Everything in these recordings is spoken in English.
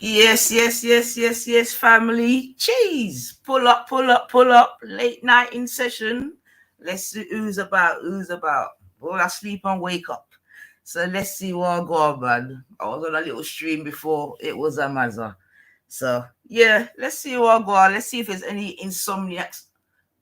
Yes, family. Cheese. Pull up, pull up, pull up. Late night in session. Let's see who's about. Well, I sleep and wake up. So let's see what I got, man. I was on a little stream before. It was a mazza. So yeah, let's see what I got. Let's see if there's any insomniacs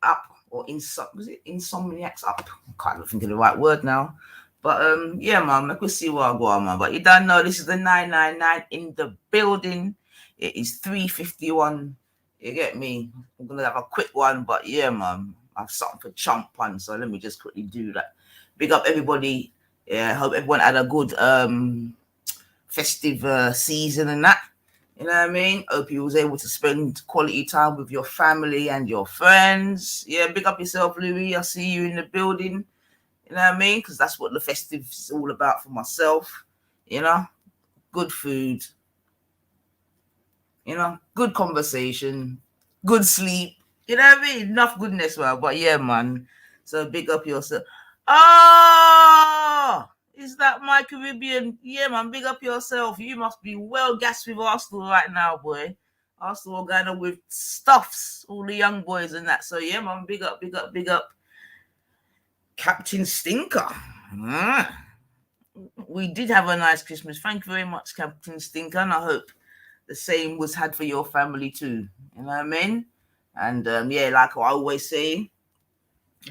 up or was it insomniacs up? I can't even think of the right word now. But yeah, man, I could see what I got, man. But you don't know this is the 999 in the building. It is 3:51. You get me? I'm gonna have a quick one, but yeah, man, I have something for chump on, so let me just quickly do that. Big up everybody. Yeah, hope everyone had a good festive season and that. You know what I mean? Hope you was able to spend quality time with your family and your friends. Yeah, big up yourself, Louis. I see you in the building. You know what I mean? Because that's what the festive is all about for myself. You know, good food. You know, good conversation, good sleep. You know what I mean? Enough goodness, man. But yeah, man. So big up yourself. Oh, is that my Caribbean? Yeah, man. Big up yourself. You must be well gassed with Arsenal right now, boy. Arsenal going on with stuffs, all the young boys and that. So yeah, man. Big up, big up, big up. Captain Stinker. Ah, we did have a nice Christmas. Thank you very much, Captain Stinker. And I hope the same was had for your family too. You know what I mean? And yeah, like I always say,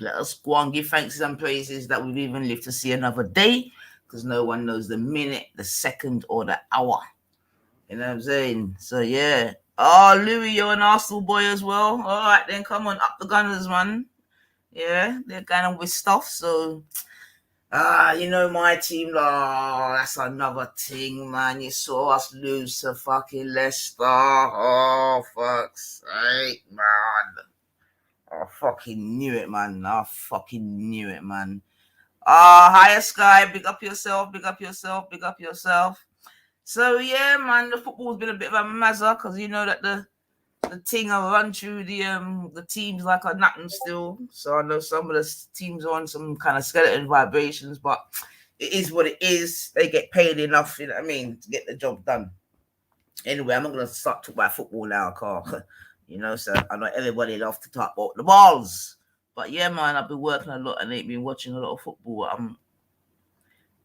let us go and give thanks and praises that we've even lived to see another day, because no one knows the minute, the second, or the hour. You know what I'm saying? So yeah. Oh, Louis, you're an Arsenal boy as well. All right, then come on, up the Gunners, man. Yeah, they're kind of with stuff. So you know my team, that's another thing, man. You saw us lose to fucking Leicester. Oh, fuck's sake, man. I fucking knew it, man. I fucking knew it, man. Higher Sky, big up yourself, big up yourself, big up yourself. So, yeah, man, the football's been a bit of a mazza, because you know that the thing I run through the teams like a nothing still. So I know some of the teams are on some kind of skeleton vibrations, but it is what it is. They get paid enough, you know what I mean, to get the job done. Anyway, I'm not gonna start talking about football now, Carl. You know, so I know everybody loves to talk about the balls. But yeah, man, I've been working a lot and ain't been watching a lot of football.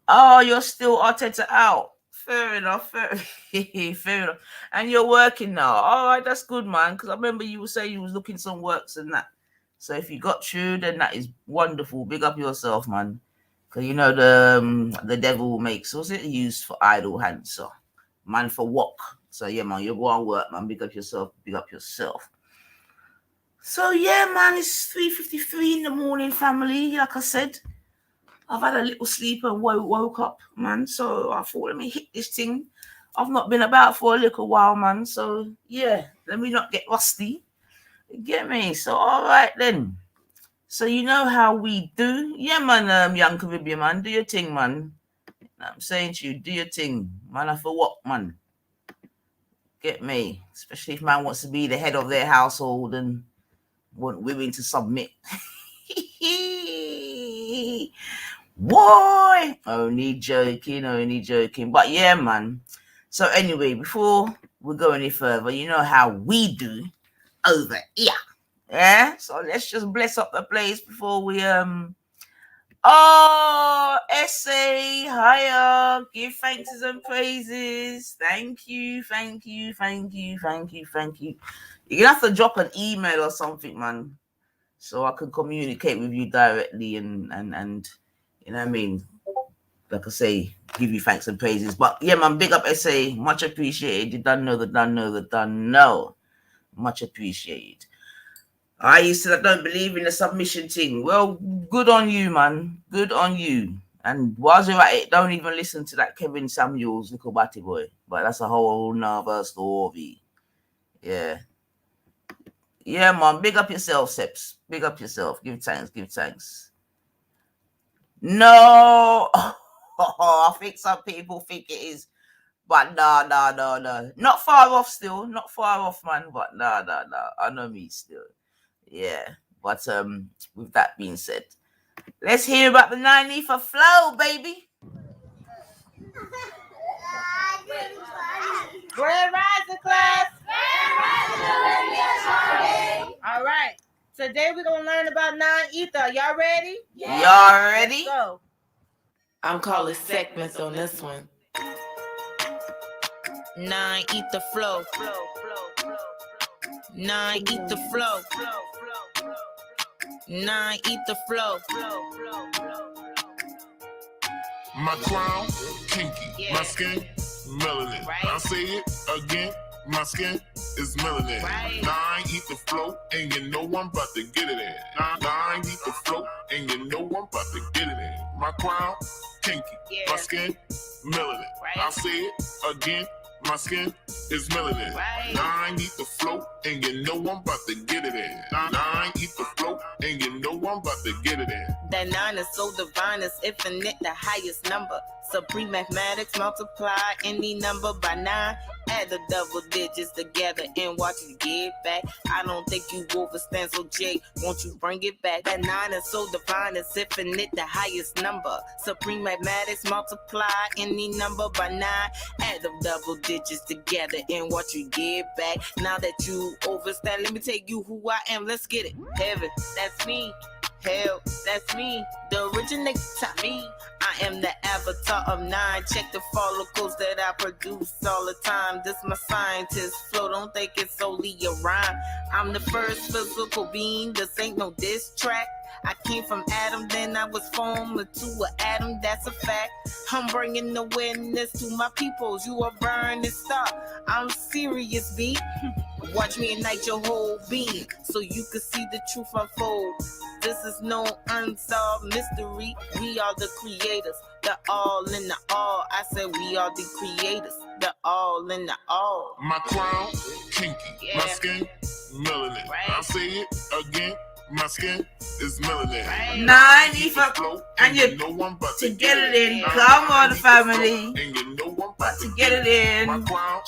Oh, you're still Arteta out. Fair enough, fair enough. And you're working now. All right, that's good, man. Because I remember you were saying you was looking some works and that. So if you got through, then that is wonderful. Big up yourself, man. Because you know the devil makes, what's it, used for idle hands. So man for work. So yeah, man, you're going to work, man. Big up yourself. Big up yourself. So yeah, man, it's 3:53 in the morning, family. Like I said, I've had a little sleep and woke up, man. So I thought, let me hit this thing. I've not been about for a little while, man. So yeah, let me not get rusty. You get me? So all right then. So you know how we do, yeah, man. Young Caribbean man, do your thing, man. I'm saying to you, do your thing, man. I for what, man? Get me? Especially if man wants to be the head of their household and want women to submit. Boy, only joking. But yeah, man. So anyway, before we go any further, you know how we do over here. Yeah. So let's just bless up the place before we essay higher. Give thanks and praises. Thank you. You're gonna have to drop an email or something, man, so I can communicate with you directly and you know what I mean, like I say, give you thanks and praises. But yeah, man, big up SA, much appreciated. You done know. Much appreciated. I said I don't believe in the submission thing. Well, good on you, man. Good on you. And whilst you're at it, don't even listen to that Kevin Samuels little batty boy. But that's a whole nother story. Yeah. Yeah, man. Big up yourself, Seps. Big up yourself. Give thanks. No. I think some people think it is. But no. Not far off still. Not far off, man. But no. I know me still. Yeah. But with that being said, let's hear about the 90 for flow, baby. Grand Ether, y'all ready? Y'all ready? Go. I'm calling segments on this one. 9 Ether flow. 9 Ether flow. 9 Ether flow. My crown, kinky. My skin, melanin. I say it again. My skin is melanin. 9 Ether flow, and you know I'm about to get it in. 9 Ether flow, and you know I'm about to get it in. My crown, kinky. My skin, melanin. I say it again. My skin is melanin. 9 Ether flow, and you know I'm about to get it in. 9 Ether flow, and you know I'm about to get it in. That 9 is so divine, it's infinite, the highest number. Supreme mathematics, multiply any number by 9. Add the double digits together and watch it get back. I don't think you overstand, so Jay, won't you bring it back? That 9 is so divine, it's infinite, the highest number. Supreme mathematics, multiply any number by 9. Add the double digits together and watch you get back. Now that you overstand, let me tell you who I am. Let's get it. Heaven, that's me. Hell, that's me. The originator, me. I am the avatar of 9. Check the follicles that I produce all the time. This my scientist flow. Don't think it's solely a rhyme. I'm the first physical being. This ain't no diss track. I came from Adam, then I was formed to an atom. That's a fact. I'm bringing awareness to my peoples. You are burning star. I'm serious, B. Watch me ignite your whole being so you can see the truth unfold. This is no unsolved mystery. We are the creators, the all in the all. I said we are the creators, the all in the all. My crown, kinky. My skin, melanin. I say it again. My skin is melanin. 9 Ether flow, and you know I'm about to get it in. Come on, family. And you know I'm about to get it in. My crown,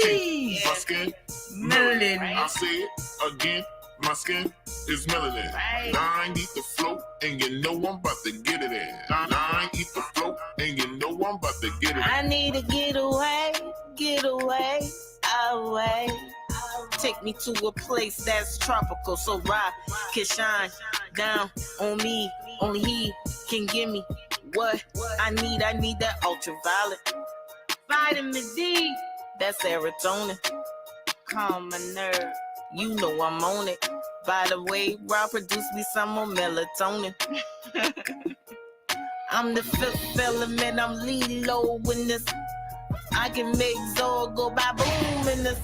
Jeez. My skin, Melanin. I say it again. My skin is melanin. 9 Ether flow, and you know I'm about to get it in. 9 Ether flow, and you know I'm about to get it in. I need to get away, away. Take me to a place that's tropical, so rock can shine down on me. Only he can give me what I need. I need that ultraviolet, vitamin D, that's serotonin. Calm my nerve, you know I'm on it. By the way, Rob, produce me some more melatonin. I'm the fifth element, I'm Lilo in this. I can make Zor go by boom in this.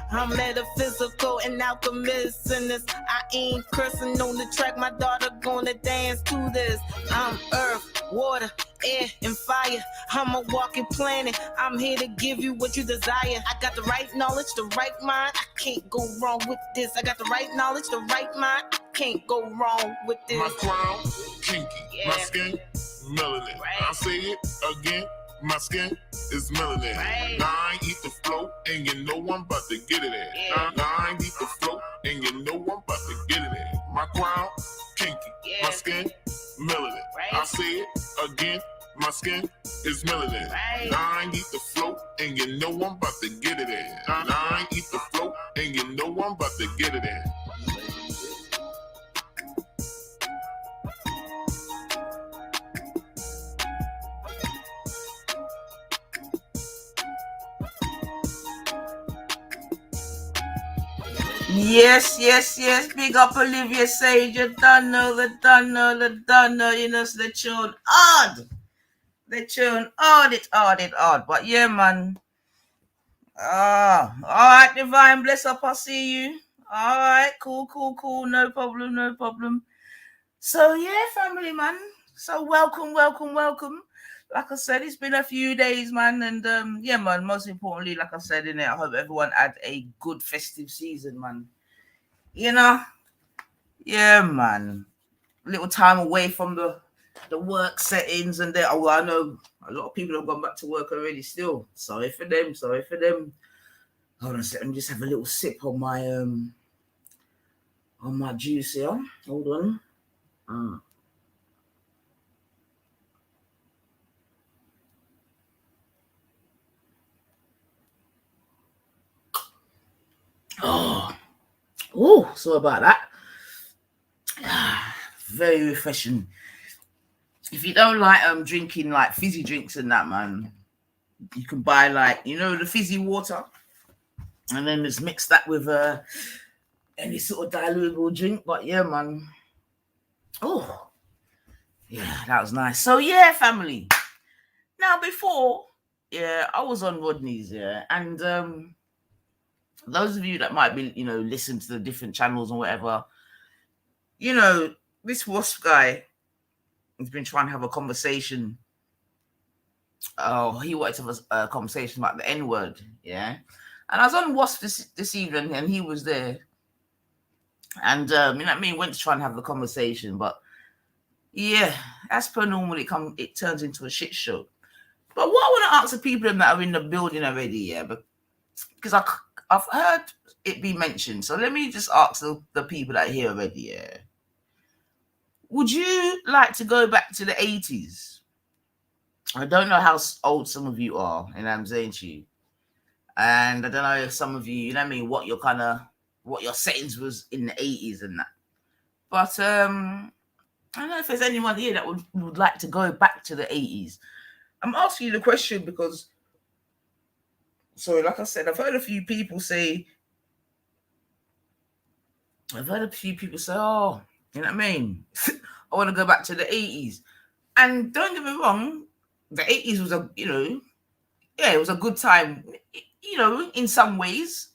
I'm metaphysical and alchemist in this. I ain't cursing on the track, my daughter gonna dance to this. I'm earth, water, air, and fire. I'm a walking planet, I'm here to give you what you desire. I got the right knowledge, the right mind, I can't go wrong with this. I got the right knowledge, the right mind, I can't go wrong with this. My crown, kinky, my skin, melanin. I say it again. My skin is melanin. 9 Ether flow, and you know I'm about to get it in. 9 Ether flow, and you know I'm about to get it in. My crown, kinky. My skin, melanin. I say it again. My skin is melanin. 9 Ether flow, and you know I'm about to get it in. 9 Ether flow, and you know I'm about to get it in. Yes. Big up Olivia Sage. You don't know. You know, so the tune odd. The tune odd. But yeah, man. All right, Divine. Bless up. I'll see you. All right, cool. No problem. So yeah, family, man. So welcome. Like I said, it's been a few days, man, and yeah, man. Most importantly, like I said in it, I hope everyone had a good festive season, man. You know, yeah, man. A little time away from the work settings, and there. Well, I know a lot of people have gone back to work already. Still, sorry for them. Hold on a second. Just have a little sip on my juice here. Hold on. Oh, sorry about that. very refreshing. If you don't like drinking like fizzy drinks and that, man, you can buy like, you know, the fizzy water, and then just mix that with any sort of dilutable drink. But yeah, man. Oh, yeah, that was nice. So yeah, family. Now before, yeah, I was on Rodney's, yeah, and those of you that might be, you know, listen to the different channels or whatever, you know, this wasp guy has been trying to have a conversation. Oh, he wanted to have a conversation about the N-word, yeah. And I was on Wasp this evening, and he was there. And you know what I mean, went to try and have the conversation, but yeah, as per normal, it turns into a shit show. But what I want to ask the people that are in the building already, yeah, because I've heard it be mentioned. So let me just ask the people that are here already, yeah. Would you like to go back to the 80s? I don't know how old some of you are, and I'm saying to you. And I don't know if some of you, you know what I mean, what your settings was in the 80s and that. But I don't know if there's anyone here that would like to go back to the 80s. I'm asking you the question because, so like I said, I've heard a few people say, oh, you know what I mean? I want to go back to the 80s. And don't get me wrong, the 80s was it was a good time, you know, in some ways,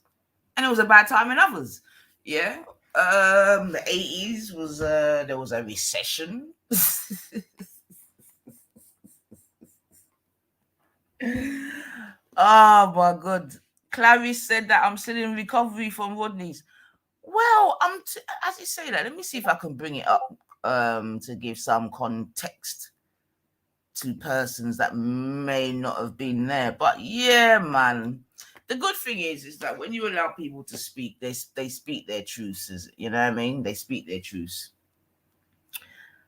and it was a bad time in others. Yeah. The 80s was there was a recession. Oh my God. Clarice said that I'm still in recovery from Rodney's. Well, as you say that, let me see if I can bring it up to give some context to persons that may not have been there. But yeah, man. The good thing is that when you allow people to speak, they speak their truths. You know what I mean? They speak their truths.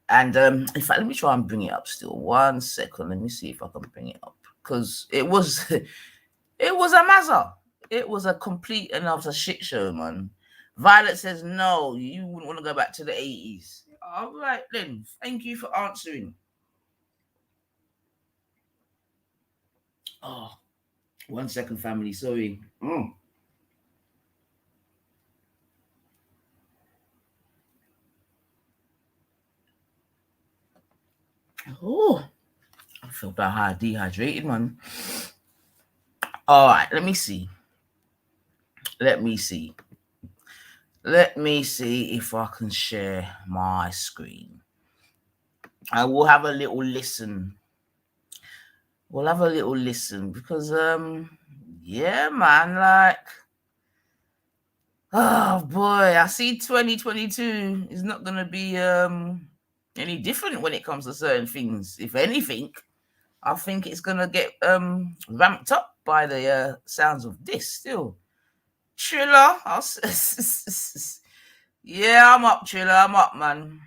And in fact, let me try and bring it up still. 1 second. Let me see if I can bring it up. Because it was a mazza. It was a complete and utter shit show, man. Violet says, no, you wouldn't want to go back to the 80s. All right, then. Thank you for answering. Oh, 1 second, family. Sorry. Oh, I feel about dehydrated, man. All right, let me see. Let me see if I can share my screen. I will have a little listen. We'll have a little listen because, yeah, man, like, oh boy, I see 2022 is not going to be any different when it comes to certain things. If anything, I think it's going to get ramped up by the sounds of this still. Triller, yeah, I'm up, Triller, I'm up, man.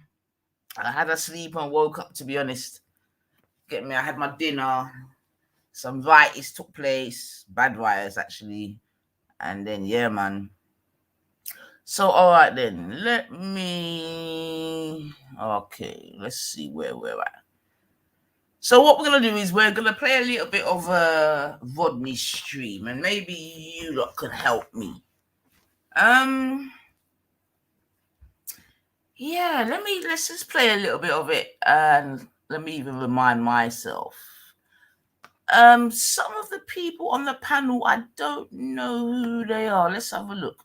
I had a sleep and woke up, to be honest. Get me, I had my dinner. Some vitis took place, bad wires actually. And then, yeah, man. So, all right, then. Okay, let's see where we're at. So what we're going to do is we're going to play a little bit of Rodney's stream, and maybe you lot can help me. Yeah, let's just play a little bit of it, and let me even remind myself. Some of the people on the panel, I don't know who they are. Let's have a look.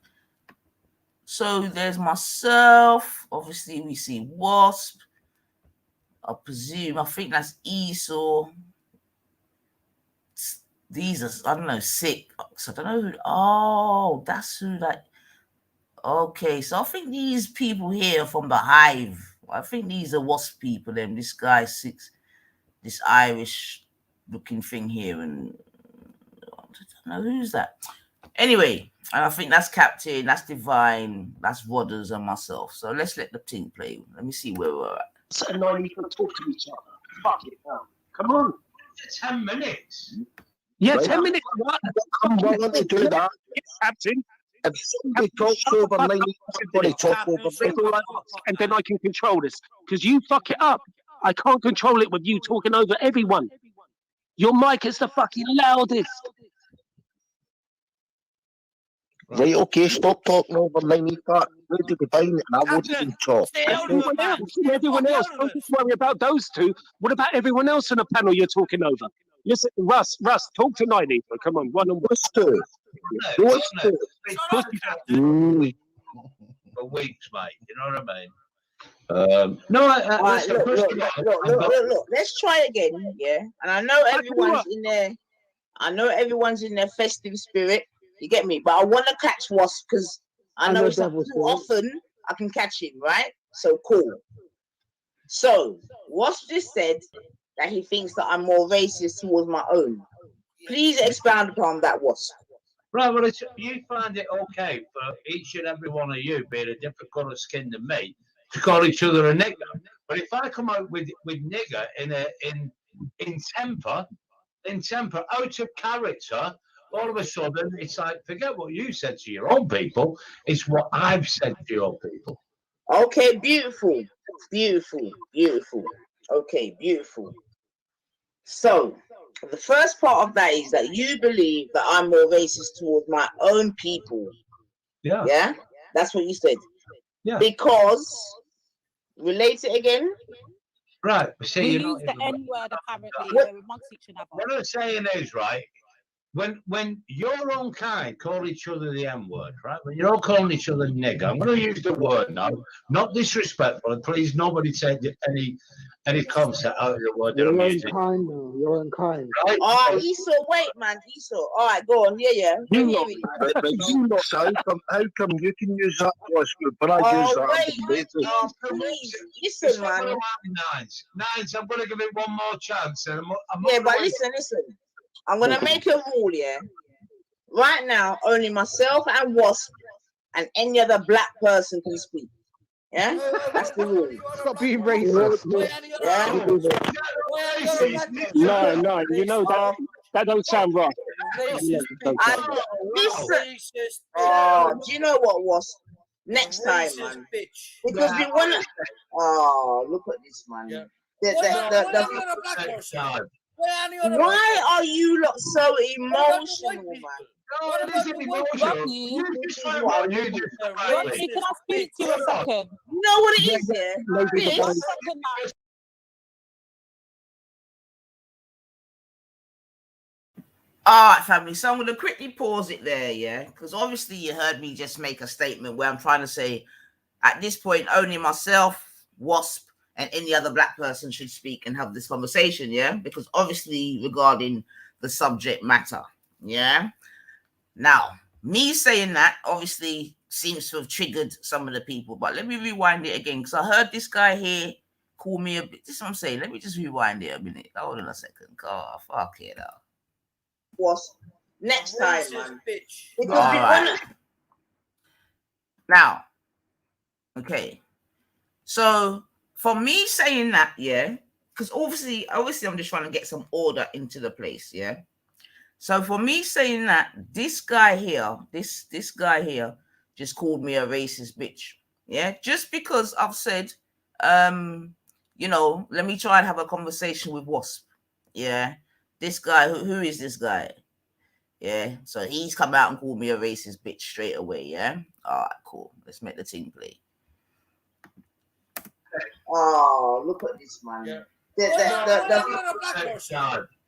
So there's myself. Obviously, we see Wasp. I think that's Esau. These are, I don't know, sick. So I don't know who. Oh, that's who that. Okay, so I think these people here from the Hive. I think these are Wasp people. Then this guy six, this Irish looking thing here, and I don't know who's that. Anyway, and I think that's Captain, that's Divine, that's Rodders, and myself. So let's let the team play. Let me see where we're at. So annoying you can talk to each other. Fuck it, now. Come on. 10 minutes. Yeah, Right. 10 minutes. Come on, to do that. Captain. If somebody talks over me, somebody talk over me. And then I can control this. Because you fuck it up. I can't control it with you talking over everyone. Your mic is the fucking loudest. Right, okay, stop talking over me, fat. Need to be fine, and I won't even talk. Everyone else, don't just worry about those two. What about everyone else on the panel you're talking over? Listen, Russ, talk to 90. Come on, one on one. What's two? What's two? For weeks, mate. You know what I mean? No, right, look. Let's try again, yeah. And I know everyone's in there. I know everyone's in their festive spirit. You get me? But I want to catch Wasp because I know it's not too often I can catch him, right? So cool. So Wasp just said that he thinks that I'm more racist towards my own. Please expound upon that, Wasp. Right, well, you find it okay for each and every one of you being a different colour skin than me to call each other a nigger. But if I come out with nigger in temper, out of character, all of a sudden it's like, forget what you said to your own people, it's what I've said to your people. Okay, beautiful. Okay, beautiful. So the first part of that is that you believe that I'm more racist towards my own people. Yeah, that's what you said. Yeah, because relate it again. Right. See, we you use the N word apparently amongst each other. What I'm saying is, right, when your own kind call each other the N word, right? When you're all calling each other nigger, I'm going to use the word now, not disrespectful, and please nobody take any concept out of the word that I'm using. You're unkind. Right? Oh, Esau, wait, man, Esau. All right, go on. Yeah. How come you can use that word, but I use that? Oh, please, listen, man. Nines, I'm going to give it one more chance. And but listen. I'm going to make a rule, yeah? Right now, only myself and Wasp and any other black person can speak. Yeah? That's the rule. Stop being racist. Yeah? No, you know that don't sound right. Listen, do you know what, Wasp? Next time, man. Because we want to... Oh, look at this, man. Why are you lot so emotional, man? Rodney, can I speak to you a second? You know what it is, yeah? This. All right, family. So I'm going to quickly pause it there, yeah? Because obviously you heard me just make a statement where I'm trying to say, at this point, only myself, Wasp, and any other black person should speak and have this conversation, yeah? Because obviously regarding the subject matter, yeah? Now, me saying that obviously seems to have triggered some of the people, but let me rewind it again because I heard this guy here call me a bit. This is what I'm saying. Let me just rewind it a minute. Hold on a second. Oh, fuck it up. Was next time, man. Because we want to... Now, okay. So for me saying that, yeah, because obviously I'm just trying to get some order into the place, yeah. So for me saying that, this guy here just called me a racist bitch, yeah, just because I've said, you know, let me try and have a conversation with Wasp, yeah. This guy, who is this guy? Yeah, so he's come out and called me a racist bitch straight away, yeah. All right, cool. Let's make the team play. Oh, look at this, man.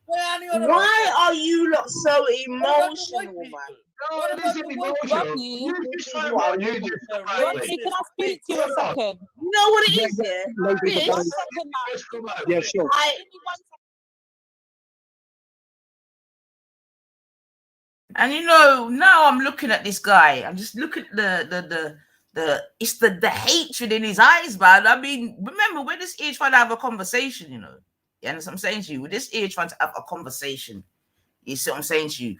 Why are you lot so emotional, man? Rodney, can I speak to you a second? You know what it is, yeah? Yeah, sure. And you know, now I'm looking at this guy. I'm just looking at it's the hatred in his eyes, man. I mean, remember, we're this age trying to have a conversation, you know. You understand what I'm saying to you? With this age trying to have a conversation. You see what I'm saying to you?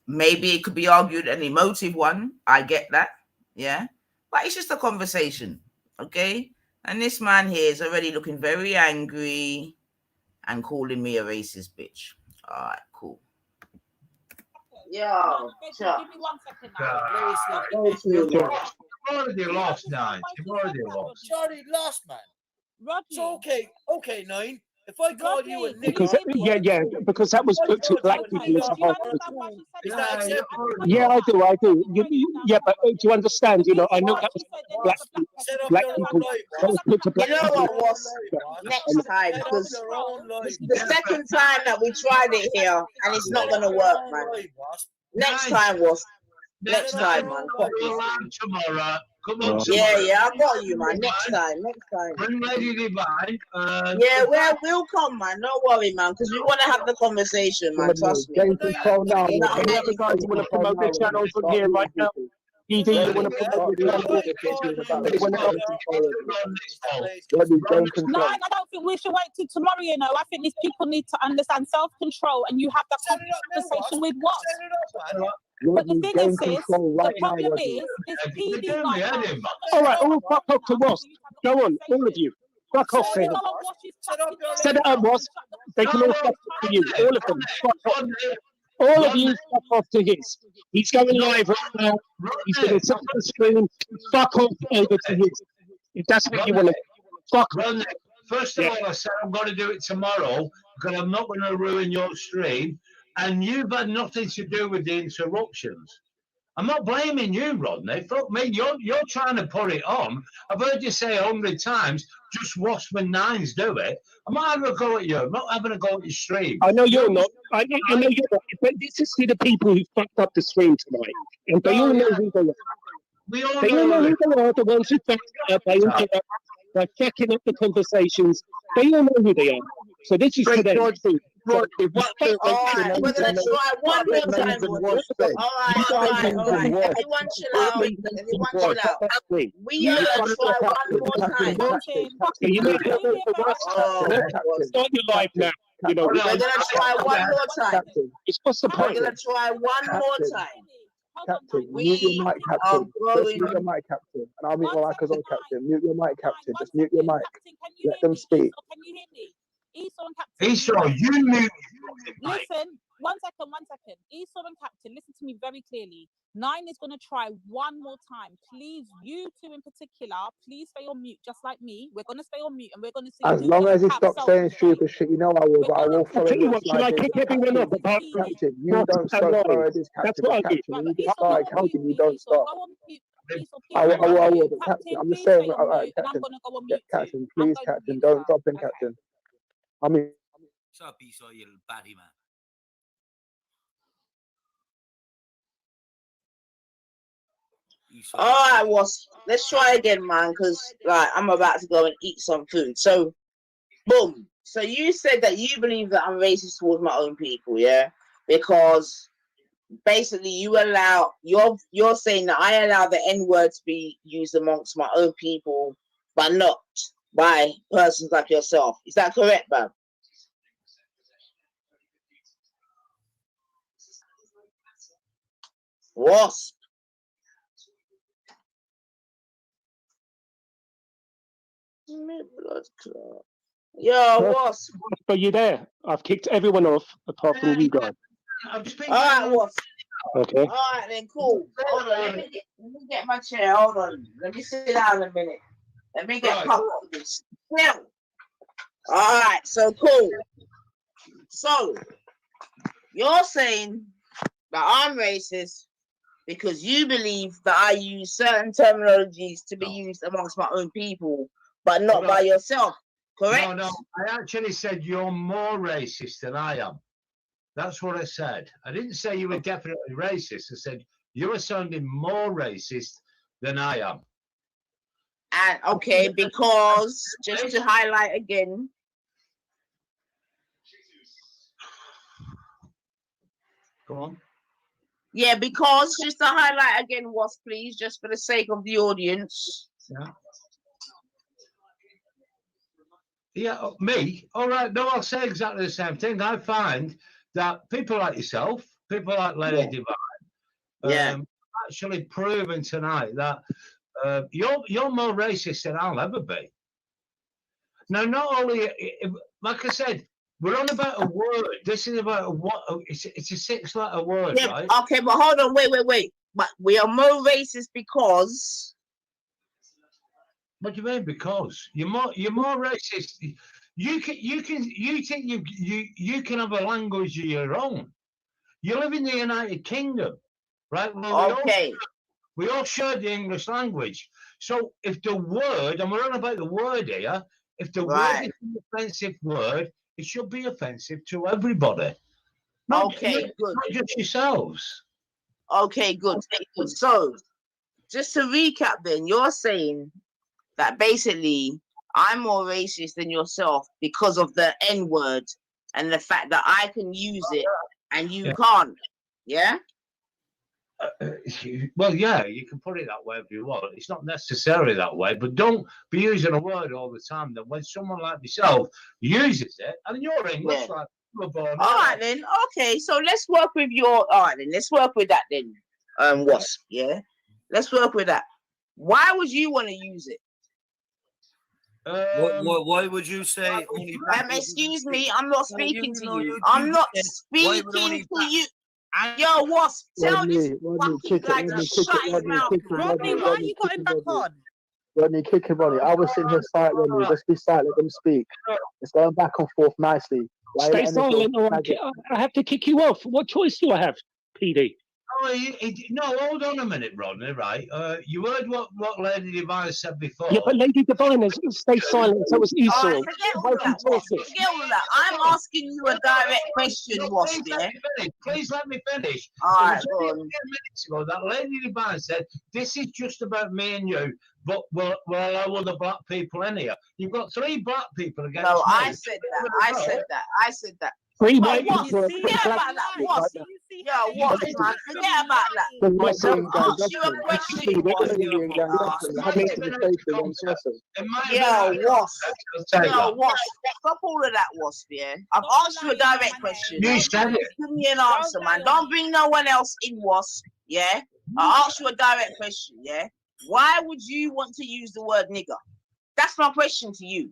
Maybe it could be argued an emotive one. I get that. Yeah. But it's just a conversation. Okay. And this man here is already looking very angry and calling me a racist bitch. All right, cool. Yo, sure. Give me 1 second now. You've already lost, Nine. You've already lost. Sorry, lost, man. Rodney. So okay, Nine. If I call you a nigger, Because because that was put to black people as a whole. is that acceptable? Yeah, I do. Yeah, but do you understand? You know, I know that was black people. That was put to black You know people. what was next time, because the second time that we tried it here and it's not gonna work, man. Next time was next time, man. Tomorrow. Come on, Yeah, I got you, man. Next time. Bring Lady Divine. Yeah, we'll come, man. Don't worry, man, because we want to have the conversation, man. Trust me. Game control now. Any other guys who want to promote their channels on here right now? ED, you want to promote your channel? Anyone else? No, I don't think we should wait till tomorrow, you know. I think these people need to understand self-control and you have that conversation with what? But the thing is, the problem is, this PD guy... All right, all fuck off to Ross. Go on, all of you. Fuck off to him. Set it up, Ross. They can all fuck off to you. All of them. Fuck off. All of you fuck off to his. He's going live right now. He's going to set the screen. Fuck off over to his. If that's what you want to... Fuck off. First of all, I said I'm going to do it tomorrow because I'm not going to ruin your stream. And you've had nothing to do with the interruptions. I'm not blaming you, Rodney. Fuck me, you're trying to put it on. I've heard you say 100 times, just watch when Nines do it. I'm not having a go at you. I'm not having a go at your stream. I know you're not. I know you're not. But this is the people who fucked up the stream tonight. And they all know who they are. We all They all know who they are, the ones who fucked up. They all know by checking up the conversations. They all know who they are. So this is for them. All right, we're going to try one more time. All right. Everyone chill out. We are going to try one more time. Start your life now. You know, we're going to try one more time. What's the point? We're going to try one more time. Captain, mute your mic, Captain. Just mute your mic, Captain. And I'll mute my mic as well, Captain. Mute your mic, Captain. Just mute your mic. Let them speak. Can you hear me? Esau and Captain. Esau, you mute. Listen, 1 second. Esau and Captain, listen to me very clearly. Nine is going to try one more time. Please, you two in particular, please stay on mute, just like me. We're going to stay on mute and we're going to see. As long as he stops saying stupid shit, you know I will, but I will follow you. Should I kick everyone up about Captain? You don't stop. This Captain. Captain, you just start counting. You don't stop. I will, but Captain, I'm just saying, all right, Captain. Captain, please, Captain, don't stop him, Captain. I mean, shut up, Esau, you little batty man. All right, let's try again, man, because I'm about to go and eat some food. So, boom. So you said that you believe that I'm racist towards my own people, yeah? Because basically you're saying that I allow the N-word to be used amongst my own people, but not by persons like yourself. Is that correct, man? Wasp. Yo, Wasp. Are you there? I've kicked everyone off apart from you guys. All right, Wasp. Okay. All right, then, cool. Hold on, let me get my chair. Hold on. Let me sit down a minute. Let me get comfortable. Still. All right, so cool. So, you're saying that I'm racist because you believe that I use certain terminologies to be used amongst my own people, but not by yourself, correct? No, I actually said you're more racist than I am. That's what I said. I didn't say you were definitely racist. I said you were sounding more racist than I am. And okay, because just to highlight again. Go on. Yeah, because just to highlight again, Wasp, please, just for the sake of the audience. Yeah, me? All right, no, I'll say exactly the same thing. I find that people like yourself, people like Lady Divine, actually proven tonight that you're more racist than I'll ever be. Now, not only, like I said, We're on about a word. This is about a what? It's a 6-letter word, Yeah, right? okay, but hold on, wait. But we are more racist because. What do you mean? Because you're more racist. You think you can have a language of your own. You live in the United Kingdom, right? Okay. We all share the English language. So if the word, and we're on about the word here, if the word is an offensive word, it should be offensive to everybody. Not good. Not just yourselves. Okay, good. So, just to recap then, you're saying that basically I'm more racist than yourself because of the N word and the fact that I can use it and you can't. Yeah? Well, yeah, you can put it that way if you want. It's not necessarily that way, but don't be using a word all the time that when someone like myself uses it, and you're English, like you were born. All right then. Okay, so let's work with your. All right then. Let's work with that then. Wasp. Yeah. Let's work with that. Why would you want to use it? Why would you say only? Excuse me, I'm not speaking to you. I'm not speaking to you. Yo, Wasp, tell this fucking guy to shut his mouth. Rodney, why you got him back on? Rodney, kick him, Rodney. I was sitting here silent, Rodney. Just be silent. Let them speak. It's going back and forth nicely. Stay silent, or I have to kick you off. What choice do I have, PD? No, hold on a minute, Rodney, right? You heard what Lady Divine said before. Yeah, but Lady Divine has stayed silent, so it's Esau. Forget all that. I'm asking you a direct question, Wasp. Please let me finish. All right, go on. 10 minutes ago, that Lady Divine said, this is just about me and you, but we'll allow other black people in here. You've got 3 black people against me. No, I said that. 3 white people. Forget about that. Wasp. Yeah, Wasp, man. Forget about that. I'll ask you a question. Wasp. Stop all of that, Wasp, yeah? I've asked you a direct question. You said it. Give me an answer, man. Don't bring no one else in, Wasp, yeah? I asked you a direct question, yeah? Why would you want to use the word nigger? That's my question to you.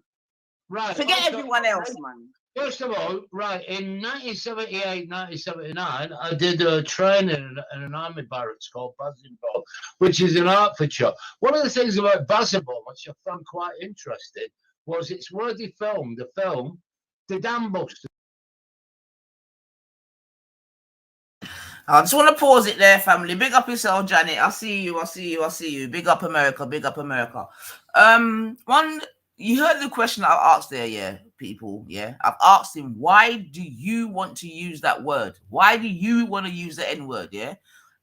Right. Forget everyone else, man. First of all, right, in 1978, 1979, I did a training in an army barracks called Basingbourne, which is in Hertfordshire. One of the things about Basingbourne, which I found quite interesting, was it's where they filmed the film, The Dam Busters. I just want to pause it there, family. Big up yourself, Janet. I see you. Big up America. You heard the question I asked there, yeah, people, yeah. I've asked him, why do you want to use that word? Why do you want to use the N-word, yeah?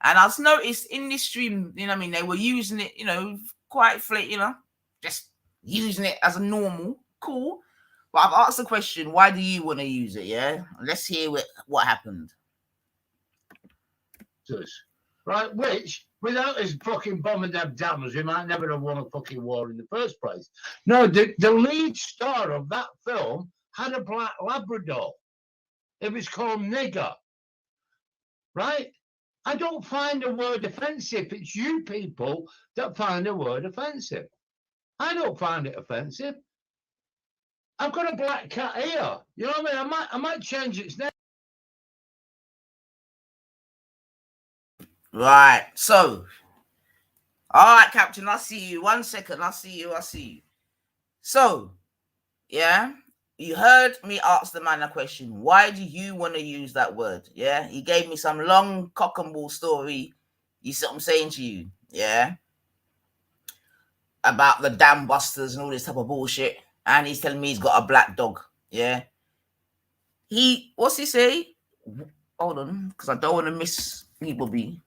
And I've noticed in this stream, you know what I mean, they were using it, quite flat, just using it as a normal, cool. But I've asked the question, why do you want to use it, yeah? Let's hear what happened. Right, which without his fucking bombing them dams, we might never have won a fucking war in the first place. No, the lead star of that film had a black Labrador. It was called Nigger. Right? I don't find the word offensive. It's you people that find the word offensive. I don't find it offensive. I've got a black cat here. You know what I mean? I might change its name. Right, so, all right, Captain, I see you. 1 second, I see you. So, yeah, you heard me ask the man a question. Why do you want to use that word? Yeah, he gave me some long cock and ball story. You see what I'm saying to you? Yeah, about the dam busters and all this type of bullshit. And he's telling me he's got a black dog. Yeah, what's he say? Hold on, because I don't want to miss people be.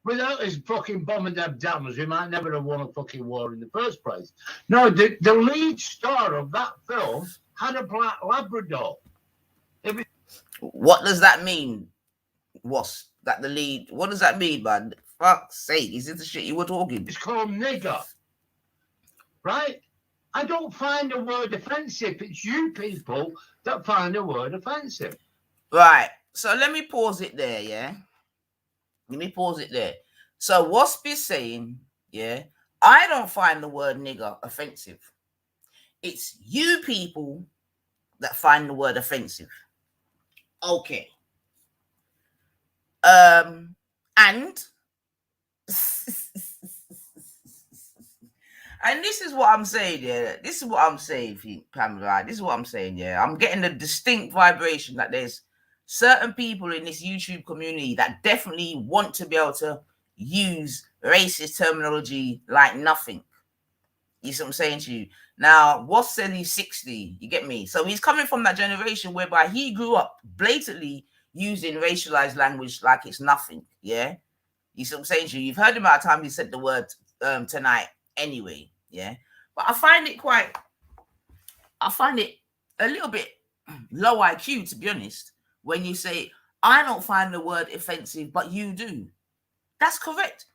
Without his fucking bombing them dams, we might never have won a fucking war in the first place. No, the lead star of that film had a black Labrador. What does that mean? What does that mean, man? Fuck's sake, is this the shit you were talking? It's called nigger. Right? I don't find the word offensive. It's you people that find the word offensive. Right. So let me pause it there, yeah? Let me pause it there. So Wasp is saying, yeah, I don't find the word nigger offensive. It's you people that find the word offensive. Okay. And and this is what I'm saying, yeah. This is what I'm saying, Pamela. This is what I'm saying, yeah. I'm getting a distinct vibration that there's certain people in this YouTube community that definitely want to be able to use racist terminology like nothing. You see what I'm saying to you? Now, Wasp said he's 60, you get me? So he's coming from that generation whereby he grew up blatantly using racialized language like it's nothing, yeah? You see what I'm saying to you? You've heard him out of time he said the word tonight anyway, yeah? But I find it a little bit low IQ, to be honest, when you say, I don't find the word offensive, but you do. That's correct.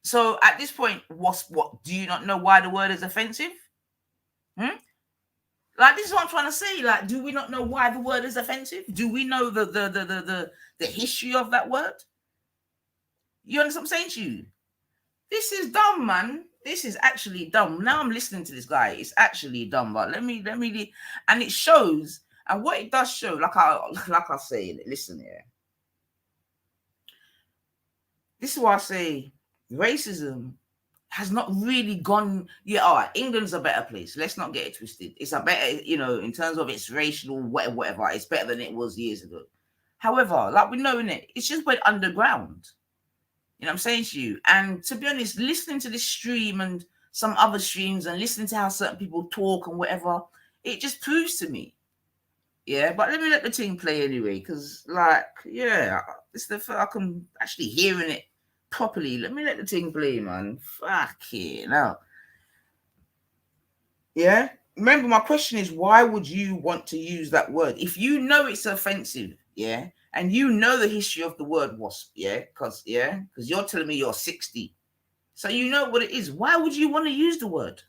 So at this point, what do you not know why the word is offensive? Like, this is what I'm trying to say. Like, do we not know why the word is offensive? Do we know the history of that word? You understand what I'm saying to you? This is dumb, man. This is actually dumb. Now I'm listening to this guy. It's actually dumb. But let me, and it shows, and what it does show, like I say, listen here. This is why I say racism has not really gone. Yeah, all right, England's a better place. Let's not get it twisted. It's a better, in terms of its racial whatever, it's better than it was years ago. However, like we know in it, it's just went underground. You know what I'm saying to you? And to be honest, listening to this stream and some other streams and listening to how certain people talk and whatever, it just proves to me. Yeah, but let me let the thing play anyway, because it's the first I'm actually hearing it properly. Let me let the thing play, man. Fuck it. Now. Yeah? Remember, my question is, why would you want to use that word? If you know it's offensive, yeah, and you know the history of the word wasp, yeah, because you're telling me you're 60. So you know what it is. Why would you want to use the word?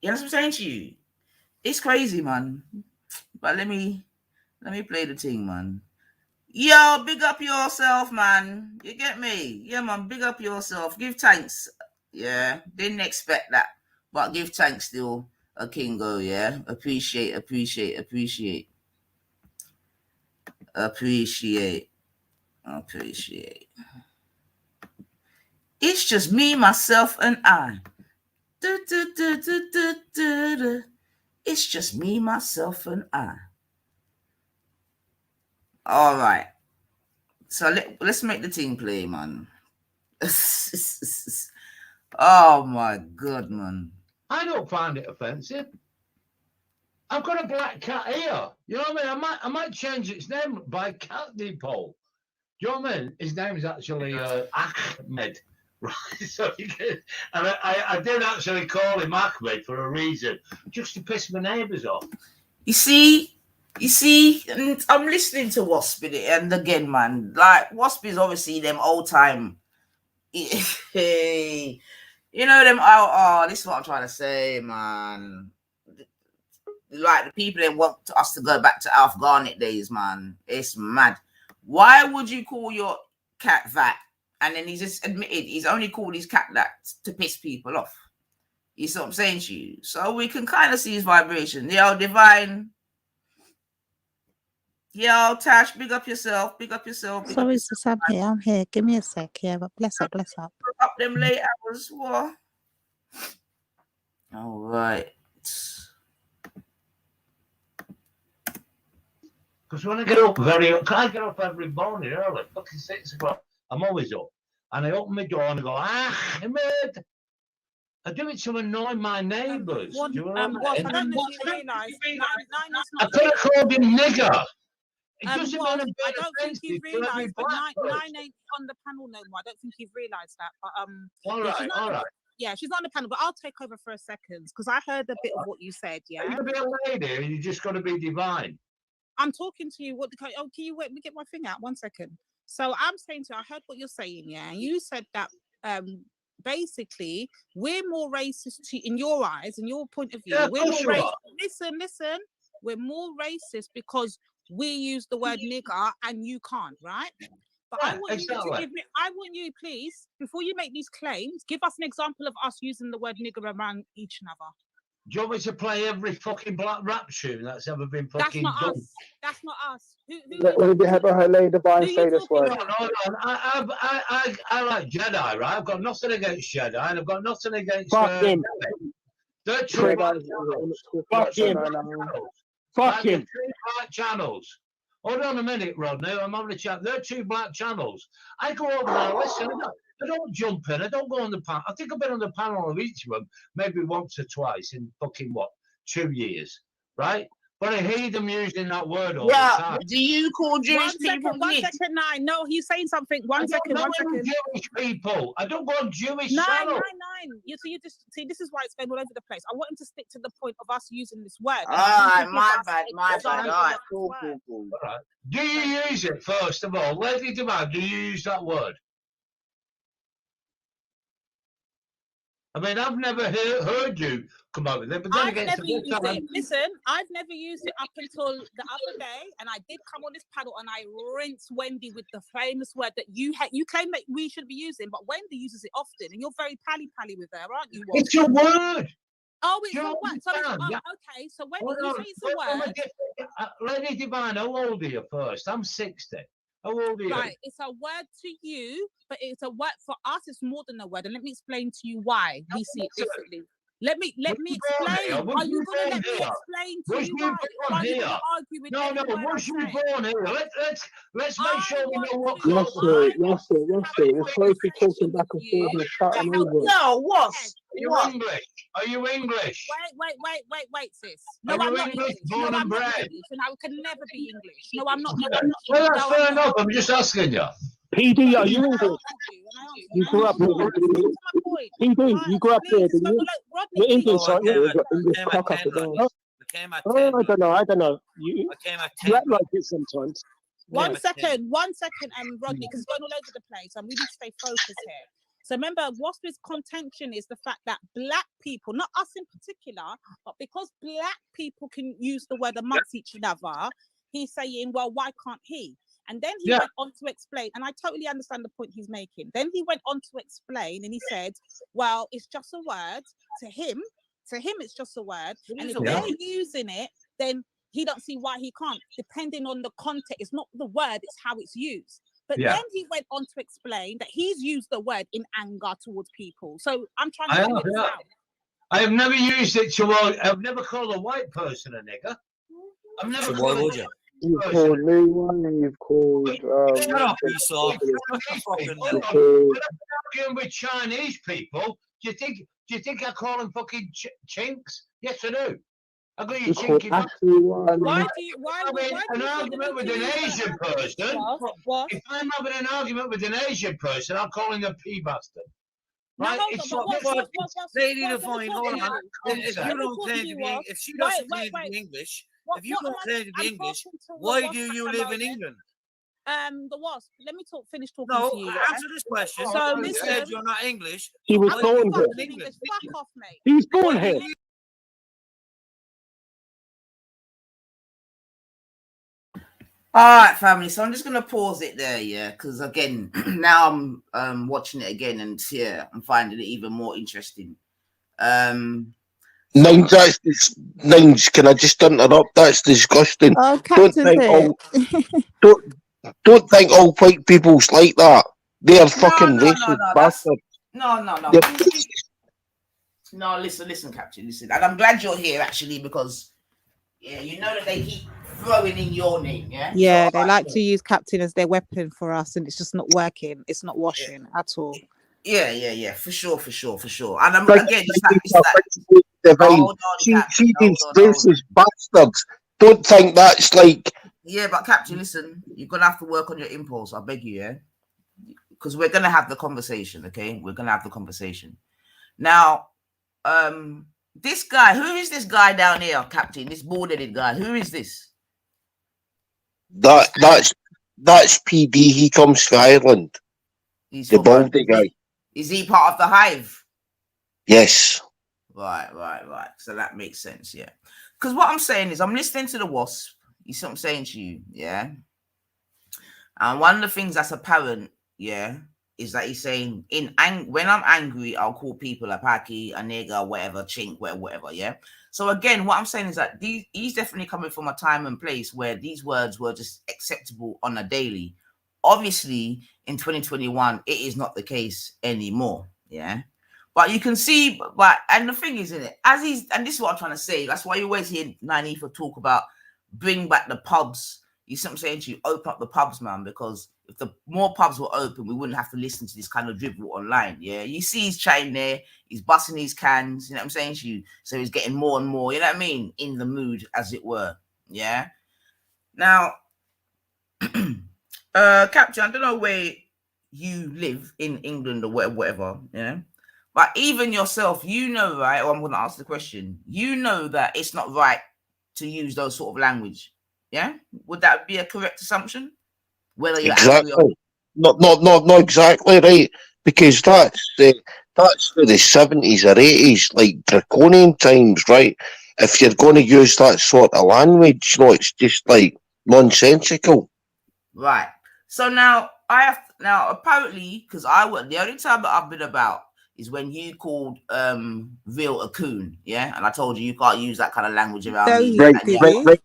You know what I'm saying to you? It's crazy, man. But let me play the thing, man. Yo, big up yourself, man. You get me? Yeah, man, big up yourself. Give thanks. Yeah, didn't expect that. But give thanks still, a kingo, yeah? Appreciate. It's just me, myself, and I. It's just me, myself, and I. All right. So let's make the team play, man. Oh my God, man. I don't find it offensive. I've got a black cat here. You know what I mean? I might change its name by Cat Depot. Do you know what I mean? His name is actually Ahmed. Right, so and I did actually call him Ahmed for a reason, just to piss my neighbours off. You see, and I'm listening to Wasp in it, and again, man, like Wasp is obviously them old time. Hey, them. This is what I'm trying to say, man. Like the people that want us to go back to Alf Garnett days, man. It's mad. Why would you call your cat that? And then he's just admitted he's only called his cat that to piss people off. You see what I'm saying to you? So we can kind of see his vibration. Yo, Divine. Yo, Tash, big up yourself. Sorry, sis, I'm here. Give me a sec, yeah, but bless up. Up them late hours. What? All right. Because when I get up I get up every morning early, fucking 6 o'clock. I'm always up. And I open my door and I go, Ahmed. I do it to annoy my neighbours. I don't know if you realise, I could have called him nigger. I don't think you've realised, but nine ain't on the panel no more. I don't think you've realised that. But all right. Yeah, she's not on the panel, but I'll take over for a second because I heard a bit of what you said. Yeah, you're gonna be a lady, and you just got to be divine. I'm talking to you. Can you wait? Let me get my thing out. 1 second. So I'm saying to you, I heard what you're saying. Yeah, and you said that basically we're more racist in your eyes, in your point of view. Yeah, we're more racist. Listen. We're more racist because we use the word nigger and you can't, right? But yeah, I want you to give me. I want you, please, before you make these claims, give us an example of us using the word nigger around each other. Do you want me to play every fucking black rap tune that's ever been fucking done? That's not us. Who Let me have her Lady Divine say this word. No, I like Jedi, right? I've got nothing against Jedi, and I've got nothing against. Fuck him. They're two black channels. Fuck him. Fuck him. Two black channels. Hold on a minute, Rodney. I'm having a chat. They're two black channels. I go over there, listen. I don't jump in. I don't go on the panel. I think I've been on the panel of each of them maybe once or twice in fucking 2 years, right? But I hear them using that word all the time. Do you call Jewish people? One second, Nine. No, he's saying something. One second. Jewish people. I don't go on Jewish Nine. This is why it's going all over the place. I want him to stick to the point of us using this word. All right, my bad. All right, cool. All right. Do you use it first of all, Lady Divine? Do you use that word? I mean, I've never heard you come up with it, but then again, listen, I've never used it up until the other day, and I did come on this panel and I rinsed Wendy with the famous word that you claim that we should be using, but Wendy uses it often, and you're very pally with her, aren't you? It's a word. Oh, it's a word. So okay, so when you say it's a word, Lady Divine, how old are you first? I'm 60. How old are you? Right, it's a word to you, but it's a word for us. It's more than a word, and let me explain to you why we see it differently. Let me explain. Are you going to let me explain to you why? Or are you going to argue with No, was you born here? Let's make sure we know what. Yes, sir. We're supposed to be talking back and forth and shouting over. No, what? Are you English? Wait, sis. No, I'm not English. Born and bred. And I can never be English. No, I'm not. Well, that's fair enough. I'm just asking you. PD, are you English? You grew up here. PD, you grew up here, didn't you? You're English, aren't you? English cock up again. I don't know. You act like it sometimes. One second, Rodney, because it's going all over the place, and we need to stay focused here. So remember, what his contention is the fact that black people, not us in particular, but because black people can use the word amongst each other, he's saying, well, why can't he? And then he went on to explain, and I totally understand the point he's making. Then he went on to explain, and he said, well, it's just a word to him. To him, it's just a word. And if they're using it, then he don't see why he can't, depending on the context. It's not the word, it's how it's used. But then he went on to explain that he's used the word in anger towards people. So I'm trying to figure this out. I have never used it towards. I've never called a white person a nigger. I've never called a You've called me one, and you've called. Shut up, Esau. When I'm arguing with Chinese people, do you think I call them fucking chinks? Yes, I do. I got you chinky. Why an argument with an Asian person? If I'm having an argument with an Asian person, I'll call him a pea bastard. Right? Lady Divine, hold on. If you don't claim to be, if she doesn't claim to be English, if you don't claim to be English, why do you live in England? The Wasp. Let me finish talking to you. Answer this question. So you said you're not English. He was born here. Fuck off, mate. He was born here. All right, family. So I'm just gonna pause it there, because again, now I'm watching it again, and I'm finding it even more interesting. Nines, can I just interrupt? That's disgusting. Oh, Don't think all white people's like that. They're fucking racist bastards. No. No, listen, Captain, listen. And I'm glad you're here, actually, because, you know that they keep throwing in your name, Yeah, they like to use Captain as their weapon for us, and it's just not working. It's not washing at all. Yeah, for sure. And I'm again, it's that. She these racist bastards. Don't think that's like. Yeah, but Captain, listen, you're gonna have to work on your impulse. I beg you, because we're gonna have the conversation. Okay, we're gonna have the conversation. Now, this guy, who is this guy down here, Captain? This bald-headed guy. Who is this? That's PD. He comes from Ireland. He's the baldy guy. Is he part of the Hive? Yes. Right. So that makes sense, Because what I'm saying is, I'm listening to the Wasp. You see what I'm saying to you, And one of the things that's apparent, is that he's saying when I'm angry, I'll call people a packy, a nigger, whatever, chink, whatever. Yeah. So again, what I'm saying is that he's definitely coming from a time and place where these words were just acceptable on a daily. Obviously, in 2021, it is not the case anymore. Yeah. But you can see, and the thing is, in it, and this is what I'm trying to say. That's why you always hear Nanifa talk about bring back the pubs. You see what I'm saying to you? Open up the pubs, man, because if the more pubs were open, we wouldn't have to listen to this kind of dribble online. Yeah, you see he's chatting there, he's busting these cans, you know what I'm saying to you? So he's getting more and more, you know what I mean, in the mood, as it were. Yeah. Now, Captain, I don't know where you live in England or whatever, yeah. But even yourself, you know, right? Or I'm going to ask the question. You know that it's not right to use those sort of language. Yeah, would that be a correct assumption? Whether you're Exactly. angry or Not exactly right, because that's the 70s or 80s, like draconian times, right? If you're going to use that sort of language, it's just like nonsensical. right. So now apparently, because the only time that I've been about is when you called Real a coon, yeah, and I told you can't use that kind of language around So me. you did you? Right.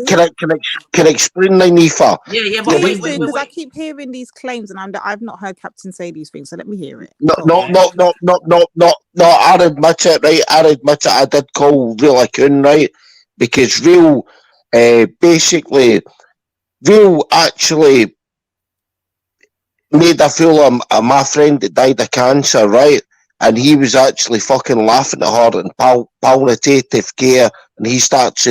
Can I explain, Nifa? Yeah, but Please wait. do, because I keep hearing these claims, and I've not heard Captain say these things. So let me hear it. No. I admit it, right? I admit it. I did call Real a coon, right? Because Real, basically, Real actually made a fool of my friend that died of cancer, right? And he was actually fucking laughing at her in palliative care, and he starts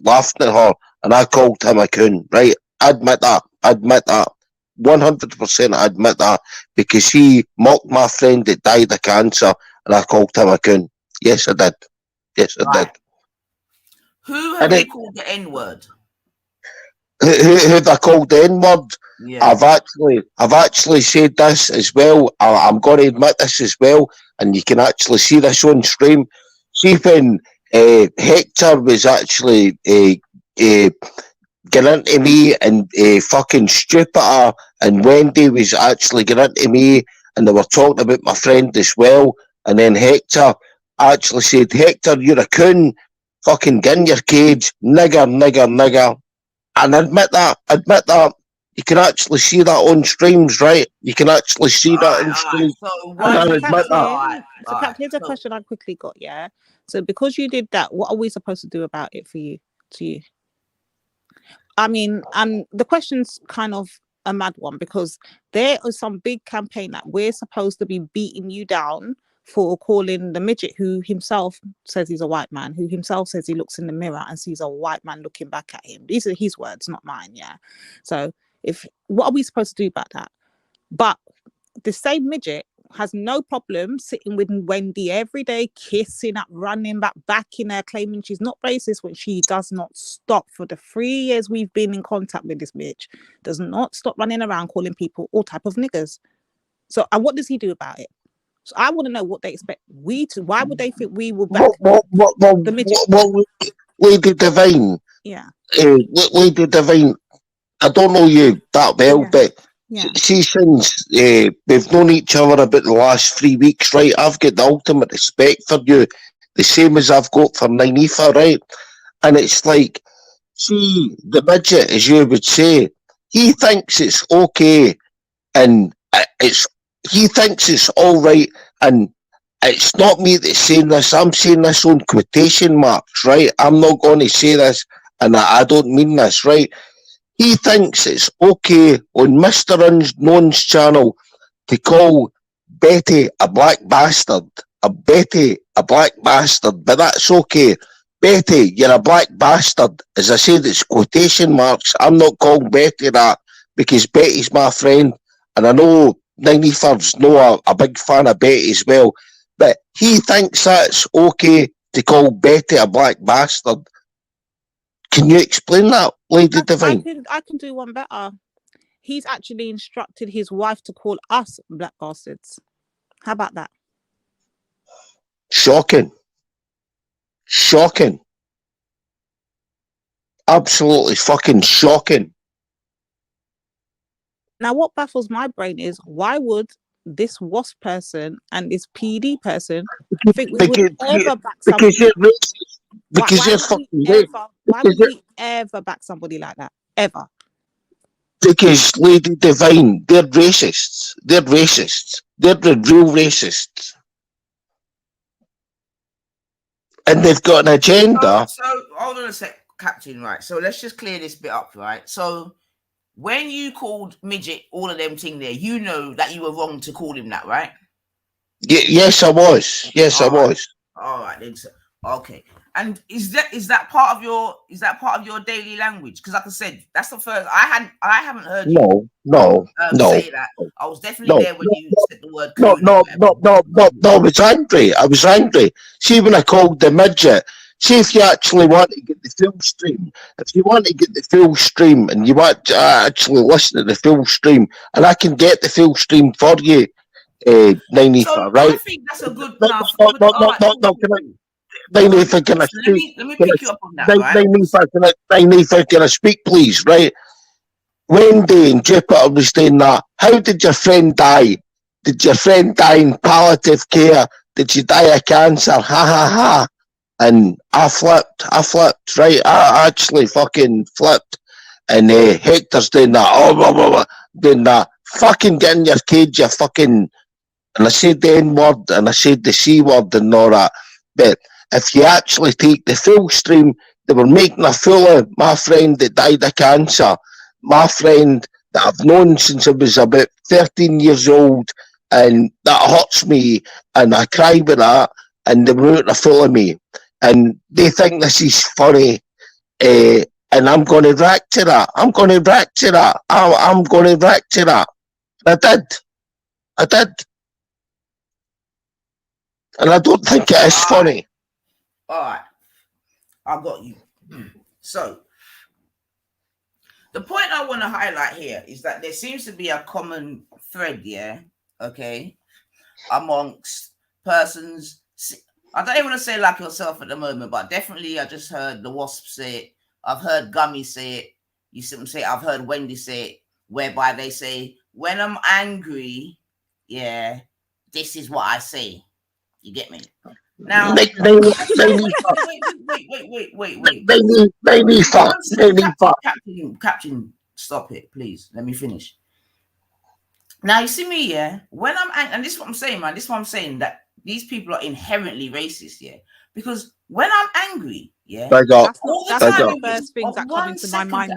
laughing at her, and I called him a coon, right? I admit that. 100% I admit that, because he mocked my friend that died of cancer, and I called him a coon. Yes, I did. Yes, I did. Who have you called the N-word? Who I called the N-word? Yeah. I've actually said this as well. I'm going to admit this as well, and you can actually see this on stream. See when Hector was actually getting into me and fucking stupid, and Wendy was actually getting into me, and they were talking about my friend as well. And then Hector actually said, "Hector, you're a coon. Fucking get in your cage, nigger." And admit that. You can actually see that on streams, right? You can actually see that on streams. So, Captain, here's a question I quickly got, yeah? So, because you did that, what are we supposed to do about it to you? I mean, and the question's kind of a mad one, because there is some big campaign that we're supposed to be beating you down for calling the midget, who himself says he's a white man, who himself says he looks in the mirror and sees a white man looking back at him. These are his words, not mine, yeah? So what are we supposed to do about that? But the same midget has no problem sitting with Wendy every day, kissing up, running back, backing her, claiming she's not racist when she does not stop. For the 3 years we've been in contact with this bitch, does not stop running around calling people all type of niggers. So, and what does he do about it? So I want to know what they expect why would they think we will back the midget? Lady Divine. Yeah. Lady Divine, I don't know you that well, but see, since we've known each other about the last 3 weeks, right, I've got the ultimate respect for you, the same as I've got for Ninefa, right? And it's like, see, the midget, as you would say, he thinks it's okay, and he thinks it's all right, and it's not me that's saying this. I'm saying this on quotation marks, right? I'm not going to say this, and I don't mean this, right? He thinks it's okay on Mr. Unknown's channel to call Betty a black bastard. Betty a black bastard, but that's okay. Betty, you're a black bastard. As I said, it's quotation marks. I'm not calling Betty that, because Betty's my friend, and I know 93's no a big fan of Betty as well, but he thinks that's okay to call Betty a black bastard. Can you explain that, Lady Divine? I can do one better. He's actually instructed his wife to call us black bastards. How about that? Shocking. Absolutely fucking shocking. Now, what baffles my brain is why would this WASP person and this PD person think we would ever back somebody? Why would we ever back somebody like that? Ever? Because Lady Divine, they're racists. They're racists. They're the real racists. And they've got an agenda. So hold on a sec, Captain, right? So let's just clear this bit up, right? So when you called midget all of them thing there, you know that you were wrong to call him that, right? Yes, I was. Yes, I was. All right, then. Okay. And is that part of your daily language? Because like I said, that's the first I haven't heard you say that. I was definitely there when you said the word No, I was angry. I was angry. See, when I called the midget, see if you actually want to get the full stream, if you want to get the full stream and you want to actually listen to the full stream, and I can get the full stream for you, Nynefa, right? I think that's a good Nynefa, can I speak? Let me pick you up on that, right? Nynefa, can I speak, please? Right? Wendy and Jupiter was saying that. How did your friend die? Did your friend die in palliative care? Did you die of cancer? Ha ha ha. And I flipped, right? I actually fucking flipped. And Hector's doing that, doing that. Fucking get in your cage, you fucking. And I said the N word and I said the C word and all that. But if you actually take the full stream, they were making a fool of my friend that died of cancer. My friend that I've known since I was about 13 years old, and that hurts me, and I cry with that, and they were making a fool of me. And they think this is funny, and I'm going to react to that. I'm going to react to that. I'm going to react to that. I did. And I don't think it is funny. All right. I got you. So, the point I want to highlight here is that there seems to be a common thread, okay, amongst persons. I don't even want to say like yourself at the moment, but definitely I just heard the WASP say it. I've heard Gummy say it. You see what I'm saying? I've heard Wendy say it, whereby they say, when I'm angry, this is what I say. You get me? Now, wait. Captain, stop it, please. Let me finish. Now, you see me, when I'm angry, and this is what I'm saying, man. This is what I'm saying, that these people are inherently racist, because when I'm angry, that's the first things that come into my mind.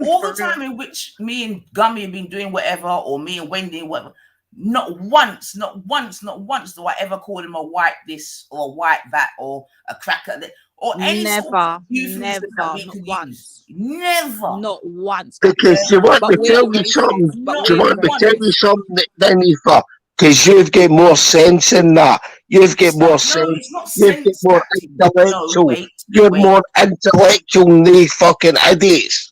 All the time in which me and Gummy have been doing whatever, or me and Wendy, whatever. Not once do I ever call him a white this or a white that or a cracker or any sort of euphemism that we could use. Never. Not once. Because you want to tell me something. You want to tell me something, Nynefa, because you've got more sense than that. You've got more sense. You've got more intellectual. You're more intellectual than these fucking idiots.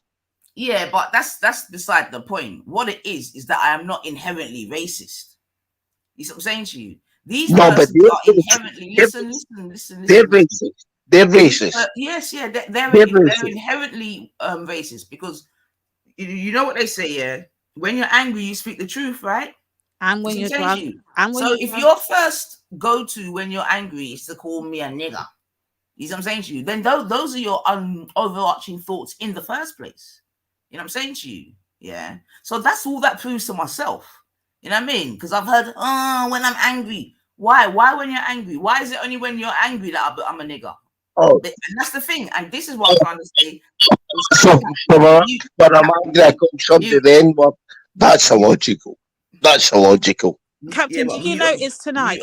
Yeah, but that's beside the point. What it is that I am not inherently racist. You see what I'm saying to you? These persons are inherently listen. They're racist. They're racist. Yes, they're inherently racist, because you know what they say, when you're angry, you speak the truth, right? And when you're drunk. So if your first go-to when you're angry is to call me a nigger, you see what I'm saying to you? Then those are your overarching thoughts in the first place. You know what I'm saying to you? Yeah. So that's all that proves to myself. You know what I mean? Because I've heard, when I'm angry. Why? Why when you're angry? Why is it only when you're angry that I'm a nigger? Oh. And that's the thing. And this is what I'm trying to say. But I'm angry, I come something then. Well, that's illogical. That's illogical. Captain, did you notice tonight,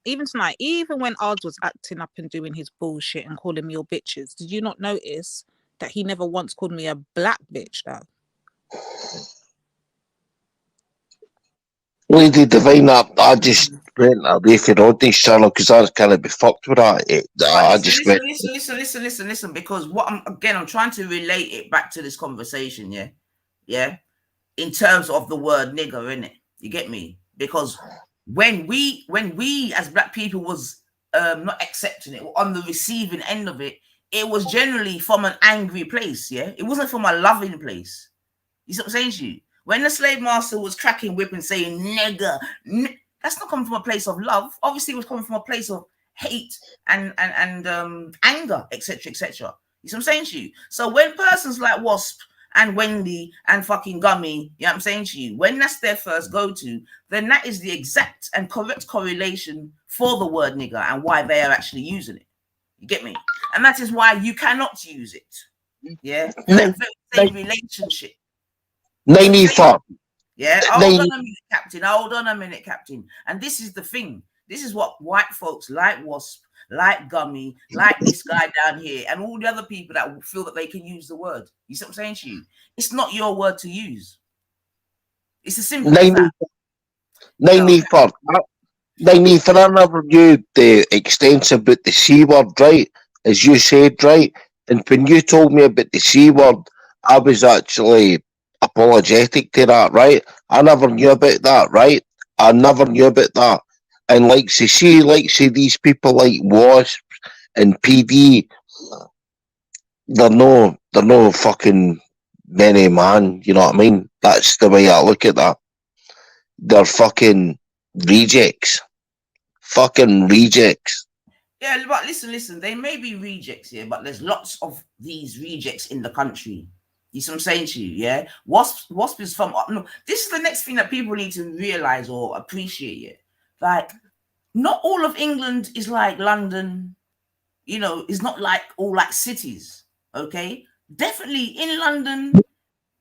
even when Ard was acting up and doing his bullshit and calling me all bitches, did you not notice that he never once called me a black bitch, though? Lady Divine, I just went away from audience channel because I was kind of be fucked with that. Listen, because what I'm trying to relate it back to this conversation, yeah, in terms of the word nigger, innit? You get me? Because when we as black people was not accepting it, on the receiving end of it, it was generally from an angry place, It wasn't from a loving place. You see what I'm saying to you? When the slave master was cracking whip and saying nigger, that's not coming from a place of love. Obviously, it was coming from a place of hate and anger, etc., etc. You see what I'm saying to you? So when persons like Wasp and Wendy and fucking Gummy, you know what I'm saying to you, when that's their first go-to, then that is the exact and correct correlation for the word nigger and why they are actually using it. You get me? And that is why you cannot use it. Yeah? That very same relationship. 94. Yeah, hold on a minute, Captain. Hold on a minute, Captain. And this is the thing. This is what white folks like Wasp, like Gummy, like this guy down here, and all the other people that feel that they can use the word. You see what I'm saying to you? It's not your word to use. It's as simple as that. 94. 94. I never knew the extent about the C word, right? As you said, right? And when you told me about the C word, I was actually apologetic to that, right? I never knew about that, right? I never knew about that. And like say these people like Wasp and PD, they're no fucking many man, you know what I mean? That's the way I look at that. They're fucking rejects. Fucking rejects. Yeah, but listen, they may be rejects here, but there's lots of these rejects in the country. You see what I'm saying to you, yeah? Wasp is from up north. This is the next thing that people need to realize or appreciate, yeah? Like, not all of England is like London, you know, is not like all like cities, okay? Definitely in London,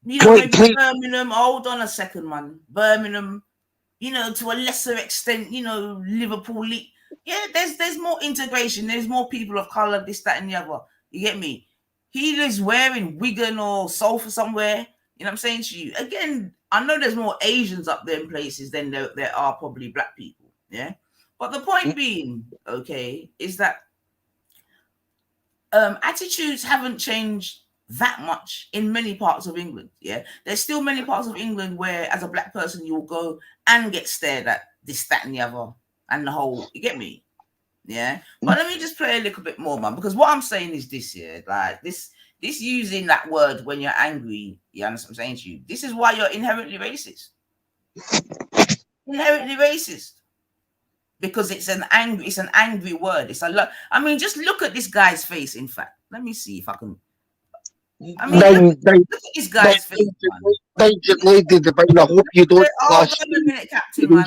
you know, maybe Birmingham, hold on a second, man. Birmingham, you know, to a lesser extent, you know, Liverpool, yeah, there's more integration, there's more people of color, this, that, and the other. You get me? He lives where in Wigan or Salford somewhere. You know what I'm saying to you? Again, I know there's more Asians up there in places than there are probably black people. Yeah. But the point being, okay, is that attitudes haven't changed that much in many parts of England. Yeah. There's still many parts of England where as a black person you'll go and get stared at, this, that, and the other, and the whole, you get me? Yeah. But let me just play a little bit more, man, because what I'm saying is this here, like this using that word when you're angry, you understand what I'm saying to you? This is why you're inherently racist. Inherently racist. Because it's an angry word. It's a lot. I mean, just look at this guy's face, in fact. Let me see if I can. I mean, look at this guy's face, man. I hope you don't clash. Hold on a minute, Captain, man.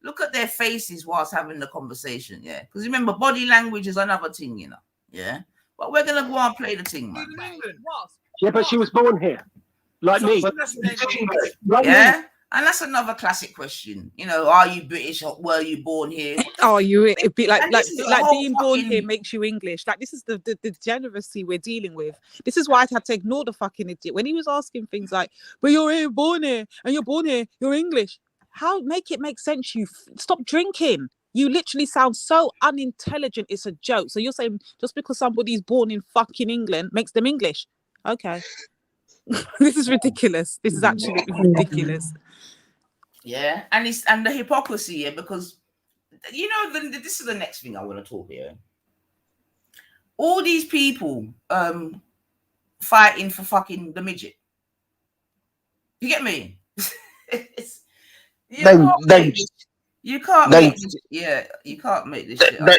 Look at their faces whilst having the conversation, yeah. Because remember, body language is another thing, you know. Yeah. But we're gonna go and play the thing, man. Yeah, but she was born here, like me. Yeah. And that's another classic question. You know, are you British or were you born here? Are you? It'd be like being born here makes you English. Like, this is the degeneracy we're dealing with. This is why I had to ignore the fucking idiot when he was asking things like, "But you're here, born here, and you're born here, you're English." How make it make sense? You stop drinking. You literally sound so unintelligent. It's a joke. So you're saying just because somebody's born in fucking England makes them English? Okay. This is ridiculous. This is absolutely ridiculous. Yeah, and the hypocrisy here, because you know this is the next thing I want to talk here. All these people fighting for fucking the midget. You get me? You can't make this shit up.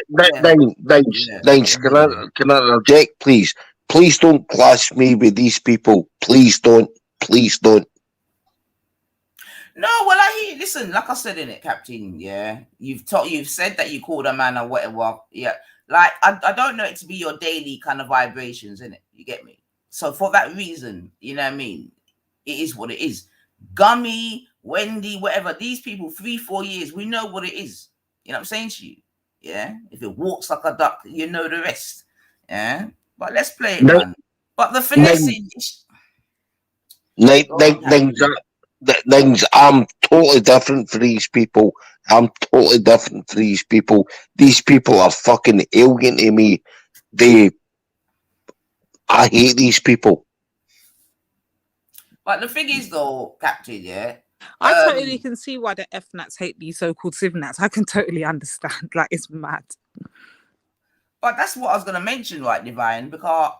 Can I interject, please? Please don't clash me with these people. Please don't. No, well, I hear. Listen, like I said in it, Captain. Yeah, you've said that you called a man or whatever. Yeah, like I don't know it to be your daily kind of vibrations, innit? You get me? So for that reason, you know what I mean? It is what it is. Gummy, Wendy, whatever. These people, 3-4 years, we know what it is. You know what I'm saying to you? Yeah. If it walks like a duck, you know the rest. Yeah. But let's play it, man. But the finessing. Things I'm totally different for these people. These people are fucking alien to me. I hate these people. But the thing is, though, Captain, yeah. I totally can see why the F-Nats hate these so-called Civ-Nats. I can totally understand. Like, it's mad. But that's what I was going to mention, right, Divine? Because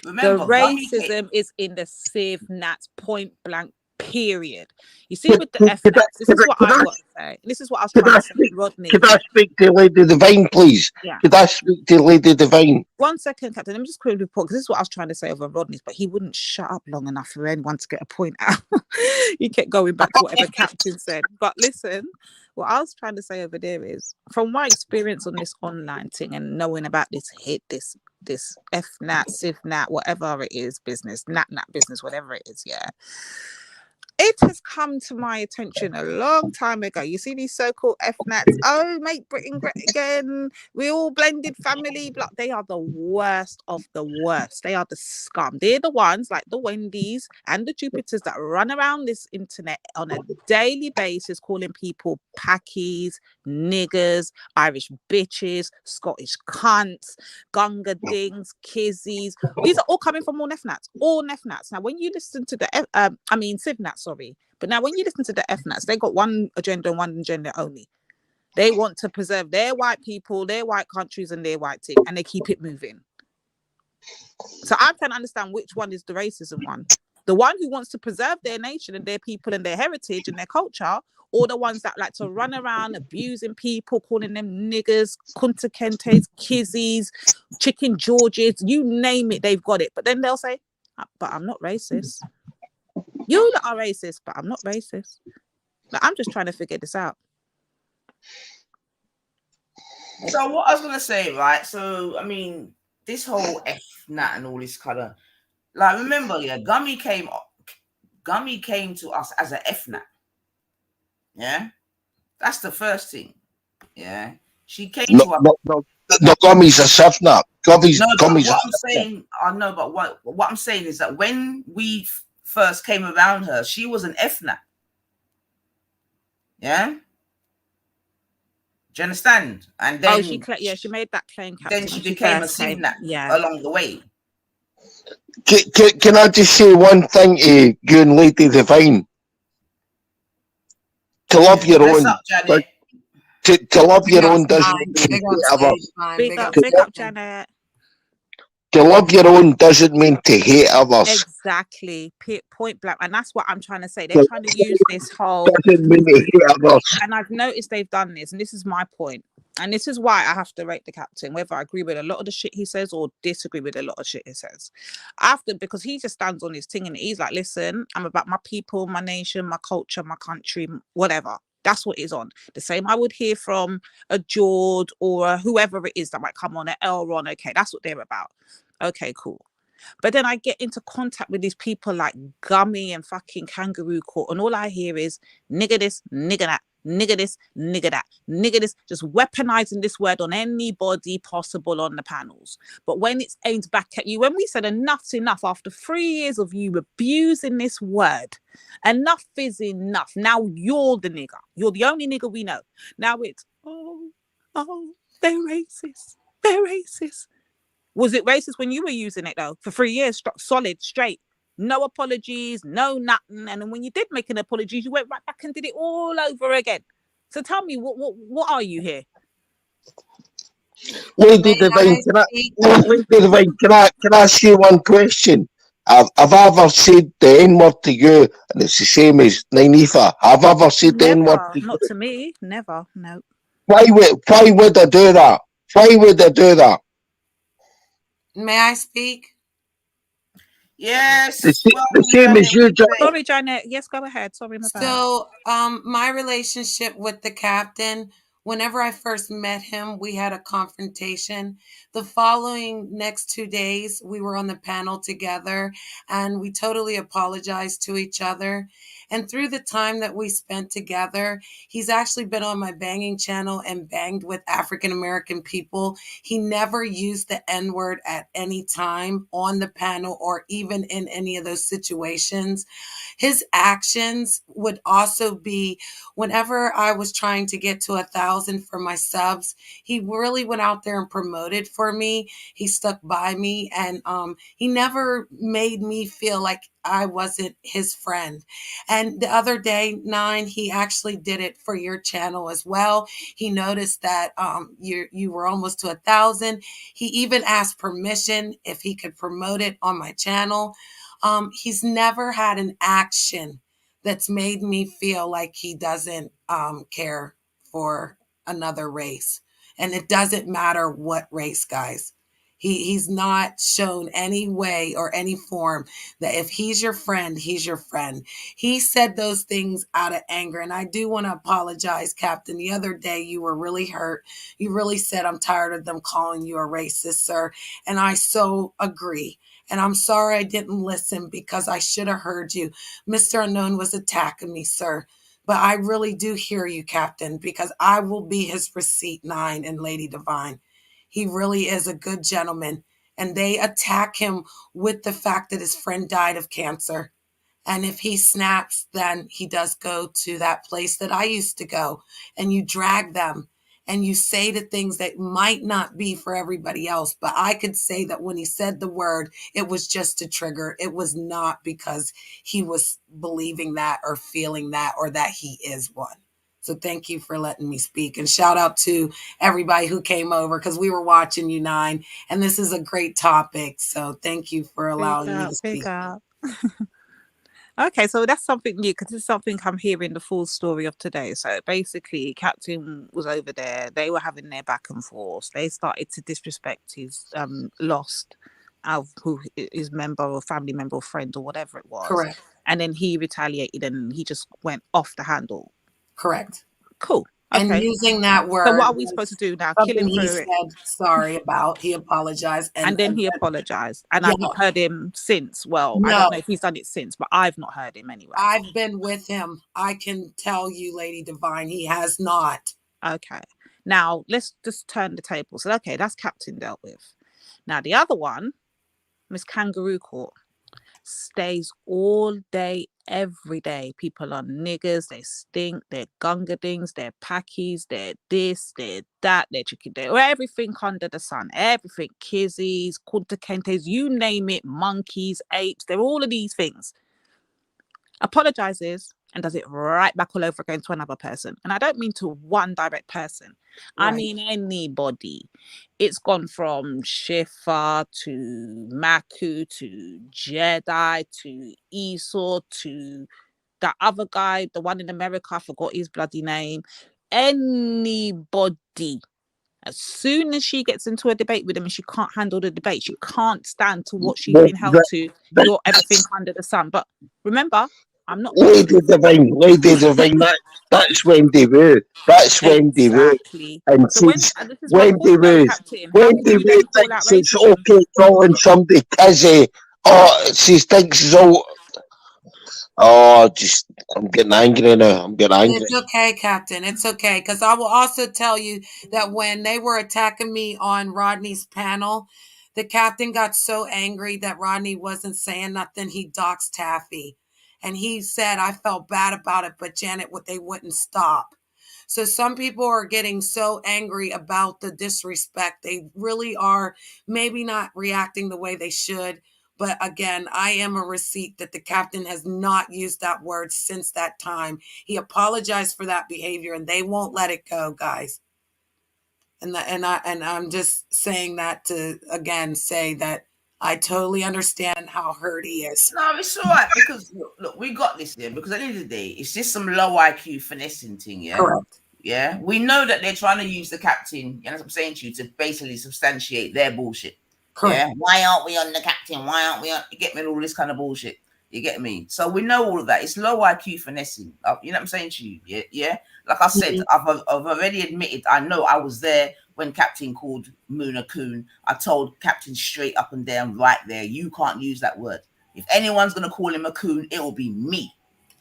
remember, the racism is in the Civ-Nats, point blank, Period. You see, with the F-nats, this is what I've got to say. This is what I was trying to say, Rodney. Could I speak to Lady Divine, please? Yeah. Could I speak to Lady Divine? 1 second, Captain. Let me just quickly report, because this is what I was trying to say over Rodney's, but he wouldn't shut up long enough for anyone to get a point out. He kept going back to whatever Captain said. But listen, what I was trying to say over there is, from my experience on this online thing and knowing about this F-nat, Civ-nat, whatever it is, business, nat business, whatever it is, yeah. It has come to my attention a long time ago. You see these so-called F-nats. Oh, make Britain great again. We all blended family. They are the worst of the worst. They are the scum. They're the ones like the Wendy's and the Jupiters that run around this internet on a daily basis calling people packies, niggers, Irish bitches, Scottish cunts, gunga dings, kizzies. These are all coming from all F-nats. All F-nats. Now, when you listen to the Civ-nats, sorry. But now when you listen to the F-nats, they got one agenda and one agenda only. They want to preserve their white people, their white countries and their white thing, and they keep it moving. So I can understand which one is the racism one. The one who wants to preserve their nation and their people and their heritage and their culture, or the ones that like to run around abusing people, calling them niggers, kunta kentes, kizzies, chicken Georges, you name it, they've got it. But then they'll say, but I'm not racist. You that are racist, but I'm not racist. Like, I'm just trying to figure this out. So what I was gonna say, right? So I mean, this whole F-nat and all this kind of, like, remember, yeah, Gummy came to us as a F-nat. Yeah, that's the first thing. Yeah, she came to us. No, Gummy's a Civ-nat. Gummy's what I'm a saying, I know, but what I'm saying is that when we first came around her, she was an F-nat. Yeah, do you understand? And then she made that claim. Then she became a Civ-nat along the way. Can I just say one thing to you and Lady Divine? To love your own. To love your own doesn't mean big up, Janet. To love your own doesn't mean to hate others. Exactly. Point blank. And that's what I'm trying to say. They're trying to use this whole... Doesn't mean to hate others. And I've noticed they've done this. And this is my point. And this is why I have to rate the captain, whether I agree with a lot of the shit he says or disagree with a lot of shit he says. Because he just stands on his thing and he's like, listen, I'm about my people, my nation, my culture, my country, whatever. That's what he's on. The same I would hear from a Jord or whoever it is that might come on, an Elron. Okay, that's what they're about. Okay, cool. But then I get into contact with these people like Gummy and fucking Kangaroo Court, and all I hear is nigger this, nigger that, nigger this, nigger that, nigger this, just weaponizing this word on anybody possible on the panels. But when it's aimed back at you, when we said enough's enough after 3 years of you abusing this word, enough is enough. Now you're the nigger. You're the only nigger we know. Now it's, they're racist. They're racist. Was it racist when you were using it though? For 3 years, solid, straight. No apologies, no nothing. And then when you did make an apology, you went right back and did it all over again. So tell me, what are you here? Lady Divine, can I ask you one question? Have I ever said the N-word to you? And it's the same as Nainifa. Have I ever said the N-word to you? Not to me. Never. No. Why would I do that? Why would I do that? May I speak? Yes. The same as you, Janet. Sorry, Janet. Yes, go ahead. Sorry, my bad. So, my relationship with the captain, whenever I first met him, we had a confrontation. The following next 2 days, we were on the panel together and we totally apologized to each other. And through the time that we spent together, he's actually been on my banging channel and banged with African-American people. He never used the N-word at any time on the panel or even in any of those situations. His actions would also be whenever I was trying to get to 1,000 for my subs, he really went out there and promoted for me. He stuck by me and he never made me feel like I wasn't his friend. And the other day, 9, he actually did it for your channel as well. He noticed that you were almost to 1,000. He even asked permission if he could promote it on my channel. He's never had an action that's made me feel like he doesn't care for another race. And it doesn't matter what race, guys. He's not shown any way or any form that if he's your friend, he's your friend. He said those things out of anger. And I do want to apologize, Captain. The other day you were really hurt. You really said, I'm tired of them calling you a racist, sir. And I so agree. And I'm sorry I didn't listen because I should have heard you. Mr. Unknown was attacking me, sir. But I really do hear you, Captain, because I will be his receipt 9 and Lady Divine. He really is a good gentleman. And they attack him with the fact that his friend died of cancer. And if he snaps, then he does go to that place that I used to go. And you drag them and you say the things that might not be for everybody else. But I could say that when he said the word, it was just a trigger. It was not because he was believing that or feeling that or that he is one. So thank you for letting me speak. And shout out to everybody who came over because we were watching you 9. And this is a great topic. So thank you for allowing me to speak. Okay, so that's something new because it's something I'm hearing the full story of today. So basically, Captain was over there. They were having their back and forth. They started to disrespect his lost of who his member or family member or friend or whatever it was. Correct. And then he retaliated and he just went off the handle. Correct. Cool. Okay. And using that word. So what are we supposed to do now? Kill him he for said it. sorry about. He apologized. And then he apologized. And I've not heard him since. Well, I don't know if he's done it since, but I've not heard him anyway. I've been with him. I can tell you, Lady Divine, he has not. Okay. Now, let's just turn the tables. So, okay, that's Captain dealt with. Now, the other one, Miss Kangaroo Court, stays all day, every day. People are niggers, they stink, they're gungadings, they're packies, they're this, they're that, they're chicken, they're everything under the sun. Everything, kizzies, kunta kentes, you name it, monkeys, apes, they're all of these things. Apologizes and does it right back all over again to another person. And I don't mean to one direct person. Right. I mean anybody. It's gone from Shifa to Maku to Jedi to Esau to that other guy, the one in America, I forgot his bloody name. Anybody. As soon as she gets into a debate with him and she can't handle the debate, she can't stand to what she's been held to. You're everything under the sun. But remember, I'm not Lady Divine, that's Wendy Wu. That's Wendy Wu. And so Wendy Wu thinks it's okay calling somebody kizzy. She thinks it's all... I'm getting angry now. It's okay, Captain. It's okay. Because I will also tell you that when they were attacking me on Rodney's panel, the captain got so angry that Rodney wasn't saying nothing. He doxed Taffy. And he said, I felt bad about it, but Janet, they wouldn't stop. So some people are getting so angry about the disrespect. They really are maybe not reacting the way they should. But again, I am a receipt that the captain has not used that word since that time. He apologized for that behavior and they won't let it go, guys. And I'm just saying that to, again, say that I totally understand how hurt he is. No, it's all right because look, we got this here because at the end of the day, it's just some low IQ finessing thing, yeah? Correct. Yeah? We know that they're trying to use the captain, you know what I'm saying to you, to basically substantiate their bullshit. Correct. Yeah? Why aren't we on the captain? Why aren't we on... You get me? All this kind of bullshit. You get me? So we know all of that. It's low IQ finessing. You know what I'm saying to you? Yeah? Yeah? Like I said, I've already admitted, I know I was there when Captain called Moon a coon. I told Captain straight up and down right there, you can't use that word. If anyone's going to call him a coon, it will be me.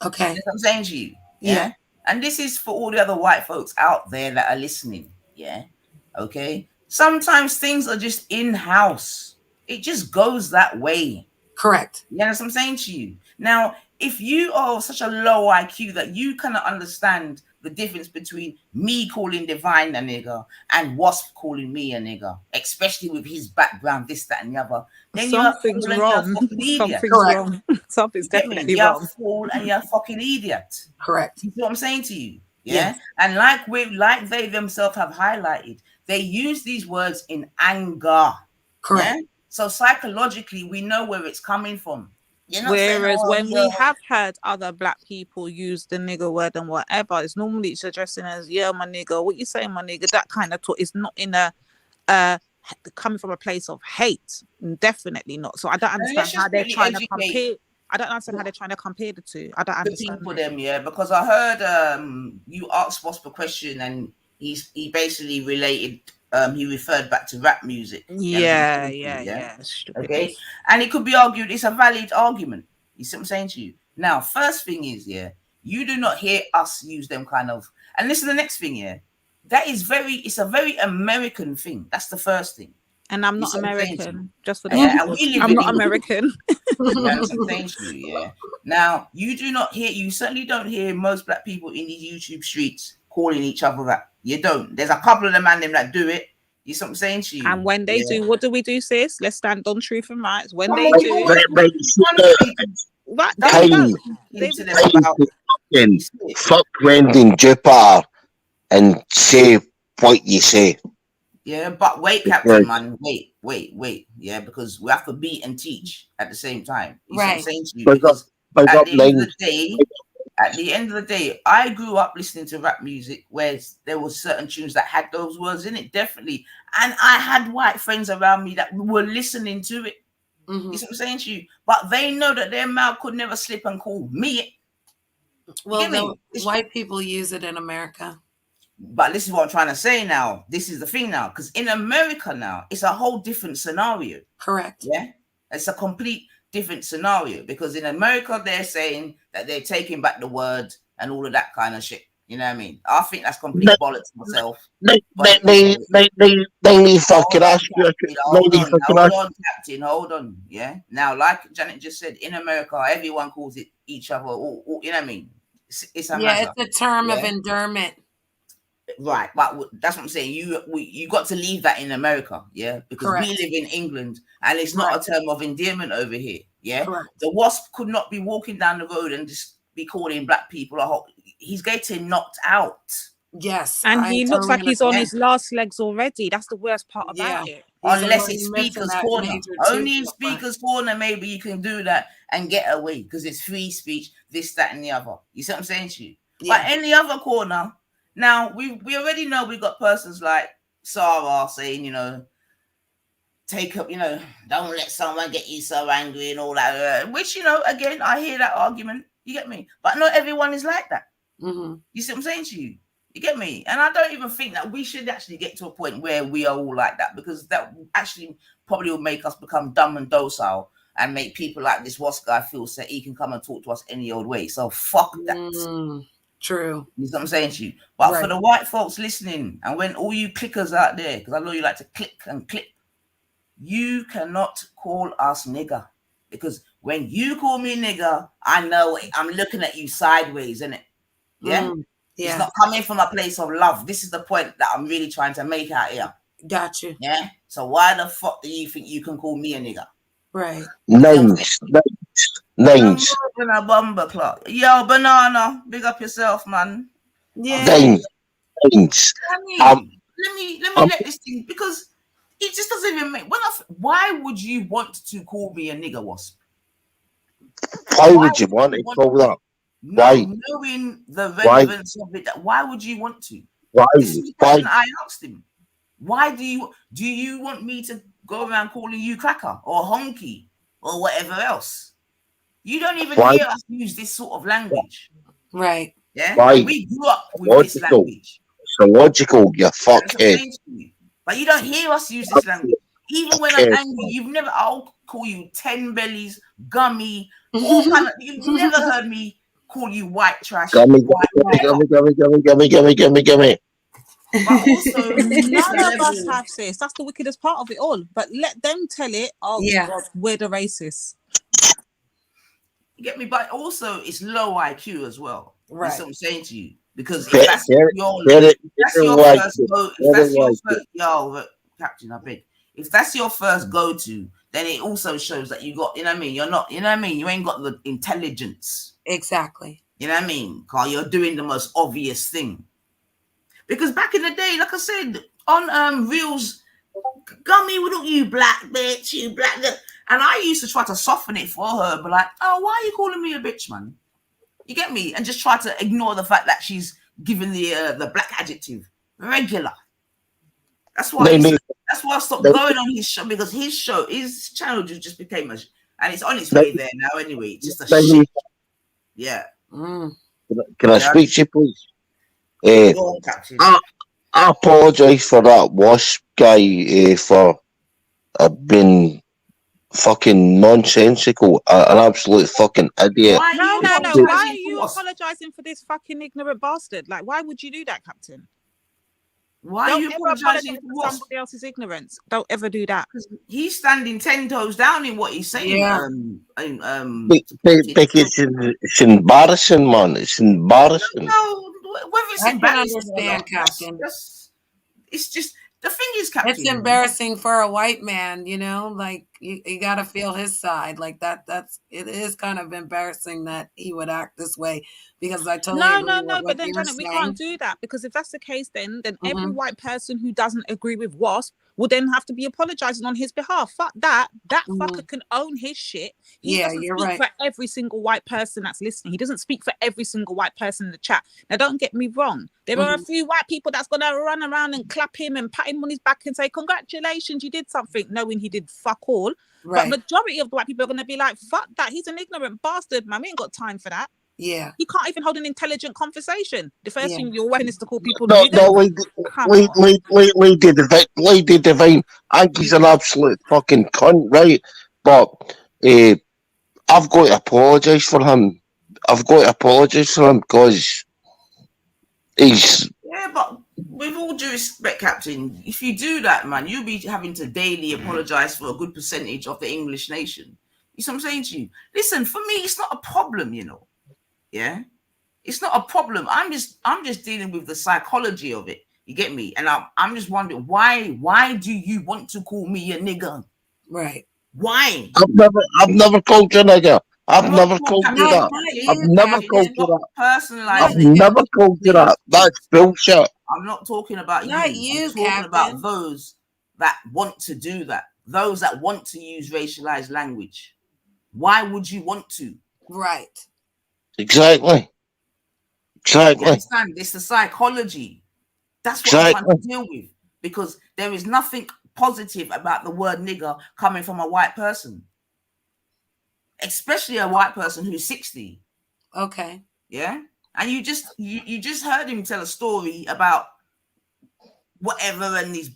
Okay. You know what I'm saying to you? Yeah? And this is for all the other white folks out there that are listening. Yeah? Okay? Sometimes things are just in-house. It just goes that way. Correct. You know what I'm saying to you? Now, if you are such a low IQ that you cannot understand the difference between me calling Divine a nigger and Wasp calling me a nigger, especially with his background, this, that, and the other, then something's wrong. Something's wrong. Something's definitely wrong. You're a fool and you're a fucking idiot. Correct. You see what I'm saying to you? Yeah. And like they themselves have highlighted, they use these words in anger. Correct. Yeah? So psychologically, we know where it's coming from. Whereas when we have heard other black people use the nigger word and whatever, it's normally addressing as, yeah, my nigga, what you saying, my nigga? That kind of talk is not in a coming from a place of hate. Definitely not. So I don't understand how they're trying to compare. I don't understand how they're trying to compare the two. I don't understand. People them, because I heard you asked Wasp a question and he basically related. He referred back to rap music. Yeah. Okay, and it could be argued it's a valid argument. You see what I'm saying to you? Now, first thing is, you do not hear us use them kind of. And this is the next thing, that is it's a very American thing. That's the first thing. And I'm not American, just for the I'm not American. That's what I'm saying to you, Now, you certainly don't hear most black people in these YouTube streets calling each other that. You don't. There's a couple of them that do it. You see what I'm saying to you? And when they do, what do we do, sis? Let's stand on truth and rights. When they do, fuck Brendan Jupiter and say what you say. Yeah, but wait, Captain, man, wait. Yeah, because we have to beat and teach at the same time. You see what I'm saying to you? Because at the end of the day, I grew up listening to rap music where there was certain tunes that had those words in it, definitely. And I had white friends around me that were listening to it. You see what I'm saying to you? But they know that their mouth could never slip and call me. Well, white people use it in America. But this is what I'm trying to say now. This is the thing now. Because in America now, it's a whole different scenario. Correct. Yeah? It's a complete different scenario. Because in America, they're saying that they're taking back the word and all of that kind of shit. You know what I mean? I think that's complete bollocks myself. Let me fucking ask you. Hold on, Captain. Hold on. Yeah. Now, like Janet just said, in America, everyone calls it each other. You know what I mean? It's a it's a term of endearment. Right, but that's what I'm saying. You got to leave that in America, because we live in England, and it's not a term of endearment over here. The Wasp could not be walking down the road and just be calling black people a whole. He's getting knocked out. Yes, and he looks like he's on his last legs already. That's the worst part about it. Unless it's Speaker's Corner. Only in Speaker's Corner, maybe you can do that and get away because it's free speech. This, that, and the other. You see what I'm saying to you? But any other corner. Now, we already know we got persons like Sarah saying, take up, don't let someone get you so angry and all that. Which, again, I hear that argument. You get me? But not everyone is like that. Mm-hmm. You see what I'm saying to you? You get me? And I don't even think that we should actually get to a point where we are all like that, because that actually probably will make us become dumb and docile and make people like this Wasp guy feel that he can come and talk to us any old way. So fuck that. True. You know what I'm saying to you? But for the white folks listening, and when all you clickers out there, because I know you like to click and clip, you cannot call us nigger. Because when you call me nigger, I know I'm looking at you sideways, innit? Yeah? It's not coming from a place of love. This is the point that I'm really trying to make out here. Got you. Yeah? So why the fuck do you think you can call me a nigger? Right. Names. A bomber clock. Yo, Banana, big up yourself, man. Yeah. Names. Let me let this thing, because it just doesn't even make. Why would you want to call me a nigger, Wasp? Why would you want to call that? Why? Knowing the relevance of it, why would you want to? Why? This is the question I asked him. Why do you want me to go around calling you cracker or honky or whatever else? You don't even hear us use this sort of language. Right. Yeah? Why? We grew up with this language. It's logical, you fuckhead. But you don't hear us use this language. Even when I'm angry, I'll call you 10 bellies, gummy, all kind of, you've never heard me call you white trash. Gummy. But also, none of us have sis. That's the wickedest part of it all. But let them tell it. Oh, God, we're the racists. You get me? But also, it's low IQ as well. Right. That's what I'm saying to you. Because if that's Captain, I beg. If that's your first go-to, then it also shows that you got, you know what I mean? You're not, you know what I mean? You ain't got the intelligence. Exactly. You know what I mean? Carl, you're doing the most obvious thing. Because back in the day, like I said, on Reels, gummy, what you black bitch, you black. And I used to try to soften it for her, but like, oh, why are you calling me a bitch, man? You get me? And just try to ignore the fact that she's given the black adjective regular. That's why I stopped going on his show, because his channel just became and it's on its way there now anyway. It's just a shit. Yeah. Can I speak to you, please? Go on, Captain. I apologise for that wasp guy for being fucking nonsensical, an absolute fucking idiot. No. Why are you apologising for this fucking ignorant bastard? Like, why would you do that, Captain? Why are you apologising for somebody else's ignorance? Don't ever do that. He's standing 10 toes down in what he's saying. Yeah. It's embarrassing, man. It's embarrassing. No, whether it's embarrassing, understand, Captain. It's just the thing is, Captain. It's embarrassing for a white man, you know. Like you got to feel his side. Like it is kind of embarrassing that he would act this way, because I totally agree with but then Janet, we can't do that, because if that's the case, then every white person who doesn't agree with WASP will then have to be apologizing on his behalf. Fuck that. That fucker can own his shit. He doesn't speak for every single white person that's listening. He doesn't speak for every single white person in the chat. Now, don't get me wrong. There are a few white people that's gonna run around and clap him and pat him on his back and say, congratulations, you did something, knowing he did fuck all. Right. But majority of the white people are gonna be like, fuck that. He's an ignorant bastard, man. We ain't got time for that. Yeah. You can't even hold an intelligent conversation. The first thing you're wanting is to call people Lady Divine, I think he's an absolute fucking cunt, right? But I've got to apologise for him. Because he's... Yeah, but with all due respect, Captain, if you do that, man, you'll be having to daily apologise for a good percentage of the English nation. You see what I'm saying to you? Listen, for me, it's not a problem, you know. Yeah, it's not a problem. I'm just dealing with the psychology of it. You get me? And I'm just wondering why do you want to call me a nigger? Right. Why? I've never called you a nigger. I've never called you that. I've never called you that. I've never called you that. That's bullshit. I'm not talking about you. I'm talking about those that want to do that. Those that want to use racialized language. Why would you want to? Right. Exactly. You understand? It's the psychology. That's what I'm trying to deal with. Because there is nothing positive about the word nigger coming from a white person. Especially a white person who's 60. Okay. Yeah? And you just heard him tell a story about whatever, and these...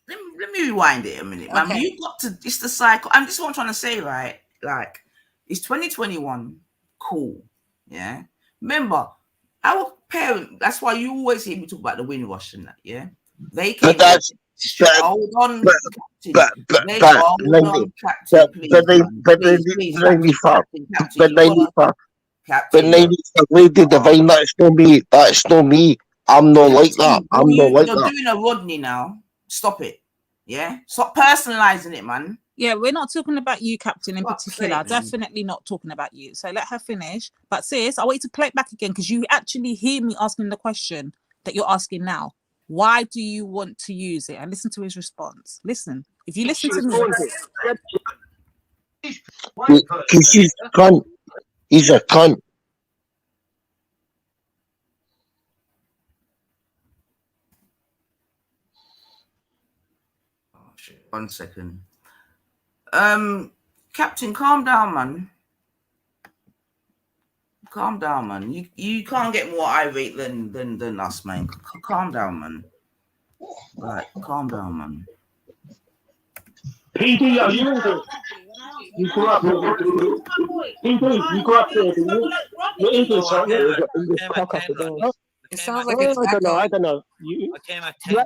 Let me rewind it a minute, man. Okay. You've got to... It's the cycle. And this is what I'm trying to say, right? Like, it's 2021. Cool. Yeah. Remember, our parent, that's why you always hear me talk about the Windrush and that, yeah? They came. Hold on, Lady Divine, that's not me. I'm not like that. You're doing a Rodney now. Stop it. Yeah? Stop personalizing it, man. Yeah, we're not talking about you, Captain, in particular. Definitely not talking about you. So let her finish. But sis, I want you to play it back again, because you actually hear me asking the question that you're asking now. Why do you want to use it? And listen to his response. Listen. If you listen to me. He's a cunt. He's a cunt. Oh, shit. 1 second. Captain, calm down, man. Calm down, man. You can't get more irate than us, man. Calm down, man. Right, calm down, man. PD, are you English? You grew up here. PD, you grew up here, didn't you? You're English, aren't you? It sounds like I don't know. You act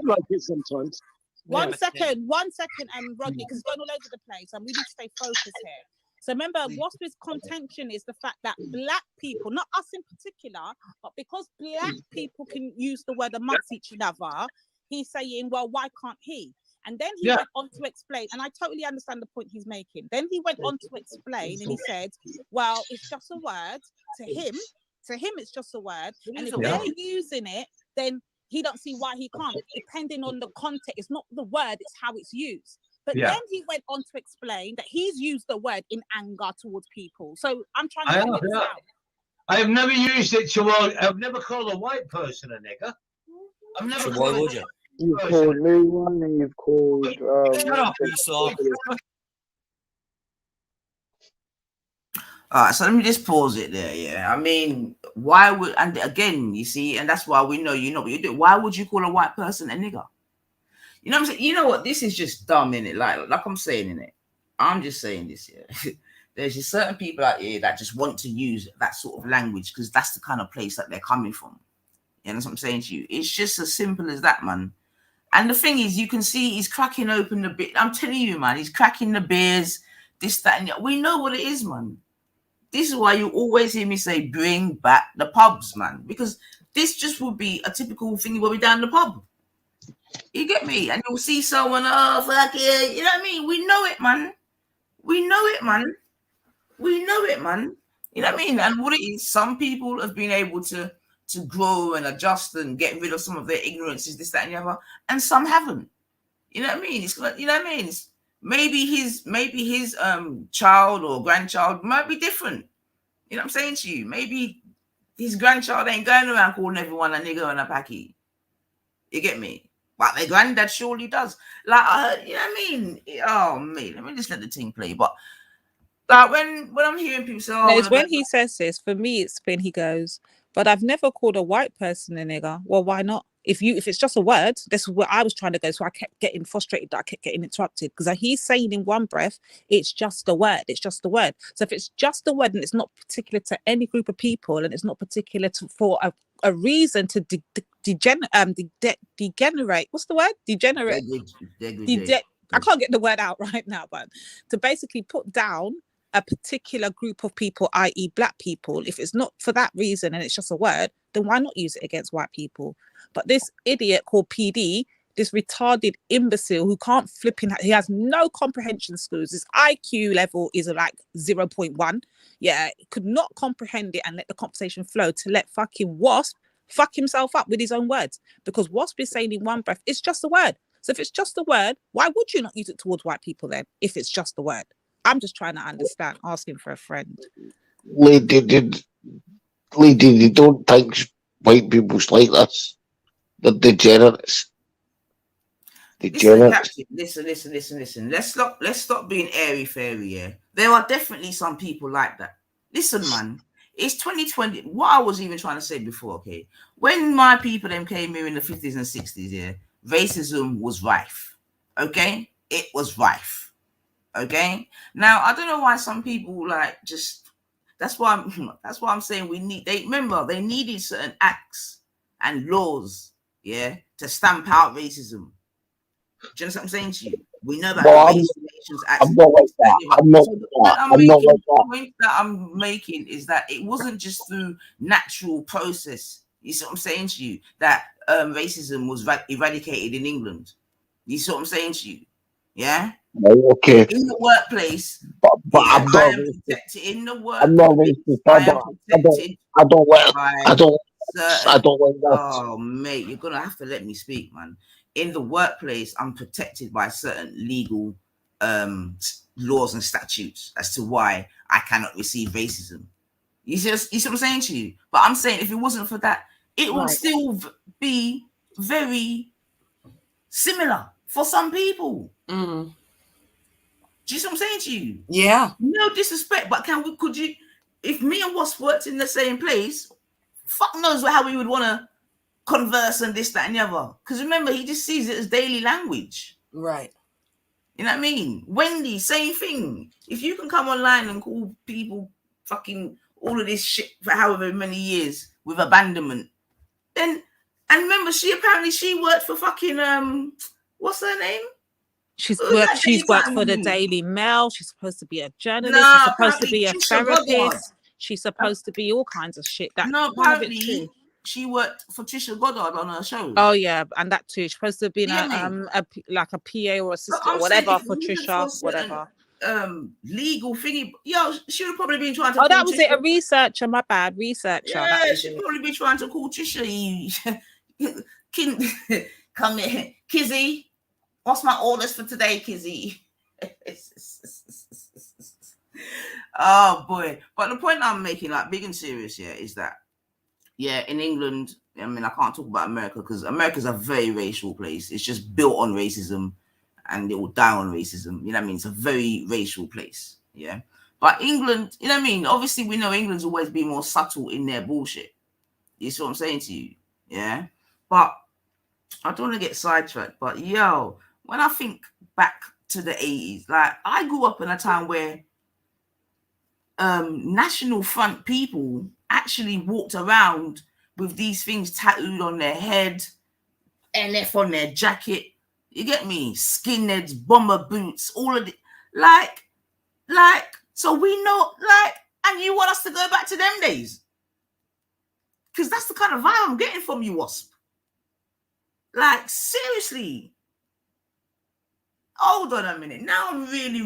like it sometimes. One second, Rodney, because it's going all over the place, and we need to stay focused here. So remember, WASP's contention is the fact that black people, not us in particular, but because black people can use the word amongst each other, he's saying, well, why can't he? And then he went on to explain, and I totally understand the point he's making. Then he went on to explain, and he said, well, it's just a word to him. To him, it's just a word. And if they're using it, then he don't see why he can't, depending on the context. It's not the word, it's how it's used. But then he went on to explain that he's used the word in anger towards people. So I'm trying to figure this out. I have never used it towards. I've never called a white person a nigger. I've never so why would you? You've called me one, and you've called. Shut up, Esau. All right, so let me just pause it there. Yeah, I mean, why would, and again, you see, and that's why we know you know what you do. Why would you call a white person a nigger? You know what I'm saying? You know what? This is just dumb, innit? Like I'm saying, innit? I'm just saying this, yeah. There's just certain people out here that just want to use that sort of language because that's the kind of place that they're coming from. You know what I'm saying to you? It's just as simple as that, man. And the thing is, you can see he's cracking open the bit. I'm telling you, man, he's cracking the beers, this, that, and that. We know what it is, man. This is why you always hear me say, bring back the pubs, man. Because this just would be a typical thing where we're down the pub. You get me? And you'll see someone, oh, fuck it. You know what I mean? We know it, man. We know it, man. We know it, man. You know what I mean? And what it is, some people have been able to grow and adjust and get rid of some of their ignorances, this, that, and the other, and some haven't. You know what I mean? It's, you know what I mean? It's, maybe his child or grandchild might be different. You know what I'm saying to you? Maybe his grandchild ain't going around calling everyone a nigger and a packy. You get me? But their granddad surely does. Like, you know what I mean? Oh, mate, let me just let the thing play. But like when I'm hearing people say, no, it's when he says this, for me, it's when he goes, but I've never called a white person a nigger. Well, why not? If it's just a word, this is where I was trying to go. So I kept getting frustrated that I kept getting interrupted because he's saying in one breath, it's just a word. It's just a word. So if it's just a word and it's not particular to any group of people and it's not particular for a reason to degenerate. What's the word? Degenerate. I can't get the word out right now, but to basically put down a particular group of people, i.e. black people, if it's not for that reason and it's just a word, then why not use it against white people? But this idiot called PD, this retarded imbecile who can't he has no comprehension skills. His IQ level is like 0.1. Yeah, could not comprehend it and let the conversation flow to let fucking Wasp fuck himself up with his own words. Because Wasp is saying in one breath, it's just a word. So if it's just a word, why would you not use it towards white people then, if it's just a word? I'm just trying to understand, asking for a friend. Lady, they don't think white people's like this. They're degenerates. Listen. Let's stop being airy-fairy, yeah? There are definitely some people like that. Listen, man, it's 2020. What I was even trying to say before, okay? When my people them came here in the 50s and 60s, yeah, racism was rife, okay? It was rife. Okay. Now I don't know why some people like just. That's why I'm saying they needed certain acts and laws, yeah, to stamp out racism. Do you understand what I'm saying to you? We know that Relations Act. I'm not like that. The point that I'm making is that it wasn't just through natural process. You see what I'm saying to you? That racism was eradicated in England. You see what I'm saying to you? Yeah. Okay. In the workplace, but I'm not protected. In the workplace, I'm not racist. I don't like that. Oh, mate, you're gonna have to let me speak, man. In the workplace, I'm protected by certain legal laws and statutes as to why I cannot receive racism. You see what I'm saying to you? But I'm saying if it wasn't for that, it would still be very similar for some people. Mm-hmm. Do you see what I'm saying to you? Yeah. No disrespect, but could you, if me and Wasp worked in the same place, fuck knows how we would want to converse and this, that, and the other. Because remember, he just sees it as daily language. Right. You know what I mean? Wendy, same thing. If you can come online and call people fucking all of this shit for however many years with abandonment, then, and remember, she worked for fucking, what's her name? She's worked for the Daily Mail. She's supposed to be a journalist. She's supposed to be a therapist. She's supposed to be all kinds of shit. Apparently she worked for Trisha Goddard on her show. Oh yeah, and that too. She's supposed to have been a PA or assistant or whatever for Trisha, whatever. Legal thingy. Yo, she would probably be trying to. Oh, that was Trisha. It. A researcher. My bad, researcher. Yeah, she'd probably be trying to call Trisha. Come here, Kizzy. What's my orders for today, Kizzy? Oh boy. But the point I'm making, like big and serious here, is that in England, I mean, I can't talk about America because America's a very racial place. It's just built on racism and it will die on racism. You know what I mean? It's a very racial place. Yeah. But England, you know what I mean? Obviously, we know England's always been more subtle in their bullshit. You see what I'm saying to you? Yeah. But I don't want to get sidetracked. But yo, when I think back to the 80s, like I grew up in a time where National Front people actually walked around with these things tattooed on their head, NF on their jacket. You get me? Skinheads, bomber boots, all of it. Like, so we know, like, and you want us to go back to them days? Because that's the kind of vibe I'm getting from you, Wasp. Like, seriously. Hold on a minute. Now I'm really,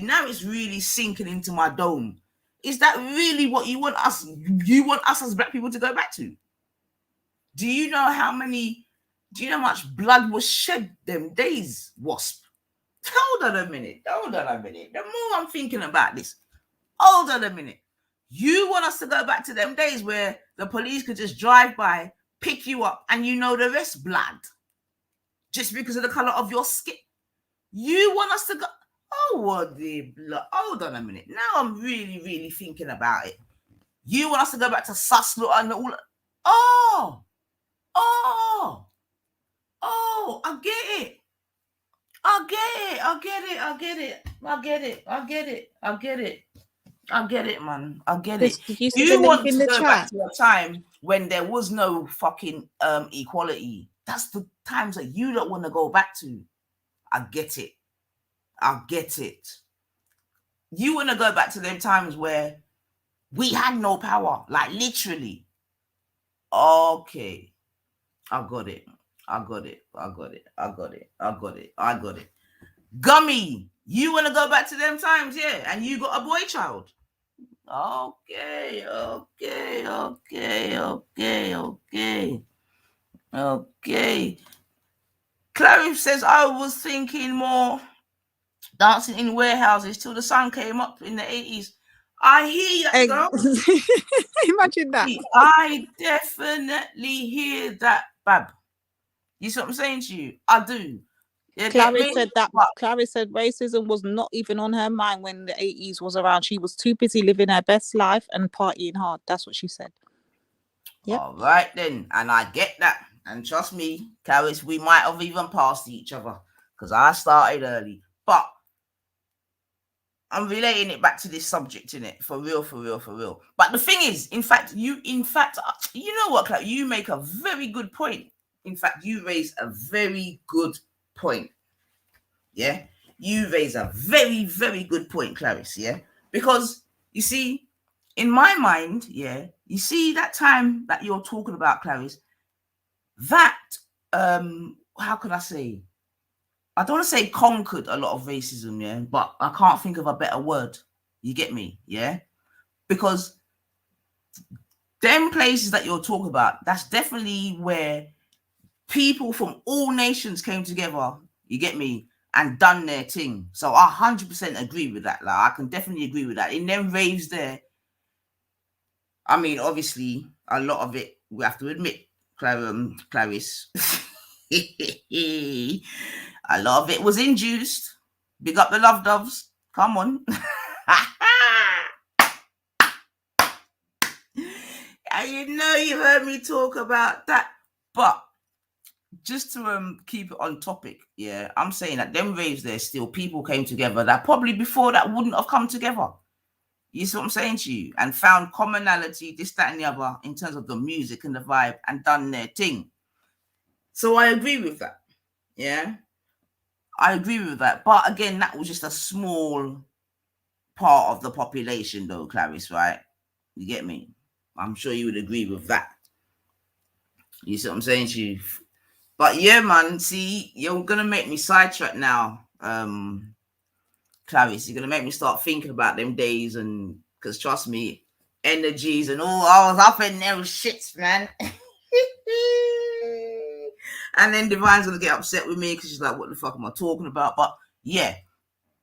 now it's really sinking into my dome. Is that really what you want us as black people to go back to? Do you know how much blood was shed them days, Wasp? Hold on a minute. The more I'm thinking about this, hold on a minute. You want us to go back to them days where the police could just drive by, pick you up, and you know the rest blood? Just because of the color of your skin? You want us to go? Oh, what the blood? Hold on a minute. Now I'm really thinking about it. You want us to go back to Suslo and all? Oh, I get it. I get it, man. I get it. Did you see the link in the chat? Back to a time when there was no fucking equality. That's the times that you don't want to go back to. I get it. You want to go back to them times where we had no power, like literally. Okay. I got it. Gummy, you want to go back to them times, yeah? And you got a boy child. Okay. Clarif says, I was thinking more dancing in warehouses till the sun came up in the 80s. I hear that, girl. Imagine that. I definitely hear that, Bab. You see what I'm saying to you? I do. Clarice said racism was not even on her mind when the 80s was around. She was too busy living her best life and partying hard. That's what she said. Yep. All right then. And I get that. And trust me, Clarice, we might have even passed each other because I started early. But I'm relating it back to this subject, innit? For real. But the thing is, in fact, you know what, Clarice? You make a very good point. In fact, you raise a very good point. Yeah? You raise a very, very good point, Clarice, yeah? Because, you see, in my mind, yeah, you see that time that you're talking about, Clarice, that, how can I say? I don't want to say conquered a lot of racism, yeah, but I can't think of a better word. You get me, yeah? Because them places that you're talking about, that's definitely where people from all nations came together, you get me, and done their thing. So I 100% agree with that. Like, I can definitely agree with that. In them raves there, I mean, obviously, a lot of it, we have to admit, Clarice, a lot of it was induced. Big up the love doves. Come on. And you know you heard me talk about that. But just to keep it on topic, yeah, I'm saying that them raves there still people came together that probably before that wouldn't have come together. You see what I'm saying to you? And found commonality, this, that, and the other in terms of the music and the vibe and done their thing. So I agree with that. Yeah. I agree with that. But again, that was just a small part of the population though, Clarice, right? You get me? I'm sure you would agree with that. You see what I'm saying to you? But yeah, man, see, you're going to make me sidetrack now, Clarice. You're going to make me start thinking about them days and, because trust me, energies and all, I was up in those shits, man. And then Divine's gonna get upset with me because she's like, what the fuck am I talking about? But yeah.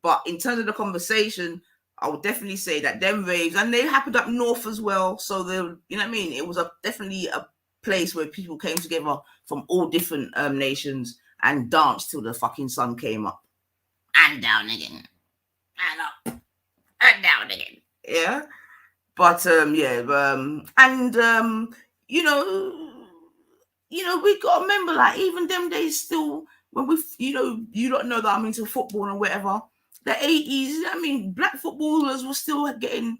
But in terms of the conversation, I would definitely say that them raves, and they happened up north as well. So they, you know what I mean? It was definitely a place where people came together from all different nations and danced till the fucking sun came up and down again, and up and down again. Yeah. But we gotta remember, like, even them days still, when we, you don't know that I'm into football and whatever. The 80s, I mean, black footballers were still getting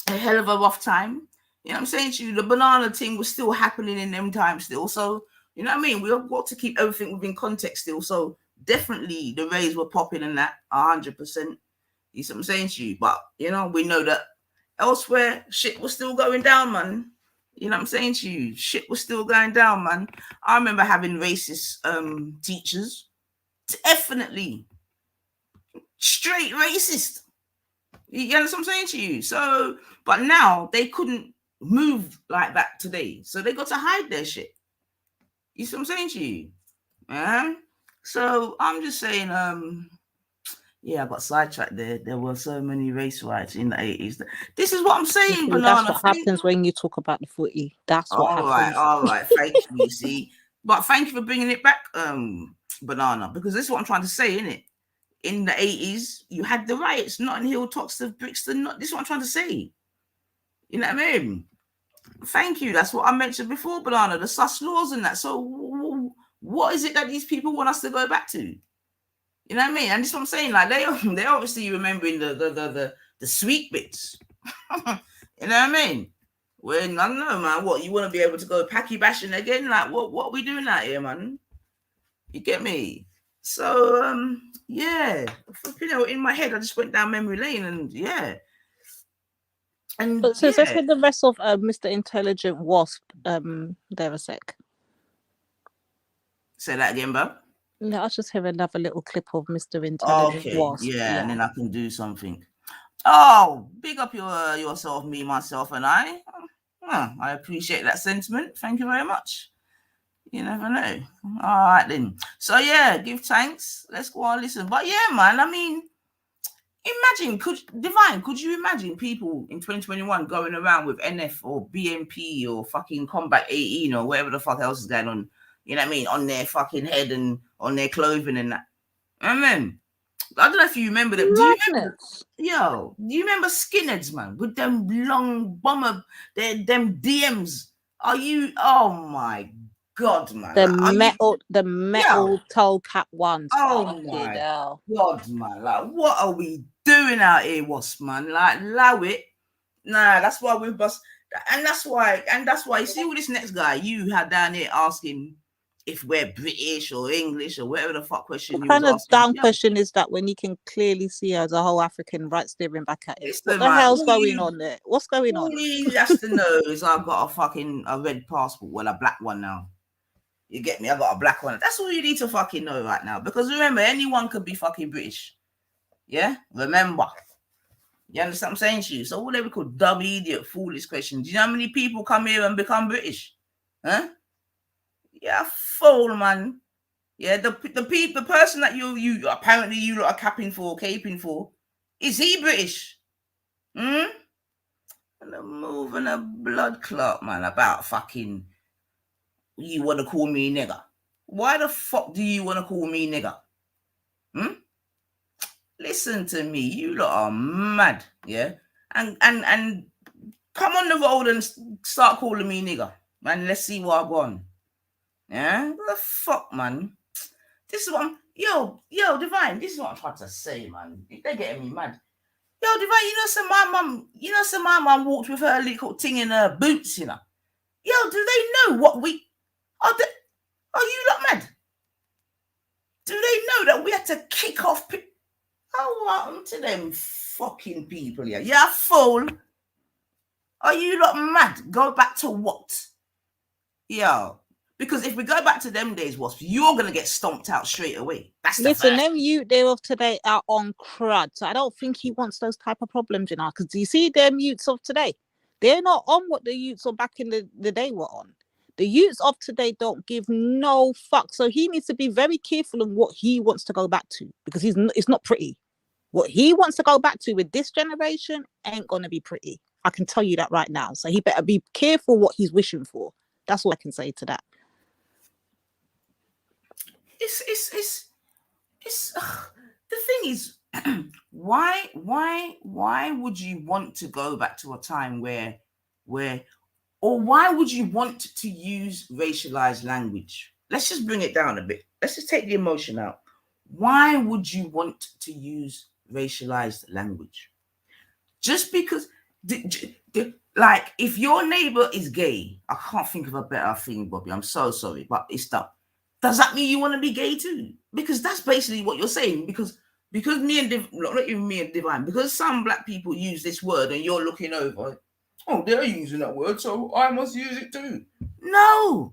a hell of a rough time. You know what I'm saying to you? The banana thing was still happening in them times still. So, you know what I mean? We've got to keep everything within context still. So definitely the rays were popping in that 100%. You see what I'm saying to you? But, we know that elsewhere, shit was still going down, man. You know what I'm saying to you? Shit was still going down, man. I remember having racist teachers. Definitely. Straight racist. You understand what I'm saying to you? So, but now they couldn't move like that today. So they got to hide their shit. You see what I'm saying to you? So I'm just saying, I got sidetracked there. There were so many race riots in the 80s. This is what I'm saying, Banana. That's what happens when you talk about the footy. That's what happens. All right. Thank you, see. But thank you for bringing it back, Banana, because this is what I'm trying to say, innit? In the 80s, you had the riots, Notting Hill, Toxteth, Brixton. This is what I'm trying to say. You know what I mean? Thank you. That's what I mentioned before, Banana, the sus laws and that. So what is it that these people want us to go back to? You know what I mean? And this is what I'm saying. Like, they obviously remembering the sweet bits. You know what I mean? When, I don't know, man, what, you want to be able to go packy bashing again? Like, what are we doing out here, man? You get me? So, in my head, I just went down memory lane, and yeah. And but so let's hear the rest of Mr. Intelligent Wasp there a sec. Say that again, bro. No, I'll just hear another little clip of Mr. Intelligent Wasp. Yeah, and then I can do something. Oh, big up yourself, me, myself, and I. I appreciate that sentiment. Thank you very much. You never know. All right, then. So, yeah, give thanks. Let's go on, listen. But, yeah, man, I mean, imagine, could you imagine people in 2021 going around with NF or BMP or fucking Combat 18 or whatever the fuck else is going on, you know what I mean, on their fucking head and on their clothing and that? I mean, I don't know if you remember them. Do you remember skinheads, man, with them long bomber, them DMs? Oh my God, man. The metal toe cap ones. Oh my God, man. Like, what are we doing out here, Wasp, man? Like, allow it. Nah, that's why we bust. And that's why, you see with this next guy you had down here asking if we're British or English or whatever the fuck question you was asking. What kind of down question is that when you can clearly see as a whole African right staring back at it? What the hell's going on there? What's going on? All he has to know is I've got a red passport, well, a black one now. You get me? I got a black one. That's all you need to fucking know right now. Because remember, anyone could be fucking British. Yeah? Remember. You understand what I'm saying to you? So whatever we call dumb, idiot, foolish questions. Do you know how many people come here and become British? Huh? Yeah, fool, man. Yeah, the person that you apparently you lot are caping for, is he British? And a move and a blood clot, man, about fucking you want to call me nigger. Why the fuck do you want to call me nigger? Listen to me, you lot are mad, yeah? And come on the road and start calling me nigger, man. Let's see what I want. Yeah? What the fuck, man? This is what I'm... Yo, Divine, this is what I'm trying to say, man. They're getting me mad. Yo, Divine, my mum walked with her little thing in her boots, you know? Yo, do they know what we... Are you lot mad? Do they know that we had to kick off... How on to them fucking people here? Yeah, fool. Are you lot mad? Go back to what? Yo, because if we go back to them days, Wasp, you're going to get stomped out straight away. Listen, them youth they of today are on crud. So I don't think he wants those type of problems, you know. Because do you see them youths of today? They're not on what the youths of back in the day were on. The youths of today don't give no fuck. So he needs to be very careful on what he wants to go back to, because it's not pretty. What he wants to go back to with this generation ain't gonna be pretty. I can tell you that right now. So he better be careful what he's wishing for. That's all I can say to that. It's the thing is, why would you want to go back to a time where or why would you want to use racialized language? Let's just bring it down a bit. Let's just take the emotion out. Why would you want to use racialized language? Just because, like, if your neighbor is gay, I can't think of a better thing, Bobby. I'm so sorry, but it's that. Does that mean you want to be gay too? Because that's basically what you're saying. Because me and not even me and Divine, because some black people use this word and you're looking over, oh, they're using that word, so I must use it too. No.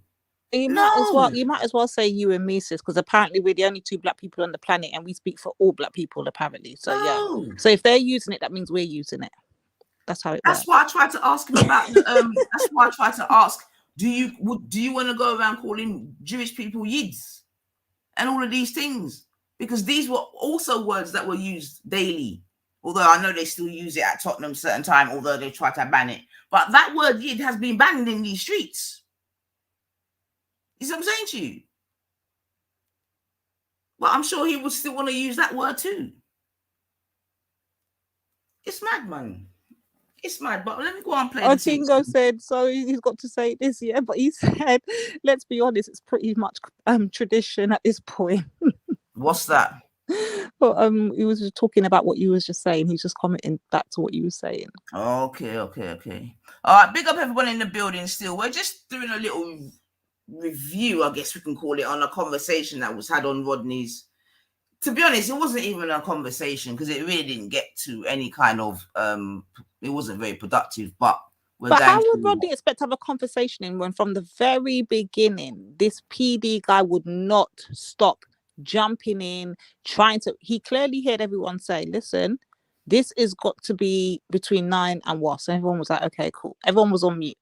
You might as well say you and me, sis, because apparently we're the only two black people on the planet and we speak for all black people, apparently. So yeah. So if they're using it, that means we're using it. That's how it works. That's why I tried to ask him about that's why I tried to ask, do you want to go around calling Jewish people yids and all of these things? Because these were also words that were used daily. Although I know they still use it at Tottenham certain time, although they try to ban it. But that word yid has been banned in these streets. You see what I'm saying to you? Well, I'm sure he would still want to use that word too. It's mad, man. It's mad, but let me go on and play the thing. Otingo said, so he's got to say this, yeah, but he said, let's be honest, it's pretty much tradition at this point. What's that? Well, he was just talking about what you was just saying. He's just commenting back to what you were saying. Okay. All right, big up everyone in the building still. We're just doing a little review, I guess we can call it, on a conversation that was had on Rodney's. To be honest, it wasn't even a conversation because it really didn't get to any kind of it wasn't very productive. But how would Rodney expect to have a conversation when from the very beginning this PD guy would not stop jumping in, he clearly heard everyone say, listen, this has got to be between 9 and what? So everyone was like, okay, cool. Everyone was on mute.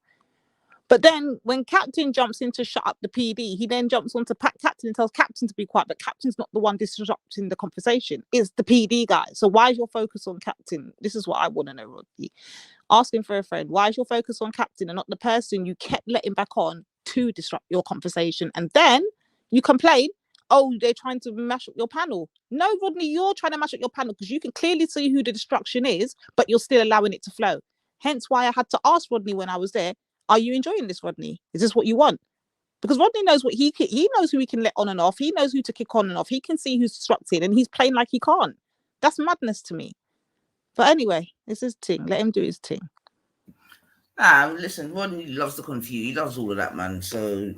But then when Captain jumps in to shut up the PD, he then jumps on to Captain and tells Captain to be quiet, but Captain's not the one disrupting the conversation. It's the PD guy. So why is your focus on Captain? This is what I want to know, Rodney. Asking for a friend. Why is your focus on Captain and not the person you kept letting back on to disrupt your conversation? And then you complain, oh, they're trying to mash up your panel. No, Rodney, you're trying to mash up your panel because you can clearly see who the destruction is, but you're still allowing it to flow. Hence why I had to ask Rodney when I was there, are you enjoying this, Rodney? Is this what you want? Because Rodney knows what he knows who he can let on and off. He knows who to kick on and off. He can see who's disrupting and he's playing like he can't. That's madness to me. But anyway, it's his thing. Let him do his thing. Listen, Rodney loves to confuse. He loves all of that, man. So,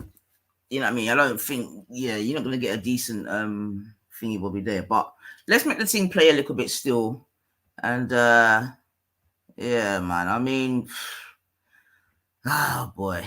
you know what I mean? I don't think, you're not going to get a decent thingy Bobby there. But let's make the thing play a little bit still. And, yeah, man. I mean... oh boy.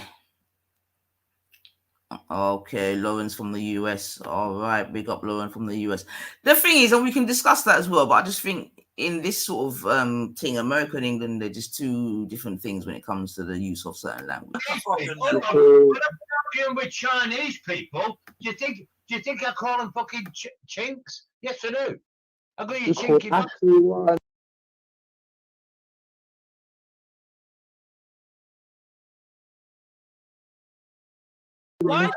Okay, Lawrence from the US. All right, big up Lauren from the US. The thing is, and we can discuss that as well, but I just think in this sort of thing, America and England, they're just two different things when it comes to the use of certain language. When I'm arguing with Chinese people, do you think I call them fucking chinks? Yes, I do. I got your chinky. Why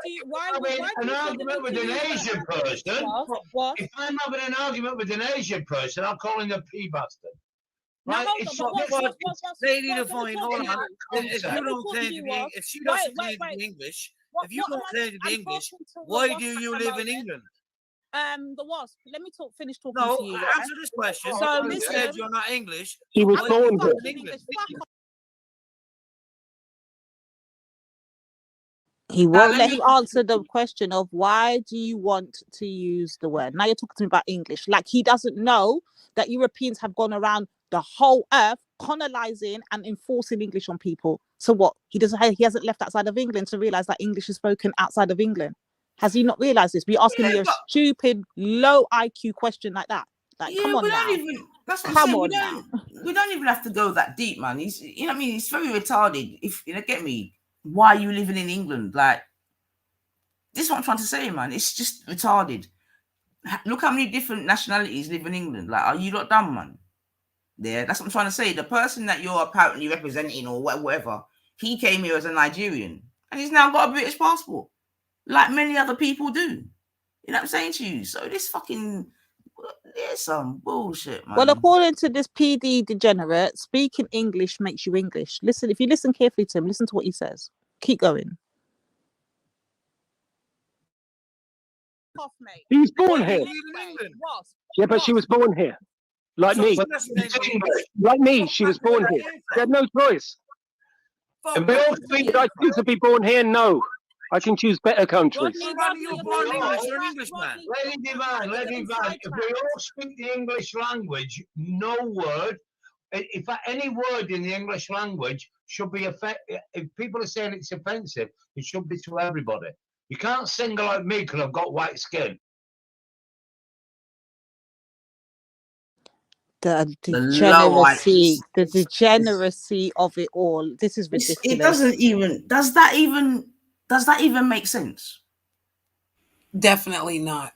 an argument with an Asian person? What? If I'm having an argument with an Asian person, I'll call him a pea bastard. Right? Lady Divine, hold on. If you don't claim to be, if she doesn't claim to be English, if you don't claim to be English, why do you live in England? The wasp. Let me finish talking to you. Answer this question. So you said you're not English. He was born here. He won't let him answer the question of why do you want to use the word. Now you're talking to me about English. Like he doesn't know that Europeans have gone around the whole earth colonizing and enforcing English on people. So what? He hasn't left outside of England to realize that English is spoken outside of England. Has he not realized this? We're asking me a stupid, low IQ question like that. Like, come on now. That's what I'm saying. We don't even have to go that deep, man. You know what I mean? It's very retarded. If you know, get me. why are you living in England? Like, this is what I'm trying to say, man. It's just retarded. Look how many different nationalities live in England. Like, are you not dumb, man? Yeah, that's what I'm trying to say. The person that you're apparently representing or whatever, he came here as a Nigerian and he's now got a British passport, like many other people do. You know what I'm saying to you? So this fucking, there's some bullshit, man. Well, according to this PD degenerate, speaking English makes you English. Listen, if you listen carefully to him, listen to what he says. Keep going. He was born here. Yeah, but she was born here. Like me. Like me, she was born here. She had no choice. Did I choose to be born here? No. I can choose better countries. Lady Divine, if we all speak the English language, no word, if any word in the English language should be effective, if people are saying it's offensive, it should be to everybody. You can't single out me because I've got white skin. The degeneracy of it all. This is ridiculous. It doesn't even, does that even make sense? Definitely not.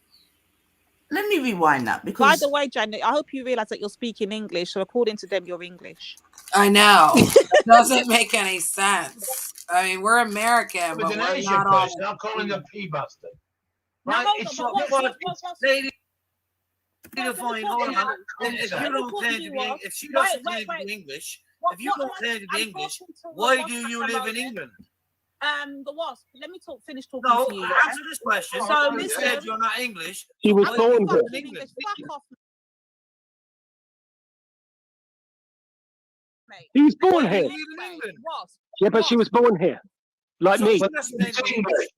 Let me rewind that, because by the way, Janet, I hope you realize that you're speaking English, so according to them you're English. I know. It doesn't make any sense. I mean, we're American, but we're not all. I'm calling them pea bastard. Right? Lady Divine, hold on. If you don't claim to be, if she doesn't claim to be English, if you don't claim to be English, why do you live in England? The wasp. Let me finish talking to you. Answer this question. So you said you're not English. He was born here. Fuck off, mate. He was born here. Yeah, but she was born here. Like me.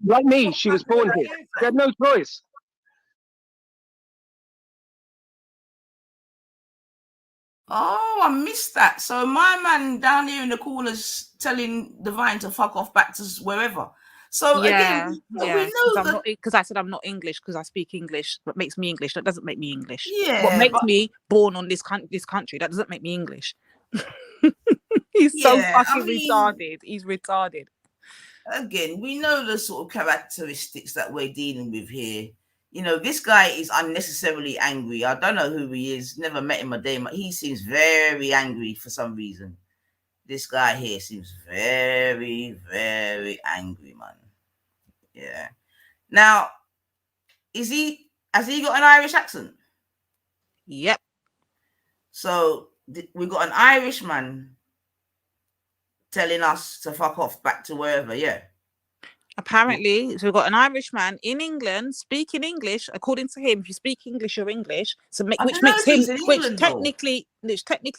Like me, she was born here. She had no choice. Oh, I missed that. So my man down here in the corner's telling Divine to fuck off back to wherever. So again, we know because I said I'm not English because I speak English. What makes me English? That doesn't make me English. Yeah. What makes me born on this country? That doesn't make me English. He's so fucking retarded. He's retarded. Again, we know the sort of characteristics that we're dealing with here. You know, this guy is unnecessarily angry. I don't know who he is. Never met him a day. But he seems very angry for some reason. This guy here seems very, very angry, man. Yeah. Now, has he got an Irish accent? Yep. So we got an Irishman telling us to fuck off back to wherever, yeah. Apparently, so we've got an Irishman in England speaking English. According to him, if you speak English, you're English. So which technically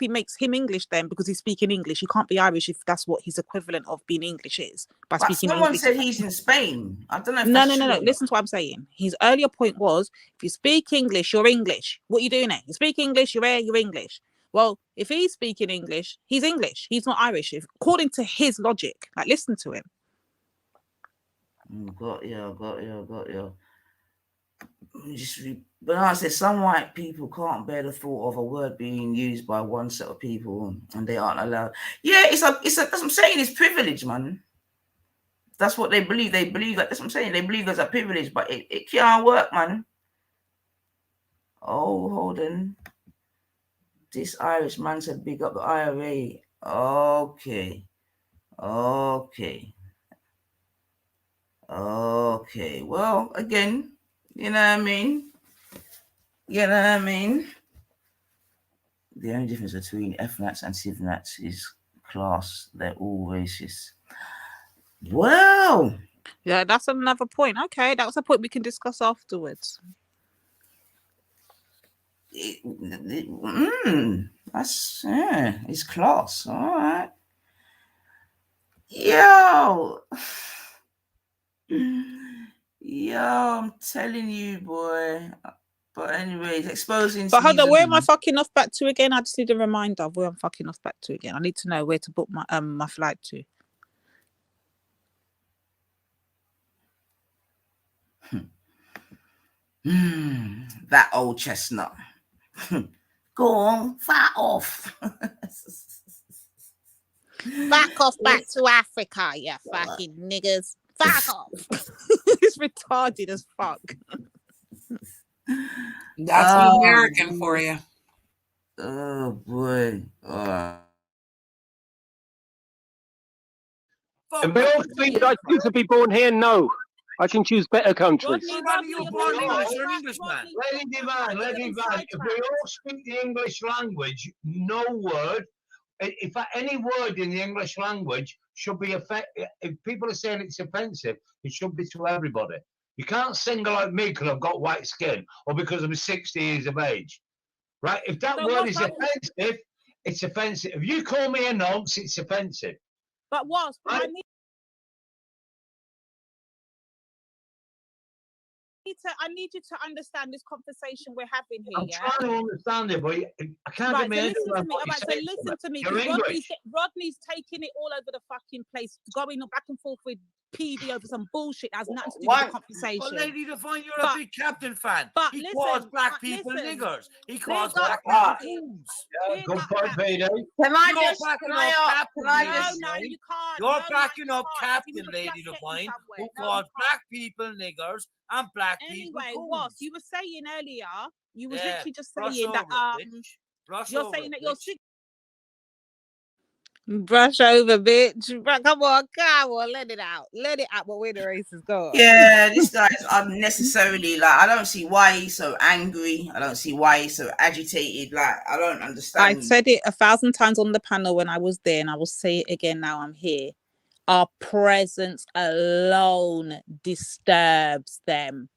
makes him English then, because he's speaking English. He can't be Irish if that's what his equivalent of being English is. By speaking someone English. said he's in Spain. I don't know if No. Listen to what I'm saying. His earlier point was, if you speak English, you're English. What are you doing there? You speak English, you're English. Well, if he's speaking English, he's English. He's not Irish. According to his logic. Like, listen to him. Got you. But I said some white people can't bear the thought of a word being used by one set of people and they aren't allowed. Yeah, it's that's what I'm saying. It's privilege, man. That's what they believe. They believe that. That's what I'm saying. They believe there's a privilege, but it can't work, man. Oh, hold on. This Irish man said, "Big up the IRA." Okay. Well, again, you know what I mean? The only difference between FNATs and CivNats is class. They're all racist. Well. Yeah, that's another point. Okay, that was a point we can discuss afterwards. It's class. All right. Yo, I'm telling you, boy. But anyways, exposing. But hold on, where am I fucking off back to again? I just need a reminder of where I'm fucking off back to again. I need to know where to book my flight to. That old chestnut. Go on, fat off. Back off back to Africa, you fucking niggas. Back off. It's retarded as fuck. That's an American for you. Oh boy. And we all think I choose to be born here? No. I can choose better countries. Rodney, you're born English or Englishman. Lady Divine, if we all speak the English language, no word, if any word in the English language should be offensive, if people are saying it's offensive, it should be to everybody. You can't single out me because I've got white skin or because I'm 60 years of age. Right? If that word is offensive, it's offensive. If you call me a nonce, it's offensive. But what? Right? I need you to understand this conversation we're having here. I'm trying to understand it, but I can't get my head around what you're saying. So listen to me. Rodney's taking it all over the fucking place, going back and forth with PD over some bullshit that has nothing to do with the conversation. Well, Lady Divine, you're a big Captain fan. But he calls black people niggers. He calls black people fools. Good point, PD. Can I just? No, you can't. You're backing up Captain Lady Divine, who calls black people niggers and black people fools. Anyway, Ross, you were saying earlier, you was literally just saying that you're saying that you're sick. Brush over, bitch. Come on, let it out. Let it out, but where the race is going. Yeah, this guy is unnecessarily, like, I don't see why he's so angry. I don't see why he's so agitated. Like, I don't understand. I said it 1,000 times on the panel when I was there, and I will say it again now I'm here. Our presence alone disturbs them.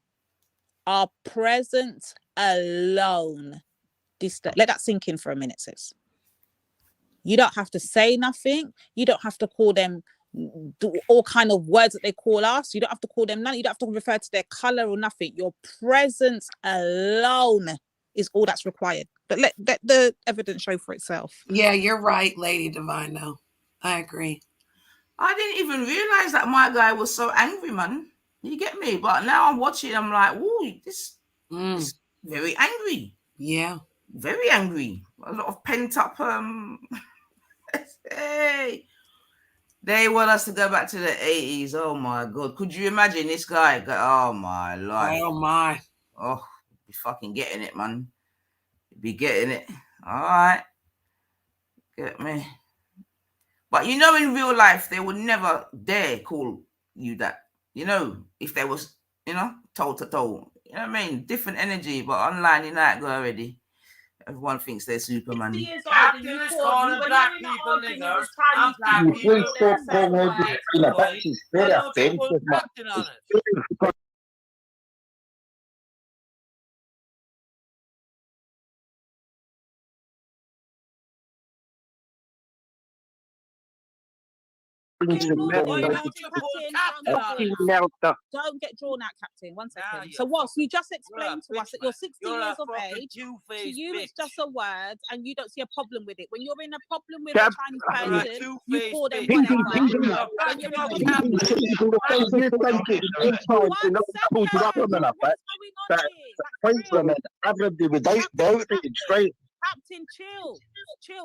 Our presence alone disturbs. Let that sink in for a minute, sis. You don't have to say nothing. You don't have to call them all kind of words that they call us. You don't have to call them none. You don't have to refer to their color or nothing. Your presence alone is all that's required. But let the evidence show for itself. Yeah, you're right, Lady Divine. No, I agree. I didn't even realize that my guy was so angry, man. You get me? But now I'm watching. I'm like, ooh, this is very angry. Yeah, very angry. A lot of pent up. Hey, they want us to go back to the 80s. Oh my god, could you imagine this guy? Oh my life. Oh my. Oh, be fucking getting it, man. Be getting it. All right, get me. But you know, in real life, they would never dare call you that. You know, if they was, toe to toe. You know what I mean? Different energy, but online, you know that go already. Everyone thinks they're Superman. Captain is calling black people niggers and black people Don't get drawn out, Captain. 1 second. So what? You just explained to us that you're 60 years of age. To you, it's just a word, and you don't see a problem with it. When you're in a problem with a Chinese person, you call them Captain, chill.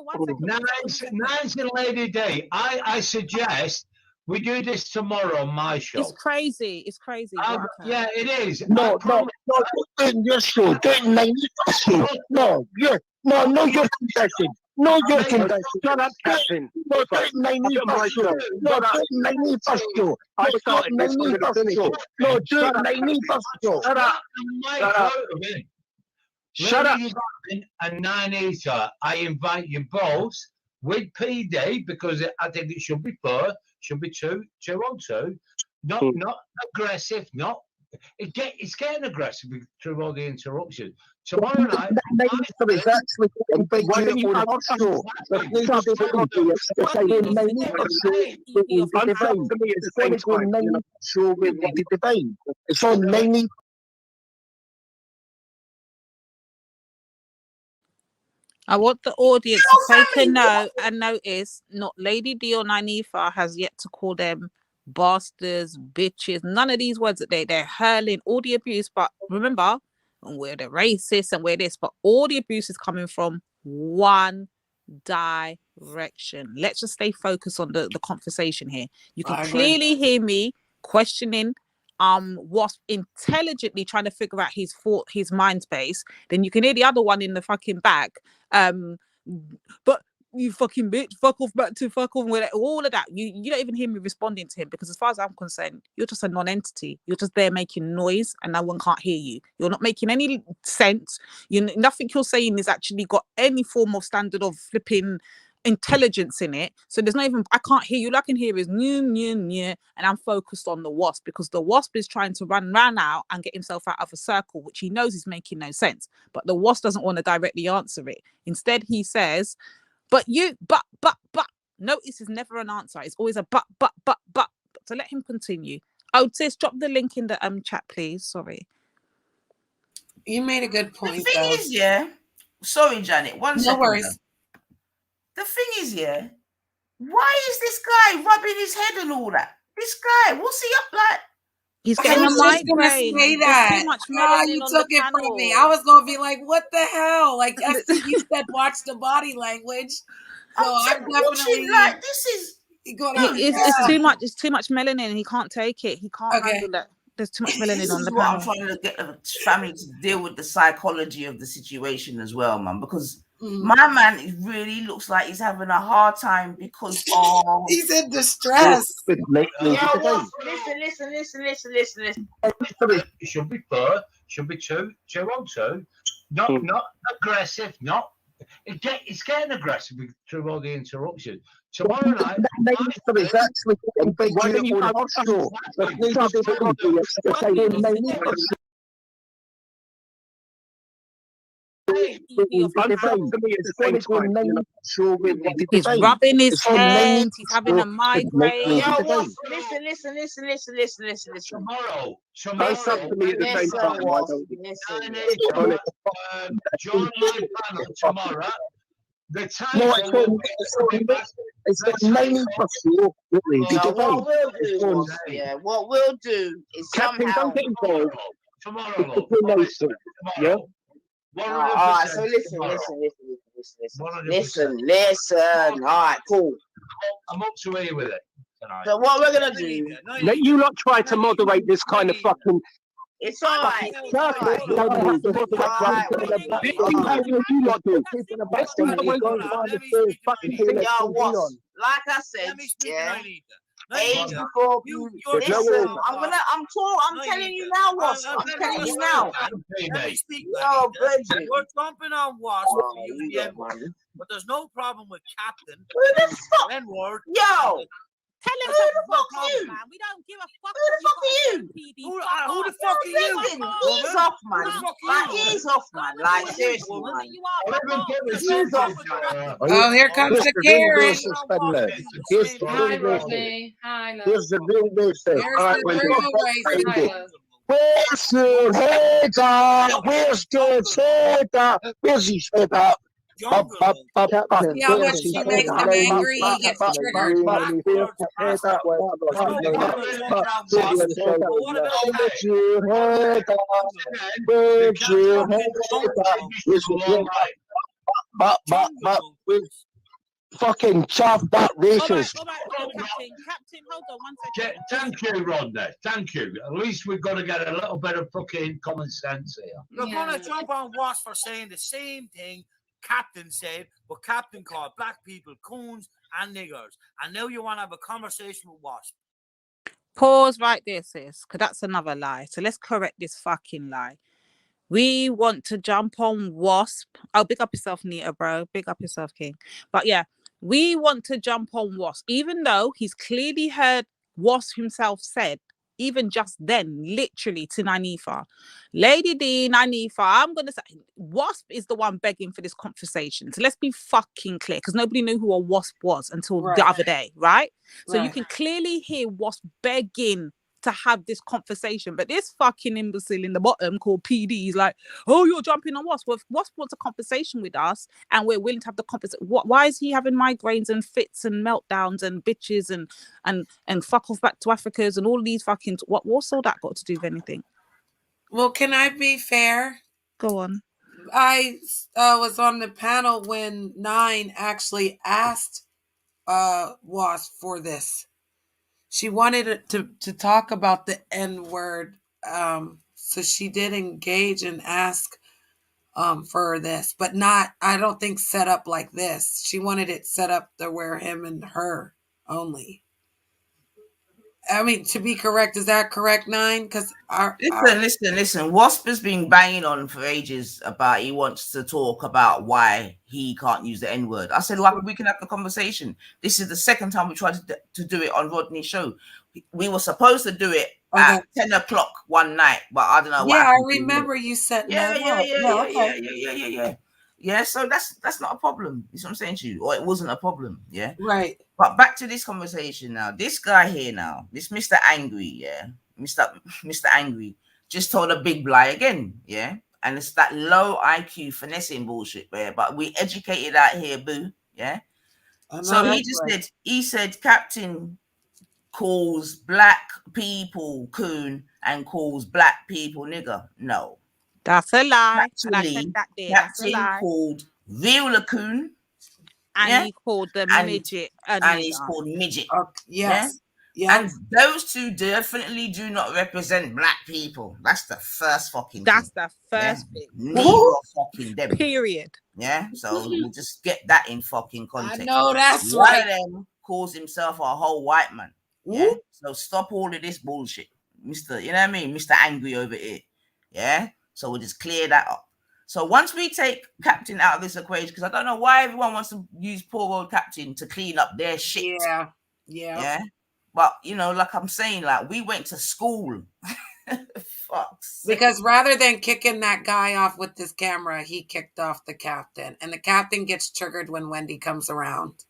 1 second. Nice Lady Day. I suggest we do this tomorrow on my show. It's crazy. Yeah, it is. No, do it in your show. Do it in my show. No, you're confessing. No, you're confessing. Shut up, Captain. No, do it in my show. No, do it in my show. I started this. No, do it in my show. Shut up. Shut up. And Nine-Eater, I invite you both with PD because I think it should be fair. Should be two on two. Not aggressive. It's getting aggressive through all the interruptions. Tomorrow night. It's actually it's on 90. I want the audience to take a notice. Not Lady D or Nanifa has yet to call them bastards, bitches. None of these words that they're hurling all the abuse. But remember, we're the racist and we're this. But all the abuse is coming from one direction. Let's just stay focused on the conversation here. You can clearly hear me questioning Wasp intelligently trying to figure out his mind space. Then you can hear the other one in the fucking back. But you fucking bitch, fuck off, back to fuck off, with all of that. You don't even hear me responding to him, because as far as I'm concerned, you're just a non-entity. You're just there making noise and no one can't hear you. You're not making any sense. Nothing you're saying is actually got any form of standard of flipping intelligence in it. So there's not even, I can't hear you. All I can hear is and I'm focused on the Wasp, because the Wasp is trying to run out and get himself out of a circle, which he knows is making no sense. But the Wasp doesn't want to directly answer it. Instead, he says, but notice is never an answer. It's always a but. So let him continue. Oh, sis, drop the link in the chat, please. Sorry. You made a good point. The thing is, yeah. Sorry, Janet. One second. No worries. The thing is, yeah. Why is this guy rubbing his head and all that? This guy, what's he up like? He's getting a migraine. Say that. Too much you took it from me. I was gonna be like, what the hell? Like you said, watch the body language. So I'm definitely like, this is. It's too much. It's too much melanin. He can't take it. He can't handle that. There's too much melanin on the panel. I'm trying to get the family to deal with the psychology of the situation as well, man. Because my man really looks like he's having a hard time because of he's in distress. Listen. It should be fair. Should be two on two. Not aggressive. Not. It's getting aggressive through all the interruptions. Tomorrow night, why don't you have a show? He's rubbing his hands. He's having a migraine. Listen. Tomorrow. That's up to me at the same time. John Lloyd panel tomorrow. The time it's the main show. What we'll do is Captain, somehow don't get involved. Tomorrow. Yeah. All right, so listen. All right, cool. I'm up to here with it tonight. So what we're gonna do? Let you lot try to moderate this kind of fucking. It's all right. Like I said, yeah. Age before you. Listen, I'm telling you now, Wasp. I'm telling you now. Let me speak. Yo, Bridget. We're jumping on Wasp, but there's no problem with Captain. Who the fuck? N-word. Yo. Tell us who the fuck are you? Man. We don't give a fuck. Who the fuck are you? Who the fuck are you? Ease off, man. Like, ease off, man. Like, seriously, man. Ease off, man. Oh, here comes the Karen. Here's the real business. Where's your head up? Where's your head up? Where's his head up? See how much she makes him angry, he gets triggered. Fucking chaff that racist. Captain, hold on 1 second. Thank you, Rodney. Thank you. At least we've got to get a little bit of fucking common sense here. We're going to jump on Wasp for saying the same thing Captain said, but Captain called black people coons and niggers. And now you want to have a conversation with Wasp. Pause right there, sis, because that's another lie. So let's correct this fucking lie. We want to jump on Wasp. Oh, big up yourself, Nita, bro. Big up yourself, King. But yeah, we want to jump on Wasp, even though he's clearly heard Wasp himself said, even just then, literally to Nanifa, Lady D, Nanifa, I'm going to say, Wasp is the one begging for this conversation. So let's be fucking clear, because nobody knew who a Wasp was until the other day, right? So you can clearly hear Wasp begging to have this conversation, but this fucking imbecile in the bottom called PD is like, oh, you're jumping on Wasp. Well, if Wasp wants a conversation with us and we're willing to have the conversation, why is he having migraines and fits and meltdowns and bitches and fuck off back to Africa's and all these fucking what's all that got to do with anything? Well, can I be fair? Go on. I was on the panel when 9 actually asked Wasp for this. She wanted to talk about the N-word. So she did engage and ask for this, but not, I don't think set up like this. She wanted it set up to where him and her only. I mean, to be correct, is that correct, 9? Because listen. Wasp has been banging on for ages about he wants to talk about why he can't use the N-word. I said, well, we can have the conversation. This is the second time we tried to do it on Rodney's show. We were supposed to do it at 10 o'clock one night, but I don't know what happened. I remember you said Yeah, so that's not a problem. You know what I'm saying to you? Or it wasn't a problem, yeah? Right. But back to this conversation now. This guy here now, this Mr. Angry, yeah? Mr. Angry just told a big lie again, yeah? And it's that low IQ finessing bullshit, yeah? But we educated out here, boo, yeah? So he said Captain calls black people coon and calls black people nigger. No. That's a lie. Actually, Captain called real a coon. And he called the midget and he's called midget. Yes. Yeah? And those two definitely do not represent black people. That's the first fucking thing. The first thing. Neither fucking them. Period. Yeah. So we'll just get that in fucking context. I know that's One right. of them calls himself a whole white man. Yeah. So stop all of this bullshit. Mr. You know what I mean? Mr. Angry over here. Yeah. So we'll just clear that up. So once we take Captain out of this equation, because I don't know why everyone wants to use poor old Captain to clean up their shit. Yeah. But, you know, like I'm saying, like, we went to school. Because rather than kicking that guy off with this camera, he kicked off the captain. And the captain gets triggered when Wendy comes around.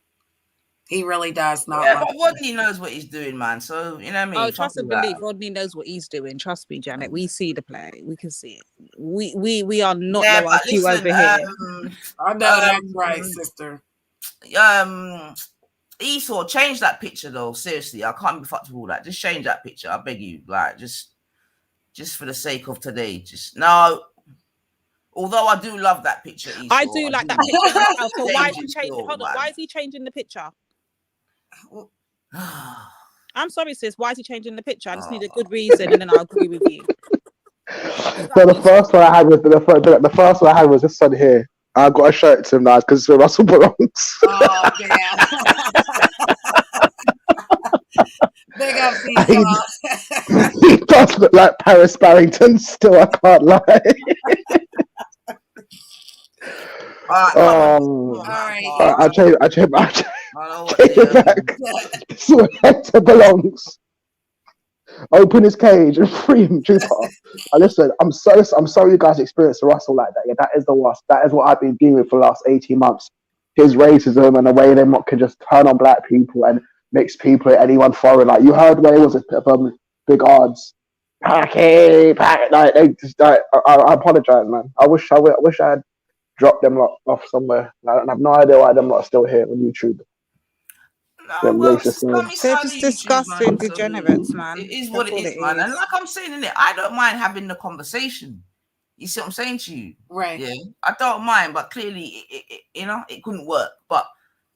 He really does not. Yeah, but Rodney knows what he's doing, man. So, you know what I mean? Oh, trust and believe. Rodney knows what he's doing. Trust me, Janet. We see the play. We can see it. We are not low IQ over here. I know that's right, sister. Esau, change that picture though. Seriously, I can't be fucked with all that. Just change that picture. I beg you. Like, just for the sake of today. Just no. Although I do love that picture, Esau. I do like that picture. So why is he changing? Hold on. Why is he changing the picture? I'm sorry, sis. Why is he changing the picture? I just need a good reason, and then I'll agree with you. So the first one I had was the first one I had was this one here. I got to show it to him now because it's where Russell belongs. Oh damn! Big up, he does look like Paris Barrington. Still, I can't lie. All right. I change it back. This is where Hector belongs. Open his cage and free him, Trooper. Listen, I'm sorry you guys experienced Russell like that. Yeah, that is the worst. That is what I've been dealing with for the last 18 months. His racism and the way they can just turn on black people and mix people with anyone foreign. Like, you heard where it was big odds. Like, they just, I apologize, man. I wish I had dropped them lot off somewhere. I have no idea why them lot are still here on YouTube. They're just disgusting degenerates, man. It is what it is, man. And like I'm saying, innit, I don't mind having the conversation. You see what I'm saying to you? Right. Yeah. I don't mind, but clearly, it couldn't work. But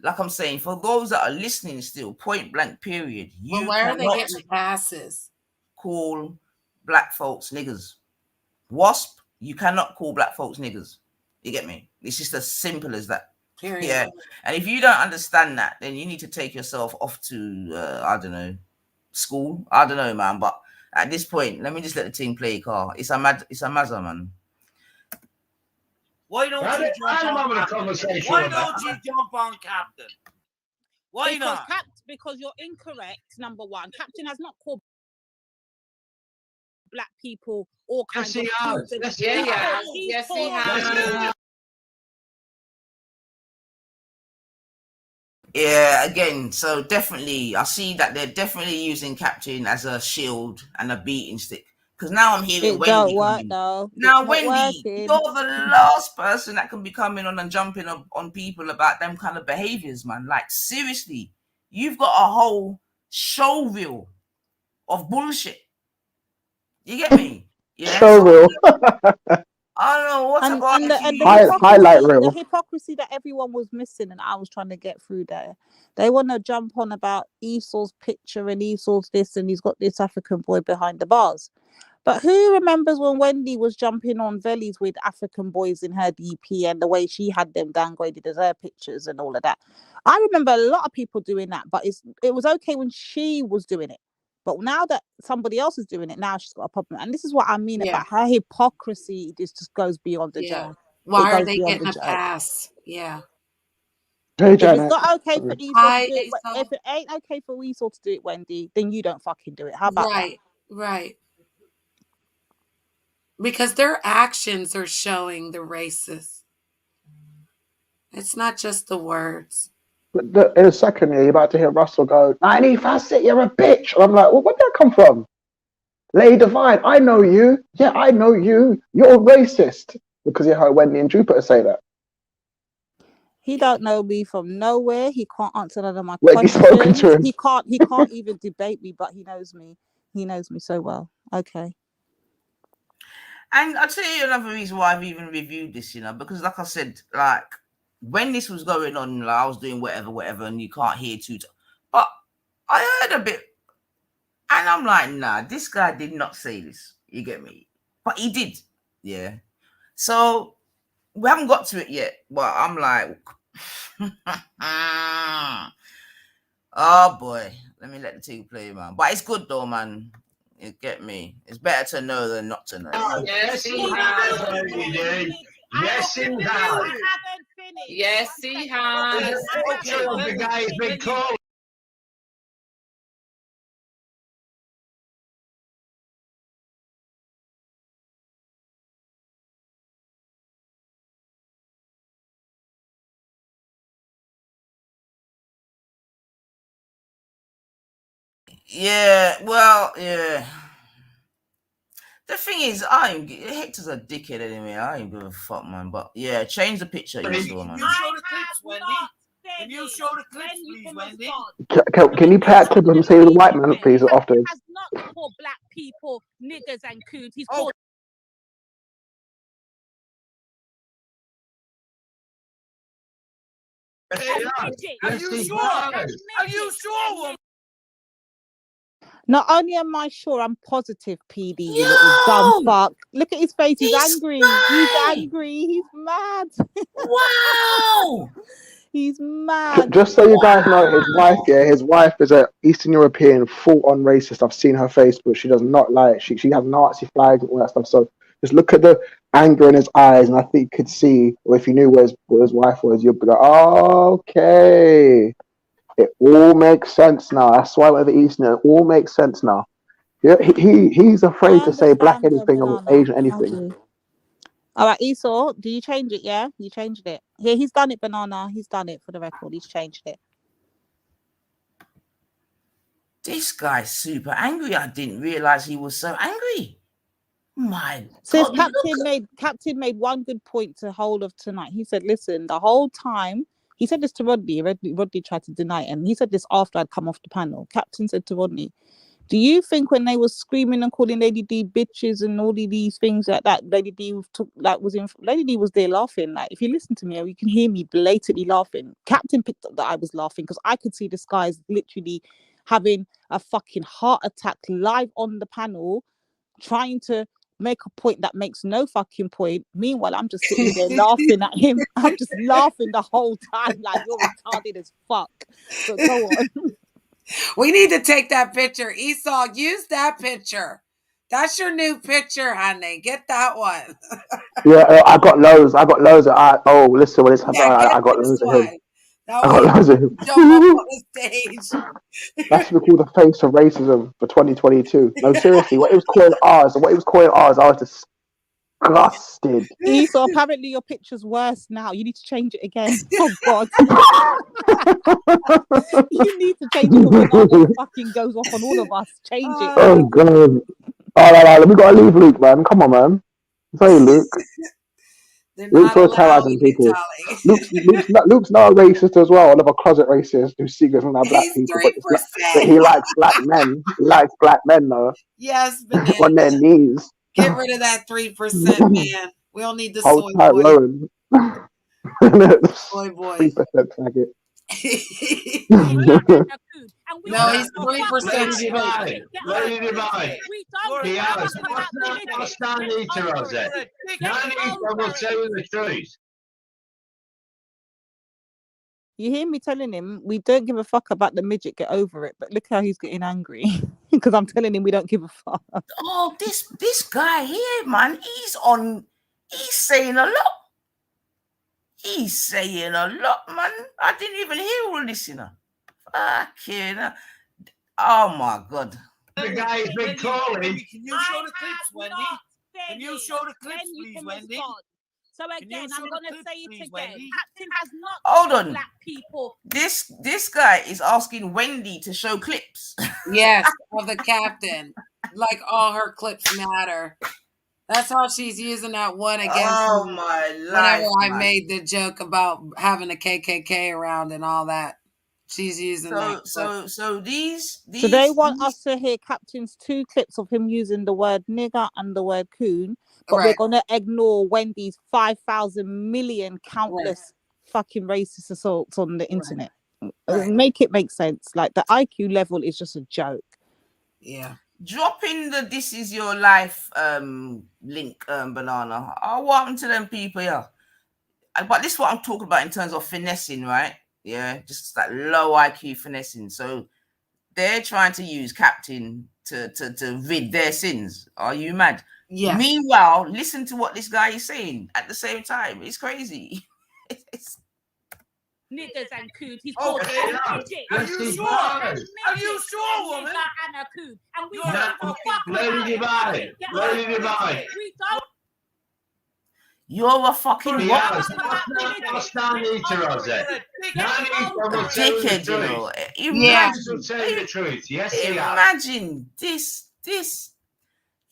like I'm saying, for those that are listening still, point blank period. Why are they getting passes? Call black folks niggers. Wasp, you cannot call black folks niggers. You get me? It's just as simple as that. Period. Yeah. And if you don't understand that, then you need to take yourself off to, I don't know, school. I don't know, man. But at this point, let me just let the team play, car. It's a mazza, man. Why don't you jump on Captain? Why not? Because you're incorrect, number one. Captain has not called black people all kinds of things. Yes, he has. Yeah, again, so definitely, I see that they're definitely using Captain as a shield and a beating stick. Because now I'm hearing Wendy. Don't work, though. Now, Wendy, you're the last person that can be coming on and jumping on people about them kind of behaviors, man. Like, seriously, you've got a whole show reel of bullshit. You get me? Yeah. Show reel. I don't know what and highlight reel. the hypocrisy that everyone was missing, and I was trying to get through there. They want to jump on about Esau's picture and Esau's this, and he's got this African boy behind the bars. But who remembers when Wendy was jumping on vellies with African boys in her DP and the way she had them downgraded as her pictures and all of that? I remember a lot of people doing that, but it was okay when she was doing it. But now that somebody else is doing it, now she's got a problem. And this is what I mean about her hypocrisy. This just goes beyond the joke. Why are they getting a pass? Yeah. Hey, if Janet. it's not okay for Esau to do it, if it ain't okay for Esau to do it, Wendy, then you don't fucking do it. How about that? Right. Because their actions are showing the racist. It's not just the words. But in a second, you're about to hear Russell go, 90 Facet, you're a bitch. And I'm like, well, where'd that come from? Lady Divine, I know you. Yeah, I know you. You're racist. Because you heard Wendy and Jupiter say that. He don't know me from nowhere. He can't answer none of my questions. Spoken to him. He can't even debate me, but he knows me. He knows me so well. Okay. And I'll tell you another reason why I've even reviewed this, because like I said, like when this was going on, like, I was doing whatever, and you can't hear too. But I heard a bit, and I'm like, nah, this guy did not say this. You get me? But he did, yeah. So we haven't got to it yet, but I'm like, oh boy, let me let the team play, man. But it's good though, man. You get me? It's better to know than not to know. Oh, yes, he has. Yes, he has. Yes, he has. The guy's been called. Yeah, well, yeah. The thing is, Hector's a dickhead anyway. I ain't give a fuck, man. But yeah, change the picture you saw, man. Can you show the clips, Wendy? Can you show the clips, please, Wendy? Can you play that clip of him saying white man, please, afterwards? He has not called black people niggers and coons. He's called. Are you sure? Are you sure? Not only am I sure, I'm positive, PD, you little dumb fuck. Look at his face. He's angry. He's angry. He's mad. Wow. He's mad. Just so you guys know, his wife is an Eastern European, full-on racist. I've seen her Facebook. She does not like. She has Nazi flags and all that stuff. So just look at the anger in his eyes, and I think you could see, or if you knew where his wife was, you'd be like, oh, okay. It all makes sense now. That's why we're the Eastern. It all makes sense now. Yeah, he's afraid to say black anything or Asian anything. All right, Esau, do you change it? Yeah, you changed it. Yeah, he's done it, Banana. He's done it for the record. He's changed it. This guy's super angry. I didn't realize he was so angry. My God. Captain made one good point to hold of tonight. He said, listen, the whole time, he said this to Rodney. Rodney tried to deny it, and he said this after I'd come off the panel. Captain said to Rodney, do you think when they were screaming and calling Lady D bitches and all these things like that, Lady D was there laughing? Like, if you listen to me, you can hear me blatantly laughing. Captain picked up that I was laughing because I could see this guy's literally having a fucking heart attack live on the panel, trying to make a point that makes no fucking point. Meanwhile, I'm just sitting there laughing at him. I'm just laughing the whole time like you're retarded as fuck. But go on. We need to take that picture. Esau, use that picture. That's your new picture, honey. Get that one. Yeah, I got loads. Listen, when it's happening, I got loads of him. I got loads of him. Jump up on the stage. That's what we call the face of racism for 2022. No, seriously, what he was calling ours, I was disgusted. Esau, apparently your picture's worse now. You need to change it again. Oh God. You need to change it because Banana fucking goes off on all of us. Change it. Oh God. All right, we gotta leave Luke, man. Come on, man. Sorry, Luke. Luke's for terrorizing people. Luke's not a racist as well, another closet racist who secrets from black people. But he likes black men. He likes black men though. Yes, on their knees. Get rid of that 3% man. We all need the Hold soy tight, boy. Rowan. Soy boy. 3% faggot. No, he's 3% Lady Divine. Lady Divine. We don't Be give a honest. fuck about the midget. What's that need to us then? I will tell you the truth. You hear me telling him we don't give a fuck about the midget, get over it. But look how he's getting angry because I'm telling him we don't give a fuck. Oh, this guy here, man, he's saying a lot. He's saying a lot, man. I didn't even hear all this, you know. Fucking, oh my God. The guy's been calling. Can you show the clips, Wendy? Can you show the clips, please, Wendy? So again, I'm going to say it again. Wendy? Captain has not Hold on. black people. This guy is asking Wendy to show clips. Yes, of the captain. Like all her clips matter. That's how she's using that one against me. My Whenever life, I man. made the joke about having a KKK around and all that. She's using that. So these So they want us to hear Captain's 2 clips of him using the word nigger and the word coon, but we're going to ignore Wendy's 5,000 million countless fucking racist assaults on the internet. Make it make sense. Like the IQ level is just a joke. Yeah. Dropping the "This Is Your Life" link, banana. What happened to them people here? But this is what I'm talking about in terms of finessing, right? Yeah, just that low IQ finessing. So they're trying to use Captain to rid their sins. Are you mad? Yeah. Meanwhile, listen to what this guy is saying at the same time. It's crazy. Niggers and coons. He's Okay, Are you sure? Are you sure, woman? And a coon. And we Lady Divine. Lady Divine. We don't. You're a fucking what? What's that need to us then? Dickhead, you know. Imagine the truth. Yes, imagine this.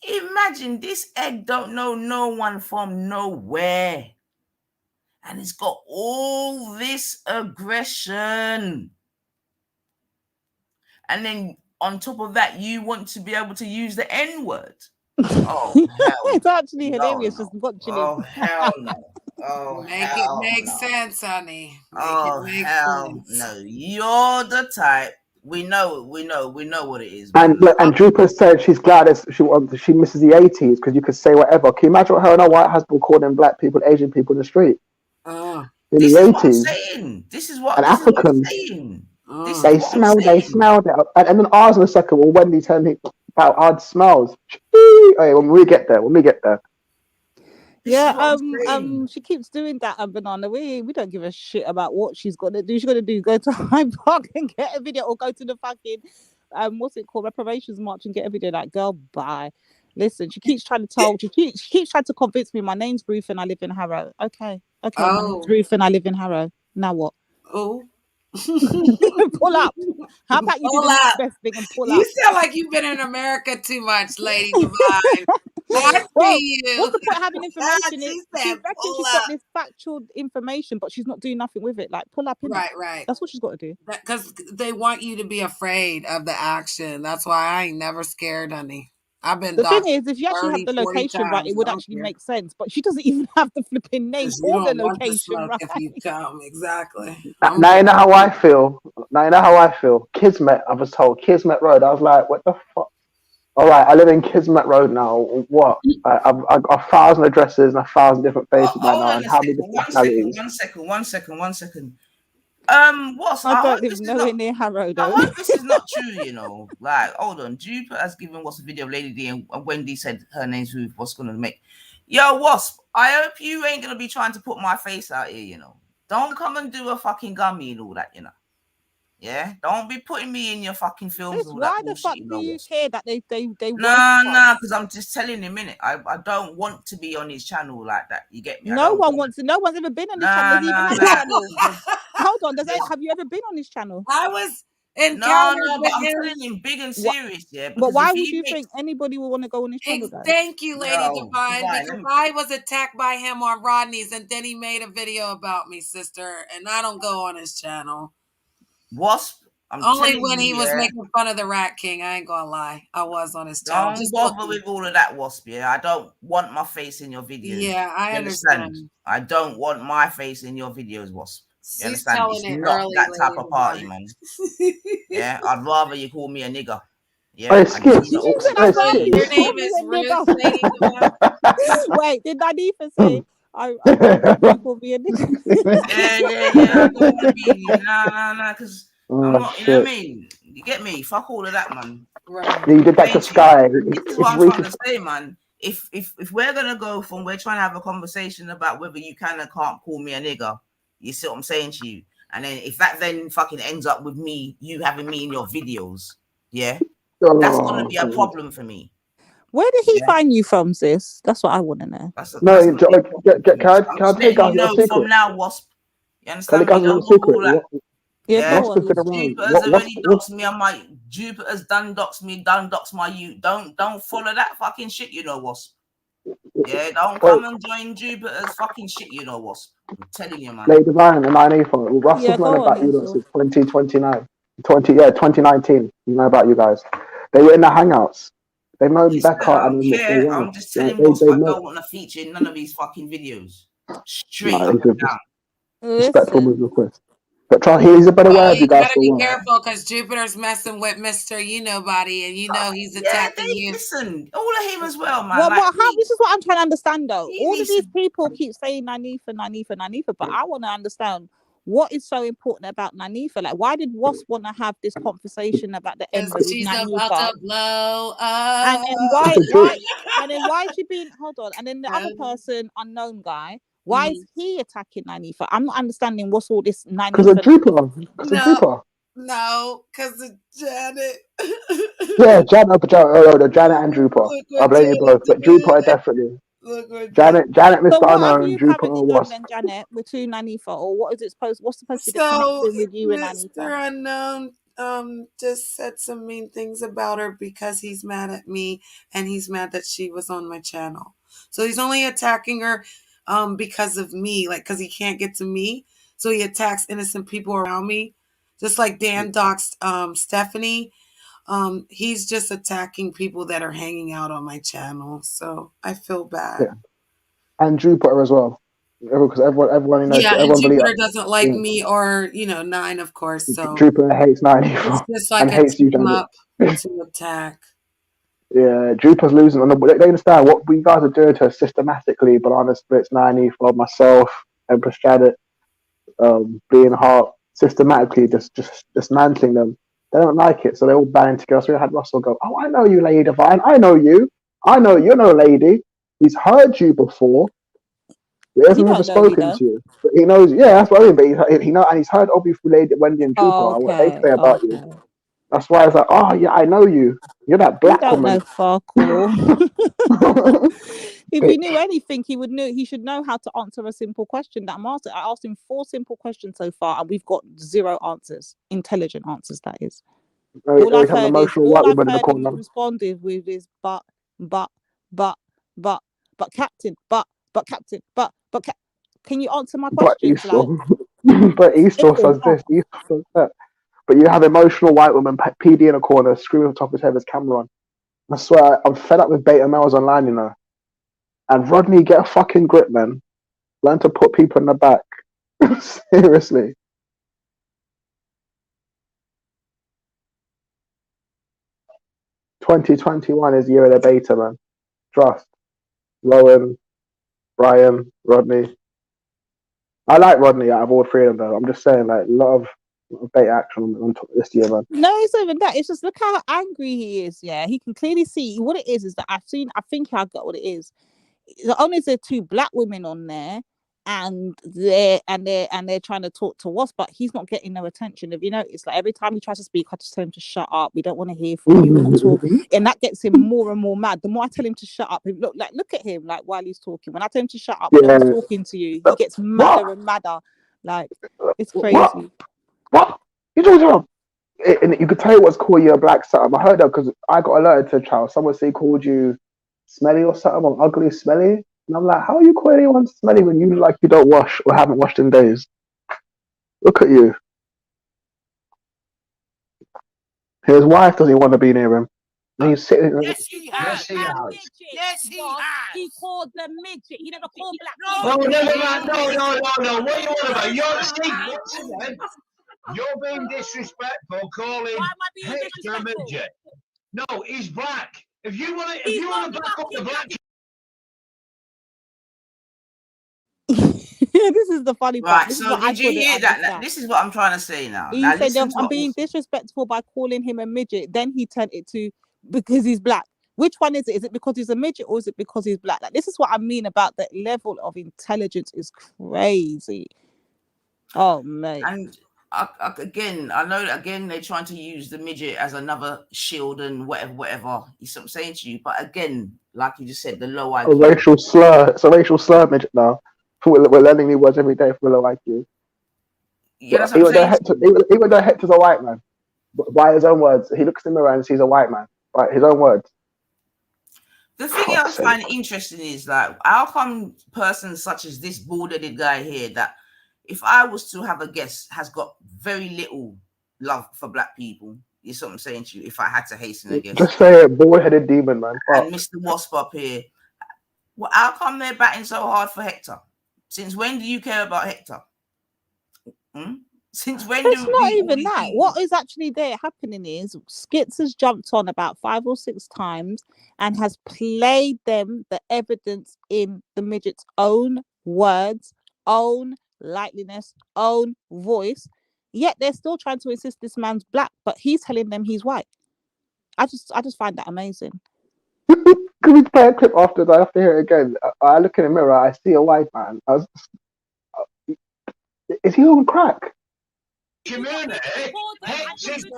Imagine this egg don't know no one from nowhere. And it's got all this aggression. And then on top of that, you want to be able to use the N-word. Oh, hell. It's actually hilarious just watching it. Oh, hell no. Oh, make it make sense, honey. Hell no. You're the type. We know what it is. And Drupal said she's glad she misses the 80s because you could say whatever. Can you imagine what her and her white husband calling black people, Asian people in the street? In this the is 80s. What I'm saying. This is what Africans. They smelled it. And then ours in a second, well, Wendy telling me about odd smells. Hey, when we get there. Yeah, she keeps doing that, banana. We don't give a shit about what she's gonna do. She's gonna go to Hyde Park and get a video, or go to the fucking what's it called, reparations march and get a video. Like, girl, bye. Listen, she keeps trying to she keeps trying to convince me my name's Ruth and I live in Harrow. Okay, my name's Ruth and I live in Harrow. Now what? Oh. Pull up. How about you do the best thing and pull up? You sound like you've been in America too much, Lady Divine. I see you. What's the point of having information? She reckons she's got this factual information, but she's not doing nothing with it. Like, pull up in it. Right. That's what she's got to do. Because they want you to be afraid of the action. That's why I ain't never scared, honey. I've been. The thing is, if you actually have the location right, it would actually make sense. But she doesn't even have the flipping name or the location right. If you come, exactly. Now you know how I feel. Kismet, I was told Kismet Road. I was like, what the fuck? All right, I live in Kismet Road now. What? I've got 1,000 addresses and 1,000 different faces by now. And how many personalities? One second. What's I don't live nowhere near Harrow though. I hope this is not true, you know. Like, hold on. Jupiter has given Wasp a video of Lady D, and Wendy said her name's Ruth. What's gonna make? Yo, Wasp, I hope you ain't gonna be trying to put my face out here, you know. Don't come and do a fucking gummy and all that, you know. Yeah, don't be putting me in your fucking films. And all why that the fuck do you care that they No, because I'm just telling him, innit. I don't want to be on his channel like that. You get me? No one's ever been on his channel. Hold on, have you ever been on his channel? I was in but I'm telling him big and serious, yeah. But why would you think anybody would want to go on his channel? Thank you, Lady Divine. Because I was attacked by him on Rodney's, and then he made a video about me, sister, and I don't go on his channel. Wasp, I'm Only telling when you, he was yeah. making fun of the Rat King. I ain't gonna lie. I was on his channel. Don't Just bother looking. with all of that, Wasp. Yeah, I don't want my face in your videos. Yeah, I understand. I don't want my face in your videos, Wasp. You She's understand? telling It's it not early, that type Lady of party, Divine. man. Yeah, I'd rather you call me a nigger. Yeah, Hey, and Skip. it's Did not you say Hey, I'd what rather Skip. you Your call name me is a Ruth, nigga? Lady Divine. Wait, did Nanifa say I'd rather you call me a nigga? Yeah. I don't want to be nah, because I'm not. You know shit. what I mean? You get me? Fuck all of that, man. Right. You did that to Sky. This is what I'm trying to say, man. If we're gonna go from we're trying to have a conversation about whether you can or can't call me a nigger, you see what I'm saying to you? And then if that then fucking ends up with you having me in your videos, yeah, that's gonna be a problem for me. Where did he find you from, sis? That's what I want to know. Can I tell you guys a secret? From now, Wasp. You Can I understand tell me? you Don't a secret? Google that. Yeah, Wasp has been around. Jupiter's already doxed me on my Jupiter's done doxed me, done doxed my you. Don't follow that fucking shit, you know, Wasp. Yeah, don't come and join Jupiter's fucking shit, you know, Wasp. I'm telling you, man. Lady Divine and I know Russell's known about you since 2019. You know about you guys. They were in the hangouts. They've known Becca I don't and care. I'm just telling Wasp I don't want to feature in none of these fucking videos. Straight up and down. Respectful with request. But try, he's a better way of you You guys gotta for be what? careful because Jupiter's messing with Mr. You Nobody, and you know he's attacking you. Listen, all of him as well, man. Well, Like, this is what I'm trying to understand, though. He All of needs these to- people keep saying Nanifa, but I want to understand what is so important about Nanifa. Like, why did Wasp want to have this conversation about the Because Ember with she's about Nanifa? to blow up. And then why is she being, hold on, and then the other person, unknown guy, why is he attacking Nanifa? I'm not understanding what's all this Nanifa. Because of Drooper. No, because of Janet. Yeah, Janet and Drooper. I blame you both, but Drooper definitely. Janet, Mr. So what have Unknown, you Drooper currently done was. then, Janet, with two Nanifa, or what is it supposed? What's supposed to be the So connection with you and Mr. Nanifa? Unknown just said some mean things about her because he's mad at me and he's mad that she was on my channel. So he's only attacking her because of me, like because he can't get to me. So he attacks innocent people around me. Just like Dan doxed Stephanie. He's just attacking people that are hanging out on my channel. So I feel bad. Yeah. And Jupiter as well. Because everyone knows. Yeah, and Everyone Jupiter doesn't like me or, Nine, of course. So Jupiter hates it's just like and a hates you, team Janet. up to attack. Yeah, Jupiter's losing. And they understand what we guys are doing to her systematically. Banana Splits, 90 for myself, Empress Janet, being Heart, systematically just dismantling them. They don't like it, so they're all banding together. So we had Russell go, "Oh, I know you, Lady Divine. I know you. I know you're no lady. He's heard you before. He hasn't never spoken to you, but he knows. Yeah, that's what I mean. But he knows, and he's heard obviously Lady Wendy and Jupiter and what they say about you. That's why it's like, oh yeah, I know you. You're that black don't woman. Know fuck all. If he knew anything, he should know how to answer a simple question that I'm asking. I asked him 4 simple questions so far, and we've got 0 answers. Intelligent answers, that is. All I've heard him responded with is but captain, can you answer my questions? But Esau says this, Esau says that. But you have emotional white woman PD in a corner screaming on top of his head with his camera on. I swear, I'm fed up with beta males online, And Rodney, get a fucking grip, man. Learn to put people in the back. Seriously. $2021 is the year of the beta, man. Trust. Rowan, Brian, Rodney. I like Rodney out of all 3 of them, though. I'm just saying, like, a lot of beta action on this year, man. No, it's not even that. It's just look how angry he is. Yeah, he can clearly see what it is that I think I got what it is. The only there are 2 black women on there, and they're trying to talk to us, but he's not getting no attention. If you notice, like every time he tries to speak, I just tell him to shut up. We don't want to hear from you. We're not talking, and that gets him more and more mad. The more I tell him to shut up, look at him, like while he's talking. When I tell him to shut up, when he's talking to you, he gets madder and madder. Like it's crazy. What? You talking about? And you could tell what's called you a black something. I heard that because I got alerted to a child. Someone said he called you smelly or something, or ugly smelly. And I'm like, how are you calling anyone smelly when you look like you don't wash or haven't washed in days? Look at you. His wife doesn't want to be near him. And he's sitting. Yes, he has. Yes, he has. He called them midget. He never called black Oh, people. no. What are you on about? You're being disrespectful calling Why am I being Hector a disrespectful? midget. No, he's black. If you want to back up the black. This is the funny part. Right, so did you hear that? This is what I'm trying to say now. He Now said, listen to I'm what being disrespectful by calling him a midget. Then he turned it to because he's black. Which one is it? Is it because he's a midget or is it because he's black? Like, this is what I mean about the level of intelligence is crazy. Oh, mate. And again, I know again they're trying to use the midget as another shield and whatever. You see what I'm saying to you? But again, like you just said, the low IQ. A racial slur. It's a racial slur midget now. We're learning new words every day for low IQ. Yeah, even though Hector's a white man, by his own words, he looks in the mirror and sees a white man. By his own words. The thing I find interesting is like, how come persons such as this bald-headed guy here, that if I was to have a guess, has got very little love for black people? You see what I'm saying to you? If I had to hasten a guess, just say it, bald-headed demon, man. And Mr. Wasp up here, well, how come they're batting so hard for Hector? Since when do you care about Hector? Since when? It's not even that. What is actually there happening is Skits has jumped on about 5 or 6 times and has played them the evidence in the midget's own words, own likeliness, own voice. Yet they're still trying to insist this man's black, but he's telling them he's white. I just find that amazing. Can we play a clip after that? I have to hear it again. I look in the mirror, I see a white man. Is he on crack? Community, Hector's I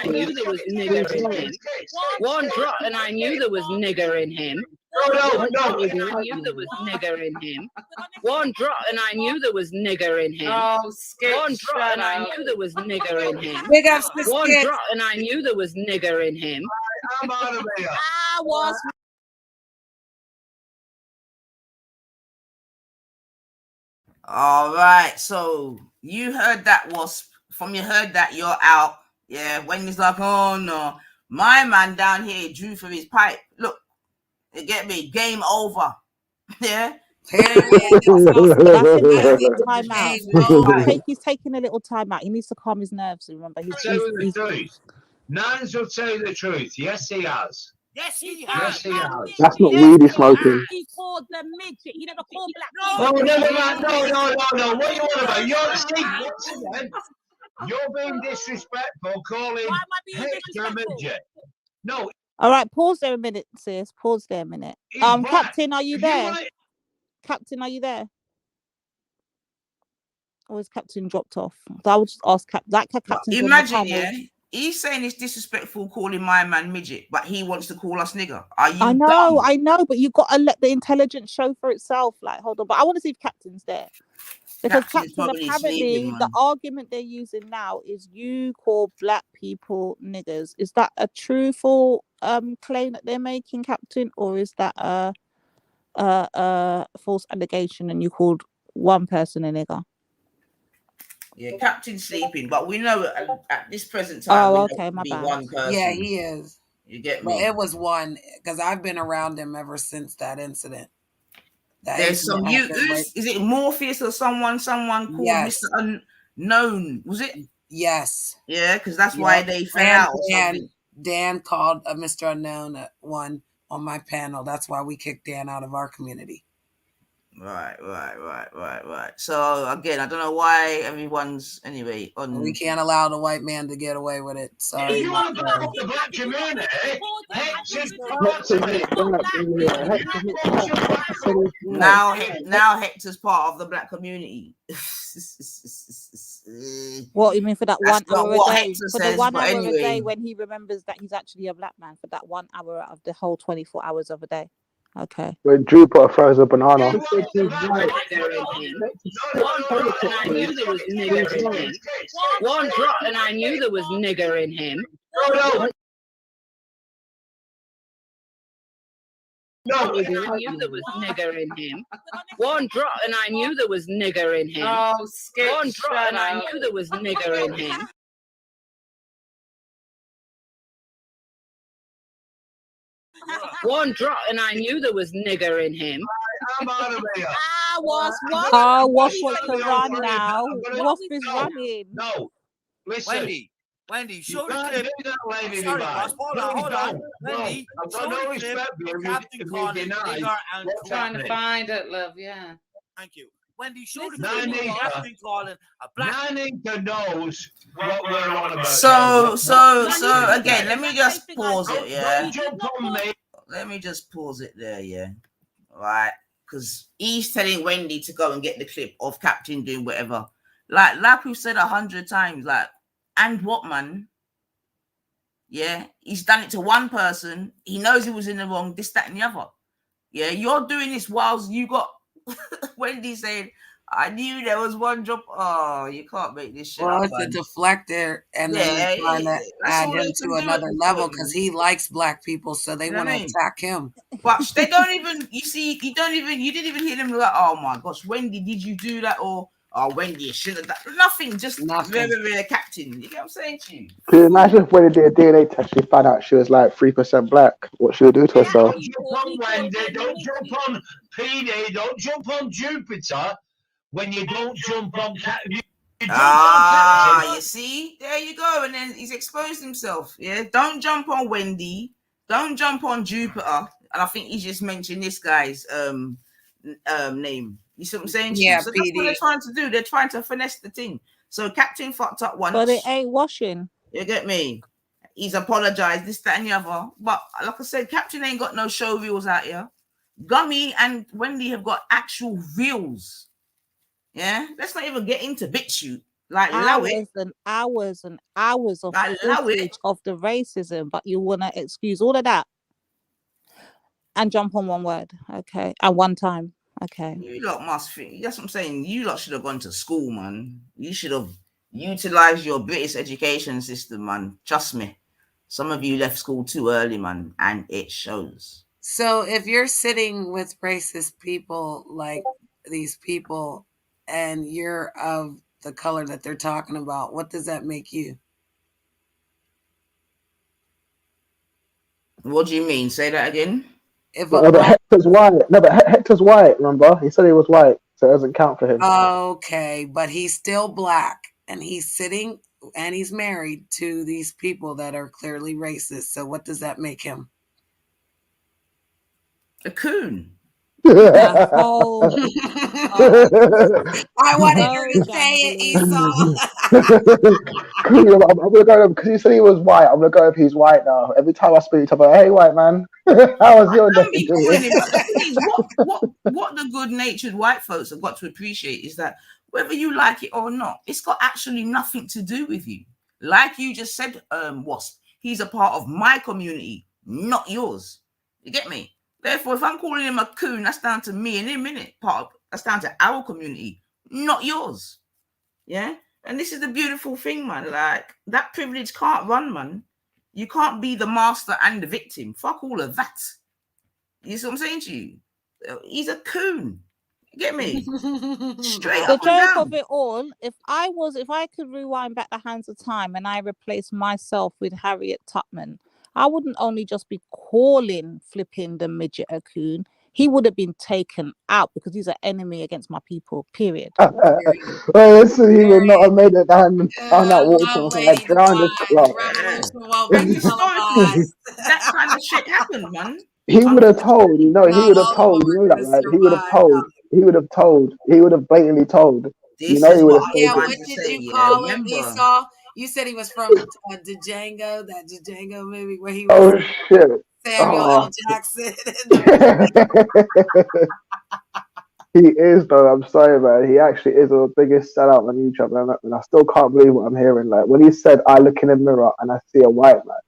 knew there was nigger in him. One drop, and I knew there was nigger in him. No. And I knew there was nigger in him. One drop, and I knew there was nigger in him. One drop, and I knew there was nigger in him. Big ups to One Skits. drop, and I knew there was nigger in him. I'm out of here. I was. All right, so you heard that, Wasp. From you heard that, you're out. Yeah, when he's like, oh no, my man down here drew for his pipe. Look, you get me? Game over. Yeah. That's a time out. He's taking a little time out. He needs to calm his nerves. Remember, he's Nines will tell you the truth. Yes, he has. Yes, he has. That's not weedy smoking. He called them midget. He never called black. Oh, no. What are you on about? You're being disrespectful calling Hector a midget. No. All right, pause there a minute, sis. Pause there a minute. Captain, are you there? Captain, are you there? Or is Captain dropped off? I would just ask Captain. Imagine, yeah. He's saying it's disrespectful calling my man midget, but he wants to call us nigger. Are you? I know, but you've got to let the intelligence show for itself. Like, hold on, but I want to see if Captain's there, because Captain apparently the argument they're using now is you call black people niggers. Is that a truthful claim that they're making, Captain, or is that a false allegation and you called one person a nigger? Yeah, Captain's sleeping, but we know at this present time. Oh, okay, my bad. One person. Yeah, he is. You get me? But it was one, because I've been around him ever since that incident. There's some is it Morpheus or someone called Mr. Unknown? Was it? Yes. Yeah, because that's why they fell out. Dan called a Mr. Unknown one on my panel. That's why we kicked Dan out of our community. Right. So again, I don't know why everyone's on. We can't allow the white man to get away with it. Sorry. You want to back up the black community? Now Hector's part of the black community. What you mean for that That's 1 hour a day? Hector For says, the 1 hour anyway. a day when he remembers that he's actually a black man, for that 1 hour out of the whole 24 hours of a day. Okay. When Jupiter throws a banana. And I knew there was nigger in him. One drop, and I knew there was nigger in him. No, and I knew there was nigger in him. One drop, and I knew there was nigger in him. Oh, skip. One drop, and I knew there was nigger in him. One drop, and I knew there was nigger in him. I'm out of here. Wasp wants to run now. Wasp is running. No, listen. Wendy, show the can't clip. do that, lady Sorry, divine. boss, hold on. Wendy, I've got show no the clip. respect for you. Captain Colin, Nigger and what's Trying to happening. find it, love, yeah. Thank you. Wendy, show the Now I clip. need Captain Colin, a black. Now I need to know what we're on about. So again, let me just pause it, yeah. Don't jump on me. Let me just pause it there, yeah. Right, because he's telling Wendy to go and get the clip of Captain doing whatever. Like we've said 100 times, like, and what, man? Yeah, he's done it to one person. He knows he was in the wrong, this, that, and the other. Yeah, you're doing this whilst you got Wendy saying, I knew there was one drop. Oh, you can't make this shit Well, up, it's man. a deflector, and then trying to add him to another level because he likes black people, so they want to attack him. But they don't even, you didn't even hear them like, oh my gosh, Wendy, did you do that? Or, oh, Wendy, you shouldn't have done nothing, just very Captain. You get what I'm saying to you? Can you imagine if when they did a DNA test, she found out she was like 3% black? What she would do to herself? Don't jump on Wendy, don't jump on PD, don't jump on Jupiter when you don't jump on you see? There you go. And then he's exposed himself. Yeah. Don't jump on Wendy. Don't jump on Jupiter. And I think he just mentioned this guy's name. You see what I'm saying? Yeah, so that's what they're trying to do. They're trying to finesse the thing. So Captain fucked up once. But it ain't washing. You get me? He's apologized, this, that, and the other. But like I said, Captain ain't got no show reels out here. Gummy and Wendy have got actual reels. Yeah, let's not even get into BitChute. Like hours and hours and hours of footage of the racism, but you want to excuse all of that and jump on one word, okay, and one time, okay. You lot must think. That's what I'm saying. You lot should have gone to school, man. You should have utilized your British education system, man. Trust me. Some of you left school too early, man, and it shows. So if you're sitting with racist people like these people, and you're of the color that they're talking about, what does that make you? What do you mean? Say that again. But Hector's white. No, but Hector's white, remember? He said he was white, so it doesn't count for him. Okay, but he's still black, and he's sitting and he's married to these people that are clearly racist. So what does that make him? A coon. I wanted her to say it, Esau. I'm gonna go because he said he was white. I'm gonna go if he's white now. Every time I speak to him, hey, white man, how was your day? What the good-natured white folks have got to appreciate is that whether you like it or not, it's got actually nothing to do with you. Like you just said, Wasp, he's a part of my community, not yours. You get me? Therefore, if I'm calling him a coon, that's down to me and him, innit? That's down to our community, not yours. Yeah? And this is the beautiful thing, man. Like, that privilege can't run, man. You can't be the master and the victim. Fuck all of that. You see what I'm saying to you? He's a coon. You get me? Straight the up and joke down. of it all, if I could rewind back the hands of time and I replaced myself with Harriet Tubman, I wouldn't only just be calling flipping the midget a coon. He would have been taken out because he's an enemy against my people, period. Well, listen, he would not have made it down that water. Like, drowned his That kind of shit happened, man. He would have told, he would have told, you know that, right? He would have blatantly told. He would have yeah, what did you call him, Esau? You said he was from Django, that Django movie where he was Samuel L. Jackson. He is, though. I'm sorry, man. He actually is the biggest sellout on YouTube, and I still can't believe what I'm hearing. Like, when he said, I look in the mirror and I see a white man,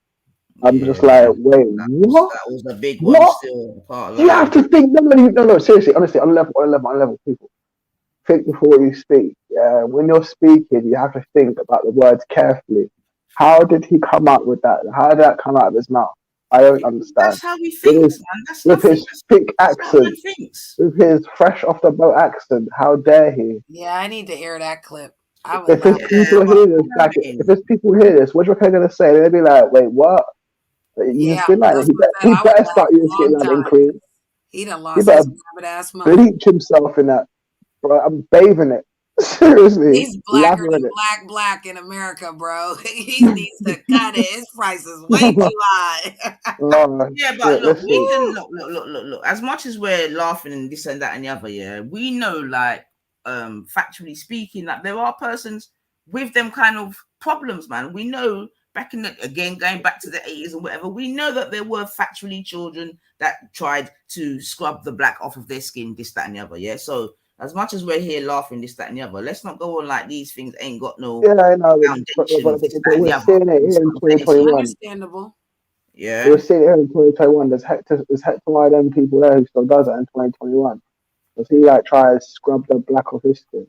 I'm just like, wait, what? That was a big one still. You have to think, no, seriously, honestly, on level, people. Think before you speak. When you're speaking, you have to think about the words carefully. How did he come up with that? How did that come out of his mouth? I don't understand. That's how he thinks, man. That's with his thick accent, with his fresh off the boat accent. How dare he? Yeah, I need to hear that clip. If his people hear this, like, if his people hear this, what do you reckon they're gonna say? They'll be like, "Wait, what? You Yeah, skin like he better start your skin like cream. He done He lost better his rabbit ass mind. bleach himself in that. Bro, I'm bathing it. Seriously, He's blacker than lathering it. black in America, bro. He needs to cut it. His price is way too high. Yeah, but look, we can look. As much as we're laughing and this and that and the other, yeah, we know, like, factually speaking, that there are persons with them kind of problems, man. We know back in the, again, going back to the 80s and whatever, we know that there were factually children that tried to scrub the black off of their skin, this, that, and the other. Yeah. So as much as we're here laughing, this, that, and the other, let's not go on like these things ain't got no. Yeah, I know. But we're seeing it here in 2021. Understandable. Yeah. We're seeing it here in 2021. There's Hector one of them people there who still does it in 2021. Does he like try to scrub the black off his skin?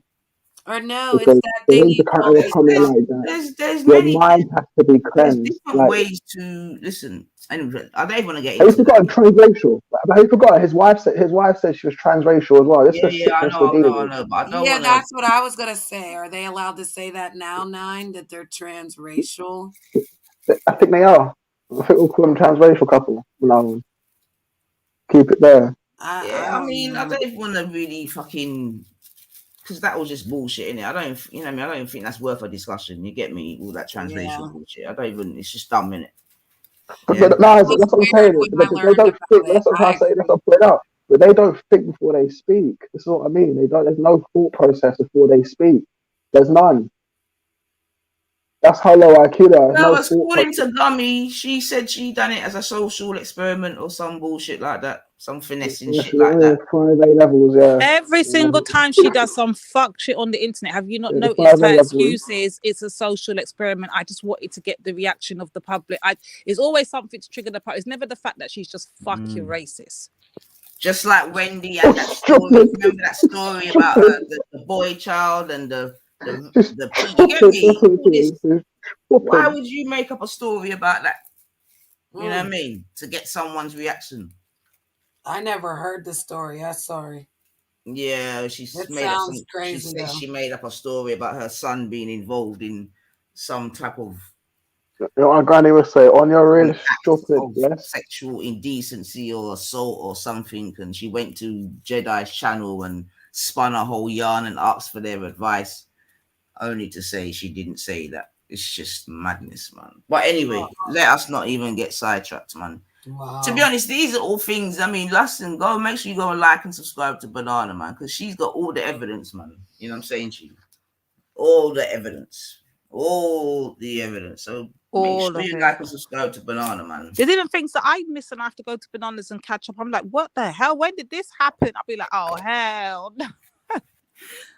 Or no, because it's that thing. To kind of comment like that. There's Your many. mind has to be cleansed. There's different ways to listen. Anyway, I don't even want to get into. Have you forgotten transracial? Have you forgotten his wife said she was transracial as well? This is I know, but I don't yeah, that's what I was gonna say. Are they allowed to say that now, Nine? That they're transracial? I think they are. I think we'll call them transracial couple. No, keep it there. I mean, I don't even want to really fucking. Because that was just bullshit, innit? I don't, you know what I mean? I don't even think that's worth a discussion. You get me? All that transracial bullshit. I don't even. It's just dumb, innit? Yeah. But no, that's what I'm saying. They don't think. That's what I'm saying. That's what I put out. But they don't think before they speak. This is what I mean. They don't. There's no thought process before they speak. There's none. That's how low IQ they are. No, according to Gummy, she said she done it as a social experiment or some bullshit like that. Some finessing shit like that. 5A levels, yeah. Every single time she does some fuck shit on the internet, have you not noticed her excuse is it's a social experiment? I just wanted to get the reaction of the public. It's always something to trigger the public. It's never the fact that she's just fucking racist. Just like Wendy and that story. Remember that story about the boy child and the you get me? Why would you make up a story about that? You know what I mean? To get someone's reaction. I never heard the story. I'm sorry. Yeah, she made up a story about her son being involved in some type of. My granny would say, "On your real stupid, yes, sexual indecency or assault or something," and she went to Jedi's channel and spun a whole yarn and asked for their advice, only to say she didn't say that. It's just madness, man. But anyway, let us not even get sidetracked, man. Wow. To be honest, these are all things. I mean, listen, make sure you go and like and subscribe to Banana, man, because she's got all the evidence, man. You know what I'm saying to you? All the evidence. So make sure you like and subscribe to Banana, man. There's even things that I miss and I have to go to Bananas and catch up. I'm like, what the hell? When did this happen? I'll be like, oh hell no.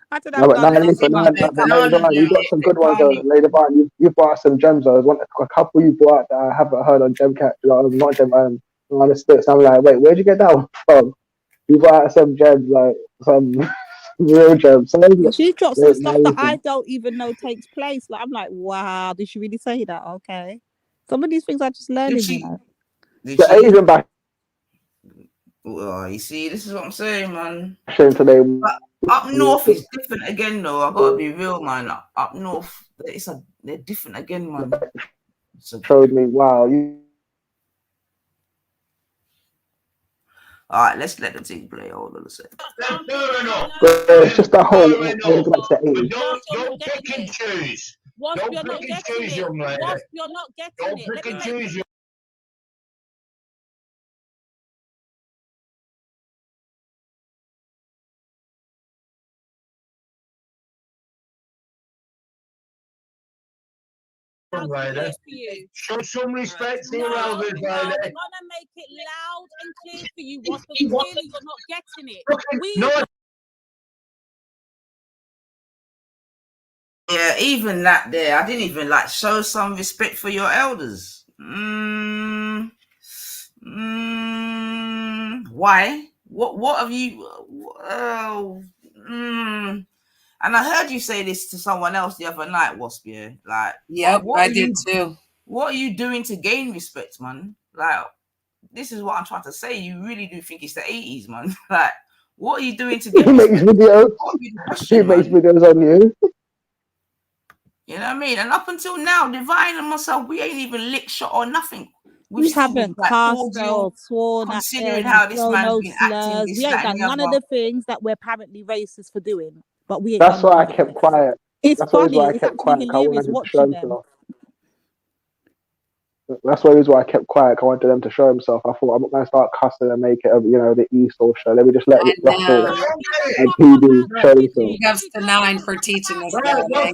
I don't know. You got some good ones though, Lady Vine. You brought us some gems though. There's a couple you brought that I haven't heard on Gemcat. Not Gem. On the sticks. I'm like, wait, where'd you get that one from? You brought out some gems, like some real gems. She dropped some stuff that I don't even know takes place. Like I'm like, wow, did she really say that? Okay, some of these things I just learning. The Asian back. Well, you see, this is what I'm saying, man. Today. Up north is different again, though. I gotta be real, man. Up north, they're different again, man. Showed me, wow. All right, let's let the thing play. Hold on a second. It's just that whole. Don't pick and choose. Wasp, you're not getting it. Wasp, you're not getting it. Don't pick and choose. Show some respect to your elders, lady. I'm gonna make it loud and clear for you, Wasp, because clearly you're not getting it. Yeah, even that there, I didn't even like show some respect for your elders. Why? What have you? And I heard you say this to someone else the other night, Wasp. Yeah, like, yep, I did too. What are you doing to gain respect, man? Like, this is what I'm trying to say. You really do think it's the 80s, man. Like, what are you doing to get He makes videos. He makes videos on you. You know what I mean? And up until now, Divine and myself, we ain't even lick shot or nothing. We haven't cussed or sworn at considering how this man's no been acting. slurs. We ain't done none of the things that we're apparently racist for doing. But we ain't That's done why I none of kept it. quiet. It's That's funny. why I It's kept actually quiet. I hilarious wanted him to show watching them. himself. That's why I kept quiet. I wanted them to show himself. I thought I'm not going to start cussing and make it, the Esau show. Let me just let Russell and PD show themselves. Big ups to 9 for teaching us that, man.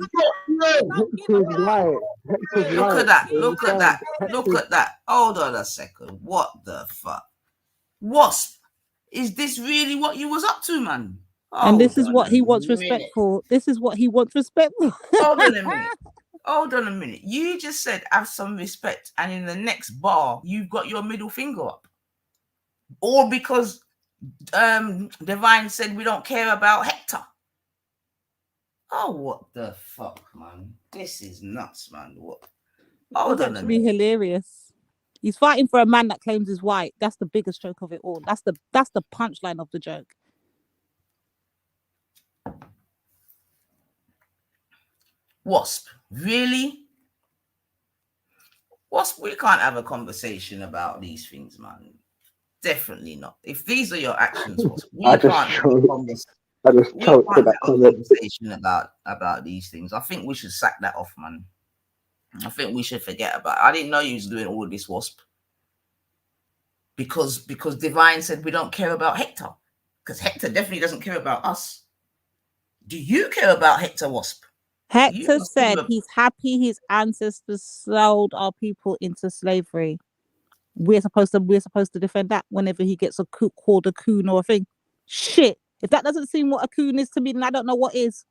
Look at that. Look at that. Look at that. Hold on a second. What the fuck? Wasp, is this really what you was up to, man? And this is what he wants respect for. This is what he wants respect for. Hold on a minute. Hold on a minute. You just said have some respect, and in the next bar, you've got your middle finger up. Or because Divine said we don't care about Hector. Oh, what the fuck, man? This is nuts, man. What? It's actually hilarious. He's fighting for a man that claims he's white. That's the biggest joke of it all. That's the punchline of the joke. Wasp, really? Wasp, we can't have a conversation about these things, man. Definitely not. If these are your actions, Wasp, we can't have a conversation about these things. I think we should sack that off, man. I think we should forget about it. I didn't know you was doing all this, Wasp. Because Divine said we don't care about Hector. Because Hector definitely doesn't care about us. Do you care about Hector, Wasp? Hector said he's happy his ancestors sold our people into slavery. We're supposed to defend that whenever he gets called a coon or a thing. Shit. If that doesn't seem what a coon is to me, then I don't know what is.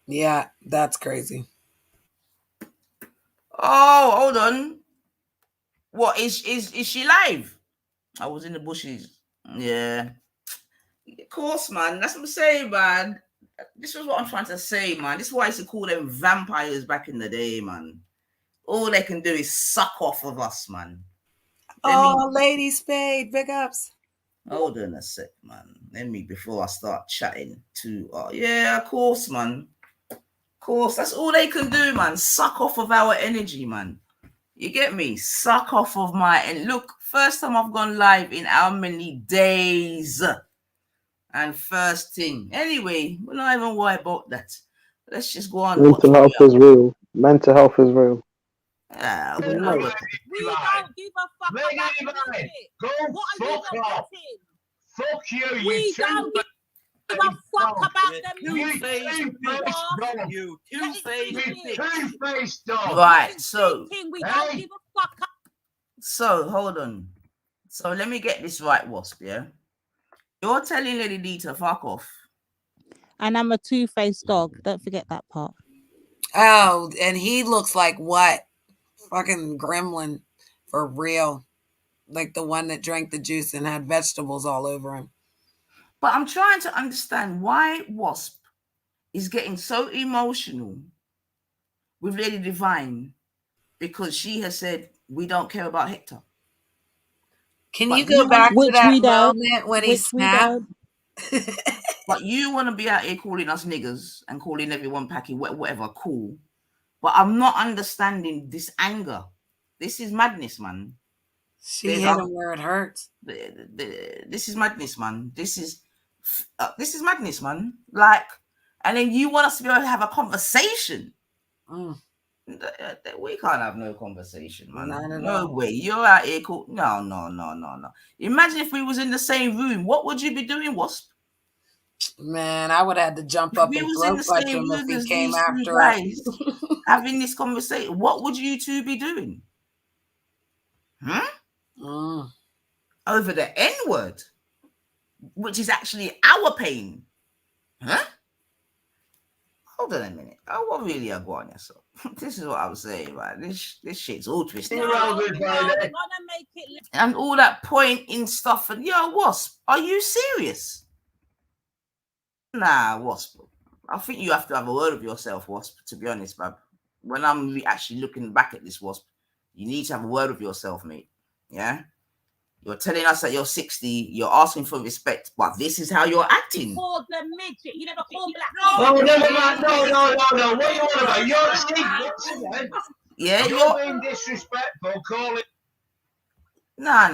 Yeah, that's crazy. Oh, hold on. What is she live? I was in the bushes. Yeah. Of course, man. That's what I'm saying, man. This was what I'm trying to say, man. This is why I used to call them vampires back in the day, man. All they can do is suck off of us, man. Lady Spade, big ups. Hold on a sec, man. Let me, before I start chatting to, yeah, of course, man. Of course, that's all they can do, man. Suck off of our energy, man. You get me? Suck off of my, and look, first time I've gone live in how many days? And first thing. Anyway, we're not even worried about that. Let's just go on. Mental health is real. Mental health is real. We don't give a fuck about shit. Go fuck off. Fuck you, we don't give a fuck about them. You two-faced dog. Right, so we don't give a fuck. So hold on. So let me get this right, Wasp, yeah? You're telling Lady D to fuck off. And I'm a two-faced dog. Don't forget that part. Oh, and he looks like what? Fucking gremlin. For real. Like the one that drank the juice and had vegetables all over him. But I'm trying to understand why Wasp is getting so emotional with Lady Divine because she has said, we don't care about Hector. Can you go back to that moment when he snapped? But you want to be out here calling us niggers and calling everyone packing whatever, cool. But I'm not understanding this anger. This is madness, man. She hit him where it hurts. This is madness, man. This is madness, man. Like, and then you want us to be able to have a conversation. We can't have no conversation, man. No way. You're out here cool. No. Imagine if we was in the same room. What would you be doing, Wasp? Man, I would have had to jump up and throat punch him if he came after us. Having this conversation, what would you two be doing? Over the N-word, which is actually our pain. Hold on a minute. What really are going on? So this is what I was saying, right? This shit's all twisted. And all that pointing stuff and Wasp, are you serious? Nah, Wasp. I think you have to have a word of yourself, Wasp, to be honest, bruv. When I'm actually looking back at this, Wasp, You need to have a word with yourself, mate. Yeah? You're telling us that you're 60, you're asking for respect, but this is how you're acting. You called them midget. You never called black people. No. What are you on about? You're yeah, you're being disrespectful. Call it. Nah.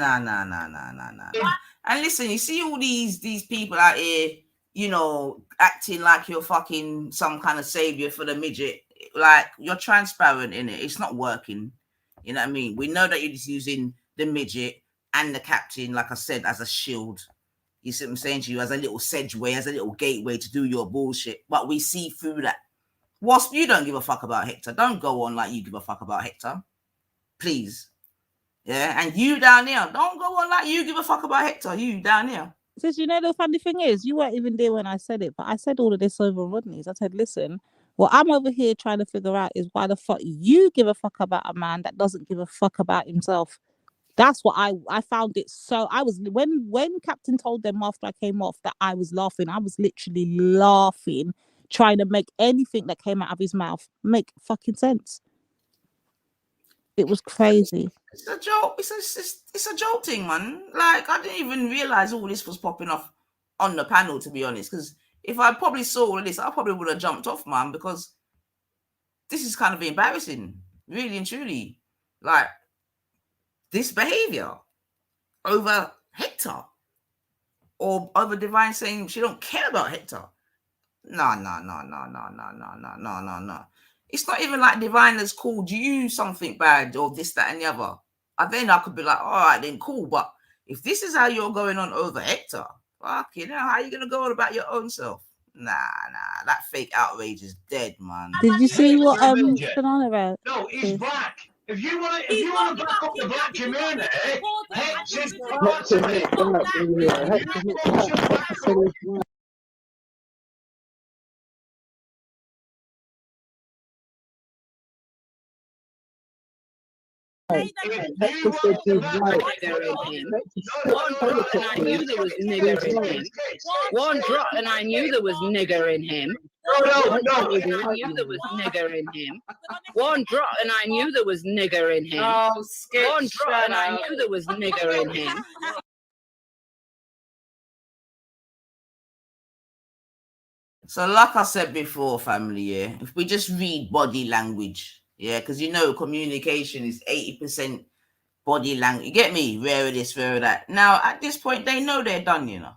And listen, you see all these people out here, you know, acting like you're fucking some kind of savior for the midget. Like, you're transparent in it. It's not working. You know what I mean? We know that you're just using the midget and the captain, like I said, as a shield. You see what I'm saying to you? As a little sedgeway, as a little gateway to do your bullshit. But we see through that. Wasp, you don't give a fuck about Hector. Don't go on like you give a fuck about Hector. Please. Yeah, and you down there, don't go on like you give a fuck about Hector. You down there. Sis, you know the funny thing is, you weren't even there when I said it, but I said all of this over Rodney's. I said, listen, what I'm over here trying to figure out is why the fuck you give a fuck about a man that doesn't give a fuck about himself. That's what I found it. So I was, when Captain told them after I came off that I was laughing, I was literally laughing, trying to make anything that came out of his mouth make fucking sense. It was crazy. It's a joke. It's a joke thing, man. Like, I didn't even realize all this was popping off on the panel, to be honest. Because if I probably saw all of this, I probably would have jumped off, man. Because this is kind of embarrassing, really and truly. Like, this behavior over Hector, or over Divine saying she don't care about Hector. No. It's not even like Divine has called you something bad or this, that, and the other. And then I could be like, all right, then cool. But if this is how you're going on over Hector, fuck, you know, how are you going to go on about your own self? Nah. That fake outrage is dead, man. Did you see what Banana wrote? No, he's black. If you want to back up the black community, Hector's black. One drop and I knew there was nigger in him. One drop and I knew there was nigger in him. One drop and I knew there was nigger in him. One drop and I knew there was nigger in him. So like I said before, family, yeah, if we just read body language, yeah, because you know communication is 80% body language. You get me? Rare this, rare that. Now, at this point, they know they're done, you know.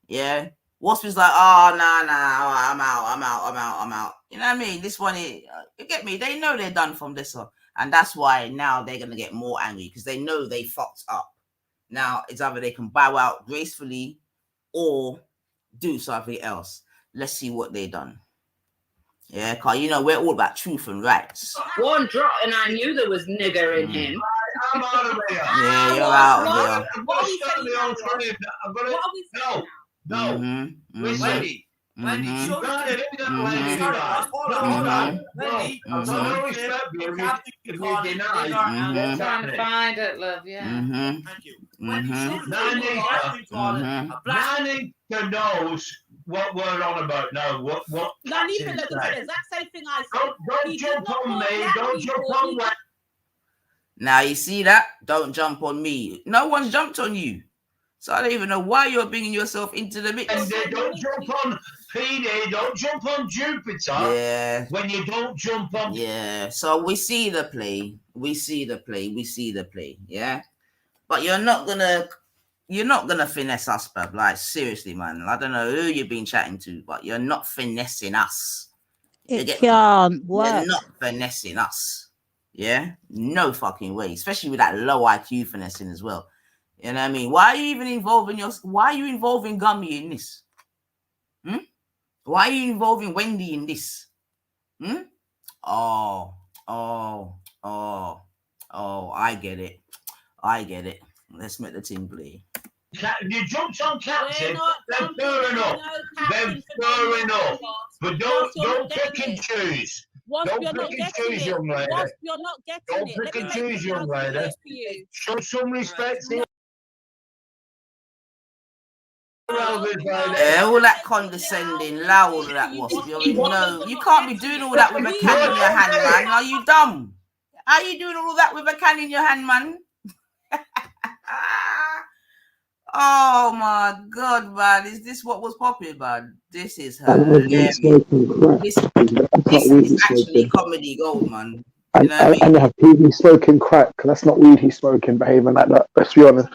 Yeah? Wasp is like, oh, nah, I'm out. You know what I mean? This one, you get me? They know they're done from this one. And that's why now they're going to get more angry because they know they fucked up. Now, it's either they can bow out gracefully or do something else. Let's see what they done. Yeah, because, you know, we're all about truth and rights. One drop and I knew there was nigger in him. I'm out of here. Yeah, you're out of here. What are we saying now? No. Wendy. Wendy, show the I'm trying to find it, love. Yeah. Thank you. Nanny knows what we're on about now. What? Nanny said the exact same thing I said. Don't jump on me. Don't jump on me. Now you see that? Don't jump on me. No one's jumped on you. So I don't even know why you're bringing yourself into the mix. And don't jump on PD, don't jump on Jupiter. Yeah. When you don't jump on. Yeah. So we see the play. Yeah. But you're not gonna finesse us, bruv. Like, seriously, man. I don't know who you've been chatting to, but you're not finessing us. It can't work. You're not finessing us. Yeah? No fucking way. Especially with that low IQ finessing as well. You know what I mean? Why are you even involving Gummy in this? Why are you involving Wendy in this? Oh, I get it. Let's make the team play. You jumped on Captain, they're fair enough. But don't pick and choose. Don't pick and choose, young lady. You're not getting don't it. Pick and choose, young lady. Show some respect here. Yeah, all that condescending, loud that was. You know, you can't be doing all that with a can in your hand, man. Are you dumb? How you doing all that with a can in your hand, man? Oh my God, man! Is this what was popping, man? This is hilarious. This is actually comedy gold, man. You know what I mean? And have PB smoking crack. That's not weed he's smoking, behaving like that. Let's be honest.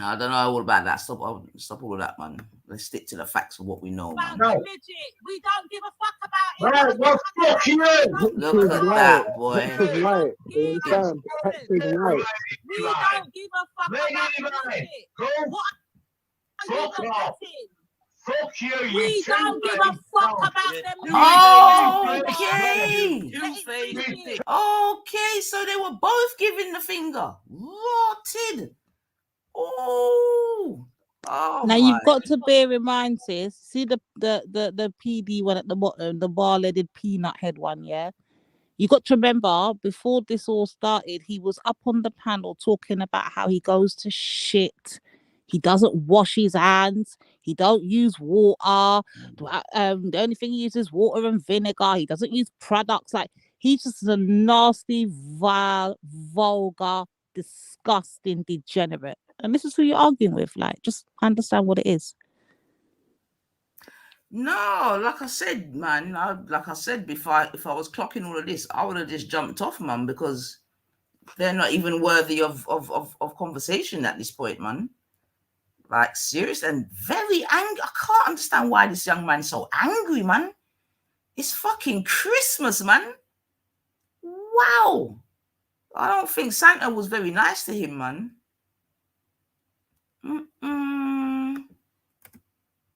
I don't know all about that. Stop all of that, man. Let's stick to the facts of what we know, man. No. We don't give a fuck about it. Well, fuck you. Look at that, boy. Hector's right. You understand? Hector's right. We don't give a fuck about it. Fuck off. Fuck you. We don't give a fuck about them. Okay, so they were both giving the finger. Rotted. Oh, now you've got to bear in mind, sis. See the PD one at the bottom, the bar-leaded peanut head one, yeah? You got to remember, before this all started, he was up on the panel talking about how he goes to shit. He doesn't wash his hands. He don't use water. The only thing he uses is water and vinegar. He doesn't use products. Like, he's just a nasty, vile, vulgar, disgusting degenerate. And this is who you're arguing with. Like, just understand what it is. No, like I said, man, like I said before, if I was clocking all of this, I would have just jumped off, man, because they're not even worthy of conversation at this point, man. Like, serious and very angry. I can't understand why this young man's so angry, man. It's fucking Christmas, man. Wow. I don't think Santa was very nice to him, man.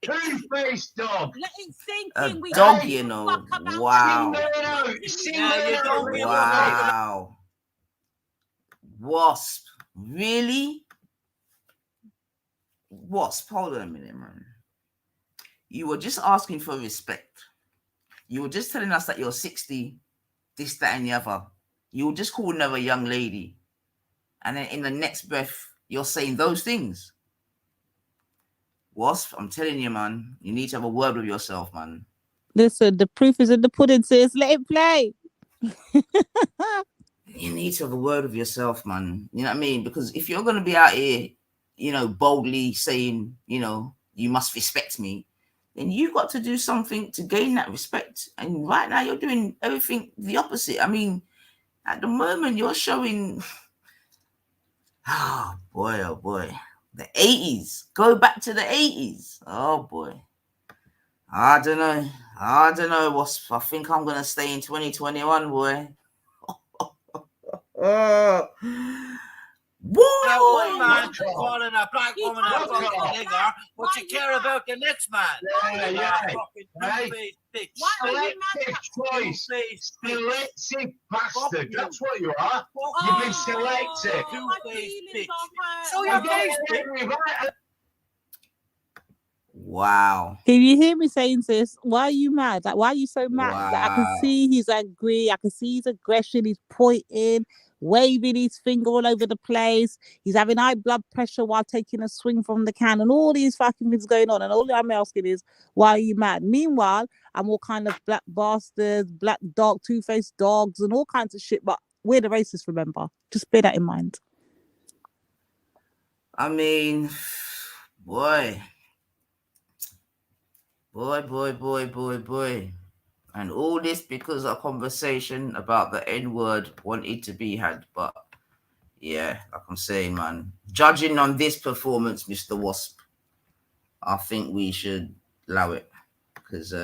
Two-faced dog. Let it sink A in. We dog, don't you give a know. fuck about Wow. Wow. Wasp. Really? Wasp, hold on a minute, man. You were just asking for respect. You were just telling us that you're 60, this, that, and the other. You were just calling her a young lady. And then in the next breath, you're saying those things. Wasp, I'm telling you, man, you need to have a word with yourself, man. Listen, the proof is in the pudding, sis. Let it play. You need to have a word with yourself, man. You know what I mean? Because if you're going to be out here, you know, boldly saying, you know, you must respect me, then you've got to do something to gain that respect. And right now you're doing everything the opposite. I mean, at the moment you're showing, oh boy, the 80s. Go back to the 80s. Oh boy. I don't know. I think I'm going to stay in 2021, boy. One man calling a black woman a fucking nigger, but you care about the next man. Fucking two-faced bitch. Selective bastard. That's what you are. You've been selected. Two-faced bitch. So your face, bitch. Wow. Can you hear me saying this? Why are you mad? Like, why are you so mad? Wow. Like, I can see he's angry. I can see his aggression. He's pointing, waving his finger all over the place. He's having high blood pressure while taking a swing from the can, and all these fucking things going on. And all I'm asking is, why are you mad? Meanwhile, I'm all kind of black bastards, black dog, two-faced dogs, and all kinds of shit. But we're the racists, remember? Just bear that in mind. I mean, boy. And all this because a conversation about the N-word wanted to be had. But yeah, like I'm saying, man, judging on this performance, Mr. Wasp, I think we should allow it. Because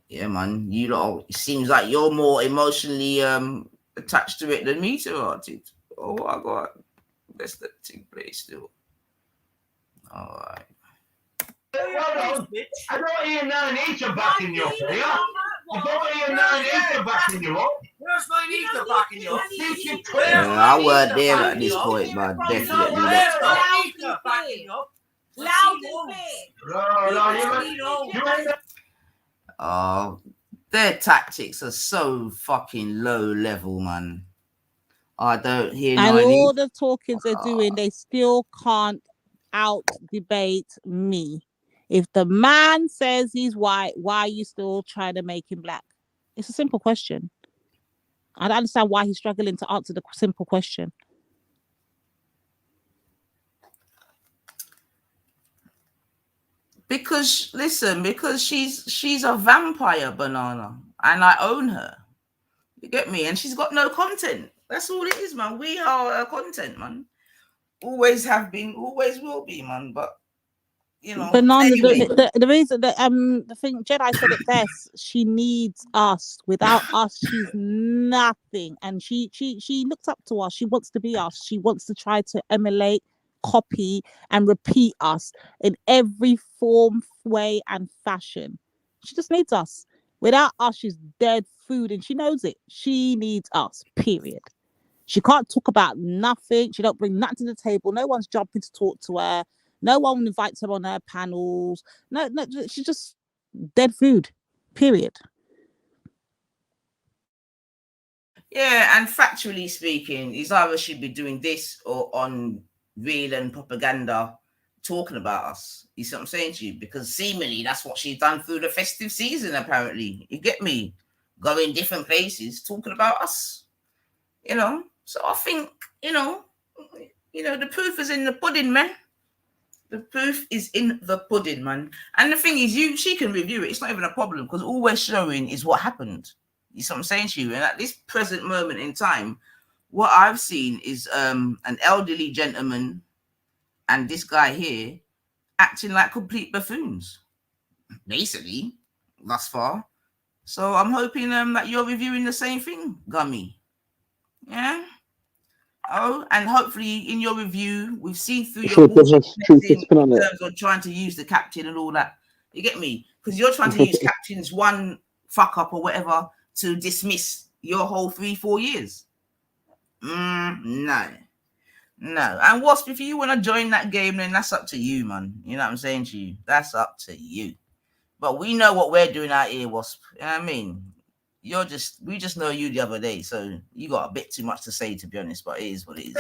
yeah, man, you lot, it seems like you're more emotionally attached to it than me to it. Oh my God. That's the thing place still. All right. I don't hear none Nita backing you up, do you? I don't hear none Nita backing you up. Where's my Nita backing you up? Yeah, I weren't there at this point, but definitely not. Where's my Nita backing you up? Oh, their tactics are so fucking low level, man. I don't hear. And all the talkings they're doing, they still can't out debate me. If the man says he's white, why are you still trying to make him black? It's a simple question. I don't understand why he's struggling to answer the simple question. Because listen, because she's a vampire, Banana, and I own her. You get me? And she's got no content. That's all it is, man. We are a content, man. Always have been, always will be, man. But you know, Banana, anyway. the reason that the thing Jedi said it best. She needs us. Without us, she's nothing. And she looks up to us. She wants to be us. She wants to try to emulate, copy, and repeat us in every form, way, and fashion. She just needs us. Without us, she's dead food, and she knows it. She needs us. Period. She can't talk about nothing. She don't bring nothing to the table. No one's jumping to talk to her. No one invites her on her panels. No, she's just dead food. Period. Yeah, and factually speaking, it's either she'd be doing this or on real and propaganda talking about us. You see what I'm saying to you? Because seemingly that's what she's done through the festive season, apparently. You get me? Going different places, talking about us. You know? So I think, you know, the proof is in the pudding, man. The proof is in the pudding, man. And the thing is, she can review it. It's not even a problem because all we're showing is what happened. You see what I'm saying to you? And at this present moment in time, what I've seen is an elderly gentleman and this guy here acting like complete buffoons, basically, thus far. So I'm hoping that you're reviewing the same thing, Gummy. Yeah? Oh, and hopefully in your review, we've seen through your bullshit in terms of trying to use the captain and all that. You get me? Because you're trying to use captain's one fuck up or whatever to dismiss your whole 3-4 years. No. And Wasp, if you want to join that game, then that's up to you, man. You know what I'm saying to you? That's up to you. But we know what we're doing out here, Wasp. You know what I mean? We just know you the other day, so you got a bit too much to say, to be honest, but it is what it is.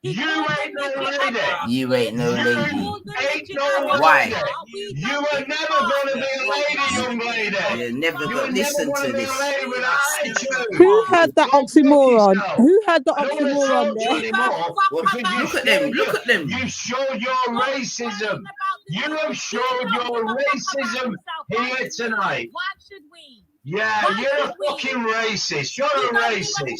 You ain't no lady. You ain't no lady. Ain't no Why? You are never going to be a lady, young lady. You're never going to listen to this. Who had that oxymoron? Who had the oxymoron there? Look at them. You showed your racism. You have showed your racism here tonight. Why should we? Yeah, you're a fucking racist. You're a racist.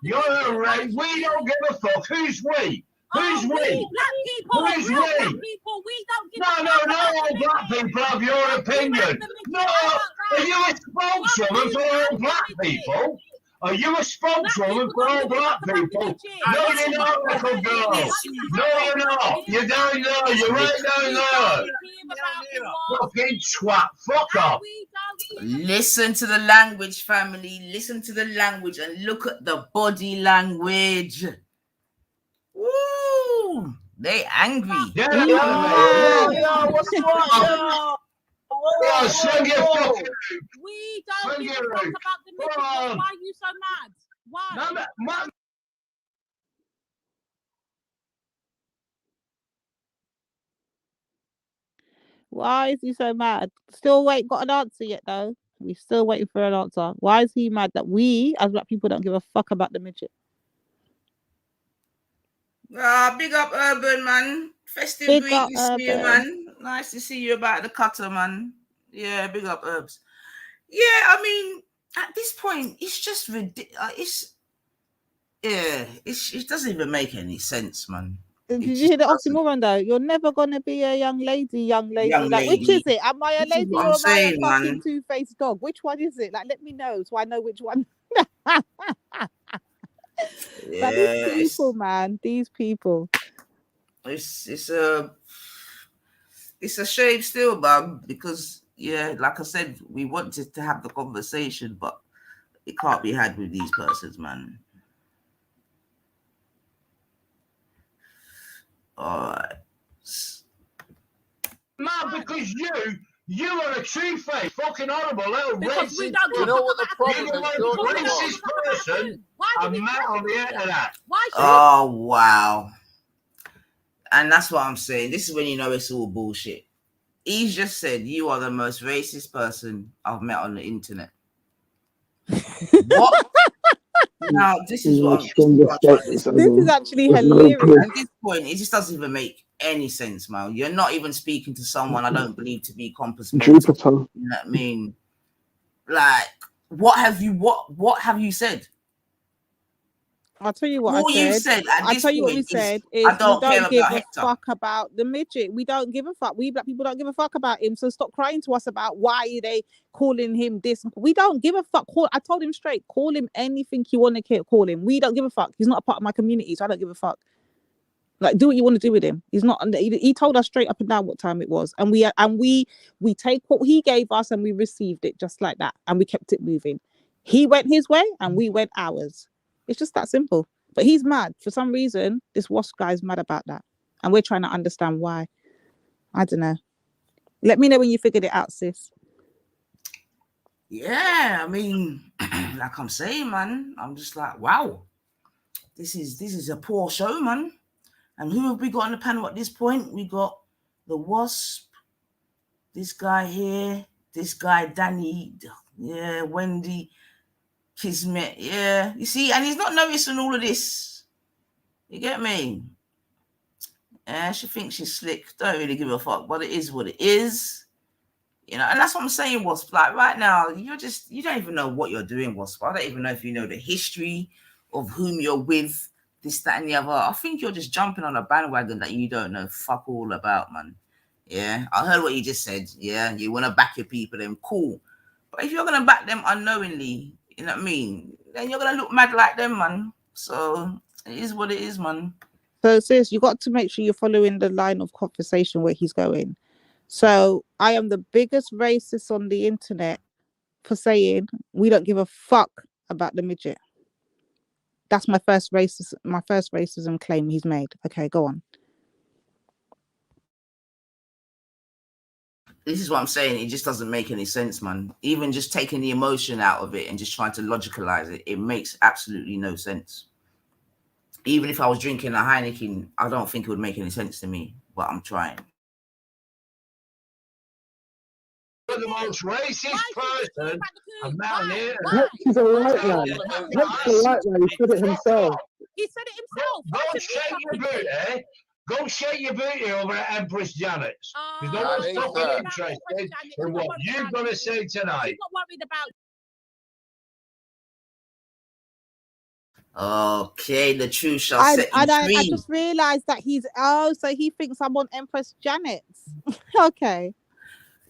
You're a racist. We don't give a fuck. Who's we? Who's we? Black people. Who's we? Black people. We don't give a fuck. No, all black people have your opinion. No, are you a spokeswoman for all black people? Are you a spokeswoman for all black people? No, you're not, little girl. No, you're not. You don't know. You're right down there. Fucking twat. Fuck off. Listen to the language, family. Listen to the language and look at the body language. Woo! They angry. Yeah, what's wrong? Oh, sing your fucking. We don't give a fuck about the midgets. Why are you so mad? Why? Why is he so mad? Still got an answer yet though. We're still waiting for an answer. Why is he mad that we as black people don't give a fuck about the midget? Big up Urban, man. Festive greetings to you, man. Nice to see you about the cutter, man. Yeah, big up Herbs. Yeah, I mean, at this point, it's just ridiculous. It doesn't even make any sense, man. Did you hear the oxymoron though? You're never gonna be a young lady. Like, which is it? Am I a lady or am I a fucking two-faced dog? Which one is it? Like, let me know so I know which one. Yeah, these people, man. These people. It's a shame still, man, because like I said, we wanted to have the conversation, but it can't be had with these persons, man. All right. Man, because you are a two-faced, fucking horrible little racist. You know what the problem is? You're a racist person. I'm mad on the internet. Oh, wow. And that's what I'm saying. This is when you know it's all bullshit. He's just said you are the most racist person I've met on the internet. What? Now, this is what I'm This is actually hilarious. At this point, it just doesn't even make any sense, man. You're not even speaking to someone I don't believe to be compass mental. Jupiter. You know what I mean? Like, what have you said? I'll tell you what I said. I'll tell you what we said is I don't we don't give a Hector. fuck about the midget. We don't give a fuck. We black people don't give a fuck about him. So stop crying to us about why are they calling him this. We don't give a fuck. I told him straight, call him anything you want to call him. We don't give a fuck. He's not a part of my community, so I don't give a fuck. Like, do what you want to do with him. He's not. He told us straight up and down what time it was, and we take what he gave us and we received it just like that, and we kept it moving. He went his way and we went ours. It's just that simple. But he's mad for some reason. This Wasp guy's mad about that, and we're trying to understand why. I don't know. Let me know when you figured it out, sis. Yeah, I mean, like I'm saying, man, I'm just like, wow, this is a poor show, man. And who have we got on the panel at this point? We got the Wasp, this guy here, this guy Danny, yeah, Wendy, Kismet, yeah. You see, and he's not noticing all of this. You get me? Yeah, she thinks she's slick. Don't really give a fuck, but it is what it is. You know, and that's what I'm saying, Wasp. Like right now, you don't even know what you're doing, Wasp. I don't even know if you know the history of whom you're with, this, that, and the other. I think you're just jumping on a bandwagon that you don't know fuck all about, man. Yeah, I heard what you just said. Yeah, you want to back your people, then cool. But if you're gonna back them unknowingly, you know what I mean, then you're gonna look mad like them, man. So it is what it is, man. So sis, you got to make sure you're following the line of conversation where he's going. So I am the biggest racist on the internet for saying we don't give a fuck about the midget. That's my first racism claim he's made. Okay, go on. This is what I'm saying. It just doesn't make any sense, man. Even just taking the emotion out of it and just trying to logicalize it, it makes absolutely no sense. Even if I was drinking a Heineken, I don't think it would make any sense to me, but I'm trying. You're the most racist person around here. He's a white man. He's a white man. He said it himself. He said it himself. Go and shake your booty. Go shake your booty over at Empress Janet's. Because no one's fucking interested in what you're going to say tonight. He's not worried about. Okay, the truth shall set you free. I just realised that so he thinks I'm on Empress Janet's. Okay.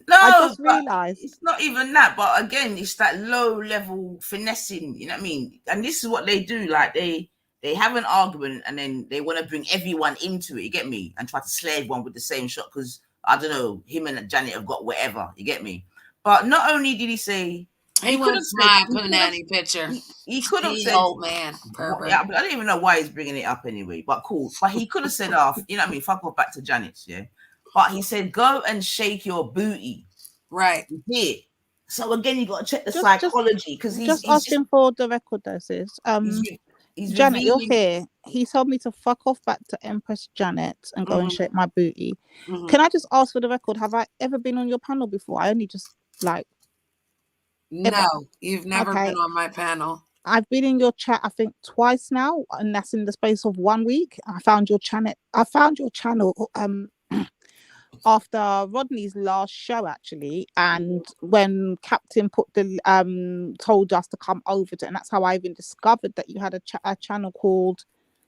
No, I just realised it's not even that. But again, it's that low level finessing. You know what I mean? And this is what they do. Like they have an argument and then they want to bring everyone into it. You get me? And try to slay everyone with the same shot because I don't know, him and Janet have got whatever. You get me? But not only did he say. He wants my punani picture. He could have said, old man. Perfect. Yeah, but I don't even know why he's bringing it up anyway. But cool. But he could have said, you know what I mean? Fuck off back to Janet's, yeah. But he said, go and shake your booty. Right. Yeah. So again, you got to check the psychology because he's just asking for the record, though, sis. Janet, you're here. He told me to fuck off back to Empress Janet and go and shake my booty. Can I just ask for the record? Have I ever been on your panel before? I only just No, you've never been on my panel. I've been in your chat, I think, twice now, and that's in the space of 1 week. I found your channel after Rodney's last show, actually, and when Captain put told us to come over to, and that's how I even discovered that you had a channel called,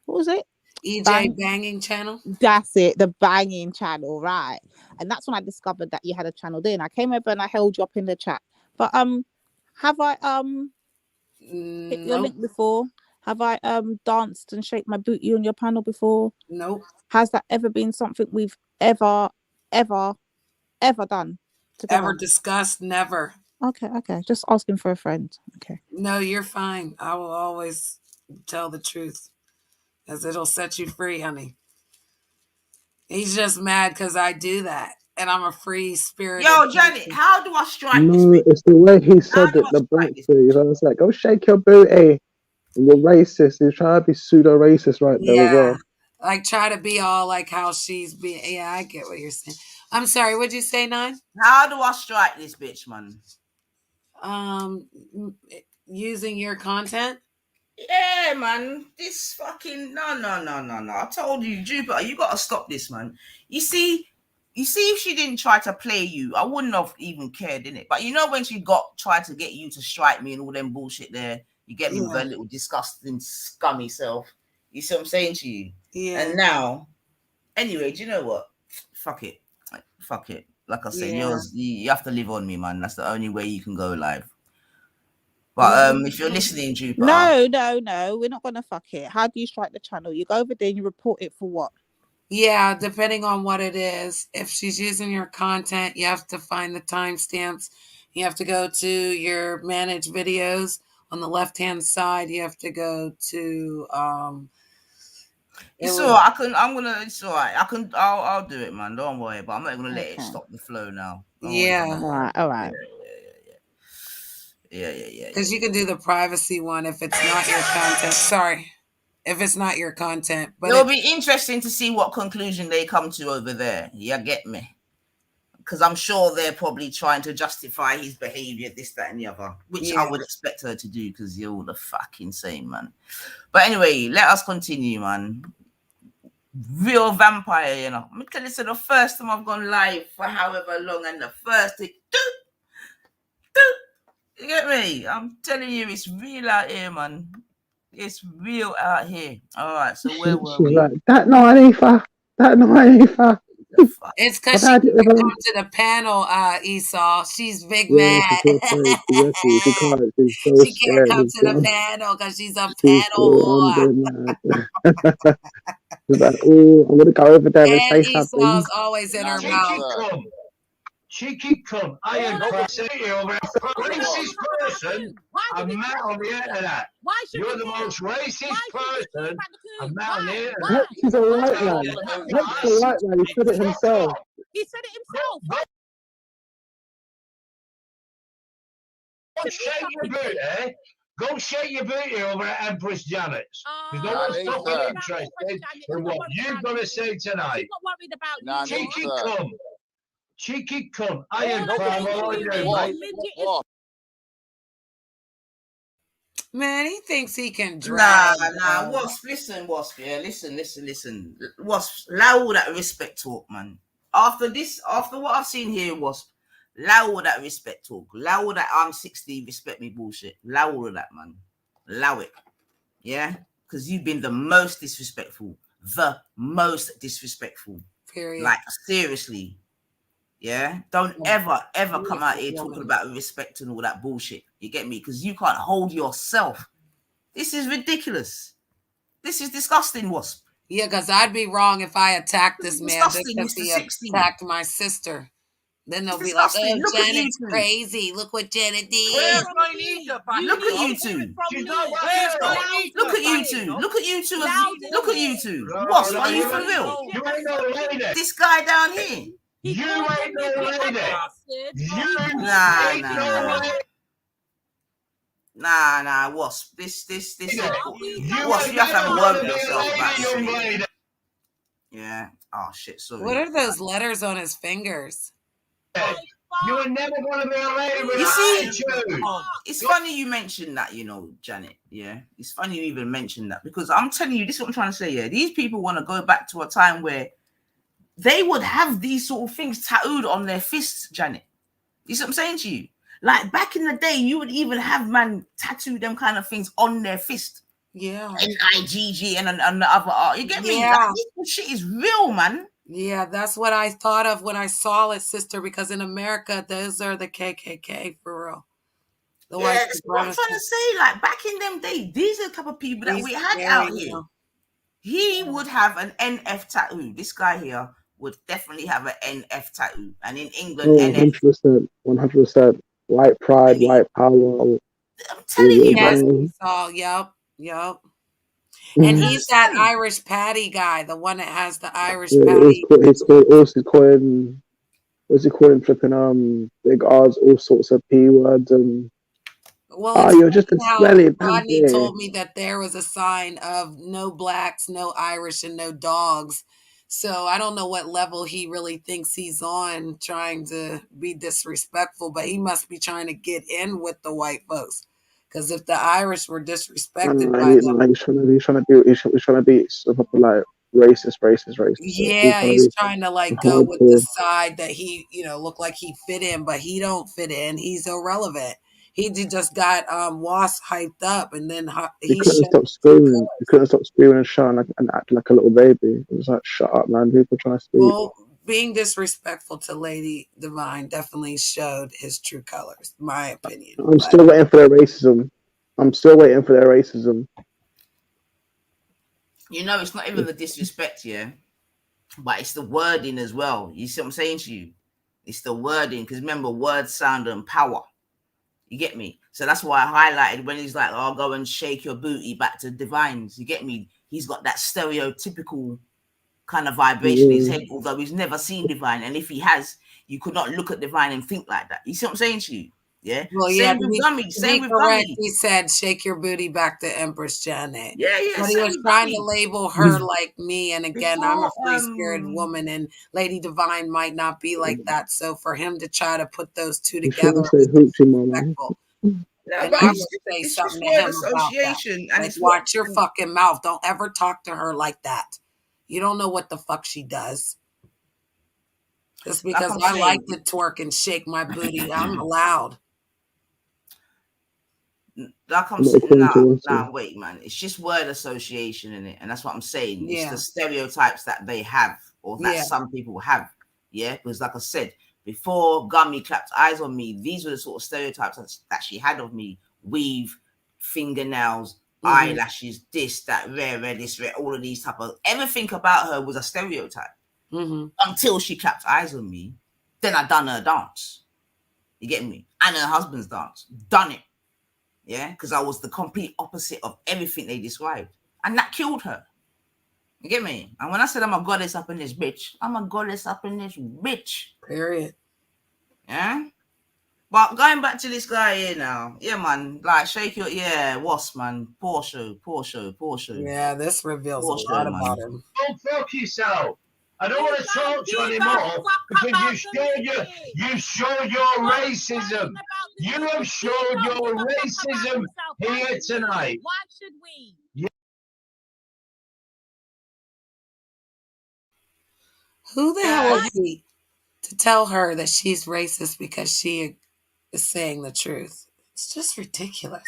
what was it? EJ Banging Channel. That's it, the Banging Channel, right? And that's when I discovered that you had a channel there. And I came over and I held you up in the chat. But have I hit your link before? Have I danced and shake my booty on your panel before? Nope. Has that ever been something we've ever done together? Ever discussed? Never. Okay. Just asking for a friend. Okay. No, you're fine. I will always tell the truth, as it'll set you free, honey. He's just mad because I do that, and I'm a free spirit. Yo, Janet, how do I strike this? No, it's the way he said it, the black dude. I was like, go shake your booty. And you're racist. He's trying to be pseudo racist right there as well. Like try to be all like how she's being. Yeah, I get what you're saying. I'm sorry. What'd you say, Nine? How do I strike this bitch, man? Using your content. Yeah, man. This fucking no. I told you, Jupiter, you gotta stop this, man. You see, if she didn't try to play you, I wouldn't have even cared, in it. But you know when she tried to get you to strike me and all them bullshit there, you get me with her little disgusting, scummy self. You see what I'm saying to you? Yeah. And now, anyway, do you know what? Fuck it. Fuck it. Like I said, you have to live on me, man. That's the only way you can go live. But if you're listening, Jupiter. No, we're not gonna fuck it. How do you strike the channel? You go over there and you report it for what? Yeah, depending on what it is. If she's using your content, you have to find the timestamps. You have to go to your manage videos. On the left-hand side, you have to go to it's all right. It's all right. I'll do it, man. Don't worry. But I'm not gonna let it stop the flow now. All right. Yeah. Because you can do the privacy one if it's not your content. Sorry. If it's not your content. But it'll be interesting to see what conclusion they come to over there. You get me? Because I'm sure they're probably trying to justify his behavior, this, that, and the other, which I would expect her to do because you're all the fucking same, man. But anyway, let us continue, man. Real vampire, you know. I'm telling you, the first time I've gone live for however long, and the first thing, you get me? I'm telling you, it's real out here, man. It's real out here. All right, so where were we? Like, that night, Aoife. It's because she can't come to the panel, Esau. She's big mad. She can't. She's so she can't come to the panel because she's a panel whore. She's like, oh, I'm gonna go over there and say Esau's something. always in her mouth. Cheeky cunt. I am crazy over a racist person I've met on the internet. You're the most racist person I've met on the internet. He's a white man. He's a white man. He said it himself. Go shake your booty. Go shake your booty over at Empress Janet's. Because no one's fucking interested in what you're going to say tonight. Cheeky cunt. Cheeky cunt. I am crime all on you, mate. Man, he thinks he can drag. Nah. Wasp, listen, Wasp. Yeah, listen. Wasp, allow all that respect talk, man. After what I've seen here, Wasp, allow all that respect talk. Allow all that I'm 60, respect me bullshit. Allow all of that, man. Allow it. Yeah? Because you've been the most disrespectful. Period. Like, seriously. Yeah? Don't ever come out here talking about respect and all that bullshit. You get me? Because you can't hold yourself. This is ridiculous. This is disgusting, Wasp. Yeah, because I'd be wrong if I attacked this man just because he attacked my sister. Then they'll be like, oh, Janet's crazy. Look what Janet did. Look at you two. Look at you two. What? Are you for real? You ain't no lady. This guy down here. You ain't no lady. Nah, Wasp. This Wasp, you have to have a word with yourself about. Yeah. Oh shit, sorry. What are those letters on his fingers? You were never going to be a lady with attitude. It's funny you mentioned that, Janet. Yeah, it's funny you even mentioned that because I'm telling you, this is what I'm trying to say. Yeah, these people want to go back to a time where they would have these sort of things tattooed on their fists, Janet. You see what I'm saying to you? Like back in the day, you would even have man tattoo them kind of things on their fist. Yeah. NIGG and the other art. You get me? Like, this shit is real, man. Yeah, that's what I thought of when I saw it, sister, because in America, those are the KKK for real. That's what I'm trying to say. Like back in them days, these are the type of people that we had out here. He would have an NF tattoo. This guy here would definitely have an NF tattoo. And in England, 100%. White pride, white power. I'm telling you, man. Yup. And he's that Irish Patty guy, the one that has the Irish Patty. He's calling flipping big R's, all sorts of P words and. Well, you're just a smelly. Rodney told me that there was a sign of no blacks, no Irish, and no dogs. So I don't know what level he really thinks he's on, trying to be disrespectful, but he must be trying to get in with the white folks. Because if the Irish were disrespected No, by them, he's trying to be like racist. yeah, he's trying to like go with the side that he, look like he fit in, but he don't fit in. He's irrelevant. He just got Wasp hyped up, and then he couldn't stop screaming. He couldn't stop screaming and shouting and acting like a little baby. It was like, shut up, man. People trying to speak. Well, being disrespectful to Lady Divine definitely showed his true colors, my opinion. I'm still waiting for their racism. You know, it's not even the disrespect, yeah, but it's the wording as well. You see what I'm saying to you? It's the wording, because remember, words, sound, and power. You get me? So that's why I highlighted when he's like, "Oh, go and shake your booty back to Divines." You get me? He's got that stereotypical kind of vibration in his head, although he's never seen Divine. And if he has, you could not look at Divine and think like that. You see what I'm saying to you? Yeah. Well, same with Gummy. Same with Gummy. He said, "Shake your booty back to Empress Janet." Yeah. But he was trying to label her like me. And again, I'm a free spirited woman, and Lady Divine might not be like that. So for him to try to put those two together, disrespectful. And I would say something to him about that. Like, watch your fucking mouth. Don't ever talk to her like that. You don't know what the fuck she does. Just because I like to twerk and shake my booty, I'm allowed. Like I'm saying, nah, wait, man. It's just word association in it, and that's what I'm saying. It's the stereotypes that they have, or that some people have. Yeah, because like I said, before Gummy clapped eyes on me, these were the sort of stereotypes that she had of me: weave, fingernails, eyelashes, this, that, rare, this, rare, all of these type of everything about her was a stereotype. Until she clapped eyes on me, then I done her dance. You get me? And her husband's dance, done it. Yeah, because I was the complete opposite of everything they described. And that killed her. You get me? And when I said I'm a goddess up in this bitch, I'm a goddess up in this bitch. Period. Yeah? But going back to this guy here now. Yeah, man. Like, shake your... Yeah, Wasp, man. Poor show. Yeah, this reveals a lot about him. Don't fuck yourself. I don't want to talk to you anymore because you showed your racism. You have showed your racism here tonight. Why should we? Who the hell is he to tell her that she's racist because she is saying the truth? It's just ridiculous.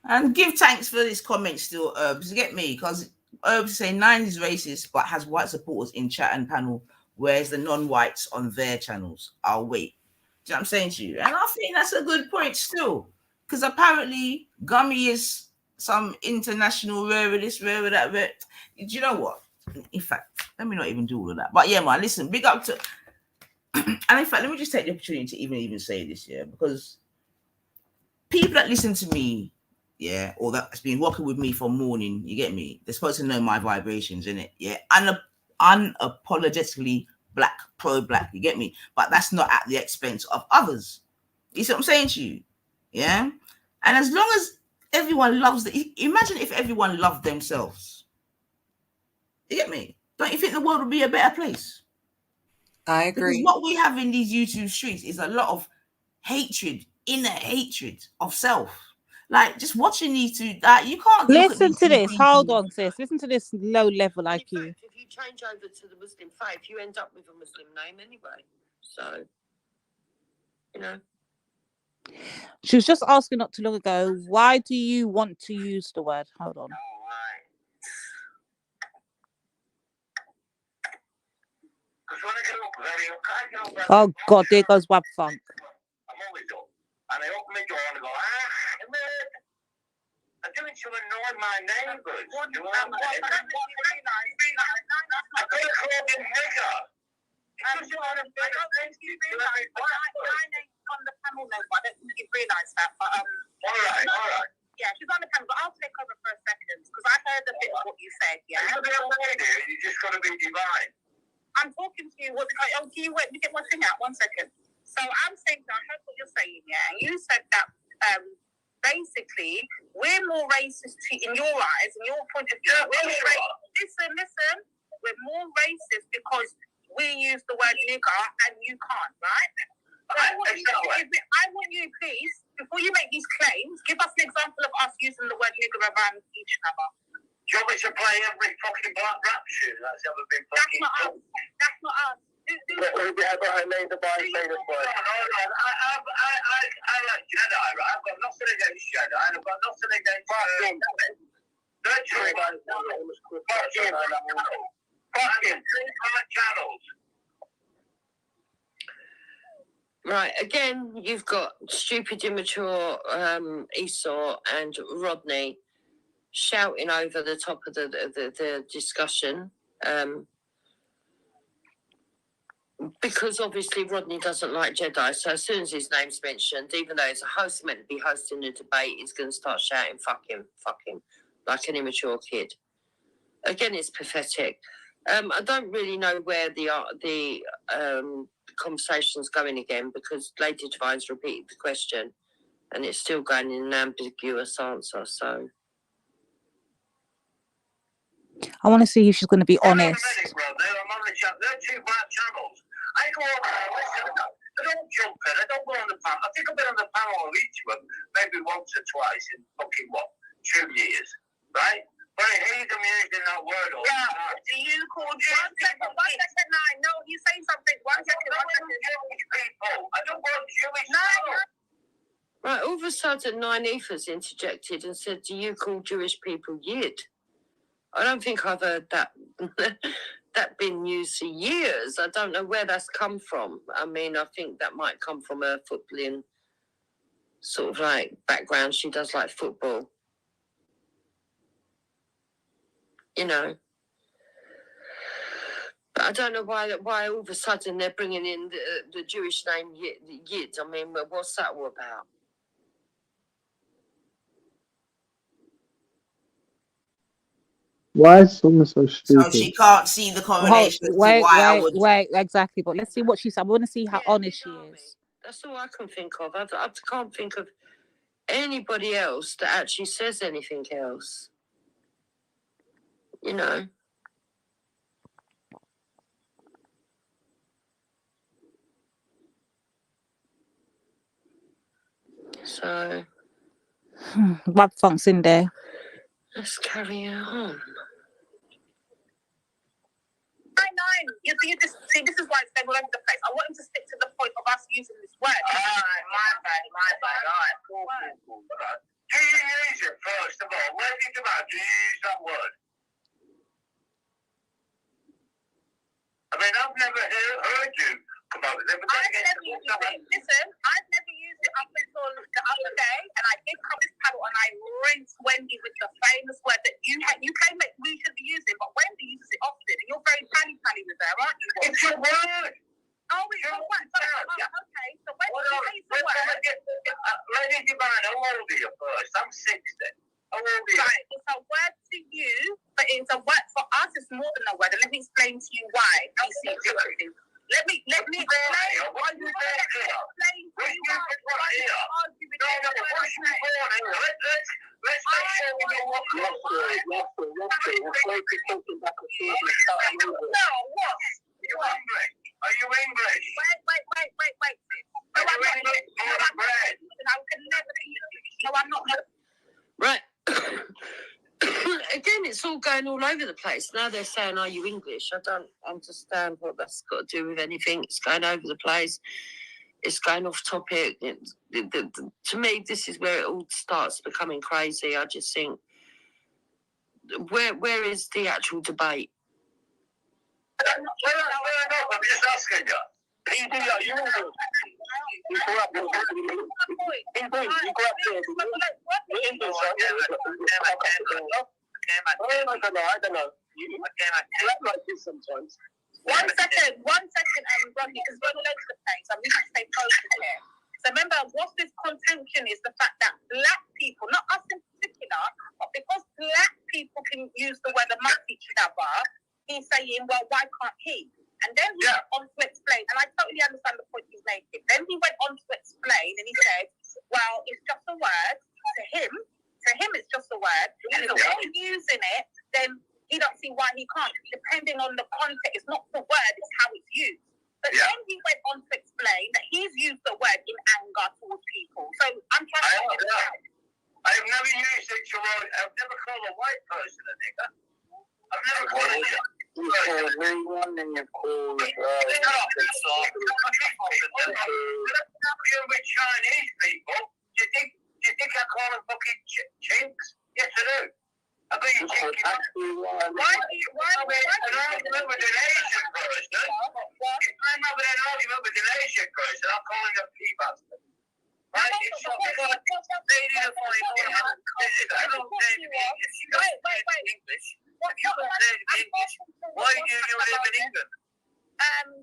And give thanks for this comment still, Herbs. Get me? Because Herbs saying Nine is racist but has white supporters in chat and panel, whereas the non-whites on their channels. I'll wait. Do you know what I'm saying to you? And I think that's a good point still. Because apparently Gummy is some international rare this, rare that, rare. Do you know what? In fact, let me not even do all of that. But yeah, man, listen, big up to... And in fact, let me just take the opportunity to even say this, yeah, because people that listen to me, yeah, or that's been working with me from morning, you get me? They're supposed to know my vibrations, innit? Yeah, unapologetically black, pro-black, you get me? But that's not at the expense of others. You see what I'm saying to you? Yeah? And as long as everyone loves imagine if everyone loved themselves. You get me? Don't you think the world would be a better place? I agree. Because what we have in these YouTube streets is a lot of hatred, inner hatred of self. Like, just watching these two, you can't listen to this. Hold on, sis. Listen to this low level IQ. If you change over to the Muslim faith, you end up with a Muslim name anyway. So, you know. She was just asking not too long ago, why do you want to use the word? Hold on. Oh God, there goes Wab Funk. And I open my door and I go, I'm doing to annoy my neighbours. I got a call in nigger. On the panel now, but I don't think you realise that. But all right. Yeah, she's on the panel, but I'll take over for a second because I heard a bit of what you said. Yeah, you just got to be divine. I'm talking to you. Can you wait to get one thing out? 1 second. So I'm saying, I heard what you're saying. Yeah, you said that basically we're more racist in your eyes, in your point of view. Listen. We're more racist because we use the word nigger and you can't, right? But I want you, please, before you make these claims, give us an example of us using the word nigger around each other. Do you want me to play every fucking black rap tune that's ever been fucking... That's not us. That's not us. Who ever made the boy say this word? I like Jedi, right? I've got nothing against Jedi. I've got nothing against... Fucking channels. Right, again, you've got stupid, immature Esau and Rodney shouting over the top of the discussion. Because obviously Rodney doesn't like Jedi, so as soon as his name's mentioned, even though he's a host meant to be hosting a debate, he's going to start shouting, fuck him, like an immature kid. Again, it's pathetic. I don't really know where the conversation's going again, because Lady Divine's repeated the question and it's still going in an ambiguous answer, so... I want to see if she's going to be honest. They're two bad channels. I go over there, listen, I don't jump in, I don't go on the panel. I think I've been on the panel of each of them maybe once or twice in fucking, 2 years, right? But I hate them using that word all the time. Do you call Jewish people? One second, no, you say something. One second. Jewish people. I don't want Jewish people. Right, all of a sudden, Nine Ethers interjected and said, do you call Jewish people Yid? I don't think I've heard that that been used for years. I don't know where that's come from. I mean, I think that might come from her footballing sort of like background. She does like football. You know. But I don't know why all of a sudden they're bringing in the Jewish name Yid. I mean, what's that all about? Why is someone so stupid? So she can't see the correlation. Wait, exactly. But let's see what she said. I want to see how honest she is. That's all I can think of. I can't think of anybody else that actually says anything else. You know. So. Rob Funk's in there. Let's carry on. You see, this is why it's all over the place. I want him to stick to the point of us using this word. My bad. All right, cool. Do you use it first of all? Where do you come out? Do you use that word? I mean, I've never heard you come out with it. I've never used it. Listen, I've never used it up until the other day, and I did come this panel and I rinsed Wendy with the famous word that you claim that we should be using, but Wendy uses it often, and you're very pally with her, aren't you? It's your word. Oh, it's your word. Okay, so when do you use the word? Lady Divine, how old are you first? I'm 60. How old are you? Right, it's a word to you, but it's a word for us. It's more than a word, and let me explain to you why. Let me explain. Why you explain to you why you argue with me. Let's make sure we know what you're saying. No, what? Are you English? Wait. No, I'm not. I can never be English. No, I'm not. Right. Again, it's all going all over the place. Now they're saying, are you English? I don't understand what that's got to do with anything. It's going over the place. It's going off topic. To me, this is where it all starts becoming crazy. I just think, where is the actual debate? I'm just asking you. You corrupt. I don't know. Sometimes. One second, Rodney, because we're all over the place. I'm going to stay focused here. So remember, what this contention is the fact that black people, not us in particular, but because black people can use the word amongst each other, he's saying, well, why can't he? And then he went on to explain, and I totally understand the point he's making. Then he went on to explain, and he said, well, it's just a word. To him, it's just a word. And if they're using it, then he don't see why he can't. Depending on the context, it's not the word, it's how it's used. But then he went on to explain that he's used the word in anger towards people. So I'm trying to understand. I've never used it to I've never called a white person a nigger. I've never called a white person. You called me one and you called with Chinese people. Do you think I call them fucking chinks? Yes, I do. I bet you chinky. Why do you argument with an Asian person? If I'm having an argument with an Asian person, I'm calling them P-bastard. Right? It's not because they need a funny moment. If you don't say to me, if you don't say English, if you don't say English, why do you live in England?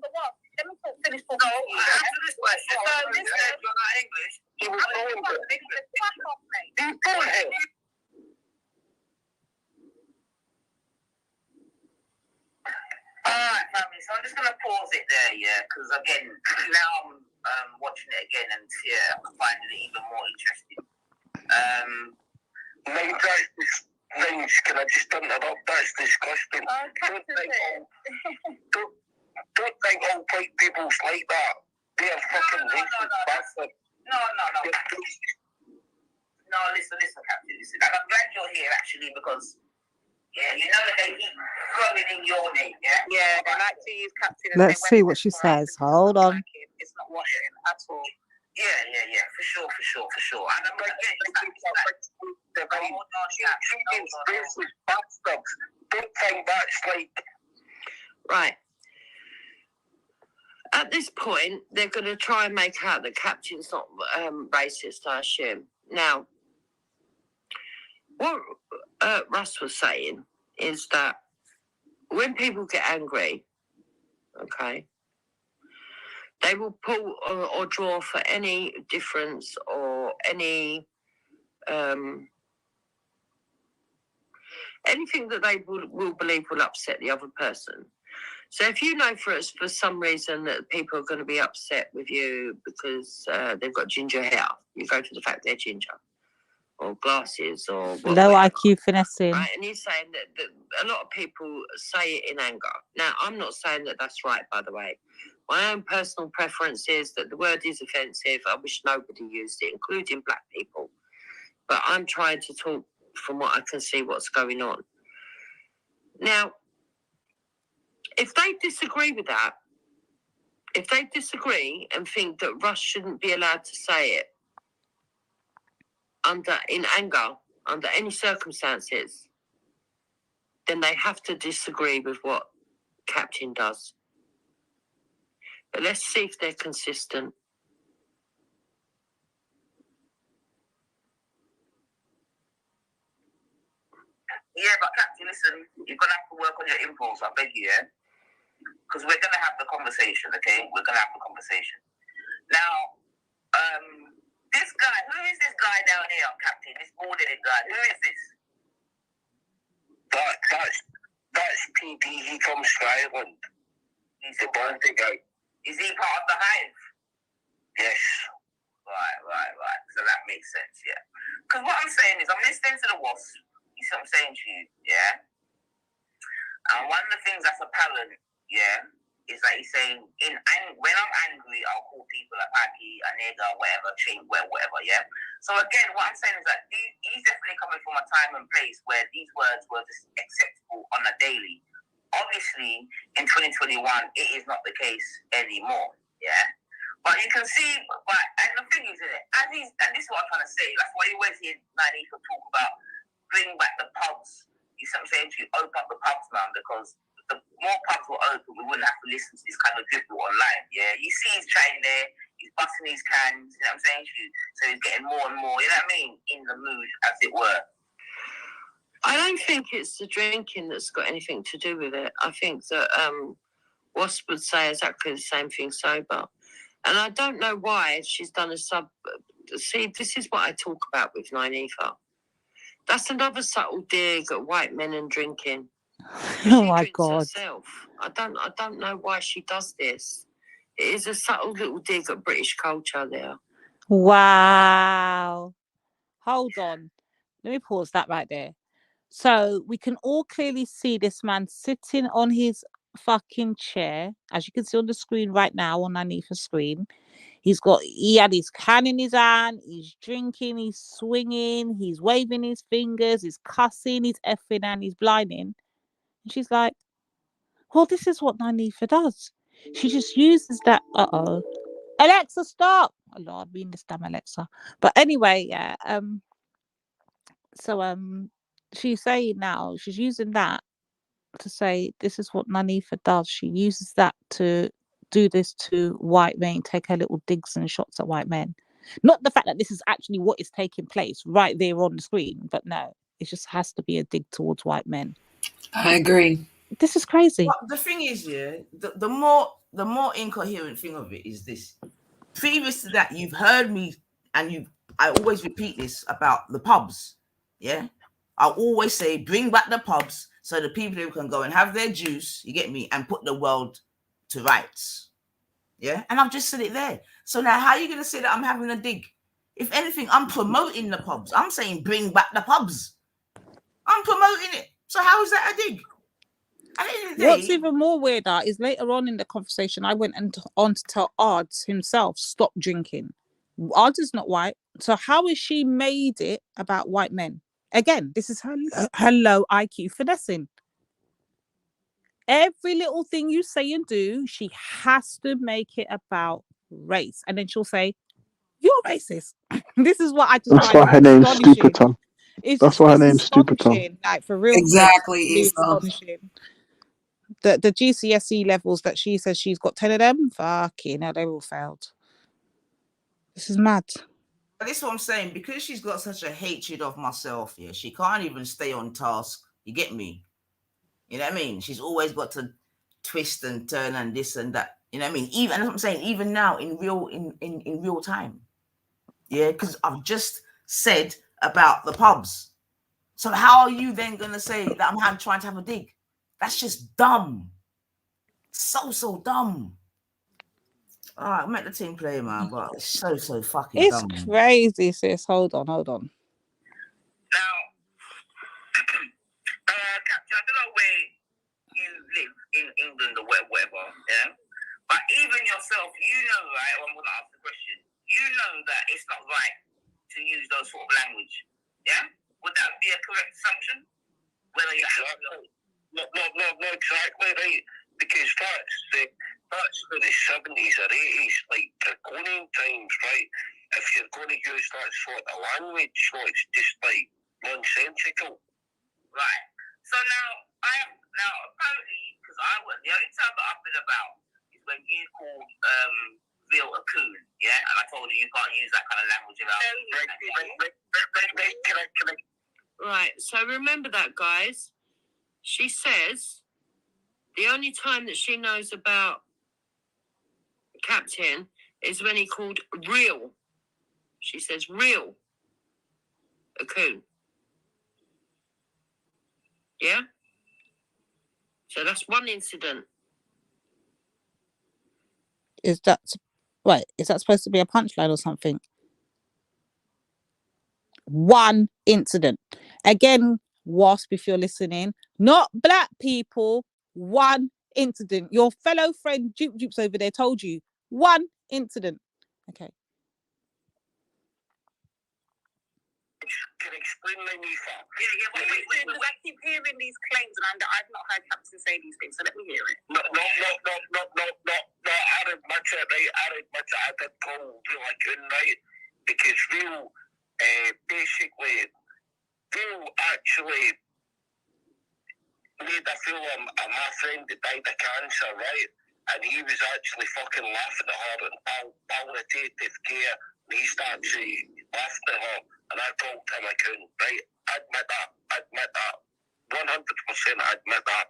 What? Let me finish talking. No, answer this question. So this says you're not English. You were born English. He's born English. Alright, family, so I'm just going to pause it there, yeah, because again, now I'm watching it again and yeah, I'm finding it even more interesting. Mate, that's things, can I just interrupt? That's disgusting. Don't think all white people's like that. They're fucking racist bastards. No, listen, Captain, listen. And I'm glad you're here, actually, because yeah, you know that they keep throwing in your name, yeah? Yeah, they like to use Captain. Let's see what she says. Hold on. It's not watching at all. Yeah, for sure. And I'm going to get Don't think that's like... Right. At this point, they're going to try and make out that Captain's not racist, I assume. Now, what Russ was saying is that when people get angry, okay, they will pull or draw for any difference or any anything that they will believe will upset the other person. So if you know for some reason that people are going to be upset with you because they've got ginger hair, you go to the fact they're ginger, or glasses, or low IQ finessing. Right, and he's saying that a lot of people say it in anger. Now, I'm not saying that that's right, by the way. My own personal preference is that the word is offensive. I wish nobody used it, including black people. But I'm trying to talk from what I can see what's going on. Now, if they disagree with that, if they disagree and think that Russ shouldn't be allowed to say it in anger, under any circumstances, then they have to disagree with what Captain does. But let's see if they're consistent. Yeah, but Captain, listen, you're going to have to work on your impulse, I beg you, yeah? Because we're going to have the conversation, okay? We're going to have the conversation. Now, this guy, who is this guy down here, Captain? This bald-headed guy, who is this? That's PD, he comes from Ireland. He's the bald guy. Is he part of the hive? Yes. Right. So that makes sense, yeah. Because what I'm saying is, I'm listening to the WASP. You see what I'm saying to you, yeah? And one of the things that's apparent, yeah, is that he's saying, when I'm angry, I'll call people a packy, a nigger, whatever, whatever, yeah? So again, what I'm saying is that he's definitely coming from a time and place where these words were just acceptable on a daily. Obviously, in 2021, it is not the case anymore, yeah? But you can see, and the thing is, and this is what I'm trying to say, that's why you always hear Nanika talk about bring back the pubs. You see what I'm saying? To open up the pubs, man, because the more pubs were open, we wouldn't have to listen to this kind of dribble online, yeah? You see he's trying there, he's busting his cans, you know what I'm saying to you? So he's getting more and more, you know what I mean, in the mood, as it were. I don't think it's the drinking that's got anything to do with it. I think that Wasp would say exactly the same thing sober. And I don't know why she's done a sub... See, this is what I talk about with Nynefa. That's another subtle dig at white men and drinking. Oh my God. Herself. I don't know why she does this. It is a subtle little dig at British culture there. Wow. Hold on. Let me pause that right there. So we can all clearly see this man sitting on his fucking chair, as you can see on the screen right now, on Anifa's screen. He had his can in his hand, he's drinking, he's swinging, he's waving his fingers, he's cussing, he's effing, and he's blinding. And she's like, well, this is what Anifa does. She just uses that. Alexa, stop. Oh Lord, we this damn Alexa. But anyway, yeah. So she's saying now, she's using that to say this is what Anifa does. She uses that to do this to white men, take her little digs and shots at white men. Not the fact that this is actually what is taking place right there on the screen, but no, it just has to be a dig towards white men. I agree. This is crazy. But the thing is, yeah, the more incoherent thing of it is this. Previous to that, you've heard me, and I always repeat this about the pubs. Yeah, I always say bring back the pubs so the people who can go and have their juice, you get me, and put the world to rights. Yeah, and I've just said it there. So now, how are you going to say that I'm having a dig? If anything, I'm promoting the pubs. I'm saying bring back the pubs. I'm promoting it. So how is that a dig? What's even more weirder is later on in the conversation, I went on to tell Ards himself, stop drinking. Ards is not white. So how has she made it about white men? Again, this is her low IQ finessing. Every little thing you say and do, she has to make it about race. And then she'll say, you're racist. This is what I just That's why her name's Stupid Tongue. That's why her name's Stupid Tongue. Like, for real. Exactly. Really astonishing. The GCSE levels that she says she's got 10 of them, fucking hell, they all failed. This is mad. This is what I'm saying. Because she's got such a hatred of myself, yeah, she can't even stay on task. You get me? You know what I mean? She's always got to twist and turn and this and that. You know what I mean? Even, that's what I'm saying, even now in real time. Yeah, because I've just said about the pubs. So how are you then gonna say that I'm trying to have a dig? That's just dumb. So dumb. All right, I'm at the team play, man, but it's so fucking dumb. It's crazy, sis. Hold on. Now, Captain, I don't know where you live in England or whatever, yeah? But even yourself, you know, right? I'm gonna ask the question. You know that it's not right to use those sort of language, yeah? Would that be a correct assumption? Whether you're not exactly right, because that's for the 70s or 80s, like draconian times, right? If you're going to use that sort of language, so it's just like nonsensical. Right. So now apparently, because the only time that I've been about is when you called Bill a coon, yeah? And I told you can't use that kind of language about correct. Right, so remember that, guys. She says the only time that she knows about Captain is when he called real. She says real a coon. Yeah? So that's one incident. Is that supposed to be a punchline or something? One incident. Again, Wasp, if you're listening, not black people, one incident. Your fellow friend Jupes over there told you one incident. Okay. Can explain my new fact. Wait, because I keep hearing these claims and I've not heard Captain say these things, so let me hear it. No, I didn't admit it, right? I did call Real a coon, right? Because Real, basically, Real actually made a fool of my friend that died of cancer, right? And he was actually fucking laughing at her in palliative care. And he started laughing at her. And I told him I couldn't, right? I admit that. 100% I admit that.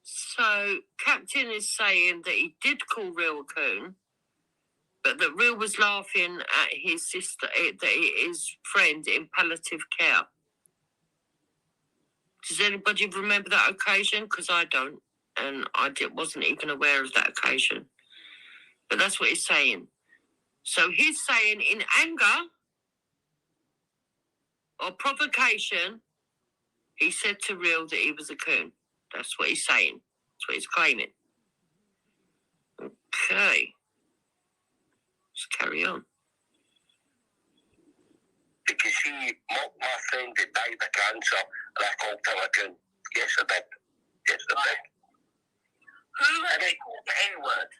So Captain is saying that he did call Real a coon, but that Real was laughing at his sister, his friend in palliative care. Does anybody remember that occasion? Because I don't, and wasn't even aware of that occasion. But that's what he's saying. So he's saying in anger or provocation, he said to Real that he was a coon. That's what he's saying. That's what he's claiming. Okay. Let's carry on. Because he mocked my friend that died of cancer, and I called him again. Yes, I did. Yes, I did. Who have they called the N-word?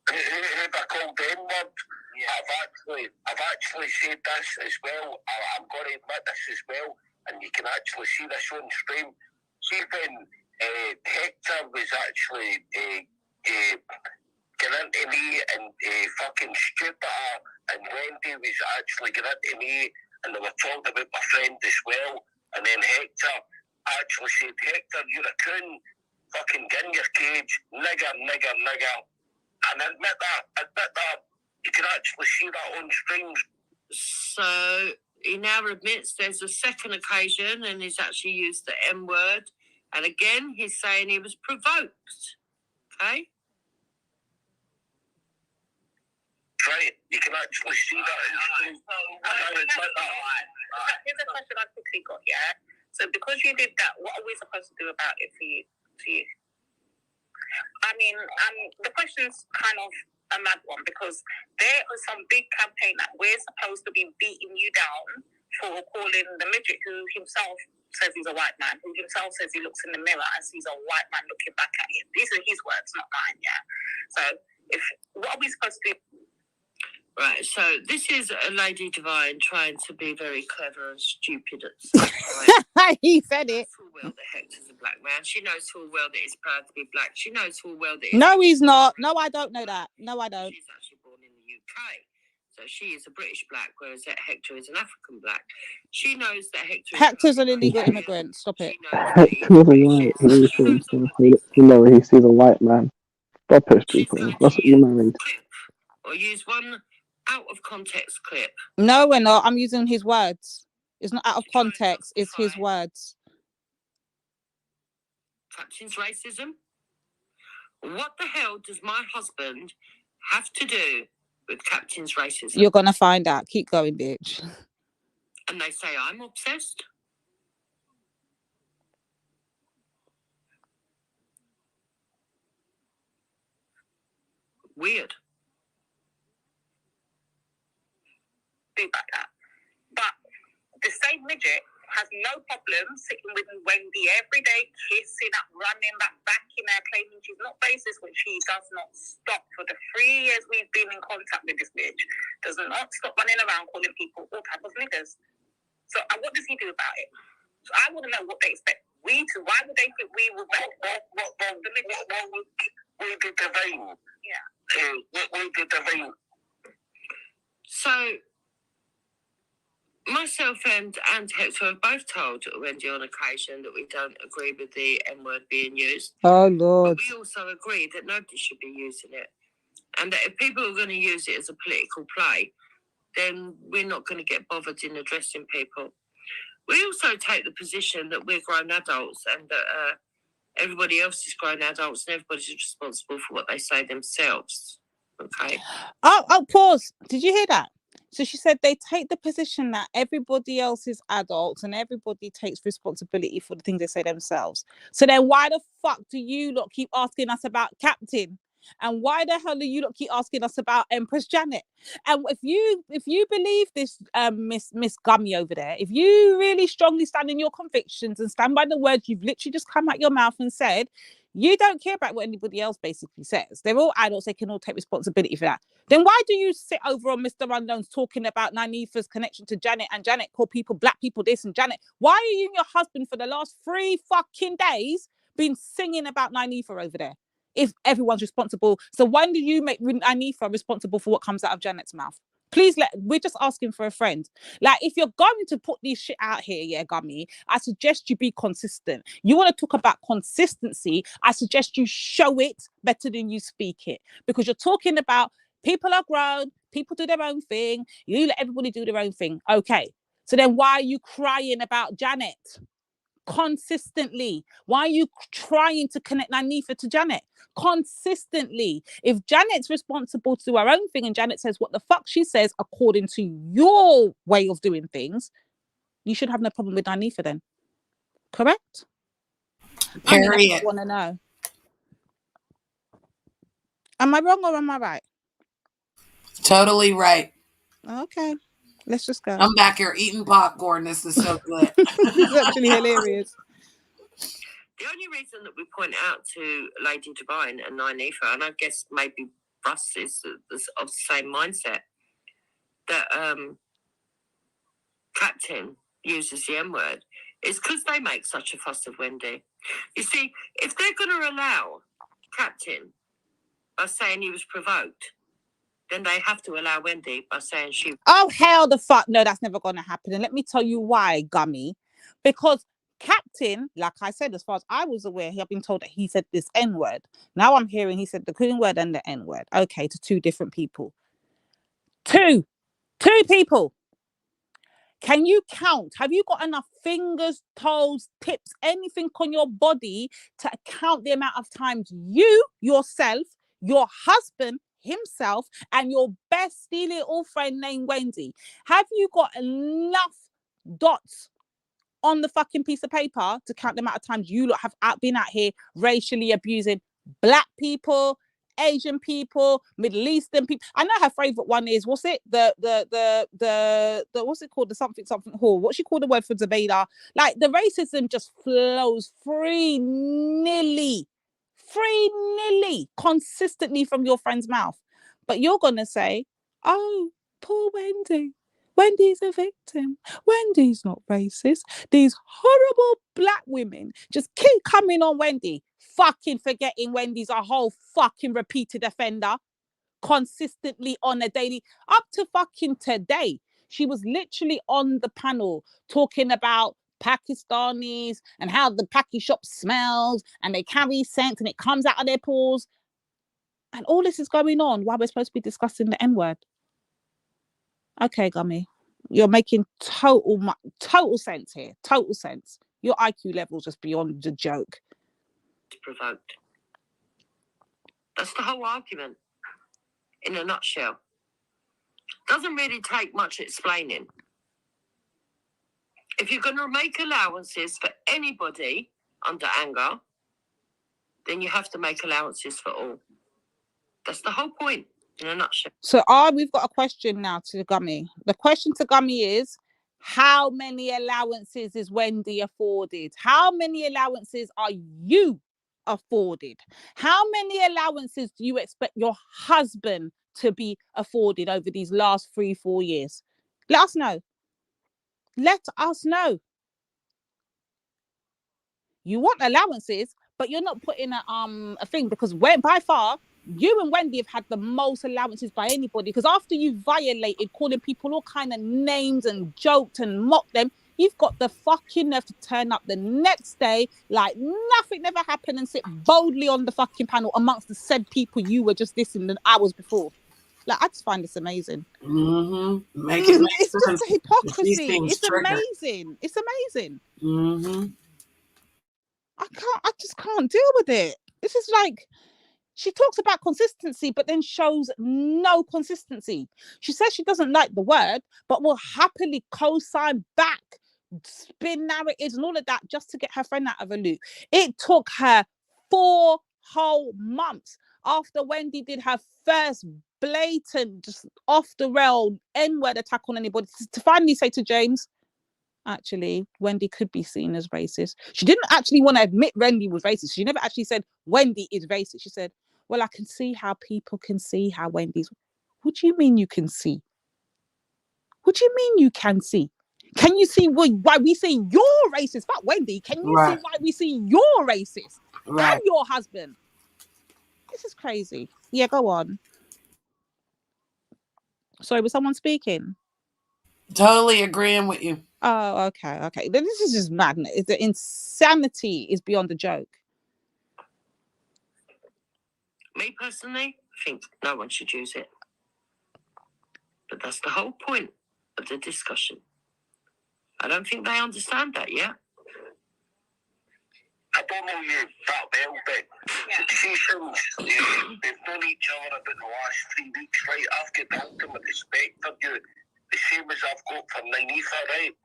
Who have I called the N-word? Yeah. I've actually said this as well. I'm going to admit this as well, and you can actually see this on stream. See when Hector was actually getting into me and fucking stupid, and Wendy was actually getting into me, and they were talking about my friend as well, and then Hector actually said, Hector, you're a coon, fucking get in your cage, nigger, nigger, nigger. And admit that. You can actually see that on streams. So he now admits there's a second occasion and he's actually used the M word. And again, he's saying he was provoked. Okay? Right. You can actually see that. Here's a question I quickly got, yeah? So because you did that, what are we supposed to do about it for you? I mean, the question's kind of a mad one because there is some big campaign that we're supposed to be beating you down for calling the midget who himself says he's a white man, who himself says he looks in the mirror and sees a white man looking back at him. These are his words, not mine, yeah? So what are we supposed to do? Right, so this is a Lady Divine trying to be very clever and stupid at the same time. He said it. Full well that Hector's a black man. She knows full well that he's proud to be black. She knows full well that No, he's not. No, I don't know that. No, I don't. She's actually born in the UK. So she is a British black, whereas Hector is an African black. She knows that Hector's an illegal immigrant. Stop it. Hector's a white. He sees a white man. Stop it, stupid. That's what you're married. Or use one out of context clip. No, we're not. I'm using his words. It's not out of context. It's his words. Captain's racism? What the hell does my husband have to do with Captain's racism? You're going to find out. Keep going, bitch. And they say I'm obsessed? Weird. About that. But the same midget has no problem sitting with Wendy every day, kissing up, running back in there, claiming she's not racist, which she does not stop. For the 3 years we've been in contact with this bitch, does not stop running around calling people all type of niggas. So what does he do about it? So I want to know what they expect we to. Why would they think we will make the midget? We did the vein. Yeah. We did the vein. So myself and Hector have both told Wendy on occasion that we don't agree with the N-word being used. Oh, Lord. But we also agree that nobody should be using it. And that if people are going to use it as a political play, then we're not going to get bothered in addressing people. We also take the position that we're grown adults and that everybody else is grown adults and everybody's responsible for what they say themselves. Okay? Oh, pause. Did you hear that? So she said they take the position that everybody else is adults and everybody takes responsibility for the things they say themselves. So then why the fuck do you lot keep asking us about Captain? And why the hell do you lot keep asking us about Empress Janet? And if you believe this, Miss Gummy over there, if you really strongly stand in your convictions and stand by the words you've literally just come out your mouth and said, you don't care about what anybody else basically says. They're all adults. They can all take responsibility for that. Then why do you sit over on Mr. Unknown's talking about Nanifa's connection to Janet and Janet call people black people this and Janet? Why are you and your husband for the last 3 fucking days been singing about Nanifa over there? If everyone's responsible. So when do you make Nanifa responsible for what comes out of Janet's mouth? Please we're just asking for a friend. Like, if you're going to put this shit out here, yeah, Gummy, I suggest you be consistent. You want to talk about consistency, I suggest you show it better than you speak it. Because you're talking about people are grown, people do their own thing, you let everybody do their own thing. Okay. So then why are you crying about Janet? Consistently. Why are you trying to connect Nanifa to Janet? Consistently. If Janet's responsible to do her own thing and Janet says what the fuck she says according to your way of doing things, you should have no problem with Nanifa then. Correct? Period. I want to know. Am I wrong or am I right? Totally right. Okay, let's just go. I'm back here eating popcorn. This is so good. It's actually hilarious. The only reason that we point out to Lady Divine and Nynefa, and I guess maybe Russ is of the same mindset, that Captain uses the N-word, is because they make such a fuss of Wendy. You see, if they're going to allow Captain by saying he was provoked, then they have to allow Wendy by saying she... Oh, hell the fuck no, that's never going to happen. And let me tell you why, Gummy. Because Captain, like I said, as far as I was aware, I've been told that he said this N-word. Now I'm hearing he said the Queen word and the N-word. Okay, to two different people. Two people. Can you count? Have you got enough fingers, toes, tips, anything on your body to count the amount of times you, yourself, your husband, himself, and your bestie little friend named Wendy, have you got enough dots on the fucking piece of paper to count the amount of times you lot have been out here racially abusing black people, Asian people, Middle Eastern people? I know her favorite one is, what's it? The what's it called? The something hall. What's she called the word for Zabeda? Like, the racism just flows free-nilly consistently from your friend's mouth. But you're gonna say, oh, poor Wendy. Wendy's a victim. Wendy's not racist. These horrible black women just keep coming on Wendy, fucking forgetting Wendy's a whole fucking repeated offender consistently on a daily, up to fucking today. She was literally on the panel talking about Pakistanis and how the Paki shop smells and they carry scent and it comes out of their pores. And all this is going on while we're supposed to be discussing the N-word. Okay, Gummy, you're making total sense here. Total sense. Your IQ level's just beyond the joke. Provoked. That's the whole argument, in a nutshell. Doesn't really take much explaining. If you're going to make allowances for anybody under anger, then you have to make allowances for all. That's the whole point, in a nutshell. So we've got a question now to Gummy. The question to Gummy is, how many allowances is Wendy afforded? How many allowances are you afforded? How many allowances do you expect your husband to be afforded over these last 3-4 years? Let us know. Let us know. You want allowances, but you're not putting a thing, because by far you and Wendy have had the most allowances by anybody, because after you violated, calling people all kind of names and joked and mocked them, you've got the fucking nerve to turn up the next day like nothing never happened and sit boldly on the fucking panel amongst the said people you were just dissing the hours before. Like, I just find this amazing. Mm-hmm. It's just the hypocrisy. It's amazing. It's amazing. Mm-hmm. I just can't deal with it. This is like, she talks about consistency, but then shows no consistency. She says she doesn't like the word, but will happily co-sign back, spin narratives and all of that just to get her friend out of a loop. It took her 4 whole months after Wendy did her first blatant, just off the rail N-word attack on anybody to finally say to James, actually, Wendy could be seen as racist. She didn't actually want to admit Wendy was racist. She never actually said Wendy is racist. She said, well, I can see how people can see how Wendy's... What do you mean you can see? What do you mean you can see? Can you see why we say you're racist? Fuck Wendy. Can you see why we see you're racist? And your husband? This is crazy. Yeah, go on. Sorry, was someone speaking? Totally agreeing with you. Oh, okay. This is just madness. The insanity is beyond a joke. Me personally, I think no one should use it. But that's the whole point of the discussion. I don't think they understand that yet. I don't know you that well, but she says they've known each other about the last 3 weeks, right? I've got the ultimate respect for you, the same as I've got for Nynefa, right?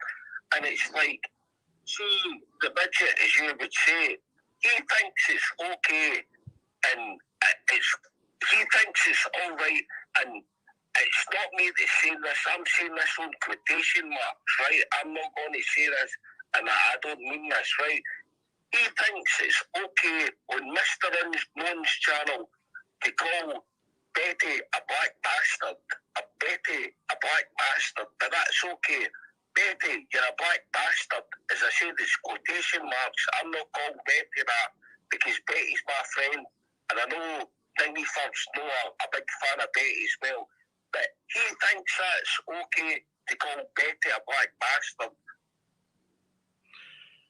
And it's like, see, the midget, as you would say, he thinks it's okay, and he thinks it's all right, and it's not me to say this. I'm saying this on quotation marks, right? I'm not going to say this, and I don't mean this, right? He thinks it's okay on Mr. Unknown's channel to call Betty a black bastard. Betty a black bastard, but that's okay. Betty, you're a black bastard. As I said, it's quotation marks. I'm not calling Betty that because Betty's my friend, and I know Ninety First know a big fan of Betty as well. But he thinks that's okay to call Betty a black bastard.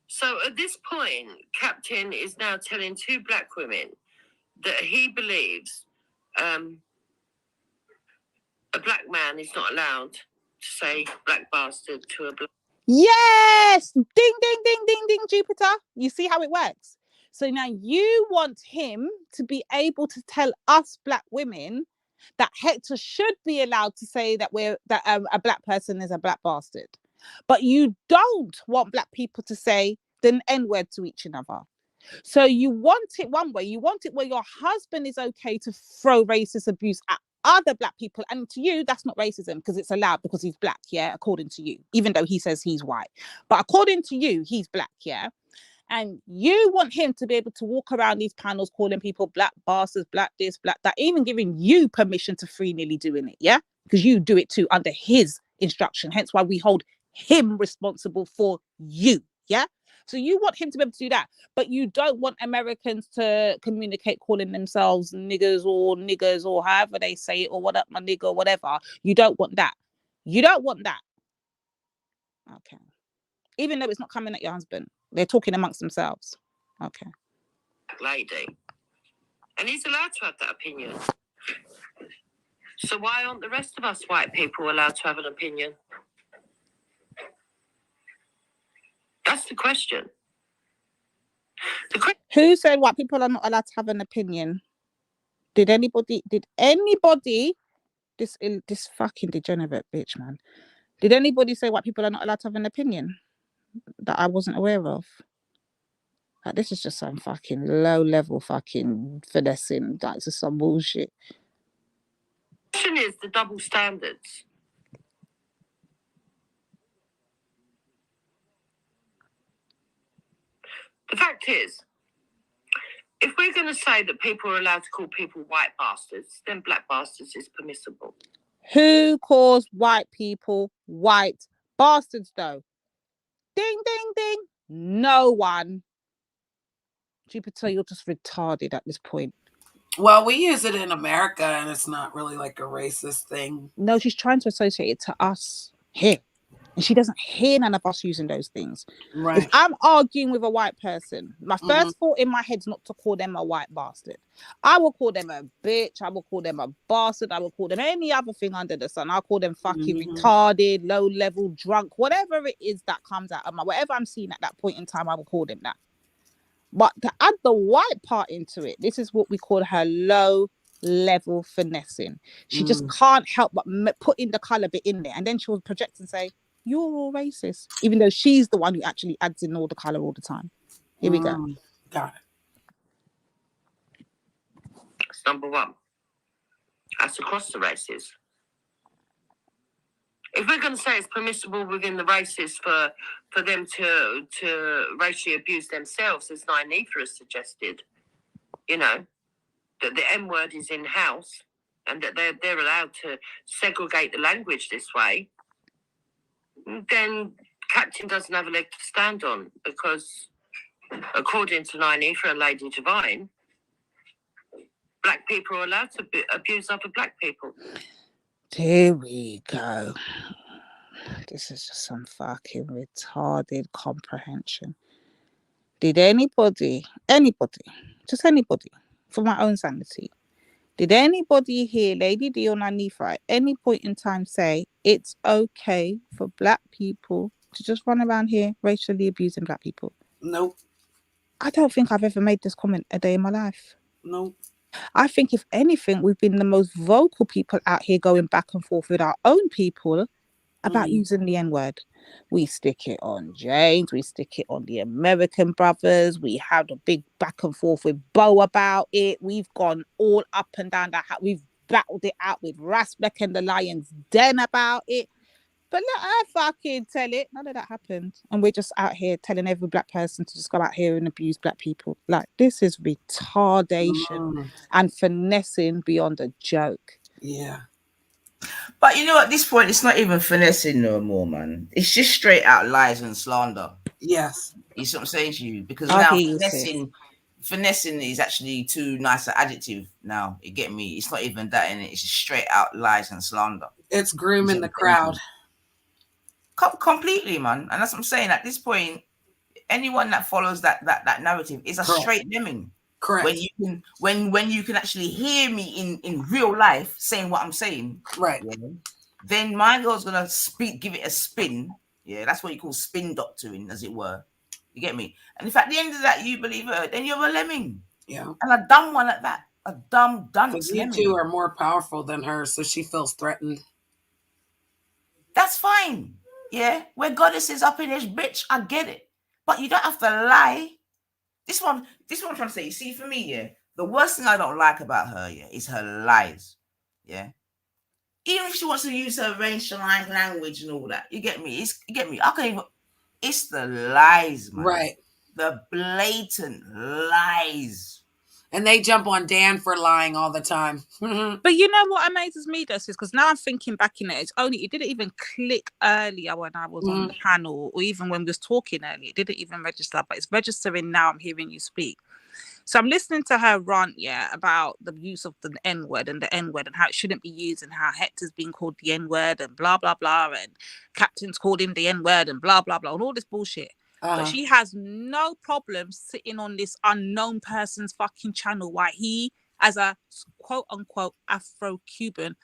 So at this point, Captain is now telling two black women that he believes a black man is not allowed to say black bastard to a black. Yes! Ding, ding, ding, ding, ding, Jupiter. You see how it works? So now you want him to be able to tell us black women that Hector should be allowed to say that a black person is a black bastard. But you don't want black people to say the N-word to each other. So you want it one way. You want it where your husband is okay to throw racist abuse at other black people. And to you, that's not racism because it's allowed because he's black, yeah, according to you, even though he says he's white. But according to you, he's black, yeah? And you want him to be able to walk around these panels calling people black bastards, black this, black that, even giving you permission to free-nearly doing it, yeah? Because you do it too under his instruction. Hence why we hold him responsible for you, yeah? So you want him to be able to do that, but you don't want Americans to communicate calling themselves niggers or however they say it, or what up my nigga or whatever. You don't want that. You don't want that. Okay. Even though it's not coming at your husband. They're talking amongst themselves. Okay. Lady. And he's allowed to have that opinion. So why aren't the rest of us white people allowed to have an opinion? That's the question. Who said white people are not allowed to have an opinion? Did anybody, this fucking degenerate bitch, man. Did anybody say white people are not allowed to have an opinion that I wasn't aware of? Like, this is just some fucking low level fucking finessing. That's just some bullshit. The question is the double standards. The fact is, if we're going to say that people are allowed to call people white bastards, then black bastards is permissible. Who calls white people white bastards, though? Ding, ding, ding. No one. Jupiter, you're just retarded at this point. Well, we use it in America, and it's not really like a racist thing. No, she's trying to associate it to us here. And she doesn't hear none of us using those things. Right. If I'm arguing with a white person, my first thought in my head is not to call them a white bastard. I will call them a bitch. I will call them a bastard. I will call them any other thing under the sun. I'll call them fucking retarded, low level, drunk, whatever it is that comes out of whatever I'm seeing at that point in time, I will call them that. But to add the white part into it, this is what we call her low level finessing. She just can't help but put in the color bit in there. And then she'll project and say, you're all racist, even though she's the one who actually adds in all the color all the time. Here we go. Got it. That's number one. That's across the races. If we're going to say it's permissible within the races for them to racially abuse themselves, as Nynefa has suggested, you know, that the M word is in house and that they're allowed to segregate the language this way, then Captain doesn't have a leg to stand on, because according to Nynefa and Lady Divine, black people are allowed to abuse other black people. Here we go. This is just some fucking retarded comprehension. Did anybody, just anybody, for my own sanity, did anybody hear Lady D or Nynefa at any point in time say it's okay for black people to just run around here racially abusing black people? Nope. I don't think I've ever made this comment a day in my life. Nope. I think if anything, we've been the most vocal people out here going back and forth with our own people about using the N-word. We stick it on James. We stick it on the American brothers. We had a big back and forth with Bo about it. We've gone all up and down that. We've battled it out with Rasbeck and the Lion's Den about it. But let her fucking tell it. None of that happened. And we're just out here telling every black person to just go out here and abuse black people. Like, this is retardation and finessing beyond a joke. Yeah. But you know, at this point, it's not even finessing no more, man. It's just straight out lies and slander. Yes. You see what I'm saying to you? Because now finessing is actually too nice an adjective now. You get me? It's not even that in it. It's just straight out lies and slander. It's grooming the crowd. Completely, man. And that's what I'm saying. At this point, anyone that follows that narrative is a straight lemming. Correct. When you can actually hear me in real life saying what I'm saying, right? Yeah, then my girl's gonna give it a spin. Yeah, that's what you call spin doctoring, as it were. You get me? And if at the end of that you believe her, then you're a lemming. Yeah, and a dumb one at that. A dumb dunce. Because you two are more powerful than her, so she feels threatened. That's fine. Yeah, we're goddesses up in this bitch. I get it, but you don't have to lie. This one I'm trying to say. You see, for me, yeah, the worst thing I don't like about her, yeah, is her lies. Yeah. Even if she wants to use her racialized language and all that, you get me? I can't even. It's the lies, man. Right. The blatant lies. And they jump on Dan for lying all the time. But you know what amazes me, this is because now I'm thinking back in it. It didn't even click earlier when I was on the panel, or even when we was talking earlier. It didn't even register, but it's registering now. I'm hearing you speak. So I'm listening to her rant, about the use of the N-word and the N-word and how it shouldn't be used, and how Hector's being called the N-word and blah, blah, blah, and Captain's called him the N-word and blah, blah, blah, and all this bullshit. But she has no problem sitting on this unknown person's fucking channel while he, as a quote-unquote Afro-Cuban,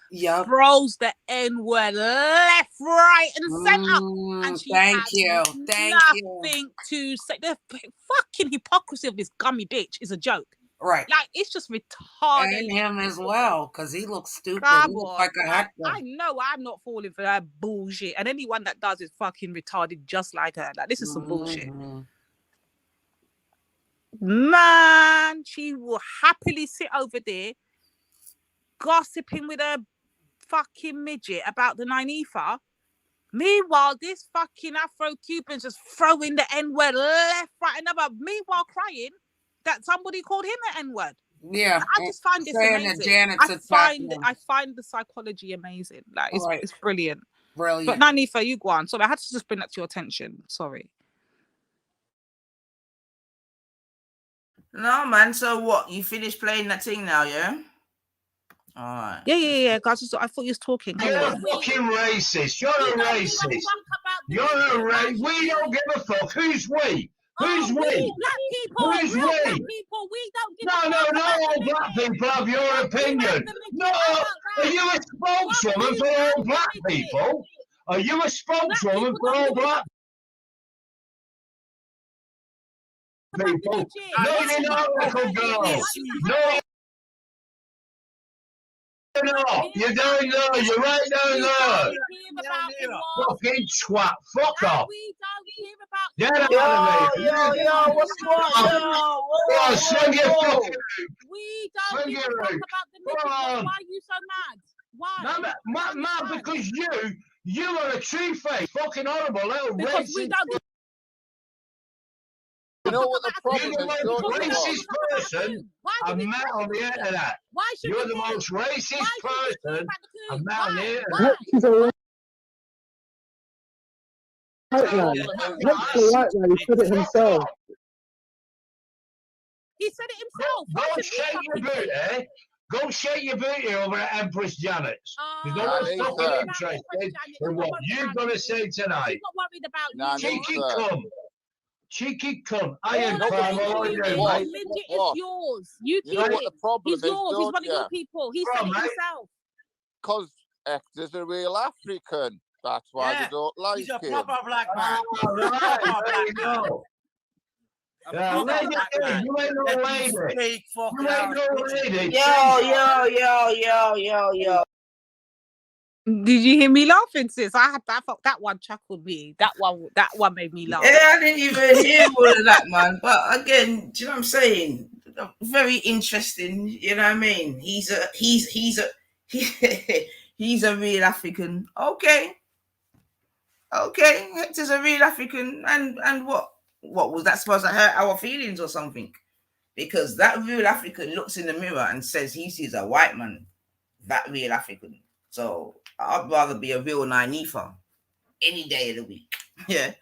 throws the N-word left, right, and centre. And she Thank has you. nothing to say. The fucking hypocrisy of this gummy bitch is a joke. Right. Like, it's just retarded. And him as well, because he looks stupid. Come He looks on. like a Hector. I know I'm not falling for that bullshit. And anyone that does is fucking retarded just like her. Like, this is some bullshit. Man, she will happily sit over there gossiping with her fucking midget about the Nynifa. Meanwhile, this fucking Afro-Cuban's just throwing the N-word left, right, and other. Meanwhile, crying that somebody called him an N-word. Yeah, I just find this amazing. I find the psychology amazing. Like, it's brilliant. Brilliant. But Nynifa, you go on. Sorry, I had to just bring that to your attention. Sorry. No, man. So what? You finished playing that thing now, yeah? All right. Yeah. Guys, I thought you was talking. You're a fucking racist. You're a racist. You're a racist. We don't give a fuck. Who's we? Who's we? Black people. Who's we? Black people. We don't give No, all black people have your opinion. No, are you a spokeswoman for all black people? Are you a spokeswoman for all black people? No, you're not, little girl. No, you don't know. You're right down there. Fucking twat. Fuck off. Get out of me. Yo, what's going on? Send your fucking. We don't give a fuck about the midget. Why are you so mad? Why? No, mad because you are a two-faced, fucking horrible little racist. You know what the problem is? You're the most racist person I've met on the internet. You're the most racist person I've met on the internet. He's a right man. He's a right man. He said it himself. He said it himself. Go shake your booty. Go shake your booty over at Empress Janet's. There's no one's fucking interested in what you're going to say tonight. She's not worried about you. Cheeky cunt. Cheeky cunt. I ain't It's What? yours. You keep know what it. the problem He's is, yours. He's one of your people. He said it himself. Because Hector's a real African. That's why they don't like He's a him. proper black man. There you go. You ain't no lady. You ain't no lady. Yo. Did you hear me laughing, sis? I thought that one chuckled me. That one made me laugh. Yeah, I didn't even hear all of that, man. But again, do you know what I'm saying? Very interesting. You know what I mean? He's a real African. Okay, Hector's a real African, and what was that supposed to hurt our feelings or something? Because that real African looks in the mirror and says he sees a white man. That real African. So I'd rather be a real Nyanifa any day of the week. Yeah.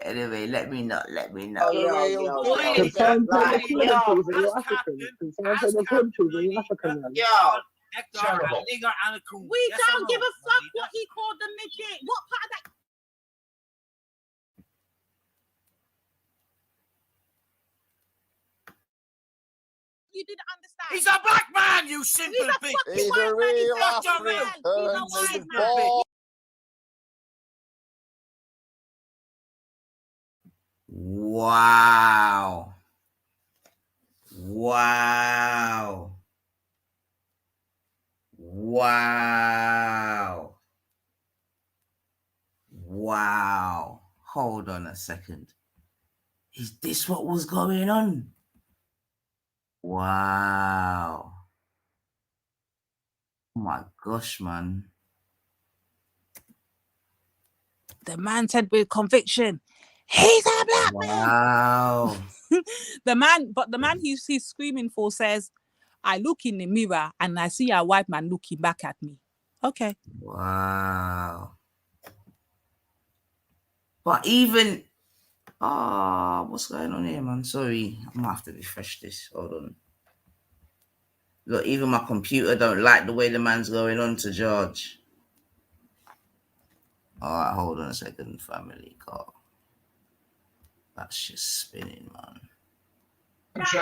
Anyway, let me know. Can someone tell the countries that you're African? Can someone tell the countries that you're African? Man? We don't give a fuck what he called the midget. What part of that? You didn't understand. He's a black man, you simple bitch. He's a real African. Wow. Hold on a second. Is this what was going on? Wow. Oh my gosh, man. The man said with conviction, he's a black man. Wow. the man he's screaming for says, I look in the mirror and I see a white man looking back at me. Okay. Wow. But even what's going on here, man? Sorry, I'm gonna have to refresh this. Hold on. Look, even my computer don't like the way the man's going on to George. Alright, hold on a second, family call. That's just spinning, man. What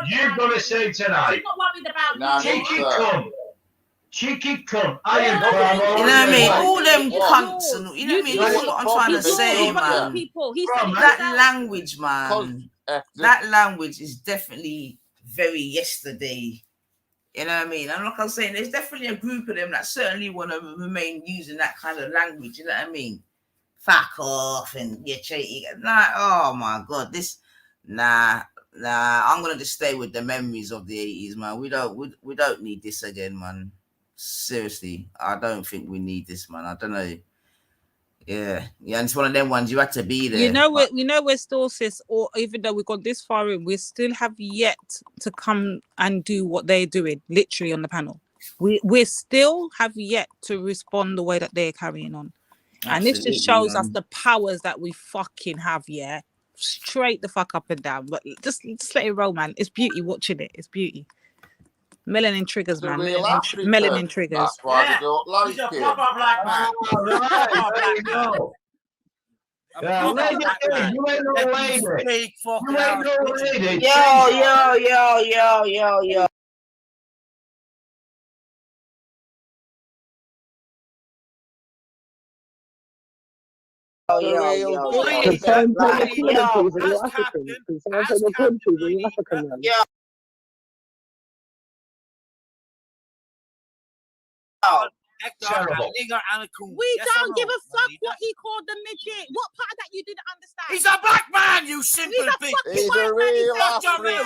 you're gonna say tonight? Cheeky cunt. I am. You know what I mean? All them cunts and you know what I mean? This is what I'm trying to say, man. That language, man. That language is definitely very yesterday. You know what I mean? And like I was saying, there's definitely a group of them that certainly want to remain using that kind of language. You know what I mean? Fuck off and oh my god, I'm gonna just stay with the memories of the 80s, man. We don't need this again, man. Seriously, I don't think we need this, man. I don't know. Yeah, and it's one of them ones you had to be there. We're still, sis, or even though we got this far in, we still have yet to come and do what they're doing, literally on the panel. We still have yet to respond the way that they're carrying on. Absolutely, and this just shows us the powers that we fucking have, yeah. Straight the fuck up and down. But just let it roll, man. It's beauty watching it. It's beauty. Melanin triggers, man. Melanin triggers. That's why they don't like it. He's a proper black man. You ain't no lady. Yo. Can someone tell the countries that you're African? Can someone tell the countries that you're African? Man? We don't give a fuck what he called the midget. What part of that you didn't understand? He's a black man, you simple bitch. He's a real African.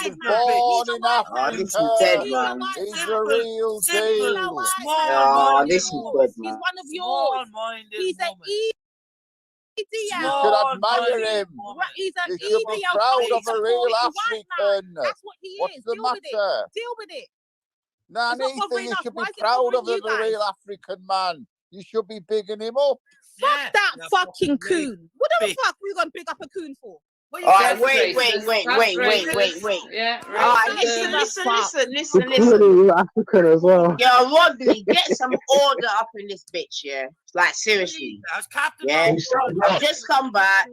He's born in Africa. This is dead, man. He's a real deal. This is good, man. He's one of yours. He's an idiot. You should admire him. He's an you should be proud of a real African. That's what he is. What's the matter? Deal with it. Nah, Nathan, you should be proud of a real African man. You should be bigging him up. Fuck that fucking coon. What the fuck are we gonna pick up a coon for? Wait. Yeah, right. All right, listen. You're African as well. Yo, Rodney, get some order up in this bitch, yeah? Like, seriously. Yeah, I've just come back.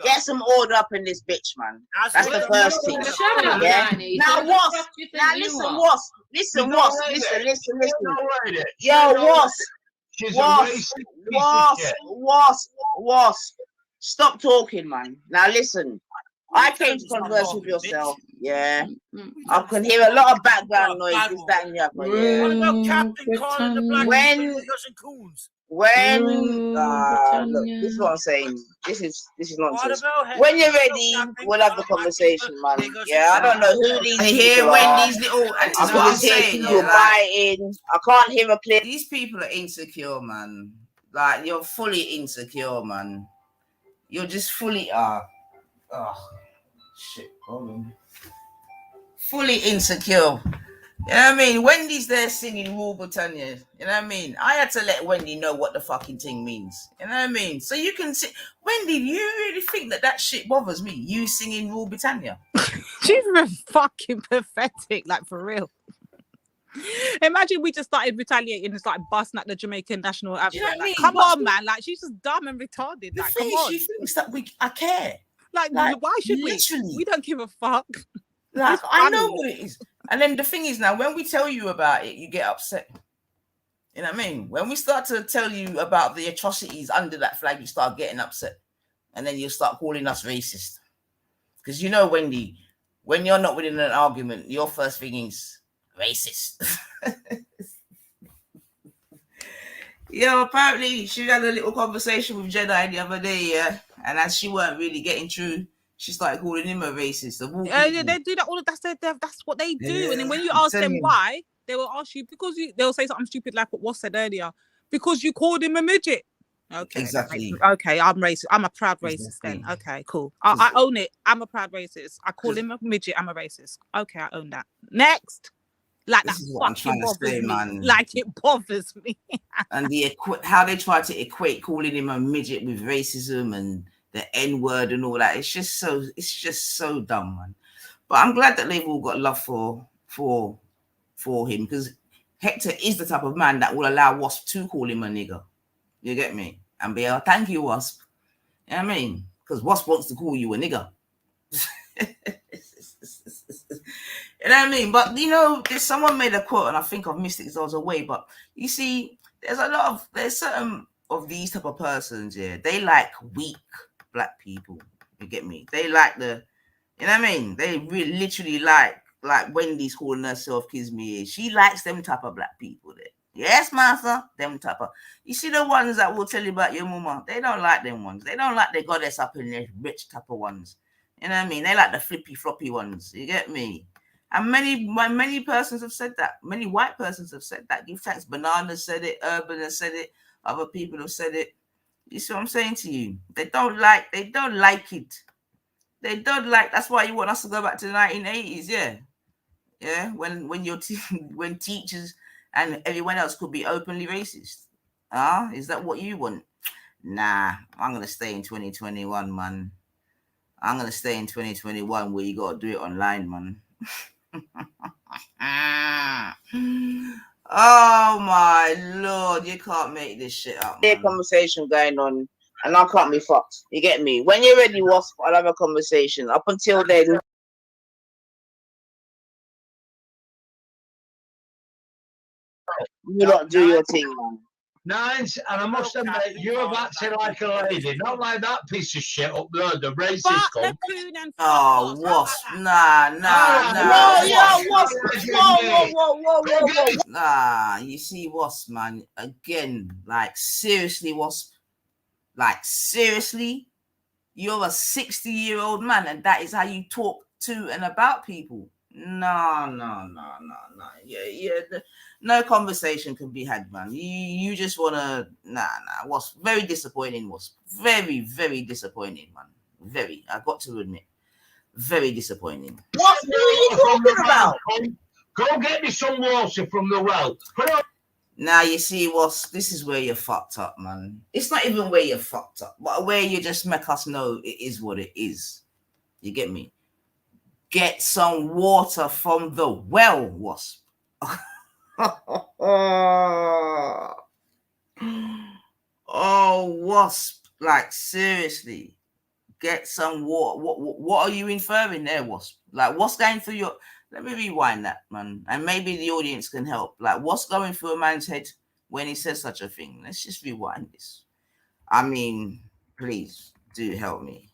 Get some order up in this bitch, man. That's the first thing. Yeah? Now, what? Now, listen, Yo, Wasp. Stop talking, man. Now, listen. I came to converse with yourself. Yeah. I can hear a lot of background noise. This, that, and the other. Yeah. What about Captain calling the black When coons? Look, this is what I'm saying. This is nonsense. When you're ready, we'll have the conversation, man. Yeah, I don't know who these people are. Wendy's little. I can just hear people biting. I can't hear a clear. These people are insecure, man. Like you're fully insecure, man. You're just fully shit. Hold on. Fully insecure. You know what I mean? Wendy's there singing Rule Britannia. You know what I mean? I had to let Wendy know what the fucking thing means. You know what I mean? So you can see, Wendy, do you really think that shit bothers me? You singing Rule Britannia? She's fucking pathetic, like for real. Imagine we just started retaliating and started busting at the Jamaican national anthem. You know like, come on, man! Like she's just dumb and retarded. The like, thing come on. She thinks that I care. Like why should we? We don't give a fuck. Like I know what it is. And then the thing is now, when we tell you about it, you get upset. You know what I mean? When we start to tell you about the atrocities under that flag, you start getting upset. And then you start calling us racist. Because you know, Wendy, when you're not winning an argument, your first thing is racist. Yeah, apparently she had a little conversation with Jedi the other day, yeah. And as she weren't really getting through, she started calling him a racist. Yeah, they do that all. That's what they do. Yeah, and then when you ask them why, they will ask you they'll say something stupid like what was said earlier. Because you called him a midget. Okay, exactly. Okay, I'm racist. I'm a proud racist then. Okay, cool. I own it. I'm a proud racist. I call him a midget. I'm a racist. Okay, I own that. Next. Like this that is what I'm trying to say, man. Like it bothers me. And how they try to equate calling him a midget with racism and the N-word and all that. It's just so dumb, man. But I'm glad that they've all got love for him, because Hector is the type of man that will allow Wasp to call him a nigger. You get me? And be like, thank you, Wasp. You know what I mean? Because Wasp wants to call you a nigger. You know what I mean? But you know, someone made a quote, and I think I've missed it because I was away. But you see, there's certain of these type of persons, yeah. They like weak black people. You get me? They like you know what I mean? They really literally like Wendy's calling herself Kismi. She likes them type of black people there. Yes, Martha, them type of. You see the ones that will tell you about your mama. They don't like them ones. They don't like the goddess up in there, rich type of ones. You know what I mean? They like the flippy floppy ones. You get me? And many persons have said that. Many white persons have said that. Give thanks. Banana said it. Urban has said it. Other people have said it. You see what I'm saying to you? They don't like it. They don't like. That's why you want us to go back to the 1980s, yeah. Yeah, when when teachers and everyone else could be openly racist. Is that what you want? Nah, I'm gonna stay in 2021, man. I'm gonna stay in 2021 where you gotta do it online, man. Oh my lord, you can't make this shit up. There's a conversation going on, and I can't be fucked. You get me? When you're ready, Wasp, I'll have a conversation. Up until then, you don't do your thing, man. Nines, and I must admit, you're acting like a lady, not like that piece of shit up there, the racist cunt. Oh, Wasp, nah. Whoa. Nah, you see, Wasp, man, again, like, seriously, Wasp, like, seriously, you're a 60-year-old man, and that is how you talk to and about people. No. Yeah. No conversation can be had, man. You just wanna Wasp. Very disappointing, Wasp. Very, very disappointing, man. Very. I got to admit, very disappointing. What are you talking about? Go get me some water from the well. Now you see, Wasp. This is where you're fucked up, man. It's not even where you're fucked up, but where you just make us know it is what it is. You get me? Get some water from the well, Wasp. Oh, Wasp. Like, seriously. Get some water. What are you inferring there, Wasp? Like, what's going through your... Let me rewind that, man. And maybe the audience can help. Like, what's going through a man's head when he says such a thing? Let's just rewind this. I mean, please, do help me.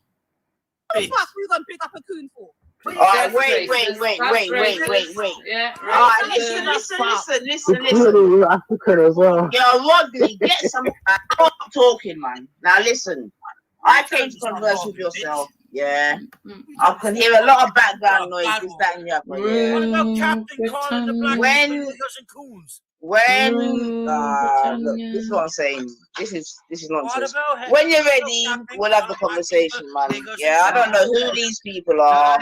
the fuck we gonna pick up a coon for? All right, wait. Yeah, all right, listen. You're African as well. Yo, Rodney, get some. Stop talking, man. Now listen. I came to converse with yourself. Yeah, I can hear a lot of background noise. This, that, and the other. Yeah. What about Captain calling the black When- niggas and coons? Look, this is what I'm saying. This is What nonsense. about When you're ready, we'll have the conversation, man. Yeah, I don't know who these people are.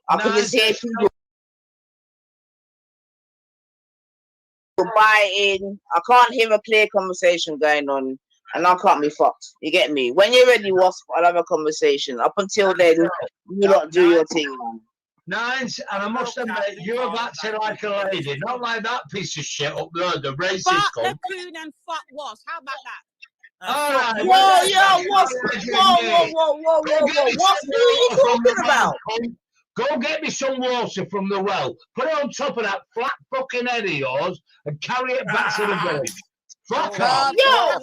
I can just hear people biting. I can't hear a clear conversation going on, and I can't be fucked. You get me? When you're ready, Wasp, I'll have a conversation. Up until then, you lot do your thing, man. Nines, and I must admit, you're acting like a lady, not like that piece of shit up there, the racist Fuck the cunt. coon and fuck was. How about that? All right. Whoa, Wasp. Whoa. Wasp, who are you talking about? Go get me some water from the well, put it on top of that flat fucking head of yours, and carry it back to the village. Fuck off. Yo!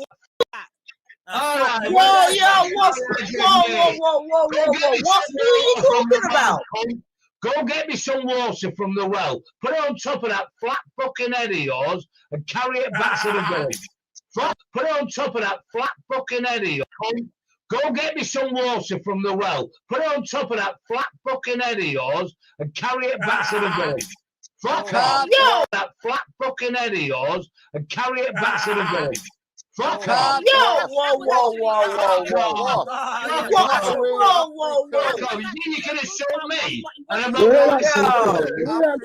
All right. Whoa, Wasp. Whoa. Wasp, who are you talking about? Go get me some water from the well, put it on top of that flat fucking head of yours, and carry it back to the village. Put it on top of that flat fucking head of yours. Go get me some water from the well, put it on top of that flat fucking head of yours, and carry it back to the village. Fuck off. Yo! That flat fucking head of yours, and carry it back to the village. Fuck Yo! off. Whoa. You can insult me, and I'm Where not that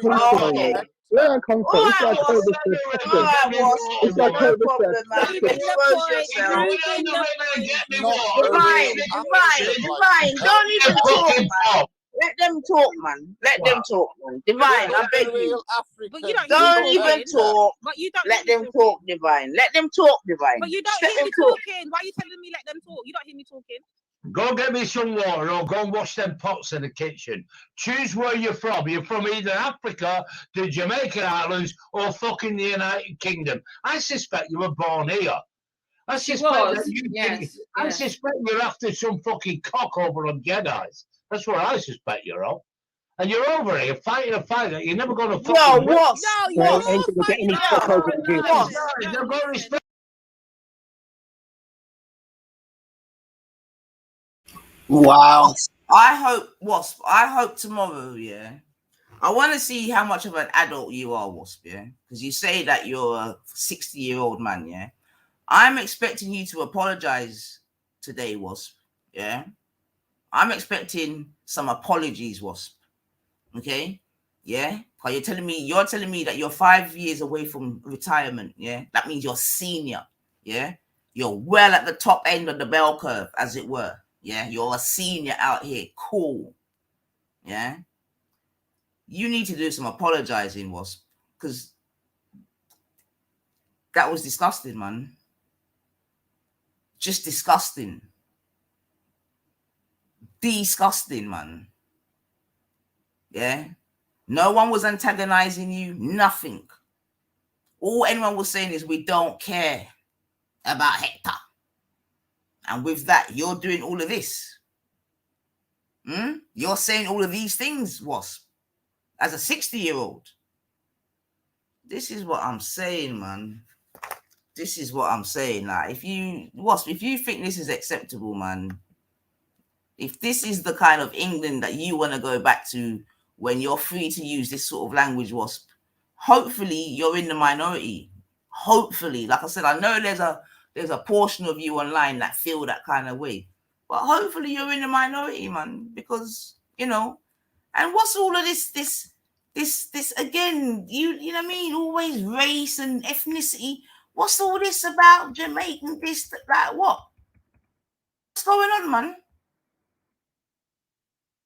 come from? Where that come from? It's like COVID disrespect. It's like COVID Divine, don't even talk, man. Let them talk, man. Divine, I beg you. Don't even talk. Let them talk, Divine. Divine. But you don't hear me talking. Why are you telling me let them talk? You don't hear me talking. Go get me some water or go and wash them pots in the kitchen. Choose where you're from. You're from either Africa, the Jamaican Islands, or fucking the United Kingdom. I suspect you were born here. I suspect you're after some fucking cock over on Jedi's. That's what I suspect you're on. And you're over here fighting a fight that you're never going to fucking win. You're fighting They've got respect. Wow. I hope tomorrow, yeah. I want to see how much of an adult you are, Wasp, yeah? Because you say that you're a 60-year-old man, yeah? I'm expecting you to apologize today, Wasp, yeah? I'm expecting some apologies, Wasp, okay? Yeah? Because you're telling me that you're 5 years away from retirement, yeah? That means you're senior, yeah? You're well at the top end of the bell curve, as it were. Yeah, you're a senior out here. Cool. Yeah. You need to do some apologizing, Wasp, because that was disgusting, man. Just disgusting. Disgusting, man. Yeah. No one was antagonizing you. Nothing. All anyone was saying is we don't care about Hector. And with that, you're doing all of this. You're saying all of these things, Wasp, as a 60-year-old. This is what I'm saying, man. This is what I'm saying. Like, if you think this is acceptable, man, if this is the kind of England that you want to go back to when you're free to use this sort of language, Wasp, hopefully you're in the minority. Hopefully, like I said, I know there's a portion of you online that feel that kind of way. But hopefully you're in the minority, man, because, you know, and what's all of this again, you know what I mean? Always race and ethnicity. What's all this about Jamaican this, like what? What's going on, man?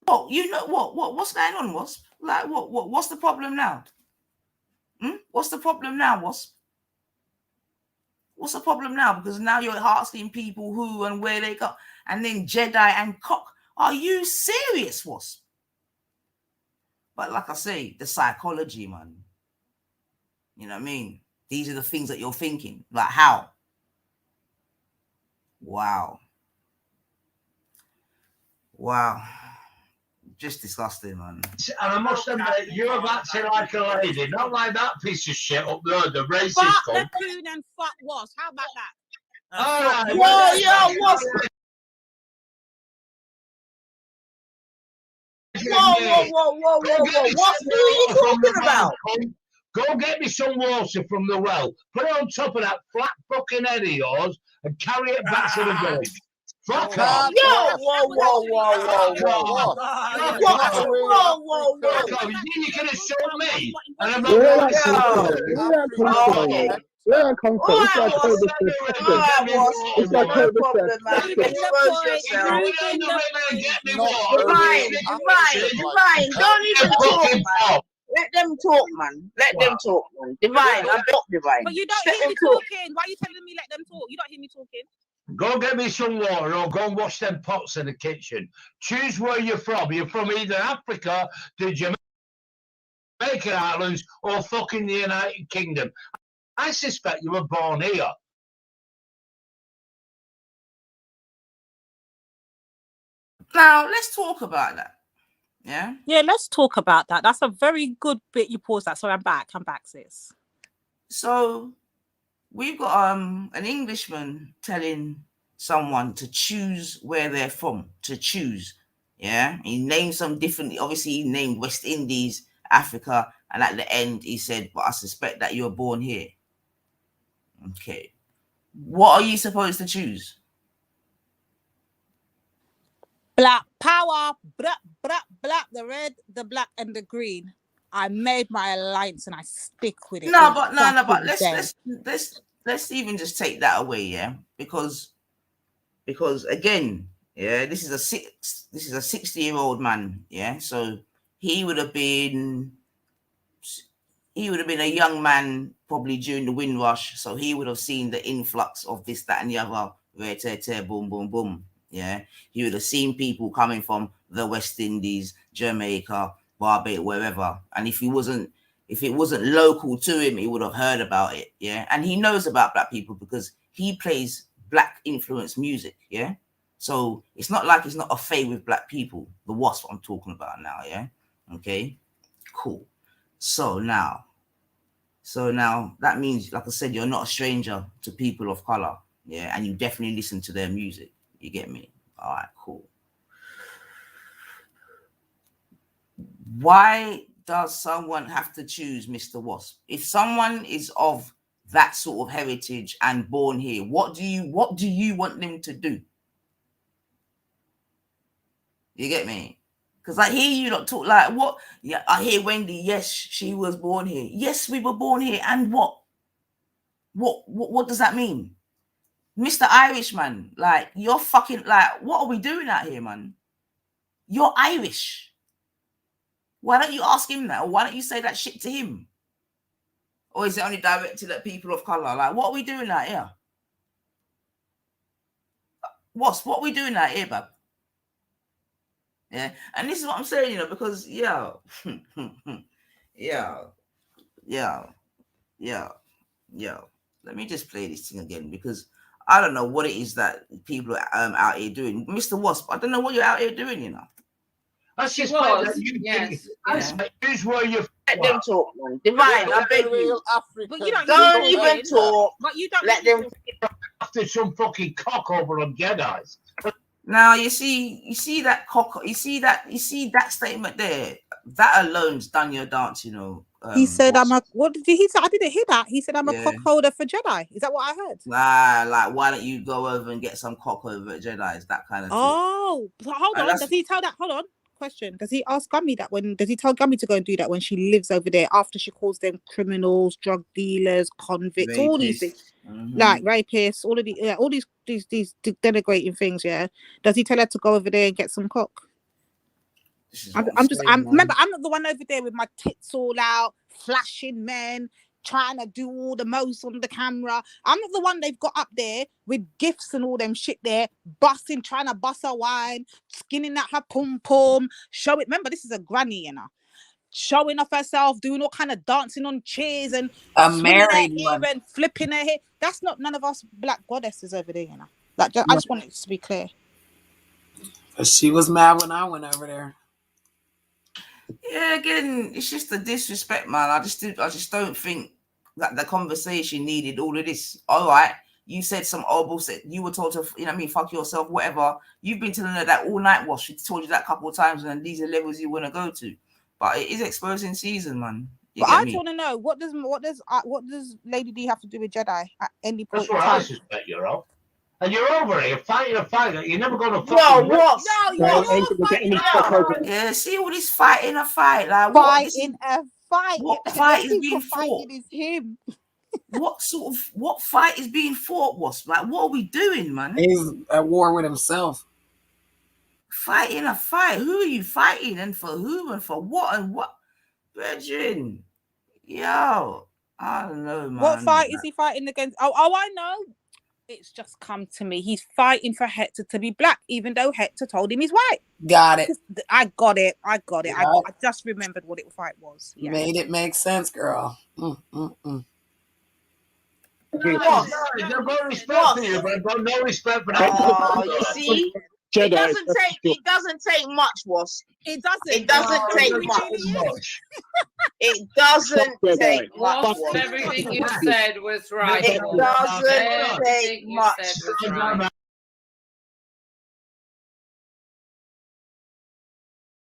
What, you know what's going on, Wasp? Like what's the problem now? What's the problem now, Wasp? What's the problem now? Because now you're asking people who and where they go, and then Jedi and Cock. Are you serious, Wasp? But like I say, the psychology, man. You know what I mean? These are the things that you're thinking. Like how? Wow. Wow. Just disgusting, man. And I must admit, you're acting like a lady, not like that piece of shit up there, the racist Fuck cunt. the coon and fuck was. How about that? All right. What's Whoa. What are you talking about? Go get me some water from the well. Put it on top of that flat fucking head of yours and carry it back to the village. Fuck off. Whoa. You can have shown me. And I'm Where not that come from? Where that come from? Where that come from? It's like COVID disrespect. It's like COVID Divine, don't even talk, man. Let them talk, man. Divine, I block Divine. But you don't hear me talking. Why are you telling me let them talk? You don't hear me talking. Go get me some water or go and wash them pots in the kitchen. Choose where you're from. You're from either Africa, the Jamaican Islands, or fucking the United Kingdom. I suspect you were born here. Now, let's talk about that. Yeah? Yeah, let's talk about that. That's a very good bit you paused that. Sorry, I'm back, sis. So, we've got an Englishman telling someone to choose where they're from, to choose. Yeah? He named some differently. Obviously, he named West Indies, Africa, and at the end, he said, but I suspect that you were born here. Okay. What are you supposed to choose? Black power, black, the red, the black, and the green. I made my alliance and I stick with it. No, but let's even just take that away, yeah, because again, yeah, this is a 60-year-old man, yeah, so he would have been a young man probably during the Windrush, so he would have seen the influx of this, that, and the other, boom, boom, boom. Yeah, he would have seen people coming from the West Indies, Jamaica, Barbados, wherever. And if it wasn't local to him, he would have heard about it. Yeah, and he knows about black people because he plays black influenced music. Yeah, so it's not like he's not afraid with black people. The Wasp I'm talking about now. Yeah, okay, cool. So now that means, like I said, you're not a stranger to people of color. Yeah, and you definitely listen to their music. You get me? All right, cool. Why does someone have to choose Mr. Wasp? If someone is of that sort of heritage and born here, what do you want them to do? You get me? Because I hear you not talk like what? Yeah, I hear Wendy. Yes, she was born here. Yes, we were born here. And what? What does that mean? Mr. Irishman, like, you're fucking, like, what are we doing out here, man? You're Irish. Why don't you ask him that? Or why don't you say that shit to him? Or is it only directed at people of color? Like, what are we doing out here? What are we doing out here, bab? Yeah, and this is what I'm saying, because, yeah. Let me just play this thing again, because I don't know what it is that people are out here doing. Mr. Wasp, I don't know what you're out here doing, That's just choose where you're let them talk, man. Divine, I beg you. But you don't even talk. But you don't let them after some fucking cock over on Jedi's. Now you see that cock, you see that statement there. That alone's done your dance, he said, what did he say? I didn't hear that. He said, I'm a cock holder for Jedi. Is that what I heard? Like, why don't you go over and get some cock over at Jedi's? That kind of thing. Oh, hold on. Does he tell that? Hold on. Question. Does he ask Gummy that does he tell Gummy to go and do that when she lives over there after she calls them criminals, drug dealers, convicts, rapists, all these things, like rapists, all of these denigrating things, yeah? Does he tell her to go over there and get some cock? Remember, I'm not the one over there with my tits all out, flashing men, trying to do all the most on the camera. I'm not the one they've got up there with gifts and all them shit there, trying to bust her wine, skinning at her pom-pom, show it. Remember, this is a granny, showing off herself, doing all kind of dancing on chairs and swinging her hair and flipping her hair. That's not none of us black goddesses over there, Like, I just want it to be clear. She was mad when I went over there. Yeah, again, it's just the disrespect, man. I just don't think that the conversation needed all of this. All right, you said some horrible shit. You were told to, you know what I mean, fuck yourself, whatever. You've been telling her that all night. Wash. She told you that a couple of times, and these are levels you want to go to. But it is exposing season, man. You But get I me? want to know what does Lady D have to do with Jedi at any point That's what in time? I suspect you're of. And you're over it. You're fighting a fight that you're never going to fucking win. Yeah, see all this fighting a fight. Like what? Fighting a fight. What The fight only is thing being for fighting fought? is him. What fight is being fought? Like what are we doing, man? He's at war with himself. Fighting a fight. Who are you fighting, and for whom, and for what, and what? Virgin, yo, I don't know, man. What fight is he fighting against? Oh, I know. It's just come to me. He's fighting for Hector to be black, even though Hector told him he's white. Got it. I got it. I Yeah. just remembered what the fight was. Yeah. Made it make sense, girl. They've got respect for you, but they've got no respect for that. Oh, you see, it doesn't take much, was. It doesn't. It doesn't take much. It doesn't take much. Everything you said was right. It doesn't take much.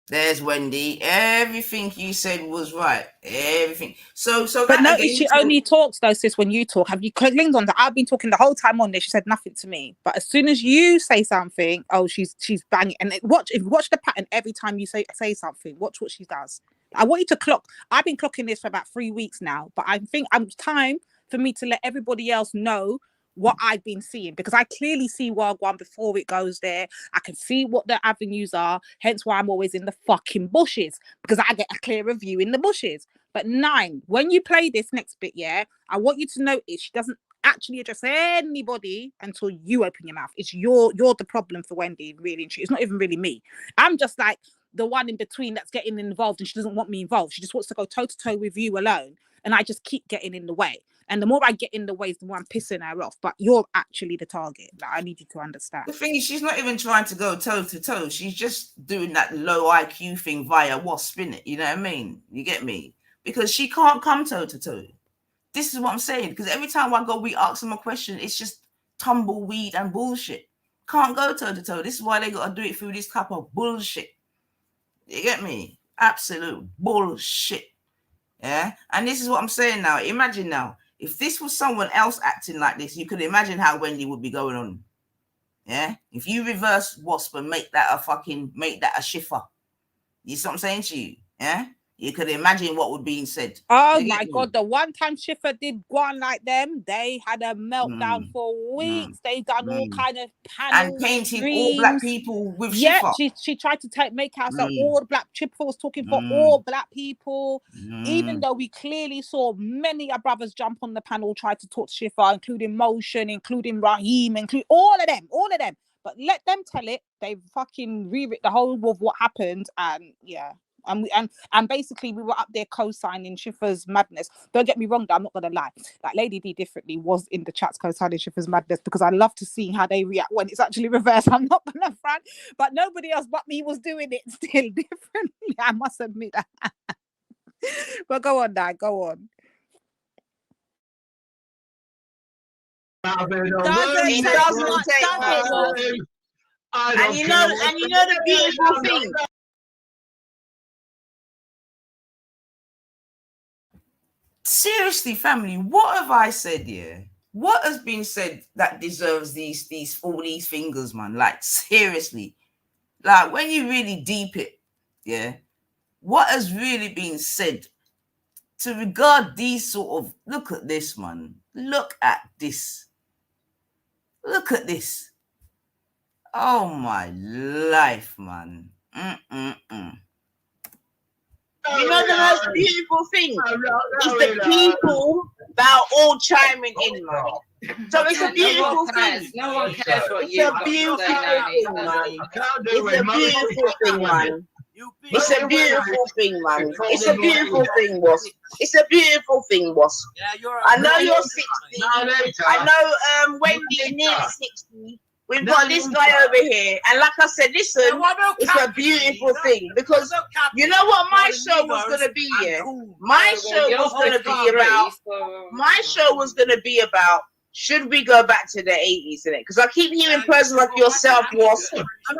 There's Wendy. Everything you said was right. Everything. So. But no, she only talks though, sis. When you talk, have you clinged on that? I've been talking the whole time on this. She said nothing to me. But as soon as you say something, oh, she's banging. And watch the pattern every time you say something. Watch what she does. I want you to clock. I've been clocking this for about 3 weeks now. But I think it's time for me to let everybody else know what I've been seeing, because I clearly see Wagwan before it goes there. I can see what the avenues are, hence why I'm always in the fucking bushes, because I get a clearer view in the bushes. But 9, when you play this next bit, yeah, I want you to notice she doesn't actually address anybody until you open your mouth. It's you're the problem for Wendy, really and truly. It's not even really me. I'm just like the one in between that's getting involved, and she doesn't want me involved. She just wants to go toe to toe with you alone, and I just keep getting in the way. And the more I get in the way, the more I'm pissing her off. But you're actually the target. Like, I need you to understand. The thing is, she's not even trying to go toe to toe. She's just doing that low IQ thing via wasp, innit? You know what I mean? You get me? Because she can't come toe to toe. This is what I'm saying. Because every time I go, we ask them a question, it's just tumbleweed and bullshit. Can't go toe to toe. This is why they got to do it through this type of bullshit. You get me? Absolute bullshit. Yeah? And this is what I'm saying now. Imagine now, if this was someone else acting like this, you could imagine how Wendy would be going on. Yeah? If you reverse Wasp and make that a shiffer. You see what I'm saying to you? Yeah? You could imagine what would be said. Oh my God, the one time Schiffer did go on like them, they had a meltdown for weeks. They done all kind of panels. And painting all black people with Schiffer. She tried to make out that all black Schiffer was talking for all black people. Even though we clearly saw many our brothers jump on the panel, try to talk to Schiffer, including Motion, including Raheem, including all of them. But let them tell it. They fucking rewrite the whole of what happened, and yeah. And basically we were up there co-signing Schiffer's madness. Don't get me wrong, though, I'm not gonna lie. Like Lady D differently was in the chats co-signing Schiffer's madness, because I love to see how they react when it's actually reversed. I'm not gonna front, but nobody else but me was doing it still differently. I must admit that. But go on, Dad. Go on. It doesn't take much. And you know the beautiful thing. Seriously, family, what have I said here? What has been said that deserves all these fingers, man? Like, seriously. Like, when you really deep it, yeah, what has really been said to regard these sort of, look at this, man. Look at this. Look at this. Oh, my life, man. You know the most beautiful thing is the people that are all chiming in, man. So it's a beautiful thing. No one cares what It's a beautiful thing, man. It's a beautiful thing, man. It's a beautiful thing, man. It's a beautiful thing, boss. It's a beautiful thing, boss. I know you're 60. I know Wendy nearly 60. We've got this guy over here, and like I said, listen, it's a beautiful thing because you know what my show was gonna be. Yeah, my show was gonna be about. My show was gonna be about. Should we go back to the 80s in it? Because I keep hearing persons like yourself, Wendy. I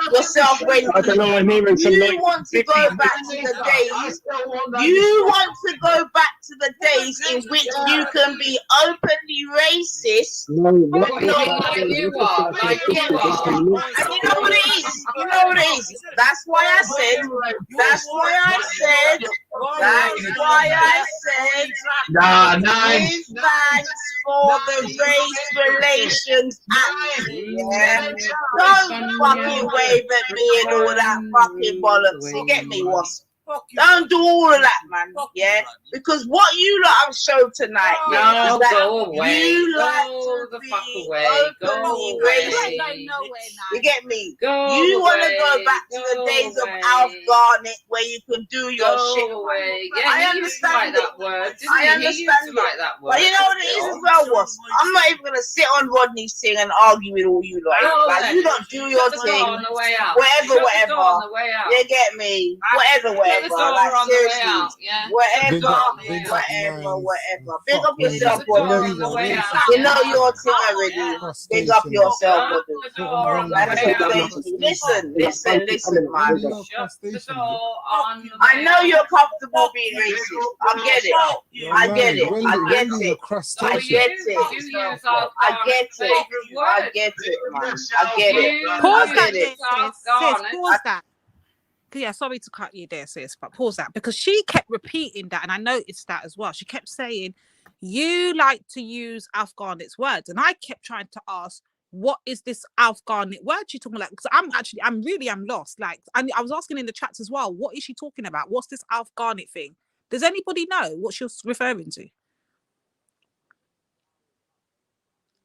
don't know. You want to go back to the days. You want to go back to the days in which you can be openly racist. No, And you know what it is. You know what it is. That's why I said. Give thanks for the Race Relations Act. Yeah. Don't fucking wave at me and all that fucking bollocks. You get me, Wasp? Don't do all of that, man. Yeah, because what you lot have showed tonight, No, is that go away. you like Go to the be fuck away. Go openly away. racist. You get me? Go You want to away. go back to the Go days of away. Alf Garnett where you can do your Go shit. away. Yeah, I he used to understand like that word. Didn't I he? understand He used to it. like that word. But you know what it is as well, was I'm not even gonna sit on Rodney's thing and argue with all you lot. Go Like then. you don't do Shut your the door thing. on the way out. Whatever, Shut the door on the way out. You get me? Whatever. Shut the door Like on the way seriously. out. Yeah. Whatever. Big up, Big up yourself, Shut the door Rodney. on the way out. You know your thing already. Big up yourself, Rodney. Shut the door on the way out. Listen, man. Shut the door on the way I know you're comfortable being racist. I get it. I get it. I get it. I get it. I get it. I get it, man. I get it. Pause I that get it. there, sis. Pause that. Yeah, sorry to cut you there, sis, but pause that because she kept repeating that, and I noticed that as well. She kept saying, "You like to use Alf Garnett's words," and I kept trying to ask, "What is this Alf Garnett word she's talking about?" Because I'm lost. Like, I was asking in the chats as well, what is she talking about? What's this Alf Garnett thing? Does anybody know what she was referring to?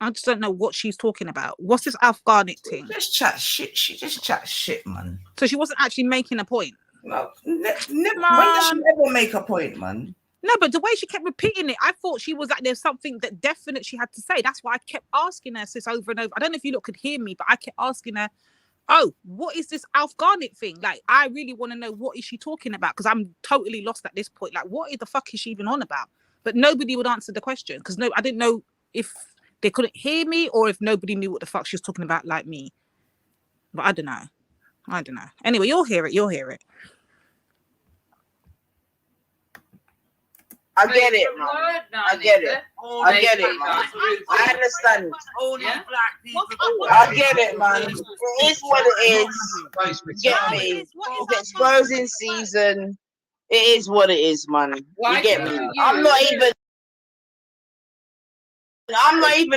I just don't know what she's talking about. What's this Alf Garnett thing? Just chat shit. She just chat shit, man. So she wasn't actually making a point. No, when does she ever make a point, man? No, but the way she kept repeating it, I thought she was like, there's something that definite she had to say. That's why I kept asking her, sis, over and over. I don't know if you lot could hear me, but I kept asking her, oh, what is this Alf Garnett thing? Like, I really want to know what is she talking about? Because I'm totally lost at this point. Like, what the fuck is she even on about? But nobody would answer the question because I didn't know if they couldn't hear me or if nobody knew what the fuck she was talking about like me. But I don't know. Anyway, you'll hear it. I get it, man. I get it, man. I understand. I get it, man. It is what it is. Get me? It's exposing season. It is what it is, man. You get me? I'm not even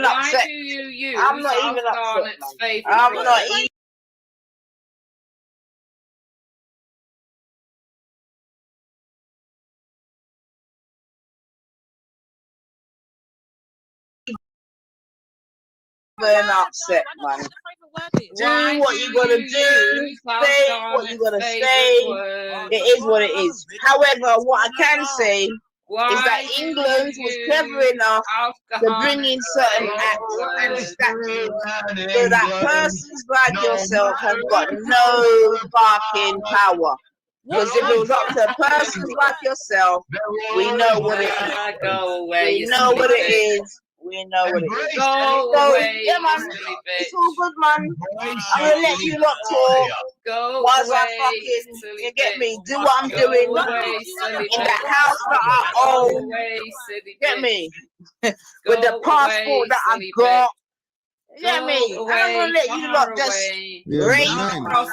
upset. I'm not even upset, man. I'm not even. Upset, man. Do what you gotta do. Say what you gotta say. It is what it is. However, what I can say is that England was clever enough to bring in certain acts and statutes so that persons like yourself have got no fucking power. Because if it was up to persons like yourself, we know what it is. We know what it is. We know what it is. So, yeah, man. It's all good, man. I'm gonna let you lot talk. Whilst I fucking, you get me, do what I'm doing in the house that I own. Get me? With the passport that I've got. Yeah, me. And I'm gonna let you lot just rage. All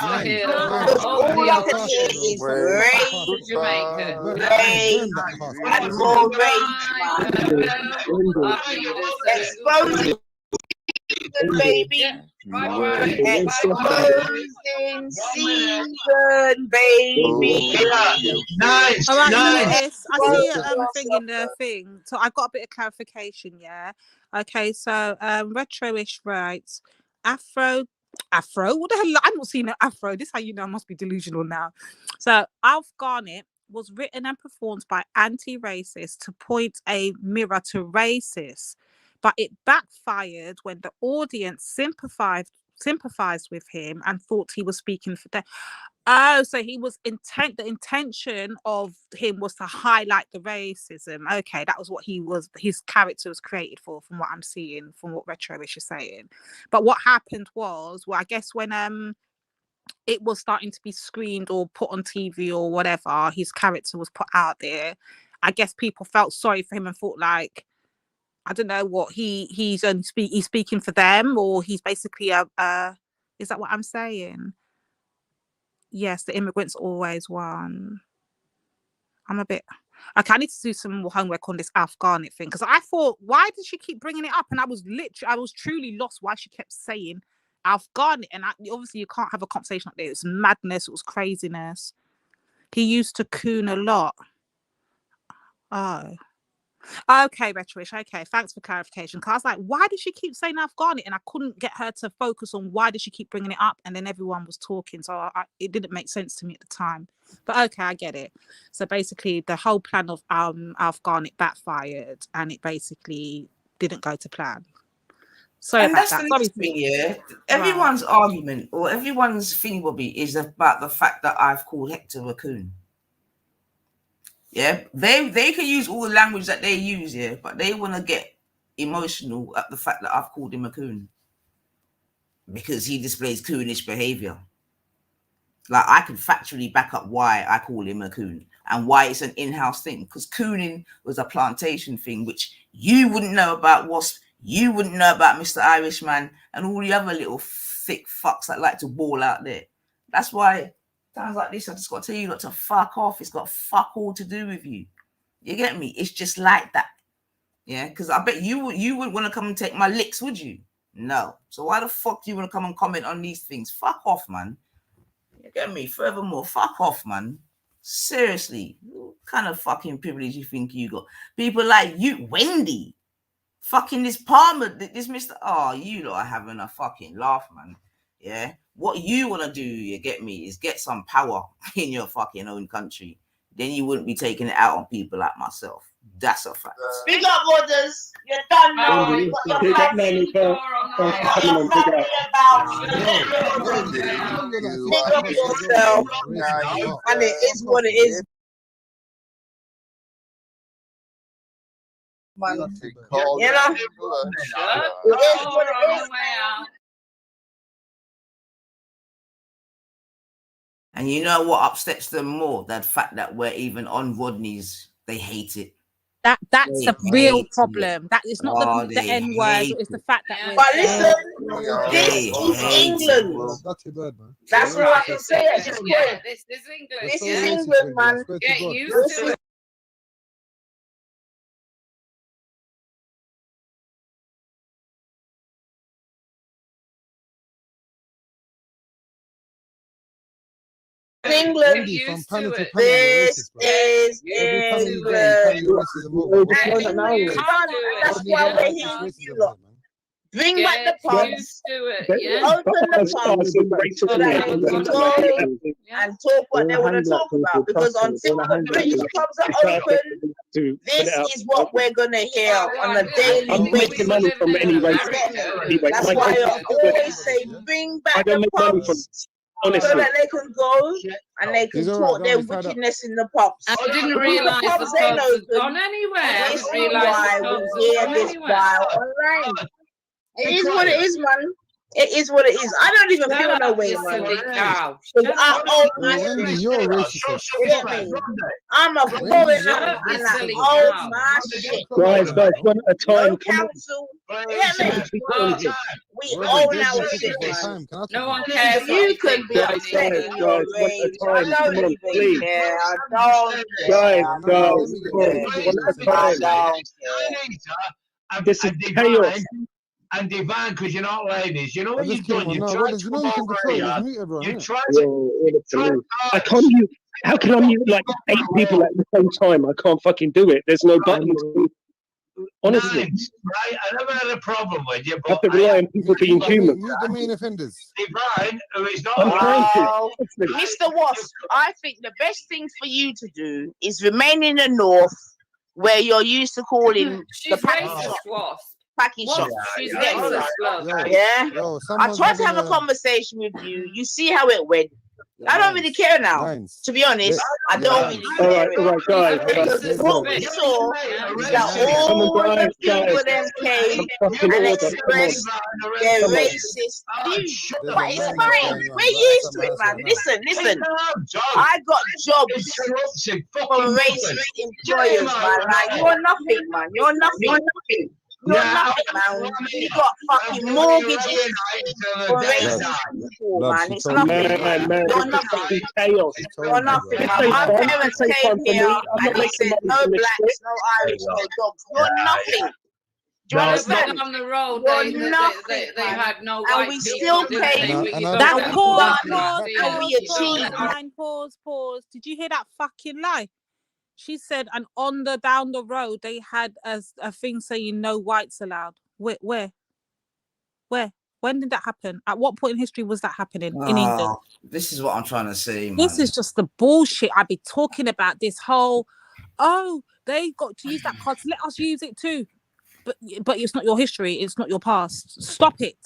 I can hear is rage. And more rage, man. Exposing baby. Exposing season, baby. Nice. All right, Lewis, I see a thing in the thing. So I got a bit of clarification, yeah. Okay, so Retroish writes, Afro, what the hell? I'm not seeing an Afro. This is how you know I must be delusional now. So Alf Garnett was written and performed by anti-racists to point a mirror to racists, but it backfired when the audience sympathized sympathized with him and thought he was speaking for them. Oh, so he was the intention of him was to highlight the racism. Okay, that was what his character was created for, from what I'm seeing, from what Retroish is saying. But what happened was, well, I guess when it was starting to be screened or put on TV or whatever, his character was put out there, I guess people felt sorry for him and thought like, I don't know what he's speaking for them, or he's basically is that what I'm saying? Yes, the immigrants always won. I'm a bit okay. I need to do some more homework on this Afghani thing, because I thought, why did she keep bringing it up? And I was truly lost why she kept saying Afghani. And obviously you can't have a conversation like this. It was madness. It was craziness. He used to coon a lot. Oh. Okay, Retroish. Okay, thanks for clarification. Because I was like, why did she keep saying Afghani? And I couldn't get her to focus on why did she keep bringing it up. And then everyone was talking, so it didn't make sense to me at the time. But okay, I get it. So basically, the whole plan of Afghani backfired, and it basically didn't go to plan. Sorry about that. Sorry, thing, yeah. Everyone's argument or everyone's thing, Bobby, is about the fact that I've called Hector a coon. Yeah, they can use all the language that they use, yeah, but they want to get emotional at the fact that I've called him a coon because he displays coonish behavior. Like, I can factually back up why I call him a coon and why it's an in-house thing, because cooning was a plantation thing, which you wouldn't know about Wasp, you wouldn't know about Mr. Irishman and all the other little thick fucks that like to ball out there. That's why times like this, I just got to tell you not to fuck off. It's got fuck all to do with you. You get me? It's just like that. Yeah, because I bet you wouldn't want to come and take my licks, would you? No. So why the fuck do you want to come and comment on these things? Fuck off, man. You get me? Furthermore, fuck off, man. Seriously. What kind of fucking privilege you think you got? People like you, Wendy. Fucking this Palmer, this Mr. Oh, you lot are having a fucking laugh, man. Yeah. What you want to do, you get me, is get some power in your fucking own country. Then you wouldn't be taking it out on people like myself. That's a fact. Big up, Waters. You're done now. You've got your family Big up yourself. And it is what it is. Man. You know? It is what it is. And you know what upsets them more? That fact that we're even on Rodney's, they hate it. That's a real problem. That is not the N word. It's the fact that we're. But listen, this is England. That's all I can say at this point. This is England. This is England, man. Get used to it. England. This is England. That's why we're here with you lot. Bring back the pubs. Open the pubs so that they can go and talk what they want to talk about. Because until the pubs are open, this is what we're gonna hear on a daily basis. That's why I always say, bring back the pubs. Honestly. So that they can go and they can talk their wickedness in the pubs. I didn't realise the pubs ain't gone anywhere. This is why we hear this while online. It is what it is, man. It is what it is. I don't even feel no way, man. Because I own my shit. You're racist. You get me? I'm a foreigner and I own my shit. Guys, one at a time. No council. You get me? We own our shit, man. No one cares. You can be upset in your rage. I don't even care. I don't care. Guys, one at a time. This is chaos. And divine, because you're not ladies. You know what you've done? You've tried to come over here. You tried to. I can't mute. How can I mute like 8 people at the same time? I can't fucking do it. There's no buttons. Honestly. Right? I never had a problem with you. I have to rely on people being human. Mute the main offenders. Divine, who is not. Mr. Wasp, I think the best thing for you to do is remain in the north where you're used to calling the racist, Wasp. packing shop. She's You get me? Lexus Club. Yeah. Yo, I tried to have a conversation with you. You see how it went. I don't really care now. To be honest, I don't really care. All right, guys. Because what we saw is that all the people them came and expressed their racist views. But it's fine. We're used to it, man. Listen. I got jobs from racist employers, man. Like, you're nothing, man. You're nothing. You're nothing, man. You got fucking mortgages for racist people, man. It's nothing. You're nothing. You're nothing, man. My parents came here and they said no blacks, no Irish, no dogs. You're nothing. Do you understand? On the road, they had no white and we still came. That pause. Did you hear that fucking lie? She said, and down the road, they had a thing saying no whites allowed. Where? When did that happen? At what point in history was that happening in England? This is what I'm trying to say, man. This is just the bullshit I be talking about. This whole, they got to use that card. Let us use it too. But it's not your history. It's not your past. Stop it.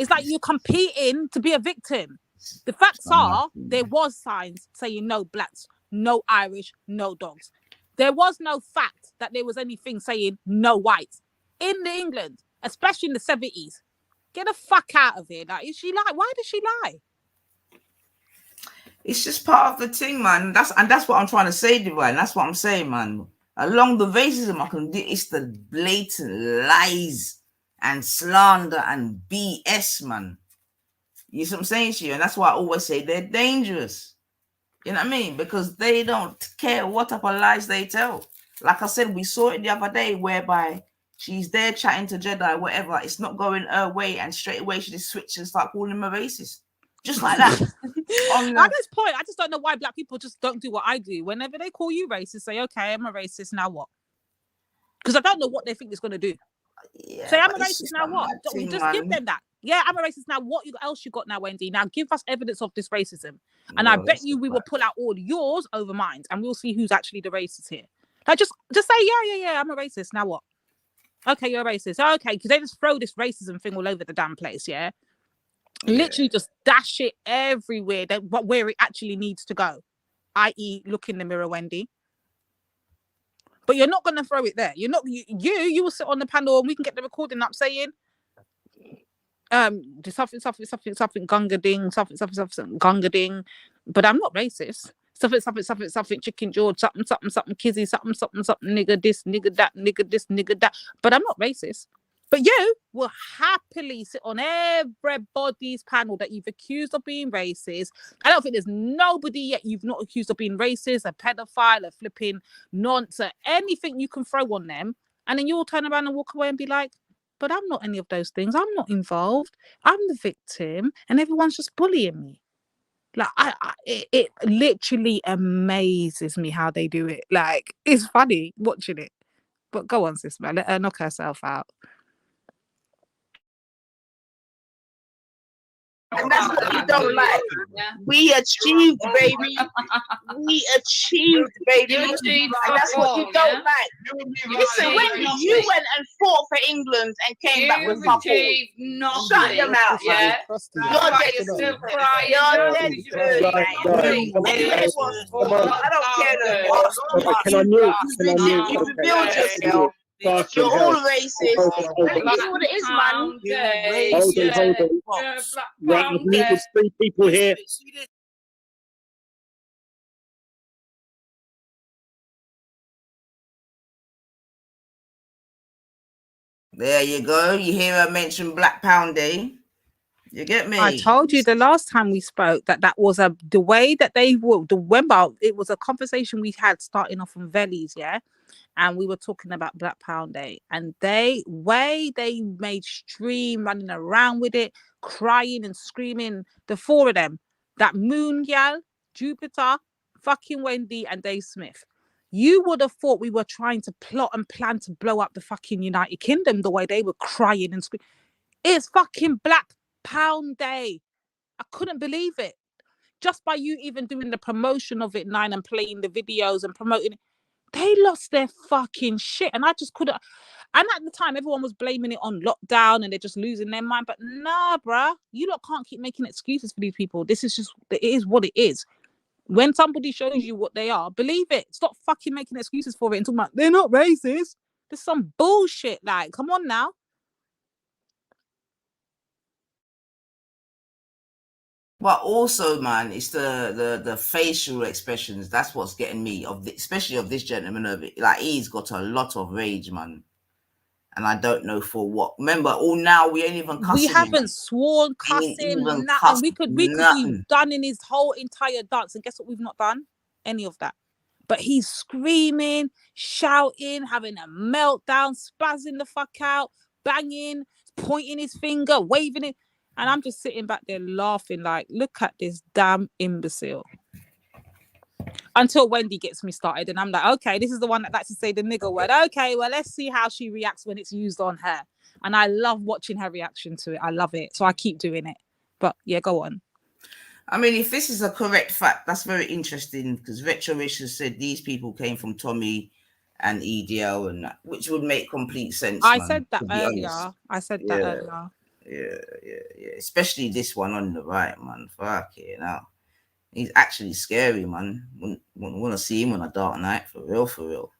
It's like you're competing to be a victim. The facts are, there was signs saying no blacks, no Irish, no dogs. There was no fact that there was anything saying no whites in England, especially in the 70s. Get the fuck out of here. Like, is she lie? Why does she lie? It's just part of the thing, man. That's what I'm trying to say, Divine. That's what I'm saying, man. Along the racism, it's the blatant lies and slander and BS, man. You see what I'm saying to you? And that's why I always say they're dangerous. You know what I mean? Because they don't care what type of lies they tell. Like I said, we saw it the other day whereby she's there chatting to Jedi, whatever. It's not going her way, and straight away she just switches and start calling him a racist. Just like that. At this point, I just don't know why black people just don't do what I do. Whenever they call you racist, say, okay, I'm a racist, now what? Because I don't know what they think it's going to do. Yeah, say, I'm a racist, now what? Just give them that. Yeah, I'm a racist, now what else you got now, Wendy? Now give us evidence of this racism. And I bet you we will pull out all yours over mine, and we'll see who's actually the racist here. Like, just say, yeah, I'm a racist, now what? Okay, you're a racist. Okay, because they just throw this racism thing all over the damn place, yeah? Literally just dash it everywhere, where it actually needs to go, i.e. look in the mirror, Wendy. But you're not going to throw it there. You're not. You will sit on the panel and we can get the recording up saying, something gunga ding, something gunga ding. But I'm not racist. Something chicken George, something kizzy, something nigga this, nigga that, nigga this, nigga that. But I'm not racist. But you will happily sit on everybody's panel that you've accused of being racist. I don't think there's nobody yet you've not accused of being racist, a pedophile, a flipping nonsense, anything you can throw on them. And then you'll turn around and walk away and be like, but I'm not any of those things. I'm not involved. I'm the victim. And everyone's just bullying me. Like, it literally amazes me how they do it. Like, it's funny watching it. But go on, sis, man. Let her knock herself out. And that's what you don't like. We achieved, baby. We achieved, baby. And that's what you don't like. Listen, Wendy, you went and fought for England and came back with fuck all. Shut your mouth, man. You're dead. You're dead dirty, man. I don't care no more. Can I mute? You revealed yourself. You're all racist. That's what it is, man. Hold on. Right, I've muted 3 people here. There you go. You hear her mention Black Pound Day. You get me? I told you the last time we spoke that was the way that they will. Remember, it was a conversation we had starting off from Vellies, yeah? And we were talking about Black Pound Day, and they made stream running around with it, crying and screaming. The 4 of them, that Moon Gal, Jupiter, fucking Wendy, and Dave Smith. You would have thought we were trying to plot and plan to blow up the fucking United Kingdom the way they were crying and screaming. It's fucking Black Pound Day. I couldn't believe it. Just by you even doing the promotion of it, Nine, and playing the videos and promoting it. they lost their fucking shit. And I just couldn't. And at the time, everyone was blaming it on lockdown and they're just losing their mind. But nah, bruh, you lot can't keep making excuses for these people. This is just, it is what it is. When somebody shows you what they are, believe it. Stop fucking making excuses for it and talking about they're not racist. There's some bullshit. Like, come on now. But also, man, it's the facial expressions. That's what's getting me, especially of this gentleman over. Like, he's got a lot of rage, man. And I don't know for what. Remember, all now we ain't even cussing. We haven't sworn, cussing, nothing. We could be done in his whole entire dance. And guess what? We've not done any of that. But he's screaming, shouting, having a meltdown, spazzing the fuck out, banging, pointing his finger, waving it. And I'm just sitting back there laughing like, look at this damn imbecile. Until Wendy gets me started and I'm like, okay, this is the one that likes to say the nigger word. Okay, well, let's see how she reacts when it's used on her. And I love watching her reaction to it. I love it. So I keep doing it. But yeah, go on. I mean, if this is a correct fact, that's very interesting because Retro Rich has said these people came from Tommy and EDL and that, which would make complete sense. I said that earlier. Yeah. Especially this one on the right, man. Fuck it now. He's actually scary, man. Wouldn't want to see him on a dark night, for real.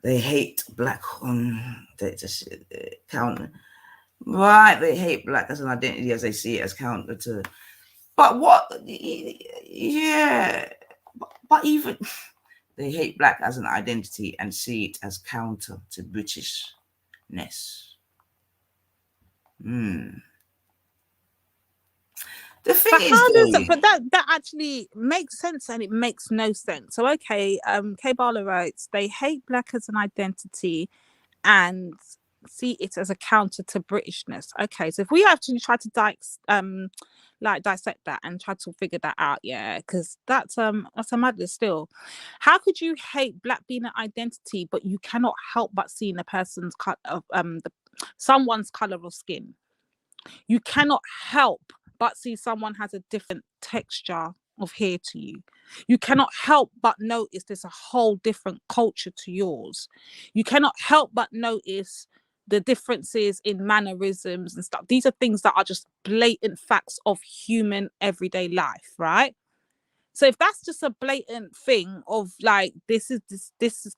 They hate black they just counter. Right, they hate black as an identity as they see it as counter to. But what? Yeah. But even they hate black as an identity and see it as counter to Britishness. The thing is, but that actually makes sense and it makes no sense. So okay, K-Bala writes, they hate black as an identity and see it as a counter to Britishness. Okay, so if we actually try to dissect that and try to figure that out, yeah, because that's a madness still. How could you hate black being an identity, but you cannot help but seeing a person's someone's color of skin? You cannot help but see someone has a different texture of hair to you. You cannot help but notice there's a whole different culture to yours. You cannot help but notice the differences in mannerisms and stuff. These are things that are just blatant facts of human everyday life, right? So if that's just a blatant thing of like this is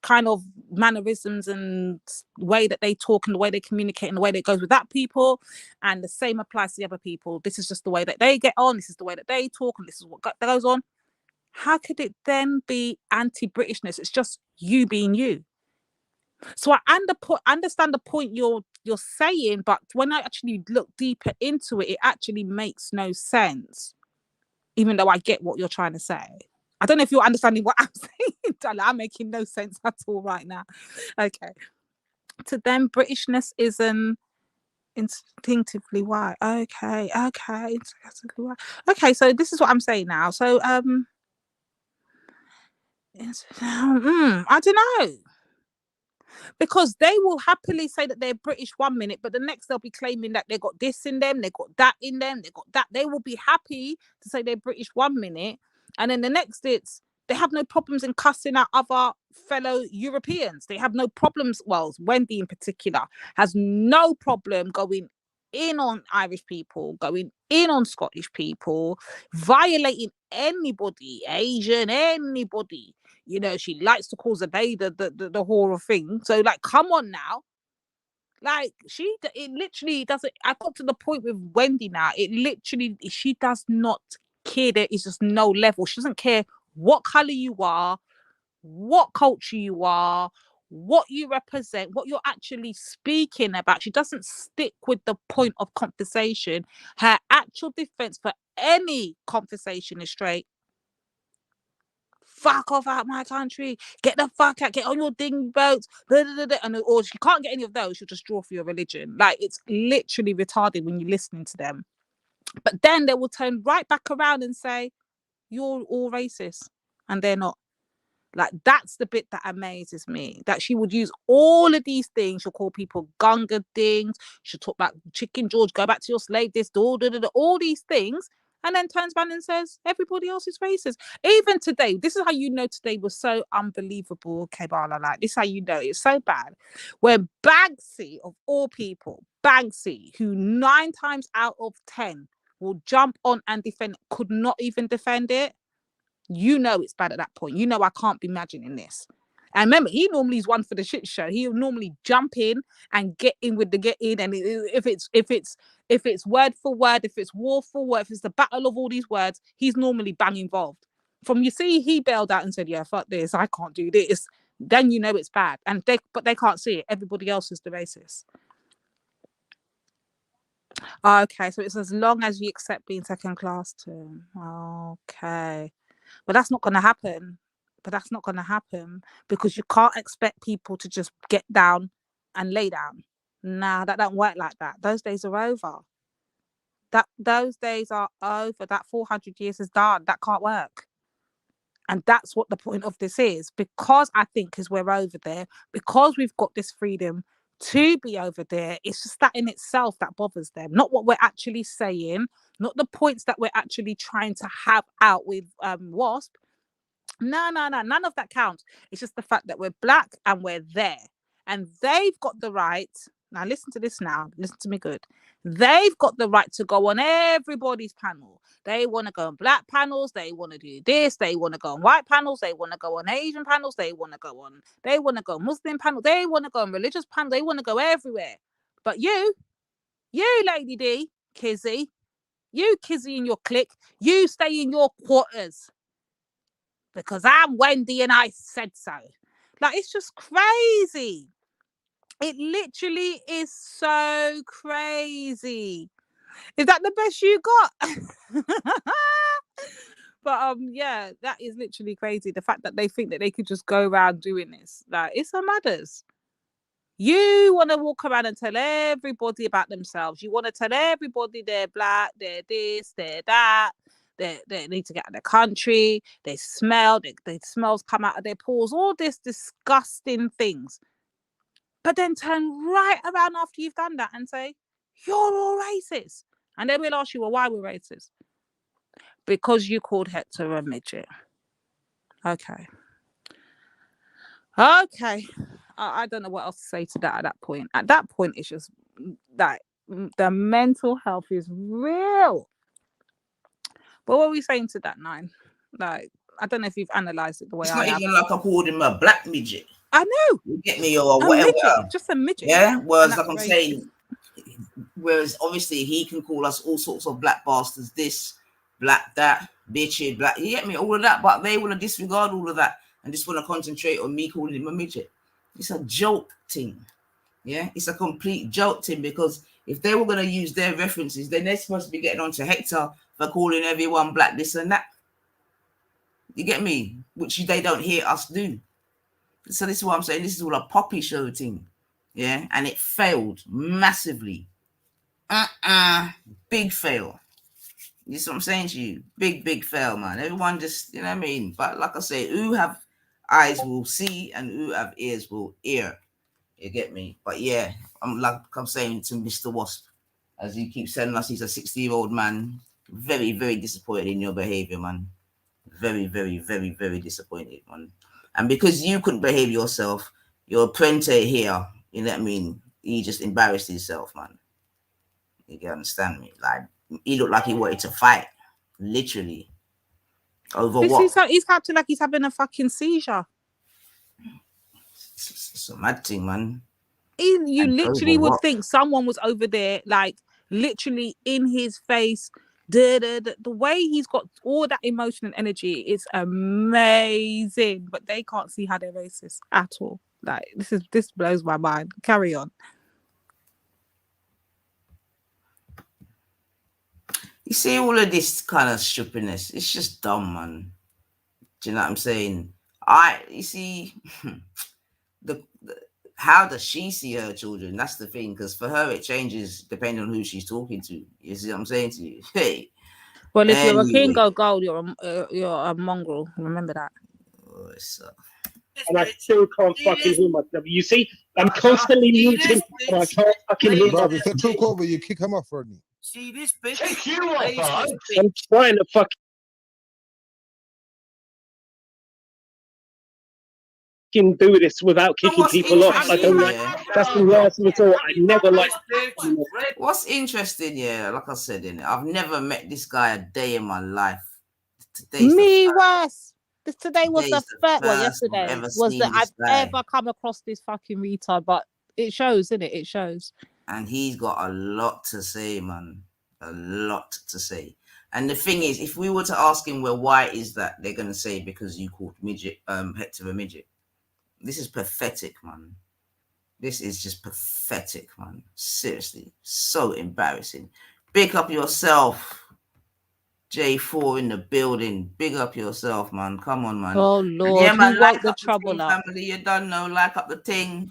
kind of mannerisms and way that they talk and the way they communicate and the way that goes with that people, and the same applies to the other people. This is just the way that they get on. This is the way that they talk, and this is what goes on. How could it then be anti-Britishness? It's just you being you. So I understand the point you're saying, but when I actually look deeper into it, it actually makes no sense. Even though I get what you're trying to say. I don't know if you're understanding what I'm saying. I'm making no sense at all right now. Okay. To them, Britishness is an instinctively white. Okay. Instinctively white. Okay, so this is what I'm saying now. So I don't know. Because they will happily say that they're British one minute, but the next they'll be claiming that they got this in them, they got that in them, they got that. They will be happy to say they're British one minute, and then the next they have no problems in cussing out other fellow Europeans. They have no problems. Well, Wendy in particular has no problem going in on Irish people, going in on Scottish people, violating anybody, Asian, anybody. You know, she likes to call Zabeda the horror thing. So, like, come on now. Like, it literally doesn't. I got to the point with Wendy now. It literally, she does not care. There is just no level. She doesn't care what color you are, what culture you are, what you represent, what you're actually speaking about. She doesn't stick with the point of conversation. Her actual defense for any conversation is straight. Fuck off out my country, get the fuck out, get on your ding boats, and or she can't get any of those, she'll just draw for your religion. Like, it's literally retarded when you're listening to them. But then they will turn right back around and say, you're all racist, and they're not. Like, that's the bit that amazes me, that she would use all of these things. She'll call people gunga things, she'll talk about Chicken George, go back to your slave, this, all these things, and then turns around and says everybody else is racist. Even today, this is how you know today was so unbelievable, Kebala. Like, this is how you know it's so bad. When Banksy, of all people, Banksy, who 9 times out of 10 will jump on and defend, could not even defend it. You know it's bad at that point. You know I can't be imagining this. And remember, he normally is one for the shit show. He'll normally jump in and get in with the get in. And if it's word for word, if it's war for word, if it's the battle of all these words, he's normally bang involved. From you see, he bailed out and said, "Yeah, fuck this, I can't do this." Then you know it's bad. And they can't see it. Everybody else is the racist. Okay, so it's as long as you accept being second class too. Okay. But that's not going to happen. Because you can't expect people to just get down and lay down. Nah, that don't work like that. Those days are over. Those days are over. That 400 years is done. That can't work. And that's what the point of this is. Because I think as we're over there, because we've got this freedom to be over there, it's just that in itself that bothers them. Not what we're actually saying, not the points that we're actually trying to have out with WASP. No, none of that counts. It's just the fact that we're black and we're there. And they've got the right. Now, listen to this now. Listen to me good. They've got the right to go on everybody's panel. They want to go on black panels. They want to do this. They want to go on white panels. They want to go on Asian panels. They want to go on Muslim panels. They want to go on religious panels. They want to go everywhere. But you, Lady D, Kizzy, and your clique, you stay in your quarters. Because I'm Wendy and I said so. Like, it's just crazy. It literally is so crazy. Is that the best you got? But yeah, that is literally crazy. The fact that they think that they could just go around doing this. Like, it's a matters. You want to walk around and tell everybody about themselves. You want to tell everybody they're black, they're this, they're that. They need to get out of the country. They smell. The smells come out of their pores. All this disgusting things. But then turn right around after you've done that and say, you're all racist. And they will ask you, well, why we're racist? Because you called Hector a midget. Okay. I don't know what else to say to that at that point. At that point, it's just like the mental health is real. But what are we saying to that, Nine? Like, I don't know if you've analysed it the way it's I have. It's not even like I called him a black midget. I know. You get me, or whatever. Midget, just a midget. Yeah. Whereas, like I'm saying, whereas obviously he can call us all sorts of black bastards, this, black, that, bitchy, black. You get me, all of that. But they want to disregard all of that and just want to concentrate on me calling him a midget. It's a joke thing. Yeah, it's a complete joke thing, because if they were going to use their references, then they're supposed to be getting on to Hector for calling everyone black, this and that. You get me? Which they don't hear us do. So this is what I'm saying. This is all a poppy show thing. Yeah, and it failed massively. Big fail. You see what I'm saying to you? Big fail, man. Everyone just, you know what I mean? But like I say, who have eyes will see and who have ears will hear. You get me? But yeah, I'm saying to Mr. Wasp, as he keeps telling us he's a 60-year-old man, very, very disappointed in your behavior, man. Very, very, very, very disappointed, man. And because you couldn't behave yourself, your apprentice here, you know what I mean? He just embarrassed himself, man. You can understand me? Like, he looked like he wanted to fight, literally. Over what? He's acting like he's having a fucking seizure. It's a mad thing, man. You literally would think someone was over there, like, literally in his face. The way he's got all that emotion and energy is amazing, but they can't see how they're racist at all. Like, this blows my mind. Carry on. You see all of this kind of stupidness, it's just dumb, man. Do you know what I'm saying? You see, how does she see her children? That's the thing, because for her it changes depending on who she's talking to. You see what I'm saying to you? Hey. Well, if you're a king or gold, you're a mongrel. Remember that. Oh, and I still can't fucking hear myself. You see, I'm constantly muting, and I can't fucking hear myself. If they took over, you kick him off, Rodney. See this bitch? Kick you off, Racist I'm bitch. trying to fucking do this without kicking what's people off. I don't interesting, like. yeah? That's the worst of all. I never like. What's interesting, yeah, like I said, in it, I've never met this guy a day in my life. Today's Me the worse. Today was the today's the first. Well, first yesterday I've ever was seen that I've this guy. ever come across this fucking retard. But it shows, innit? It shows. And he's got a lot to say, man. A lot to say. And the thing is, if we were to ask him, well, why is that? They're gonna say because you called midget, Hector a midget. This is pathetic, man. This is just pathetic, man. Seriously, so embarrassing. Big up yourself, J4 in the building. Big up yourself, man. Come on, man. Oh Lord, yeah, man. who Like woke the up the trouble thing, up? family. You done know. Like up the thing.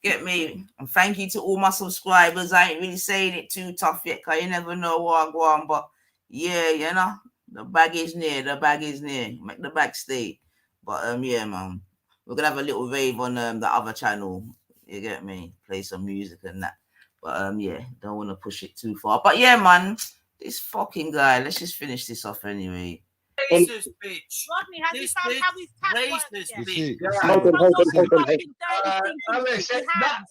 Get me? And thank you to all my subscribers. I ain't really saying it too tough yet, because you never know what I go on. But yeah, you know, the bag is near. The bag is near. Make the bag stay. But yeah, man. We're gonna have a little rave on the other channel. You get me? Play some music and that. But yeah, don't want to push it too far. But yeah, man, this fucking guy. Let's just finish this off anyway. Racist bitch. Rodney, has he found how his tag racist bitch? Hold on.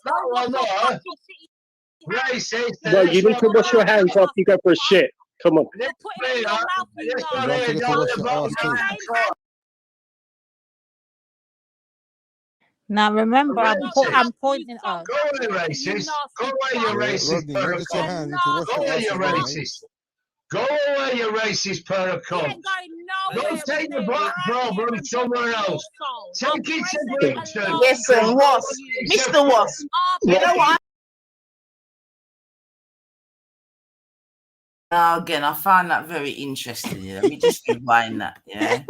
That one there. Racist. Well, you need to wash your hands after you go for a shit. Come on. Now remember, I'm pointing out. Go away, racist. Go away, you racist. Go away, you racist. Go away, you racist pair of cunts. Go take the black problem somewhere else. Take it to Brixton. Listen, Wasp, Mr. Wasp. You know what? Now again, I found that very interesting. Yeah. Let me just rewind that. Yeah.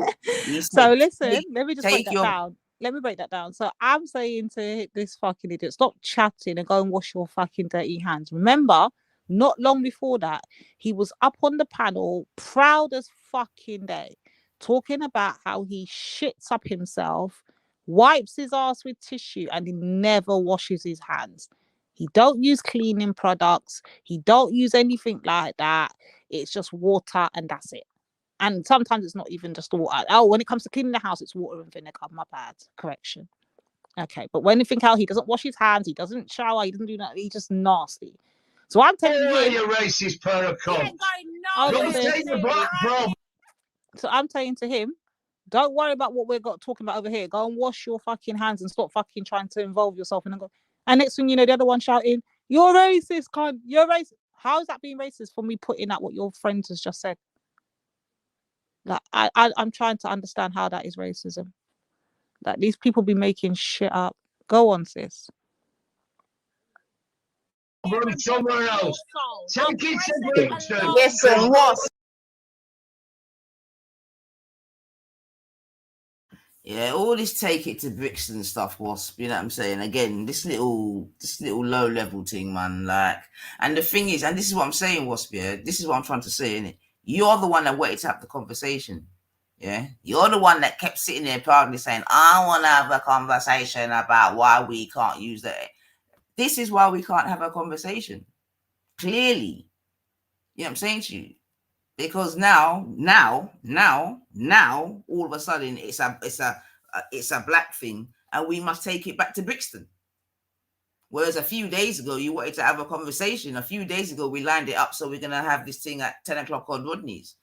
So listen, let me just break that down. Let me break that down. So I'm saying to this fucking idiot, stop chatting and go and wash your fucking dirty hands. Remember, not long before that, he was up on the panel, proud as fucking day, talking about how he shits up himself, wipes his ass with tissue, and he never washes his hands. He don't use cleaning products. He don't use anything like that. It's just water and that's it. And sometimes it's not even just water. Oh, when it comes to cleaning the house, it's water and vinegar. My bad. Correction. Okay. But when you think how he doesn't wash his hands, he doesn't shower, he doesn't do that. He's just nasty. So I'm telling him. You racist pair of cunts. So I'm saying to him, don't worry about what we're talking about over here. Go and wash your fucking hands and stop fucking trying to involve yourself. And next thing you know, the other one shouting, "You're racist, cunt. You're racist." How is that being racist for me putting out what your friend has just said? Like I'm trying to understand how that is racism. Like these people be making shit up. Go on, sis. Somewhere else. Take it to Brixton. Listen, Wasp. Yeah, all this take it to Brixton stuff, Wasp. You know what I'm saying? Again, this little low level thing, man. Like, and the thing is, and this is what I'm saying, Wasp. Yeah, this is what I'm trying to say, innit? You're the one that wanted to have the conversation. Yeah, you're the one that kept sitting there proudly saying, "I want to have a conversation about why we can't use that." This is why we can't have a conversation. Clearly, you know what I'm saying to you. Because now, all of a sudden, it's a black thing, and we must take it back to Brixton. Whereas a few days ago, you wanted to have a conversation. A few days ago, we lined it up so we're gonna have this thing at 10 o'clock on Rodney's.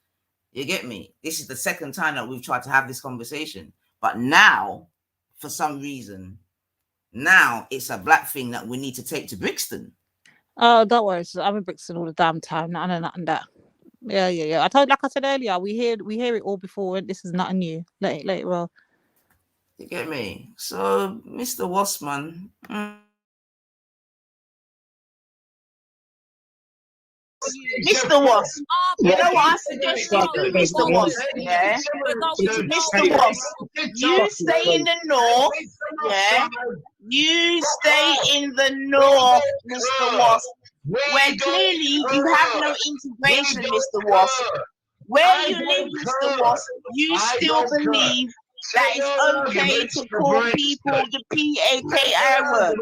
You get me? This is the second time that we've tried to have this conversation, but now, for some reason, now it's a black thing that we need to take to Brixton. Oh, don't worry. I'm in Brixton all the damn time. I know nothing that. Yeah. Like I said earlier, we hear it all before, and this is nothing new. Let it roll. You get me? So, Mr. Wassman. Mr. Wasp, you know what I suggest you do, Mr. Wasp, yeah? Mr. Wasp, you stay in the north, yeah? You stay in the north, Mr. Wasp, where clearly you have no integration, Mr. Wasp. Where you live, Mr. Wasp, you still believe that it's okay to call people the PAKI word.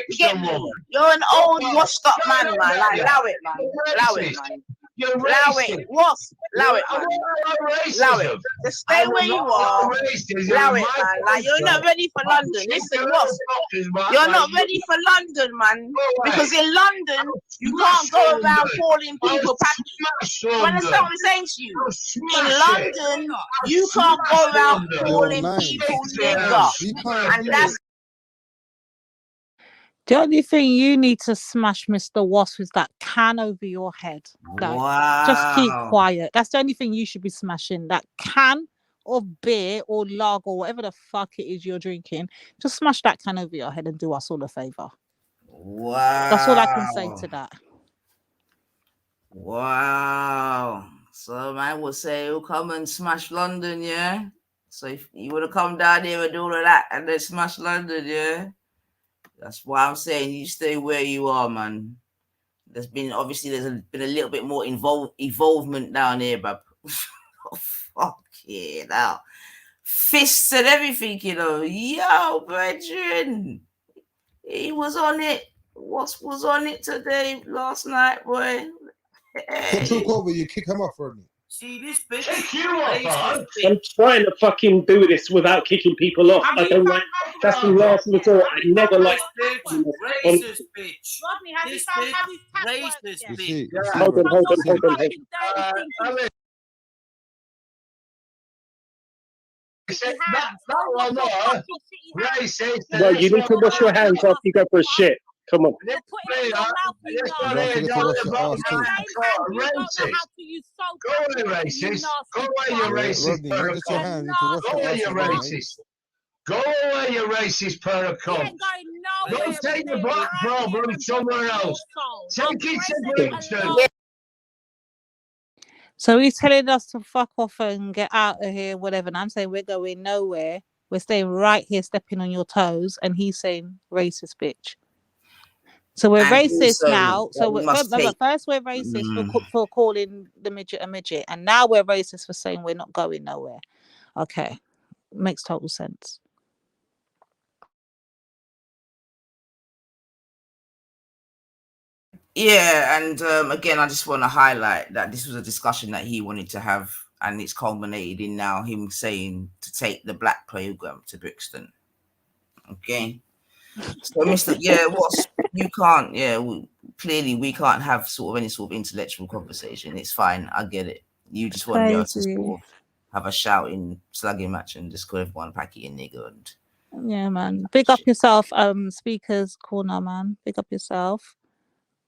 You get me? You're an old washed up man. Like, allow it, man. Allow it. What? Allow it, man. Allow it. Just stay where you are. Allow it, man. Like, you're not ready for London. Listen, what? You're not ready for London, man. Because in London, you can't go around calling people packy. You understand what I'm saying to you? In London, you can't go around calling people nigger. And that's the only thing you need to smash, Mr. Wasp, is that can over your head. Like, just keep quiet. That's the only thing you should be smashing. That can of beer or lager or whatever the fuck it is you're drinking. Just smash that can over your head and do us all a favor. Wow. That's all I can say to that. Wow. So man would say, "Oh, come and smash London, yeah." So if you would have come down here and do all of that and then smash London, yeah. That's why I'm saying you stay where you are, man. There's been a little bit more involvement down here, but oh, fuck yeah, now fists and everything, you know. Yo, brethren, he was on it. What was on it today, last night, boy? Hey. Took over, you kick him off for me. See this bitch? I'm trying to fucking do this without kicking people off. I don't like. That's the last resort. I never like. Racist bitch. Rodney, have you found racist bitch? Hold on. Well, you need to wash your hands after you go for a shit. Come on. Don't forget to wash your ass too. Go away, racist. Go away, you racist. Rodney, not just your hand. You need to wash your ass as well, mate. Go away, you racist pair of cunts. Don't take the black problem somewhere else. Take it to Brixton. So he's telling us to fuck off and get out of here, whatever. And I'm saying we're going nowhere. We're staying right here, stepping on your toes. And he's saying racist bitch. So we're racist now. So first we're racist for calling the midget a midget. And now we're racist for saying we're not going nowhere. Okay. Makes total sense. Yeah, and again, I just want to highlight that this was a discussion that he wanted to have, and it's culminated in now him saying to take the black program to Brixton. Okay, so Mr. You can't. Clearly we can't have any sort of intellectual conversation. It's fine, I get it. You just want me to sort of have a shouting, slugging match and just call everyone packy and nigger and. Yeah, man. Big up yourself, speakers corner, man. Big up yourself.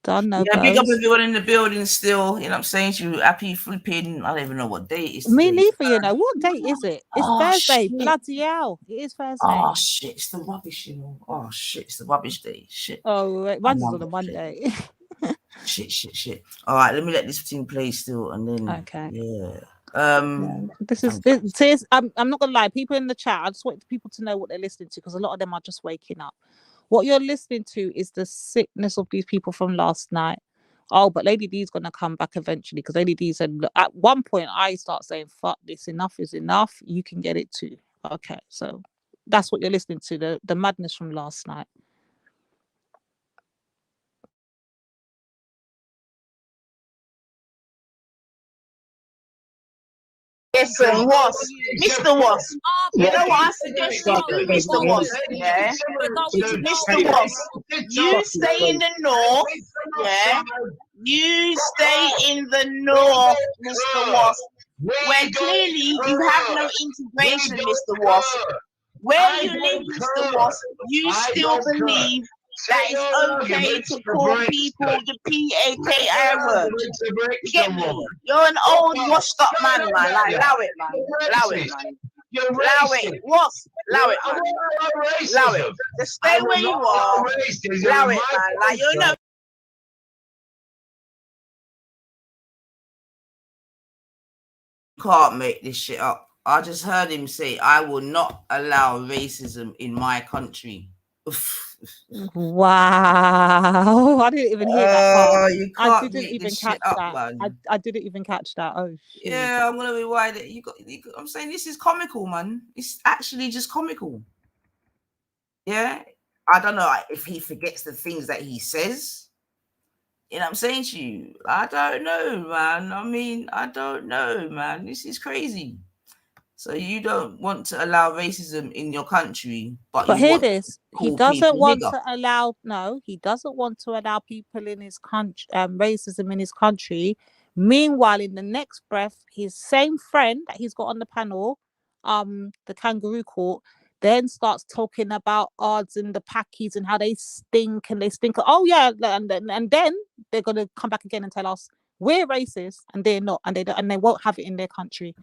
Done, no big up everyone in the building still. You know what I'm saying? You happy flipping. I don't even know what day it is. Me neither, you know. What date is it? It's Thursday. Shit. Bloody hell. It is Thursday. Oh shit, it's the rubbish, you know. Oh shit, it's the rubbish day. Shit. Oh, right. Mine's on a Monday. Shit. All right, let me let this thing play still and then okay. Yeah. This is I'm not gonna lie, people in the chat, I just want people to know what they're listening to because a lot of them are just waking up. What you're listening to is the sickness of these people from last night. Oh, but Lady D's gonna come back eventually because Lady D said, look, at one point I start saying, fuck this, enough is enough. You can get it too. Okay, so that's what you're listening to, the madness from last night. Listen, Mr. Wasp. You know what I suggest you do, Mr. Wasp? Yeah, Mr. Wasp. You stay in the north. Yeah, you stay in the north, Mr. Wasp. Where clearly you have no integration, Mr. Wasp. Where you live, Mr. Wasp, you still believe that it's okay to call people the PAKI word. You get me? You're an old washed up man. Like, allow it, man. Allow it, man. Allow it. What? Allow it, man. Allow it. Just stay where you are. Allow it, man. Like, you're not. Can't make this shit up. I just heard him say, I will not allow racism in my country. Wow. I didn't even hear that part. You I can't didn't make even this catch shit up, that. man. I didn't even catch that. Oh shit. Yeah, I'm gonna be wide. I'm saying this is comical, man. It's actually just comical. Yeah. I don't know if he forgets the things that he says. You know what I'm saying to you? I don't know, man. I mean, I don't know, man. This is crazy. So you don't want to allow racism in your country, but you hear want this. to He call doesn't people want nigger. to allow he doesn't want to allow people in his country racism in his country. Meanwhile, in the next breath, his same friend that he's got on the panel, the kangaroo court, then starts talking about odds and the packies and how they stink and they stink. Oh yeah, and then they're gonna come back again and tell us we're racist and they're not, and they won't have it in their country.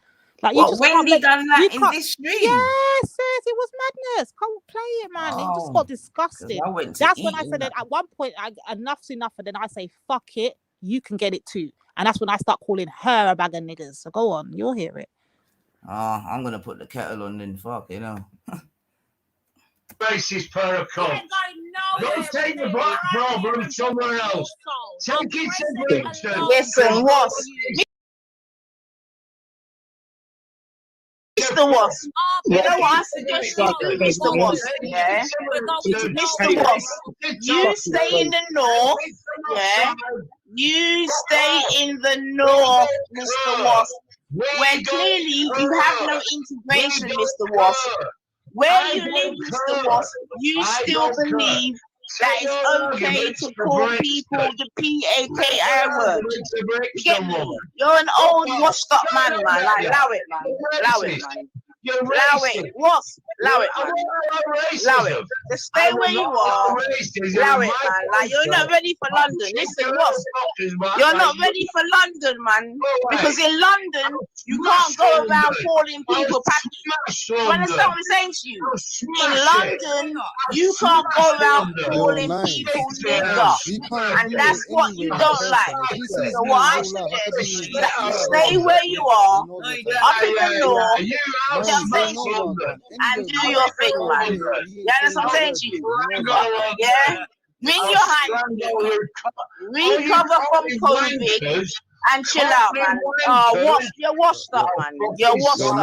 Like you just when can't he make, done that you in can't. this stream? Yes, it was madness. Can't play it, man. It just got disgusting. I went to That's eat when I said that at one point, enough's enough, and then I say fuck it, you can get it too, and that's when I start calling her a bag of niggas. So go on, you'll hear it. I'm gonna put the kettle on then. Fuck, Racist protocol. Don't take the black problem somewhere else. Take it to Britain. Listen, Ross. Mr. Ross, you know what I suggest you do, Mr. Ross? Yeah, Mr. Ross, you stay in the north. Yeah, you stay in the north, Mr. Ross, where clearly you have no integration, Mr. Ross. Where you live, Mr. Ross, you still believe that it's okay to call people the P-A-K-I word. You get me? You're an old washed up man. Like, allow it, man. Allow it, man. Allow it. Ross, allow it, man. Allow it. Just stay where you are. Allow it, man. Like, you're not ready for London. Listen, Ross, you're not ready for London, man. Because in London, you can't go around calling people packy. You understand what I'm saying to you? In London, you can't go around calling people nigger. And that's what you don't like. So what I suggest is that you stay where you are, up in the north, you know what I'm saying to you, and do your thing, man. Yeah, that's what I'm saying to you. Yeah? Bring your hand, recover from COVID, and chill out, man. You're washed up, man. You're washed up,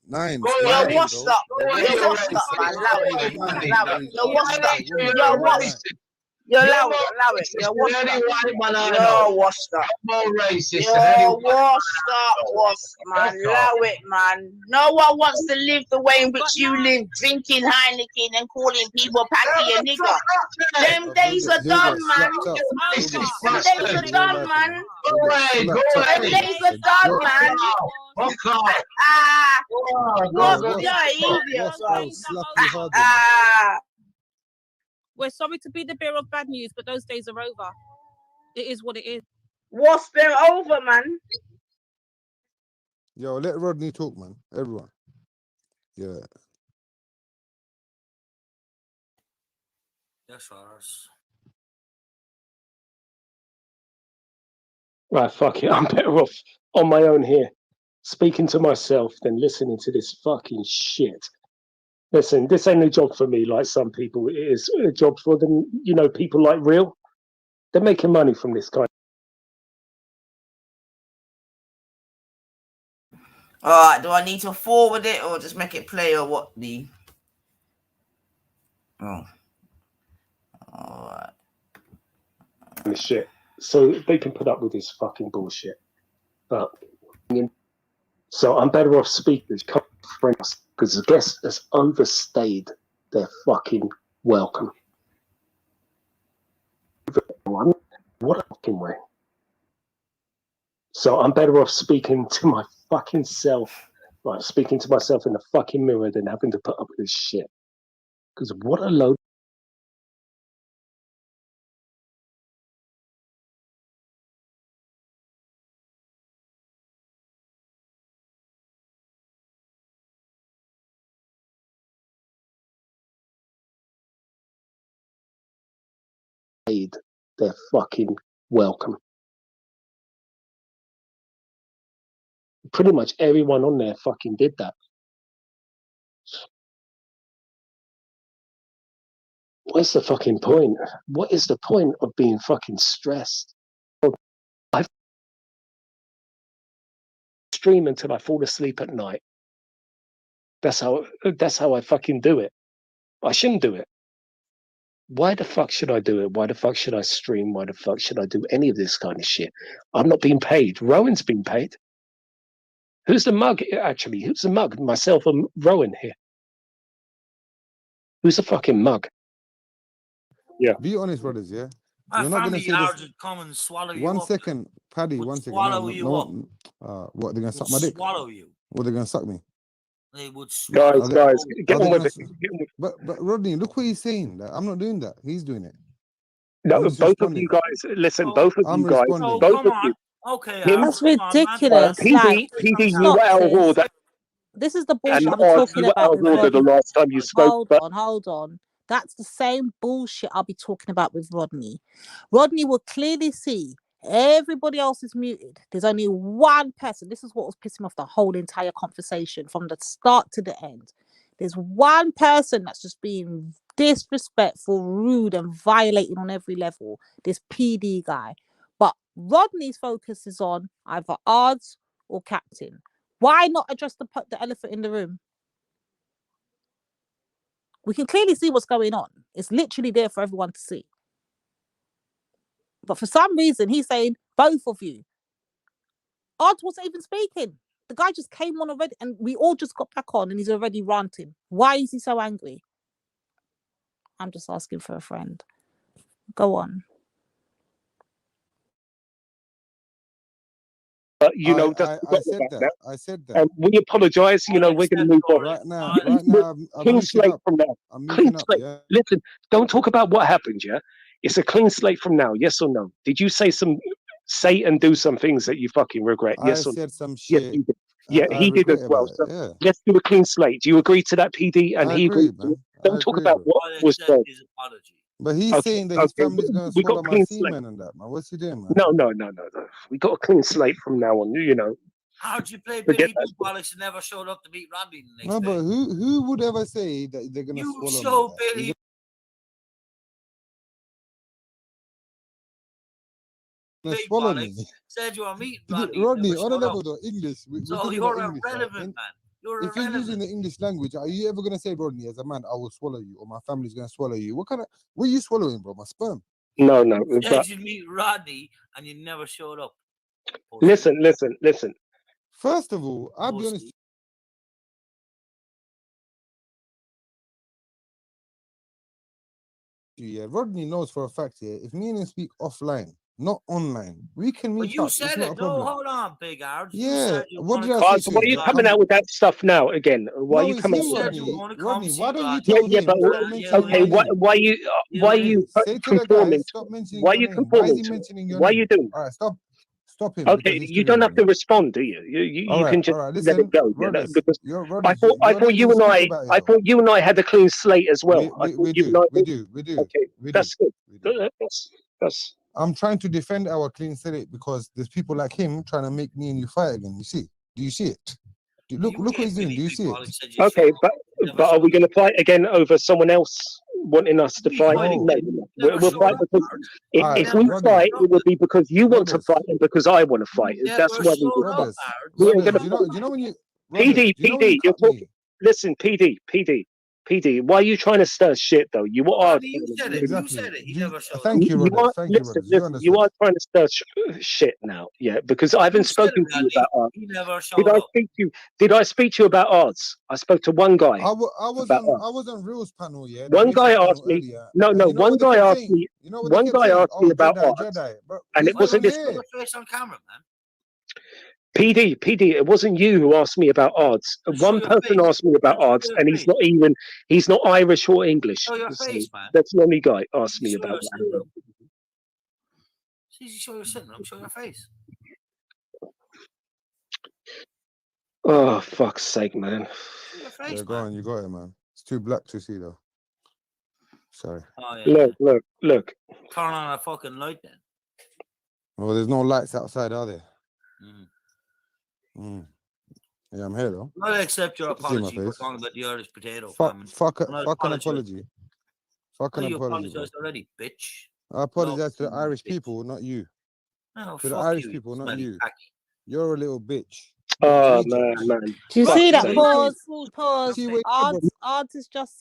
man. You're washed up. You're washed up, man. Allow it. Allow it. You're washed up. You're washed. You allow it. You're washed up. You're washed up. You're washed up, man. Allow it, man. No one wants to live the way in which you live, drinking Heineken and calling people packy and nigger. Them days are done, man. Them days are done, man. Them days are done, man. You're an idiot. We're sorry to be the bearer of bad news, but those days are over. It is what it is. What's been over, man? Yo, let Rodney talk, man. Everyone. Yeah. That's right. Right, fuck it. I'm better off on my own here, speaking to myself than listening to this fucking shit. Listen, this ain't a job for me like some people. It is a job for them, people like Real. They're making money from this kind. Alright, do I need to forward it or just make it play or what? Alright. This shit. So they can put up with this fucking bullshit. So I'm better off speakers, friends, because the guest has overstayed their fucking welcome. What a fucking way. So I'm better off speaking to my fucking self, like speaking to myself in the fucking mirror than having to put up with this shit. Because what a load. Their fucking welcome. Pretty much everyone on there fucking did that. What's the fucking point? What is the point of being fucking stressed? I stream until I fall asleep at night. That's how I fucking do it. I shouldn't do it. Why the fuck should I do it? Why the fuck should I stream? Why the fuck should I do any of this kind of shit? I'm not being paid. Rowan's been paid. Who's the mug, actually? Who's the mug? Myself and Rowan here. Who's the fucking mug? Yeah. Be honest, brothers, yeah? My You're not going to family say yards this. would come and swallow you One up. second, Paddy, Would one second. swallow you up. What, they're going to suck my Would dick? swallow you. What, they're going to suck me? They would swallow Guys, you. get on with it. But Rodney, look what he's saying. Like, I'm not doing that. He's doing it. No, both of you guys, listen, both of you guys, responding. both of you. Okay, that's ridiculous. PD, you were out of order. This is the And bullshit I'll be talking you were out about of with order the Rodney. last time you spoke. Hold on. That's the same bullshit I'll be talking about with Rodney. Rodney will clearly see everybody else is muted. There's only one person. This is what was pissing me off the whole entire conversation from the start to the end. There's one person that's just being disrespectful, rude, and violating on every level. This PD guy. But Rodney's focus is on either odds or captain. Why not address the elephant in the room? We can clearly see what's going on. It's literally there for everyone to see. But for some reason, he's saying both of you. Odds wasn't even speaking. The guy just came on already, and we all just got back on, and he's already ranting. Why is he so angry? I'm just asking for a friend. Go on. But you know, I said that. I said that. We apologise. You know, we're going to move on. Right now, I'm clean slate from now. I'm Clean up, slate. yeah. Listen, don't talk about what happened. Yeah, it's a clean slate from now. Yes or no? Did you say and do some things that you fucking regret? Yes or no? I said some shit. Yes, you did. Yeah, he did as well. So yeah. Let's do a clean slate. Do you agree to that, PD? And he agreed. Don't talk about what was wrong. But he's saying that his family's going to swallow my semen and that, man. What's he doing, man? No. We got a clean slate from now on. You know. How'd you play Billy Bollocks and never showed up to beat Rodney the next day? But who would ever say that they're going to swallow me? You show Billy. Swallow me. Said you were meeting Rodney, on a level though, English. So you're irrelevant, man. If you're using the English language, are you ever gonna say, Rodney, as a man, I will swallow you, or my family's gonna swallow you? What are you swallowing, bro? My sperm? No. Said you meet Rodney and you never showed up. Listen. First of all, I'll be honest. Yeah, Rodney knows for a fact here. If me and him speak offline, not online, we can meet. But you said it. No, hold on, Big Howard. Yeah. What did I say? Why are you coming out with that stuff now again? Why are you coming out with that? Rodney, why don't you tell him? Yeah, but okay. Why are you conforming? Why are you conforming? Why are you doing? All right, stop him. Okay, you don't have to respond, do you? You can just let it go. Because I thought you and I had a clean slate as well. We do. Okay, that's good. That's. I'm trying to defend our clean slate because there's people like him trying to make me and you fight again. You see? Do you see it? Look what he's doing. Do you see it? Okay, but are we going to fight again over someone else wanting us to fight? No. We'll fight because if we fight, it would be because you want to fight and because I want to fight. That's why we ain't going to fight. You know when you PD, you're talking. Listen, PD, why are you trying to stir shit though? You are. You said it. You said it. He never showed up. Thank you, Rodney. Thank you, Rodney. You are trying to stir shit now, yeah? Because I haven't spoken to you about odds. He never showed up. Did I speak to you about odds? I spoke to one guy. I was on Reels panel, yeah. One guy asked me. No. One guy asked me. One guy asked me about odds, and it wasn't this. Face on camera, man. PD, it wasn't you who asked me about odds. One person asked me about odds, and he's not Irish or English. Show your face, man. That's the only guy asked me about that. See, show your sitting room, show your face. Oh, fuck's sake, man. Show your face, yeah, go on, you got it, man. It's too black to see, though. Sorry. Oh, yeah. Look. Turn on a fucking light then. Well, there's no lights outside, are there? Yeah, I'm here though. I'll accept your apology for talking about the Irish potato. Fuck an apology. Fucking you apology, apologized already, bitch. I apologize to the Irish people, not you. No, To the fuck Irish you, people, not smelly you. packy. You're a little bitch. Oh man. Do you Fuck's see that? sake. Pause. See where Ards has just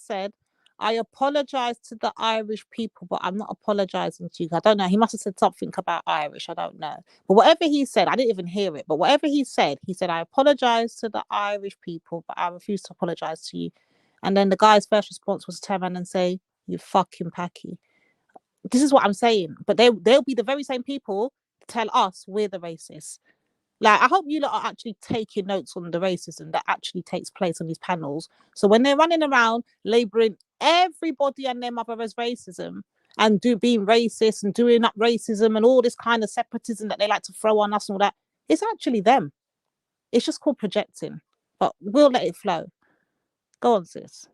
said, I apologize to the Irish people, but I'm not apologizing to you. I don't know. He must have said something about Irish. I don't know. But whatever he said, I didn't even hear it. But whatever he said, I apologize to the Irish people, but I refuse to apologize to you. And then the guy's first response was to turn around and say, you fucking packy. This is what I'm saying. But they'll be the very same people to tell us we're the racists. Like, I hope you lot are actually taking notes on the racism that actually takes place on these panels. So when they're running around labeling everybody and their mother as racism and being racist and doing up racism and all this kind of separatism that they like to throw on us and all that, it's actually them. It's just called projecting. But we'll let it flow. Go on, sis.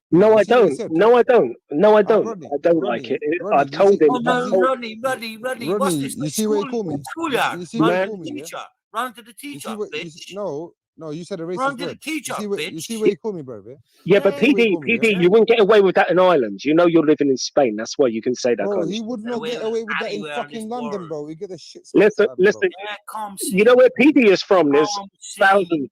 No, I don't. No, I don't. No, I don't. Rodney, I don't Rodney, like it. Rodney, I do you told see- him. Oh no, Rodney, what's Rodney, this? you Like see where he called me? schoolyard. You see where he Run called to the me? teacher. Run to the You teacher, see what? bitch. No, you said a racist Run to the word. teacher, you bitch. see where he called me, bro? Yeah, but You see where he PD, called me, PD, yeah? you wouldn't get away with that in Ireland. You know you're living in Spain. That's why you can say that Bro, kind of he shit. would not get away with that in anywhere in fucking this London, world. bro. You get the shit smacked Listen, out of him, bro. listen. Yeah, come You know where PD is from? There's Come see. thousands.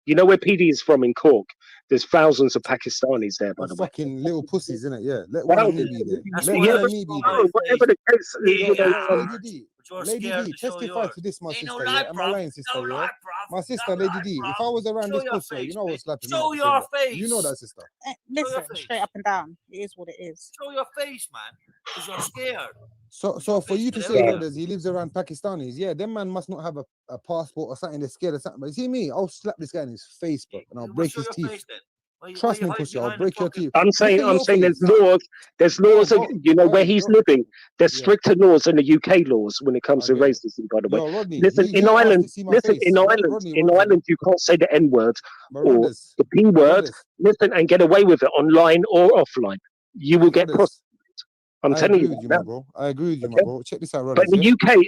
You know where PD is from in Cork? There's thousands of Pakistanis there, by the way. Fucking little pussies, innit? Yeah, let one of me be there. That's Let why one I of me be show there. my Whatever the case, you know, Yo, Lady D, you're Lady scared D, to show testify yours. to this, my Ain't sister, no lie, yeah, and my bruv. lying sister, No yeah. lie, bruv. My sister, No Lady lie, D, if bruv. I was around Show this your pussy, face, you know I was bitch. slapping Show me. your face. You know that, sister. Listen, straight up and down. It is what it is. Show your face, man. Because you're scared. So for you to say, Yeah. brothers, he lives around Pakistanis, yeah, them man must not have a passport or something. They're scared of something. But you see me, I'll slap this guy in his face, bro, and I'll break Show his your teeth. face then. Trust me, pussy, I'll break your teeth. I'm Look saying at your there's face. laws. There's laws. No, You know but- where he's no, living. There's yeah. stricter laws than the UK laws when it comes to I get it. racism. By the way, Yo, Rodney, listen, he in asked Ireland, to see my face. Rodney, in Ireland, you can't say the N word But or Rodders, the P word. Brothers. Listen, and get away with it online or offline. You will get Brothers, I'm I telling agree you with you, that my now. bro. I agree with you, my Okay? bro. Check this out, But Rodders.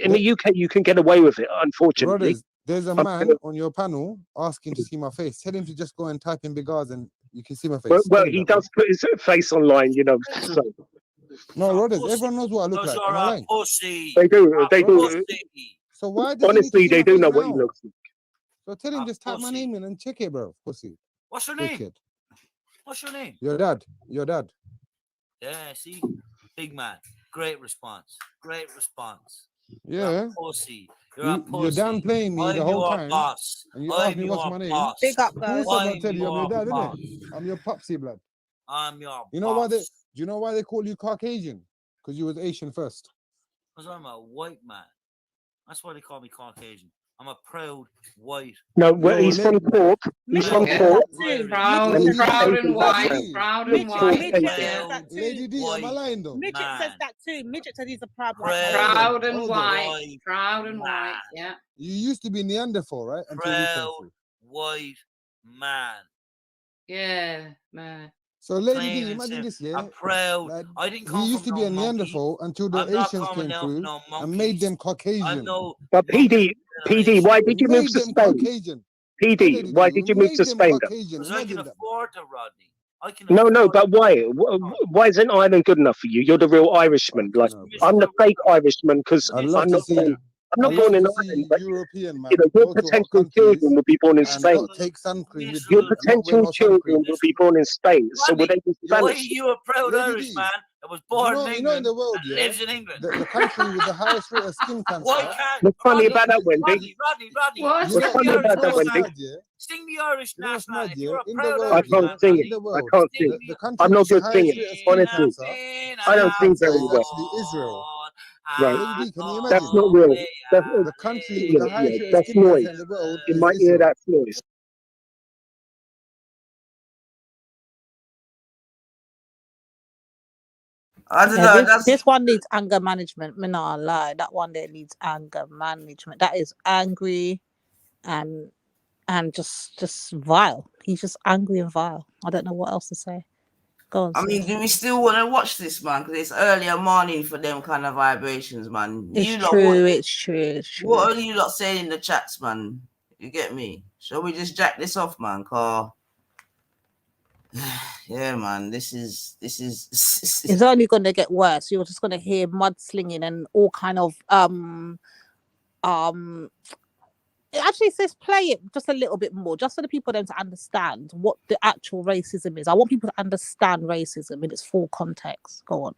in the UK, you can get away with it. Unfortunately, Brothers, there's a man on your panel asking to see my face. Tell him to just go and type in big R's and you can see my face. well, Tell him he that, bro. does put his face online. You know, so No, Rodders, everyone knows what I look Because like. you're Am I a lying? pussy. they do. They do. Pussy. So why does he need to Honestly, see they my do face know what he now? looks like. So tell him just type my pussy. name in and check it, bro. Pussy. What's your name? Wicked. What's your name? Your dad. Your dad. Yeah, see? Big man. Great response. Great response. Yeah. You're a pussy. You're a pussy. You're downplaying me the I'm whole your time. boss. And you ask I'm me what's your my name. boss. Big up, Of guys. course I gotta I'm tell you I'm your your dad, boss. innit? I'm your popsy, blood. I'm your You know why boss. they? Do you know why they call you Caucasian? Because you was Asian first. Because I'm a white man. That's why they call me Caucasian. I'm a proud white. No, Yo, he's from Cork. He's from Cork. Proud And he's and Asian white. background. Proud He's and Cork white. Asian. says that too. Lady D, am I lying though? Midget says that too. Midget said he's a proud white Hold man. on, Proud and hold on. white. Proud and white. Yeah. You used to be Neanderthal, right? Until we came Proud through. white man. Yeah, man. So, Lady Plain D, and imagine simple. this, yeah? I'm proud. Like, I didn't he come used to from be no a monkey. Neanderthal until the I'm not Asians coming came out through no and made monkeys. them Caucasian. I'm no But PD, why did you move Made to them Spain? Caucasian. PD, Lady why D, did you move made to them Spain? Then? Caucasian. Because I can Imagine that. afford to, Rodney. I can No, afford but why? Why isn't Ireland good enough for you? You're the real Irishman. Like I'm the fake Irishman because I'd love I'm to not see. born. I'm I'd not born love in to Ireland, see but European man you know your go to hot potential countries children will be born in and Spain. not take sun cream with Your them, not wear potential no sun children cream. will be born in Spain. So will they be Why are Spanish? you a proud Lady Irish D, man that was born in you know England in the world, and yeah, lives in England? the country with the highest rate of skin cancer. Why can't What's funny Rodney, about that, Wendy? Rodney, What? What's funny about that, Wendy? Sting the Irish You know what's mad, nationality. yeah? You're a In the proud world, I Irish can't man, sing in it. the I world, can't sing. the country I'm not with the good highest singing. rate of skin Honestly, cancer I don't sing is very well. actually Israel. Right. Lady D, can you That's imagine? not real. That's, The country with the highest rate of that's skin noise. cancer in the world In is my ear, Israel. that's noise. I don't Yeah, know. this one needs anger management. Me not lie. That one there needs anger management. That is angry and just vile. He's just angry and vile. I don't know what else to say. Go on. I mean, do we still want to watch this, man? Because it's earlier morning for them kind of vibrations, man. It's You lot, true. It's true. what are you lot saying in the chats, man? You get me? Shall we just jack this off, man? Car. Yeah, man. This is It's only going to get worse. You're just going to hear mudslinging and all kind of Actually, says play it just a little bit more, just for the people then to understand what the actual racism is. I want people to understand racism in its full context. Go on.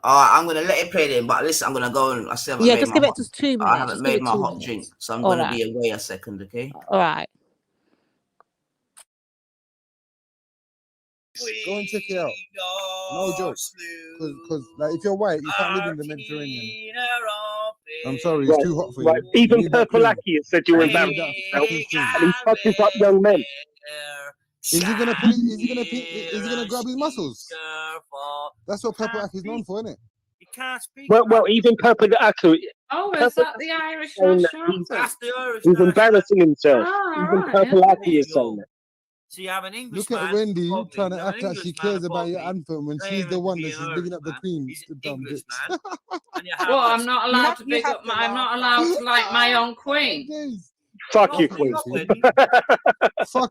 I'm gonna let it play then, but listen, I'm gonna go and I still haven't made just my give it hot, just 2 minutes. I haven't Just made give it my 2 hot minutes. drink, so I'm All gonna right. be away a second, okay? All right. Go and check it out. No joke. Because like if you're white, you can't live in the Mediterranean. I'm sorry, it's too hot for you. Even You need that Purple cream. Aki has said you're You need embarrassing that yourself, fucking cream. and he touches up young men. Is he gonna put it? Is he gonna grab his muscles? That's what Purple Aki is known for, isn't it? You can't speak. Well, even Purple Aki. Oh, is that the Irish saying that national That's the Irish he's national embarrassing himself. Ah, Even right, Purple yeah. Aki is saying that. So you have an Look Englishman. at Wendy above me, trying to you have act an like she Englishman cares about above your me, anthem when she's claiming the to one be that an she's bigging up the Irishman. Queen. He's The an dumb bitch. Englishman. And you have Well, this- I'm not allowed to big up. I'm not allowed to like my own queen. Fuck you, Queen. Fuck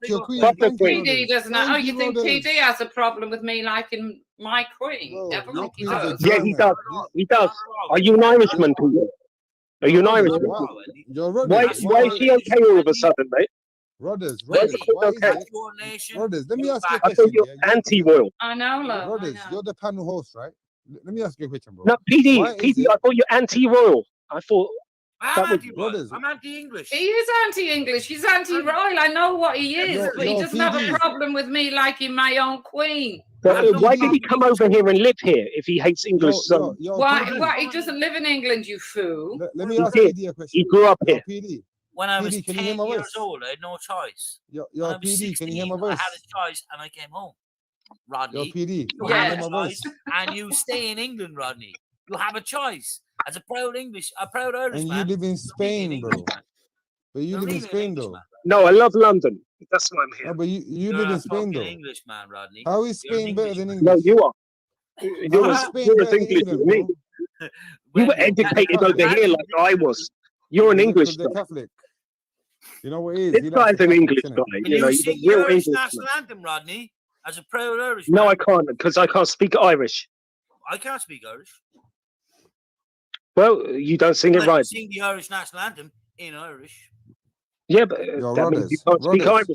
your Queen. Fuck the Thank you, Queen. PD doesn't. Thank Oh, you think Rodders. PD has a problem with me liking my queen? Bro, Never your mind, he Queen's a does. Yeah, he does. He does. Are you an Irishman, Peter? Are you an Irishman? You're Why Rodders. is she okay all of a sudden, mate? Rodders, Why is Rodders, the Queen why is okay? it? Rodders, let me ask you a I thought question. you're Yeah? anti-royal. I know, love. Rodders, you're the panel host, right? Let me ask you a question, bro. No, PD, Why is PD, it? I thought you're anti-royal. I thought that was... Rodders. I'm anti-English. He is anti-English. He's anti-royal. I know what he is, but he doesn't have a problem with me liking my own queen. But why did he come over here and live here if he hates English so much? Why? He doesn't live in England, you fool. Let me ask PD a question. He grew up here. PD. When I was PD, can you 10 hear my years voice? old, I had no choice. Yo, When I was PD, can you hear my 16, voice? I had a choice and I came home. Rodney, Yo, PD, you can you have hear a my voice? choice and you stay in England, Rodney. You have a choice. As a proud Irish And man. you live in Spain, bro. But you live in Spain, though. No, I love London. That's why I'm here. No, but you You're live a in Spain, fucking though. Englishman, Rodney. How is You're an Spain better than No, English? you are. How is Spain You're as better than English as England, me. bro? You were educated over here like I was. You're an English They're guy. Catholic. You know what it is? This He likes guy's the an Catholics, English innit? guy. Can You know, you he's a sing the real Irish Englishman. national anthem, Rodney? As a proud Irish No, man? I can't because I can't speak Irish. I can't speak Irish. Well, you don't sing it I right. sing the Irish national anthem in Irish. Yeah, but Yo, that means you Rodders, can't speak Rodders, Irish.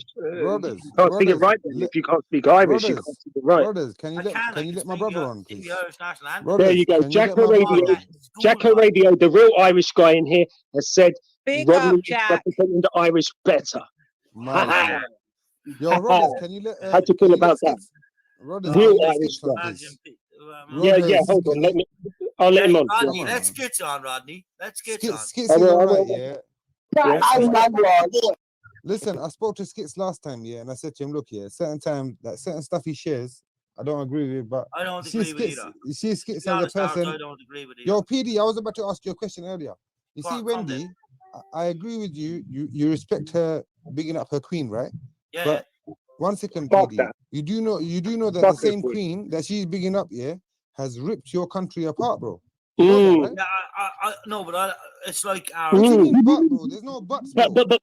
Rodders, You can't sing it Rodders, right then. If you can't speak Irish, you Rodders, can't sing it right. Rodders, can you let my brother on, Sing please? the Irish national anthem. There Rodders, you go. can you let Jacko my brother Radio, on? Jacko Radio, the real Irish guy in here, has said Big Rodney up, is Jack. representing the Irish better. Mighty. Yo, Rodders, can you let How do you feel about that? Rodders, Real can you let Irish Skits on, guy. please? Yeah, Rodders, hold on. can Let you... me. I'll let him on. Rodney, Come on, let's man. skits on, Rodney. Let's skits on. Skits is alright, yeah. Listen, I spoke to Skits last time, yeah, and I said to him, look, yeah, certain time, like certain stuff he shares, I don't agree with, but I don't you see agree with Skits, either. you see Skits To be as a honest, Alex, person. I don't agree with either. Yo, PD, I was about to ask you a question earlier. You Go see, on, Wendy, I agree with you. You respect her bigging up her queen, right? Yeah. But 1 second, Fuck PD. that. You do know that Fuck the same the queen that she's bigging up, yeah, has ripped your country apart, bro. You know that, right? Yeah, I no, but it's like What do you mean, but, bro? There's no buts, bro. But,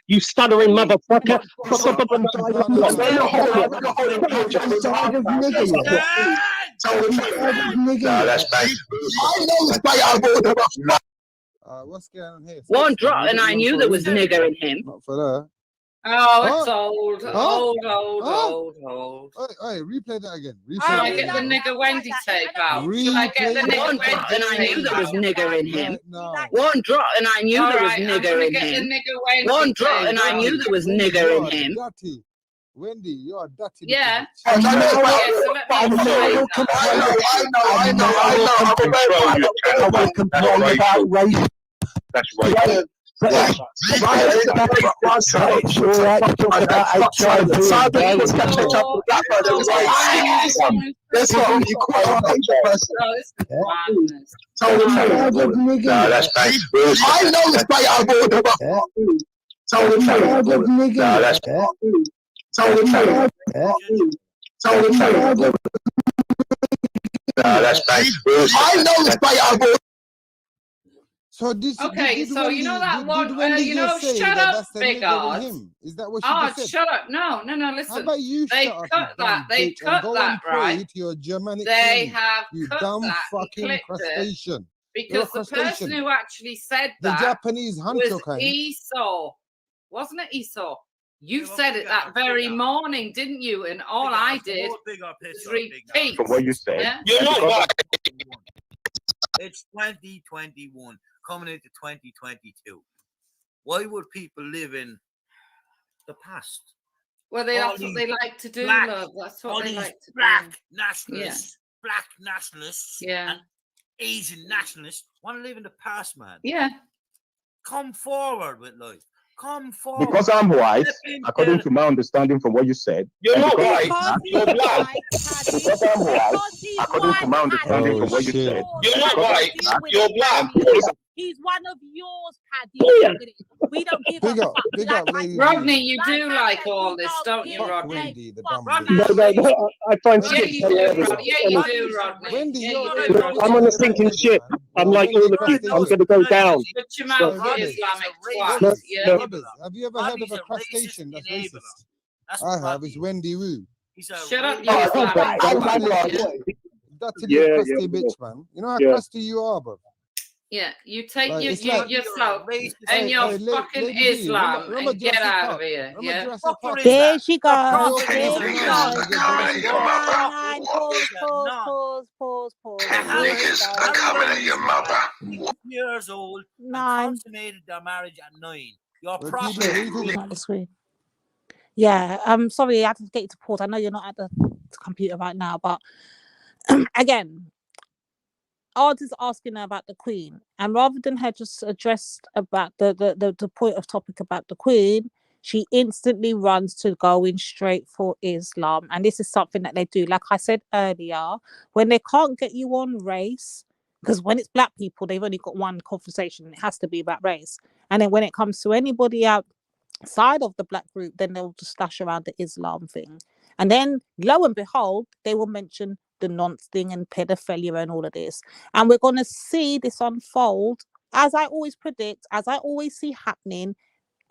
you stuttering motherfucker. That's nice. I know it's by our What's going on here? One drop, and I knew there was nigger in him. Not for that. Oh, it's old, Huh? old. Hey, replay that again. Shall I get the nigger Wendy tape out? Shall I get the nigger One Wendy drop, and I knew tape there was out? nigger in him. Right now. One drop, and I knew there was Alright, I'm nigger gonna in get the him. nigger Wendy One drop, tape and I out. knew there was Wendy, nigger you in are him. dirty. Wendy, you are dirty. Yeah. I know. I will complain about race. That's right. I know it's by our border. That's nice. I know it's by our border. So did Okay, did so Wendy, you know that did one, Wendy you just know, say shut that up, that's the big nigger in odds. him? Is that what she Oh, just said? shut up. No, How listen. about you They shut up, you cut that. dumb They bitch, and cut go that, and pray right? to your Germanic They king, have you cut dumb that and fucking clipped it crustacean. You're a because the person crustacean. who actually said The that Japanese hunter was kind. Esau. Wasn't it Esau? You said it that very morning, didn't you? And all I did was repeat. From what you said. Yeah? You know Because what? It's 2021 coming into 2022. Why would people live in the past? Well, that's what they like to do, black, love. That's what all they these like to black do. nationalists, black nationalists, and Asian nationalists want to live in the past, man. Yeah. Come forward with life. Come forward. Because I'm white, according to my understanding from what you said. You're not white. You're black. Because I'm white, according to my understanding from what you said. You're not white. You're black. He's one of yours, Paddy. We don't give Big a up, fuck. big up, ladies. Rodney, you do like all this, don't you, Rodney? Wendy, the dumb No, I find Yeah, skits you do, hilarious. Rodney. Yeah, you do, Rodney. Wendy, Yeah, you're you do, Rodney. I'm on a sinking ship. I'm like all of you. I'm going to go down. Put your mouth to Islamic twat. Look, Yeah. Robbers, have you ever heard of a crustacean that's racist? I have. It's Wendy Woo. Shut up, you That's Islamic. That's a crusty bitch, man. You know how crusty you are, bro. Yeah, you take Like, it's yourself and your fucking Lady Islam remember and get Jurassic out Park? of here. Remember Yeah. Jurassic Park? There she goes. Pause. There she goes. Pause. Coming at your mother. 6 years old. 9. Consummated their marriage at 9. You're Not this week. Yeah, I'm sorry, I had to get you to pause. I know you're not at the computer right now, but again, Ard is asking her about the Queen, and rather than her just address about the point of topic about the Queen, she instantly runs to going straight for Islam. And this is something that they do. Like I said earlier, when they can't get you on race, because when it's black people, they've only got one conversation. It has to be about race. And then when it comes to anybody outside of the black group, then they'll just stash around the Islam thing. And then lo and behold, they will mention the nonce thing and pedophilia and all of this. And we're going to see this unfold, as I always predict, as I always see happening.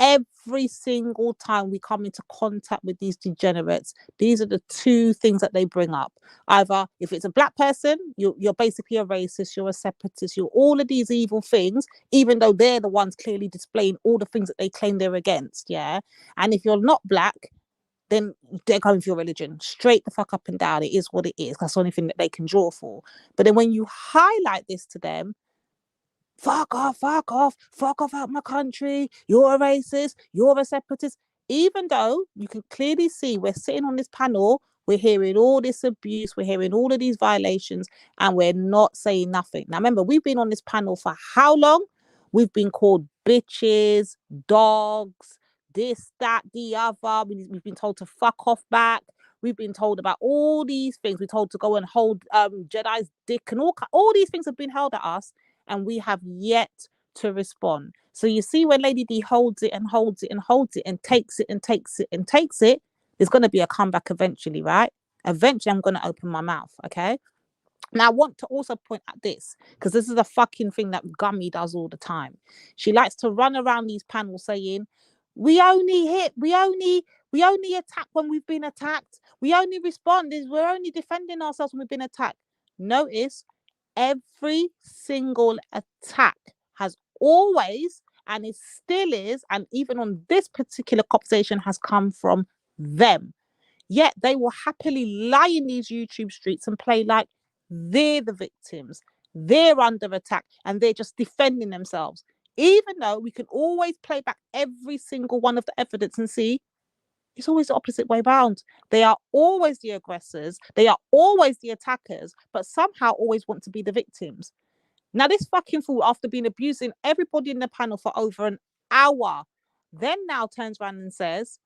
Every single time we come into contact with these degenerates, these are the two things that they bring up. Either if it's a black person, you're basically a racist, you're a separatist, you're all of these evil things, even though they're the ones clearly displaying all the things that they claim they're against. Yeah. And if you're not black, then they're going for your religion. Straight the fuck up and down. It is what it is. That's the only thing that they can draw for. But then when you highlight this to them, fuck off out my country, you're a racist, you're a separatist. Even though you can clearly see we're sitting on this panel, we're hearing all this abuse, we're hearing all of these violations, and we're not saying nothing. Now remember, we've been on this panel for how long? We've been called bitches, dogs, this, that, the other. We've been told to fuck off back. We've been told about all these things. We're told to go and hold Jedi's dick, and all these things have been held at us, and we have yet to respond. So you see, when Lady D holds it and holds it and holds it and takes it and takes it and takes it, there's going to be a comeback eventually, right? Eventually, I'm going to open my mouth, okay? Now, I want to also point out this, because this is a fucking thing that Gummy does all the time. She likes to run around these panels saying, we only attack when we've been attacked. We only respond. We're only defending ourselves when we've been attacked. Notice, every single attack has always, and it still is, and even on this particular conversation, has come from them. Yet they will happily lie in these YouTube streets and play like they're the victims. They're under attack and they're just defending themselves. Even though we can always play back every single one of the evidence and see it's always the opposite way round. They are always the aggressors. They are always the attackers, but somehow always want to be the victims. Now, this fucking fool, after being abusing everybody in the panel for over an hour, then now turns around and says,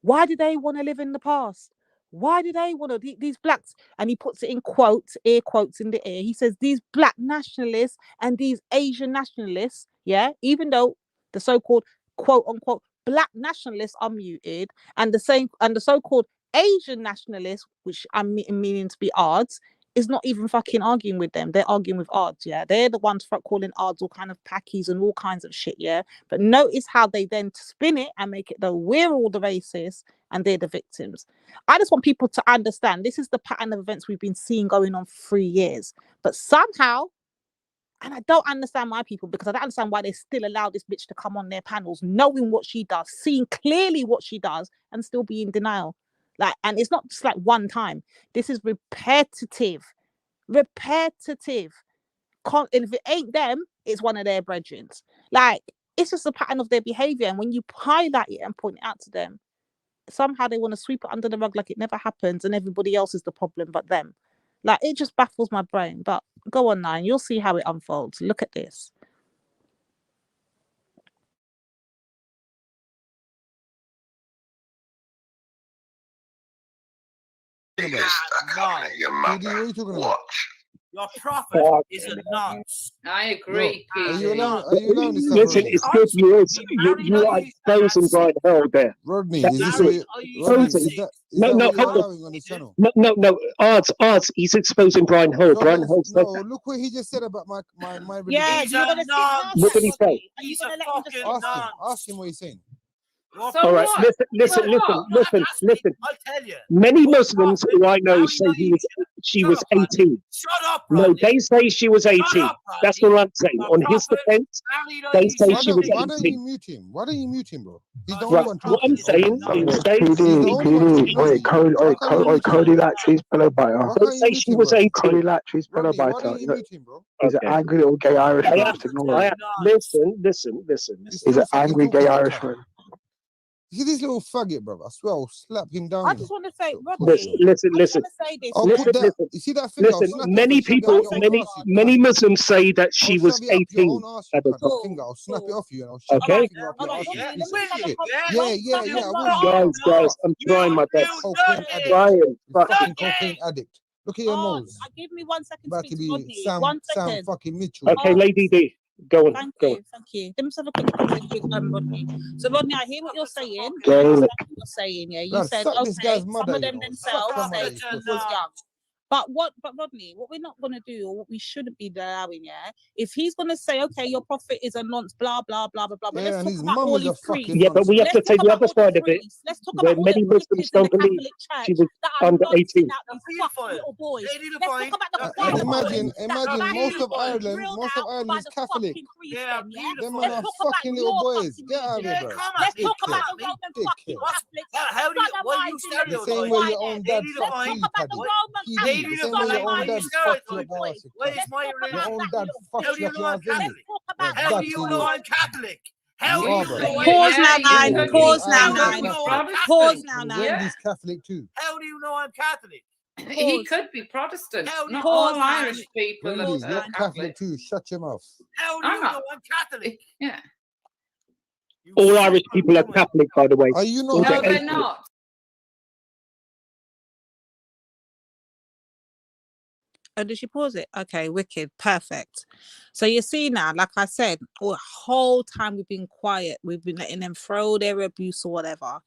why do they want to live in the past? Why do they want to, these blacks, and he puts it in quotes, air quotes in the air. He says these black nationalists and these Asian nationalists, yeah, even though the so-called quote unquote black nationalists are muted, and the so-called Asian nationalists, which I'm meaning to be odds, is not even fucking arguing with them. They're arguing with odds, yeah. They're the ones calling odds all kind of packies and all kinds of shit, yeah. But notice how they then spin it and make it though we're all the racists and they're the victims. I just want people to understand this is the pattern of events we've been seeing going on for 3 years. But somehow, and I don't understand my people because I don't understand why they still allow this bitch to come on their panels, knowing what she does, seeing clearly what she does, and still be in denial. Like, and it's not just like one time. This is repetitive. And if it ain't them, it's one of their brethren. Like, it's just a pattern of their behavior. And when you highlight it and point it out to them, somehow they want to sweep it under the rug like it never happens and everybody else is the problem but them. Like, it just baffles my brain. But go on, Nine. You'll see how it unfolds. Look at this. Watch. Your prophet is a nonce. I agree, Are Pete. you allowing this stuff, Listen, Rodney? it's good you are exposing Brian Hell there. Rodney, That's is this it. Rodney, is that No, what you're hold on. allowing on this channel? No, Arts, he's exposing Brian Hall. So Brian Hall said no, that. look what he just said about my Yeah, religion. you're gonna sit past What did he that, say? Are you gonna let him just Ask him what he's saying. All right, listen. I'll tell you. Many Muslims who I know say she was 18. Shut up, No, they say she was 18. That's what I'm saying. On his defense, they say she was Why don't you 18. mute him? Why don't you mute him, bro? He's the Right, only one what I'm talking. saying is they Cody Latry's pillow biter. don't say she was 18. Cody Latry's pillow biter. He's an angry little gay Irishman. Just ignore him. Listen. He's an angry gay Irishman. You see this little faggot, bro? I swear I'll slap him down. I just want to say, Rodney, Listen. say this. Listen. You see that finger? Listen, many people, many Muslims say that she was 18 at the time. Finger, I'll snap it off you and I'll shove Okay. your finger up your ass. Yeah. Guys, I'm trying my best. Cocaine addict. Trying. You fucking cocaine addict. Look at your nose. Give me 1 second. About to be Rodney. Sam fucking Mitchell. Okay, Lady D. Go on. Thank you. Let me have a quick conversation with Rodney. So, Rodney, I hear what you're saying. Yeah, you said okay. Some of them themselves say he was young. But Rodney, what we're not going to do, or what we shouldn't be allowing, if he's going to say, okay, your prophet is a nonce, blah blah blah blah blah. But let's talk about all his priests. Yeah, but we have to take the other side of it. Let's talk where about many Muslims don't believe she was under 18. Imagine most of Ireland is Catholic. Them men are fucking little boys. Get out of here, bro. Let's talk about the Roman fucking Catholics. How do you, what are you The same stereotyping? way your own dad fucked you, Paddy. The same way your own dad fucked your ass. Your own dad fucked your ass, didn't he? How do you know I'm Catholic? How do you know Pause now, Nine. Pause now, Nine. Pause now, Nine. Wendy's Catholic too. How do you know I'm Catholic? He could be Protestant. Not Pause, all Irish people Wendy's, are you're Catholic. Catholic too. Shut your mouth. How do you know I'm Catholic? Yeah. All Irish people are Catholic, by the way. Are you not? No, they're not. Oh, did she pause it? Okay, wicked, perfect. So you see now, like I said, all the whole time we've been quiet, we've been letting them throw their abuse or whatever.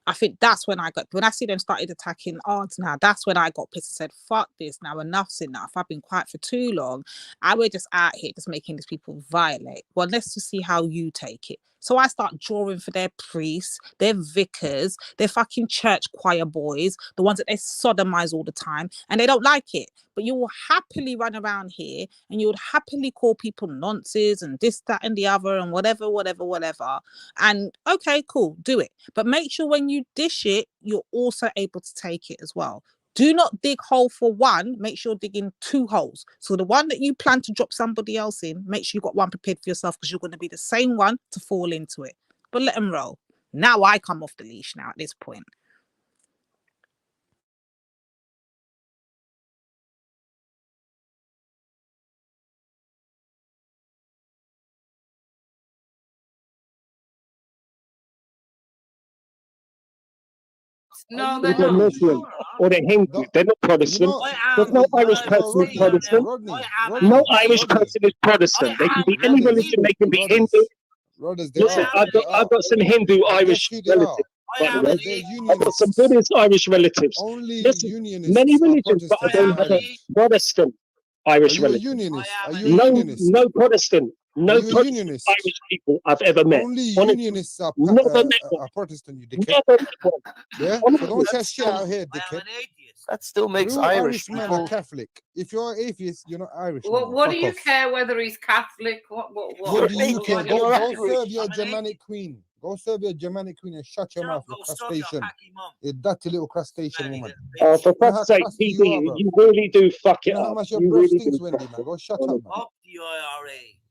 I think that's when I see them started attacking odds now, that's when I got pissed and said, fuck this now, enough's enough. I've been quiet for too long. And we're just out here just making these people violate. Well, let's just see how you take it. So I start drawing for their priests, their vicars, their fucking church choir boys, the ones that they sodomize all the time, and they don't like it. But you will happily run around here and you would happily call people nonces and this, that, and the other, and whatever. And okay, cool, do it. But make sure when you dish it, you're also able to take it as well. Do not dig hole for one, make sure you're digging 2 holes. So the one that you plan to drop somebody else in, make sure you got one prepared for yourself because you're going to be the same one to fall into it. But let them roll. Now I come off the leash now at this point. No, they're not Muslim or they're Hindu. They're not Protestant. There's no Irish person who's Protestant. No Irish person is Protestant. They can be any religion. They can be Hindu. Listen, I've got some Hindu Irish relatives. by the way. I've got some Buddhist Irish relatives. Only Listen, unionists many are religions, but I Protestant don't in have a Ireland. Protestant Irish Are you a relative. unionist? Are you a unionist? No Protestant. No Are you a Protestant unionist? Irish people I've ever met. Only Honestly, unionists are never met one. Protestant, you dickhead. Never met one. Yeah? So Honestly, don't chat shit out here, dickhead. That still makes Real Irish men people. are Catholic. If you're atheist, you're not Irish. What do Fuck you off. care whether he's Catholic? What do you care? Go Irish. serve your Germanic queen. Go serve your Germanic queen and shut your mouth, you crustacean. You dirty little crustacean woman. Oh, for You know how fuck's sake, crusty PD, you are, bro. you really do fuck You it know how up. much your You breath really stinks, do. Wendy, man. Go shut up, man.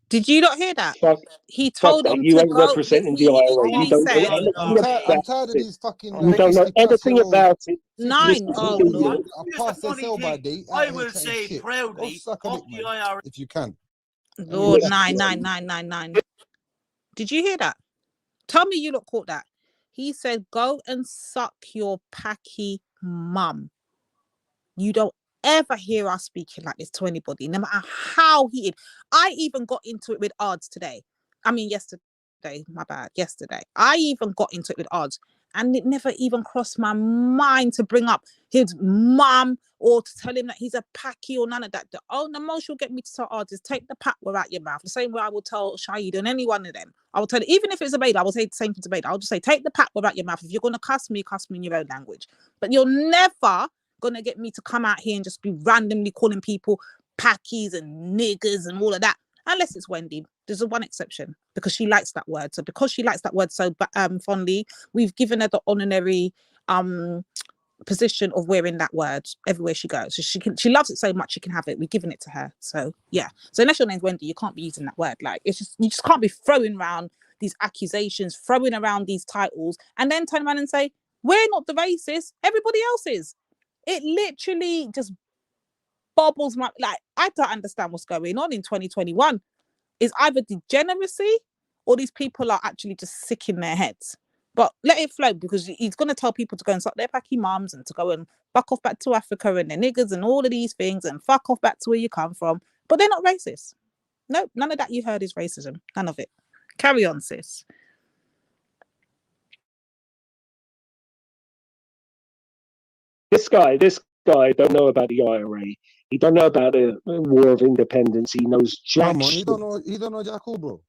Did you not hear that? Fuck, He fuck told that. him You to ain't go. representing the He IRA. literally You don't know said, anything about I'm tired of it. these fucking You don't know anything about it. Nine. Listen, Oh, PD, Lord. I passed their sell by date. I will say Go proudly, suck a dick, man, if you can. Lord, 9. Did you hear that? Tell me you lot caught that. He said, go and suck your packy mum. You don't ever hear us speaking like this to anybody, no matter how heated. I even got into it with Ards today. I mean, yesterday, my bad, yesterday. I even got into it with Ards, and it never even crossed my mind to bring up his mum or to tell him that he's a packy or none of that. The most you'll get me to tell Ards is take the pat out your mouth. The same way I will tell Shahid and any one of them. I will tell, even if it's a Beda, I will say the same thing to Beda. I'll just say, take the pat out your mouth. If you're going to cuss me in your own language. But you're never gonna get me to come out here and just be randomly calling people packies and niggers and all of that, unless it's Wendy. There's one exception, because she likes that word. So because she likes that word so fondly, we've given her the honorary position of wearing that word everywhere she goes. So she loves it so much she can have it. We've given it to her. So yeah. So unless your name's Wendy, you can't be using that word. Like, it's just, you just can't be throwing around these accusations, throwing around these titles, and then turn around and say, we're not the racist, everybody else is. It literally just bobbles my, like, I don't understand what's going on in 2021. It's either degeneracy or these people are actually just sick in their heads. But let it flow, because he's going to tell people to go and suck their packy mums and to go and fuck off back to Africa and their niggers and all of these things and fuck off back to where you come from. But they're not racist. Nope, none of that you heard is racism. None of it. Carry on, sis. This guy don't know about the IRA. He don't know about the War of Independence. He knows jack shit. He don't know Jack, bro.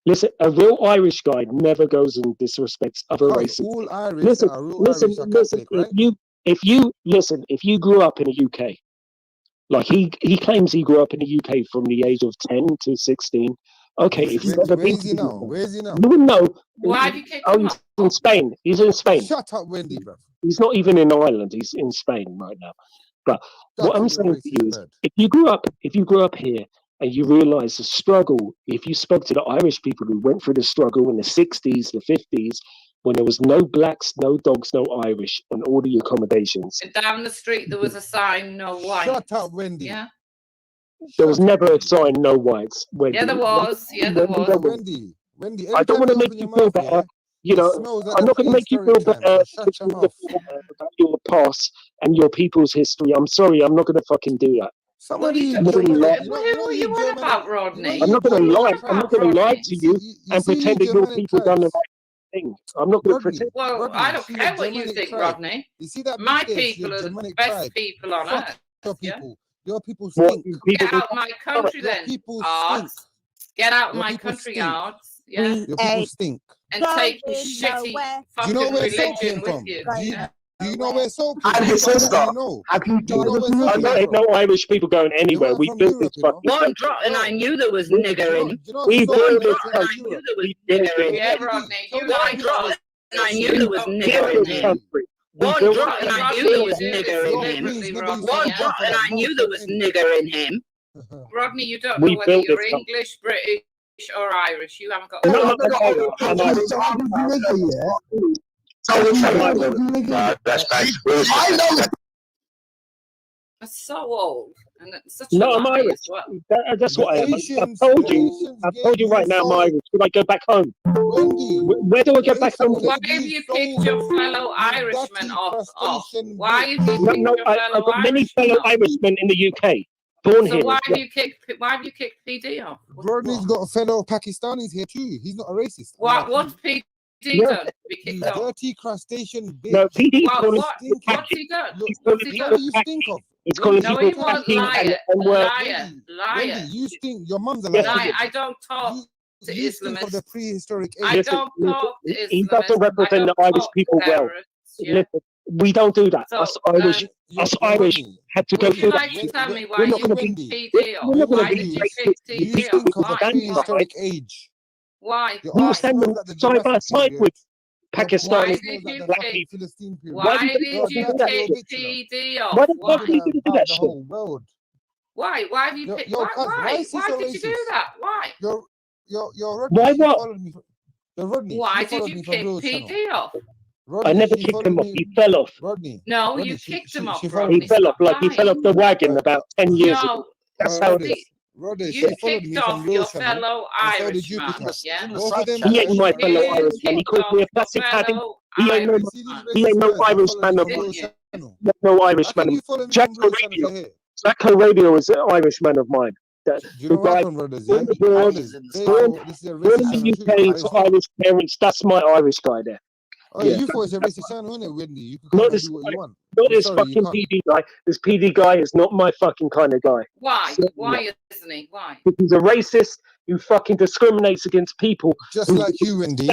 Listen, a real Irish guy never goes and disrespects other races. All Irish are real Irish are Catholic, right? If you grew up in the UK, like he claims he grew up in the UK from the age of 10 to 16. Okay, if you've never been to the UK, where is he now? you wouldn't know. Why do you kick him he's in Spain. He's in Spain. Shut up, Wendy, bro. He's not even in Ireland. He's in Spain right now. But what I'm saying to you is, if you grew up here and you realise the struggle, if you spoke to the Irish people who went through the struggle in the 60s, the 50s, when there was no blacks, no dogs, no Irish on all the accommodations. Down the street there was a sign, no white. Shut up, Wendy. Yeah. There was never a sign, no whites. Wendy. Yeah, there was. Yeah, there was. Wendy, I don't want to make you feel better. You know, I'm not going to make you feel better about your past and your people's history. I'm sorry, I'm not going to fucking do that. Who are you on about, Rodney? I'm not going to lie. I'm not going to lie to you and pretend that your people done the right thing. I'm not going to pretend. Well, I don't care what you think, Rodney. You see that? My people are the best people on earth. Your people stink. Get out of my country, then. Ards. Get out of my country, Ards. Yeah. Your people stink. And take your shitty fucking religion with you. Do you know where soap I'm his sister. I ain't no Irish people going anywhere. We built this fucking one drop and I knew there was nigger in. We built this country. Yeah, Rodney. You like drop and I knew there was nigger in him. One drop and I knew there was nigger in him. One drop and I knew there was nigger in him. Rodney, you don't know whether you're English, British, or Irish. You haven't got. That's so old, and it's such a I'm Irish. Well. That's what I am. I've told you right now, I'm Irish. Should I go back home? Where do I get back home to? Why have you kicked your fellow Irishmen off? Why have you kicked your I've got many fellow Irishmen in the UK. Born so here. Why have you kicked PD off? Rodney's got fellow Pakistanis here too. He's not a racist. What's PD done? You dirty crustacean bitch. No, PD Well, calling what's he done? What do you stink of? He's calling No, people he won't. packing Liar, and word. liar. You stink. Your mum's a liar. Liar. I don't talk to You stink of the Islamists. prehistoric age. I don't talk to Islamists. He doesn't represent the Irish people well. Listen, we don't do that. So, us Irish had to go would you through like that. to tell me why We're not you going to picked be. PD off? We're not going Why to did be you pick PD off? Why? Prehistoric age. Why? We were standing side by side with Pakistani. Why did you pick? Why did you pick PD off? Why did you do that shit? Why? Why have you picked? Why? Why did you do that? Why? You're Rodney. Why what? You're Rodney. Why did you kick PD off? I never kicked him off. He fell off. Rodney. No, you kicked him off. He fell off like he fell off the wagon about 10 years ago. That's how it is. You kicked off your fellow Irishman, yeah? He ain't my fellow Irishman. He called me a plastic caddy. He ain't no Irishman of mine. No Irishman. Jack O'Rabia was an Irishman of mine. Do you know what happened, brothers? Born in the UK to Irish parents. That's my Irish guy there. Oh, yeah. You thought it's a racist sound, wasn't it, Whitney? You can not come this, and do what you want. Not this fucking PD guy. This PD guy is not my fucking kind of guy. Why? So, why isn't he? Why? Because he's a racist who fucking discriminates against people. Just like you, Wendy.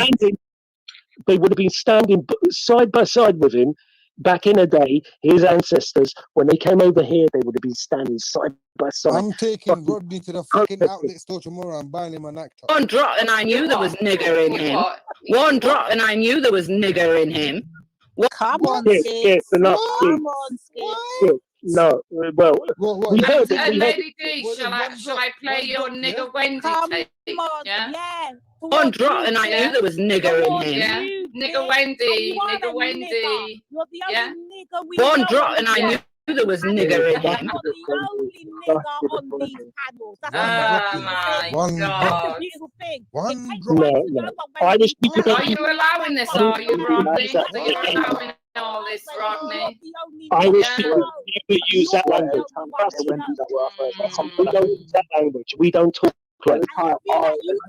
They would have been standing side by side with him back in the day. His ancestors, when they came over here, they would have been standing side by side. I'm taking Rodney to the fucking outlet store tomorrow and buying him a nightclub. One drop and I knew there was nigger in him. One drop and I knew there was nigger in him. Come on, sis. Come on, sis. No, well, we heard it. Lady D, shall I play your nigger Wendy tape? Yeah. One drop and I knew there was nigger in him. Yeah. Nigger Wendy, nigger Wendy. You're the only nigger we One drop and I knew there was nigger in him. You're the only nigger on these panels. That's God. a beautiful thing. No. Irish people don't. Are you allowing this? Are you, Rodney? Are you allowing all this, Rodney? Irish people never use that language. We don't use that language. We don't talk like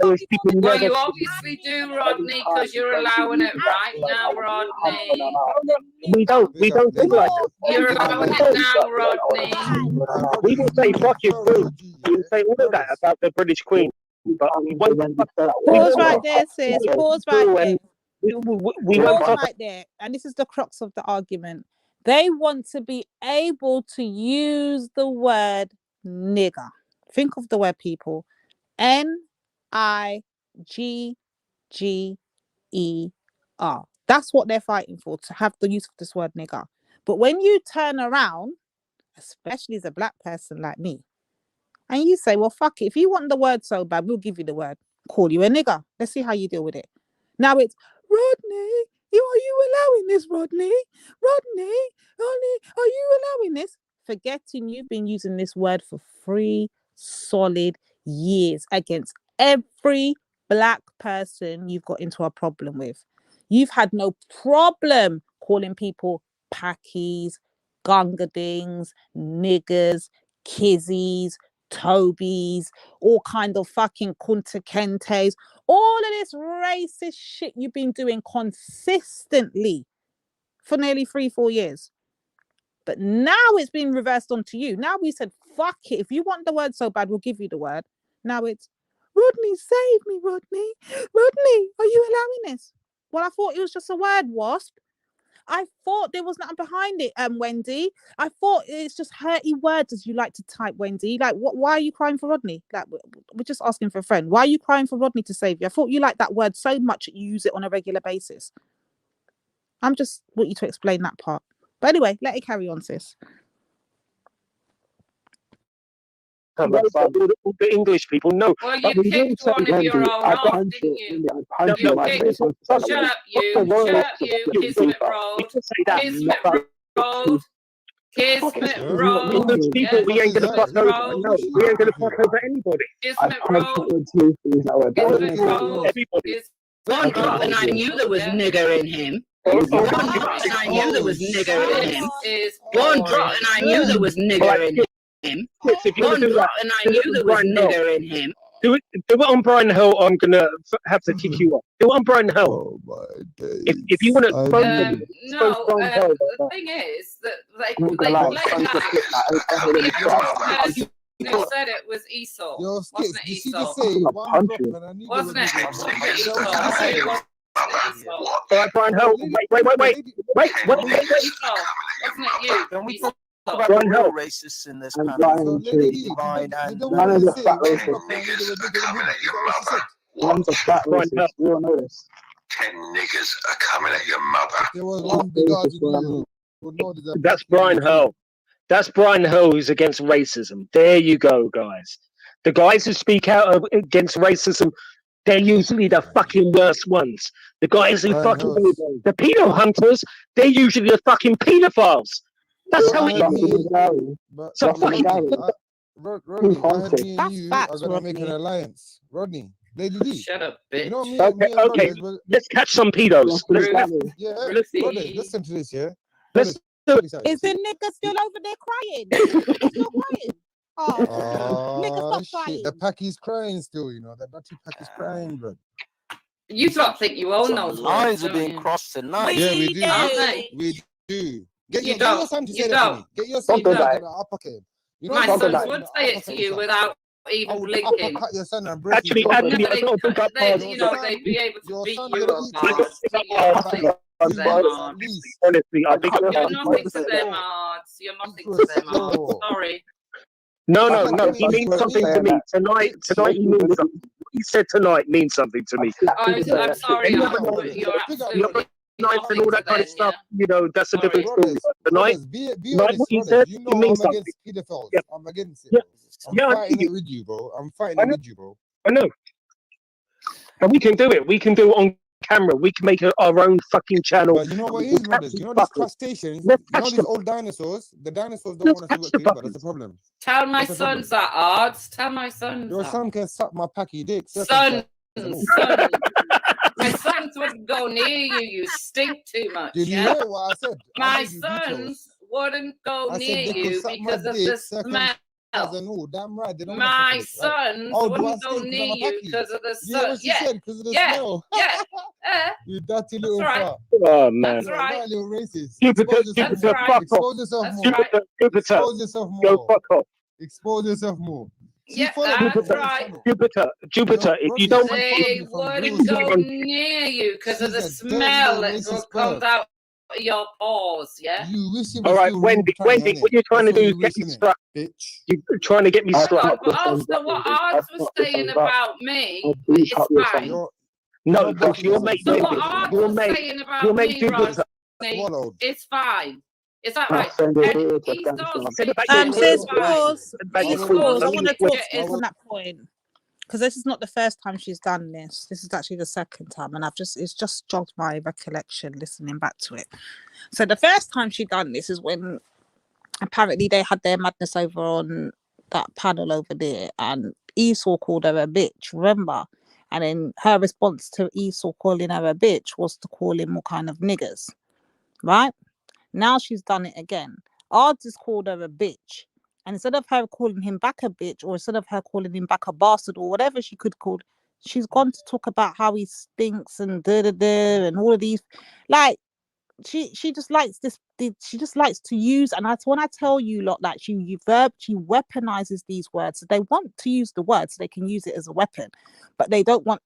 Irish people. Well, you obviously do, Rodney, because you're allowing it right now, Rodney. We don't do like that. You're allowing it now, Rodney. We will say fucking food. We will say all of that about the British Queen. But pause right there, sis. Pause right there. Pause right there. And this is the crux of the argument. They want to be able to use the word nigger. Think of the word, people. N-I-G-G-E-R. That's what they're fighting for, to have the use of this word nigger. But when you turn around, especially as a black person like me, and you say, well, fuck it. If you want the word so bad, we'll give you the word. Call you a nigger. Let's see how you deal with it. Now it's, Rodney, are you allowing this, Rodney? Rodney, are you allowing this? Forgetting you've been using this word for 3 solid years against every black person you've got into a problem with. You've had no problem calling people packies, gungadings, niggers, kizzies, Tobies, all kind of fucking kunta kentes, all of this racist shit you've been doing consistently for nearly 3-4 years. But now it's been reversed onto you. Now we said, fuck it. If you want the word so bad, we'll give you the word. Now it's, Rodney, save me, Rodney. Rodney, are you allowing this? Well, I thought it was just a word, wasp. I thought there was nothing behind it, Wendy. I thought it's just hurty words, as you like to type, Wendy. Like, why are you crying for Rodney? Like, we're just asking for a friend. Why are you crying for Rodney to save you? I thought you liked that word so much that you use it on a regular basis. I'm just want you to explain that part. But anyway, let it carry on, sis. The English people know. Well, you kicked one of your own off, didn't you? Shut up, you. Kismet Road. Kismet Road. English people, we ain't gonna fuck over. No, we ain't gonna fuck over anybody. Kismet Road. Kismet Road. One drop and I knew there was nigger in him. One drop and I knew there was nigger in him. One drop and I knew there was nigger in him. One drop and I knew there was nigger in him. Do it on Brian Hill. I'm gonna have to kick you off. Do it on Brian Hill. Oh my days. If you want to No, the thing is that who said it was Esau. Yo, Skips, Wasn't it did she Esau? just say one drop and I knew Wasn't it? Esau? Brian Hill. Wait. Esau. Wasn't it you? Can we Esau? talk about the real racists in this panel? Divine and One's a fat racist. We all know this. 10 niggas are coming at your mother. There was one big argument. That's Brian Hill. That's Brian Hill who's against racism. There you go, guys. The guys who speak out against racism, they're usually the fucking worst ones. The guys who the pedo hunters, they're usually the fucking pedophiles. That's how it is. So fucking Rodney, I heard me and you are going to make an alliance. Rodney, Lady D. Shut up, bitch. You know me, Okay, let's catch some pedos. Listen to this, yeah? Let's Is the nigga still over there crying? He's still crying. Oh, shit. The pack is crying still, you know. The dirty pack is crying, bro. You don't think you own those lines are being crossed tonight. Yeah, we do. Aren't they? We do. Get You your don't. son to You say that to me. don't. Get your son to say that uppercut. You know My what sons I'm would say it to you without even blinking. uppercut your son and break Actually, his I don't think You know, they'd be able to beat you up. Honestly, I think You're nothing to them, Ards. You're nothing to them, Ards. Sorry. No. He means something to me tonight. Tonight he means something. What he said tonight means something to me. I'm sorry, Ards. You're absolutely nice and all that kind of stuff. You know, that's a different story. Tonight, what he said, you it know means I'm something. against pedophiles. Yeah. I'm against it. Yeah. I'm fighting it with you, bro. I'm fighting it with you, bro. I know. And we can do it. We can do it on camera. We can make our own fucking channel. But you know what it is, brothers? You know these crustaceans, you know these old dinosaurs? The dinosaurs don't want us to work together. That's the problem. Tell my sons that, Ards. Tell my sons Your that. son can suck my packy dick. Sons. My sons wouldn't go near you. You stink too much. Did you yeah? hear what I said? My sons wouldn't go near you because of the smell. Damn right. They don't my sons wouldn't go near you because of the smell. Yeah, because of the smell. You dirty little fuck. Oh man. That's right. That little racist. Expose yourself more. Expose yourself more. Go fuck off. Expose yourself more. Yeah, that's right. Jupiter, if you don't... They wouldn't go near you because of the smell that comes out of your pores, yeah? All right, Wendy, what you're trying to do is get me struck. You're trying to get me struck. But also what Ards was saying about me is fine. No, because your mate... So what Ards was saying about me, Rodney, is fine. Is that right? Says pause. I want to talk on that point because this is not the first time she's done this. This is actually the second time, and it's just jogged my recollection listening back to it. So the first time she done this is when apparently they had their madness over on that panel over there, and Esau called her a bitch. Remember? And then her response to Esau calling her a bitch was to call him all kind of niggers, right? Now she's done it again. Ards has called her a bitch. And instead of her calling him back a bitch, or instead of her calling him back a bastard, or whatever she could call, she's gone to talk about how he stinks and da-da-da and all of these. Like, she just likes this. She just likes to use, and when I tell you lot, like she weaponizes these words. They want to use the word so they can use it as a weapon, but they don't want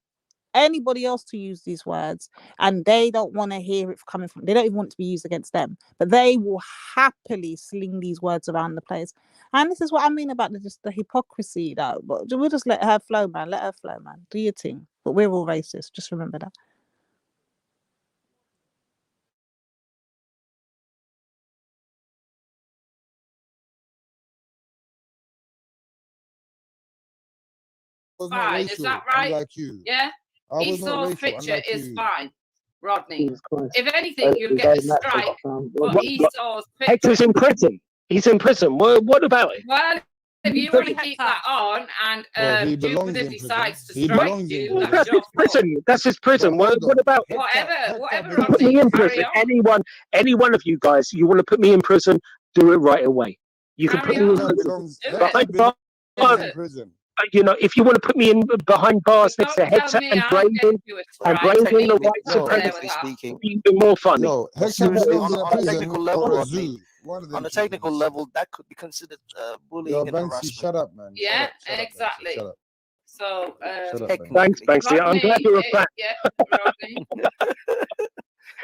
anybody else to use these words, and they don't want to hear it coming from, they don't even want it to be used against them, but they will happily sling these words around the place. And this is what I mean about the hypocrisy, though. But we'll just let her flow, man. Let her flow, man. Do your thing. But we're all racist, just remember that. Fine, is that right? Like you. Yeah. Esau's picture is fine, Rodney. If anything, Well, you'll get a strike. But Esau's picture. Hector's in prison. He's in prison. What about it? Well, if you want to keep that on, and Jupiter decides to strike you, that's his prison. That's his prison. What about it? Whatever. Put me in prison. Any one of you guys, you want to put me in prison? Do it right away. You can put me in prison. In prison. you know, if you want to put me in behind bars next to Hector and Braden or white supremacy, it'd be even more funny. Yo, Hector belongs in a on a prison technical level, or a Rodney, zoo. One of them. on a technical level, that could be considered bullying Yo, and Banksy, harassment. shut up, man. Yeah, Shut up, exactly. Shut up. So, Shut up, Banksy. Thanks, Banksy. I'm glad you're a fan. Yeah, Rodney.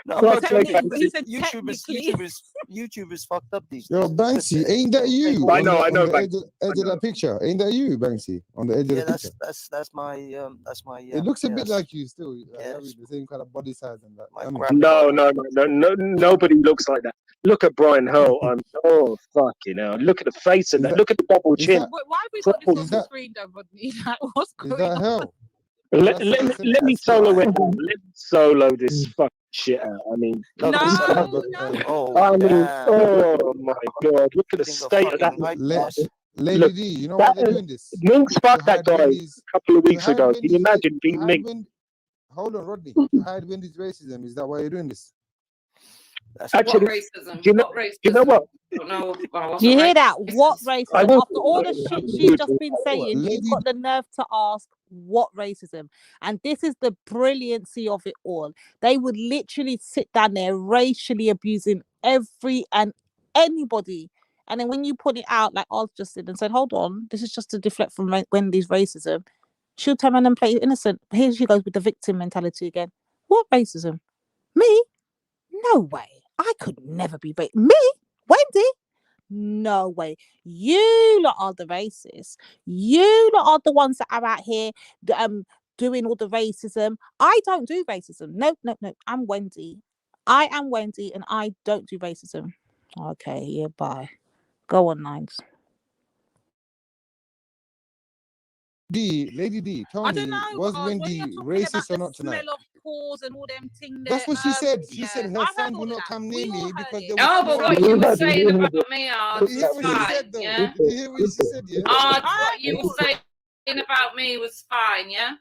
No, I'm not joking. He said YouTube is fucked up these days. Yo, Banksy, ain't that you? I know, on the Banksy. edge of that picture. Ain't that you, Banksy? On the edge of the picture. That's my It looks a bit like you still. Having the same kind of body size and that. No, nobody looks like that. Look at Brian Hull. Oh, fuck, you know. Look at the face of that. Look at the double chin. Why have we got this on the screen, though, Rodney? Like, what's going on? Hell? Let me solo it. Let me solo this fucking shit out. I mean, oh my god, look at the state of that. Lady D, you know why they're doing this? Minx fucked that guy a couple of weeks ago. Can you imagine being Minx? Hold on, Rodney. To hide Wendy's racism, is that why you're doing this? Actually, racism? Do you know what? Do you hear that? What racism? After all the shit she's just been saying, she's got the nerve to ask what racism. And this is the brilliancy of it all. They would literally sit down there racially abusing every and anybody. And then when you put it out, like Oz just did and said, hold on, this is just to deflect from Wendy's racism, she'll turn around and play innocent. Here she goes with the victim mentality again. What racism? Me? No way. I could never be me? Wendy? No way. You lot are the racists. You lot are the ones that are out here doing all the racism. I don't do racism. No. I'm Wendy. I am Wendy and I don't do racism. Okay, yeah, bye. Go on, Nines. Lady D, tell me, was Wendy racist or not tonight? Smell of pores and all them things. That's what she said. She said her son will not come near me because they No, but what you were saying about me, Did you hear what she said, though? yeah? Did you hear what she said, yeah? What you were saying about me was fine, yeah?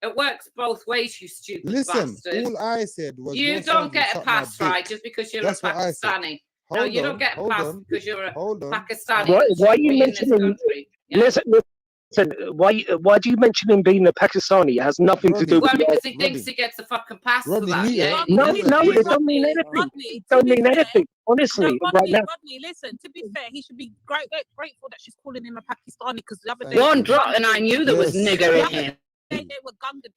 It works both ways, you stupid Listen, bastard. all I said was you don't get a pass, right, just because you're a Pakistani. No, you don't get a pass because you're a Pakistani. Why are you mentioning? Listen, why do you mention him being a Pakistani? It has nothing to do with. Well, because he thinks he gets a fucking pass for that. Yeah. No, it don't mean anything. It don't mean anything. Honestly, right now. Rodney, listen. To be fair, he should be grateful that she's calling him a Pakistani because the other day. One drop and I knew there was nigger in him. They were gunga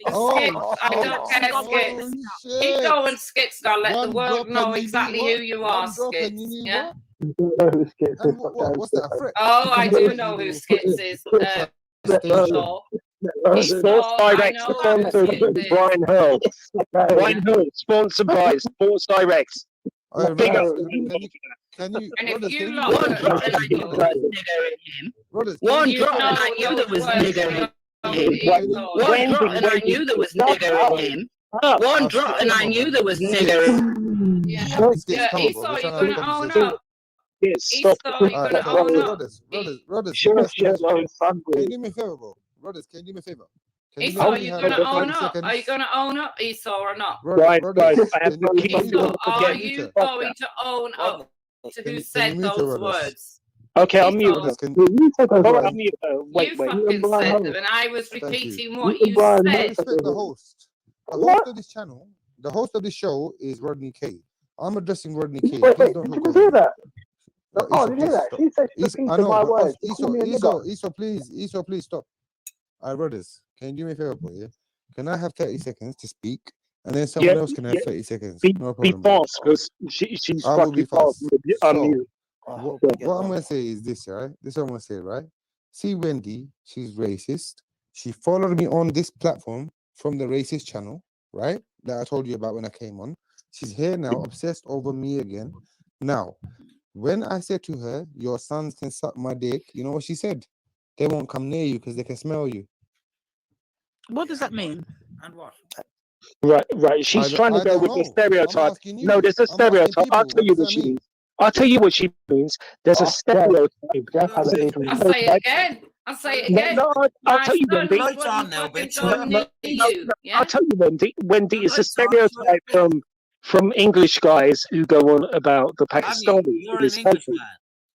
I don't care, Skits. Keep going, Skits. Now let the world know exactly who you are, Skits. Yeah. What's that? Oh, I do know who Skits is. Sports Direct sponsored Brian Hull. Brian Hull sponsored by Sports Direct. Big up. Can you? And if you lot one drop and I knew there was nigger in him. One drop and I knew there was nigger in him. One drop and I knew there was nigger in him. One drop and I knew there was nigger in him. Yeah, Esau, you're going to own up. Esau, you're going to own up. Brothers, can you do me a favor, bro? Brothers, can you do me a favor? Esau, are you going to own up? Are you going to own up, Esau, or not? Right. I have no key. Esau, are you going to own up to who said those words? Okay, I'll mute. You fucking said them, and I was repeating what you said. Respect the host. The host of this channel, the host of this show is Rodney K. I'm addressing Rodney K. Wait, did you hear that? Oh, did you hear that? She said my words. Esau, please stop. Alright, brothers, can you do me a favor, boy? Can I have 30 seconds to speak? And then someone else can have 30 seconds. No problem. Be fast, because she's fucking fast. What I'm going to say is this, right? This is what I'm going to say, right? See Wendy, she's racist. She followed me on this platform from the racist channel, right? That I told you about when I came on. She's here now, obsessed over me again. Now, when I said to her, your sons can suck my dick, you know what she said? They won't come near you because they can smell you. What does that mean? And what? Right. She's trying to go with the stereotype. No, there's a stereotype. I'll tell you what she means. I'll tell you what she means. There's a stereotype. I'll say it again. I'll say it again. No, I'll tell you, Wendy. I'll tell you, Wendy, it's a stereotype from English guys who go on about the Pakistani. You're an Englishman.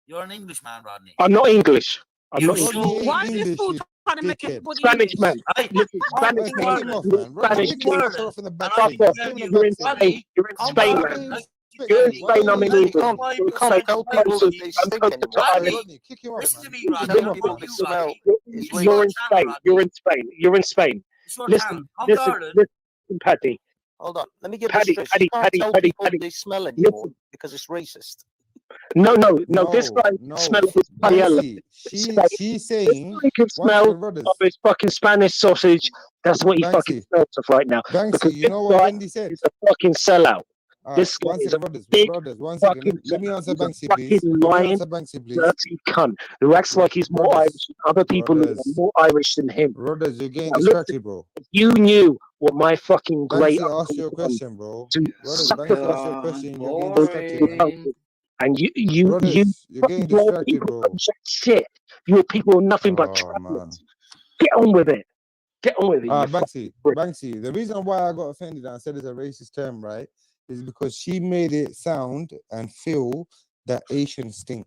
You're an Englishman, Rodney. I'm not English. I'm not Rodney English. ain't Why is this English, fool you trying to make dickhead. everybody Spanish English? man. Listen, Spanish Kick man. him off, You're man. Rodney, Spanish kick kid. him off in the back Fuck thing. off. Kick him in the You're back in thing. Spain. You're in I'm Spain, not man. paying respect You're to in you. Why Spain. are I'm you in like England. this? You're Can't tell people that they I'm stink closer to anymore. Ireland. Rodney, kick him off, Listen man. to me, You're, Rodney. Tell I'm people from that you, smell Rodney. is You sort you're of in racist. Tanner, Spain. You're Rodney. in Spain. You're in Spain. You sort of Tanner. Listen, I'm listen, Garland. listen, Paddy. Hold on. Let me get this Paddy, straight. Paddy, You can't Paddy, tell Paddy, people Paddy. they smell anymore Listen. because it's racist. No, this No, guy no. smells his paella. Banksy, she's This saying, guy can one smell second, brothers. of his fucking Spanish sausage. That's what he fucking Banksy, smells of right now. Banksy, Because you this know what guy Wendy said? is a fucking sellout. This guy One is a second, brothers. big Brothers, one second. fucking Let me sellout. answer He's a Banksy, fucking please. Let me lying, answer Banksy, please. dirty cunt who acts like he's more Irish Brothers, than other people who are brothers, more Irish than him. brothers, you're getting Now, listen, distracted, bro. if you knew what my fucking great Banksy asked uncle you a done question, bro. to Brothers, suck the Banksy asked you a fucking question. You're getting distracted, man. country, and you Brothers, you're fucking getting blow distracted, people bro. from shit. You're people with nothing but Oh, man. travelers. Get on with it. Get on with it, you fucking Banksy, prick. Banksy, the reason why I got offended and said it's a racist term, right, is because she made it sound and feel that Asians stink.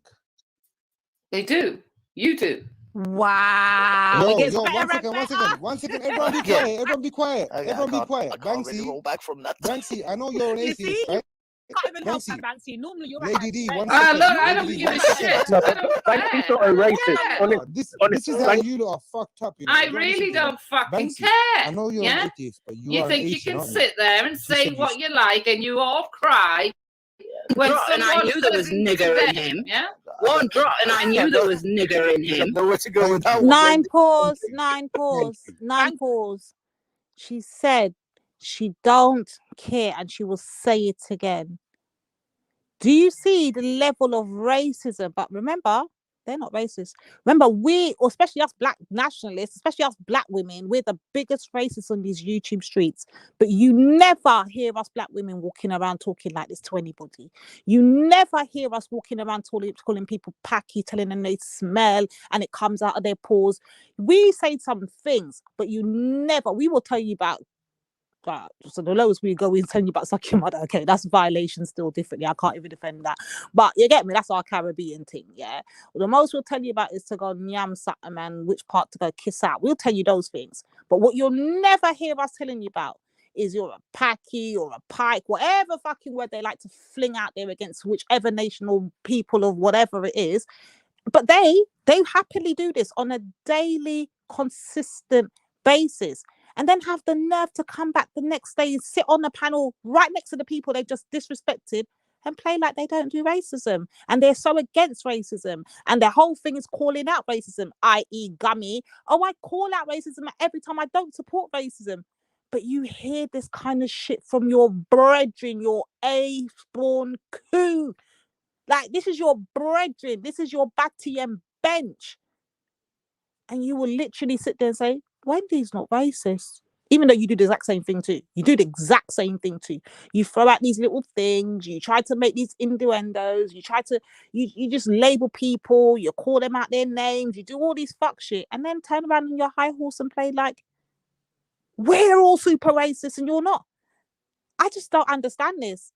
They do. You do. Wow. It gets Yo, better one second. Everyone be Yeah. quiet. Everyone be quiet. Everyone be quiet. I can't really Banksy, roll back from that. Banksy, I know you're an You atheist, see, right? you can't even help Banksy, that, Banksy. Normally you're Lady D, one Look, second. I don't Lady D, give a 1 second. shit. No, I but don't Banksy's care. not a racist. Yeah. This is how you lot are fucked up, you know. I Don't really listen to don't me. fucking Banksy, I care. know you're an Yeah? atheist, but you You are an think you Asian, can aren't you? sit there and She say said what you like and you all cry when drop and I someone knew there was says in nigger in debate, him. Yeah? One drop and I knew there was nigger in him. Nowhere to go with that one. Nine Wendy. pause. She said she don't care and she will say it again. Do you see the level of racism? But remember, they're not racist. Remember, we, or especially us black nationalists, especially us black women, we're the biggest racists on these YouTube streets. But you never hear us black women walking around talking like this to anybody. You never hear us walking around calling people packy, telling them they smell and it comes out of their pores. We say some things, but you never, we will tell you about. So the lowest we go is telling you about sucking your mother. Okay, that's violation still differently. I can't even defend that. But you get me, that's our Caribbean thing, yeah. Well, the most we'll tell you about is to go nyam something and which part to go kiss out. We'll tell you those things. But what you'll never hear us telling you about is you're a packy or a pike, whatever fucking word they like to fling out there against whichever nation or people or whatever it is. But they happily do this on a daily, consistent basis. And then have the nerve to come back the next day and sit on the panel right next to the people they just disrespected and play like they don't do racism. And they're so against racism. And their whole thing is calling out racism, i.e. Gummy. Oh, I call out racism every time I don't support racism. But you hear this kind of shit from your brethren, your A-born coup. Like, this is your brethren. This is your Batty and bench. And you will literally sit there and say, Wendy's not racist. Even though you do the exact same thing too. You do the exact same thing too. You throw out these little things. You try to make these innuendos. You try to, you just label people. You call them out their names. You do all these fuck shit. And then turn around on your high horse and play like, we're all super racist and you're not. I just don't understand this.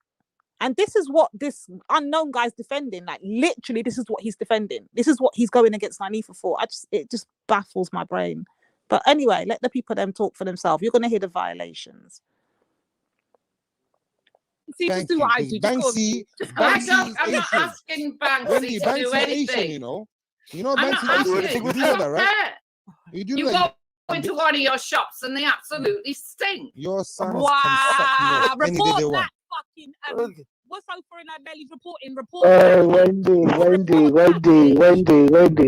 And this is what this unknown guy's defending. Like, literally, this is what he's defending. This is what he's going against Nanifa for. It just baffles my brain. But anyway, let the people them talk for themselves. You're going to hear the violations. See, just do what I do. Banksy I'm not Asian. asking Banksy Wendy, to do Banksy's anything. Asian, you know. You know I'm Banksy's not Asian. asking. You do know that, right? You do go that. into one of your shops and they absolutely stink. Your son Wow. Report that fucking what's over in our bellies reporting. Wendy.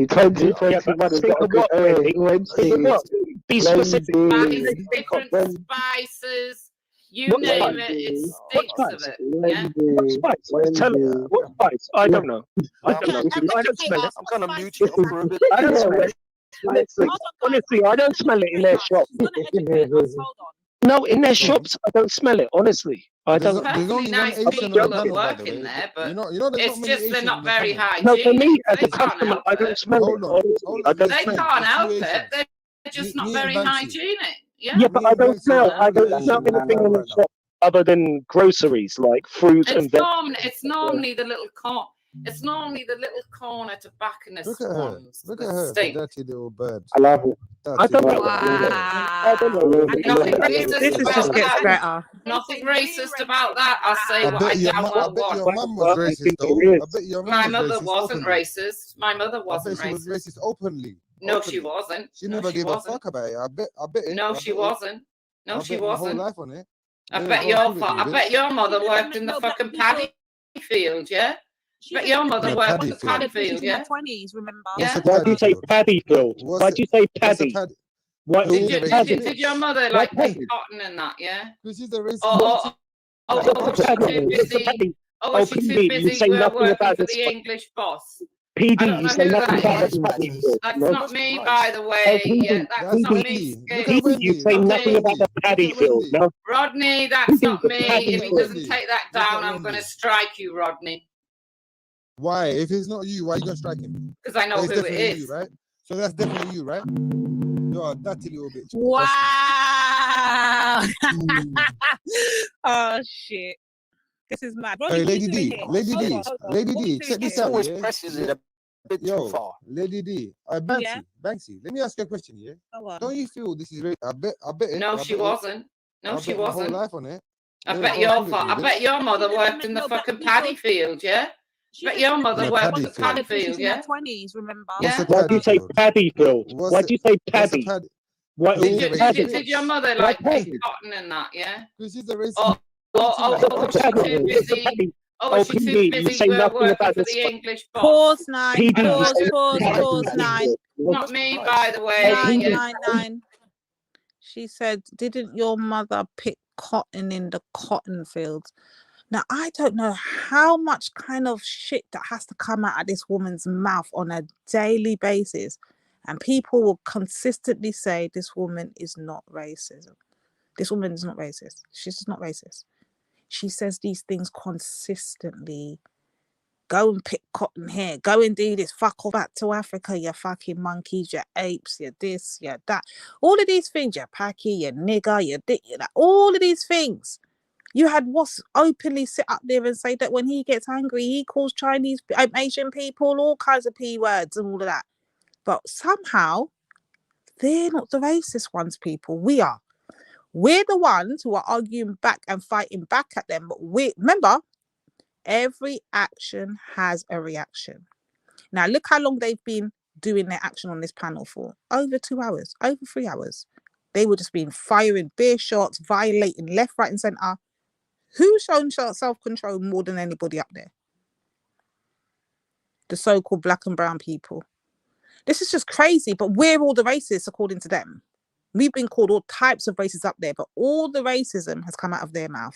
2021 Be specific. Different spices. You name it, it stinks of it. Yeah? What spice? Tell me. What spice? I don't know. I don't smell it. I'm kind of muting up for a bit. I don't smell it. Honestly, I don't smell it in their shops. No, in their shops, I don't smell it. Honestly, I don't. There's only one Asian on the panel, by the way. There, but you know, it's just they're not very hygienic. No, for me as a customer, I don't smell it. Honestly, I don't They smell can't help Situation. it. They're just not very hygienic. Yeah, but I don't smell anything in the shop other than groceries like fruit and vegetables. It's normally the little It's normally the little corner tobacconist Look at her. ones Look that at her, stink. dirty little bird. I love it. I Dirty don't little know. bird. I don't know. Nothing This racist is about just gets that. better. Nothing racist about that. I say I what I bet your damn mum. I well bet want. your mum was Well, I racist think though. there I is. bet your mum My was mother racist wasn't openly. racist. My mother I bet wasn't she was racist. racist openly. No, she Openly. wasn't. She No, never she gave a wasn't. fuck about it. I bet it. No, I she bet it. wasn't. No, I she bet my whole wasn't. life on it. I They bet ain't gonna prove it, I you bet bitch. your mother worked in the fucking paddy field, yeah? I bet your mother In a worked paddy in the field. paddy field, in her yeah? 20s, remember? What's Yeah. a Why do paddy you say field? paddy field? What's Why a do you say what's a paddy? paddy? Why Because she's a racist Did bitch. your mother Why like pick paddy? cotton and that, yeah? Because she's a racist Or, bitch. was she too busy? Or was she too PD, you busy say nothing working about for this. the English boss? I PD, don't you know say who nothing that about is. the paddy field. That's No? not me, by the way. Oh, Yeah, PD, that's That's not me. Wendy. Look at PD, you Wendy. say Look at nothing about Wendy. the paddy Look at field. Wendy. No? Rodney, that's not the me. paddy If he field. doesn't take that Look down, at I'm going to Wendy. strike you, Rodney. Why? If it's not you, why are you gonna strike him? Because I know It's who it definitely is. you, right? So that's definitely you, right? You're a dirty little bitch. Wow. Oh shit. This is mad. Hey, Rodney, what are Lady you doing D, here? Lady Hold D, on, hold on. Lady What are you D, doing check this here? out, Always yeah? presses it a bit too Yo, far. Lady D, Yeah. Banksy, let me ask you a question, yeah? Go on. Don't you feel this is I bet it. No, I she bet it. wasn't. No, I she bet my whole wasn't. life on it. I They bet ain't gonna prove it, I you bet bitch. your mother worked in the fucking paddy field, yeah? I bet your In mother a worked paddy in the field. paddy field, In her yeah? 20s, remember? What's Yeah. a Why do paddy you say field? paddy field? What's Why a do you say what's a paddy? paddy? Why Because is she's a Did paddy? racist your bitch. mother Why like pick paddy? cotton and that, yeah? Because she's a racist Or, bitch. or was she Paddy, too it's a busy? paddy. Or was she too PD, you busy say nothing working about for this. the English boss? Pause 9. PD, you Pause, say pause, nothing about pause this. 9. Not me, by the way. 9, Yeah. 9, 9. She said, didn't your mother pick cotton in the cotton fields? Now, I don't know how much kind of shit that has to come out of this woman's mouth on a daily basis. And people will consistently say this woman is not racism. This woman is not racist. She's just not racist. She says these things consistently. Go and pick cotton here. Go and do this. Fuck off back to Africa, you fucking monkeys, you apes, you this, you that. All of these things, you packy, you nigger, you dick, you that. All of these things. You had Ross openly sit up there and say that when he gets angry, he calls Chinese, Asian people, all kinds of P words and all of that. But somehow, they're not the racist ones, people. We are. We're the ones who are arguing back and fighting back at them. But remember, every action has a reaction. Now, look how long they've been doing their action on this panel for. Over 2 hours, over 3 hours. They were just been firing beer shots, violating left, right and centre. Who's shown self-control more than anybody up there? The so-called black and brown people. This is just crazy, but we're all the racists according to them. We've been called all types of racists up there, but all the racism has come out of their mouth.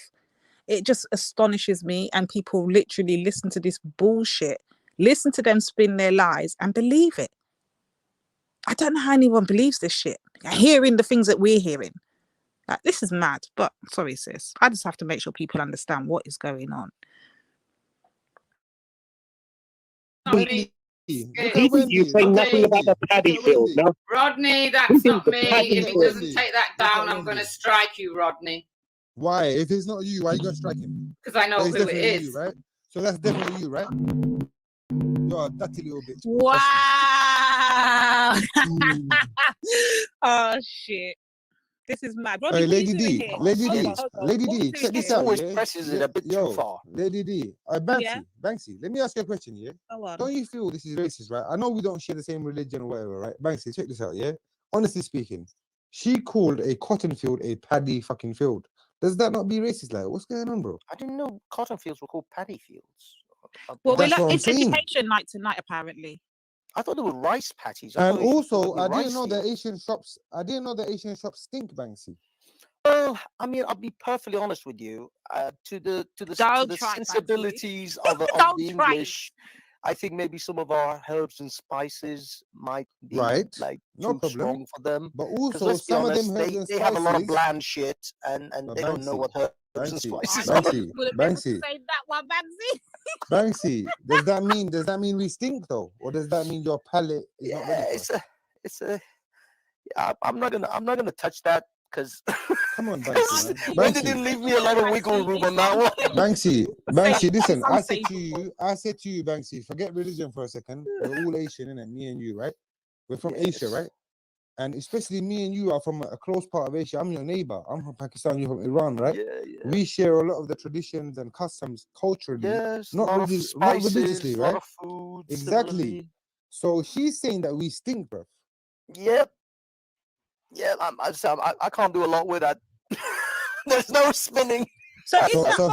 It just astonishes me, and people literally listen to this bullshit, listen to them spin their lies and believe it. I don't know how anyone believes this shit. Hearing the things that we're hearing. Like, this is mad, but sorry, sis. I just have to make sure people understand what is going on. Wendy, look at Wendy. You say nothing about the paddy field, no? Rodney, that's not me. If he doesn't Wendy. take that down, I'm going to strike you, Rodney. Why? If it's not you, why are you gonna strike him? Because I know But it's who it definitely is. you, right? So that's definitely you, right? You're a dirty little bitch. Wow. Oh shit. This is mad. Rodney, Hey, what are Lady you doing D, here? Lady Hold D, on, hold on. Lady What are D, you check doing this here? out, Always yeah? presses it a bit too Yo, far. Lady D, Banksy, Yeah? Banksy, let me ask you a question, yeah? Go on. Don't you feel this is racist, right? I know we don't share the same religion or whatever, right? Banksy, check this out, yeah? Honestly speaking, she called a cotton field a paddy fucking field. Does that not be racist? Like, what's going on, bro? I didn't know cotton fields were called paddy fields. Well, That's what I'm it's saying. education night tonight, apparently. I thought they were rice patties. And also, I didn't know that Asian shops. I didn't know that Asian shops stink, Banksy. Well, I mean, I'll be perfectly honest with you. To the sensibilities of the English, I think maybe some of our herbs and spices might be No too problem. strong for them. But also, let's be some honest, of them herbs and they have a lot of spices- bland shit, and they don't know what herbs and spices are. Banksy, Say that one, Banksy. Banksy. Does that mean we stink though, or does that mean your palate is not ready for us? I'm not gonna touch that because come on, Banksy, man. When did you leave me a lot of wiggle room on that one? Banksy, listen, I said to you, Banksy, forget religion for a second. We're all Asian, innit? Me and you, right? We're from Asia, right? And especially me and you are from a close part of Asia. I'm your neighbor. I'm from Pakistan, you're from Iran, right? We share a lot of the traditions and customs culturally, not religiously, right? A lot of food. Exactly. Similarly. So she's saying that we stink, bro. Yep. Yeah, I can't do a lot with that. There's no spinning. So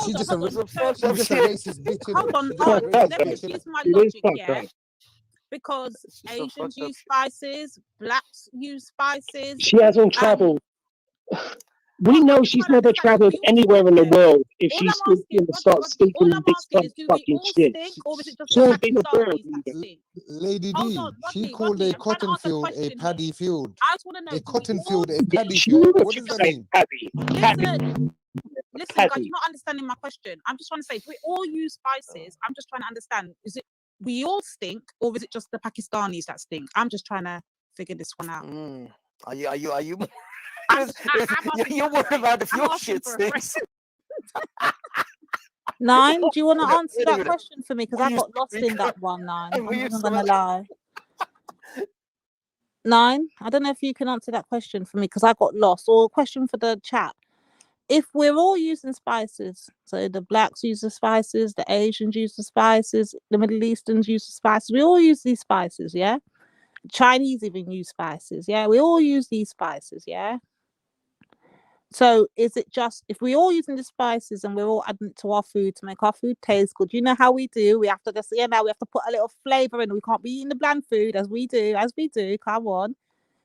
she's just a racist bitch. Hold on. Let me use my logic, yeah? Because Asians use spices, blacks use spices. She hasn't travelled. We know she's never travelled anywhere in the world if she's going to start speaking this fucking shit. Or is it just She ain't been abroad, Lady D, she called a cotton field a paddy field. I just want to know. A cotton field a paddy field. What does that mean? Listen, guys, you're not understanding my question. I'm just trying to say, if we all use spices, I'm just trying to understand, is it we all stink, or is it just the Pakistanis that stink? I'm just trying to figure this one out. Are you you're worried about if your shit stinks? 9, do you want to answer that question for me? Because I got lost in that one, 9. I'm not going to lie. 9, I don't know if you can answer that question for me because I got lost. Or a question for the chat. If we're all using spices, so the blacks use the spices, the Asians use the spices, the Middle Easterns use the spices, we all use these spices, yeah? Chinese even use spices, yeah? We all use these spices, yeah? So is it just, if we're all using the spices and we're all adding it to our food to make our food taste good, you know how we do? We have to just, now we have to put a little flavour in. We can't be eating the bland food as we do, come on.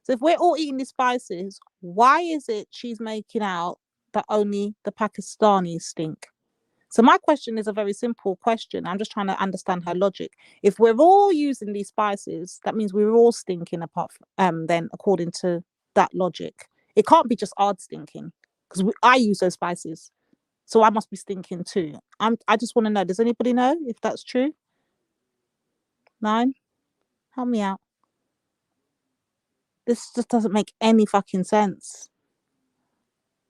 So if we're all eating the spices, why is it she's making out that only the Pakistanis stink? So my question is a very simple question. I'm just trying to understand her logic. If we're all using these spices, that means we're all stinking apart from, then according to that logic. It can't be just odd stinking because I use those spices. So I must be stinking too. I just want to know, does anybody know if that's true? 9, help me out. This just doesn't make any fucking sense.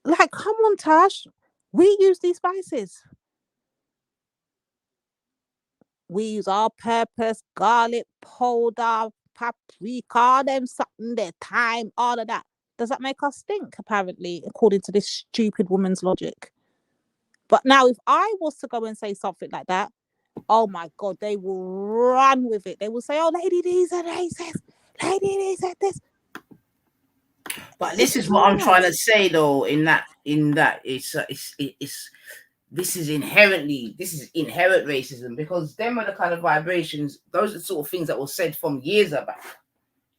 Like, come on, Tash. We use these spices. We use all-purpose, garlic powder, paprika, them something there, thyme, all of that. Does that make us stink, apparently, according to this stupid woman's logic? But now, if I was to go and say something like that, oh my God, they will run with it. They will say, oh, Lady D's a racist. Lady D's said this. But this is what I'm trying to say, though. In that, it's this is inherent racism, because them are the kind of vibrations. Those are the sort of things that were said from years back.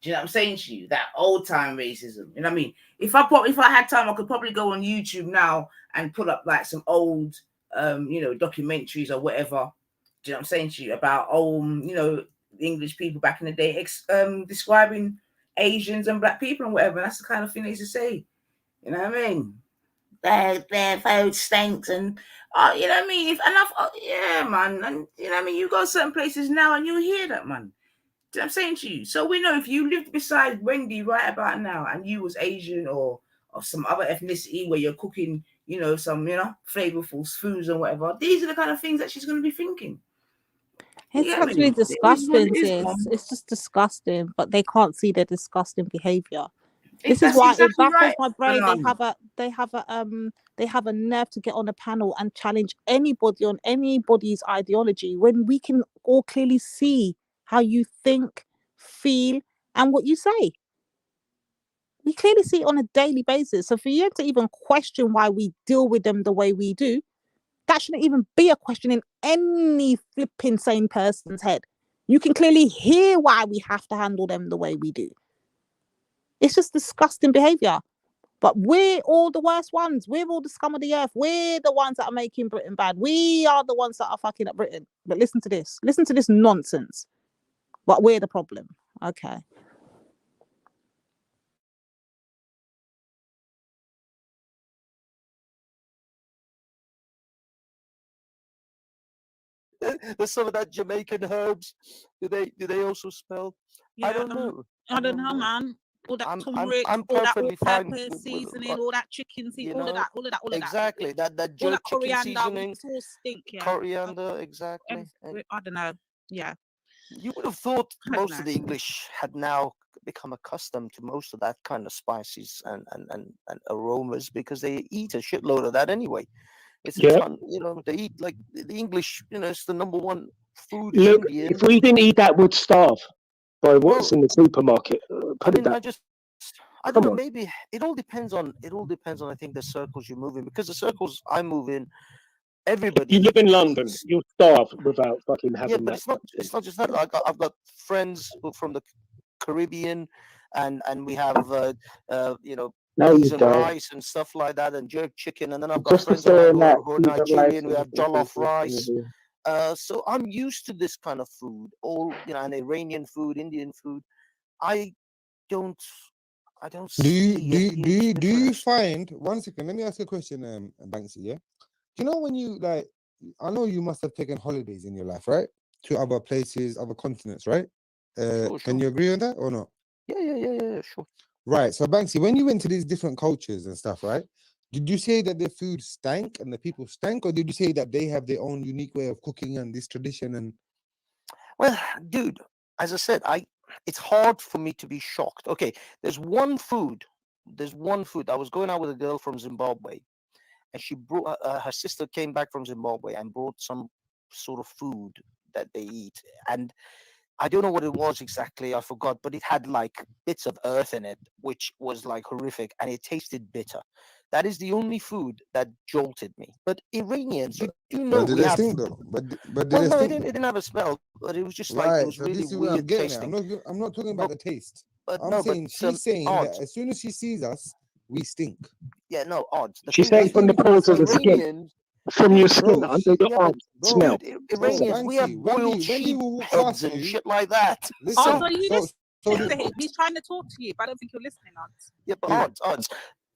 Do you know what I'm saying to you? That old time racism. You know what I mean? If I had time, I could probably go on YouTube now and put up like some old, documentaries or whatever. Do you know what I'm saying to you about English people back in the day, describing Asians and black people and whatever. And that's the kind of thing they used to say. You know what I mean? Their food stinks, and you know what I mean. Yeah, man. And you know what I mean. You go to certain places now and you hear that, man. Do you know what I'm saying to you? So we know if you lived beside Wendy right about now and you was Asian or of some other ethnicity where you're cooking, some, flavorful foods and whatever, these are the kind of things that she's going to be thinking. It's actually disgusting, sis. It's just disgusting, but they can't see their disgusting behavior. This is why it baffles my brain. They have a nerve to get on a panel and challenge anybody on anybody's ideology when we can all clearly see how you think, feel, and what you say. We clearly see it on a daily basis. So for you to even question why we deal with them the way we do, that shouldn't even be a question in any flipping sane person's head. You can clearly hear why we have to handle them the way we do. It's just disgusting behavior. But we're all the worst ones. We're all the scum of the earth. We're the ones that are making Britain bad. We are the ones that are fucking up Britain. But listen to this. Listen to this nonsense. But we're the problem. Okay. There's some of that Jamaican herbs. Do they also smell? Yeah, I don't know. I don't know, man. all that I'm turmeric, I'm all that perfectly fine all-purpose with seasoning, all that chicken seasoning, you all of know, that, all of that, all of that. exactly that All that jerk chicken coriander, seasoning, it's all stink, yeah. coriander, exactly. I don't know. Yeah. You would have thought I don't most know. of the English had now become accustomed to most of that kind of spices and aromas because they eat a shitload of that anyway. It's a Yeah. ton, you know, they eat like the English, you know, it's the number one food is Look, Indian. if we didn't eat that, we'd starve by what's Well, in the supermarket. I Put it mean, that. I don't Come know, on. maybe it all depends on I think the circles you move in because the circles I move in, everybody You live in London, eats. you'll starve without fucking Yeah, having but that. it's not just that. I've got friends from the Caribbean, and we have you know, No, peas you and don't. rice and stuff like that, and jerk chicken. And then I've got Just to friends of mine saying that, who are peas and rice Nigerian. We have jollof rice. and So I'm used to this kind of food. All, you know, and Iranian food, Indian food. I don't I don't Do you see do a you, do huge you do you difference. find 1 second? Let me ask you a question, Banksy. Yeah, you know when you like, I know you must have taken holidays in your life, right? To other places, other continents, right? Sure, Can sure. you agree on that or not? Yeah, sure. Right. So Banksy, when you went to these different cultures and stuff, right? Did you say that the food stank and the people stank, or did you say that they have their own unique way of cooking and this tradition and? Well, dude, as I said, it's hard for me to be shocked. Okay, there's one food. There's one food. I was going out with a girl from Zimbabwe, and she brought her sister came back from Zimbabwe and brought some sort of food that they eat, and I don't know what it was exactly. I forgot, but it had like bits of earth in it, which was like horrific, and it tasted bitter. That is the only food that jolted me. But Iranians, you do know But did we they have. stink though? But did Well, they no, stink it though? didn't have a smell, but it was just like it Right. was So really this is where I'm weird getting at. tasting. I'm not talking about But the taste. but I'm no, but saying she's saying odds. that as soon as she sees us, we stink. Yeah, no odds. The she's thing saying is, That's the from the only thing I'm pores of the saying, bro. skin, Iranians, from your skin Bro, under your yeah, arms, bro, smell. Iranians, we have boiled Wendy sheep will walk heads past and you. shit like that. Listen, So you so listen to him. He's trying to talk to you, but I don't think you're listening, Odds. Yeah, but who? odds.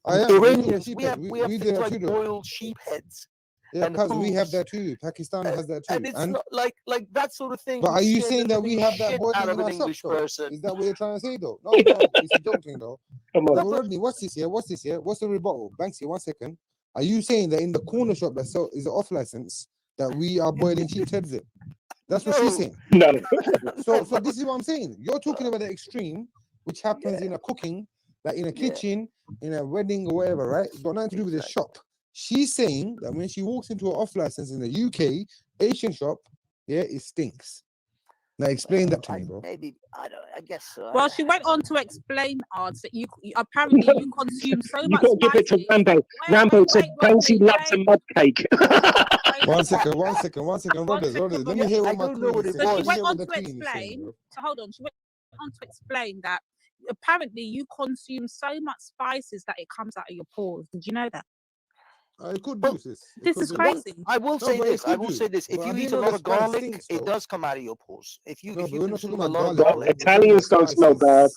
I am. We call them Iranians, sheep we heads. have We we have do things that like too, though. boiled sheep heads Yeah, and cuz we have hooves, that too. Pakistan has that too. and it's not like that sort of thing But would are you scare the saying that we living have that shit out boiling of in an our socks English though? person. Is that what you're trying to say though? No, it's a joke thing though. Come on. No, Rodney, what's this here? What's this here? What's the rebuttal? Banksy, 1 second. Are you saying that in the corner shop that is off license that we are boiling sheep's heads in? That's what she's saying. No. So this is what I'm saying. You're talking about the extreme, which happens in a cooking, like in a kitchen, in a wedding or whatever, right? It's got nothing to do with the shop. She's saying that when she walks into an off license in the UK Asian shop, yeah, it stinks. Now explain that to me, bro. Maybe I guess so. Well, she went on to explain, Odds, that you apparently you consume so You much got to give it to spices. Rambo. Rambo said Banksy loves a mud cake. 1 second, brothers. Let me hear what my queen is saying. So she Let me went hear on what the to queen is saying, explain. bro. So hold on, she went on to explain that apparently you consume so much spices that it comes out of your pores. Did you know that? It could do, sis. This is crazy. I will say this. I will say this. If you eat a lot of garlic, it does come out of your pores. If you consume a lot of garlic, Italians don't smell bad.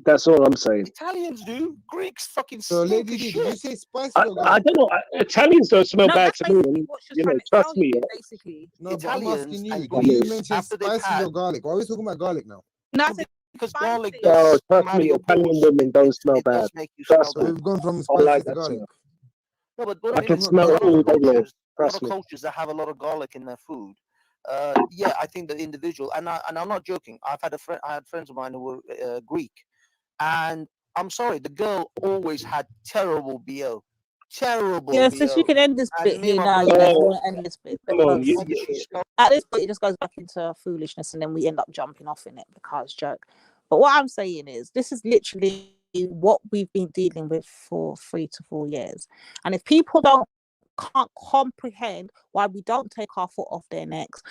That's all I'm saying. Italians do. Greeks fucking So, stink Lady as D, shit. did you say spicy I or garlic? don't know. Italians don't smell No, bad that's to me. basically what she's trying to Trust tell me. you, basically. No, but I'm Italians asking and you. Did you Greeks, mention after they've spicy had, or garlic? Why are we talking about garlic now? No, I said because garlic Oh, does come trust out of me. your Italian pores. women don't smell It bad. does make you Trust smell me. So we've gone from I spicy like to that garlic. smell. No, but what I it can is, smell it all day long. a lot Trust of me. cultures that have a lot of garlic in their food. Yeah, I think the individual, and I'm not joking. I had friends of mine who were Greek, and I'm sorry, the girl always had terrible BO. Terrible Yeah, BO. so she can end this And bit me and here my now. brother Yeah, if used you to want to end this bit Come on. because at this point it just goes back into foolishness, and then we end up jumping off in it because joke. But what I'm saying is, this is literally what we've been dealing with for 3 to 4 years, and if people can't comprehend why we don't take our foot off their necks,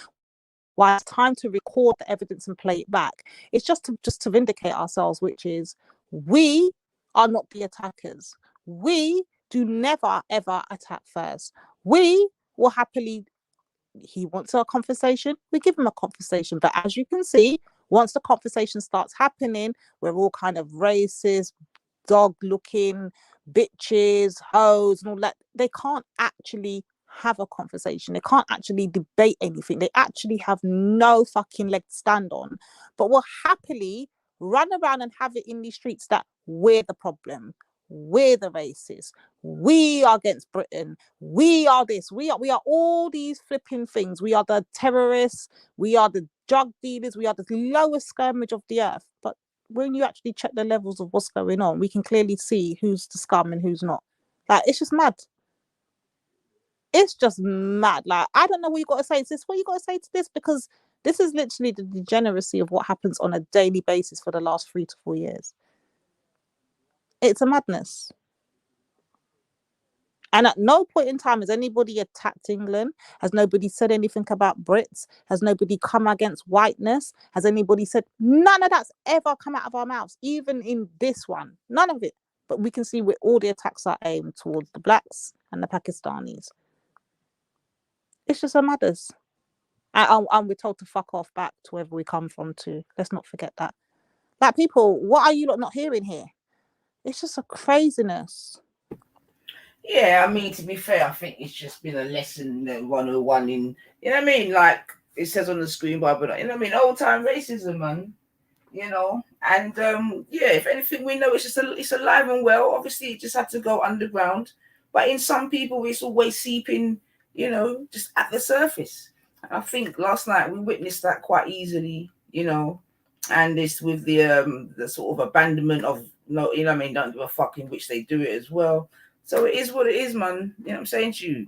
why it's time to record the evidence and play it back, it's just to vindicate ourselves, which is we are not the attackers. We do never ever attack first. We will happily, he wants a conversation, we give him a conversation. But as you can see, once the conversation starts happening, we're all kind of racist, dog looking bitches, hoes, and all that. They can't actually have a conversation. They can't actually debate anything. They actually have no fucking leg to stand on. But will happily run around and have it in these streets that we're the problem, we're the racists, we are against Britain, we are this, we are all these flipping things, we are the terrorists, we are the drug dealers, we are the lowest scourge of the earth. But when you actually check the levels of what's going on, we can clearly see who's the scum and who's not. Like, it's just mad. It's just mad. Like, I don't know what you got to say to this. What you got to say to this? Because this is literally the degeneracy of what happens on a daily basis for the last 3 to 4 years. It's a madness. And at no point in time has anybody attacked England. Has nobody said anything about Brits? Has nobody come against whiteness? Has anybody said none of that's ever come out of our mouths, even in this one? None of it. But we can see where all the attacks are aimed towards the blacks and the Pakistanis. It's just a matters. And we're told to fuck off back to wherever we come from too. Let's not forget that. Like, people, what are you lot not hearing here? It's just a craziness. Yeah, I mean, to be fair, I think it's just been a lesson, 101 in, you know what I mean? Like it says on the screen, but you know what I mean? Old time racism, man. And yeah, if anything, we know it's alive and well. Obviously, it just had to go underground, but in some people, it's always seeping, just at the surface. And I think last night we witnessed that quite easily, and this with the sort of abandonment of no, you know what I mean, don't give a fuck, in which they do it as well. So it is what it is, man. You know what I'm saying to you?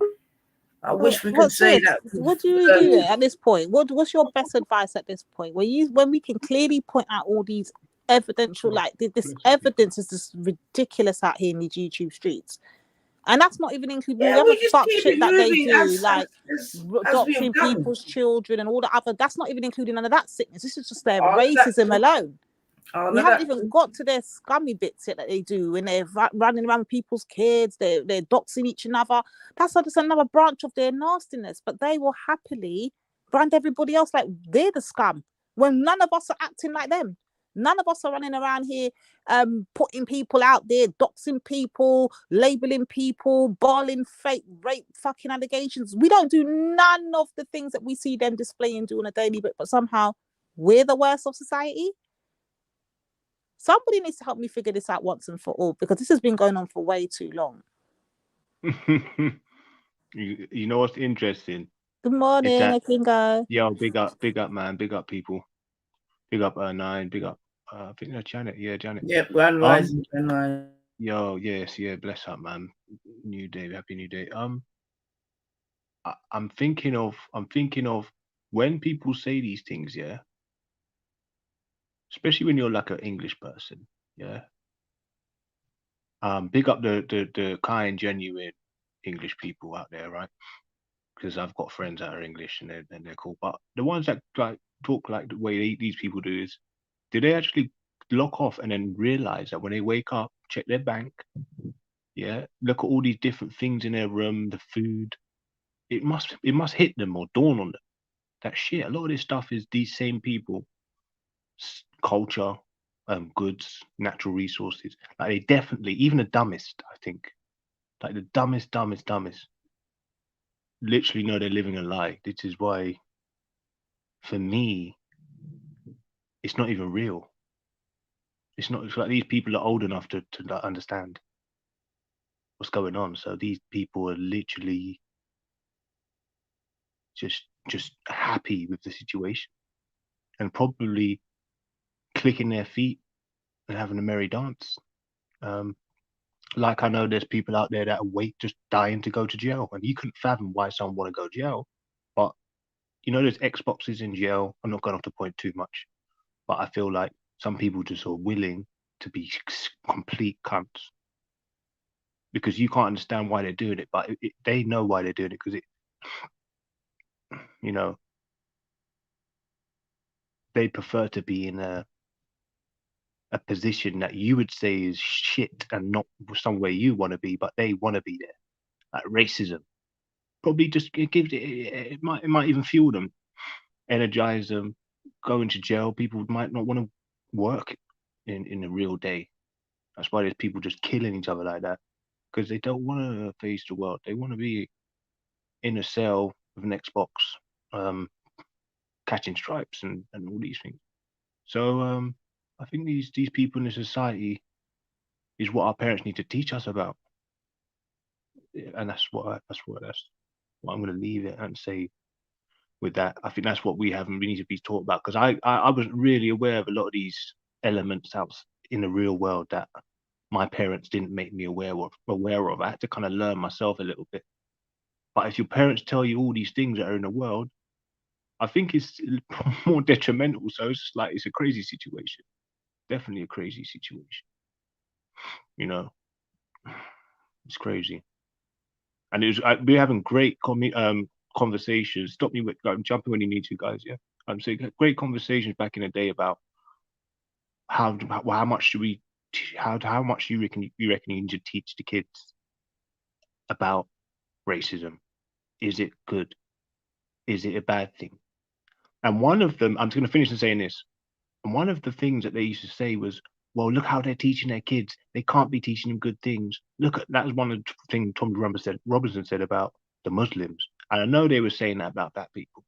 I wish we could say that. What do you do at this point? What's your best advice at this point? When we can clearly point out all these evidential, like this evidence is just ridiculous out here in these YouTube streets. And that's not even including the other fuck shit that they do, like adopting people's children and all the other. That's not even including none of that sickness. This is just their racism alone. We haven't even got to their scummy bits yet that they do when they're running around with people's kids, they're doxing each other. That's just another branch of their nastiness. But they will happily brand everybody else like they're the scum when none of us are acting like them. None of us are running around here putting people out there, doxing people, labeling people, barling fake rape fucking allegations. We don't do none of the things that we see them display and do on a daily basis, but somehow we're the worst of society. Somebody needs to help me figure this out once and for all, because this has been going on for way too long. You know what's interesting? Good morning, Akingo. Yo, big up, man. Big up, people. Big up, Nine. Big up, I think that's Janet. Yeah, Janet. Yep, Grand Rising, Grand Rising. Yo, yes, yeah, bless up, man. New day, happy new day. I'm thinking of when people say these things, yeah. Especially when you're like an English person, yeah. Big up the kind, genuine English people out there, right? Because I've got friends that are English and they're cool. But the ones that like talk like the way these people do is, do they actually lock off and then realize that when they wake up, check their bank, yeah, look at all these different things in their room, the food, it must hit them or dawn on them that shit. A lot of this stuff is these same people, culture, goods, natural resources. Like they definitely, even the dumbest, I think, like the dumbest, literally know they're living a lie. This is why, for me, it's not even real. It's not. It's like these people are old enough to understand what's going on. So these people are literally just happy with the situation and probably clicking their feet and having a merry dance. Like I know there's people out there that are just dying to go to jail, and you couldn't fathom why someone want to go to jail. But there's Xboxes in jail. I'm not going off the point too much, but I feel like some people just are willing to be complete cunts because you can't understand why they're doing it, but they know why they're doing it because they prefer to be in a position that you would say is shit and not somewhere you want to be, but they want to be there. Like racism, probably just it might even fuel them, energize them. Going to jail, people might not want to work in a real day. That's why there's people just killing each other like that because they don't want to face the world. They want to be in a cell with an Xbox, catching stripes and all these things. So I think these people in the society is what our parents need to teach us about, and that's what I'm going to leave it and say. With that, I think that's what we need to be taught about, because I wasn't really aware of a lot of these elements out in the real world that my parents didn't make me aware of. I had to kind of learn myself a little bit. But if your parents tell you all these things that are in the world, I think it's more detrimental. So it's like it's a crazy situation, definitely a crazy situation. You know, it's crazy. And it was we're having great conversations. Stop me with jumping when you need to, guys. Yeah, I'm saying great conversations back in the day about how much should we how much you reckon you need to teach the kids about racism. Is it good? Is it a bad thing? And one of them, I'm just going to finish in saying this. And one of the things that they used to say was, well, look how they're teaching their kids. They can't be teaching them good things. That was one of the things Tom Robinson said about the Muslims. And I know they were saying that about black people.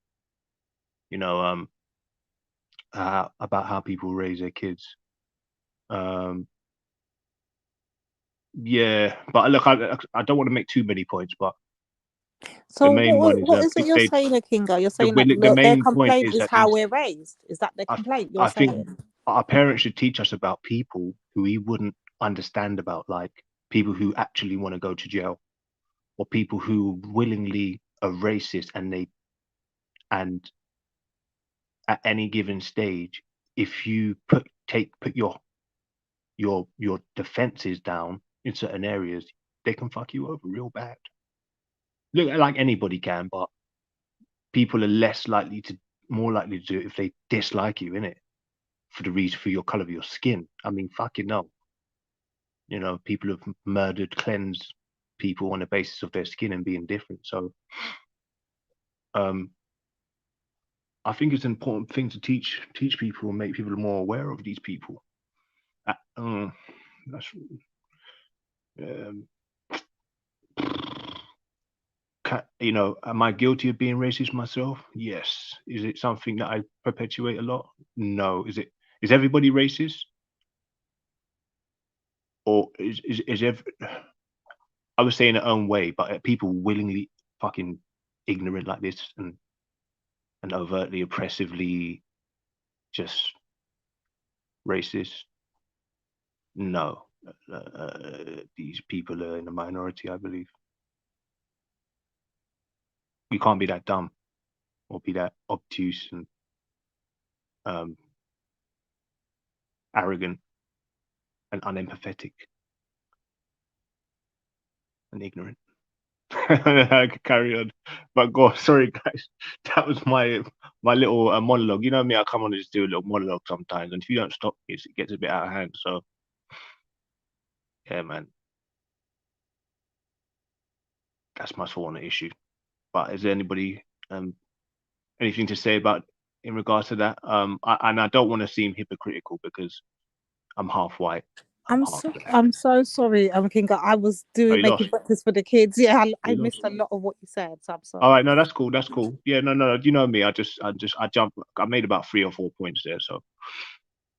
You know, about how people raise their kids. Yeah, but look, I don't want to make too many points, but So the main one is what is it you're saying, Kinga? You're saying that the their main point complaint is is that how we're raised. Is that the complaint you're I think saying? our parents should teach us about people who we wouldn't understand about, like people who actually want to go to jail, or people who willingly are racist, and at any given stage, if you put your defenses down in certain areas, they can fuck you over real bad. Look, like anybody can, but people are more likely to do it if they dislike you, innit? For the reason for your color of your skin. I mean, fucking no. You know, people have murdered, cleansed people on the basis of their skin and being different. So, I think it's an important thing to teach people and make people more aware of these people. That's you know, am I guilty of being racist myself? Yes. Is it something that I perpetuate a lot? No. Is everybody racist? Or is I would say in their own way, but people willingly fucking ignorant like this and overtly oppressively just racist? No. These people are in the minority, I believe. We can't be that dumb or be that obtuse and arrogant and unempathetic and ignorant. I could carry on, but go on. Sorry, guys. That was my little monologue. You know me, I come on and just do a little monologue sometimes, and if you don't stop, it gets a bit out of hand. So, yeah, man, that's my thought on the issue. But is there anybody anything to say about in regards to that? And I don't want to seem hypocritical because I'm half white. I'm so sorry, Kinga. I was making breakfast for the kids. Yeah, I missed a lot of what you said, so I'm sorry. All right, no, that's cool. That's cool. Yeah, no. You know me. I jump. I made about 3 or 4 points there, so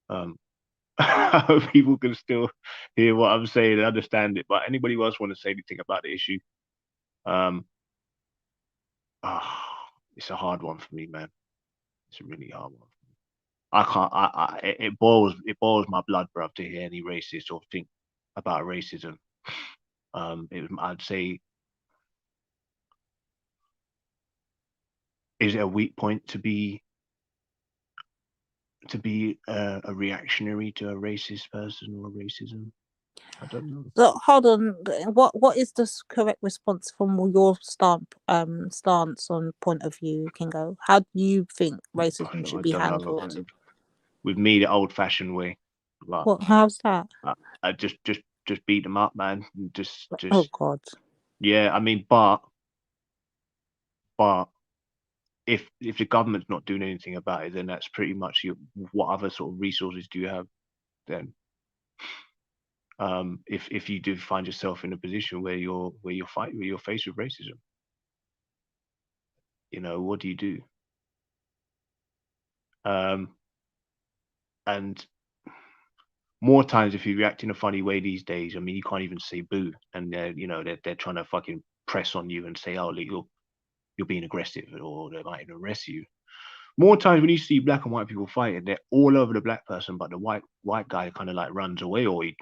I hope people can still hear what I'm saying and understand it. But anybody else want to say anything about the issue? It's a hard one for me, man. It's a really hard one. I can't. It boils my blood, bruv, to hear any racist or think about racism. I'd say, is it a weak point to be a reactionary to a racist person or racism? I don't know. So hold on. What is the correct response from your stance on point of view, Kingo? How do you think racism should be handled? With me, the old-fashioned way. Like, how's that? I just beat them up, man. Just. Oh God. Yeah, I mean, but if the government's not doing anything about it, then that's pretty much what other sort of resources do you have then? If you do find yourself in a position where you're faced with racism, you know, what do you do? And more times if you react in a funny way these days, I mean, you can't even say boo, and they're trying to fucking press on you and say, oh, you're being aggressive, or they might even arrest you. More times when you see black and white people fighting, they're all over the black person, but the white guy kind of like runs away, or he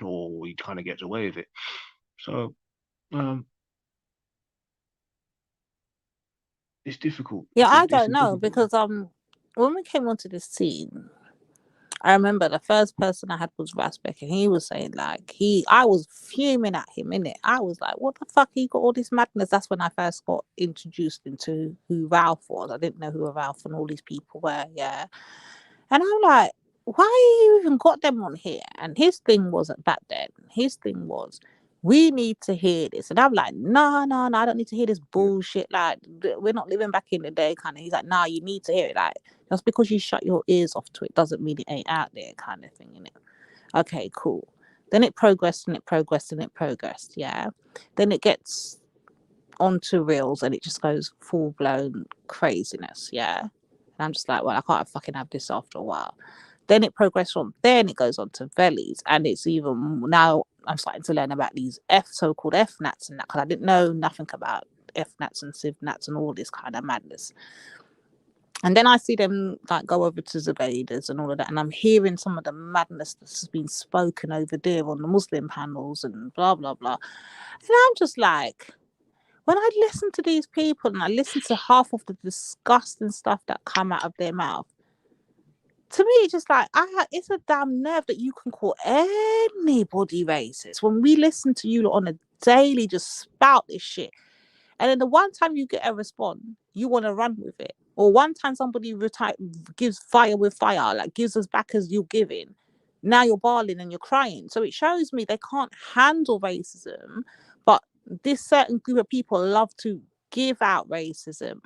kind of gets away with it. So it's difficult. Yeah, I don't know, because when we came onto this scene, I remember the first person I had was Rasbeck, and he was saying like I was fuming at him, innit? I was like, what the fuck, he got all this madness? That's when I first got introduced into who Ralph was. I didn't know who Ralph and all these people were, yeah. And I'm like, why you even got them on here? And his thing wasn't back then. His thing was, we need to hear this. And I'm like, no, I don't need to hear this bullshit. Like, we're not living back in the day, kind of. He's like, nah, you need to hear it. Like, just because you shut your ears off to it doesn't mean it ain't out there, kind of thing, innit? Okay, cool. Then it progressed and it progressed and it progressed, yeah. Then it gets onto reels and it just goes full blown craziness, yeah. And I'm just like, well, I can't fucking have this after a while. Then it progressed from there and it goes on to Vellies, and it's even now I'm starting to learn about these so-called F-Nats and that, because I didn't know nothing about F-Nats and Civ-Nats and all this kind of madness. And then I see them like go over to Zubaydah's and all of that, and I'm hearing some of the madness that's been spoken over there on the Muslim panels and blah blah blah. And I'm just like, when I listen to these people and I listen to half of the disgusting stuff that come out of their mouth, to me, it's just like, it's a damn nerve that you can call anybody racist when we listen to you on a daily just spout this shit. And then the one time you get a response, you want to run with it. Or one time somebody gives fire with fire, like gives as back as you're giving. Now you're bawling and you're crying. So it shows me they can't handle racism, but this certain group of people love to give out racism.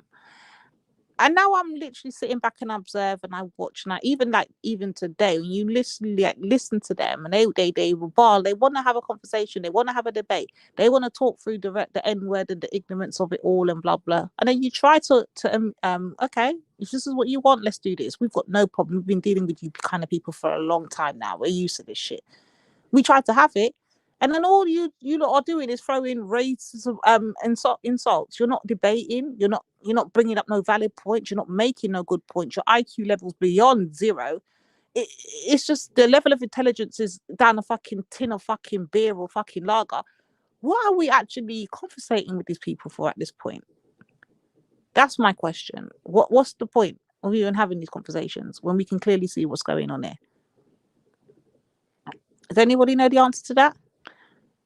And now I'm literally sitting back and observe, and I watch, and even today, when you listen to them, and they will bawl, they want to have a conversation, they want to have a debate, they want to talk through the N-word and the ignorance of it all and blah blah. And then you try to okay, if this is what you want, let's do this. We've got no problem. We've been dealing with you kind of people for a long time now. We're used to this shit. We tried to have it. And then all you lot are doing is throwing racism, insults. You're not debating. You're not bringing up no valid points. You're not making no good points. Your IQ level's beyond zero. It's just the level of intelligence is down a fucking tin of fucking beer or fucking lager. What are we actually conversating with these people for at this point? That's my question. What's the point of even having these conversations when we can clearly see what's going on there? Does anybody know the answer to that?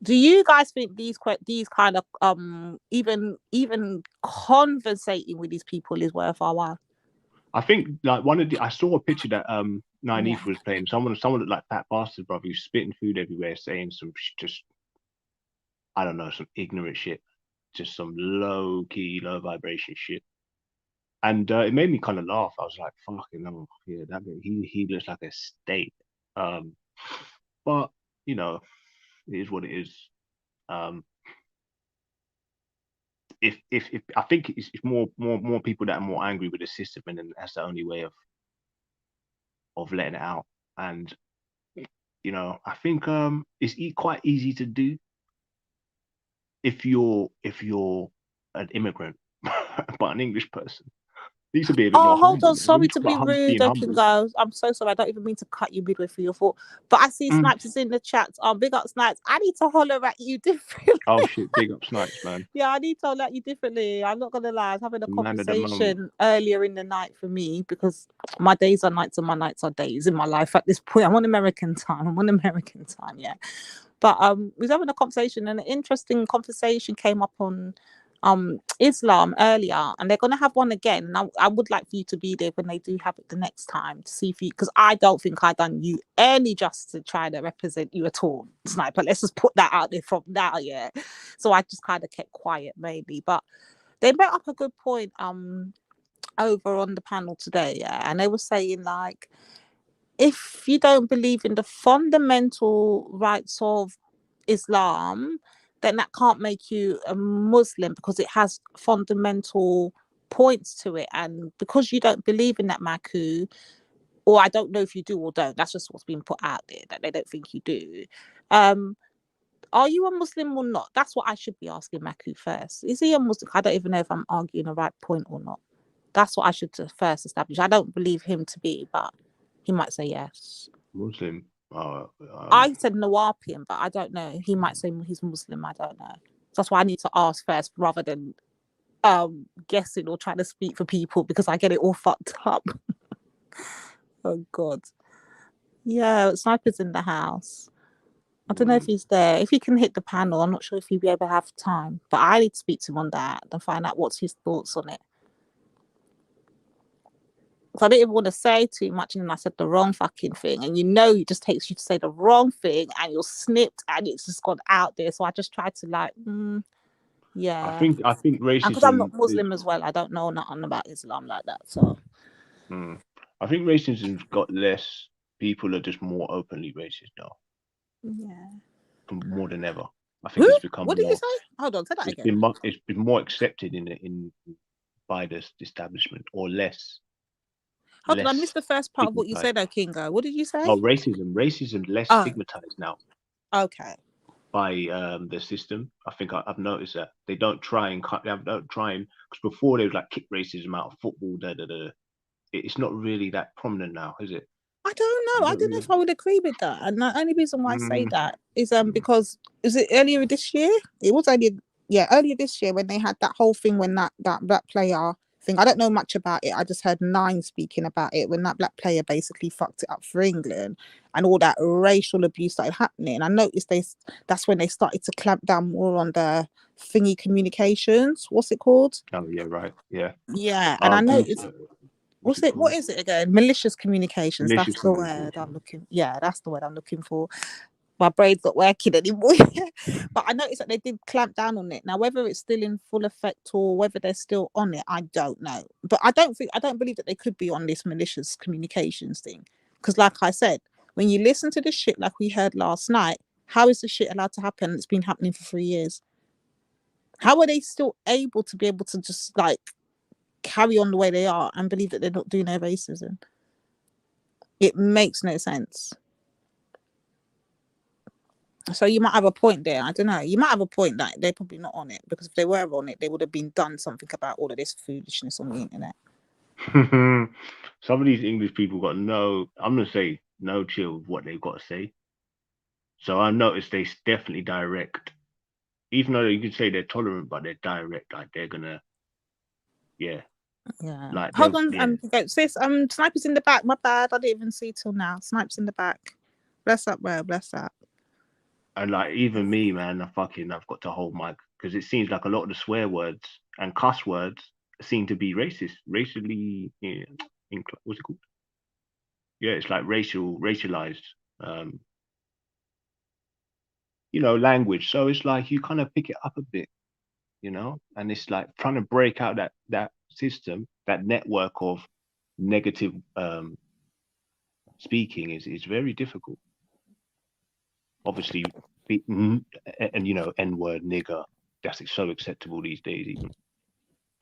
Do you guys think these kind of even conversating with these people is worth our while? I think like I saw a picture that Nine was playing. Someone looked like Pat Bastard, brother, who's spitting food everywhere, saying some just, I don't know, some ignorant shit, just some low key, low vibration shit. And it made me kind of laugh. I was like, fucking hell, yeah, that he looks like a state. But you know, it is what it is. If I think it's more people that are more angry with the system, and then that's the only way of letting it out. And you know, I think it's quite easy to do if you're an immigrant, but an English person. Needs to be a bit more hold humble, on, sorry to be rude, humble. guys. I'm so sorry. I don't even mean to cut you midway through your thought. But I see Snipes is in the chat. Big up Snipes. I need to holler at you differently. Oh shit, big up Snipes, man. Yeah, I need to holler at you differently. I'm not gonna lie. I was having a conversation earlier in the night for me, because my days are nights and my nights are days in my life at this point. I'm on American time, yeah. But we was having a conversation, and an interesting conversation came up on Islam earlier, and they're going to have one again. And I would like for you to be there when they do have it the next time, to see if you, because I don't think I've done you any justice to try to represent you at all, Sniper. Let's just put that out there from now, yeah. So I just kind of kept quiet mainly, but they brought up a good point over on the panel today, yeah, and they were saying like, if you don't believe in the fundamental rights of Islam, then that can't make you a Muslim, because it has fundamental points to it. And because you don't believe in that, Maku, or I don't know if you do or don't. That's just what's been put out there, that they don't think you do. Are you a Muslim or not? That's what I should be asking Maku first. Is he a Muslim? I don't even know if I'm arguing the right point or not. That's what I should first establish. I don't believe him to be, but he might say yes. Muslim. I said Nawapian, but I don't know. He might say he's Muslim. I don't know. That's why I need to ask first rather than guessing or trying to speak for people, because I get it all fucked up. Oh God. Yeah, Sniper's in the house. I don't know if he's there. If he can hit the panel, I'm not sure if he'll be able to have time. But I need to speak to him on that and find out what's his thoughts on it. So I didn't even want to say too much, and then I said the wrong fucking thing. And it just takes you to say the wrong thing, and you're snipped, and it's just gone out there. So I just tried to yeah. I think racism. Because I'm not Muslim as well, I don't know nothing about Islam like that. So. I think racism's got less. People are just more openly racist now. Yeah. More than ever. I think it's become. What did you say? Hold on, say that again. It's been more accepted by the establishment, or less. Hold on, I missed the first part of what you said, though, Kingo. What did you say? Oh, racism less stigmatized now. Okay. By the system, I think I've noticed that they don't try and because before they was like kick racism out of football. It's not really that prominent now, is it? I don't know. I don't know if I would agree with that. And the only reason why I say that is because is it earlier this year? It was earlier this year when they had that whole thing when that black player thing. I don't know much about it. I just heard Nine speaking about it when that black player basically fucked it up for England and all that racial abuse started happening. I noticed that's when they started to clamp down more on the thingy communications. What's it called? Oh yeah, right. Yeah. Yeah, and I noticed. What is it again? Malicious communications. That's the word I'm looking. Yeah, that's the word I'm looking for. My brain's not working anymore. But I noticed that they did clamp down on it. Now, whether it's still in full effect or whether they're still on it, I don't know. But I don't believe that they could be on this malicious communications thing. Because like I said, when you listen to the shit like we heard last night, how is the shit allowed to happen? It's been happening for 3 years. How are they still able to just carry on the way they are and believe that they're not doing their racism? It makes no sense. So you might have a point there. I don't know. You might have a point that they're probably not on it, because if they were on it, they would have been done something about all of this foolishness on the internet. Some of these English people got no chill with what they've got to say. So I noticed they definitely direct, even though you could say they're tolerant, but they're direct. Like they're gonna, yeah. Like hold on, sis. Sniper's in the back. My bad. I didn't even see till now. Sniper's in the back. Bless up, bro. Bless up. And like even me, man, I've got to hold my, because it seems like a lot of the swear words and cuss words seem to be racist, racially, what's it called? Yeah, it's like racialized, language. So it's like you kind of pick it up a bit, and it's like trying to break out that system, that network of negative speaking is very difficult. Obviously, and N-word, nigger, that's so acceptable these days. Even.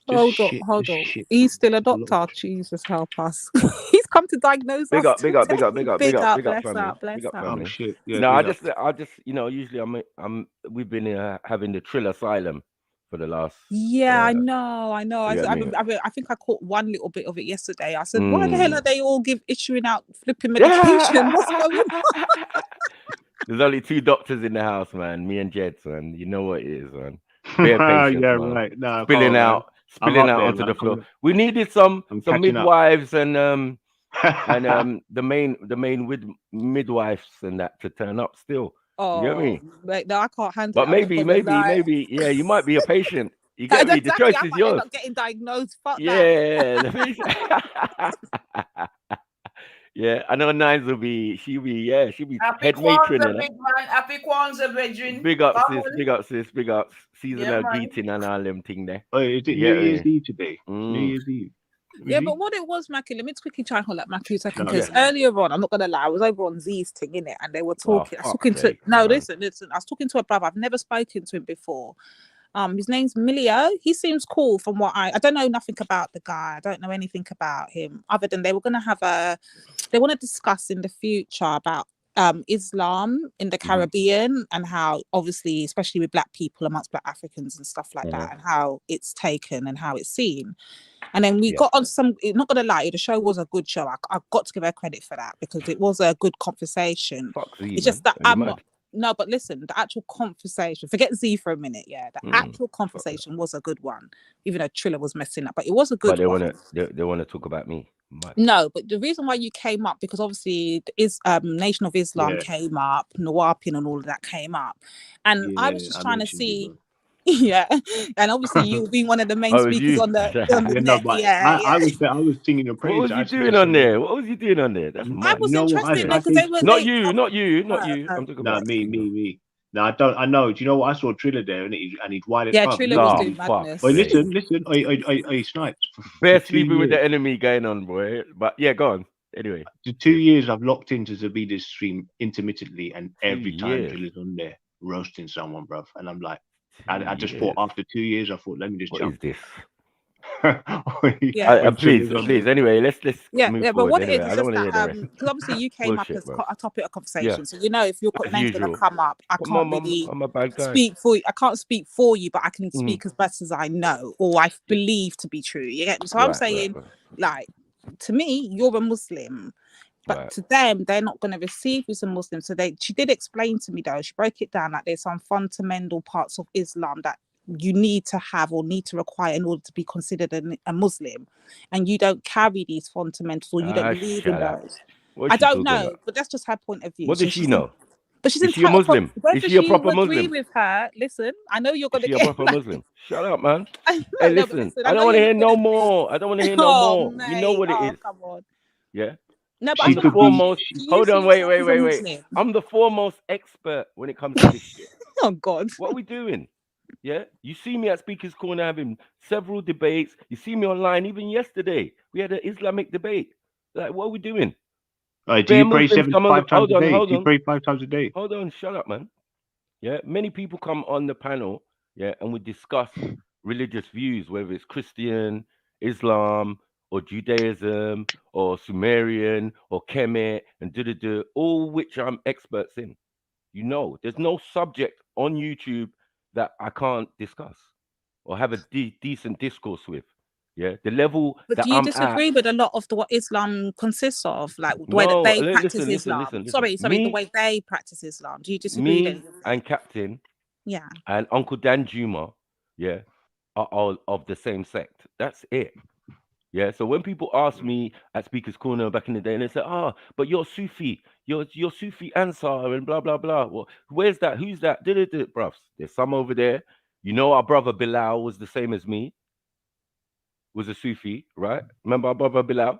Hold on. He's still a doctor. Jesus help us. He's come to diagnose Big us. up, big up, big up, big up, big up, Bless family. up, bless Big up, up. family. Oh shit! Yeah, no, I just, usually we've been having the Trill Asylum for the last. Yeah, I know. I think I caught one little bit of it yesterday. I said, why the hell are they all issuing out flipping medication? What's going on? There's only 2 doctors in the house, man. Me and Jed, man. You know what it is, man. Bare patience, yeah, man. right. No, spilling out onto the floor. We needed some midwives and the main with midwives and that to turn up still. Oh, you get me? No, I can't handle but it. Maybe, yeah, you might be a patient. You get me? The choice is yours. I'm not getting diagnosed. Fuck that. Yeah, I know Nines will be. She'll be head matron. Big man, happy Kwanzaa, brethren. Big up, sis. Big up. Seasonal greeting and all them thing there. Oh, is it New Year's Eve today? New Year's Eve. Yeah, but what it was, Mackie, let me quickly try and hold up Mackie a second, because earlier on, I'm not gonna lie, I was over on Z's thing, innit, and they were talking. I was talking to I was talking to a brother. I've never spoken to him before, His name's Milio. He seems cool from what I don't know nothing about the guy. I don't know anything about him other than they were going to have they want to discuss in the future about Islam in the Caribbean and how obviously, especially with black people amongst black Africans and stuff like that, and how it's taken and how it's seen. And then we got on some, not gonna lie, the show was a good show. I got to give her credit for that because it was a good conversation. It's just that no, but listen, the actual conversation, forget Z for a minute, yeah. The actual conversation was a good one, even though Triller was messing up, but it was a good one. They wanna talk about me. No, but the reason why you came up, because obviously is Nation of Islam came up, Nawapin and all of that came up. And I was just trying to see. Yeah, and obviously you being one of the main speakers on the net. I was singing your praise. What was you doing on there? What was you doing on there? That's I was interested because they were not you. I'm talking about me. No, I don't. I know. Do you know what? I saw Triller there, and he'd wired it up. Yeah, Triller was doing madness. But listen. I sniped. Bare sleeping with the enemy going on, boy. But yeah, go on. Anyway, for 2 years I've locked into Zabida's stream intermittently, and every time Triller's on there roasting someone, bruv, and I'm like, I just thought after 2 years, I thought, let me just jump. What is this? Please. Anyway, let's move but forward. what Anyway, it is just that because obviously you came up as a topic of conversation, so you know if your name's gonna come up, I can't really speak for you. I can't speak for you, but I can speak as best as I know or I believe to be true. You get me? So I'm saying, like, to me, you're a Muslim. But to them, they're not going to receive you as a Muslim. So she did explain to me, though, she broke it down, like there's some fundamental parts of Islam that you need to have or need to require in order to be considered a Muslim. And you don't carry these fundamentals or you don't believe in those. I don't know, but that's just her point of view. What does she know? But she's is she a Muslim? Whether is she a proper you Muslim? agree with her, listen, I know you're going to get... Is she a proper Muslim? Shut up, man. Hey, listen, I don't want to hear no more. I don't want to hear no more. Mate. You know what it is. Come on. Yeah? No, but I'm the foremost. Hold on, wait. I'm the foremost expert when it comes to this shit. Oh God. What are we doing? Yeah, you see me at Speaker's Corner having several debates. You see me online. Even yesterday, we had an Islamic debate. Like, what are we doing? Do you pray 5 times a day? Do you pray 5 times a day? Hold on, shut up, man. Yeah, many people come on the panel. Yeah, and we discuss religious views, whether it's Christian, Islam, or Judaism, or Sumerian, or Kemet, and all which I'm experts in. You know, there's no subject on YouTube that I can't discuss or have a decent discourse with. Yeah, the level but that do you I'm disagree with a lot of what Islam consists of, like the way that they practice Islam? Listen. Sorry, the way they practice Islam. Do you disagree? Me and Captain, yeah, and Uncle Dan Juma, yeah, are all of the same sect. That's it. Yeah. So when people ask me at Speaker's Corner back in the day, and they say, but you're Sufi, you're Sufi Ansar, and blah blah blah. Well, where's that? Who's that? Bruv, there's some over there. You know, our brother Bilal was the same as me. Was a Sufi, right? Remember our brother Bilal?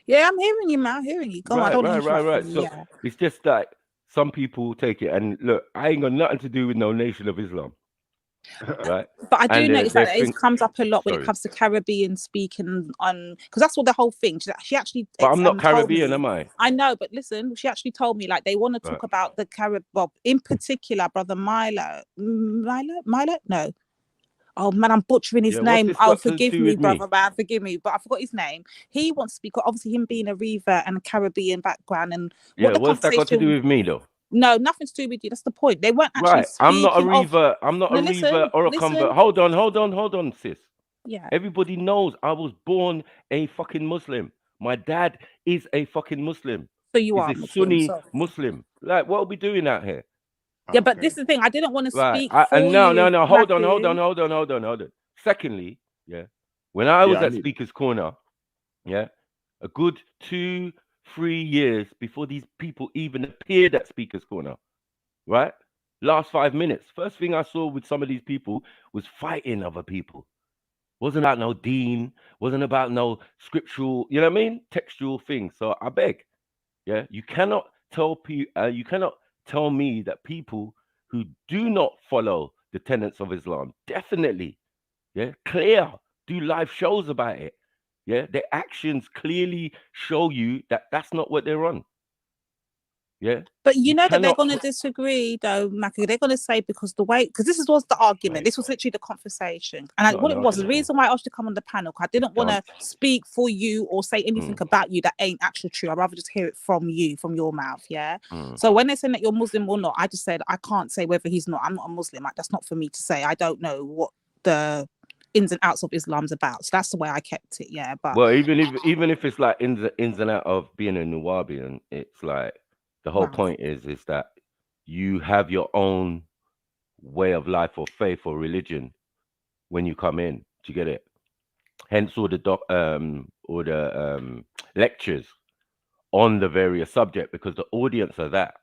Yeah, I'm hearing you, man. I'm hearing you. Go on. Right. So it's just like some people take it, and look, I ain't got nothing to do with no Nation of Islam. Right. But I do notice that it comes up a lot when it comes to Caribbean speaking on, because that's what the whole thing. She actually. But I'm not Caribbean, am I? I know, but listen, she actually told me like they want to talk about the Caribbean, in particular, brother Milo. No. Oh man, I'm butchering his name. Oh, forgive me, brother, man. Forgive me, but I forgot his name. He wants to speak. Obviously, him being a revert and a Caribbean background, and what's that got to do with me though? No, nothing to do with you. That's the point. They weren't actually speaking. I'm not a revert. I'm not a revert or a convert. Hold on, sis. Yeah. Everybody knows I was born a fucking Muslim. My dad is a fucking Muslim. So you are a Sunni Muslim. Like, what are we doing out here? Yeah, but this is the thing. I didn't want to speak for you. No. Hold on. Secondly, yeah, when I was at Speaker's Corner, yeah, a good 2-3 years before these people even appeared at Speaker's Corner, right? Last 5 minutes. First thing I saw with some of these people was fighting other people. Wasn't about no deen. Wasn't about no scriptural, you know what I mean? Textual things. So I beg, yeah, you cannot tell tell me that people who do not follow the tenets of Islam, definitely, yeah, do live shows about it. Yeah, their actions clearly show you that that's not what they're on. Yeah. But you know that they're going to disagree, though, Mackie. They're going to say because this was the argument. This was literally the conversation. And what it was, the reason why I asked you to come on the panel, because I didn't want to speak for you or say anything about you that ain't actually true. I'd rather just hear it from you, from your mouth, yeah? So when they're saying that you're Muslim or not, I just said, I can't say whether he's not. I'm not a Muslim. Like, that's not for me to say. I don't know what the ins and outs of Islam's about. So that's the way I kept it, yeah. But well, even if it's like ins and out of being a Nuwabian, it's like the whole point is that you have your own way of life or faith or religion when you come in. Do you get it? Hence all the lectures on the various subject, because the audience are that.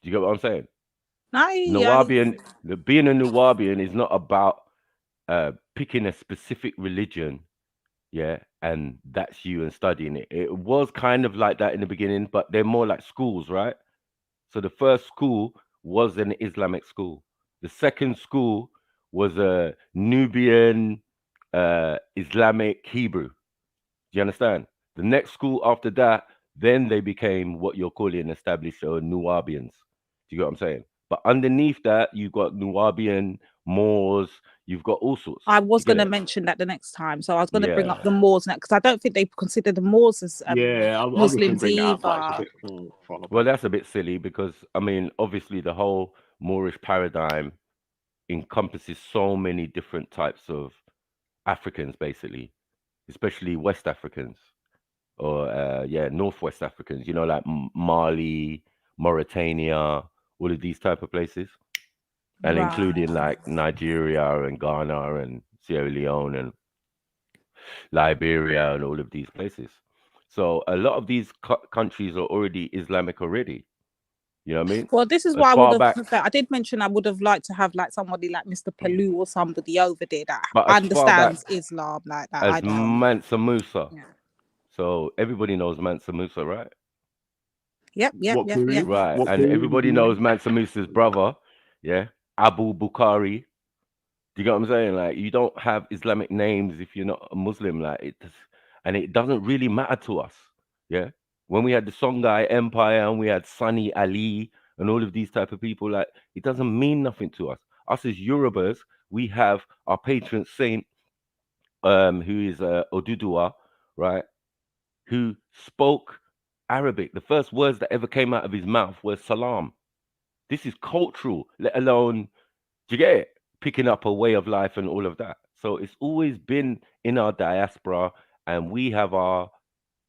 Do you get what I'm saying? Nuwabian, being a Nuwabian is not about picking a specific religion, yeah, and that's you and studying it. It was kind of like that in the beginning, but they're more like schools, right? So the first school was an Islamic school. The second school was a Nubian Islamic Hebrew. Do you understand? The next school after that, then they became what you're calling established or Nuwabians. Do you get what I'm saying? But underneath that, you've got Nuwabian, Moors, you've got all sorts. I was going to mention that the next time. So I was going to bring up the Moors next, because I don't think they consider the Moors as Muslims either. Well, that's a bit silly because, I mean, obviously the whole Moorish paradigm encompasses so many different types of Africans, basically, especially West Africans or, Northwest Africans, you know, like Mali, Mauritania, all of these type of places. And including like Nigeria and Ghana and Sierra Leone and Liberia and all of these places. So a lot of these countries are already Islamic already. You know what I mean? Well, this is why I would have preferred. I did mention I would have liked to have like somebody like Mr. Palou or somebody over there that understands Islam like that. As Mansa Musa. Yeah. So everybody knows Mansa Musa, right? Yep. Right. And everybody knows Mansa Musa's brother, yeah, Abu Bukhari. Do you get what I'm saying? Like, you don't have Islamic names if you're not a Muslim. Like, it doesn't really matter to us. Yeah. When we had the Songhai Empire and we had Sunni Ali and all of these type of people, like, it doesn't mean nothing to us. Us as Yorubas, we have our patron saint, who is Oduduwa, right? Who spoke Arabic. The first words that ever came out of his mouth were salam. This is cultural, let alone, do you get it? Picking up a way of life and all of that. So it's always been in our diaspora, and we have our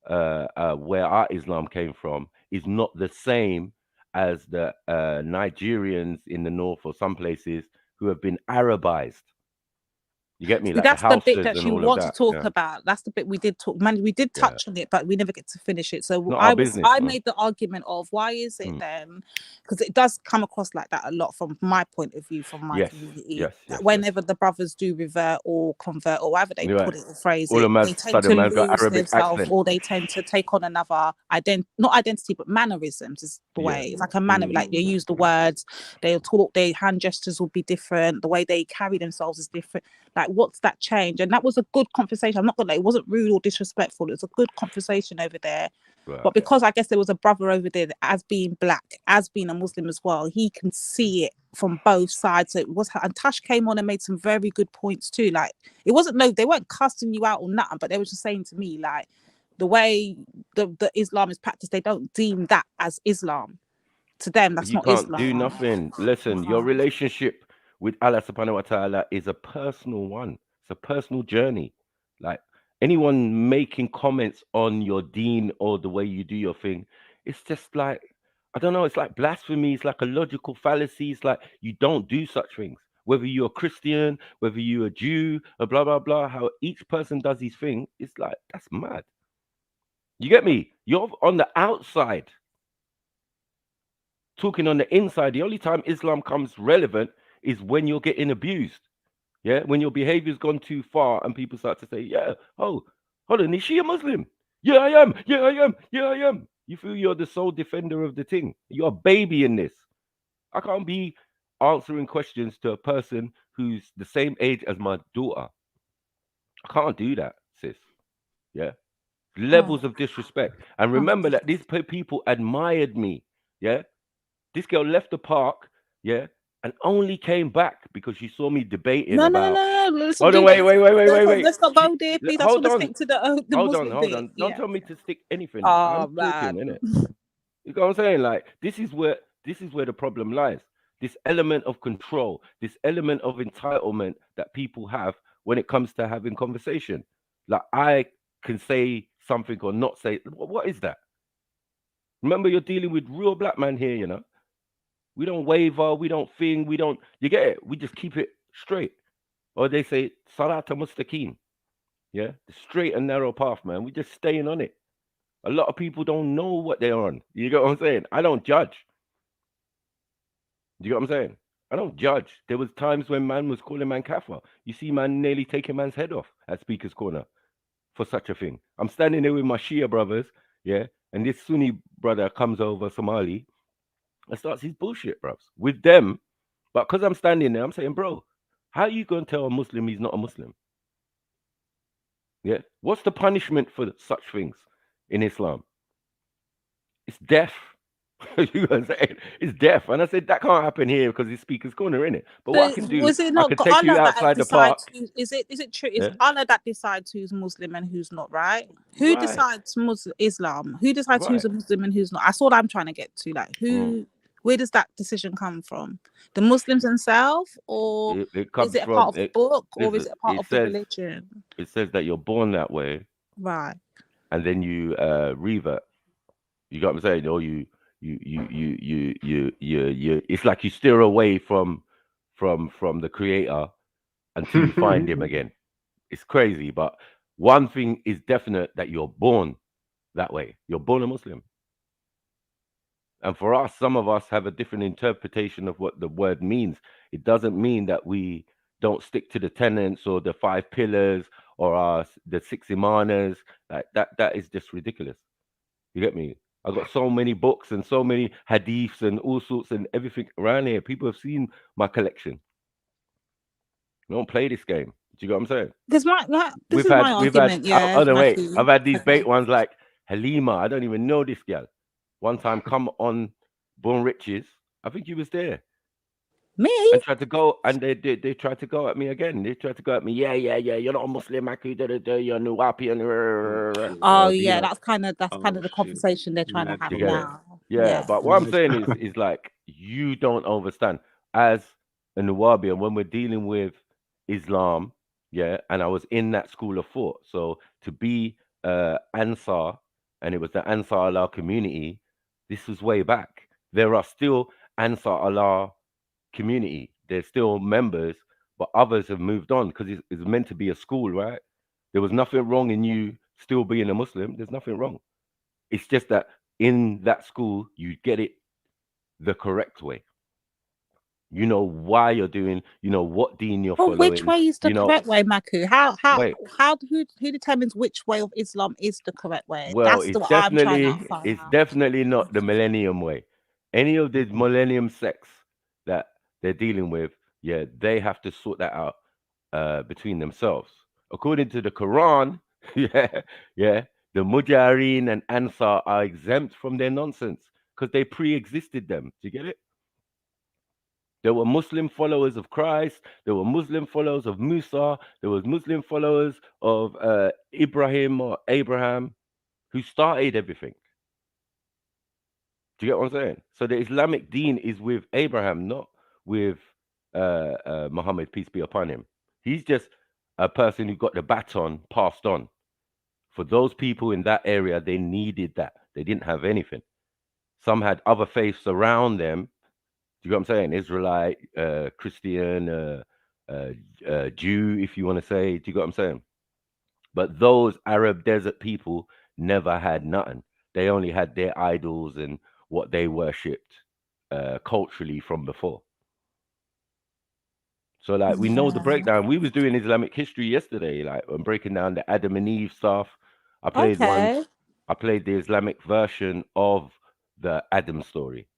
where our Islam came from is not the same as the Nigerians in the north or some places who have been Arabized. You get me? Like that's the bit that you want to talk about. That's the bit we did talk. Man, we did touch on it, but we never get to finish it. So I made the argument of why is it then? Because it does come across like that a lot from my point of view, from my community. Whenever the brothers do revert or convert or whatever they put it or phrase it, they tend to lose themselves or they tend to take on another not identity but mannerisms is the way. It's like a manner, like they use the words, they'll talk, their hand gestures will be different, the way they carry themselves is different. Like, what's that change? And that was a good conversation. I'm not gonna, it wasn't rude or disrespectful. It was a good conversation over there. But because I guess there was a brother over there that, as being black, as being a Muslim as well, he can see it from both sides. So it was, and Tash came on and made some very good points too. Like, it wasn't, no, they weren't cussing you out or nothing, but they were just saying to me, like, the way the Islam is practiced, they don't deem that as Islam. To them, that's not Islam. You can't do nothing. Listen, your relationship with Allah subhanahu wa ta'ala is a personal one. It's a personal journey. Like, anyone making comments on your deen or the way you do your thing, it's just like, I don't know, it's like blasphemy. It's like a logical fallacy. It's like, you don't do such things. Whether you're a Christian, whether you're a Jew, or blah, blah, blah, how each person does his thing, it's like, that's mad. You get me? You're on the outside. Talking on the inside, the only time Islam comes relevant is when you're getting abused. Yeah, when your behavior's gone too far and people start to say, yeah, oh, hold on, is she a Muslim? Yeah, I am. Yeah, I am. Yeah, I am. You feel you're the sole defender of the thing. You're a baby in this. I can't be answering questions to a person who's the same age as my daughter. I can't do that, sis. Yeah. levels of disrespect. And remember that these people admired me. Yeah, this girl left the park. Yeah, and only came back because she saw me debating No. Let's hold on, wait. Let's not go there, please. I just want to stick to the Muslim Hold bit. on. Don't tell me to stick anything. Oh, I'm talking, innit? You know what I'm saying? Like, this is where the problem lies. This element of control, this element of entitlement that people have when it comes to having conversation. Like, I can say something or not say. What is that? Remember, you're dealing with real black man here, you know. We don't waver, we don't think, we don't. You get it? We just keep it straight. Or they say, Sarata Mustaqim. Yeah, the straight and narrow path, man. We just staying on it. A lot of people don't know what they're on. You get what I'm saying? I don't judge. You get what I'm saying? I don't judge. There was times when man was calling man kafir. You see man nearly taking man's head off at Speaker's Corner for such a thing. I'm standing there with my Shia brothers, yeah, and this Sunni brother comes over, Somali, and starts his bullshit, bros, with them. But because I'm standing there, I'm saying, bro, how are you going to tell a Muslim he's not a Muslim? Yeah. What's the punishment for such things in Islam? It's death. You know what I'm saying? It's death. And I said, that can't happen here because it's Speaker's Corner, innit? But what I can do, was it I not can take you Allah that outside the decides park. is it true? It's Yeah. Allah that decides who's Muslim and who's not, right? Who Right. decides Islam? Who decides who's a Right. Muslim and who's not? That's what I'm trying to get to. Like, where does that decision come from? The Muslims themselves, or It comes is it a from part of a book, or is listen, it a part it of the says religion? it says that you're born that way, Right. and then you revert. You got what I'm saying? Or you it's like you steer away from the creator until you find him again. It's crazy, but one thing is definite, that you're born that way. You're born a Muslim. And for us, some of us have a different interpretation of what the word means. It doesn't mean that we don't stick to the tenets or the 5 pillars or the 6 imanas. Like that is just ridiculous. You get me? I've got so many books and so many hadiths and all sorts and everything around here. People have seen my collection. Don't play this game. Do you get what I'm saying? This is my argument, yeah. Oh no, wait. Matthew. I've had these bait ones like Halima. I don't even know this girl. One time, come on Born Riches. I think you was there. Me? And tried to go, and they tried to go at me again. They tried to go at me. Yeah. You're not a Muslim, Maki. You're Nuwapi. Oh yeah, that's kind of the conversation they're trying to have now. Yeah, but what I'm saying is like, you don't understand. As a Nuwabi, and when we're dealing with Islam, yeah, and I was in that school of thought. So to be Ansar, and it was the Ansar Allah community, this was way back. There are still Ansar Allah community. There's still members, but others have moved on because it's meant to be a school, right? There was nothing wrong in you still being a Muslim. There's nothing wrong. It's just that in that school, you get it the correct way. You know why you're doing, you know what deen you're following. Which way is the correct way, Maku? How who determines which way of Islam is the correct way? Well, That's what I'm trying to find out. definitely not the millennium way. Any of the millennium sects that they're dealing with, yeah, they have to sort that out between themselves. According to the Quran, the Mujahideen and Ansar are exempt from their nonsense because they pre-existed them. Do you get it? There were Muslim followers of Christ. There were Muslim followers of Musa. There was Muslim followers of Ibrahim or Abraham, who started everything. Do you get what I'm saying? So the Islamic deen is with Abraham, not with Muhammad, peace be upon him. He's just a person who got the baton passed on. For those people in that area, they needed that. They didn't have anything. Some had other faiths around them. Do you get what I'm saying? Israelite, Christian, Jew, if you want to say. Do you get what I'm saying? But those Arab desert people never had nothing. They only had their idols and what they worshipped culturally from before. So like we know the breakdown. We was doing Islamic history yesterday, like I'm breaking down the Adam and Eve stuff. I played the Islamic version of the Adam story.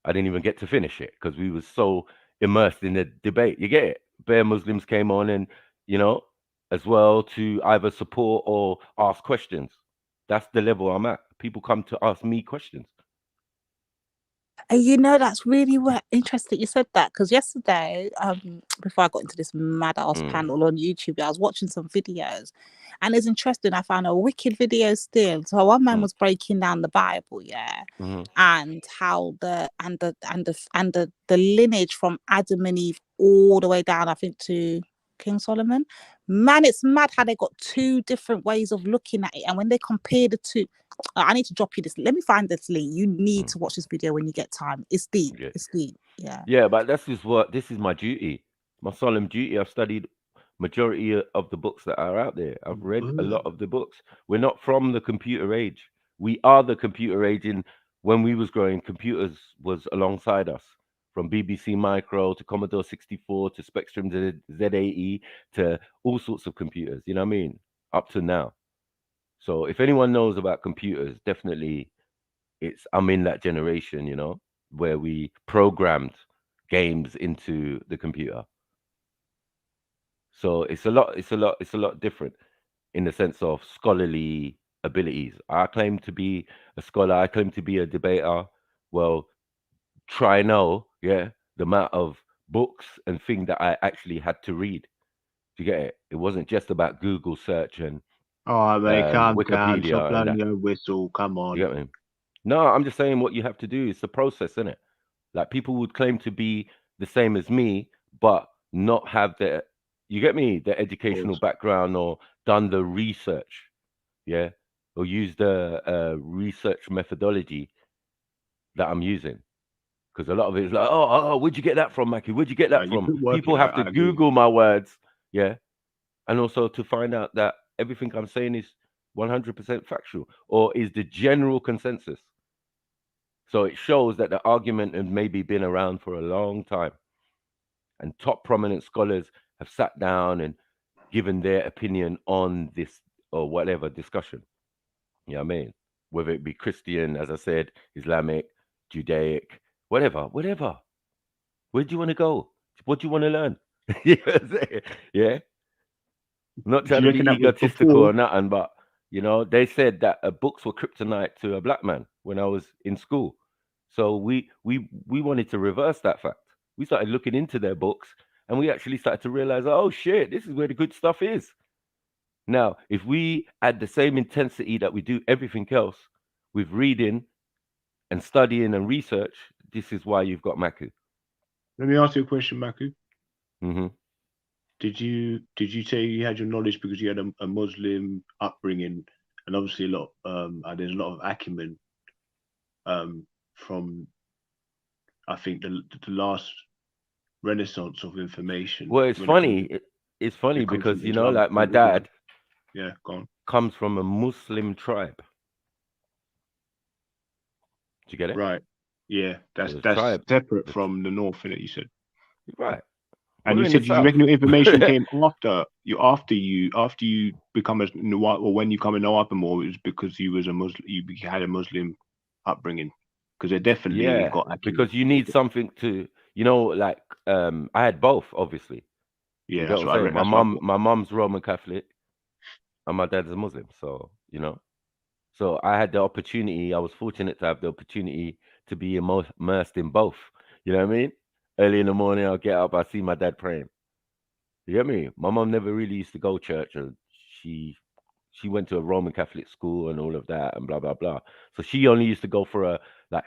I didn't even get to finish it because we was so immersed in the debate. You get it? Bare Muslims came on and, you know, as well to either support or ask questions. That's the level I'm at. People come to ask me questions. And that's really interesting you said that, because yesterday, before I got into this mad ass panel on YouTube, I was watching some videos, and it's interesting. I found a wicked video still. So one man was breaking down the Bible, and how the lineage from Adam and Eve all the way down, I think, to King Solomon. Man, it's mad how they got two different ways of looking at it, and when they compare the two, I need to drop you this. Let me find this link. You need to watch this video when you get time. It's deep. Yeah. It's deep. Yeah. Yeah, but this is my duty, my solemn duty. I've studied majority of the books that are out there. I've read a lot of the books. We're not from the computer age. We are the computer age. When we was growing, computers was alongside us. From BBC Micro to Commodore 64 to Spectrum to Z80 to all sorts of computers. You know what I mean? Up to now. So if anyone knows about computers, definitely I'm in that generation, where we programmed games into the computer. So it's a lot different in the sense of scholarly abilities. I claim to be a scholar. I claim to be a debater. Well, try know, the amount of books and things that I actually had to read. Do you get it? It wasn't just about Google search and mate, calm down. Wikipedia Stop and blowing that. your whistle. Come on. You get me? No, I'm just saying what you have to do. It's the process, isn't it? Like people would claim to be the same as me, but not have the, you get me, the educational background or done the research, or use the research methodology that I'm using. Because a lot of it is like, oh, where'd you get that from, Mackie? Where'd you get that from? People have to Google my words, and also to find out that everything I'm saying is 100% factual or is the general consensus. So it shows that the argument had maybe been around for a long time. And top prominent scholars have sat down and given their opinion on this or whatever discussion. You know what I mean? Whether it be Christian, as I said, Islamic, Judaic, whatever. Where do you want to go? What do you want to learn? You know what I'm saying? Yeah. Not trying to be egotistical or nothing, but they said that books were kryptonite to a black man when I was in school. So we wanted to reverse that fact. We started looking into their books, and we actually started to realize, oh shit, this is where the good stuff is. Now, if we add the same intensity that we do everything else with reading and studying and research, this is why you've got Maku. Let me ask you a question, Maku. Mm-hmm. Did you say you had your knowledge because you had a Muslim upbringing, and obviously there's a lot of acumen from, I think, the last renaissance of information. Well, it's funny. It's funny because like my dad, go on, comes from a Muslim tribe. Do you get it? Right. Yeah, that's separate from the north, innit? You said. Right. And you said you reckon your information came after you become a Nawab, or when you come a Nawab more, it was because you was a Muslim, you had a Muslim upbringing, because they definitely got acumen. Because you need something to, like I had both, obviously. Yeah, that's what I'm saying. My mom's Roman Catholic, and my dad's a Muslim. So so I had the opportunity. I was fortunate to have the opportunity to be immersed in both. You know what I mean? Early in the morning, I'll get up, I see my dad praying. You get me? My mom never really used to go to church, and she went to a Roman Catholic school and all of that and blah, blah, blah. So she only used to go for a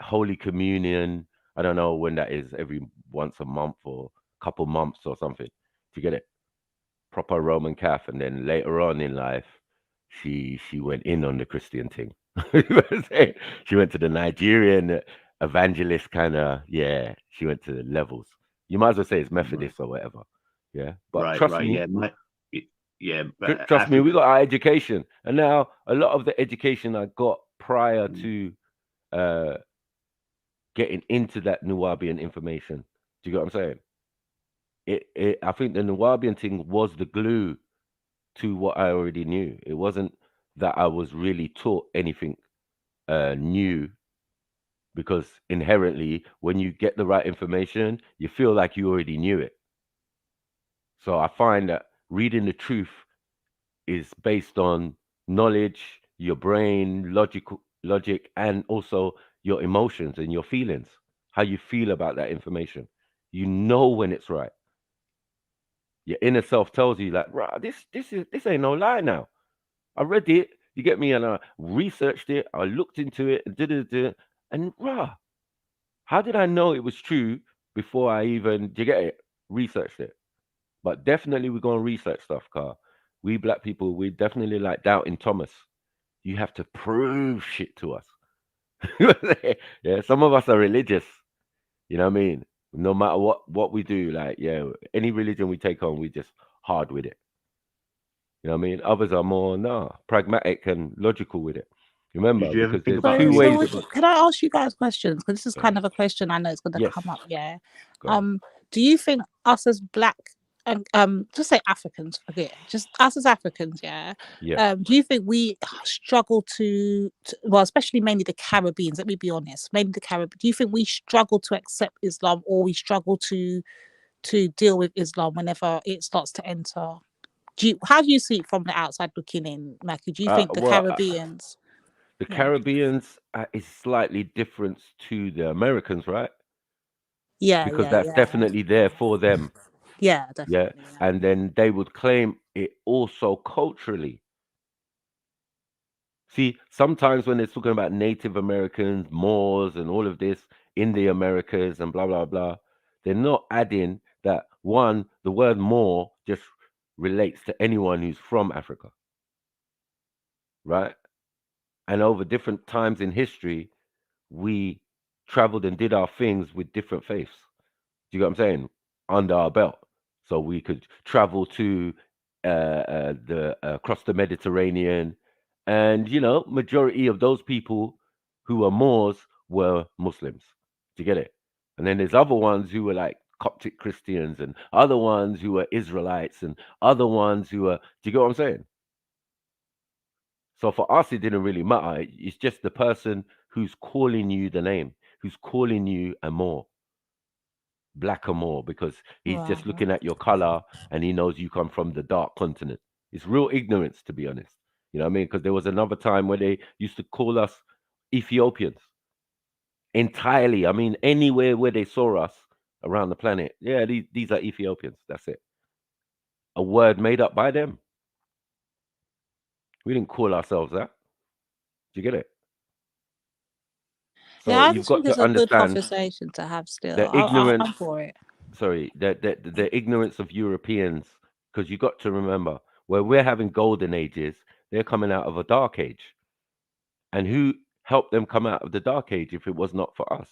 Holy Communion. I don't know when that is, every once a month or couple months or something. Do you get it? Proper Roman Catholic. And then later on in life, she went in on the Christian thing. She went to the Nigerian evangelist kind of, she went to the levels. You might as well say it's Methodist or whatever. Yeah. But trust me. Trust me, we got our education. And now a lot of the education I got prior to getting into that Nuwabian information. Do you get what I'm saying? I think the Nuwabian thing was the glue to what I already knew. It wasn't that I was really taught anything new, because inherently, when you get the right information, you feel like you already knew it. So I find that reading the truth is based on knowledge, your brain, logic, and also your emotions and your feelings, how you feel about that information. You know when it's right. Your inner self tells you like, right, this ain't no lie now. I read it, you get me, and I researched it, I looked into it, and and rah, how did I know it was true before I even, do you get it, researched it? But definitely we're going to research stuff, car. We black people, we definitely like doubting Thomas. You have to prove shit to us. Yeah, some of us are religious. You know what I mean? No matter what we do, like, yeah, any religion we take on, we just hard with it. You know what I mean? Others are more pragmatic and logical with it. Remember, Did you ever because think there's about two So, ways. can I ask you guys questions? Because this is kind of a question I know it's going to Yes. come up. Yeah. Go on. Do you think us as black and just say Africans, forget it, just us as Africans, yeah. Yeah. Do you think we struggle to well, especially mainly the Caribbeans? Let me be honest, mainly the Caribbean. Do you think we struggle to accept Islam, or we struggle to deal with Islam whenever it starts to enter? How do you see it from the outside looking in, Mackie? Do you think the Caribbeans? The Caribbeans is slightly different to the Americans, right? Yeah, because that's definitely there for them. Yeah, definitely. Yeah. And then they would claim it also culturally. See, sometimes when they're talking about Native Americans, Moors, and all of this in the Americas and blah, blah, blah, they're not adding that one, the word Moor just relates to anyone who's from Africa. Right? And over different times in history, we traveled and did our things with different faiths. Do you get what I'm saying? Under our belt, so we could travel to the across the Mediterranean, and majority of those people who were Moors were Muslims. Do you get it? And then there's other ones who were like Coptic Christians, and other ones who were Israelites, and other ones who were. Do you get what I'm saying? So for us, it didn't really matter. It's just the person who's calling you the name, who's calling you a Moor, black or more, because he's just looking at your color and he knows you come from the dark continent. It's real ignorance, to be honest. You know what I mean? Because there was another time where they used to call us Ethiopians entirely. I mean, anywhere where they saw us around the planet, yeah, these are Ethiopians. That's it. A word made up by them. We didn't call ourselves that. Do you get it? So Yeah, I you've just think got it's to a good understand conversation to have still. the ignorance. I'm for it. Sorry, the ignorance of Europeans, because you got to remember, where we're having golden ages, they're coming out of a dark age. And who helped them come out of the dark age if it was not for us?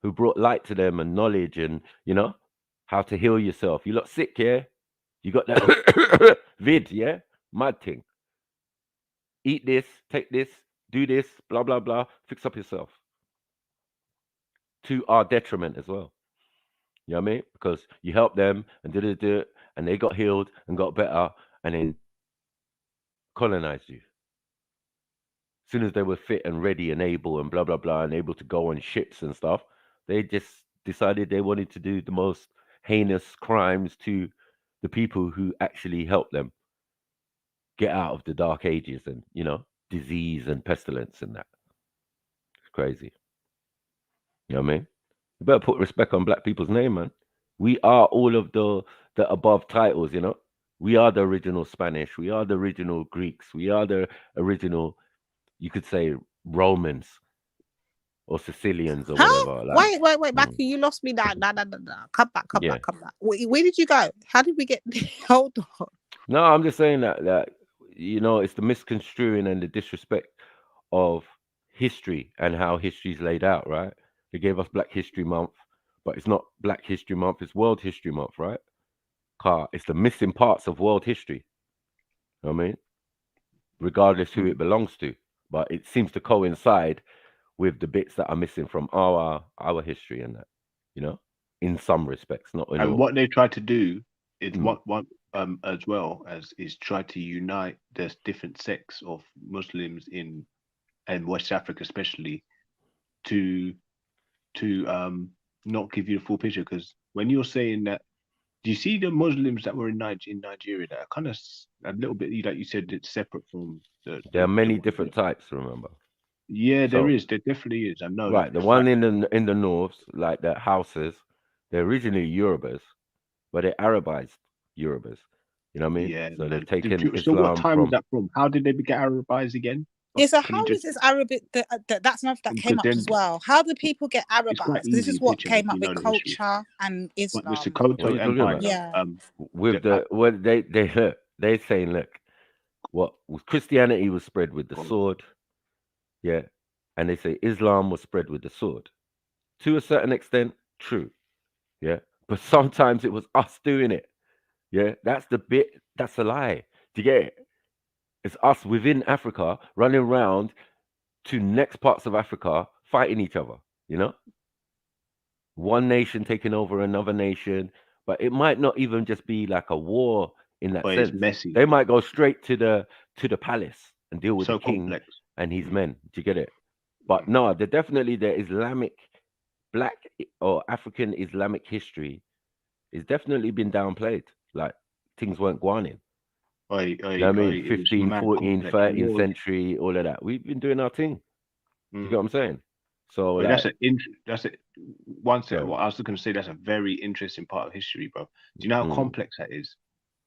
Who brought light to them and knowledge and, how to heal yourself. You lot sick, yeah? You got that vid, yeah? Mad thing. Eat this, take this, do this, blah, blah, blah. Fix up yourself. To our detriment as well. You know what I mean? Because you helped them and did it, and they got healed and got better and then colonized you. As soon as they were fit and ready and able and blah, blah, blah, and able to go on ships and stuff, they just decided they wanted to do the most heinous crimes to the people who actually helped them get out of the dark ages and, disease and pestilence and that. It's crazy. You know what I mean? You better put respect on black people's name, man. We are all of the above titles, We are the original Spanish. We are the original Greeks. We are the original, you could say, Romans or Sicilians or whatever. Like, Wait, Mackie, you lost me. Nah. Come back. Where did you go? How did we get? Hold on. No, I'm just saying that it's the misconstruing and the disrespect of history and how history's laid out, right? They gave us Black History Month, but it's not Black History Month, it's World History Month, right? It's the missing parts of world history. You know what I mean? Regardless who it belongs to. But it seems to coincide with the bits that are missing from our history and that, in some respects, not in all. And what they try to do is what as well as is try to unite the different sects of Muslims in and West Africa especially to not give you the full picture, because when you're saying that Do you see the Muslims that were in Nigeria that are kind of a little bit, like you said, it's separate from the. There are many different types. Remember. Yeah, there So- is. There definitely is. I know Right, that. the one in the north, like the houses, they're originally Yorubas, but they're Arabized Yorubas. You know what I mean? Yeah, So man. they've taken So what Islam time from. is that from? How did they get Arabized again? It's a Can you how just? is this Arabic that's enough that came Because up then as well. How do people get it's quite Arabized? 'Cause this easy is to what picture if came up you with know the history. culture and But the Islam. What are Sokoto you talking Empire, about? Yeah. With the what they look, they're saying, look, what Christianity was spread with the sword, yeah, and they say Islam was spread with the sword. To a certain extent, true, yeah, but sometimes it was us doing it, yeah. That's the bit. That's a lie. Do you get it? It's us within Africa running around to next parts of Africa fighting each other. You know, one nation taking over another nation, but it might not even just be like a war in that but it's sense. messy. They might go straight to the palace and deal with So the king complex. and his men. Do you get it? But no, they're definitely their Islamic, black or African Islamic history is definitely been downplayed. Like things weren't going in. You know what I mean? It was 15, mad 14, complex. It 13th was. century, all of that. We've been doing our thing. You get what I'm saying? So But like, that's it. One second. Sorry. What I was going to say, that's a very interesting part of history, bro. Do you know how complex that is?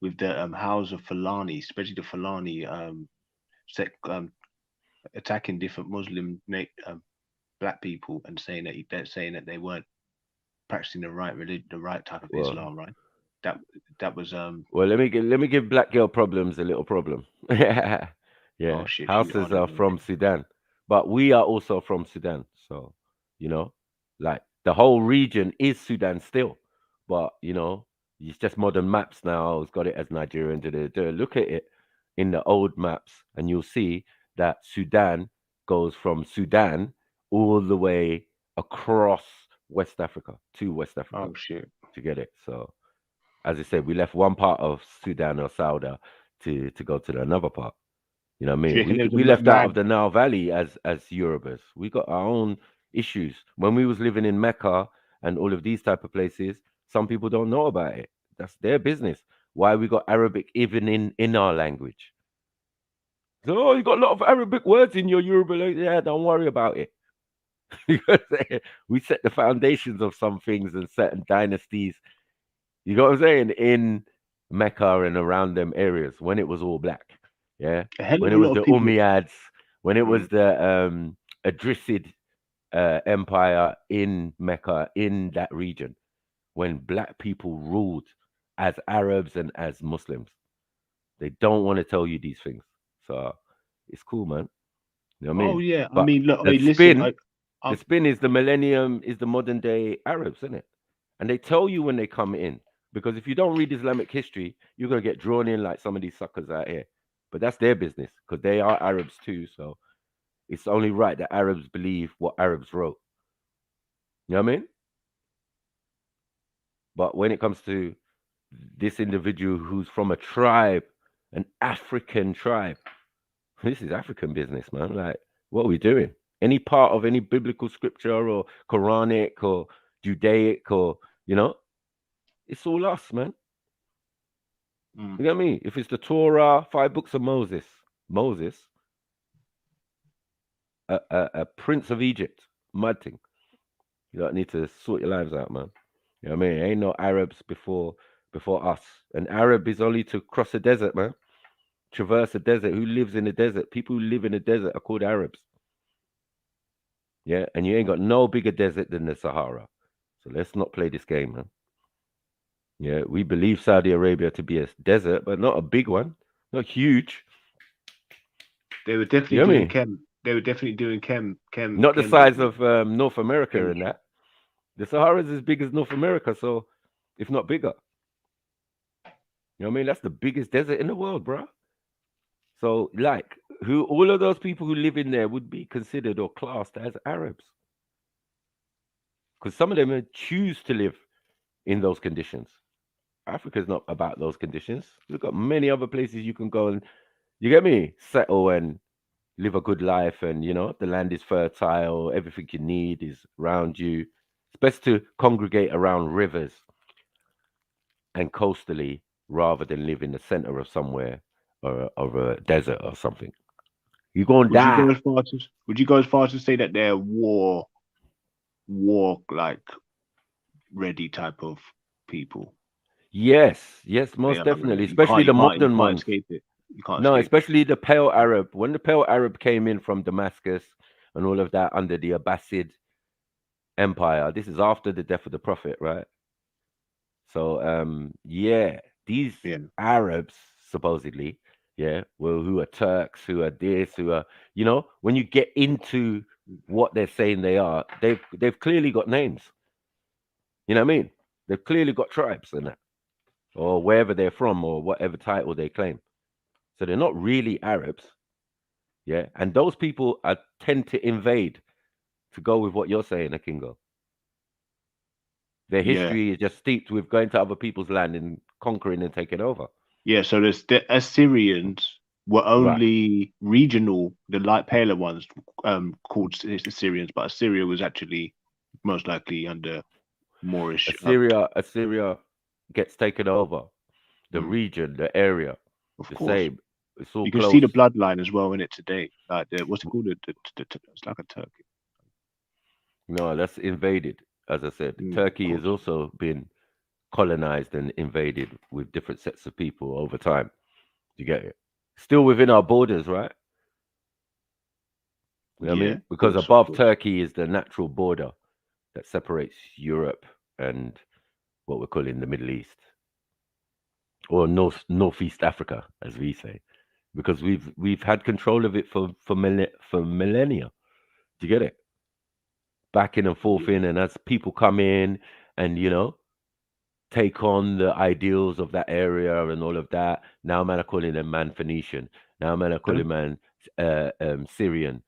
With the House of Fulani, especially the Fulani attacking different Muslim black people and saying that they weren't practicing the right religion, the right type of Well- Islam, right? That was well, let me give black girl problems a little problem. Yeah, Oh, shit, houses are from Sudan, but we are also from Sudan. So, you know, like the whole region is Sudan still, but you know, it's just modern maps now. It's got it as Nigeria. Look at it in the old maps, and you'll see that Sudan goes from Sudan all the way across West Africa to West Africa. Oh shit! To get it, so. As I said, we left one part of Sudan or Sauda to go to another part. You know what I Do you mean? reckon there's We a left out of mad? the Nile Valley as Yorubas. We got our own issues. When we was living in Mecca and all of these type of places, some people don't know about it. That's their business. Why we got Arabic even in our language? So, oh, you got a lot of Arabic words in your Yoruba language. Yeah, don't worry about it. We set the foundations of some things and certain dynasties. You know what I'm saying? In Mecca and around them areas when it was all black. Yeah. A hell When of it a was lot the of people. Umayyads, when it was the Idrisid empire in Mecca, in that region, when black people ruled as Arabs and as Muslims. They don't want to tell you these things. So it's cool, man. You know what I mean? Oh yeah, I But mean, look, the hey, listen, spin, I the spin is the millennium, is the modern day Arabs, isn't it? And they tell you when they come in, because if you don't read Islamic history, you're gonna get drawn in like some of these suckers out here. But that's their business because they are Arabs too. So it's only right that Arabs believe what Arabs wrote. You know what I mean? But when it comes to this individual who's from a tribe, an African tribe, this is African business, man. Like, what are we doing? Any part of any biblical scripture or Quranic or Judaic or, it's all us, man. You get me? If it's the Torah, 5 books of Moses, a prince of Egypt, mad thing. You don't need to sort your lives out, man. You know what I mean? Ain't no Arabs before us. An Arab is only to cross a desert, man. Traverse a desert. Who lives in the desert? People who live in the desert are called Arabs. Yeah, and you ain't got no bigger desert than the Sahara. So let's not play this game, man. Yeah, we believe Saudi Arabia to be a desert, but not a big one, not huge. They were definitely doing chem. They were definitely doing chem. Not the size of North America and that. The Sahara is as big as North America, so if not bigger. You know what I mean? That's the biggest desert in the world, bro. So, like, all of those people who live in there would be considered or classed as Arabs. Because some of them choose to live in those conditions. Africa's not about those conditions. We've got many other places you can go and, you get me, settle and live a good life. And, the land is fertile. Everything you need is around you. It's best to congregate around rivers and coastally rather than live in the center of somewhere or of a desert or something. You're gonna die. Would you go as far as to say that they're war like ready type of people? Yes, most definitely, especially the modern ones. Escape it. You can't No, escape especially the Pale Arab. When the Pale Arab came in from Damascus and all of that under the Abbasid Empire, this is after the death of the Prophet, right? So, yeah, these Arabs supposedly, well, who are Turks, who are this, who are, when you get into what they're saying they are, they've clearly got names. You know what I mean? They've clearly got tribes and that, or wherever they're from, or whatever title they claim. So they're not really Arabs, and those people tend to invade. To go with what you're saying, Akingo. Their history is just steeped with going to other people's land and conquering and taking over. Yeah, so the Assyrians were only regional, the light paler ones called Assyrians, but Assyria was actually most likely under Moorish. Assyria gets taken over. The region, the area, of the course. same. It's all you close. can see the bloodline as well in it today. Like what's it called? It's like a Turkey. No, that's invaded. As I said, Turkey has also been colonized and invaded with different sets of people over time. You get it? Still within our borders, right? You know what I mean? Because above Turkey is the natural border that separates Europe and what we're calling the Middle East, or Northeast Africa, as we say, because we've had control of it for millennia. Do you get it? Backing and forth in, and as people come in and take on the ideals of that area and all of that. Now man are calling them man Phoenician. Now man are calling man Syrian.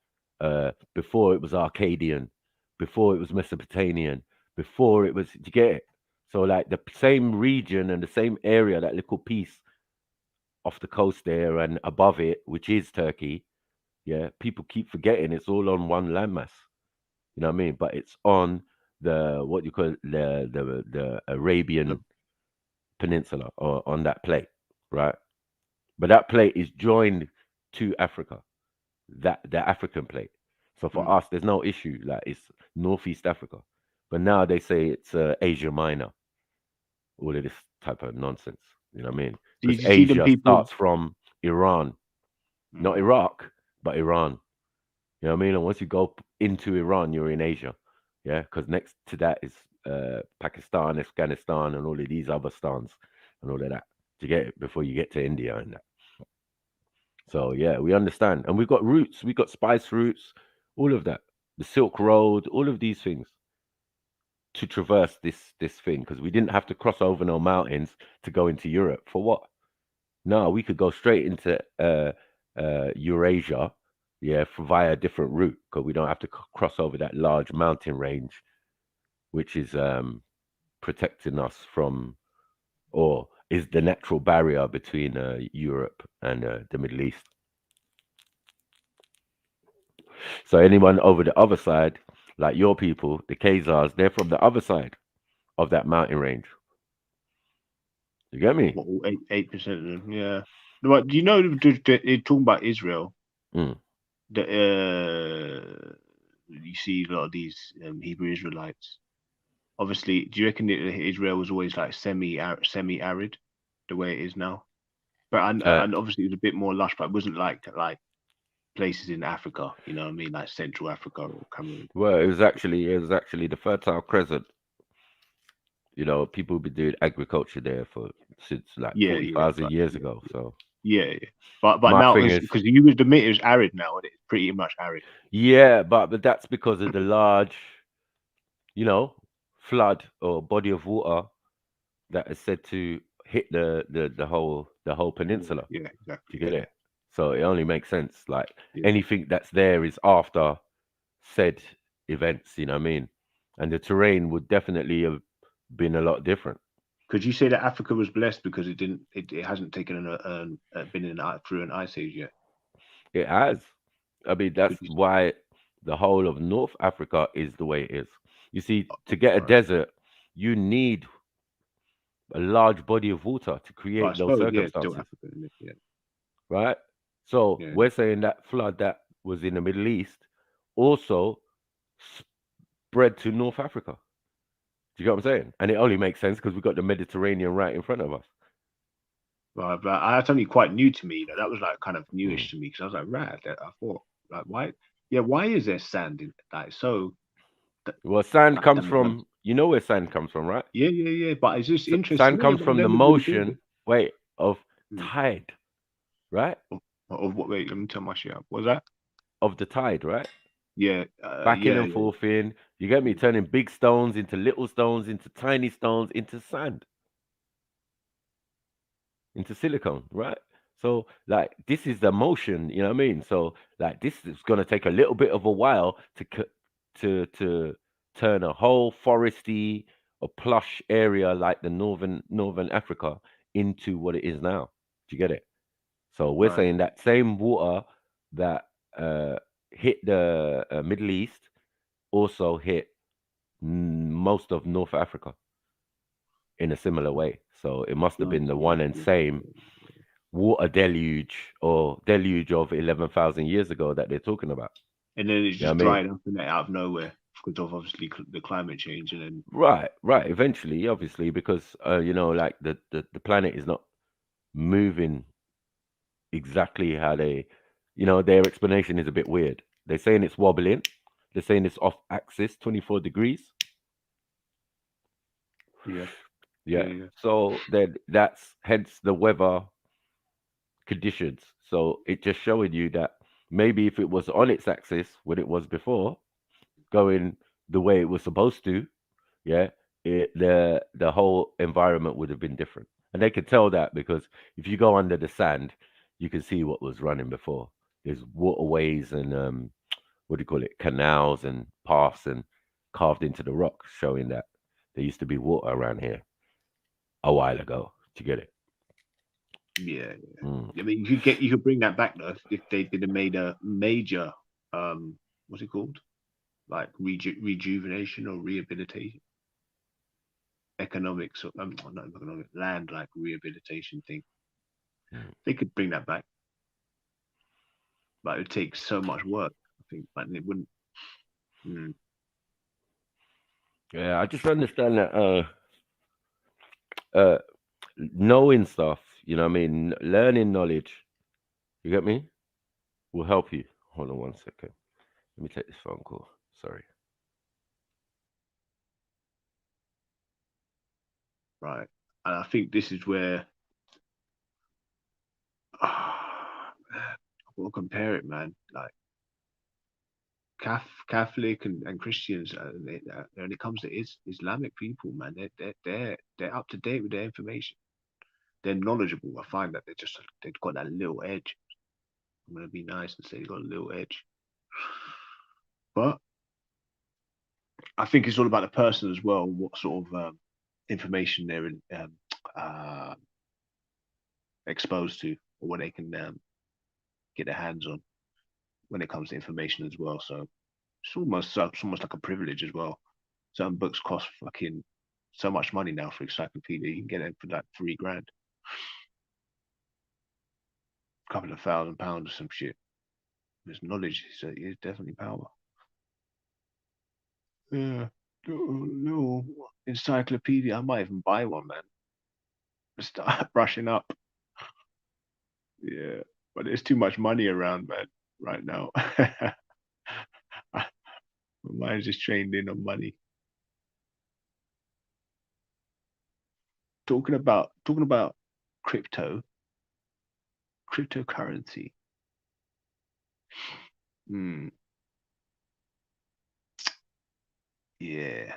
Before it was Arcadian. Before it was Mesopotamian. Before it was, you get it? So like the same region and the same area, that little piece off the coast there and above it, which is Turkey, people keep forgetting it's all on one landmass. You know what I mean? But it's on the what you call the Arabian Peninsula, or on that plate, right? But that plate is joined to Africa, the African plate. So for us, there's no issue. Like it's Northeast Africa, but now they say it's Asia Minor. All of this type of nonsense. You know what I mean? Because Asia starts from Iran, not Iraq, but Iran. You know what I mean? And once you go into Iran, you're in Asia. Yeah, because next to that is Pakistan, Afghanistan, and all of these other stans and all of that to get it before you get to India and that. So yeah, we understand, and we've got routes, we've got spice routes, all of that, the Silk Road, all of these things to traverse this thing, because we didn't have to cross over no mountains to go into Europe. For what? No, we could go straight into Eurasia, via a different route, because we don't have to cross over that large mountain range, which is protecting us from, or is the natural barrier between Europe and the Middle East. So anyone over the other side, like your people, the Khazars, they're from the other side of that mountain range. You get me? 8% of them, yeah. But do you know, talking about Israel, that you see a lot of these Hebrew Israelites. Obviously, do you reckon that Israel was always like semi-arid, the way it is now? But and obviously it was a bit more lush, but it wasn't like places in Africa. You know what I mean, like Central Africa or Cameroon. Well, it was actually the Fertile Crescent. You know, people have been doing agriculture there since like 40,000 years ago. So but now because you was it was arid now, and it's pretty much arid. Yeah, but that's because of the large, flood or body of water that is said to hit the whole peninsula. Yeah, exactly. You get it? So it only makes sense. Like anything that's there is after said events. You know what I mean? And the terrain would definitely have been a lot different. Could you say that Africa was blessed because it hasn't taken been through an ice age yet? It has. I mean, that's why the whole of North Africa is the way it is. You see, to get a desert, you need a large body of water to create I those suppose, circumstances. still Africa, isn't it? Yeah. Right? So Yeah. we're saying that flood that was in the Middle East also spread to North Africa. Do you get what I'm saying? And it only makes sense because we've got the Mediterranean right in front of us. Right, but that's only quite new to me. That was like kind of newish to me because I was like, right. I thought, like, why? Yeah, why is there sand in like so? Well, sand comes from, you know where sand comes from, right? Yeah. But it's just interesting. Sand comes from the motion, of Hmm. tide, right? Of what? Wait, let me tell my shit up. What's that? Of the tide, right? Yeah. Backing and forth in. You get me? Turning big stones into little stones, into tiny stones, into sand, into silicone, right? So, like, this is the motion, you know what I mean? So, like, this is going to take a little bit of a while to turn a whole foresty or plush area like the northern Africa into what it is now. Do you get it? So we're Right. saying that same water that hit the Middle East also hit most of North Africa in a similar way. So it must have been the one and same water deluge or deluge of 11,000 years ago that they're talking about. And then it's You know just what I mean? dried up and out of nowhere because of obviously the climate change, and then Right. Eventually, obviously, because like the planet is not moving exactly how they, their explanation is a bit weird. They're saying it's wobbling. They're saying it's off axis, 24 degrees. Yeah. So then that's hence the weather conditions. So it just showing you that maybe if it was on its axis when it was before, going the way it was supposed to, the whole environment would have been different. And they could tell that because if you go under the sand, you can see what was running before. There's waterways and what do you call it, canals and paths and carved into the rock, showing that there used to be water around here a while ago. Do you get it? Yeah. I mean, you could bring that back though if they did have made a major what's it called, like rejuvenation or rehabilitation, economics or not economic, land like rehabilitation thing. They could bring that back, but it would take so much work. I think, but it wouldn't. Yeah, I just understand that knowing stuff, you know what I mean, learning knowledge, you get me, will help you. Hold on one second. Let me take this phone call. Sorry. Right. And I think this is where we'll compare it, man. Like Catholic and Christians, when it comes to Islamic people, man, they're up to date with their information. They're knowledgeable. I find that they've got that little edge. I'm gonna be nice and say they've got a little edge, but I think it's all about the person as well. What sort of information they're exposed to, or what they can get their hands on when it comes to information as well. So it's almost like a privilege as well. Certain books cost fucking so much money now for encyclopedia. You can get it for like £3,000, a couple of £1,000 or some shit. There's knowledge, so it's definitely power. Yeah, little encyclopedia. I might even buy one, man. Start brushing up. Yeah, but there's too much money around, man, right now. My mind's just trained in on money. Talking about cryptocurrency. Yeah.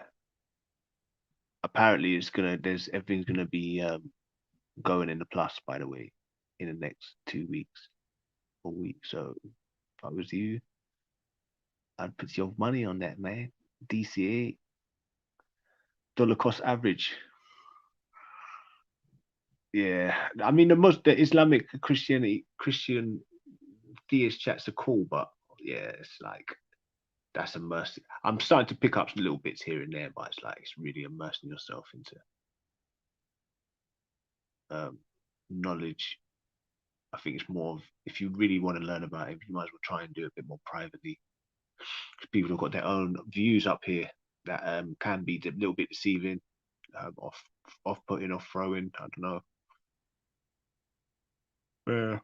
Apparently, everything's gonna be going in the plus. By the way, in the next 2 weeks or week. So if I was you, I'd put your money on that, man. DCA, dollar cost average. Yeah, I mean the Islamic Christian theist chats are cool, but yeah, it's like that's immersive. I'm starting to pick up some little bits here and there, but it's like it's really immersing yourself into knowledge. I think it's more of, if you really want to learn about it, you might as well try and do it a bit more privately. Because people have got their own views up here that can be a little bit deceiving, off-putting, off-throwing. I don't know. Yeah.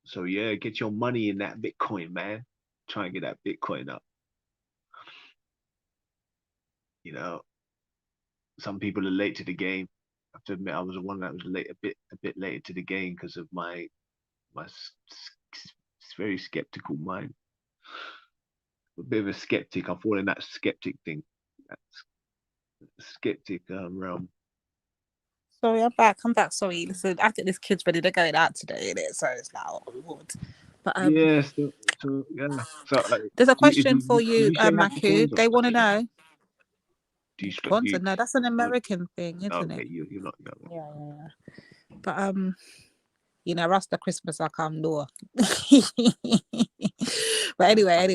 So yeah, get your money in that Bitcoin, man. Try and get that Bitcoin up. You know, some people are late to the game. I have to admit, I was the one that was late, a bit later to the game because of my very skeptical mind. A bit of a skeptic. I fall in that skeptic thing. That's skeptic realm. Sorry, I'm back. Sorry, listen, I think this kid's ready to go out today, innit? So it's like, oh Lord. But yeah, so yeah. So there's a question for you, say Maku. They want to know. Do you Kwanzaa? No, that's an American thing, isn't okay, it? you're not. Yeah. But you know, Rasta Christmas I come door. But anyway.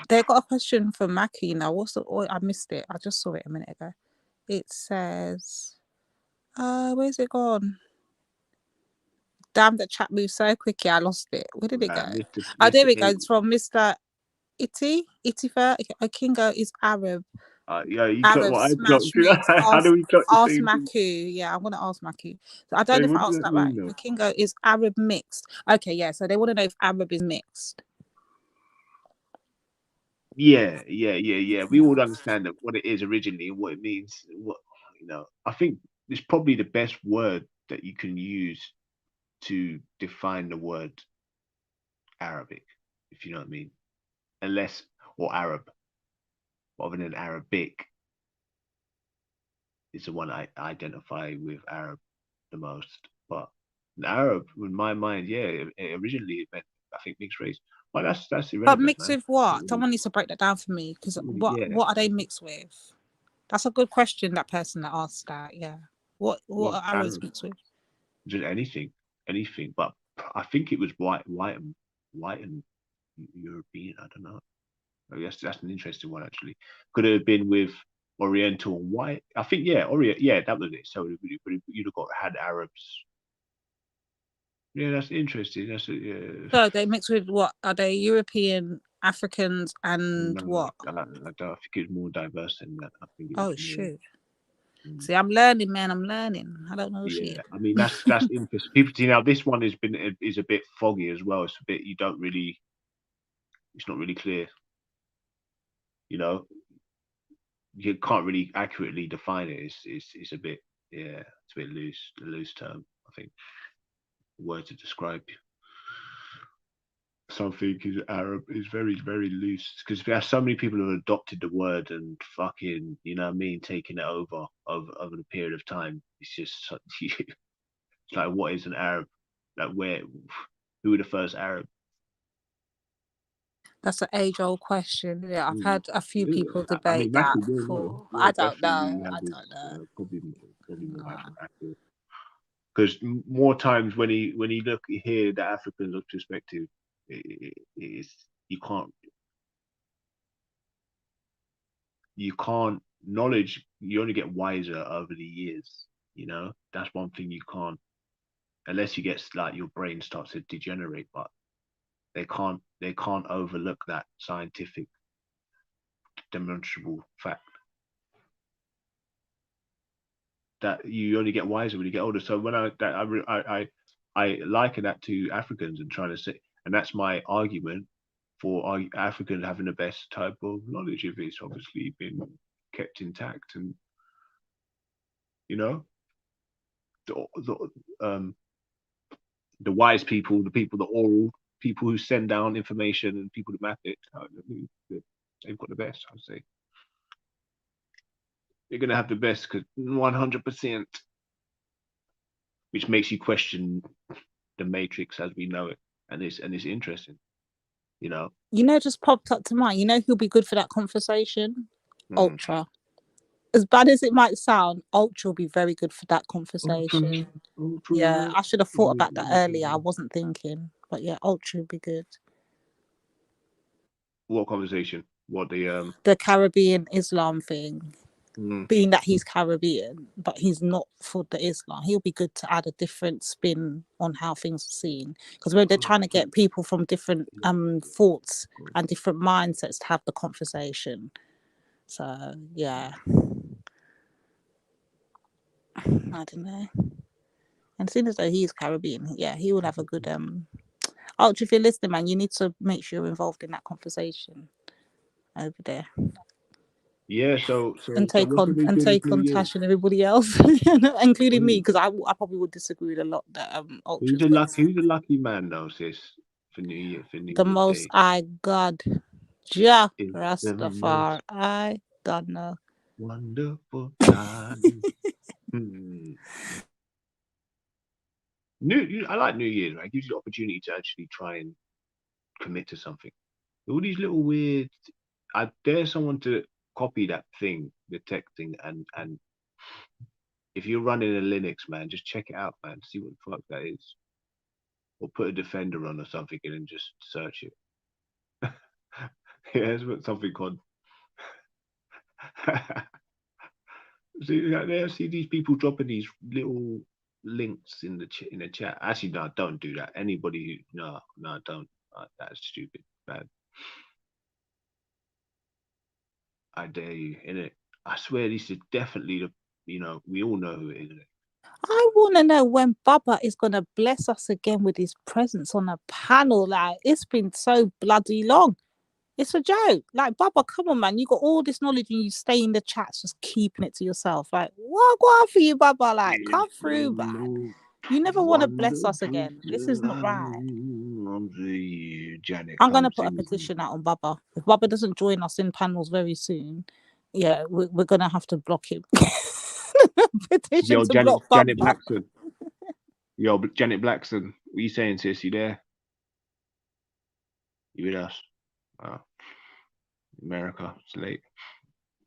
They got a question for Maki now. What's the I missed it. I just saw it a minute ago. It says, where's it gone? Damn, the chat moved so quickly, I lost it. Where did it go? Oh, there we go. It's from Mr. Itifa Okingo is Arab. Yeah, you Arab what smash mix. How do we clock ask Maku. Yeah, I'm gonna ask Maku. So I don't know if I asked that right. Okingo is Arab mixed. Okay, yeah. So they want to know if Arab is mixed. Yeah. We all understand that what it is originally and what it means. What I think it's probably the best word that you can use to define the word Arabic, if you know what I mean. Or Arab, rather than Arabic, is the one I identify with Arab the most. But Arab, in my mind, it originally it meant, I think, mixed race. Well, that's irrelevant. But mixed with what? Someone needs to break that down for me, because what are they mixed with? That's a good question. That person that asked that, yeah. What are Arabs mixed with? Just anything. But I think it was white and European. I don't know. I guess that's an interesting one actually. Could have been with Oriental and white. I think Orient. Yeah, that was it. So you'd have had Arabs. Yeah, that's interesting. So they mix with what? Are they European, Africans, and what? I think it's more diverse than that. I think. Shoot. See, I'm learning, man. I'm learning. I don't know shit. I mean, that's interesting. People, this one is a bit foggy as well. It's a bit it's not really clear. You can't really accurately define it. It's a bit it's a bit loose. A loose term, I think. Word to describe something is Arab is very, very loose, because there are so many people who have adopted the word and fucking, taking it over a period of time. It's just it's like, what is an Arab? Like, who were the first Arab? That's an age-old question. Yeah, I've had a few people debate that before. I don't know. Probably more accurate. Because more times when you hear the African perspective, you can't knowledge. You only get wiser over the years. That's one thing you can't, unless you get like your brain starts to degenerate. But they can't overlook that scientific demonstrable fact that you only get wiser when you get older. So when I liken that to Africans and trying to say, and that's my argument for Africans having the best type of knowledge if it's obviously been kept intact, and the wise people, the people, the oral people who send down information and people who map it, they've got the best, I'd say. They're going to have the best, because 100%, which makes you question the matrix as we know it, and it's interesting, just popped up to mind. Who'll be good for that conversation? Ultra. As bad as it might sound, Ultra will be very good for that conversation. Ultra. Yeah, I should have thought about that earlier. I wasn't thinking, but yeah, Ultra would be good. What conversation? What the Caribbean Islam thing. Mm. Being that he's Caribbean, but he's not for the Islam, he'll be good to add a different spin on how things are seen. Because when they're trying to get people from different thoughts and different mindsets to have the conversation. So yeah, I don't know. And seeing as though he's Caribbean, yeah, he will have a good Ultra, if you're listening, man, you need to make sure you're involved in that conversation over there. Yeah, so And take what on can we do this New Year? Tash and everybody else, including me, because I probably would disagree with a lot that Who's Ultra's who's a lucky man though, sis, for New Year the most Day? I God, Jah It's the Rastafari. most I don't know. wonderful time. I like New Year's, right? It gives you the opportunity to actually try and commit to something. All these little weird. I dare someone to copy that thing, the tech thing, and if you're running a Linux, man, just check it out, man. See what the fuck that is, or put a Defender on or something, and then just search it. Yeah, it's what something called. See these people dropping these little links in the chat. Actually, no, don't do that. Anybody who no, don't. That's stupid, bad. I dare you, innit? I swear this is definitely we all know who it is, innit? I want to know when Baba is going to bless us again with his presence on a panel. Like, it's been so bloody long. It's a joke. Like, Baba, come on, man. You got all this knowledge and you stay in the chats just keeping it to yourself. Like, what go on for you, Baba? Like, come through, man. You never want to bless us again. This is not right. I'm going to put a petition out on Baba. If Baba doesn't join us in panels very soon, yeah, we're going to have to block him. Petition Yo, to block Janet Baba. Blackson. Yo, Janet Blackson. What you saying, sis? You there? You with us? Oh. America. It's late.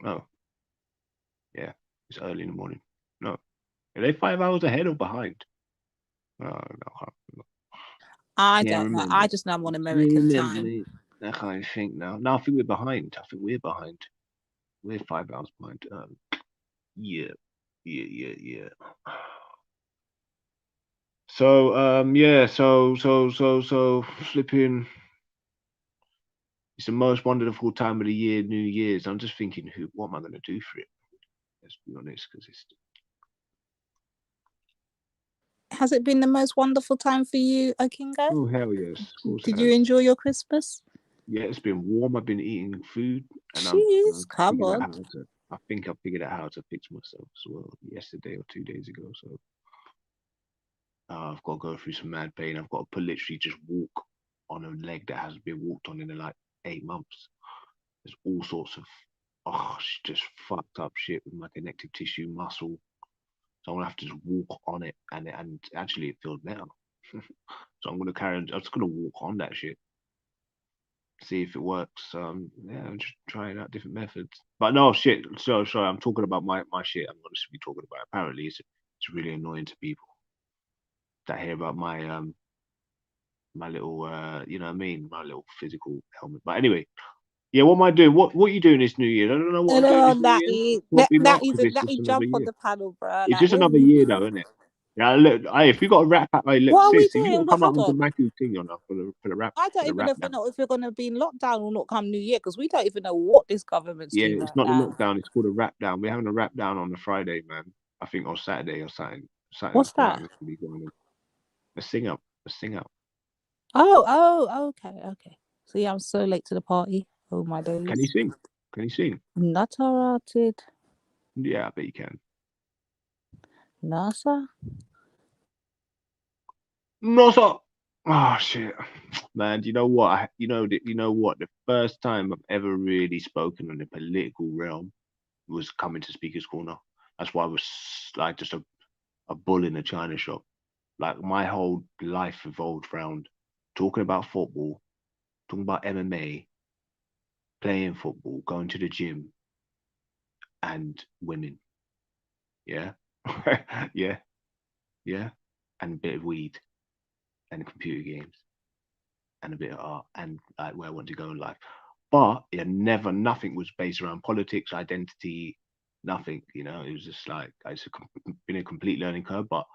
Oh. Yeah. It's early in the morning. No. Are they 5 hours ahead or behind? Oh, no. I don't know. I just know I'm on American time. I can't think now. No, I think we're behind. I think we're behind. We're 5 hours behind. Yeah. So yeah, so flipping. It's the most wonderful time of the year, New Year's. I'm just thinking, what am I going to do for it? Let's be honest, because it's. Has it been the most wonderful time for you, Okingo? Oh hell yes! Of course. Did you enjoy your Christmas? Yeah, it's been warm. I've been eating food, and come on. I think I figured out how to fix myself as well yesterday or 2 days ago. So I've got to go through some mad pain. I've got to literally just walk on a leg that hasn't been walked on in like 8 months. There's all sorts of just fucked up shit with my connective tissue, muscle. So I'm gonna have to just walk on it, and actually it feels better. So I'm gonna carry on. I'm just gonna walk on that shit, see if it works. Yeah, I'm just trying out different methods. But no shit. So sorry, I'm talking about my shit. I'm gonna be talking about. Apparently, it's really annoying to people that hear about my my little you know what I mean, my little physical helmet. But anyway, yeah, what am I doing? What are you doing this New Year? I don't know what I'm doing this New Year. That jump on the panel, bro. It's just another year, though, isn't it? Yeah, look. If we got a rap, look, what are we sis, doing? you come up with the Maggie thing on for the rap. I don't even know if we're going to be in lockdown or not come New Year, because we don't even know what this government's doing. Yeah, it's not the lockdown. It's called a rap down. We're having a rap down on the Friday, man. I think on Saturday or something. What's that? A sing up. Oh, okay. See, I'm so late to the party. Oh my days. Can you sing? Not rotted. Yeah, I bet you can. NASA. Oh shit, man! You know what? You know what? The first time I've ever really spoken on the political realm was coming to Speaker's Corner. That's why I was like just a bull in a china shop. Like my whole life revolved around talking about football, talking about MMA, playing football, going to the gym, and women. Yeah, yeah, and a bit of weed, and computer games, and a bit of art, and like where I want to go in life. but yeah, nothing was based around politics, identity, nothing. You know, it was just like been a complete learning curve, but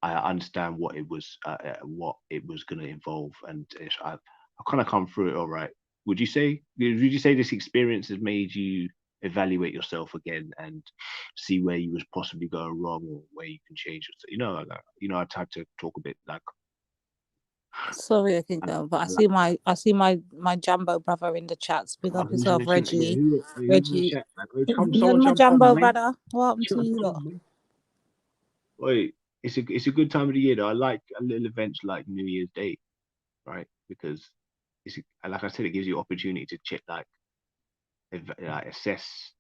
I understand what it was going to involve, and I've kind of come through it all right. Would you say this experience has made you evaluate yourself again and see where you was possibly going wrong or where you can change it? You know, I tried to talk a bit like. Sorry, I can go, but I see my Jumbo brother in the chats. Big up yourself, Reggie. Reggie, my Jumbo brother. What happened to you lot? Wait, it's a good time of the year though. I like little events like New Year's Day, right? Because like I said, it gives you opportunity to check assess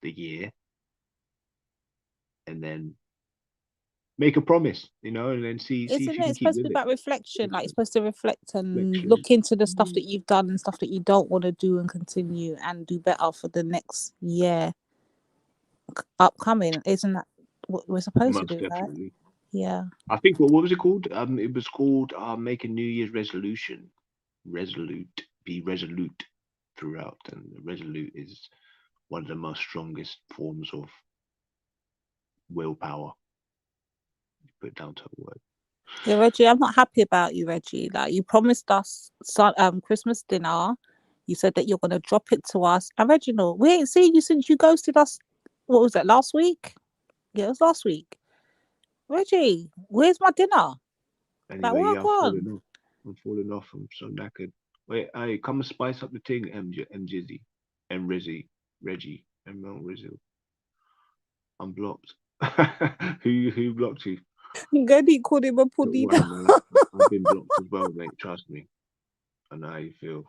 the year, and then make a promise, and then see if you can keep with it. Isn't it supposed to be about reflection? Like, it's supposed to reflect and look into the stuff that you've done and stuff that you don't want to do and continue and do better for the next year upcoming. Isn't that what we're supposed to do? Definitely. Right? Yeah. I think what was it called? It was called make a New Year's resolution. Be resolute throughout, and resolute is one of the most strongest forms of willpower. Put it down to a word. Yeah, Reggie, I'm not happy about you, Reggie. Like, you promised us Christmas dinner. You said that you're gonna drop it to us. And Reginald, we ain't seen you since you ghosted us. What was that, last week? Yeah, it was last week. Reggie, where's my dinner? Anyway, I'm falling off. I'm so knackered. Wait, hey, come and spice up the thing, Jizzy, and Reggie, and Mel Rizzo. I'm blocked. Who blocked you? Gandhi called him a pudding. I've been blocked as well, mate. Trust me. I know how you feel.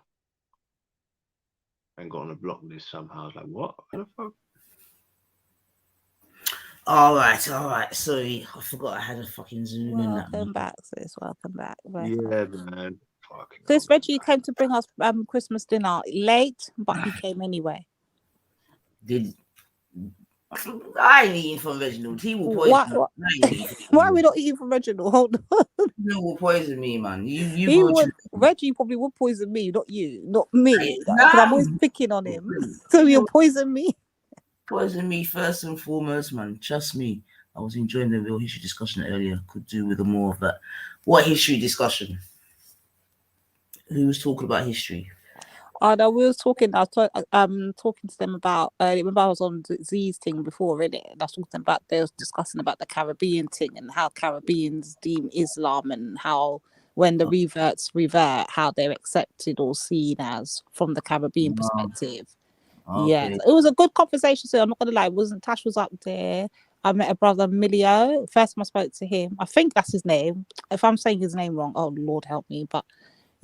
And got on a block list somehow. I was like, what? What the fuck? All right. Sorry, I forgot I had a fucking Zoom in that. Welcome back, sis. Welcome back. Yeah, man. Chris Reggie came to bring us Christmas dinner late, but he came anyway. I ain't eating from Reginald. He will poison me. Why are we not eating from Reginald? Hold on. You will poison me, man. Reggie probably would poison me, not you, not me. Because I'm always picking on him. So you'll poison me. Poison me first and foremost, man. Trust me. I was enjoying the real history discussion earlier. Could do with more of that. What history discussion? Who was talking about history? Oh no, we was talking. I was talking to them about. Remember, I was on Z's thing before, innit? And I was talking about. They was discussing about the Caribbean thing and how Caribbeans deem Islam and how when the reverts revert, how they're accepted or seen as from the Caribbean perspective. Okay. Yeah, it was a good conversation. So I'm not gonna lie, Tash was up there. I met a brother, Milio. First time I spoke to him, I think that's his name. If I'm saying his name wrong, oh Lord help me, but.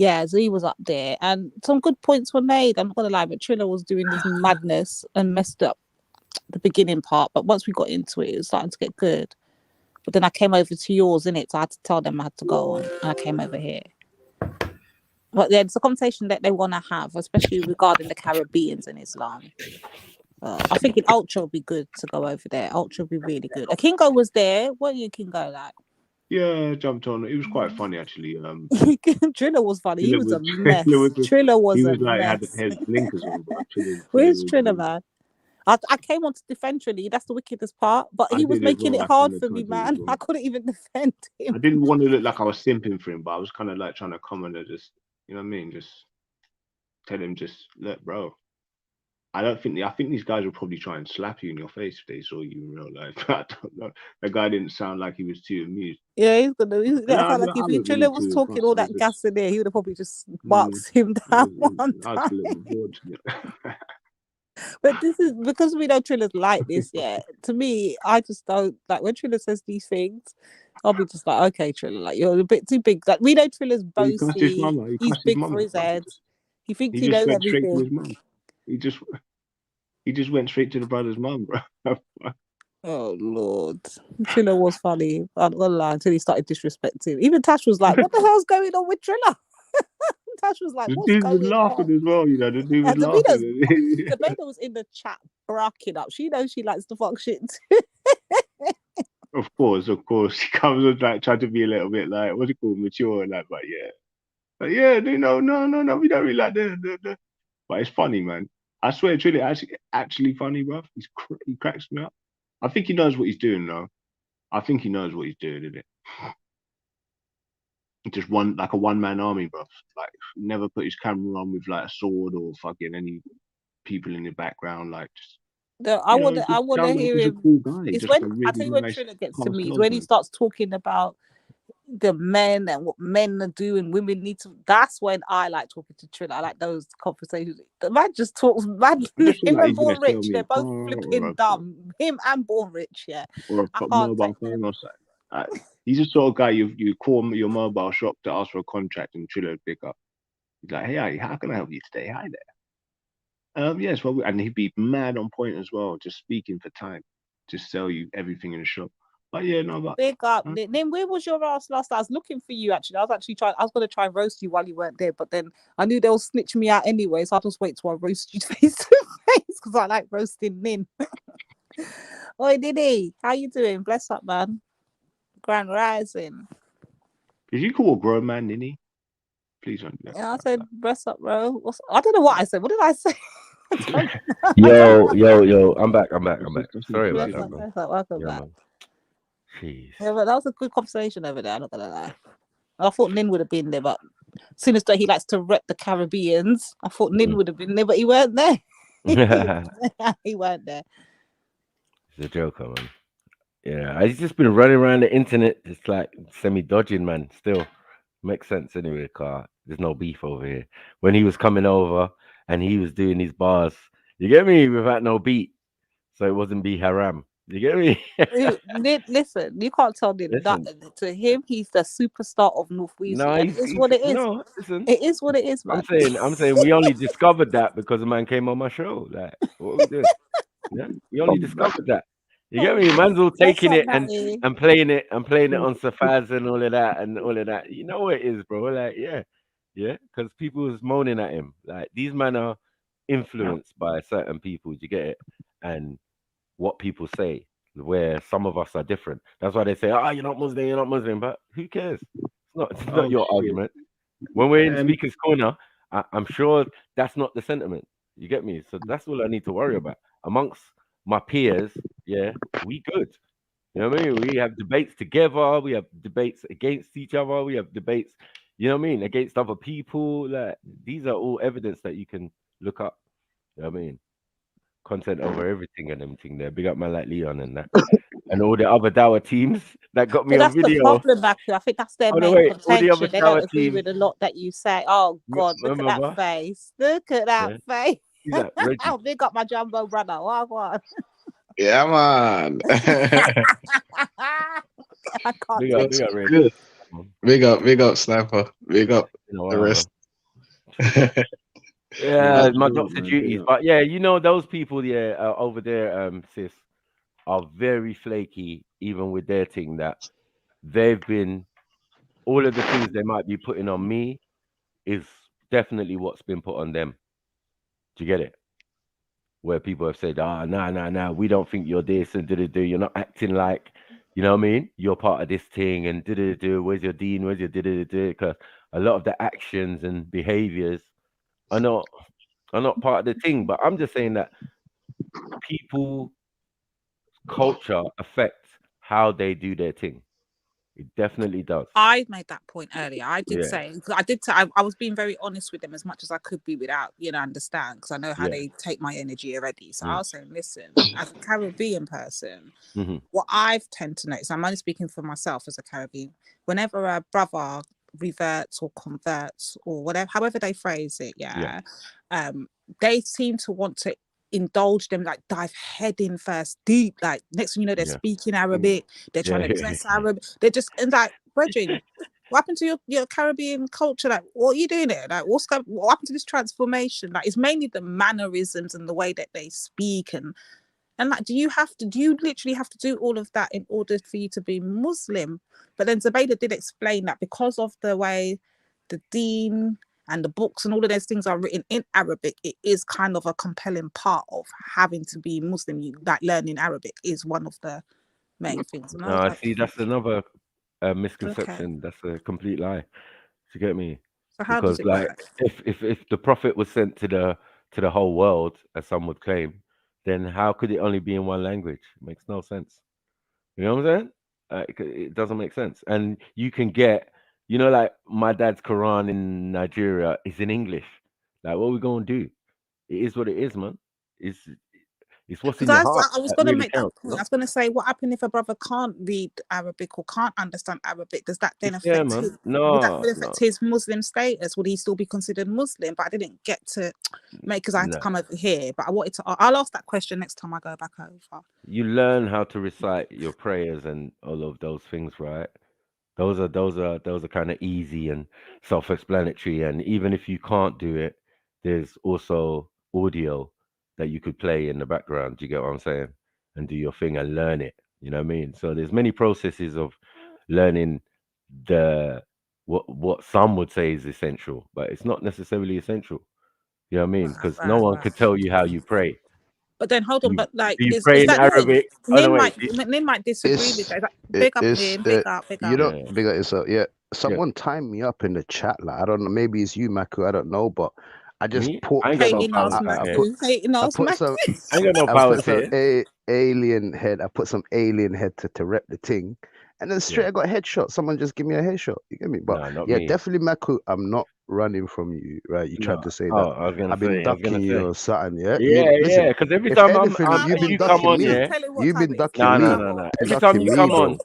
Yeah, Z was up there and some good points were made. I'm not going to lie, but Triller was doing this madness and messed up the beginning part. But once we got into it, it was starting to get good. But then I came over to yours, innit? So I had to tell them I had to go on. And I came over here. But yeah, it's a conversation that they want to have, especially regarding the Caribbeans and Islam. I think in Ultra would be good to go over there. Ultra would be really good. Kingo was there. What are you, Kingo, like? Yeah, jumped on. It was quite funny actually. Triller was funny. He was a mess. Triller was a mess. Had blinkers on, bro. Where's Triller, man? I came on to defend Trilly. That's the wickedest part. But he was making it hard for me, man. I couldn't even defend him. I didn't want to look like I was simping for him, but I was kind of like trying to come on and just, you know what I mean? Just tell him, look, bro. I think these guys will probably try and slap you in your face if they saw you in real life. I don't know. The guy didn't sound like he was too amused. Yeah, he's gonna. Sound like if Triller was talking all that gas in there, he would have probably just marked him down one time. But this is because we know Triller's like this. Yeah, to me, I just don't like when Triller says these things. I'll be just like, okay, Triller, like you're a bit too big. Like we know Triller's boasty. He's big for his head. He thinks he knows everything. He just went straight to the brother's mum, bro. Oh Lord, Triller was funny. I'm not gonna lie, until he started disrespecting. Even Tash was like, "What the hell's going on with Triller?" Tash was like, "What's going on?" The dude was laughing as well, you know. The dude was laughing. The Beda was in the chat, bracking up. She knows she likes to fuck shit too. Of course. She comes with like trying to be a little bit like what's it called, mature and like, but yeah, no, we don't really like the But it's funny, man. I swear, truly, actually funny, bro. He cracks me up. I think he knows what he's doing, though. I think he knows what he's doing, isn't it? Just a one-man army, bro. Like, never put his camera on with like a sword or fucking any people in the background. Like, just I want to hear him. Cool guy. It's just when a really I tell you when nice Triller gets to me. It's salesman. when he starts talking about the men and what men are doing, women need to. That's when I like talking to Triller. I like those conversations. The man just talks. Man, him and Born Rich, they're both flipping dumb. Him and Born Rich, yeah. Or a mobile phone or something. He's the sort of guy you call your mobile shop to ask for a contract and Triller would pick up. He's like, hey, how can I help you today? Hi there. Yes, well, and he'd be mad on point as well, just speaking for time, just sell you everything in the shop. But yeah, no, but big up. Then where was your ass last? I was looking for you actually. I was going to try and roast you while you weren't there, but then I knew they'll snitch me out anyway, so I'll just wait till I roast you face to face because I like roasting Nin. Oi, Diddy, how you doing? Bless up, man. Grand rising. Did you call a grown man Ninny? Please don't do that. Yeah, I said, bless up, bro. I don't know what I said. What did I say? Yo, I'm back. Sorry about that, man. Welcome back. Man. Jeez. Yeah, but that was a good conversation over there, I'm not gonna lie. I thought Nin would have been there, but as as he likes to rep the Caribbeans, I thought Nin would have been there, but he weren't there. He weren't there. It's a joker, man. Yeah, I've just been running around the internet, just like semi-dodging, man. Still makes sense anyway, car. There's no beef over here. When he was coming over and he was doing his bars, you get me, without no beat, so it wasn't be haram. You get me? Listen, you can't tell me that. To him, he's the superstar of North Weasley. No, it is what it is. No, listen. It is what it is, man. I'm saying we only discovered that because a man came on my show. Like, what are we doing? Yeah, we only discovered that. You get me? Man's all taking it and playing it on Safaz and all of that. You know what it is, bro. Like, yeah, because people was moaning at him. Like, these men are influenced by certain people. You get it? And what people say, where some of us are different. That's why they say, you're not Muslim, but who cares? It's not your argument. When we're in Speaker's Corner, I'm sure that's not the sentiment. You get me? So that's all I need to worry about. Amongst my peers, yeah, we good. You know what I mean? We have debates together, we have debates against each other, we have debates, you know what I mean, against other people. Like, these are all evidence that you can look up. You know what I mean? Content over everything and everything there. Big up man like Leon and that. And all the other Dower teams that got me on video. That's the problem, Baku. I think that's their main contention. They don't agree with a lot that you say. Oh, God, look at that face. Look at that face. Oh, big up my jumbo brother. What? Yeah, man. I can't big up, Sniper. Big up the rest. Yeah, my doctor duties. But yeah, you know, those people over there, sis, are very flaky, even with their thing, that they've been, all of the things they might be putting on me is definitely what's been put on them. Do you get it? Where people have said, nah, we don't think you're this and do. You're not acting like, you know what I mean? You're part of this thing and do. Where's your dean? Where's your do? Because a lot of the actions and behaviors are not part of the thing. But I'm just saying that people culture affects how they do their thing. It definitely does. I made that point earlier. I did say I was being very honest with them as much as I could be without, understand, because I know how they take my energy already. So I was saying, listen, as a Caribbean person, what I've tend to notice, I'm only speaking for myself as a Caribbean, whenever a brother reverts or converts or whatever, however they phrase it, they seem to want to indulge them, like dive head in first deep, like next thing you know they're speaking Arabic, they're trying to dress Arab, they're just, and like, brethren, what happened to your Caribbean culture? Like, what are you doing there? Like, what happened to this transformation? Like, it's mainly the mannerisms and the way that they speak, and like, do you literally have to do all of that in order for you to be Muslim? But then Zubaydah did explain that because of the way the deen and the books and all of those things are written in Arabic, it is kind of a compelling part of having to be Muslim. Like, learning Arabic is one of the main things. And I see, that's another misconception. Okay. That's a complete lie. You get me? So how does it work? If the Prophet was sent to the to the whole world, as some would claim, then how could it only be in one language? It makes no sense. You know what I'm saying? It doesn't make sense. And you can get, like my dad's Quran in Nigeria is in English. Like, what are we gonna do? It is what it is, man. It's it's what's in Because your heart I was that going to really make that counts. point. I was going to say, what happened if a brother can't read Arabic or can't understand Arabic? Does that then Yeah, affect man. his? Would that No, then no, affect his Muslim status? Would he still be considered Muslim? But I didn't get to make because I had to no. come over here. But I wanted to. I'll ask that question next time I go back over. You learn how to recite your prayers and all of those things, right? Those are kind of easy and self-explanatory. And even if you can't do it, there's also audio that you could play in the background. Do you get what I'm saying? And do your thing and learn it. You know what I mean? So there's many processes of learning the what some would say is essential, but it's not necessarily essential. You know what I mean? Because no one could tell you how you pray. But then hold on. You But like, do you is pray in that Nim? Arabic? Oh no, Nim wait. might disagree with It's that. Big up it's Nim. Big up. Big you up. know Yeah, bigger it's yeah. yeah. Someone timed me up in the chat. Like I don't know, maybe it's you, Maku. I don't know, but I just Me? put I ain't got no Hating some. us, powers out here. Macu. Hating I us, put Macu. some. I ain't got no I powers put some here. alien head. I put some alien head to rep the thing, and then straight Yeah. I got a headshot. Someone just give me a headshot. You get me? But No, not yeah, me. definitely Maku. I'm not running from you, right? You tried No. to say that Oh, I was gonna I've been say. I was ducking gonna you say. or something. Yeah, Yeah, yeah. listen. Because every If time anything, you've been you come ducking on, me. yeah. You've been ducking No, no, me. no, no. You're Every time ducking you me, come on, bro.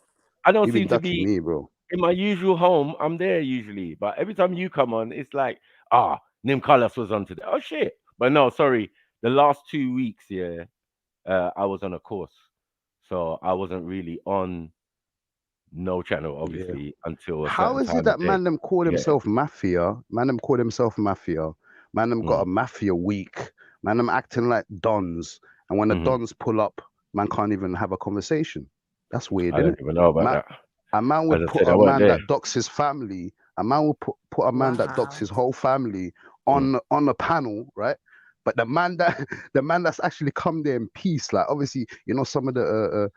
I don't You've been seem to ducking be me, bro. in my usual home. I'm there usually, but every time you come on, it's like, Nim Carlos was on today. Oh shit! But no, sorry. The last 2 weeks, yeah, I was on a course, so I wasn't really on no channel, Yeah. obviously, until a How certain is it time of that day. man them call You get it? himself mafia? Man them call himself mafia. Man them got a Mm. mafia week. Man them acting like dons. And when the Hmm. dons pull up, man can't even have a conversation. That's weird, I isn't don't it? even know about Man, that. a man As would I put said, I a weren't man there. that docks his family. A man would put a man that docks Wow. his whole family Mm. on a panel, right? But the man that the man that's actually come there in peace, like obviously, some of the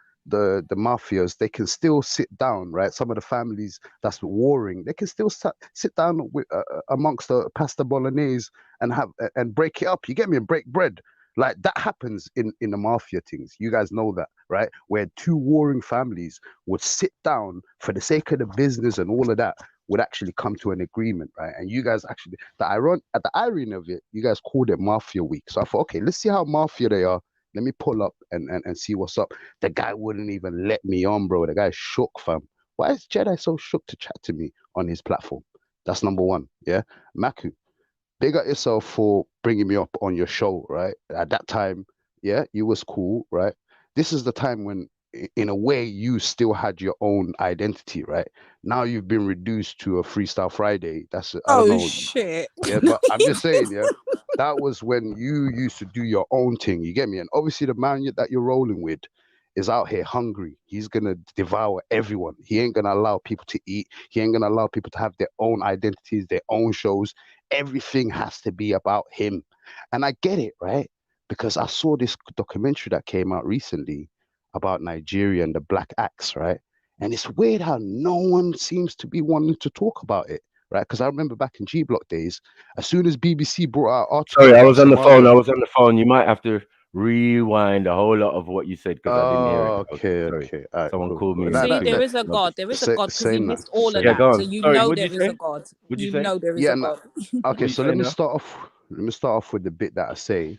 mafias, they can still sit down, right? Some of the families that's warring, they can still sit down with, amongst the pasta bolognese and have and break it up. You get me? And break bread. Like that happens in the mafia things. You guys know that, right? Where two warring families would sit down for the sake of the business and all of that would actually come to an agreement, right? And you guys actually the irony of it, you guys called it Mafia Week. So I thought, okay, let's see how mafia they are. Let me pull up and see what's up. The guy wouldn't even let me on, bro. The guy's shook, fam. Why is Jedi so shook to chat to me on his platform? That's number one. Yeah. Maku, big up yourself for bringing me up on your show, right? At that time, yeah, you was cool, right? This is the time when, in a way, you still had your own identity, right? Now you've been reduced to a Freestyle Friday. I don't Oh know, shit. yeah, but I'm just saying, yeah, that was when you used to do your own thing. You get me? And obviously, the man that you're rolling with is out here hungry. He's gonna devour everyone. He ain't gonna allow people to eat. He ain't gonna allow people to have their own identities, their own shows. Everything has to be about him. And I get it, right? Because I saw this documentary that came out recently about Nigeria and the Black Axe, right? And it's weird how no one seems to be wanting to talk about it, right? Because I remember back in G Block days, as soon as BBC brought out articles Sorry, I about was on the phone. Somalia. I was on the phone. You might have to rewind a whole lot of what you said because I didn't hear it. Oh, okay, Sorry. okay. All right, Someone cool, called cool. me in See, there between. is a God. There is a God because you Saying that, missed all of Yeah, that. go So on. you Sorry, know what'd you there is a say? God. What'd you You say? know there is yeah, a God. What okay. you So say let me now? start off. Let me start off with the bit that I say.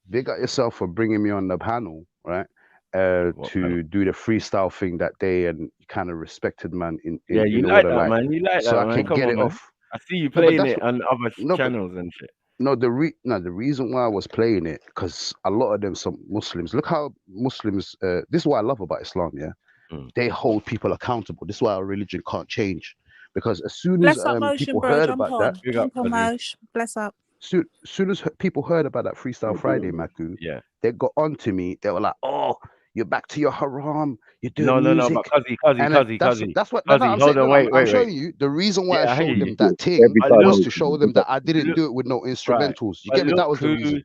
Big up yourself for bringing me on the panel, right? What panel? To do the freestyle thing that day, and kind of respected man Yeah, you in like order, that, like, man. You like so that, I man. can Come get on, it man. off. I see you No, but playing that's it on other no, but channels and shit. no. The reason why I was playing it, because a lot of them, some Muslims, look how Muslims. This is what I love about Islam. Yeah, Mm. they hold people accountable. This is why our religion can't change, because as soon as Bless up, Motion, people bro. heard Jump about that, on. Big up, Jump on, Fuzzy. Mosh. Bless up. soon as people heard about that Freestyle Friday, Maku, Yeah. they got onto me. They were like, "Oh, you're back to your haram. You're No, doing no, no, but music." Cuzzy, And then Cuzzy, Cuzzy, that's what. No, Cuzzy. I'm Hold saying. on, No, wait, I'm wait, wait. showing you the reason why I Yeah, I hear showed you. them that thing But was look, to show them that I didn't look, do it with no right. instrumentals. You But get me? That look was the who. reason.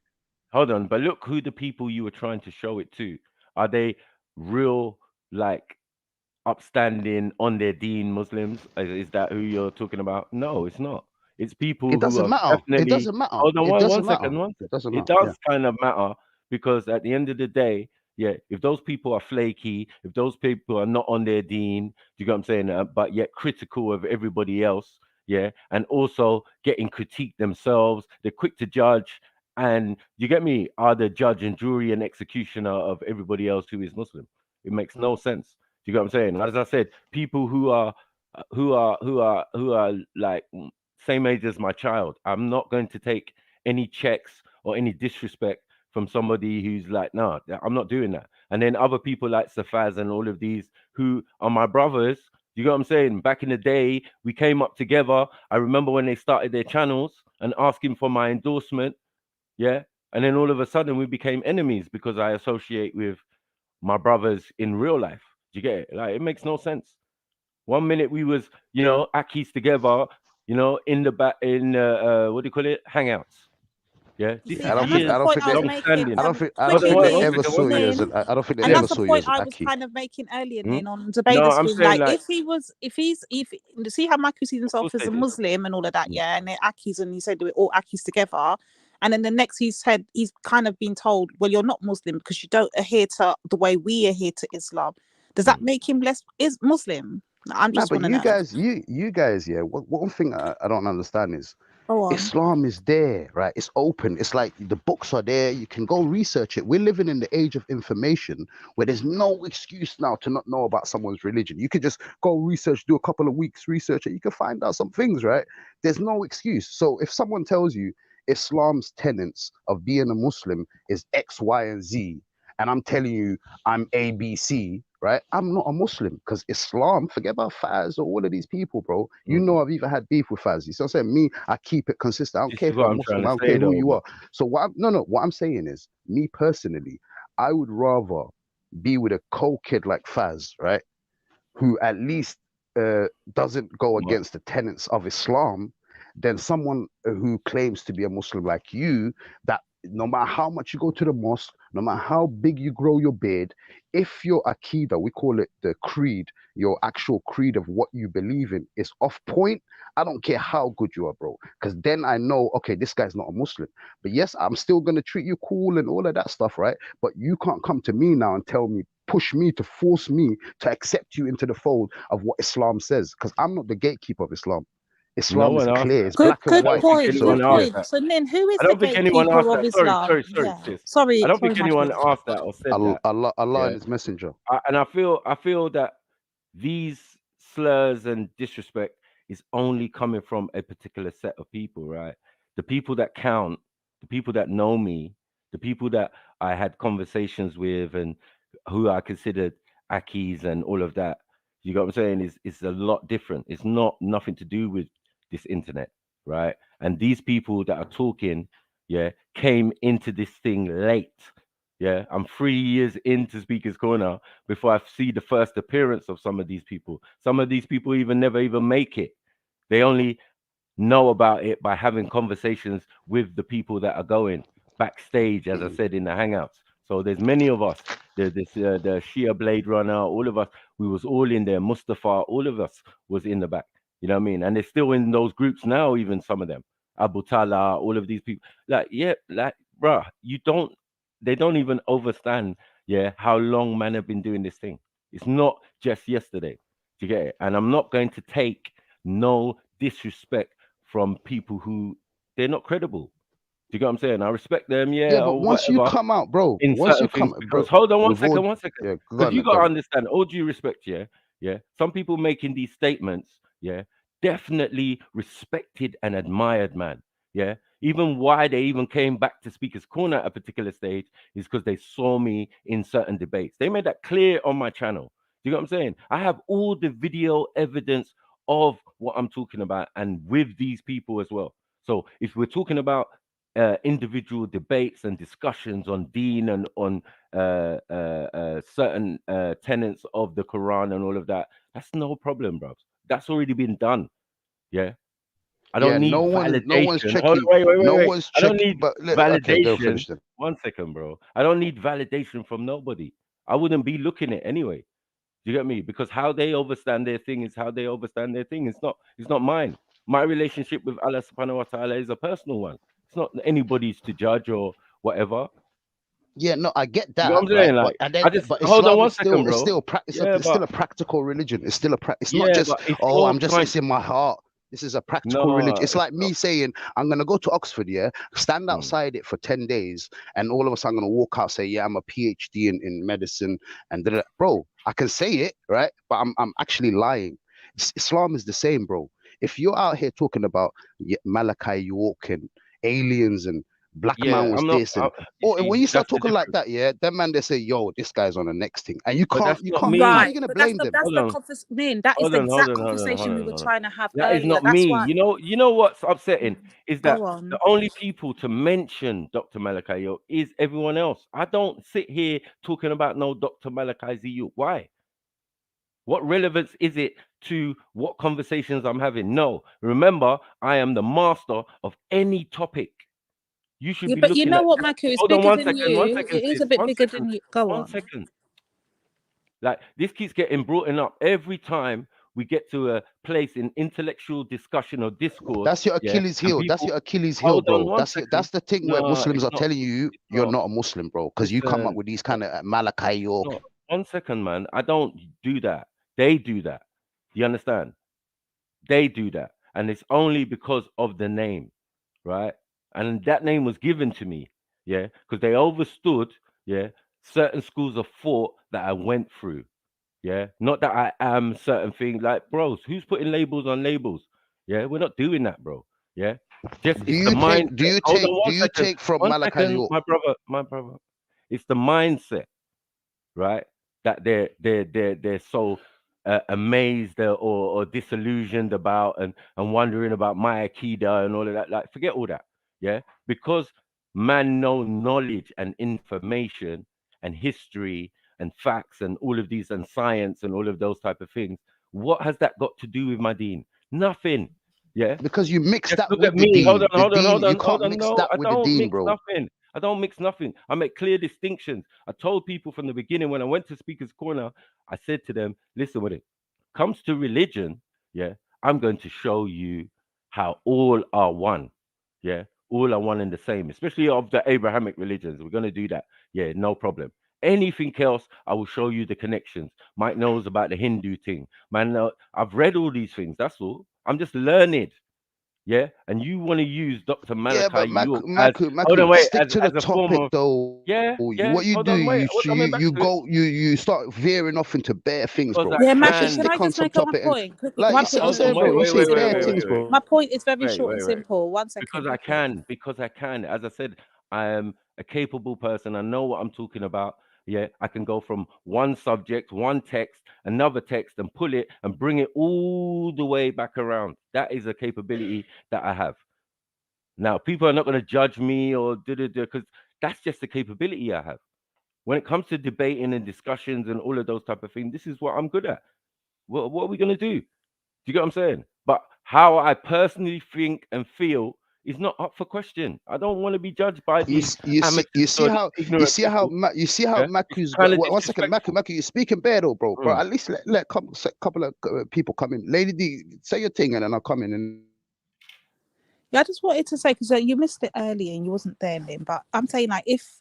Hold on, but look who the people you were trying to show it to. Are they real, like, upstanding on their deen Muslims? Is that who you're talking about? No, it's not. It's people It who doesn't are matter. It definitely. doesn't matter. Hold on, It one doesn't matter. second, one It second. doesn't It matter. does kind of matter because at the end of the day, yeah, if those people are flaky, if those people are not on their deen, do you get what I'm saying? But yet critical of everybody else, yeah, and also getting critiqued themselves, they're quick to judge, and you get me, are the judge and jury and executioner of everybody else who is Muslim. It makes no sense. Do you get what I'm saying? As I said, people who are like same age as my child, I'm not going to take any checks or any disrespect from somebody who's like, no, I'm not doing that. And then other people like Safaz and all of these who are my brothers. You know what I'm saying? Back in the day, we came up together. I remember when they started their channels and asking for my endorsement. Yeah. And then all of a sudden we became enemies because I associate with my brothers in real life. Do you get it? Like, it makes no sense. One minute we was, Akis together, in the back, in what do you call it? Hangouts. Yeah, this See, is and that's years the point I was long making. standing. I don't think Hold on, they one ever second, one saw you second. as a. I don't think they And ever that's the saw you point as an I was Aki. kind of making earlier, Hmm? Nin, on No, Debater's I'm thing. saying Like, like, if he's, see how Michael sees of himself course as they a did. Muslim and all of that, yeah, and they're Akis, and he said we're all Akis together, and then the next he said he's kind of been told, well, you're not Muslim because you don't adhere to the way we adhere to Islam. Does that make him less is Muslim? I Nah, just but want to you know. guys, you guys, yeah. One thing I don't understand is Go on. Islam is there, right? It's open. It's like the books are there. You can go research it. We're living in the age of information where there's no excuse now to not know about someone's religion. You could just go research, do a couple of weeks research, and you can find out some things, right? There's no excuse. So if someone tells you Islam's tenets of being a Muslim is X, Y, and Z, and I'm telling you I'm ABC, right? I'm not a Muslim because Islam, forget about Faz or all of these people, bro. You know I've even had beef with Faz. You see what I'm saying? Me, I keep it consistent. I don't This care is if what you're I'm trying Muslim. I to don't say care who though, you bro. are. So what I'm saying is, me personally, I would rather be with a co-kid like Faz, right? Who at least doesn't go against the tenets of Islam than someone who claims to be a Muslim like you, that no matter how much you go to the mosque, no matter how big you grow your beard, if your Akida, we call it the creed, your actual creed of what you believe in is off point, I don't care how good you are, bro. Because then I know, okay, this guy's not a Muslim. But yes, I'm still going to treat you cool and all of that stuff, right? But you can't come to me now and tell me, push me to force me to accept you into the fold of what Islam says, because I'm not the gatekeeper of Islam. No Islam is one asked clear, that. it's Good, black and I good don't white. think point. So anyone Good yeah, asked point. that. So then, who is I the don't think anyone asked gatekeeper of that. Sorry, Islam? Yeah. sis. Sorry, I don't think sorry, anyone Michael. asked that or said that. Allah Yeah. and His Messenger. And I feel that these slurs and disrespect is only coming from a particular set of people, right? The people that count, the people that know me, the people that I had conversations with and who I considered Akis and all of that. You got what I'm saying? Is a lot different. It's not nothing to do with this internet, right? And these people that are talking, yeah, came into this thing late. Yeah, I'm 3 years into Speaker's Corner before I see the first appearance of some of these people. Some of these people even never even make it. They only know about it by having conversations with the people that are going backstage, as I said in the Hangouts. So there's many of us. The Shia Blade Runner, all of us. We was all in there. Mustafa, all of us was in the back. You know what I mean? And they're still in those groups now. Even some of them, Abu Tala, all of these people. Like, yeah, like, bruh, you don't. They don't even understand, yeah, how long man have been doing this thing. It's not just yesterday. Do you get it? And I'm not going to take no disrespect from people who they're not credible. Do you get what I'm saying? I respect them, Yeah, yeah, but or once you whatever come out, bro, in once you certain come, things. Because bro, hold on with all, one second. yeah, go Because on, you go got to on. understand, all due respect, yeah. Some people making these statements, yeah, definitely respected and admired, man. Yeah. Even why they even came back to Speaker's Corner at a particular stage is because they saw me in certain debates. They made that clear on my channel. Do you know what I'm saying? I have all the video evidence of what I'm talking about and with these people as well. So if we're talking about individual debates and discussions on Deen and on certain tenets of the Quran and all of that, that's no problem, bro. That's already been done. Yeah. I Yeah, don't need no one's validation. Hold on, checking, no wait. one's I don't checking. need But okay, go validation. finish then. 1 second, bro. I don't need validation from nobody. I wouldn't be looking at anyway. Do you get me? Because how they overstand their thing is how they overstand their thing. It's not mine. My relationship with Allah subhanahu wa ta'ala is a personal one. It's not anybody's to judge or whatever. Yeah, no, I get You know that, what I'm right? saying? Like, But hold on Islam one is still second, bro. it's Yeah, still but a practical religion. It's not yeah, just, but if oh, you're I'm just, trying it's in my heart. This is a practical religion. no, It's like me saying I'm gonna go to Oxford, yeah, stand mm, outside it for 10 days, and all of a sudden I'm gonna walk out, say, yeah, I'm a PhD in medicine, and bro, I can say it, right? But I'm actually lying. Islam is the same, bro. If you're out here talking about Malachi York and aliens and black yeah, man was I'm not. this, and You or when see, you start that's the talking like difference. that, yeah, then man, they say, yo, this guy's on the next thing, and you But can't, that's not how are me. you Right, gonna but that's blame the them? that's Hold the on, conversation. That is hold the on, hold exact on, hold on, hold conversation we on, were hold on. trying to have That is earlier. not That's me. why. You know what's upsetting is that Go the on. only people to mention Dr. Malachi York is everyone else. I don't sit here talking about no Dr. Malachi York. Why? What relevance is it to what conversations I'm having? No. Remember, I am the master of any topic. You should Yeah, be but you looking know at what, that. Maku? It's Hold on bigger one than second, one you. second, It is sis. a bit One bigger second, than you. Go one on. second. Like this keeps getting brought up every time we get to a place in intellectual discussion or discourse. That's your Yeah. Achilles And heel. That's people your Achilles heel, hold on bro. one second. That's the thing where No, Muslims it's are not. telling you It's you're not. not a Muslim, bro, because you come up Listen, with these kind of Malachi York. no, one second, man. I don't do that. They do that. You understand? They do that. And it's only because of the name, right? And that name was given to me, yeah, because they overstood, yeah, certain schools of thought that I went through, yeah. Not that I am certain things. Like, bros, who's putting labels on labels? Yeah, we're not doing that, bro. Yeah, just Do it's the you take do mindset. you Hold take on do one you second, take from Malachi York? my brother. It's the mindset, right? That they're so amazed or disillusioned about and wondering about my akida and all of that. Like, forget all that, yeah, because man know knowledge and information and history and facts and all of these and science and all of those type of things. What has that got to do with my deen? Nothing. Yeah. Because you mix Just that look at with the me. Hold on, deen. The hold on, deen, hold you on, can't hold on. mix No, that I with the don't deen, mix bro. nothing. I don't mix nothing. I make clear distinctions. I told people from the beginning when I went to Speaker's Corner, I said to them, listen, when it comes to religion, yeah, I'm going to show you how all are one. Yeah, all are one and the same, especially of the Abrahamic religions. We're going to do that. Yeah, no problem. Anything else, I will show you the connections. Mike knows about the Hindu thing. Man, I've read all these things. That's all. I'm just learned. Yeah, and you want to use Dr. Yeah, Malachi but York as hold on, Maku, wait, stick to the as a form topic of though. yeah, yeah. What you Hold do, on, wait, we're coming back you to it go you start veering off into bare things, because bro. I Yeah, Let's Maku, just can can. I stick on just some make up my topic and point quickly? like My you say, point I is Hold very on, said, wait, bro. short You and wait, say wait, wait, bare wait, simple. wait, things, wait, bro. My point is very wait, short and wait, wait. simple. 1 second, Because I quickly. can, as I said, I am a capable person. I know what I'm talking about. Yeah, I can go from one subject, one text, another text, and pull it and bring it all the way back around. That is a capability that I have. Now, people are not going to judge me or because that's just the capability I have. When it comes to debating and discussions and all of those type of things, this is what I'm good at. What are we going to do? Do you get what I'm saying? But how I personally think and feel is not up for question. I don't want to be judged by these amateurs or these ignorant people. You see how Yeah, it's Maku's got kind of 1 second, disrespectful. Maku, you're speaking bare though, bro. But Mm. at least let a couple of people come in. Lady D, say your thing and then I'll come in and Yeah, I just wanted to say because you missed it earlier and you wasn't there, Lynn. But I'm saying like if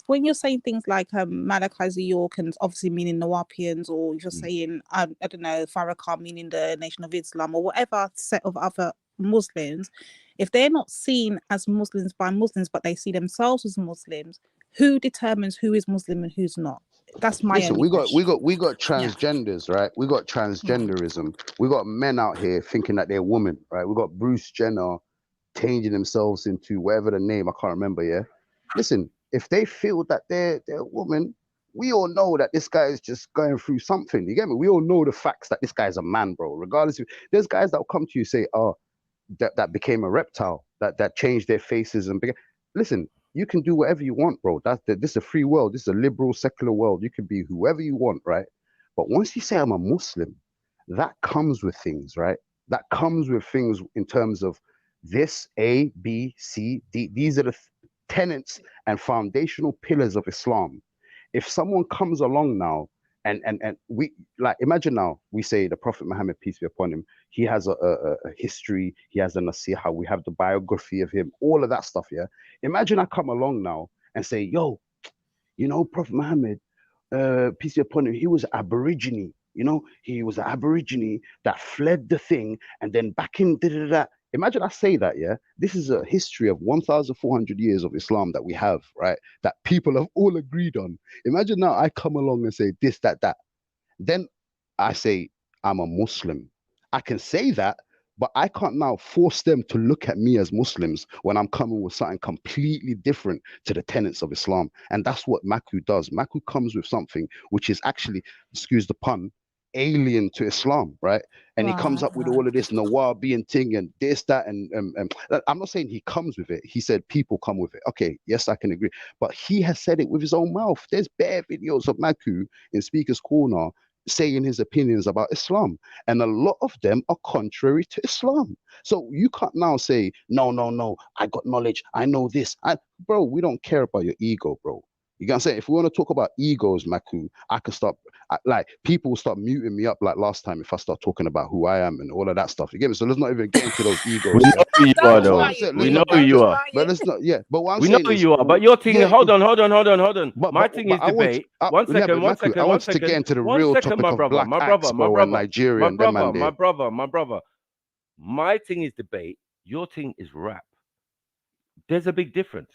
when you're saying things like Malachi York and obviously meaning Nawapians, or you're saying I don't know Farrakhan meaning the Nation of Islam or whatever set of other Muslims, if they're not seen as Muslims by Muslims but they see themselves as Muslims, who determines who is Muslim and who's not? That's my listen, only question. we got Yeah. transgenders, right? We got transgenderism. We got men out here thinking that they're women, right? We got Bruce Jenner changing themselves into whatever the name I can't remember. Yeah, listen, if they feel that they're a woman, we all know that this guy is just going through something. You get me? We all know the facts that this guy's a man, bro. Regardless, there's guys that will come to you and say, "Oh, that became a reptile, that changed their faces and became." Listen, you can do whatever you want, bro. This is a free world. This is a liberal, secular world. You can be whoever you want, right? But once you say I'm a Muslim, that comes with things, right? That comes with things in terms of this A, B, C, D. These are the tenets and foundational pillars of Islam. If someone comes along now And we, like, imagine now we say the Prophet Muhammad, peace be upon him, he has a history, he has a nasiha, we have the biography of him, all of that stuff. Yeah, imagine I come along now and say, yo, you know, Prophet Muhammad, peace be upon him, he was Aborigine. You know, he was an Aborigine that fled the thing, and then back in da da da. Imagine I say that, yeah. This is a history of 1,400 years of Islam that we have, right? That people have all agreed on. Imagine now I come along and say this, that, that. Then I say I'm a Muslim. I can say that, but I can't now force them to look at me as Muslims when I'm coming with something completely different to the tenets of Islam. And that's what Maku does. Maku comes with something which is actually, excuse the pun, alien to Islam, right? And he comes up with all of this Nawabian thing and this, that, and I'm not saying he comes with it. He said people come with it. Okay, yes, I can agree. But he has said it with his own mouth. There's bare videos of Maku in Speaker's Corner saying his opinions about Islam, and a lot of them are contrary to Islam. So you can't now say, no, no, no, I got knowledge, I know this. Bro, we don't care about your ego, bro. You get what I'm saying? If we want to talk about egos, Maku, I can start, like, people will start muting me up like last time if I start talking about who I am and all of that stuff. You get me? So let's not even get into those egos. We know who you are, though. We know who you are. But let's not, yeah. But what I'm We saying know who is, you are. But your thing, yeah, hold on. My thing is I want, debate. One second, but one Maku, second, I one want to get second. into the One real second, topic my of brother, Black my brother, my Expo and brother, my Nigeria and them brother, and my there. brother, my brother. My thing is debate. Your thing is rap. There's a big difference.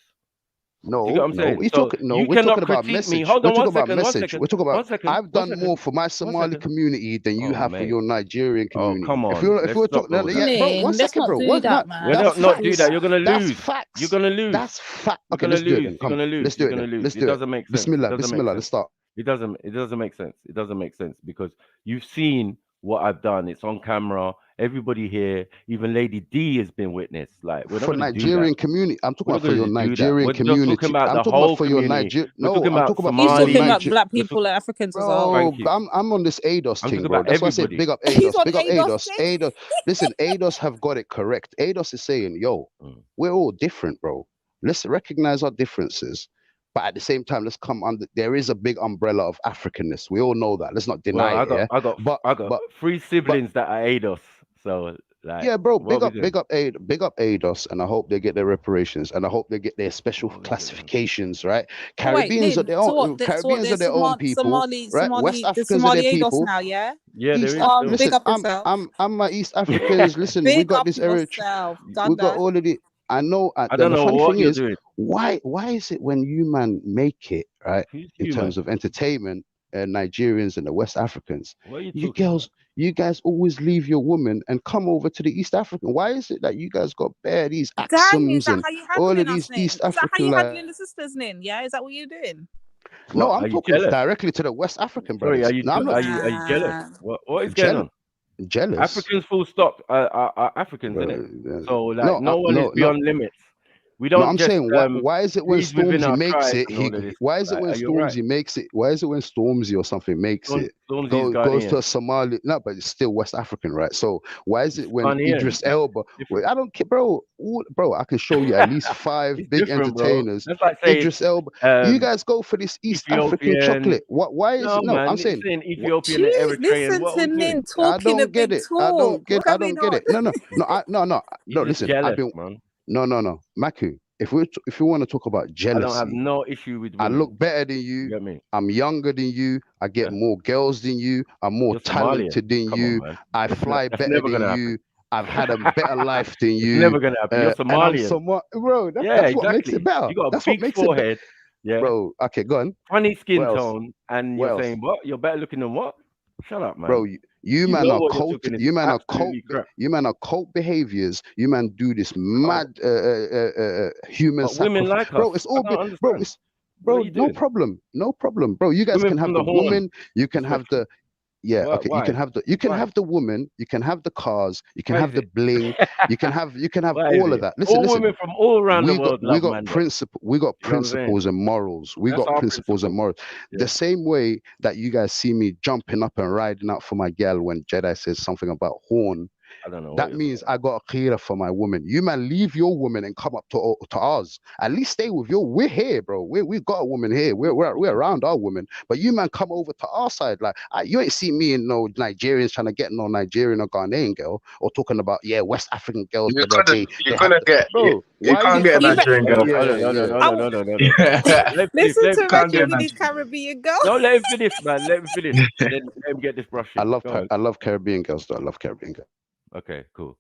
Do you get what I'm saying? We're So talking, you we're cannot talking about critique me. message. Hold We're on one talking about second, one message. second, We're talking about, one second, I've one done second, more for my one Somali second. community than you Oh, have for mate. your Nigerian Oh, community. come on. If we're Let's not talking, go yeah, there. bro, one Let's second, not bro. do that, man. We're That's not facts. do that. You're gonna That's lose. facts. You're gonna lose. That's fact. You're Okay, gonna let's do it lose. then. You're Come, gonna lose. let's do You're it gonna then. lose. Let's It do it. doesn't make sense. It Bismillah, doesn't make Bismillah. sense. Let's start. It doesn't make sense. It doesn't make sense because you've seen what I've done. It's on camera. Everybody here, even Lady D has been witness. Like, we're not For gonna do that. Nigerian community, I'm talking We're about not for your going to do that. Nigerian We're just talking community. about I'm the talking about whole for your community. Niger. We're No, talking I'm about talking about for He's your talking Somali. about Niger. black people and Africans as well. Bro, Thank you. I'm on this ADOS I'm thing, talking bro. about That's why I say everybody. big up He's ADOS. on Big up ADOS ADOS. ADOS. Listen, ADOS have got it correct. ADOS is saying, yo, we're all different, bro. Let's recognize our differences. But at the same time, let's come under. There is a big umbrella of Africanness. We all know that. Let's not Well, deny it. Yeah. I got three siblings that are ADOS. So, like, Yeah, bro, what are we doing? big up ADOS, and I hope they get their reparations, and I hope they get their special classifications, right? Oh, wait, Caribbeans are Lynn, their so own. what? Caribbeans are There's their own people, right? West There's Africans are Somali their ADOS people. now, yeah? Yeah, there East is. Af- still. Big listen, up yourself. I'm my East Africans. Listen, we Big got up this yourself. we Done got that. all of the. I know. I The don't know funny what thing you're is, doing. why is it when you man make it right Who's in you, terms man? of entertainment, Nigerians and the West Africans, What are you you talking girls, you guys always leave your woman and come over to the East African. Why is it that you guys got bare these Damn, is accents that and how you all handling of us, these Nin? East Is that how African you like? handling the sisters, Nin? Yeah, is that what you're doing? No, What? I'm Are you talking jealous? directly to the West African Sorry, brothers. No, I'm not are you jealous? What is going on? jealous. Africans full stop are Africans, isn't it? So like No, no one is no, beyond limits. We no. don't I'm just saying why is it when breathe within Stormzy our makes tribes it and all of this. why is it Like, when are you right? Stormzy makes it why is it when Stormzy or something makes it Stormzy's goes to Ghanaian. a Somali, no, but it's still West African, right? So why is it when Ghanaian. Idris Elba, I don't care, bro, I can show you at least 5 It's big different, bro. entertainers. That's like saying Idris Elba, you guys go for this East African Ethiopian. chocolate. Why is No, it? No, man, I'm it's saying saying Ethiopian and Jeez, Eritrean. listen What to are we doing? Nin talking a big talk. What's I going don't get on? it. No. You're just Listen, jealous, man. No, Maku. If you want to talk about I don't have jealousy, no issue with I women. look better than You you. get me? I'm younger than you. I get more girls than you. I'm more You're Somalian. talented than Come you. on, man. I That's fly that's better never than gonna you. happen. I've had a better life than It's you. never gonna happen. You're And I'm Somalian. somewhat, bro. Yeah, That's what makes exactly. it better. You got a That's what big makes it better, forehead. Yeah. bro. Okay, go on. Funny skin What else? tone, and What you're else? saying what? You're better looking than what? Shut up, man. Bro, you man know are what you're cult. talking is You man are cult. absolutely crap. You man are cult behaviors. You man do this mad human But women sacrifice, like bro. us. It's I all, don't understand. bro. It's What are bro. you No doing? problem, bro. You guys Women can have from the the horn, woman. You can have especially. the. Yeah, Why? okay. You can Why? have the woman. You can have the cars. You can Why have is the it? bling. You can have Why is all of it? that. Listen. All women from all around the world We love got Manda. principle. We got You know what I'm saying? principles and morals. We That's got our principles and principle. morals. Yeah. The same way that you guys see me jumping up and riding out for my gal when Jedi says something about horn. I don't know. That means I got a clear for my woman. You man, leave your woman and come up to ours. At least stay with your. We're here, bro. We got a woman here. We're around our woman. But you man, come over to our side. Like you ain't see me in no Nigerians trying to get no Nigerian or Ghanaian girl or talking about West African girls. You couldn't get. Bro, You can't get a Nigerian girl. Listen to Can't Reggie get with his Caribbean girl. No, let him finish, man. Let him finish. Let him get this brushing. I love Caribbean girls, though. I love Caribbean girls. Okay, cool.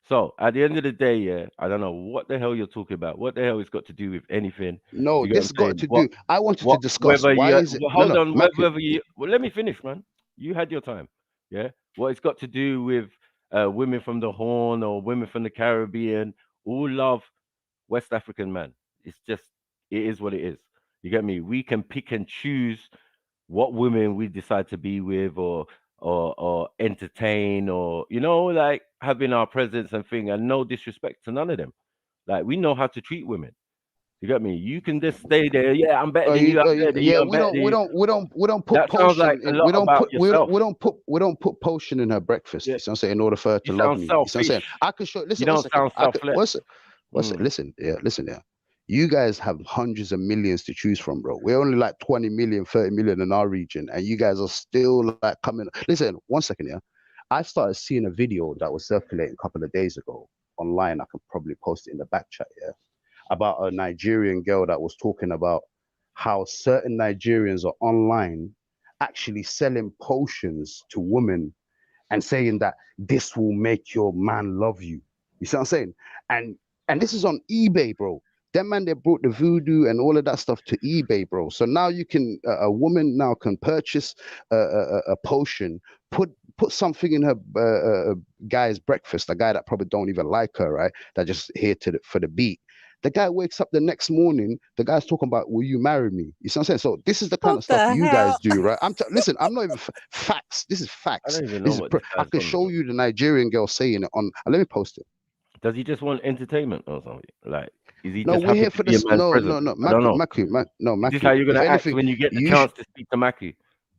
So at the end of the day, yeah, I don't know what the hell you're talking about. What the hell it's got to do with anything? No, this got to do. I wanted to discuss whether why you, is it. hold no, on, Mackie, whether you. Well, let me finish, man. You had your time. Yeah. What it's got to do with women from the Horn or women from the Caribbean all love West African man. It's just it is what it is. You get me? We can pick and choose what women we decide to be with or entertain or like having our presence and thing, and no disrespect to none of them. Like we know how to treat women. You got me? You can just stay there. Yeah, I'm better than you. I'm better than you. I'm we better than you. don't put That sounds like potion a in. lot about yourself. We don't put potion in her breakfast. You know what I'm saying? In order for her to You love sound me. You know what I'm saying? selfish. I could show. Listen, You don't one second. sound selfless. Listen, yeah. You guys have hundreds of millions to choose from, bro. We're only like 20 million, 30 million in our region, and you guys are still like coming. Listen, one second, yeah. I started seeing a video that was circulating a couple of days ago online. I could probably post it in the back chat, yeah, about a Nigerian girl that was talking about how certain Nigerians are online actually selling potions to women and saying that this will make your man love you. You see what I'm saying? And this is on eBay, bro. Them man, they brought the voodoo and all of that stuff to eBay, bro. So now you can, a woman now can purchase a potion, put something in her guy's breakfast, a guy that probably don't even like her, right? That just here for the beat. The guy wakes up the next morning. The guy's talking about, "Will you marry me?" You see what I'm saying? So this is the kind of stuff you guys do, right? Listen. I'm not even facts. This is I facts. don't even know what this I guy's can on show about. you the Nigerian girl saying it on. Let me post it. Does he just want entertainment or something? Like, is he No, just we're happy here to for be a this. man's No, present? I don't know. Is this how Mackie. you're If gonna act anything, when you get the you chance to speak to Mackie?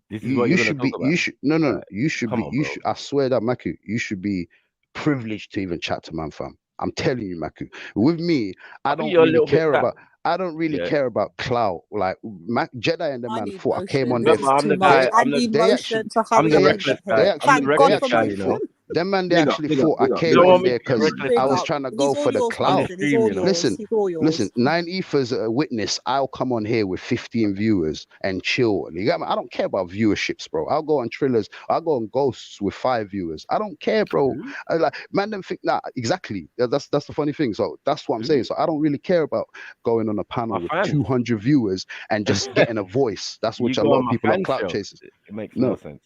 This is what you you're gonna should be. talk about. You should. No. Like, You should come be. on, You bro. should. I swear that Mackie, you should be privileged to even chat to man, fam. I'm telling you, Mackie. With me, I I think don't you're a really little bit care fat. about. I don't really Yeah. care about clout. Like Jedi and the I man need thought I came motion. on This there. is I'm too the much. guy. I need They motion actually, to I'm the hurry and reckless get guy. here. I'm the Thank God they for reckless guy. actually You know. thought. Them man, they Big up, actually big up, thought I big up. You came don't on want me there to be because reckless, Big I was up. trying to He's go all for the yours, clout. Captain. He's all you know. yours. He's all yours. Listen, 9 Ethers a witness. I'll come on here with 15 viewers and chill. You got me? I don't care about viewerships, bro. I'll go on Trillers. I'll go on Ghosts with 5 viewers. I don't care, bro. I, like man, them think exactly. That's the funny thing. So that's what I'm saying. So I don't really care about going on a panel My with fans. 200 viewers and just getting a voice. That's You which a go lot on of my people are fan clout show. chasers. It makes No. no sense.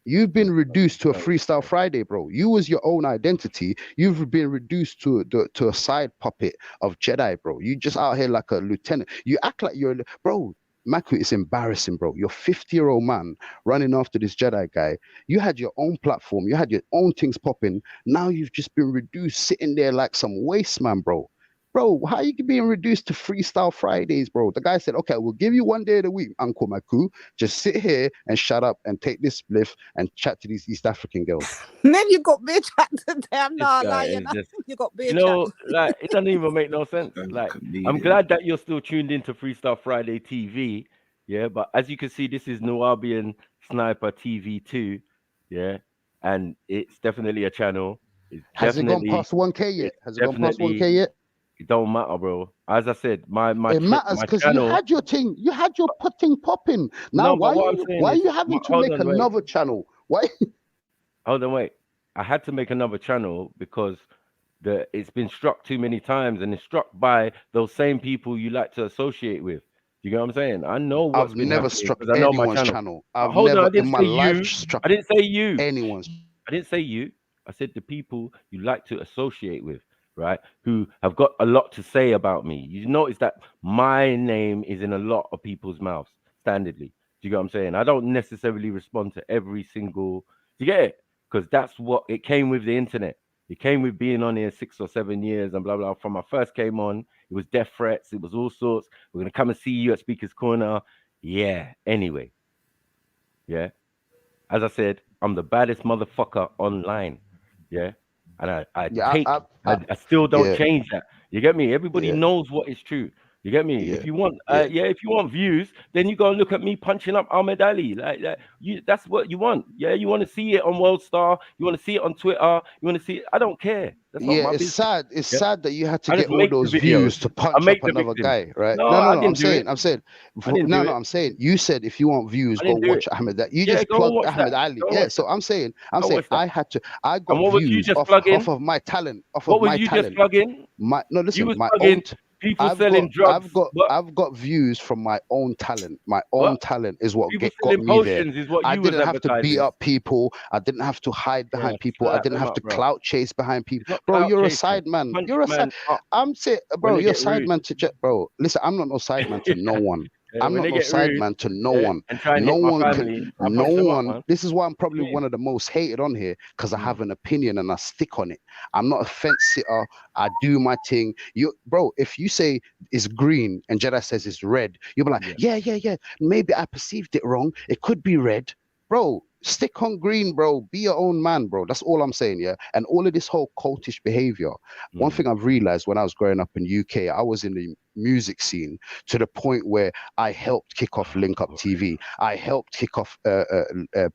You've been reduced to a Freestyle Friday, bro. You was your own identity. You've been reduced to a side puppet of Jedi, bro. You just out here like a lieutenant. You act like you're, bro. Maku, it's embarrassing, bro. You're 50-year-old man running after this Jedi guy. You had your own platform. You had your own things popping. Now you've just been reduced, sitting there like some waste man, bro. Bro, how you being reduced to Freestyle Fridays, bro? The guy said, "Okay, we'll give you 1 day of the week, Uncle Maku. Just sit here and shut up and take this spliff and chat to these East African girls." And then you got beer chat today. I'm This not guy lying. is just, You got beer you chat. know, like it doesn't even make no sense. Like, I'm glad that you're still tuned into Freestyle Friday TV. Yeah, but as you can see, this is Nubian Sniper TV 2. Yeah, and it's definitely a channel. It's Has it gone definitely, past 1K yet? it's Has it gone past definitely. 1K yet? It don't matter, bro. As I said, my It matters my because you channel. had your thing, you had your thing popping. Now No, but what I'm saying why are is, you having to hold make on, wait. another channel? Why? Hold on, wait. I had to make another channel because it's been struck too many times, and it's struck by those same people you like to associate with. You get what I'm saying? I know what's I've been never happening struck because I know my anyone's channel. channel. But I've hold on, never I in didn't my say life you. struck I didn't say you. anyone's. I didn't say you. I said the people you like to associate with, right? Who have got a lot to say about me. You notice that my name is in a lot of people's mouths, standardly. Do you get what I'm saying? I don't necessarily respond to every single. Do you get it? Because that's what it came with the internet. It came with being on here 6 or 7 years and blah blah. From I first came on, it was death threats. It was all sorts. We're gonna come and see you at Speaker's Corner. Yeah. Anyway. Yeah. As I said, I'm the baddest motherfucker online. Yeah. and I Yeah, still don't yeah, change that. You get me? Everybody yeah, knows what is true. You get me? yeah, If you want, yeah. if you want views, then you go and look at me punching up Ahmed Ali. Like that, that's what you want. Yeah, you want to see it on World Star. You want to see it on Twitter. You want to see it. I don't care. That's not Yeah, my it's business. sad. It's Yeah, sad that you had to I get just all make the those videos. views to I punch make up the another victim. guy, right? No, No, no, I no. didn't do it. I'm saying, I didn't do no, no. it. I'm saying, you said if you want views, I go didn't do it. watch Ahmed. You Yeah, just go and plugged watch Ahmed that. Ali. Go and Yeah. watch So that. I'm saying, Go watch that. I And got what was you views just off plugging? of my talent, What was you just plugging? No, You listen, was my plugging own. people selling drugs. What? I've got views from my own talent. My own What? talent is what People got selling me there. potions is what I you was didn't have to beat advertising. up people. I didn't have to hide Yeah, behind people. I slap didn't them have up, to bro. clout chase behind people. It's not Bro, clout you're a chasing. side man. Punch You're a side. man up I'm saying, when bro, they you're a get side rude. man bro. Listen, I'm not no side man to no one. Yeah, I'm when not they no get side rude, man to no yeah, one. and try and No hit my one can. family, I No punch them up, one. man. This is why I'm What probably you mean? one of the most hated on here because I have an opinion and I stick on it. I'm not a fence sitter. I do my thing. Bro, if you say it's green and Jedi says it's red, you'll be like, yeah. Maybe I perceived it wrong. It could be red. Bro, stick on green, bro. Be your own man, bro. That's all I'm saying, yeah? And all of this whole cultish behavior. One thing I've realized when I was growing up in UK, I was in the music scene to the point where I helped kick off Link Up TV. I helped kick off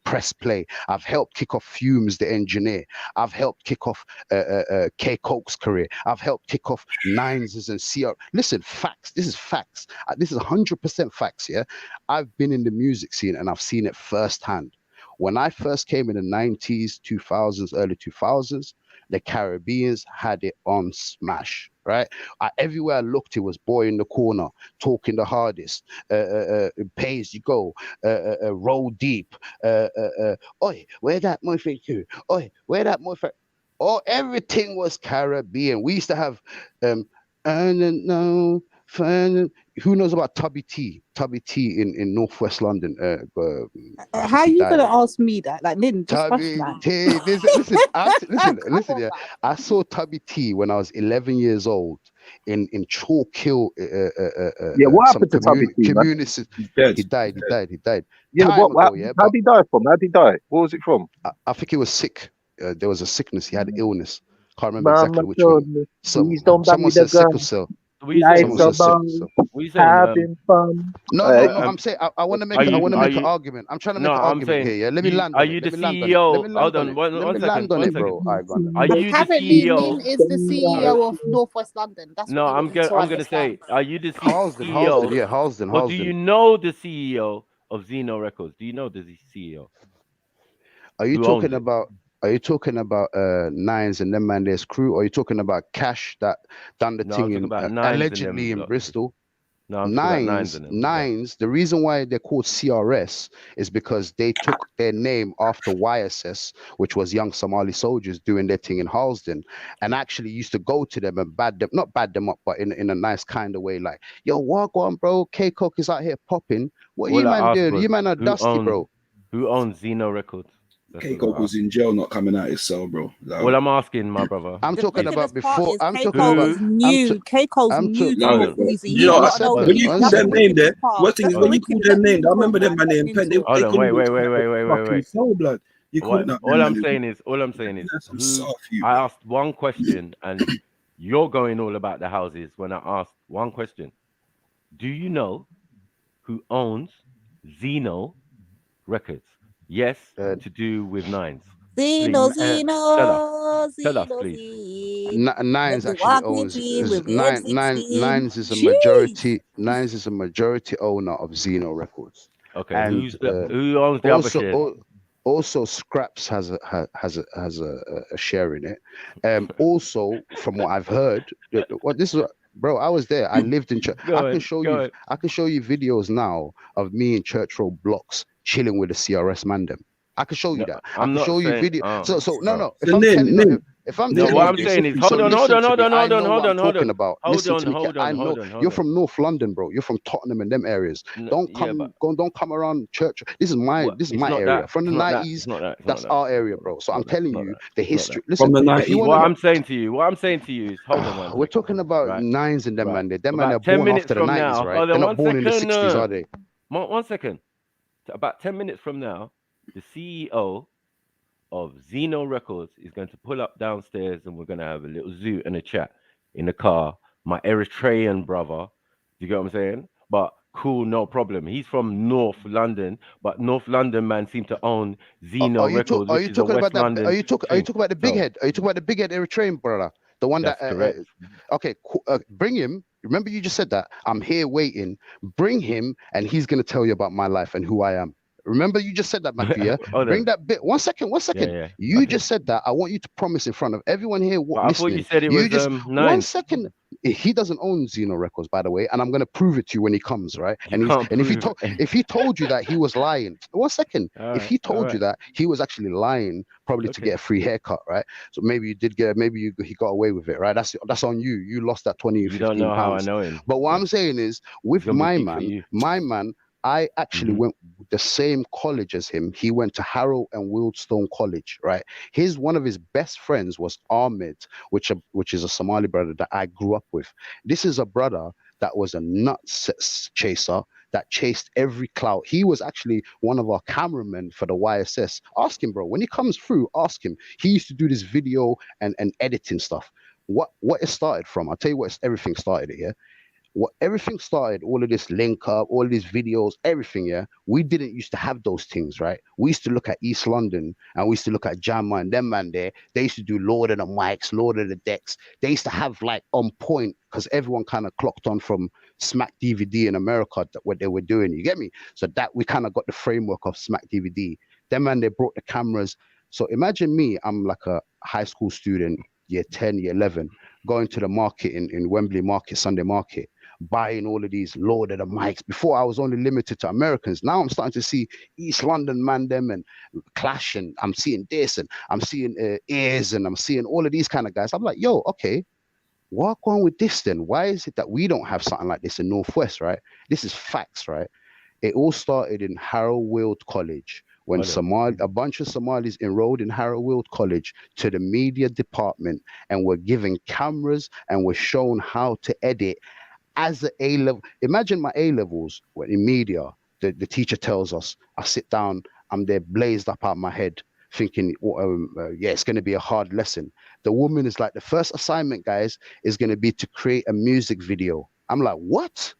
Press Play. I've helped kick off Fumes, the engineer. I've helped kick off K Coke's career. I've helped kick off Nines and CR. Listen, facts. This is facts. This is 100% facts, yeah? I've been in the music scene and I've seen it firsthand. When I first came in the 90s, 2000s, early 2000s, the Caribbeans had it on smash, right? Everywhere I looked, it was Boy in the Corner, Talking the Hardest, Pay As You Go, Roll Deep, Oi, where that motherfucker to? Oi, where that motherfucker? Oh, everything was Caribbean. We used to have, I don't know, who knows about Tubby T? Tubby T in Northwest London. How He you died. gonna ask me that? Like, Lynn, just hush, Tubby man. T. Listen, Come yeah. on, man. I saw Tubby T when I was 11 years old in Chalk Hill. Yeah, what Some happened to Tubby T, man? community. He's dead. He died. Yeah, Time ago, yeah. How'd he die from? How'd he die? What was it from? I think he was sick. There was a sickness. He had illness. Can't remember Mama exactly which told one. me, please don't buy Someone the said sickle gun. cell. What you Life's saying? Someone said about sickle cell. What you saying? having fun. No. I'm saying I want to make Are an you? argument. I'm trying to No, make an I'm argument here. saying. Yeah, let me land Are on you it. the Let me land on it. Let CEO? me Hold land on on, it. one Let me second, land on one it, bro. second. All right, go on then. Are you the Apparently, Lynn CEO? is the CEO of Northwest London. That's No, what you need to I'm gonna say, understand. are you the Halsden, CEO? yeah, Halsden. But do you know the CEO of Zeno Records? Do you know the CEO? Are you Who owns talking it? about? Are you talking about Nines and them man there's crew? Or are you talking about Cash that done the No, I'm thing talking in about Nines and allegedly them in lot. Bristol? No, I'm talking about Nines and them. Yeah. Nines. The reason why they're called CRS is because they took their name after YSS, which was Young Somali Soldiers doing their thing in Halsden, and actually used to go to them and not bad them up, but in a nice kind of way, like, yo, walk on, bro. K Coke is out here popping. What All you man I asked doing? was You man are who dusty, bro. owns Zeno Records? That's all Keiko I was asked. in jail, not coming out his cell, bro. All I'm asking, my brother. I'm The talking ridiculous about part before. is I'm talking Keiko about. was new. Keiko's new to No, Lil Hold on. Breezy. you He know, ain't One got no second. when you beef. call That's their the name there, ridiculous part. what thing That's is the when you call wicked their that name, I you're talking remember them about. man That's in pen, mental. they Hold on, couldn't wait. talk about the fucking soul blood. You couldn't have them All I'm man. saying is, That's some who soft you, I bro. asked one question, and you're going all about the houses when I asked one question. Do you know who owns Zeno Records? Yes, to do with Nines. Zeno, Please tell us. Tell us, Zeno, please. Nines Let the actually walking owns team with the M16. Nines is a Jeez. majority owner of Zeno Records, Okay, and who owns the other also shares? also Scraps has a share in it. Also, from what I've heard, bro, I was there. I lived in church. Go I can show you videos now of me in Church Road blocks chilling with the CRS man them. I can show you that. I I'm can not show you saying. video. So bro. no. If I'm telling you, if I'm No, telling what you I'm this, saying is, so hold on, listen to me. I hold know what I'm on. talking about. Listen to me. I know Hold you're on. from North London, bro. You're from Tottenham and them areas. Don't Yeah, but come around church. This is my it's area. not that. From the It's not that. 90s, It's not that. It's that's not that. our area, bro. So I'm telling you the It's not that. history. Listen, if you want What to, I'm saying to you is, hold on one we're second. talking about Right. Nines and them Right. man. Them man are About 10 born minutes after the from 90s, now. right? Hold They're on not one born in the second. 60s, are they? 1 second. About 10 minutes from now, the CEO of Zeno Records is going to pull up downstairs and we're going to have a little zoo and a chat in the car. My Eritrean brother, do you get what I'm saying? But cool, no problem. He's from North London, but North London man seem to own Zeno Records, which is a West London. Are you talking about the big So, head? Are you talking about the big head Eritrean brother? The one that's that correct. okay, bring him. Remember you just said that. I'm here waiting. Bring him and he's gonna tell you about my life and who I am. Remember you just said that, Matthew, yeah? Bring that bit. One second. Yeah. You just said that. I want you to promise in front of everyone here But I thought listening. you said it was just 9. 1 second. He doesn't own Zeno Records, by the way, and I'm gonna prove it to you when he comes, right? If he told you that, he was lying. 1 second. If he told you that, he was actually lying, probably to get a free haircut, right? So maybe you did get, he got away with it, right? That's on you. You lost that 20 or 15 don't know pounds. how I know him. But what I'm saying is, with my man, I actually went the same college as him. He went to Harrow and Wealdstone College, right? One of his best friends was Ahmed, which is a Somali brother that I grew up with. This is a brother that was a nut chaser that chased every clout. He was actually one of our cameramen for the YSS. Ask him, bro. When he comes through, ask him. He used to do this video and editing stuff. What it started from, I'll tell you what everything started at, yeah? Everything started, all of this link up, all these videos, everything, yeah. We didn't used to have those things, right? We used to look at East London and we used to look at Jammer and them man there. They used to do Lord of the Mics, Lord of the Decks. They used to have like on point because everyone kind of clocked on from Smack DVD in America what they were doing. You get me? So that we kind of got the framework of Smack DVD. Them man, they brought the cameras. So imagine me, I'm like a high school student, year 10, year 11, going to the market in Wembley Market, Sunday Market, buying all of these Lord of the Mics. Before I was only limited to Americans. Now I'm starting to see East London man them and Clash, and I'm seeing this, and I'm seeing Ears, and I'm seeing all of these kind of guys. I'm like, yo, okay, what going with this then? Why is it that we don't have something like this in Northwest, right? This is facts, right? It all started in Harrow Weald College when a bunch of Somalis enrolled in Harrow Weald College to the media department and were given cameras and were shown how to edit as an A-level. Imagine my A-levels when in media, the teacher tells us, I sit down, I'm there blazed up out my head thinking, yeah, it's going to be a hard lesson. The woman is like, the first assignment, guys, is going to be to create a music video. I'm like, what?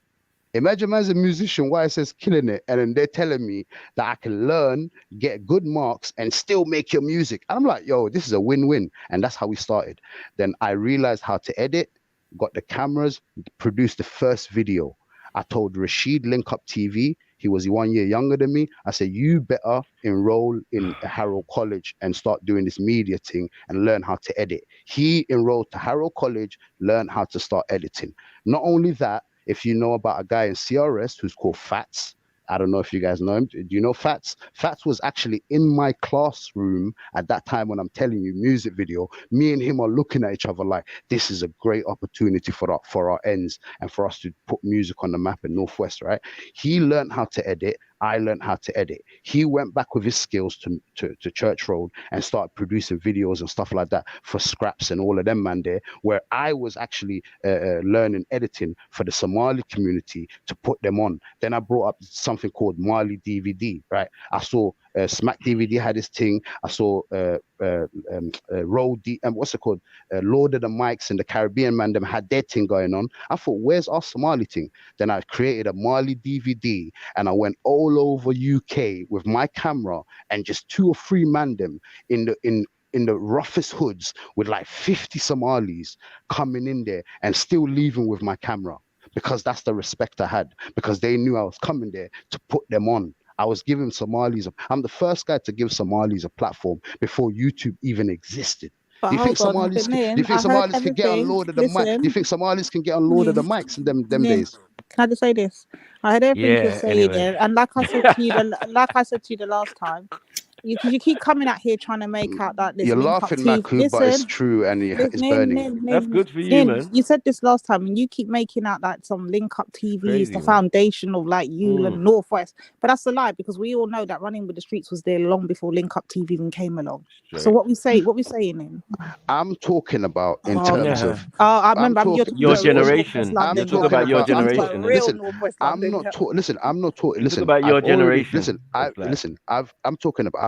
Imagine as a musician, why it says killing it, and then they're telling me that I can learn, get good marks, and still make your music. And I'm like, yo, this is a win-win. And that's how we started. Then I realized how to edit, got the cameras, produced the first video. I told Rashid Link Up TV, he was 1 year younger than me. I said, you better enroll in Harrow College and start doing this media thing and learn how to edit. He enrolled to Harrow College, learned how to start editing. Not only that, if you know about a guy in CRS who's called Fats, I don't know if you guys know him. Do you know Fats? Fats was actually in my classroom at that time when I'm telling you music video. Me and him are looking at each other like, this is a great opportunity for our ends and for us to put music on the map in Northwest, right? He learned how to edit. I learned how to edit. He went back with his skills to Church Road and started producing videos and stuff like that for Scraps and all of them, man, there, where I was actually learning editing for the Somali community to put them on. Then I brought up something called Mali DVD, right? I saw Smack DVD had this thing. I saw what's it called? Lord of the Mics and the Caribbean man, them had their thing going on. I thought, where's our Somali thing? Then I created a Mali DVD and I went all over UK with my camera and just 2 or 3 man them in the roughest hoods with like 50 Somalis coming in there and still leaving with my camera, because that's the respect I had, because they knew I was coming there to put them on. I was giving Somalis, I'm the first guy to give Somalis a platform before YouTube even existed. But Do you think Somalis can get on Lord of the Mic? Do you think Somalis can get on Lord of the Mics in them days? Can I just say this? I heard everything you're saying, anyway. and like I said to you, the last time, because you keep coming out here trying to make out that this You're link laughing, up Maku, but it's true and it's burning. That's good for you, man. You said this last time, and you keep making out that some link up TV Crazy, is the man. foundation of like you and Northwest, but that's a lie, because we all know that Running with the Streets was there long before link up TV even came along. Straight. So what we saying then? I'm talking about in terms of. I remember your generation. You talk about your generation. Listen, I'm not talking. Listen. Listen, about your generation. I'm talking about.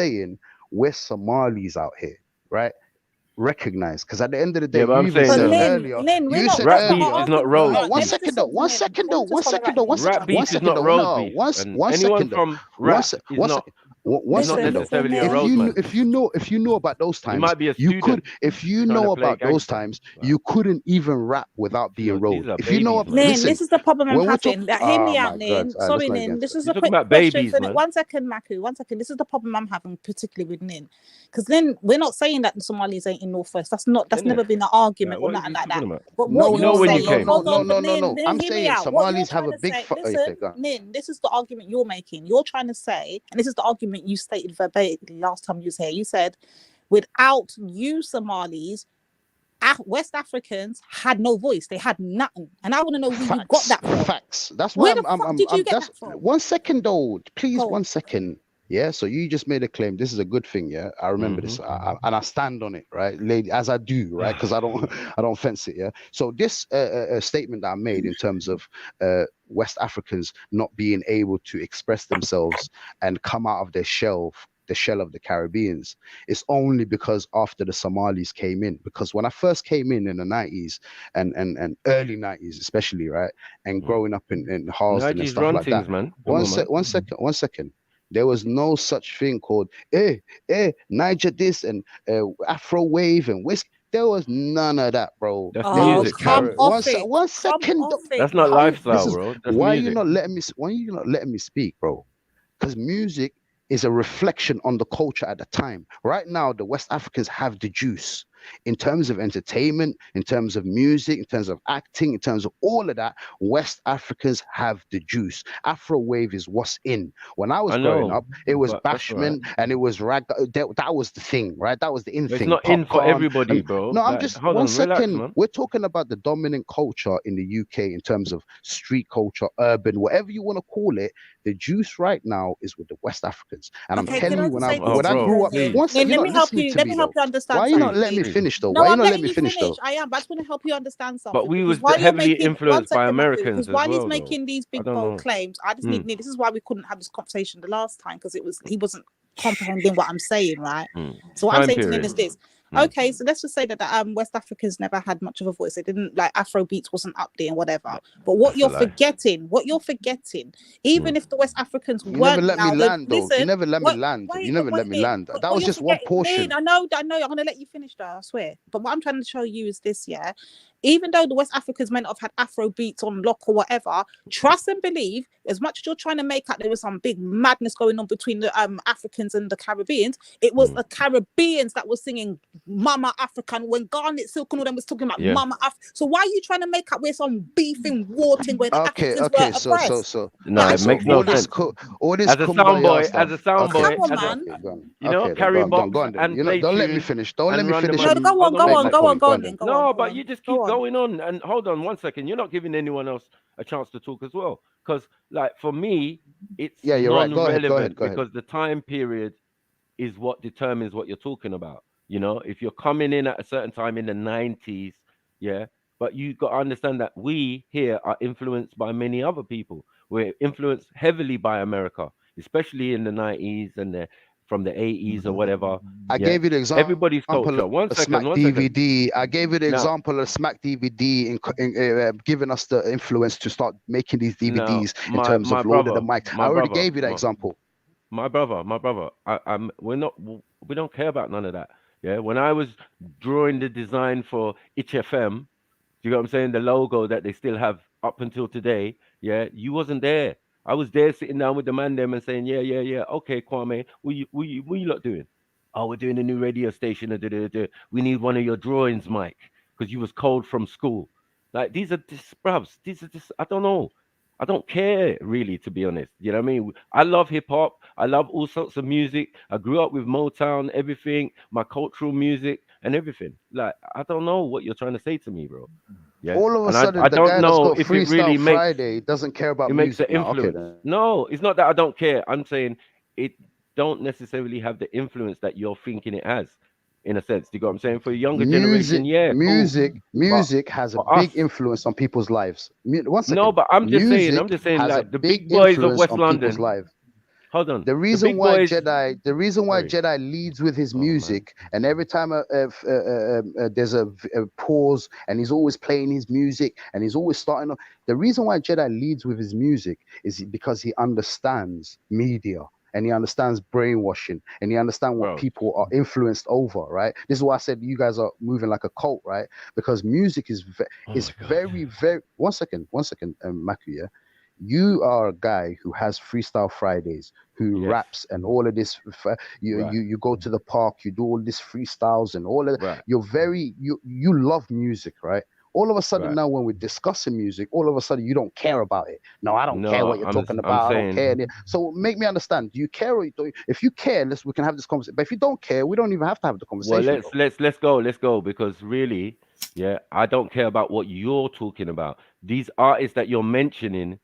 saying we're Somalis out here, right? recognized. Because at the end of the day, Yeah, but you I'm even saying said Lynn, earlier. Lynn, we're You not. said That's rap not beef our is not argument. road Right? one Let me beef. just second though. listen to One him. second Let though. me just One follow second right though. here. One He's second. Rap trying to One beef is second not though. road No. beef, and One anyone second though. from rap is not One not second though. necessarily a Listen, road man. If you know about those You times, might be a you could. student If you trying to know play about those gangster. times, you couldn't even rap without being These road. are If you know, babies, man. Lynn, listen. this is the problem I'm When we're talking, having. That hear me oh out, my God. Lynn. All right, let's Sorry, not get Lynn. into This it. is You're a talking quick about question babies, for man. 1 second, Maku. 1 second. This is the problem I'm having, particularly with Lynn. Because Lynn, we're not saying that the Somalis ain't in Northwest. That's Innit? never been an argument Like, or what are nothing you like that. talking about? But No, what You you're know when you saying, came. hold on, but no. Lynn, I'm hear me saying out. What you're Somalis have trying a to big. say, Okay, listen, go on. Lynn, this is the argument you're making. You're trying to say, and this is the argument you stated verbatim last time you was here. You said, without you Somalis, West Africans had no voice. They had nothing. And I want to know where you got that from. Facts. That's why Where the fuck did you get that's that from? 1 second though. Please, Go 1 on. second. Yeah. So you just made a claim. This is a good thing. Yeah. I remember this, and I stand on it, right, lady, as I do, right, because I don't fence it. Yeah. So this statement that I made in terms of West Africans not being able to express themselves and come out of their shell. The shell of the Caribbeans. It's only because after the Somalis came in. Because when I first came in the 90s and early 90s, especially, right, and growing up in Harlesden and Nigerians stuff run like things, that. man. Come on, man. 1 second. There was no such thing called Niger this and Afro wave and whiskey. There was none of that, bro. That's There was music, fam. one second. That's not lifestyle, bro. That's Why music. you not letting me? Why you not letting me speak, bro? Because music is a reflection on the culture at the time. Right now, the West Africans have the juice in terms of entertainment, in terms of music, in terms of acting, in terms of all of that. West Africans have the juice. Afro wave is what's in. When I was growing up, it was bashment and it was rag. That was the thing, right? That was the in But thing. it's not in for Popcorn. everybody, bro. No, I'm Like, just hold 1 on, relax, second. man. We're talking about the dominant culture in the UK in terms of street culture, urban, whatever you want to call it. The juice right now is with the West Africans, and I'm Okay, telling can I you, just when say this I to grew you, up, Lynn? one second, Lynn, you're let me not help listening you. to Let me me help though. you understand Why are you something, not letting me please. finish though? No, Why are you I'm not letting letting me you finish finish. though? I am, but I just want to help you understand But something. we was Because while you're heavily making one influenced by second, Matthew, Americans because as while he's well, though. making these I big don't bold know. claims, I just need this is why we couldn't have this conversation the last time, because he wasn't comprehending what I'm saying, right? So what I'm Time saying to Lynn period. is this. Okay, so let's just say that West Africans never had much of a voice. They didn't, like, Afro beats wasn't up there and whatever. But what you're forgetting, even if the West Africans You never weren't let me loud, land though. listen. You never let me land. Wait, You never let me Lynn, land. but That what was you're just one forgetting, Lynn, portion. I know. I'm gonna let you finish that, I swear. But what I'm trying to show you is this, yeah. Even though the West Africans may not have had Afro beats on lock or whatever, trust and believe, as much as you're trying to make out there was some big madness going on between the Africans and the Caribbeans, it was the Caribbeans that were singing Mama African when Garnet Silk and all them was talking about Mama Africa. So why are you trying to make up with some beefing war thing where the Africans were oppressed? No, it makes no sense. All this As a sound boy, stuff. as a sound boy, Come on, man. you know, carry box go on then. and You know, play don't let me tune finish. Don't let and me run the finish. No, man. go on, then. No, but you just keep going on. And hold on 1 second. You're not giving anyone else a chance to talk as well. Because, like, for me, it's you're right. non-relevant Go ahead. because the time period is what determines what you're talking about. You know, if you're coming in at a certain time in the 90s, yeah, but you got to understand that we here are influenced by many other people. We're influenced heavily by America, especially in the 90s and from the 80s or whatever. I gave you the example. Everybody's culture. One Smack second. DVD. I gave you the example of Smack DVD in giving us the influence to start making these DVDs in terms of Lord of the Mic. I already gave you that example. My brother. We don't care about none of that. Yeah. When I was drawing the design for HFM, do you know what I'm saying? The logo that they still have up until today. Yeah, you wasn't there. I was there sitting down with the man them and saying, yeah. Okay, Kwame, what you lot doing? Oh, we're doing a new radio station. We need one of your drawings, Mike, because you was cold from school. Like, these are just bruvs. These are just, I don't know. I don't care really, to be honest. You know what I mean? I love hip hop. I love all sorts of music. I grew up with Motown, everything, my cultural music and everything. Like, I don't know what you're trying to say to me, bro. Yeah. All of a sudden, I the don't guy that's know got if it really Freestyle makes Friday doesn't care about it makes music the now. Okay, influence. then. No, it's not that I don't care. I'm saying it don't necessarily have the influence that you're thinking it has, in a sense. Do you get what I'm saying? For a younger generation, yeah, music has a big influence on people's lives. One second. No, but I'm just saying, Music like, has the a big big boys of influence West on people's London. lives. hold on. The reason big why boys. Jedi leads with his music, and every time there's a pause, and he's always playing his music, and he's always starting. The reason why Jedi leads with his music is because he understands media. And he understands brainwashing, and he understands what people are influenced over, right? This is why I said you guys are moving like a cult, right? Because music is very, very. One second, Maku, yeah. You are a guy who has Freestyle Fridays, who raps and all of this. You go to the park, you do all this freestyles and all of that. You're very you love music, right? All of a sudden now, when we're discussing music, all of a sudden you don't care about it. No, I don't care what you're talking about. I don't care. So make me understand. Do you care or you don't? If you care, we can have this conversation. But if you don't care, we don't even have to have the conversation. Well, let's go because really, yeah, I don't care about what you're talking about. These artists that you're mentioning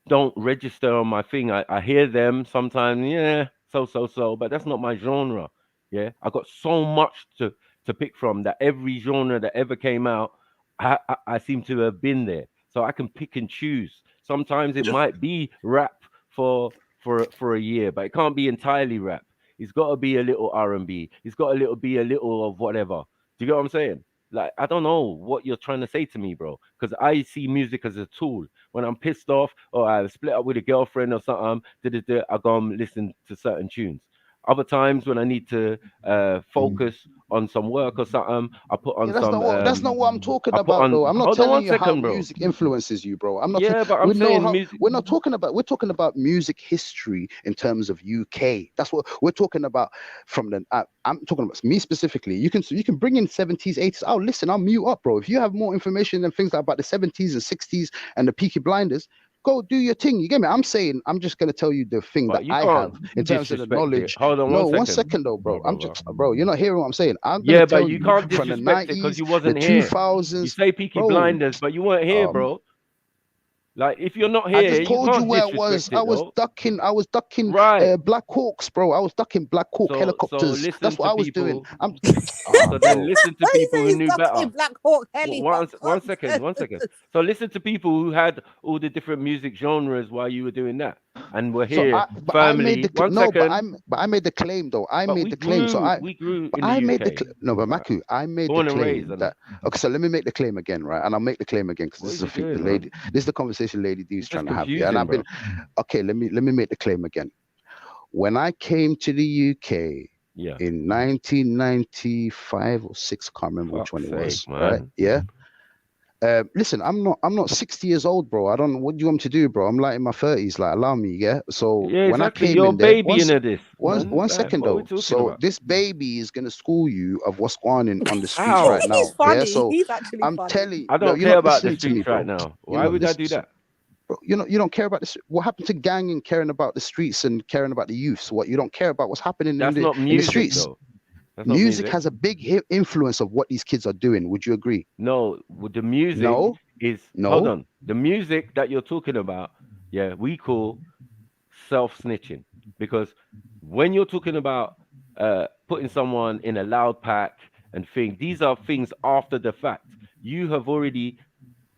don't register on my thing. I hear them sometimes, yeah, so, but that's not my genre. Yeah, I got so much to pick from that every genre that ever came out, I seem to have been there. So I can pick and choose. Sometimes it might be rap for a year, but it can't be entirely rap. It's got to be a little R&B. It's got be a little of whatever. Do you get what I'm saying? Like, I don't know what you're trying to say to me, bro, because I see music as a tool. When I'm pissed off or I split up with a girlfriend or something, I go and listen to certain tunes. Other times when I need to focus on some work or something, I put on that's some. That's not what I'm talking about, though. I'm not Hold on telling one you second, how bro. music influences you, bro. I'm not. Yeah, but I'm saying music. We're not talking about. We're talking about music history in terms of UK. That's what we're talking about. From the, I'm talking about me specifically. You can bring in 70s, 80s. Oh, listen, I'll mute up, bro. If you have more information and things like about the 70s and 60s and the Peaky Blinders, go do your thing. You get me? I'm saying, I'm just gonna tell you the thing that I have in terms of the knowledge. Hold on, no, one second. 1 second though, bro. I'm just, bro. You're not hearing what I'm saying. I'm gonna Yeah, tell but you can't from the disrespect it because 90s, you the wasn't here. 2000s. You say Peaky bro. Blinders, but you weren't here, bro. Like, if you're not I here, just told you where I was. I was ducking. I was ducking Black Hawks, bro. I was ducking Black Hawk helicopters. That's what I was doing. I'm. So then listen to people who knew better. Black Hawk helicopters. One second. So listen to people who had all the different music genres while you were doing that, and were here firmly. But I made the claim though. I made the claim. So we grew in I the made UK. but Maku, I made Born the and claim raised, that. Okay, so let me make the claim again, right? And I'll make the claim again because this is the lady. This is the conversation Lady D is trying to have. Yeah, and I've been. Okay, let me make the claim again. When I came to the UK in 1995 or 6, can't remember which one it was. Right? Yeah. Listen, I'm not 60 years old, bro. I don't. What do you want me to do, bro? I'm like in my 30s. Like, allow me, yeah. So yeah, when exactly. I came You're in there, baby into this. one second though. So about? This baby is gonna school you of what's going on the streets How? right now. He's funny. Yeah. So He's actually I'm funny. telling. I don't you're care not about the listening to me, streets bro. right now. Why would I do that? Bro, you don't care about this. What happened to gang and caring about the streets and caring about the youth? So what, you don't care about what's happening That's in not the music, streets? though. That's not Music has a big influence of what these kids are doing. Would you agree? No, with the music is hold on. The music that you're talking about, yeah, we call self-snitching, because when you're talking about putting someone in a loud pack and thing, these are things after the fact. You have already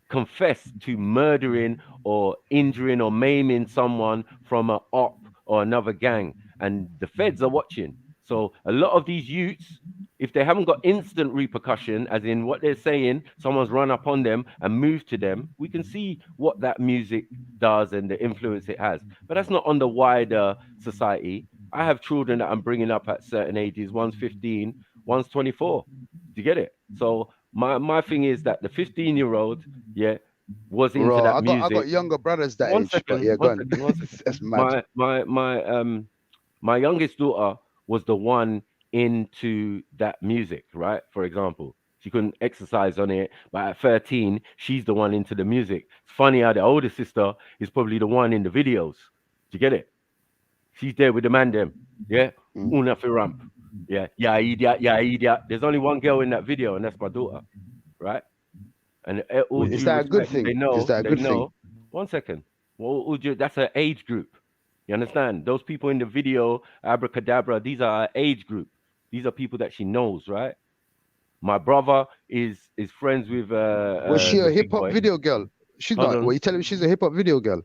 confessed to murdering or injuring or maiming someone from a op or another gang, and the feds are watching. So a lot of these youths, if they haven't got instant repercussion, as in what they're saying, someone's run up on them and moved to them, we can see what that music does and the influence it has. But that's not on the wider society. I have children that I'm bringing up at certain ages. One's 15, one's 24. Do you get it? So my thing is that the 15-year-old, yeah, was into that music. I got younger brothers that age. But yeah, one second. That's mad. My youngest daughter was the one into that music, right? For example, she couldn't exercise on it, but at 13, she's the one into the music. It's funny how the older sister is probably the one in the videos. Do you get it? She's there with the man them, yeah. Una for ramp, yeah, idiot. There's only one girl in that video, and that's my daughter, right? And all is due that respect, a good thing? They know. Is that a good thing? 1 second. Well, that's her age group. You understand? Those people in the video, abracadabra, these are her age group. These are people that she knows, right? My brother is friends with. Was she a hip hop video girl? She's not. Well, you telling me she's a hip hop video girl?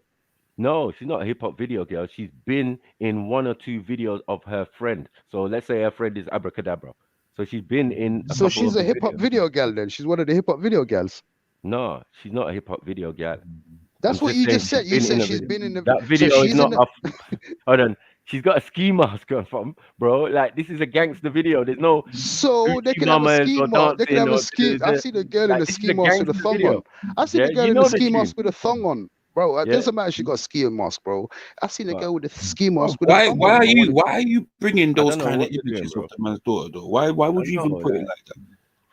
No, she's not a hip hop video girl. She's been in 1 or 2 videos of her friend. So let's say her friend is Abracadabra. So she's been in a So couple she's of a the hip hop videos. video girl then. She's one of the hip hop video girls. No, she's not a hip hop video girl. I'm That's what just you saying just she's said. You been in said a she's video. been in the. That So video is she's in not the. off. Hold on. She's got a ski mask on, from, bro. Like, this is a gangster video. There's no So they Gucci can have a mamas ski or mask. They can dancing have a or ski. I've seen a girl in like, a this is ski a mask with a gangster thong video. on. I've seen Yeah, a girl you in a know the ski tune. mask with a thong on, bro. It Yeah. doesn't matter if she got a ski mask, bro. I've seen a What? girl with a ski mask with a Why? thong Why on. are I you? wanted. Why are you bringing I those don't know kind of what you're doing, images of bro. the man's daughter, though? Why would I you even know put it that. like that?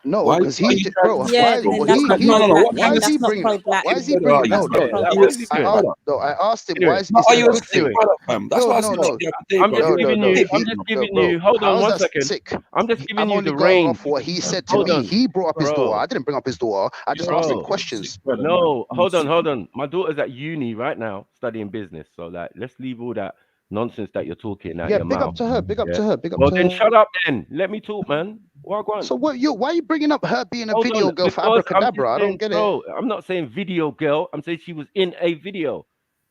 No, Why? because Why are he, you trying bro. to? Yeah, Why then he that's not No, he? no, no. pro-black. What Why Then kind is of he that's not bringing? pro-black. Why is he brother are bringing? you? No, Yeah, no. like, I, what is he I doing? asked. Brother. No, I asked him. Why Anyway, is? No, Is are it a you a good sick thing? anyway, brother, fam? That's No, what I no, said to no. you the other day, I'm bro. just No, You're no, giving no, you. heavy, no, You. bro. Hold on How is one that second. sick? I'm just giving I'm you only the going range. off what he said to Hold me. on, He brought up his daughter. bro. I didn't bring up his daughter. I just asked him Bro, questions. sick brother, man. no, hold on. My daughter's at uni right now studying business. So, like, let's leave all that nonsense that you're talking out Yeah, your big up mouth. to her. Big up Yeah. to her. Big up Well, to then her. shut up. Then let me talk, man. What on? So what? Why are you bringing up her being a Hold on, video girl for because I'm just Abracadabra? I don't saying, get it. bro. I'm not saying video girl. I'm saying she was in a video.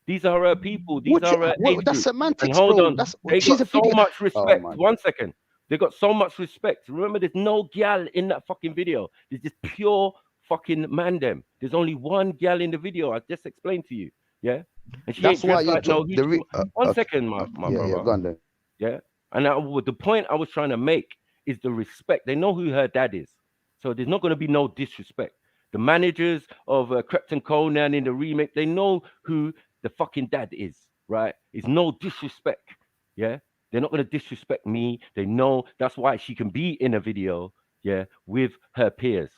These are her people. These are her age That's group. And semantics, hold bro. on, That's they she's got a so video. much Oh respect. my. 1 second. They got so much respect. Remember, there's no gal in that fucking video. There's just pure fucking man them. There's only one gal in the video. I just explained to you. Yeah. And she ain't That's why dressed you're like no Gucci. 1 okay. second, my Yeah, brother. go on then. Yeah. And the point I was trying to make is the respect. They know who her dad is. So there's not going to be no disrespect. The managers of Crepton Conan in the remake, they know who the fucking dad is, right? It's no disrespect. Yeah. They're not going to disrespect me. They know that's why she can be in a video, yeah, with her peers,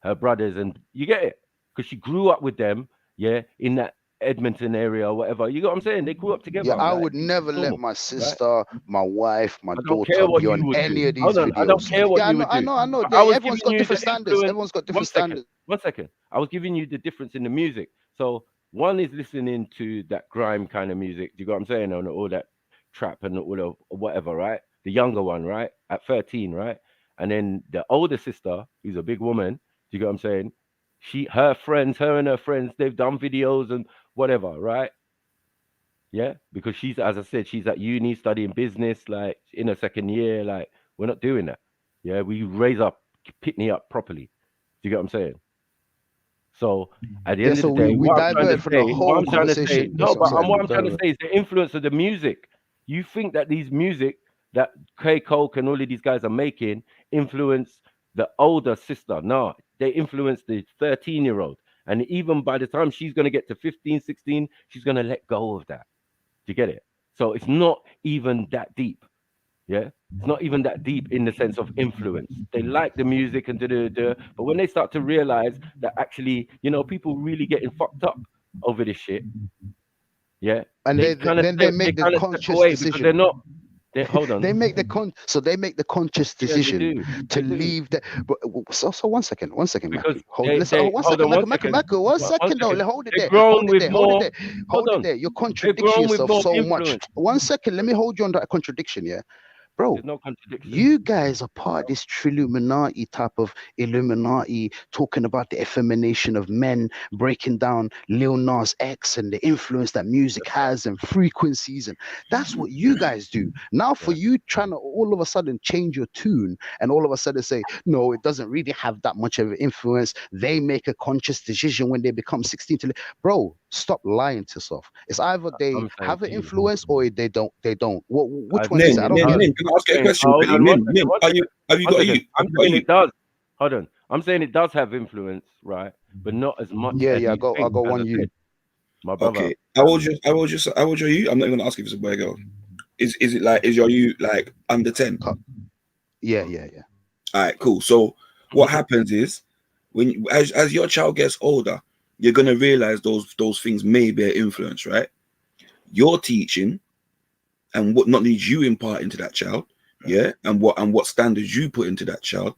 her brothers, and you get it? Because she grew up with them, yeah, in that Edmonton area or whatever. You get what I'm saying? They grew up together. Yeah, I Like, would never let normal, my right? sister, my wife, my I don't daughter care what be on you would any do. of these Hold on, I don't videos. care what Yeah, you would do. I know. But I was Everyone's giving got you the different standards. influence. Everyone's got different standards. 1 second. I was giving you the difference in the music. So one is listening to that grime kind of music. Do you get what I'm saying? And all that trap and all of whatever, right? The younger one, right? At 13, right? And then the older sister, who's a big woman, do you get what I'm saying? Her and her friends, they've done videos and whatever, right? Yeah, because she's, as I said, she's at uni studying business, like in her second year. Like, we're not doing that. Yeah, we raise up, Pitney up properly. Do you get what I'm saying? So at the Yeah, end of so the day, we what I'm trying divert to from the say, whole conversation. That's what I'm saying. what I'm trying to say is the influence of the music. You think that these music that K. Coke and all of these guys are making influence the older sister? No, they influence the 13-year-old. And even by the time she's going to get to 15, 16, she's going to let go of that. Do you get it? So it's not even that deep. Yeah, it's not even that deep in the sense of influence. They like the music and but when they start to realize that actually, people really getting fucked up over this shit, yeah, And they kind of then step, they make the step conscious away because decision. they're not. Hold on. They make the conscious Yeah, they decision do. to They do. leave the. So 1 second, Because Mackie. Hold. they, Listen. Oh, they 1 hold second, on one Mackie. second. One One second. No, second. hold it They're there. grown Hold it with there. more. Hold it there. Hold Hold it on. there. You're They're contradicting grown with yourself more so influence. much. 1 second. Let me hold you on that contradiction. Yeah. Bro, There's no contradiction. you guys are part of this Triluminati type of Illuminati, talking about the effemination of men, breaking down Lil Nas X and the influence that music has and frequencies, and that's what you guys do. Now, for you trying to all of a sudden change your tune and all of a sudden say, no, it doesn't really have that much of an influence. They make a conscious decision when they become 16 to bro, stop lying to yourself. It's either they have an influence or they don't. Which one is it? I don't get it. Can I ask you a question? Hold on, Nim, one have you second. got a youth? I'm saying it does. Hold on. I'm saying it does have influence, right? But not as much as Yeah, you I got think. one As I you. said. My brother. Okay. How old are you? I'm not even gonna ask if it's a boy or girl. Is your you like under 10? Yeah. All right, cool. So what happens is as your child gets older, you're gonna realize those things may be an influence, right? Your teaching and what knowledge you impart into that child, yeah, and what standards you put into that child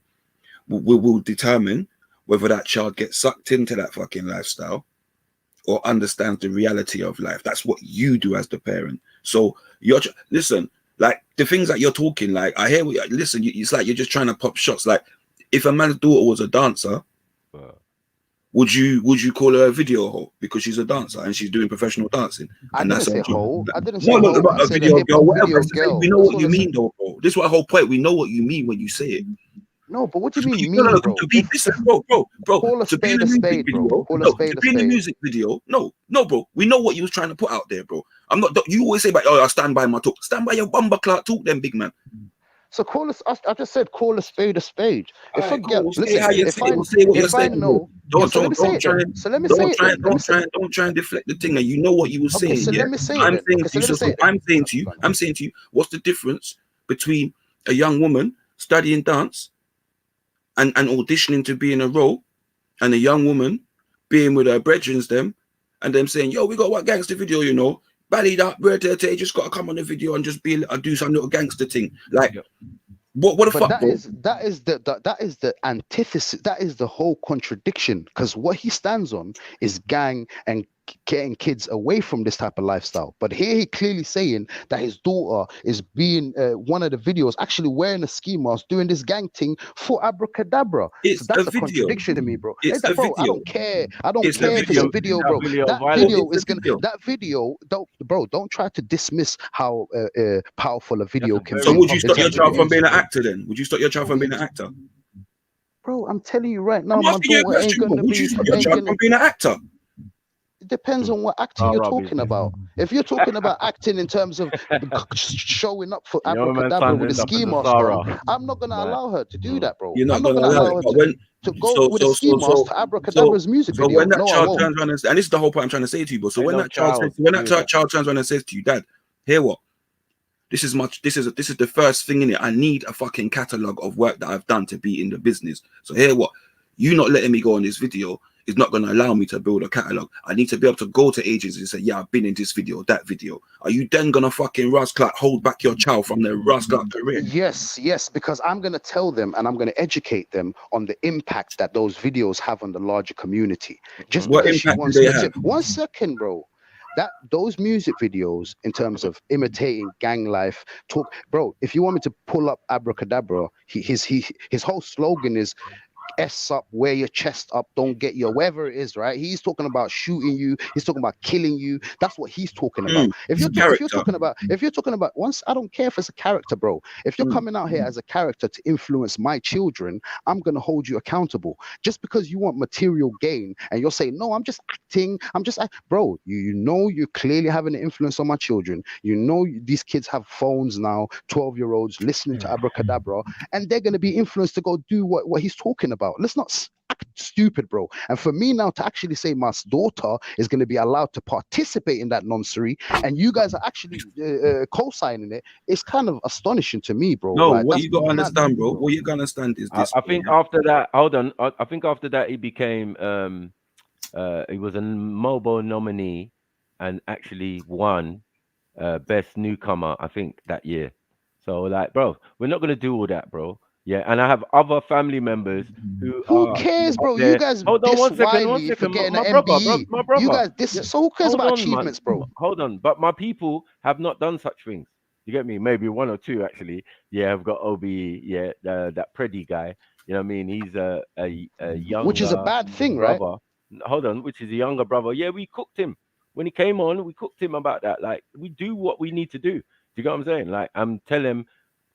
will determine whether that child gets sucked into that fucking lifestyle or understands the reality of life. That's what you do as the parent. So listen, like the things that you're talking, like I hear listen, it's like you're just trying to pop shots. Like if a man's daughter was a dancer, would you call her a video hoe because she's a dancer and she's doing professional dancing? I And didn't that's say her job. hoe. I didn't No, say look, hoe. about I a said a video hip girl, hop whatever. video girl. We know That's what all you I said. mean, though, bro. This is what whole point. We know what you mean when you say it. No, but what do you mean No, mean, bro? listen, bro. Call a To be in spade the a music spade, bro. video, Call a no, spade to a be in the spade. music video, no, bro. We know what you was trying to put out there, bro. I'm not. You always say about, oh, I stand by my talk. Stand by your bumper clock talk, then, big man. So call us. I just said call a spade a spade. If All I right, get, cool. Say listen, how you if say I it. We'll say what you're if I saying. know, yeah, so let me say it then. So let me say it then. Don't try and deflect the thing. And you know what you were Okay, saying. so Yeah? let me say it then. Okay, so let me say it then. I'm saying to you, what's the difference between a young woman studying dance and auditioning to be in a role, and a young woman being with her brethren them, and them saying, yo, we got what gangster video, you know, ballied up, just got to come on the video and just do some little gangster thing. Like, what the But fuck, bro? that is the antithesis. That is the whole contradiction. Because what he stands on is gang and getting kids away from this type of lifestyle. But here he clearly saying that his daughter is being one of the videos actually wearing a ski mask, doing this gang thing for abracadabra. It's so that's a video. contradiction to me, bro. It's That, a bro, I video. don't care. I don't It's care if it's a video, bro. That video It's is gonna. video. That video, don't try to dismiss how powerful a video can So be. would you stop in your terms of child from being music, an bro. actor then? Would you stop your child from being an actor? Bro, I'm telling you right now, I'm my asking you a daughter ain't question, bro. gonna Would you be. stop your Ain't child gonna. from being an actor? It depends on what acting you're talking about. If you're talking about acting in terms of showing up for abracadabra with a ski mask on, I'm not gonna allow her to do that, bro. You're not I'm not gonna gonna allow allow it. her But when to go with a ski mask for abracadabra's music so video. when that No, I child won't. turns around and this is the whole point I'm trying to say to you, bro. So Ain't when no that child child says, when that doing that. child turns around and says to you, Dad, hear what? This is the first thing in it. I need a fucking catalog of work that I've done to be in the business. So hear what? You not letting me go on this video is not going to allow me to build a catalog. I need to be able to go to agencies and say, yeah, I've been in this video, that video. Are you then going to fucking rascal hold back your child from their rascal career? Yes, because I'm going to tell them and I'm going to educate them on the impact that those videos have on the larger community. Just What because she impact do wants they me to. have? 1 second, bro. That those music videos in terms of imitating gang life, bro. If you want me to pull up abracadabra, his whole slogan is S up, wear your chest up, don't get your whatever it is, right? He's talking about shooting you, he's talking about killing you. That's what he's talking about. If you're talking about once, I don't care if it's a character, bro. If you're coming out here as a character to influence my children, I'm gonna hold you accountable. Just because you want material gain and you're saying, no, I'm just acting, bro, you know you're clearly having an influence on my children. You know these kids have phones now, 12-year-olds listening to abracadabra, and they're gonna be influenced to go do what he's talking about. Let's not act stupid, bro. And for me now to actually say my daughter is going to be allowed to participate in that nonsense, and you guys are actually co-signing it, it's kind of astonishing to me, bro. No, like, what that's you got to mad. understand, bro. What you got to understand is this. I think after that, hold on. I think after that he became he was a mobile nominee and actually won best newcomer, I think, that year. So like, bro, we're not gonna do all that, bro. Yeah, and I have other family members who Who are cares, up bro? You there. guys Hold on diss 1 second, Wiley for getting my an brother, MBE. my brother. You guys diss. Yeah. So who cares Hold about on, achievements, man. bro? Hold on, but my people have not done such things. You get me? Maybe 1 or 2 actually. Yeah, I've got OBE. Yeah, that Preddy guy. You know what I mean? He's a younger Which is a bad thing, right? brother. Hold on, which is a younger brother. Yeah, we cooked him when he came on. We cooked him about that. Like, we do what we need to do. Do you get what I'm saying? Like, I'm telling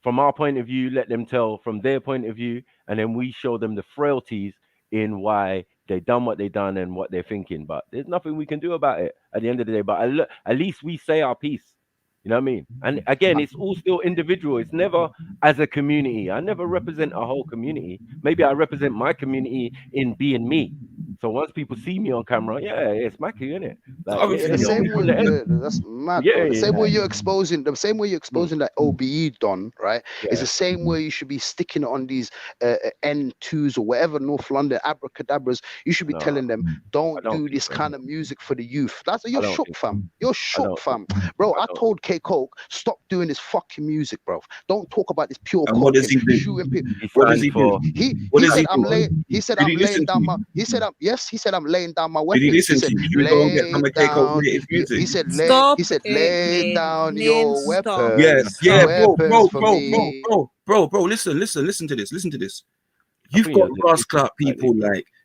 from our point of view, let them tell from their point of view, and then we show them the frailties in why they done what they done and what they're thinking. But there's nothing we can do about it at the end of the day. But at least we say our piece. You know what I mean? And again, it's all still individual. It's never as a community. I never represent a whole community. Maybe I represent my community in being me. So once people see me on camera, yeah, it's Mackie, isn't it? Like, Yeah, the same way. That's mad, bro. The same way you're exposing that OBE done, right? It's the same way you should be sticking on these N2s or whatever North London abracadabras. You should be telling them, don't do this kind of music for the youth. You're shook, fam. You're shook, fam. Bro, I told K Coke, stop doing this fucking music, bro. Don't talk about this pure And what does he do? shooting people. What does he do? He said I'm laying. He said I'm laying down my. He said I'm laying down my weapons. Did he listen He said, to you? Should we go and get some of K Coke creative music? He said Stop lay it, down Lynn, your stop. weapons. Yes, yeah, Weapons for me. bro. Listen to this. You've got rascal people like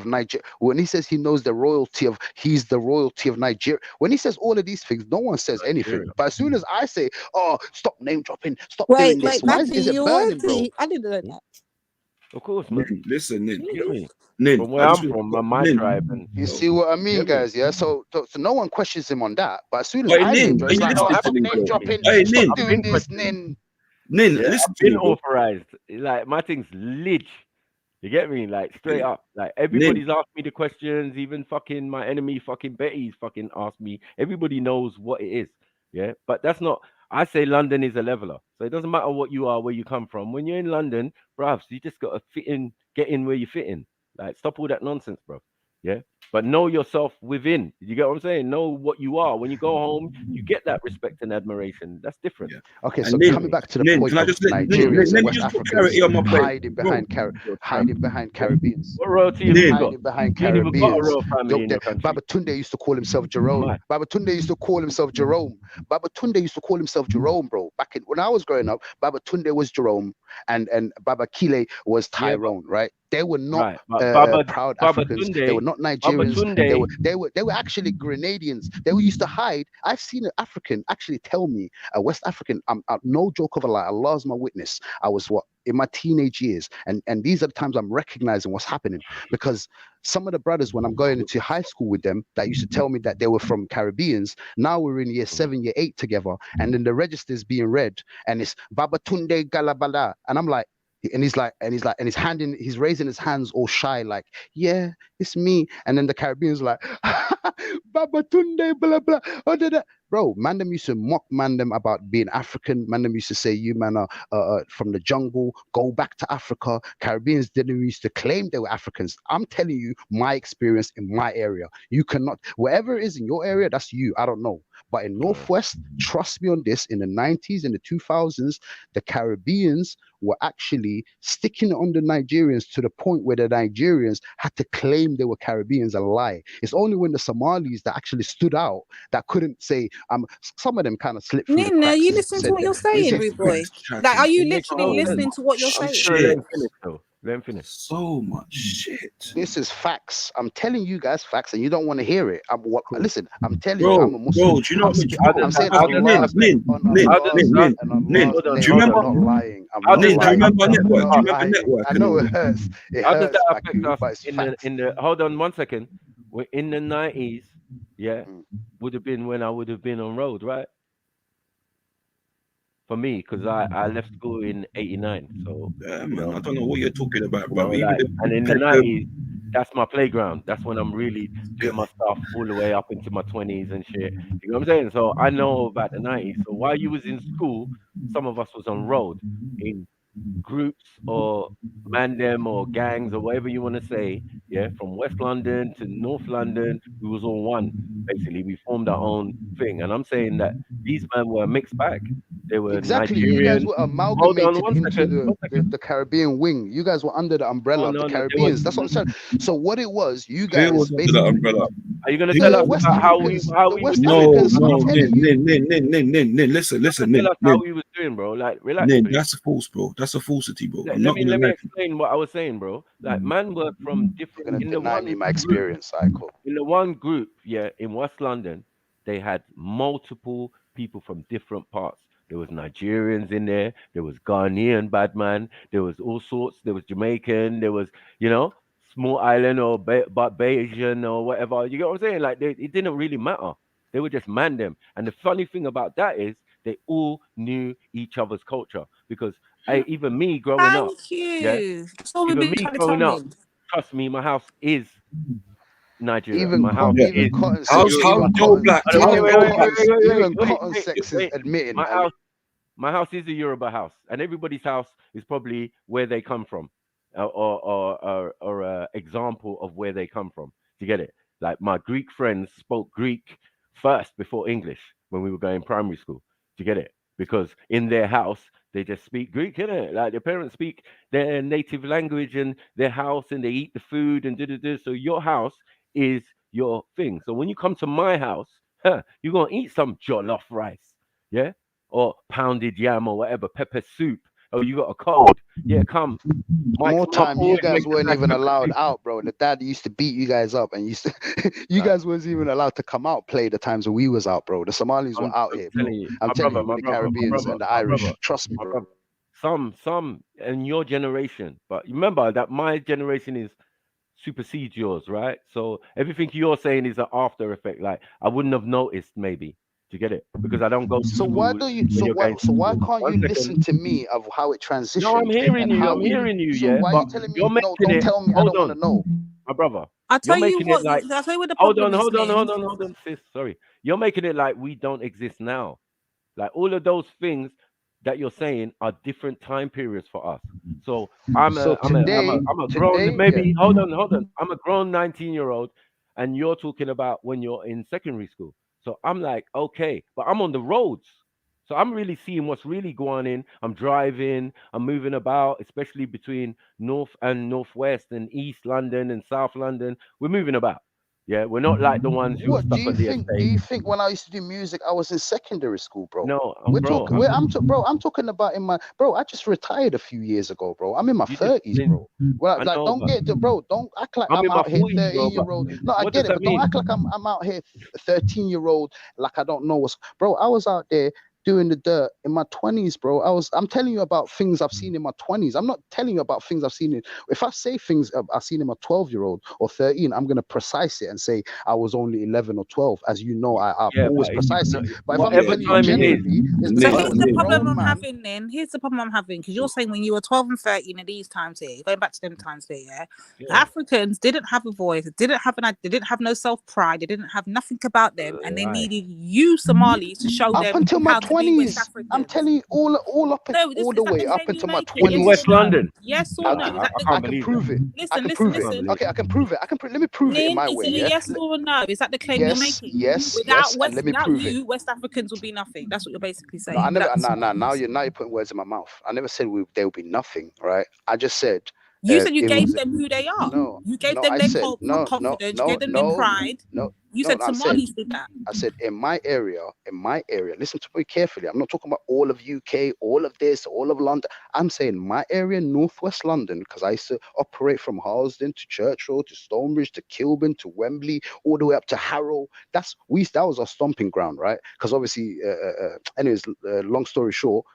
of Nigeria, when he says he knows he's the royalty of Nigeria, when he says all of these things, no one says anything. But as soon as I say, oh, stop name dropping, stop doing this, why is it burning, bro? I didn't know that. Of course, man. Listen, Nin. You get me? Nin, from where I'm from, my tribe, and you see what I mean, guys? Yeah. So no one questions him on that. But as soon as Hey, I Nin, name drop, are it's you like, oh, listening stop to me, name bro? dropping, Hey, stop Nin. doing this, Nin. Nin, yeah, listen I've to me, been bro. authorized. Like my thing's lit. You get me? Like straight up. Like Nin. everybody's asked me the questions. Even fucking my enemy, fucking Betty's fucking asked me. Everybody knows what it is. Yeah, but that's not. I say London is a leveler, so it doesn't matter what you are, where you come from. When you're in London, bruv, you just gotta fit in, get in where you fit in. Like stop all that nonsense, bro. Yeah, but know yourself within. You get what I'm saying? Know what you are. When you go home, you get that respect and admiration. That's different. Okay, And so Nin, coming back to the Nin, point can I of just let Nigerians let and me West just put Africans clarity on my point, hiding behind Caribbeans. What royalty have you got? Hiding behind You ain't even got a Caribbeans. royal family in your country. Baba Tunde used to call himself Jerome. Mad. Baba Tunde used to call himself Jerome. Baba Tunde used to call himself Jerome, bro. Back in when I was growing up, Baba Tunde was Jerome. and Baba Kile was Tyrone, right? They were not right, but proud Baba Africans. They were Tunde, not Baba Nigerians. Tunde, They were actually Grenadians. They were used to hide. I've seen an African actually tell me, a West African. I'm no joke of a lie. Allah's my witness. I was in my teenage years, and these are the times I'm recognizing what's happening, because some of the brothers, when I'm going into high school with them, that used to tell me that they were from Caribbeans. Now we're in year 7, year 8 together, and then the register's being read, and it's Baba Tunde Galabala, and I'm like. And he's raising his hands all shy, like, yeah, it's me. And then the Caribbean's like, Baba Tunde, blah, blah. Oh, bro, man, them used to mock man them about being African. Man, them used to say, you man are from the jungle, go back to Africa. Caribbeans didn't used to claim they were Africans. I'm telling you my experience in my area. You cannot, wherever it is in your area, that's you. I don't know. But in Northwest, trust me on this, in the 90s, in the 2000s, the Caribbeans were actually sticking on the Nigerians to the point where the Nigerians had to claim they were Caribbeans and lie. It's only when the Somalis that actually stood out that couldn't say, some of them kind of slipped through the Nina, are cracks you and listening to said what you're that. saying, rude boy? Like, are you literally So listening to what you're much saying? let shit. him finish though. Let him finish. So much shit. This is facts. I'm telling you guys facts, and you don't want to hear it. Listen, I'm telling you, I'm a Muslim. Bro, do you know what I'm saying how on does Allah's Nin, on Nin, Allah's Nin, and on Nin, Allah's do name, you remember? I'm not lying. I'm How not does Nin, do you lying. remember I'm network? Do you not remember lying. network I and know all it that? hurts. It How does hurts, that affect Aku, us but it's in facts. the hold on 1 second. We're in the 90s, yeah, would have been when I would have been on road, right? For me, because I left school in '89, so Yeah, you man, know, I don't know what you're talking about, you bro. know, Even like, if and in the Peckham, '90s, that's my playground. That's when I'm really doing my stuff all the way up into my 20s and shit. You know what I'm saying? So I know about the '90s. So while you was in school, some of us was on road in groups or mandem or gangs or whatever you want to say, yeah, from West London to North London, we was all one. Basically, we formed our own thing. And I'm saying that these men were a mixed bag. They were Exactly. You guys Nigerian. were Hold on amalgamated one into second. One second. the Caribbean wing. You guys were under the No, umbrella of the no, no. There was. Caribbeans. That's what I'm saying. So what it was, you who guys was under that basically, umbrella? Are you gonna tell the us West about Africans, how the we were West doing? No, Africans, I'm no, telling you. Nin. Listen, Tell us how Nin. we was doing, bro. Like, relax, Nin, please. that's false, bro. That's a falsity, bro. I'm Let not me gonna let me lie. explain what I was saying, bro. Like, man were from You're different gonna in the deny me one my group. experience, cycle. In the one group, yeah, in West London, they had multiple people from different parts. There was Nigerians in there was Ghanaian bad man, there was all sorts, there was Jamaican, there was, small island or Bayesian or whatever. You get what I'm saying? Like, it didn't really matter. They were just man them. And the funny thing about that is they all knew each other's culture because even me growing up, Thank yeah, you. That's all we've even been me trying to tell growing up, me. trust me, my house is Nigeria. Even My house Yeah. is cotton a sex, How's even Joe cotton, Black? Hold on, How's even Joe Black? cotton, even cotton sex is admitting. My house is a Yoruba house, and everybody's house is probably where they come from, or example of where they come from. Do you get it? Like my Greek friends spoke Greek first before English when we were going primary school. Do you get it? Because in their house they just speak Greek, innit? Like their parents speak their native language in their house, and they eat the food and do. So your house is your thing. So when you come to my house, you're gonna eat some jollof rice, yeah, or pounded yam or whatever, pepper soup. Oh, you got a cold? Yeah, come. Mike's More gonna time, pour you it, make guys a weren't nice even pepper allowed soup. out, bro. The dad used to beat you guys up, and used to, you guys wasn't even allowed to come out play the times when we was out, bro. The Somalis were out I'm here, bro. telling you, I'm my telling brother, you, with my the brother, my Caribbeans brother, and the my Irish. brother, Trust me, my bro. brother. Some in your generation, but remember that my generation is supersedes yours, right? So everything you're saying is an after effect. Like I wouldn't have noticed maybe. Do you get it? Because I don't go to So why school do you? when So you're why? going to So why school. can't One you second. listen to me of how it No, I'm transitioned hearing and you. how I'm we? hearing you. So Yeah, why are but you telling you're me no? making Don't it. tell me. I Hold don't want on, to know. my brother. I'll You're tell you making it what, like. I'll tell you what the Hold problem on, is, hold on, Nin. hold on, hold on, sis. Sorry. You're making it like we don't exist now. Like all of those things that you're saying are different time periods for us. So So today, I'm a grown yeah. maybe hold on. I'm a grown 19-year-old, and you're talking about when you're in secondary school. So I'm like, okay, but I'm on the roads. So I'm really seeing what's really going in. I'm driving, I'm moving about, especially between north and northwest and east London and south London. We're moving about. Yeah, we're not like the ones who are What do stuck you on the think? Do estate. you think when I used to do music, I was in secondary school, bro? No, We're bro. talking. I'm talking about in my bro. I just retired a few years ago, bro. I'm in my You just 30s, been. bro. Well, I like, know, don't but get it, bro. Don't act like I'm I'm in my out here 40s, bro. But 13-year-old. No, I what get does it, that but don't mean? act like I'm out here 13-year-old. Like I don't know what's, bro. I was out there doing the dirt in my 20s, bro. I'm telling you about things I've seen in my 20s. I'm not telling you about things I've seen in. If I say things I've seen in my 12-year-old or 13, I'm gonna precise it and say I was only 11 or 12. As you know, I've Yeah, always but precise it. But if I'm whatever telling you time it is. generally, it's So because I here's was the a problem grown I'm man. having then. Here's the problem I'm having because you're saying when you were 12 and 13 in these times here, going back to them times there, yeah, the Africans didn't have a voice, they didn't have no self-pride, they didn't have nothing about them, and they needed you Somalis to show Up them until my how to be West 20s, Africans. I'm telling you, all Is the that way the up claim you're until my making? In 20s. West London. Yes or no? Is that the, I can prove it. I can prove it. Okay, I can prove it. Let me prove it in Nin, my is way. it a Yeah. yes or a no? Is that the claim you're making? Yes, and let me Without prove it. you, West Africans would be nothing. That's what you're basically saying. No, I never. Without the No. Now Somalis. you're putting words in my mouth. I never said there will be nothing. Right. I just said. You said you It gave was them who they are. no. You gave No, them I their said no. confidence. You gave them their pride. No. You No. said I said. Somalis did that. I said in my area. Listen to me carefully. I'm not talking about all of UK, all of this, all of London. I'm saying my area, Northwest London, because I used to operate from Harlesden to Church Road to Stonebridge to Kilburn to Wembley, all the way up to Harrow. That was our stomping ground, right? Because obviously, anyways, long story short.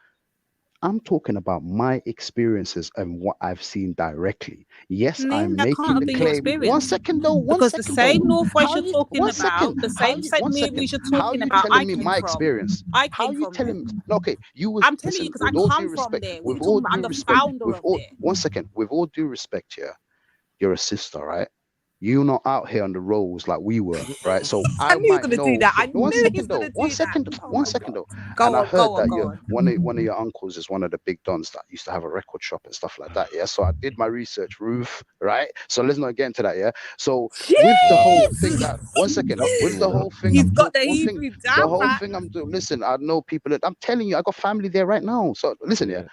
I'm talking about my experiences and what I've seen directly. Yes, I'm That can't making have the been your claim. One experience. second though. Because the same Northwest you're talking One about, second. the same St. One Mary's second. you're How talking you about, telling I me came my from. experience? I How came you from telling there. me? No, okay, you was. I'm telling you Listen. because With I all come due from respect. there. What are With you all talking about? I'm due the respect. founder With of all. there. One second. With all due respect, here, you're a sister, right? You're not out here on the roads like we were, right? So I I knew he was might gonna do know. that. I One knew he was second gonna though. One do that. second. Oh One my second god. though. Go And I on, go heard on, that go you on. one of your uncles is one of the big dons that used to have a record shop and stuff like that. Yeah. So I did my research, Ruth. Right. So let's not get into that. Yeah. So with the whole thing that one second, with the whole thing He's I'm got talking, the one thing, Hebrew the down whole pat. thing I'm doing. Listen, I know people that I'm telling you, I got family there right now. So listen, yeah.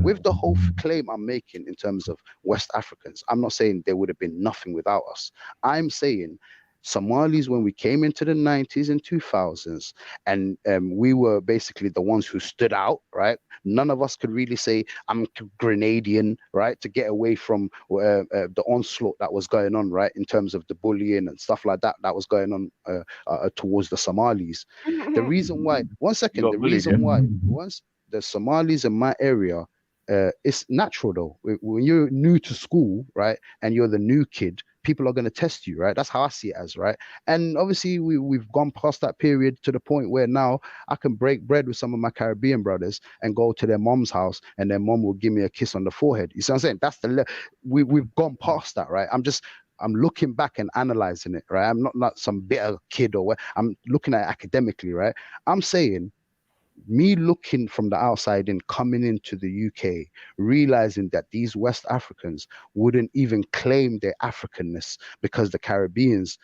With the whole claim I'm making in terms of West Africans, I'm not saying there would have been nothing without us. I'm saying Somalis, when we came into the 90s and 2000s, and we were basically the ones who stood out, right? None of us could really say, I'm Grenadian, right? To get away from the onslaught that was going on, right? In terms of the bullying and stuff like that that was going on towards the Somalis. The reason why, one second, the reason why, once the Somalis in my area, it's natural though. When you're new to school, right, and you're the new kid, people are going to test you, right? That's how I see it as, right? And obviously, we've gone past that period to the point where now I can break bread with some of my Caribbean brothers and go to their mom's house, and their mom will give me a kiss on the forehead. You see what I'm saying? That's we've gone past that, right? I'm looking back and analyzing it, right? I'm not some bitter kid or what. I'm looking at it academically, right? I'm saying me looking from the outside and coming into the UK, realizing that these West Africans wouldn't even claim their Africanness because the Caribbeans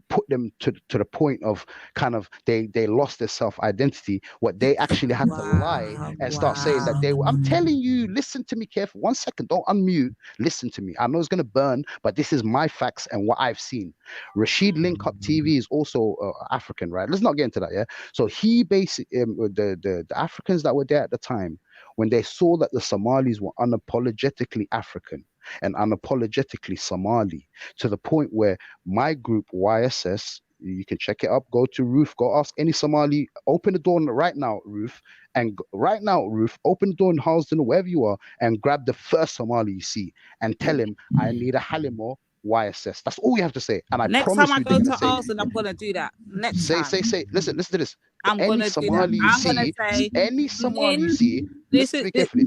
put them to the point of kind of they lost their self-identity. What they actually had to lie and start saying that they were. I'm telling you, listen to me carefully. One second, don't unmute. Listen to me. I know it's gonna burn, but this is my facts and what I've seen. Rashid Link Up TV is also African, right? Let's not get into that. Yeah. So he basically the Africans that were there at the time, when they saw that the Somalis were unapologetically African and unapologetically Somali, to the point where my group YSS, you can check it up, go to Ruth, go ask any Somali, open the door right now, Ruth, and right now, Ruth, open the door in Harlesden or wherever you are and grab the first Somali you see and tell him, I need a Halimo YSS. That's all you have to say. And I Next time promise I you, they're go going to to say, Arsenal, I'm gonna do that. Next time. listen to this. I'm Any gonna do that. Somali you I'm gonna see, say, any Somali you Nin, see, this listen to is me this, carefully.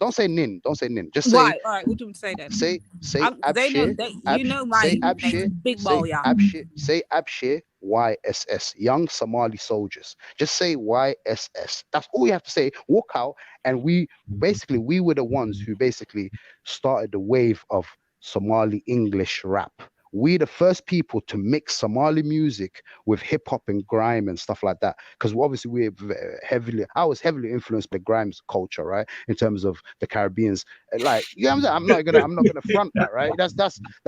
Don't say Nin. Don't say Nin. Just say right. All right. What do you want to say then? say They know Abshir, that you know my say name, Abshir, Big say Ball, yeah. Abshir, say Abshir YSS, young Somali soldiers. Just say YSS. That's all you have to say. Walk out, and we were the ones who basically started the wave of Somali English rap. We the first people to mix Somali music with hip hop and grime and stuff like that. Because obviously I was heavily influenced by grime's culture, right? In terms of the Caribbeans, like I'm not gonna front that, right? That's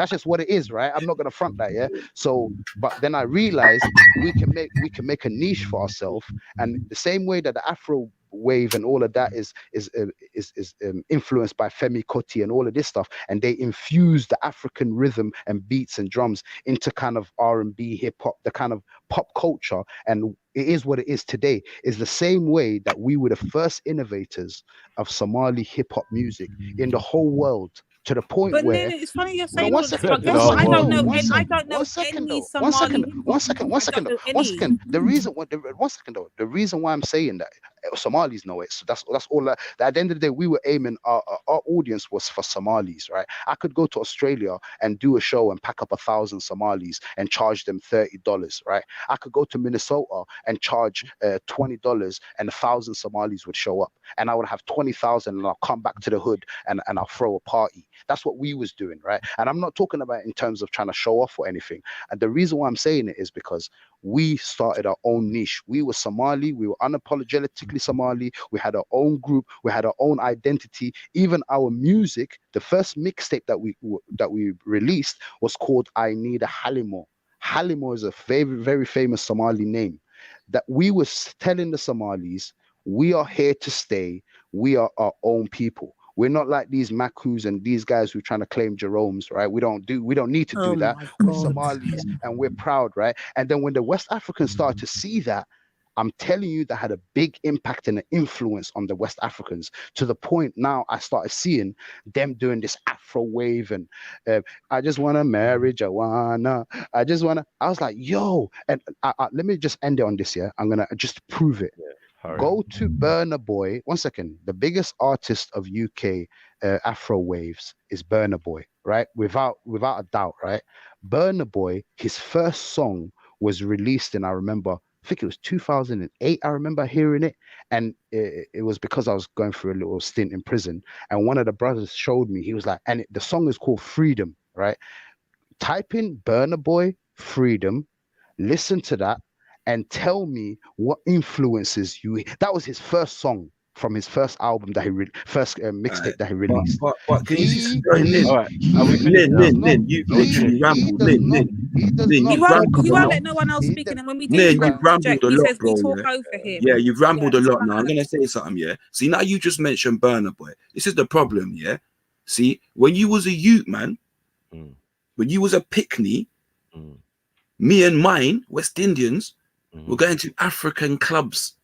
just what it is, right? I'm not gonna front that, yeah. So, but then I realized we can make a niche for ourselves, and the same way that the Afro wave and all of that is influenced by Femi Kuti and all of this stuff, and they infuse the African rhythm and beats and drums into kind of R&B, hip hop, the kind of pop culture, and it is what it is today. Is the same way that we were the first innovators of Somali hip hop music in the whole world. To the point but where it's funny you're no, saying one all this, second, but guess what? I don't know. one I second, don't know one second any though, one Somali second, hip one hop. second, one second, one second. The reason, one second though, the reason why I'm saying that Somalis know it. So that's all. That at the end of the day, we were aiming. Our audience was for Somalis, right? I could go to Australia and do a show and pack up 1,000 Somalis and charge them $30, right? I could go to Minnesota and charge $20, and 1,000 Somalis would show up, and I would have 20,000, and I'll come back to the hood and I'll throw a party. That's what we was doing, right? And I'm not talking about in terms of trying to show off or anything. And the reason why I'm saying it is because we started our own niche. We were Somali. We were unapologetically Somali. We had our own group. We had our own identity. Even our music, the first mixtape that we released was called I Need a Halimo. Halimo is a very, very famous Somali name. That we were telling the Somalis, we are here to stay. We are our own people. We're not like these Makus and these guys who are trying to claim Jerome's, right? We don't need to do that. We're Somalis and we're proud, right? And then when the West Africans started to see that, I'm telling you, that had a big impact and an influence on the West Africans, to the point now I started seeing them doing this Afro wave and I just want to marry Joanna. I was like, yo, and let me just end it on this, yeah? I'm going to just prove it. Go to Burna Boy. 1 second. The biggest artist of UK Afro waves is Burna Boy, right? Without a doubt, right? Burna Boy, his first song was released in, I think it was 2008. I remember hearing it, and it was because I was going through a little stint in prison, and one of the brothers showed me. He was like, and the song is called Freedom, right? Type in Burna Boy Freedom, listen to that, and tell me what influences you. That was his first song from his first album that first mixtape that he released. But can you see, Lynn? All right, are we finished now? Lynn, you've literally rambled. Lynn, He won't let no one else speak, and then when we do, Lynn, you've rambled a he lot, says bro. we talk over him. Yeah, you've rambled a it's lot now. I'm mad. gonna say something, yeah. See, now you just mentioned Burna Boy. This is the problem, yeah. See, when you was a youth, man, when you was a pickney, me and mine, West Indians, were going to African clubs.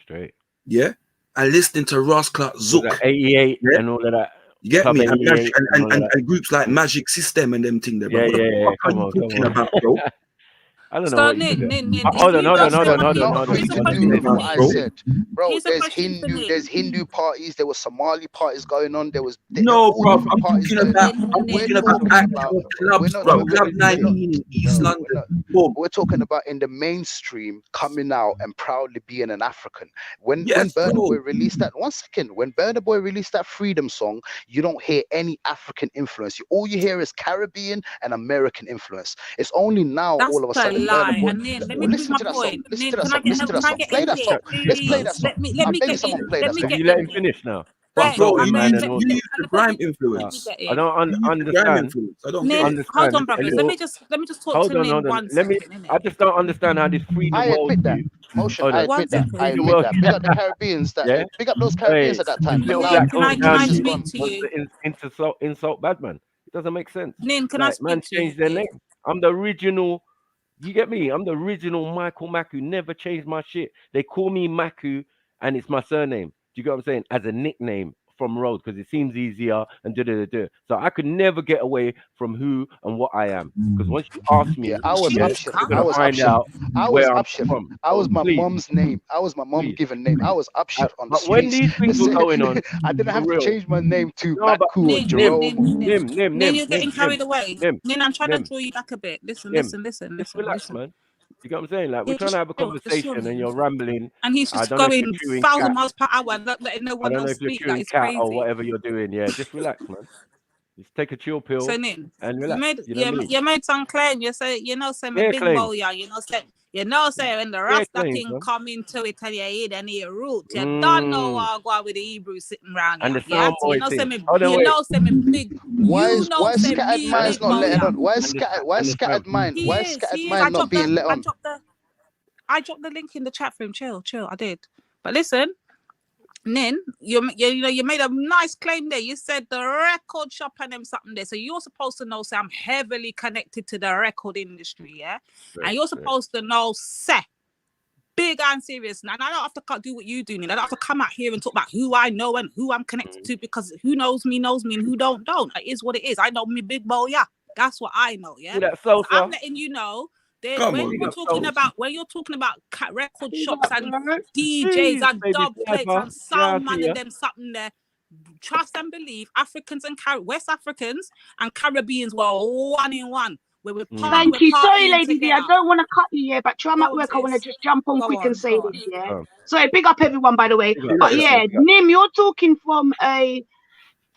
Straight. Yeah. And listening to Ross Clark Zook. 88 and all of that. You get Club me? 88 And groups like Magic System and them thing there, bro. Yeah. What Come are on, you talking about, bro? I don't know So what you Nin, hold on. Here's a question with for what I Nin. said, bro. Here's a There's question for Nin. Hindu parties. There was Somali parties going on. There was no, all bro. different I'm parties talking going about. on. I'm talking about actual clubs, bro. Club 19 in East London. We're talking about in the mainstream coming out and proudly being an African. When Burna Boy released that, 1 second, when Burna Boy released that Freedom song, you don't hear any African influence. All you hear is Caribbean and American influence. It's only now all of a sudden Burna Boy. And Nin, let me prove my point. Listen Nin, to that can song. Listen to that song. Play that song. Let's play that song. Let me I beg get someone in. play that song. Can you let him finish now? But bro, you man, use the grime influence. I don't understand. I don't Nin, hold on, brothers. Let me just talk hold to on, Nin 1 second. I just don't understand how this free the I world admit that. you. Motion, I admit that. I Free the admit world. that. Big up the Caribbeans. Big up those Caribbeans at that time. But Little now black can I English speak is to gone. you? Insult Badman. It doesn't make sense. Nin, can I speak man to you? changed their name. I'm the original. You get me? I'm the original Michael Maku. Never changed my shit. They call me Maku, and it's my surname. Do you get what I'm saying? As a nickname from Rhodes, because it seems easier and do. So I could never get away from who and what I am. Because once you ask me, I was Upshift. you're gonna find out where I'm from. I was my Please. mom's name. I was my mom given name. I was Upshift on the But when streets. these things were going on, I didn't have for to real. change my name to No, but Maku or Jerome. Nin, you're getting carried away. Nin, I'm trying to draw you back a bit. Listen. Just relax, man. You get what I'm saying? Like, we're trying to have a chill. conversation and you're rambling. And he's just going 1,000 miles per hour, not letting no one else speak. That is cat crazy. or whatever you're doing. Yeah, just relax, man. Just take a chill pill So Nin, and you relax. made You know what I mean? you made some claim. You say say me Yeah, big claim. boy, yeah. Say when the Yeah, Rasta claim, thing man. come into it and you hear and you root, you don't know what I go on with the Hebrew sitting around And here. the Yeah, sound so boy say thing. me, Hold on, wait. say me big. Why is Say scattered me minds big not boy, letting yeah. on? Why is scattered mind? Why is scattered He is. mind not being let on? I dropped the link in the chat for him. Chill. I did. But listen, Nin, you made a nice claim there. You said the record shop and them something there. So you're supposed to know, say, I'm heavily connected to the record industry, yeah? Right, and you're supposed to know, say, big and serious. And I don't have to do what you do, Nin. I don't have to come out here and talk about who I know and who I'm connected to, because who knows me, and who don't. It is what it is. I know me big boy, yeah. That's what I know, yeah? See that So salsa? I'm letting you know. When you're talking about record shops and DJs and dub plates and sound man and them something there, trust and believe Africans and West Africans and Caribbeans were one in one. Thank you. Sorry, Lady D, I don't want to cut you here, but I'm at work. I want to just jump on quick and say this, yeah? Sorry, big up everyone, by the way. But yeah, Nim, you're talking from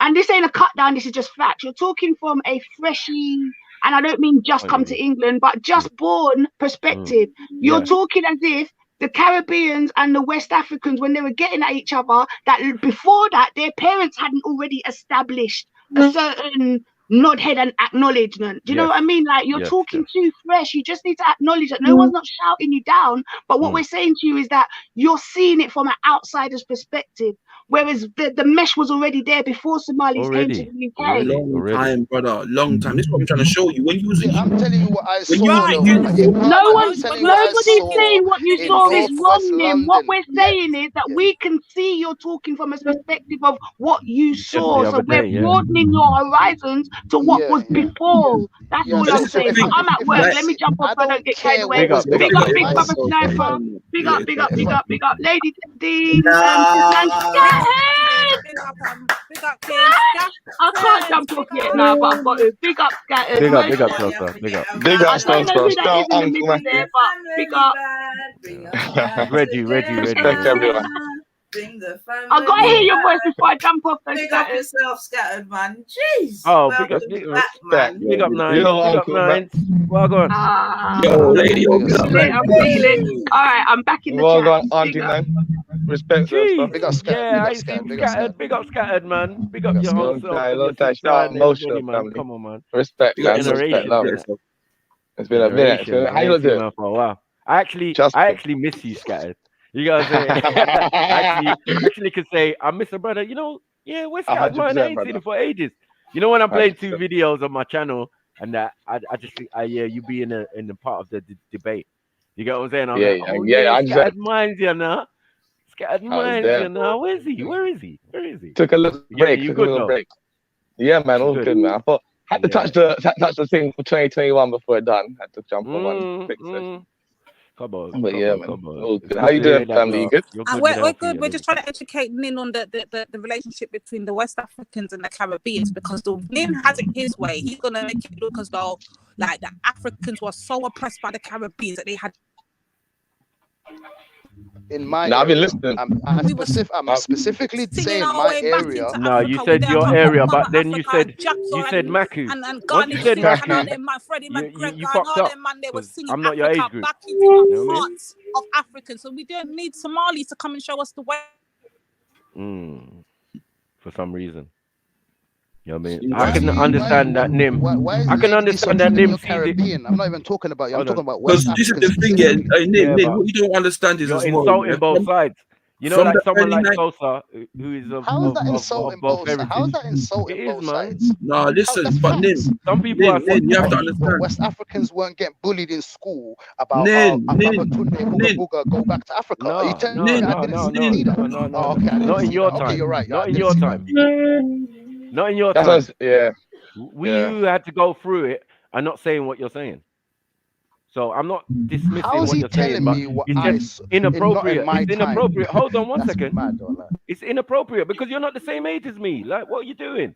and this ain't a cut down, this is just facts. You're talking from a freshly, and I don't mean just come to England, but just born perspective. You're talking as if the Caribbeans and the West Africans, when they were getting at each other, that before that, their parents hadn't already established a certain nod head and acknowledgement. Do you know what I mean? Like, you're talking too fresh. You just need to acknowledge that no one's not shouting you down. But what we're saying to you is that you're seeing it from an outsider's perspective. Whereas the mesh was already there before Somalis came to the UK. Long time, brother. Long time. This is what I'm trying to show you. When you was I'm telling you what I saw. Nobody's saying what you saw is wrong, Nim. What we're saying is that we can see you're talking from a perspective of what you saw. So we're broadening your horizons to what was before. That's all I'm saying. But I'm at work. Let me jump off so I don't get carried away. Big up, big brother Sniper. Big up. Lady D. Big up, King. I can't jump off yet now, but I've got to. Big up, Scattered. Big up, Salsa. Big up. I don't know who that is in the middle there, but big up. Reggie. Respect everyone. I gotta hear your voice before I jump off those Big up yourself, Scattered, man. Jeez. Oh, Welcome back, man. Big up Nine. Big up Nine. Well gone. Yo, lady, I'm feeling. All right, I'm back in the chat. Well done, Auntie Nine. Respect yourself. Big up Scattered. Big up Scattered, man. Big up your whole self. Long time. Shout out emotional, man. Come on, man. Respect, man. Respect, love. It's been a minute. How you doing? For a while. I actually miss you, Scattered. You gotta say, I actually could say, I miss a brother. You know, we're Scattered, man. I ain't seen him for ages. You know, when I'm playing 2 videos on my channel, and that I just think, you be in the part of the debate. You get what I'm saying? I'm Scattered minds, you know. Scattered minds, you know. Where is he? Took a little break. You good, though? Yeah, man, all good, man. I thought had to touch the thing for 2021 before it done. Had to jump on one quick session. Come on. How you doing, family? You good? We're good. We're just trying to educate Nin on the relationship between the West Africans and the Caribbeans, because the Nin has it his way. He's gonna make it look as though like the Africans were so oppressed by the Caribbeans that they had. In my I've been listening. I'm specifically saying my area. No, you said your area, but then you said Maku. Once you said Maku, you fucked up. I'm not your age group. Back into the hearts of Africans, so we don't need Somalis to come and show us the way. For some reason. You know what I mean? I can understand that Nim. I can understand that Nim. Caribbean. I'm not even talking about you. I'm talking about West Africans. This is the thing, Nim. What you don't understand is you're as insulting well, both sides. You know, like someone like Sosa, who is of both heritage. How is that insulting both sides? No, listen, but Nim, some people are saying you have to understand. West Africans weren't getting bullied in school about Nin. go back to Africa. No, Are you telling me I didn't see that? No. Not in your time. Okay, you're right. Not in your time. Not in your time. We had to go through it. I'm not saying what you're saying. So I'm not dismissing what you're saying, but it's just inappropriate. It's inappropriate. Hold on one second. It's inappropriate because you're not the same age as me. Like, what are you doing?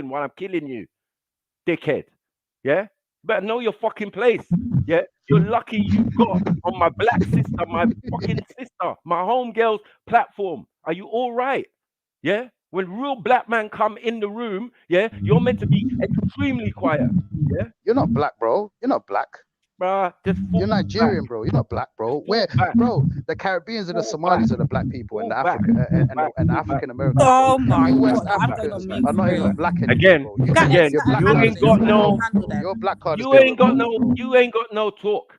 chilling while I'm killing you, dickhead. Yeah, better know your fucking place. Yeah, you're lucky you got on my black sister, my fucking sister, my homegirl's platform. Are you all right? Yeah, when real black man come in the room, yeah, you're meant to be extremely quiet. Yeah, You're not black, bro. You're not black. bruh, just You're Nigerian, bro. You're not black, bro. Where, bro? The Caribbeans and the Somalis are the black people, and the African Americans. Oh my You West God, I'm going Africans on mute are not for even real. black anymore, again, bro. again, Your black you card is ain't getting got no, revoked, bro. Your black card is you getting ain't got revoked, no, bro. you ain't got no talk.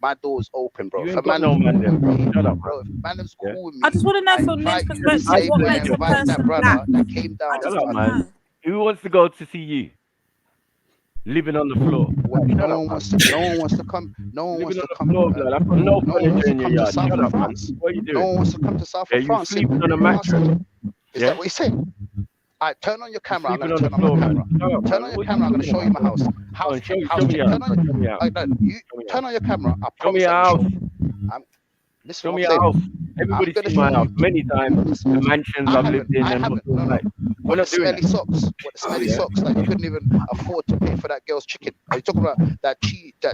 my door's open, bro. You If ain't a got man no man then, bro. Shut up, bro, if a man is Yeah. calling I me, just want to know I from Nim's invite you the perspective same what way I makes a invited that person brother black. that came down. I just Shut up, want to man. know. Who wants to go to see you? living on the floor. No one wants to come. No one wants to come. No furniture in your yard. South Shut of up, man. France. What are you doing? No one wants to come to South of You France. sleeping on a mattress. Is that what you're saying? All right, turn on your camera. I'm Sleeping going to on the floor, man. Shut up, Turn man. on your camera. I'm going to show you my house. Show me out. Turn on your camera. I Show me promise your I'll house. Listen Show what me I'm your house. saying. Everybody's seen my house many times. The mansions I've lived in and all that. We're not doing Smelly socks. What the smelly socks that you couldn't even afford to pay for that girl's chicken? Are you talking about that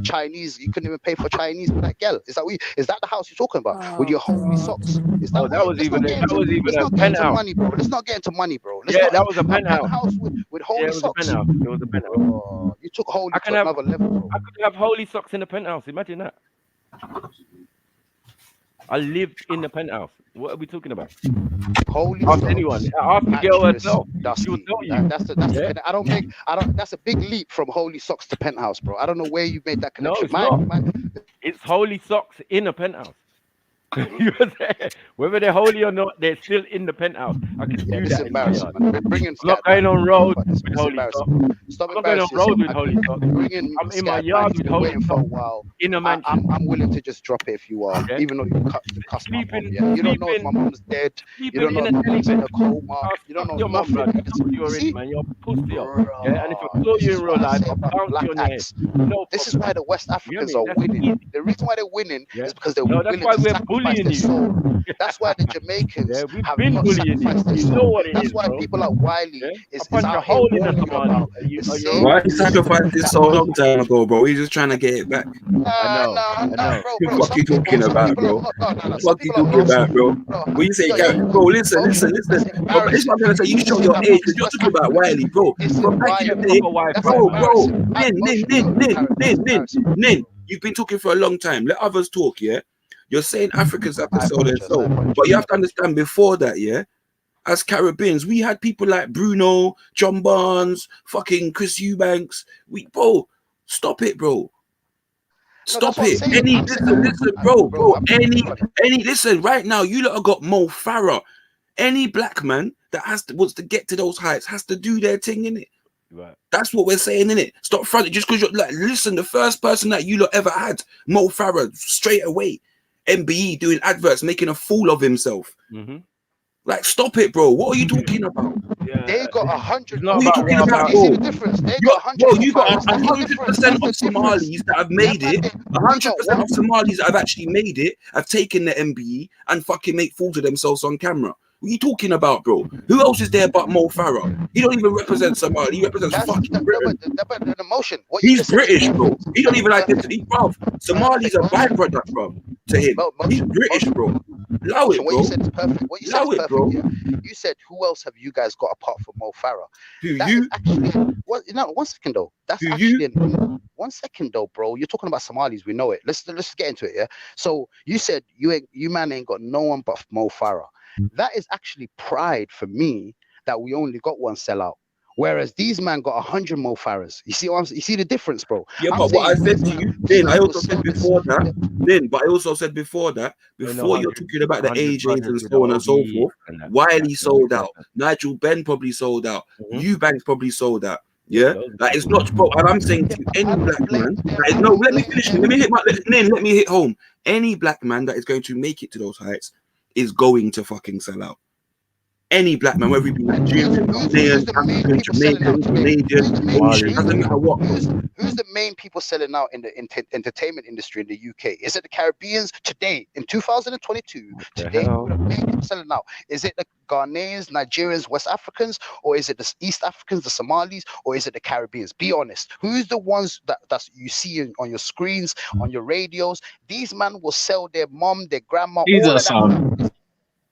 Chinese? You couldn't even pay for Chinese for that girl. Is that the house you're talking about? With your holy socks? Is that? That was even a penthouse. Money, bro. Let's not get into money, bro. That was a penthouse. With holy socks. It was a penthouse. Oh, you took holy to another level, bro. I could have holy socks in the penthouse. Imagine that. I lived in the penthouse. What are we talking about? Holy ask socks. Anyone. Ask the girl herself. She will tell you. That's a big leap from holy socks to penthouse, bro. I don't know where you made that connection. No, it's not. It's holy socks in a penthouse. Whether they're holy or not, they're still in the penthouse. I can do that in my yard. I'm not going on road with holy socks. I'm not going on road with holy socks. I'm in my yard with holy socks. In a mansion. I'm willing to just drop it if you are, even though you cuss my mom. Yeah. You don't know if my mom's dead. You don't know if my mom's in a coma. You don't know nothing. You already, man. You're pussy up. Yeah, and if I saw you in real life, I'll bounce you on your head. No, this is why the West Africans are winning. The reason why they're winning is because they're willing to sacrifice their soul. That's why the Jamaicans have not sacrificed their soul. That's why people like Wiley is out here warning about why he sacrificed this so long time ago, bro? He's just trying to get it back. I know. What you talking about, bro? What you talking about, bro? When you say, bro, listen. Bro, this is what I'm gonna say. You show your age because you're talking about Wiley, bro. From back in the day, bro. Nin, you've been talking for a long time. Let others talk, yeah. You're saying Africans have to sell their soul, but you have to understand before that, yeah, as Caribbeans, we had people like Bruno, John Barnes, fucking Chris Eubanks. Bro, stop it, bro. Stop it. Listen, bro. Listen, right now, you lot have got Mo Farah. Any black man that wants to get to those heights has to do their thing, innit? Right. That's what we're saying, innit? Stop fronting just because you're like, listen, the first person that you lot ever had, Mo Farah, straight away. MBE doing adverts, making a fool of himself. Like, stop it, bro. What are you talking about? They got 100. What are you talking about? You see the difference? They got 100. Bro, you got 100% of Somalis that have made it. 100% of Somalis that have actually made it have taken the MBE and fucking make fools of themselves on camera. What are you talking about, bro? Who else is there but Mo Farah? He don't even represent Somali. He represents fucking Britain. The emotion. He's British, bro. He don't even identity, bro. Somali's a byproduct, bro. To him, he's British, bro. Allow it, bro. What you said is perfect. What you said Allow is it, perfect. bro. Yeah. You said, who else have you guys got apart from Mo Farah? You? Actually, one second though. That's actually one second though, bro. You're talking about Somalis. We know it. Let's get into it. Yeah. So you said you man ain't got no one but Mo Farah. That is actually pride for me that we only got one sellout. Whereas these man got 100 Mo Farahs. You see the difference, bro? Yeah, but what I said to you, then I also said before that, before you're talking about the AJs and so on and so forth, Wiley sold out, Nigel Benn probably sold out, Eubanks probably sold out. Yeah, like it's not, bro. And I'm saying to any black man, let me finish. Let me hit home. Any black man that is going to make it to those heights is going to fucking sell out. Any black man, whether he be Nigerian, Ghanaian, African, Jamaican, Canadian, doesn't matter what. Who's the main people selling out in the entertainment industry in the UK? Is it the Caribbeans today in 2022? Today, who are the main people selling out? Is it the Ghanaians, Nigerians, West Africans, or is it the East Africans, the Somalis, or is it the Caribbeans? Be honest. Who's the ones that you see on your screens, on your radios? These men will sell their mom, their grandma.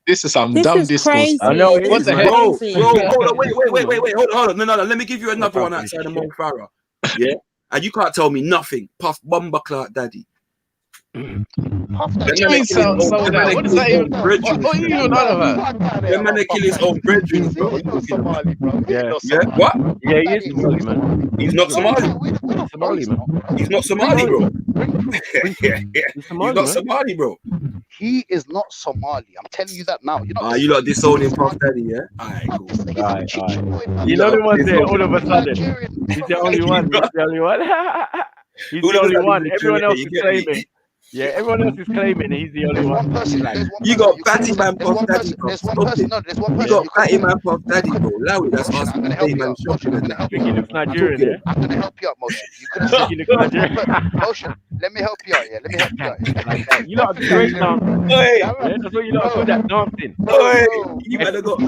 This is some dumb discourse. I know it what is, the man. heck? Bro, hold on, wait, hold on. No, let me give you another one outside of Mo Farah. Yeah, and you can't tell me nothing. Puff Bumba Clark Daddy. What does that even? What are you even on about? The man kill his own brethren, bro. Yeah. What? Yeah, he is Somali, man. He's not Somali. Somali, man. He's not Somali, bro. He's He's not Somali, bro. He is not Somali. I'm telling you that now. You lot disowning Puff Daddy, yeah? Alright, cool. You know the one there, all of a sudden. He's the only one. He's the only one. He's the only one. Everyone else is claiming. Yeah, everyone else is claiming he's the only one. You got Batty Man Puff Daddy, bro. Stop it. You got Batty Man Puff Daddy, bro. Allow it. That's asking the day man shopping and that. I think he looks Nigerian, yeah? I'm gonna help you out, Motion. You could have think he looks Nigerian. Motion, let me help you out here. Let me help you out here. Like that. You lot are great dancing. Yeah, that's what you lot are good at, dancing. You better got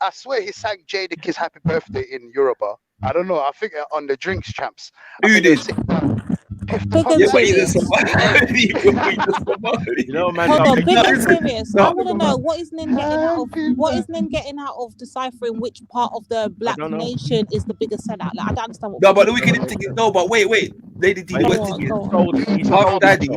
I swear he sang Jadakiss Happy Birthday in Yoruba. I don't know. I think on the Drinks Champs. Who did? You know, man. Hold on, big and serious. I want to know what is Nin getting out of? What is Nin getting out of deciphering which part of the black nation is the biggest sellout? Like, I don't understand what. No, but the wicked thing is but wait, Lady D, Puff Daddy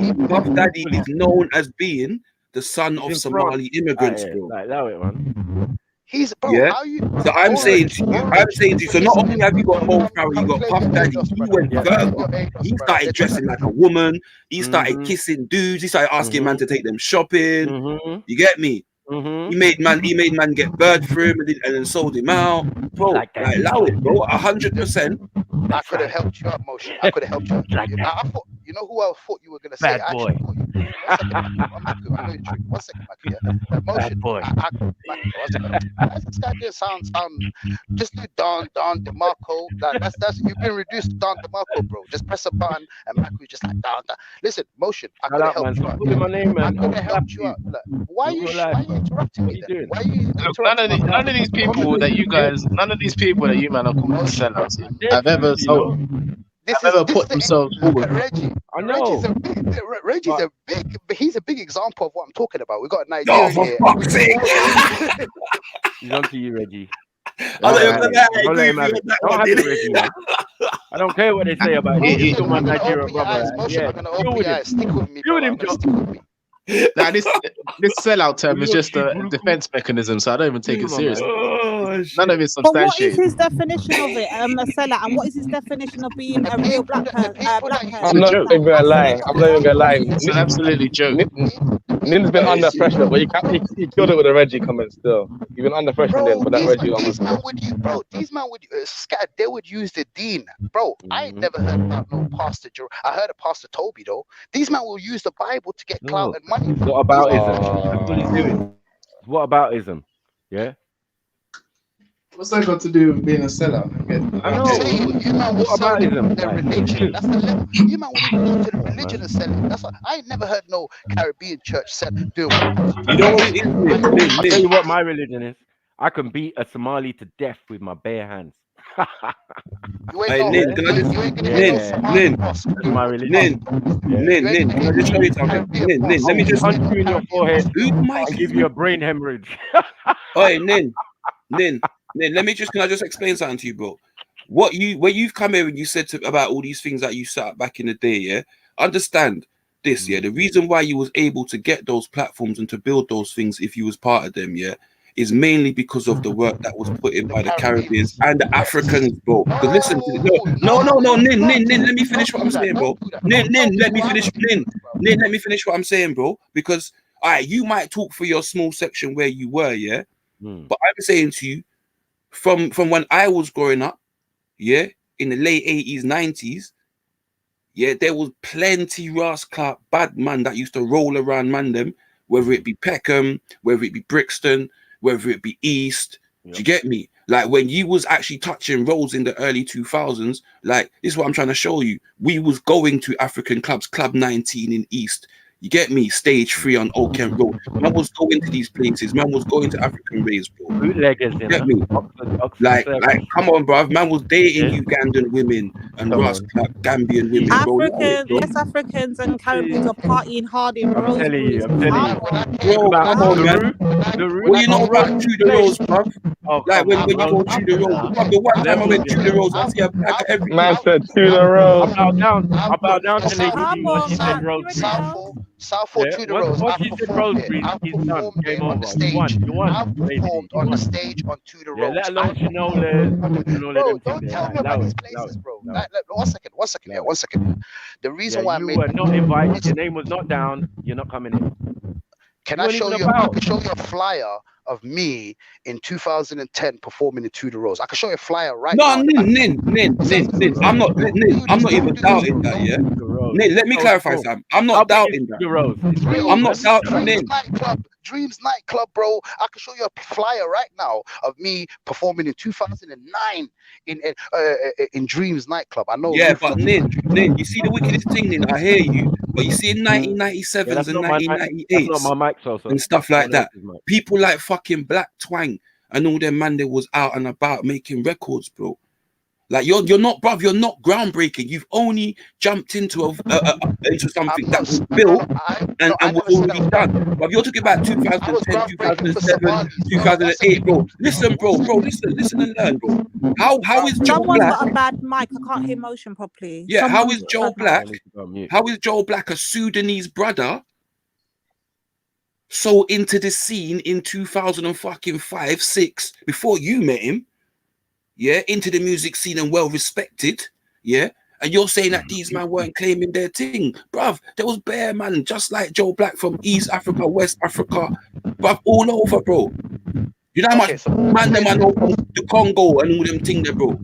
is known as being the son of Somali immigrants, bro. Like that way, man. He's bro. Yeah. How you, so I'm saying to you, so not only have you got Mo Farah, you got Puff Daddy, he went further. He started dressing like a woman. He started kissing dudes. He started asking man to take them shopping. You get me? He made man get bird for him and then sold him out. Bro, like allow it, bro. 100%. I could have helped you out, Motion. I could have helped you out. I thought, you know who I thought you were gonna say? Bad boy. One second, Maku. Bad boy. This guy didn't sound. Just do Don DeMarco. That's you've been reduced to Don DeMarco, bro. Just press a button and Maku just like Don. Listen, Motion. I could have helped you out. My name, man. I could have helped you out. Why are you interrupting me? Why are you interrupting me? None of these people that you man are calling sellouts, I've ever put themselves forward. Reggie, I know. He's a big example of what I'm talking about. We got a Nigerian here. Fuck's sake. He's on to you, Reggie. Don't I don't care what they say about it. He's still my Nigerian brother. I'm gonna open your eyes. Stick with me. Now this sellout term is just a defense mechanism, so I don't even take it seriously. None of it's substantiated. But what is his definition of it? A sellout, and what is his definition of being a real black person? I'm not even gonna lie. It's an absolutely joke. Nin's been under pressure, but he killed it with a Reggie comment still. You've been under pressure then for that Reggie comment. These man would scared. They would use the dean, bro. I ain't never heard about no Pastor Joe. I heard of Pastor Toby though. These men will use the Bible to get clout and money. What about ism? That's what he's doing. What about ism? Yeah. What's that got to do with being a sellout? I know. What about ism? The religion. That's the level. You man would go to the religion and sell it. That's what I ain't never heard no Caribbean church said do it. You know what it is? I'll tell you what my religion is. I can beat a Somali to death with my bare hands. Hey, Nin, can I just Nin, can I just show you something? Nin, let me just punch you in your forehead and give you a brain hemorrhage. Hey, Nin, can I just explain something to you, bro? Where you've come here and you said about all these things that you set up back in the day, yeah? Understand this, yeah? The reason why you was able to get those platforms and to build those things if you was part of them, yeah, is mainly because of the work that was put in by the Caribbeans and the Africans, bro. Because listen, no, Nin, let me finish what I'm saying, bro. Nin, let me finish what I'm saying, bro. Because you might talk for your small section where you were, yeah. But I'm saying to you, from when I was growing up, yeah, in the late 80s, 90s, yeah, there was plenty rascal bad man that used to roll around man them, whether it be Peckham, whether it be Brixton, whether it be East. Do you get me? Like when you was actually touching roads in the early 2000s, like this is what I'm trying to show you. We was going to African clubs, Club 19 in East. You get me? Stage 3 on Old Kent Road. Man was going to these places. Man was going to African raves, bro. Bootleggers, you get me? Like, come on, bro. Man was dating Ugandan women and Gambian women, Yes, Africans and Caribbeans are partying hard in roads. I'm telling you. Bro, come on, man. What you know about through the roads, bro? Like when you go through the roads. The one time I went through the roads, I see a bag of everything. Man said through the roads. I bow down to Lady D when she said roads. Southall to the Rose. Once I've you said performed it. Rosebery, I've he's done. performed Game it on the over. You stage. won. You won. I've performed on the stage on To the Yeah, Rose. let alone Shinolas and all of Bro, them things don't there. tell Like, me allow about it. these places, bro. One second. Yeah, 1 second. The reason Yeah, why I you made were not invited. Your name was not down. You're not coming in. Can You I weren't show even you? I about. can show you a flyer of me in 2010 performing in To the Rose. I can show you a flyer right No, now. Nin. I'm not even doubting that. Yeah, Nin. Let me clarify, Sam. I'm not doubting that. I'm not doubting Nin. Dreams nightclub, bro. I can show you a flyer right now of me performing in 2009 in Dreams nightclub. I know. Yeah, but Nin, you see the wickedest thing, Nin. I hear you, but you see in 1997s and 1998s and stuff like that, people like fucking Black Twang and all them man that was out and about making records, bro. Like you're not, bruv. You're not groundbreaking. You've only jumped into into something that was built and was already done. But you're talking about 2010, 2007, 2008, bro. Listen, bro. Listen and learn, bro. How is Joe Someone's Black? got a bad mic. I can't hear motion properly. Yeah, how Someone's is got a Joe bad Black? mic. How is Joe Black a Sudanese brother? So into the scene in 2005, 6 before you met him. Yeah, into the music scene and well respected, yeah. And you're saying that these man weren't claiming their thing, bruv. There was bare man just like Joe Black from East Africa, West Africa, bruv, all over, bro. You know how much man them I know from the Congo and all them thing there, bro.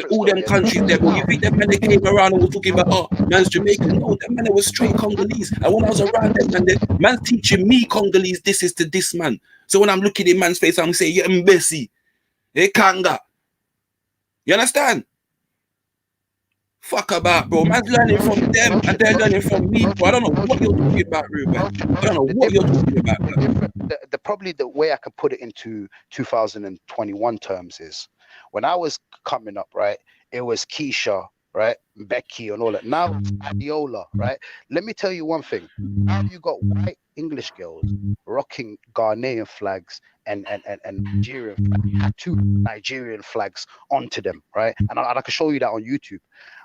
All them countries there, bro. You think them man they came around and was talking about, oh, man's Jamaican? No, them man they was straight Congolese. And when I was around them, man's teaching me Congolese. This is to this man. So when I'm looking in man's face, I'm saying, yeah, Mbesi, hey, Kanga. You understand? Fuck about, bro. Man's learning from them and they're learning from me, bro. I don't know what you're talking about, Ruben. I don't know what you're talking about, man. Probably the way I could put it into 2021 terms is when I was coming up, right? It was Keisha, right? Becky and all that. Now it's Adiola, right? Let me tell you one thing. Now you got white English girls rocking Ghanaian flags and Nigerian flags, two Nigerian flags onto them, right? And I can show you that on YouTube.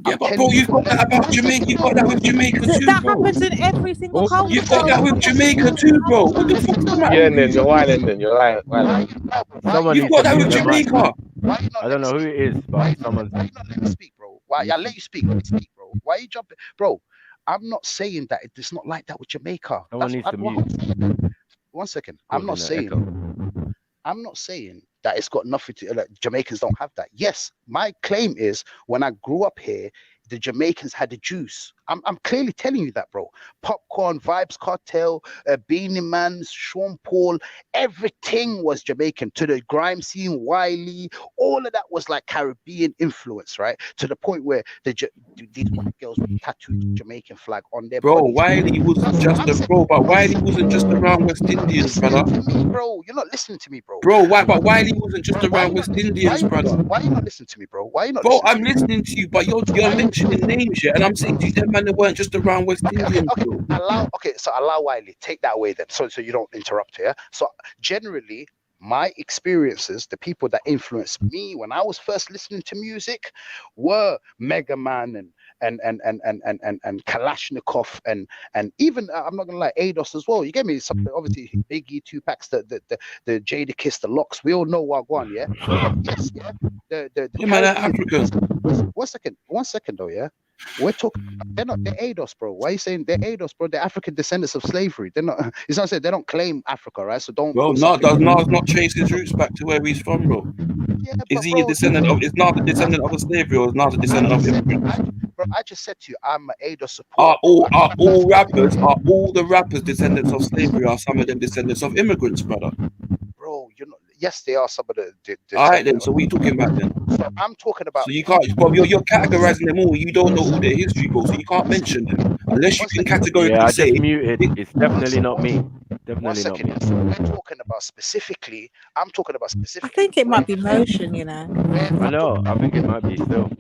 Yeah, but bro, you've got that about Jamaica. You've got that with Jamaica too, That bro. happens in every single culture. You've got that with Jamaica too, bro. What the fuck's the matter? Yeah, then you're lying. Then you're lying. Someone You've needs got to that mute with their mic. Jamaica. I don't know who it is, but someone's. Why you not let me speak, bro? Why? I let you speak. Let me speak, bro. Why are you jumping, bro? I'm not saying that it's not like that with Jamaica. Someone needs to mute. 1 second. I'm not saying that it's got nothing to like Jamaicans don't have that. Yes, my claim is when I grew up here, the Jamaicans had the juice. I'm clearly telling you that, bro. Popcorn, Vibes Cartel, Beanie Man, Sean Paul, everything was Jamaican. To the grime scene, Wiley, all of that was like Caribbean influence, right? To the point where these white girls would tattoo the Jamaican flag on their bro. bodies. Wiley wasn't just a bro, but Wiley wasn't just around West Indians, brother. Bro, you're not listening to me, bro. Bro, why? But Wiley wasn't just around West Indians, brother. Why are you not listening to me, bro? Why are you not? Bro, I'm listening to you, but you're mentioning names, yeah, and I'm saying to you, them man, they weren't just around West Indians, bro. So allow Wiley. Take that away then, so you don't interrupt here. So generally, my experiences, the people that influenced me when I was first listening to music, were Mega Man and Kalashnikov and even I'm not gonna lie, ADOS as well. You get me? Some obviously Biggie, Tupac's, the Jadakiss, the Locks. We all know what one, yeah. Yes, yeah. The man, African. 1 second though, yeah. We're talking. They're ADOS, bro. Why are you saying they're ADOS, bro? They're African descendants of slavery. They're not. It's not saying they don't claim Africa, right? So don't. Well, does Nas not trace his roots back to where he's from, bro? Yeah, is he a descendant of? Is Nas a descendant of a slavery, or is Nas a descendant of immigrants? Bro, I just said to you, I'm an ADOS supporter. Are all the rappers descendants of slavery? Are some of them descendants of immigrants, brother? Bro, yes, they are some of the all right then. So what are you talking about then? So I'm talking about. So you can't, bro. You're categorizing them all. You don't know all their history, bro. So you can't mention them unless you can categorically I say. just muted. It's definitely not me. Definitely not me. We're talking about specifically. I'm talking about specifically. I think it might be motion, you know. I know. I think it might be still.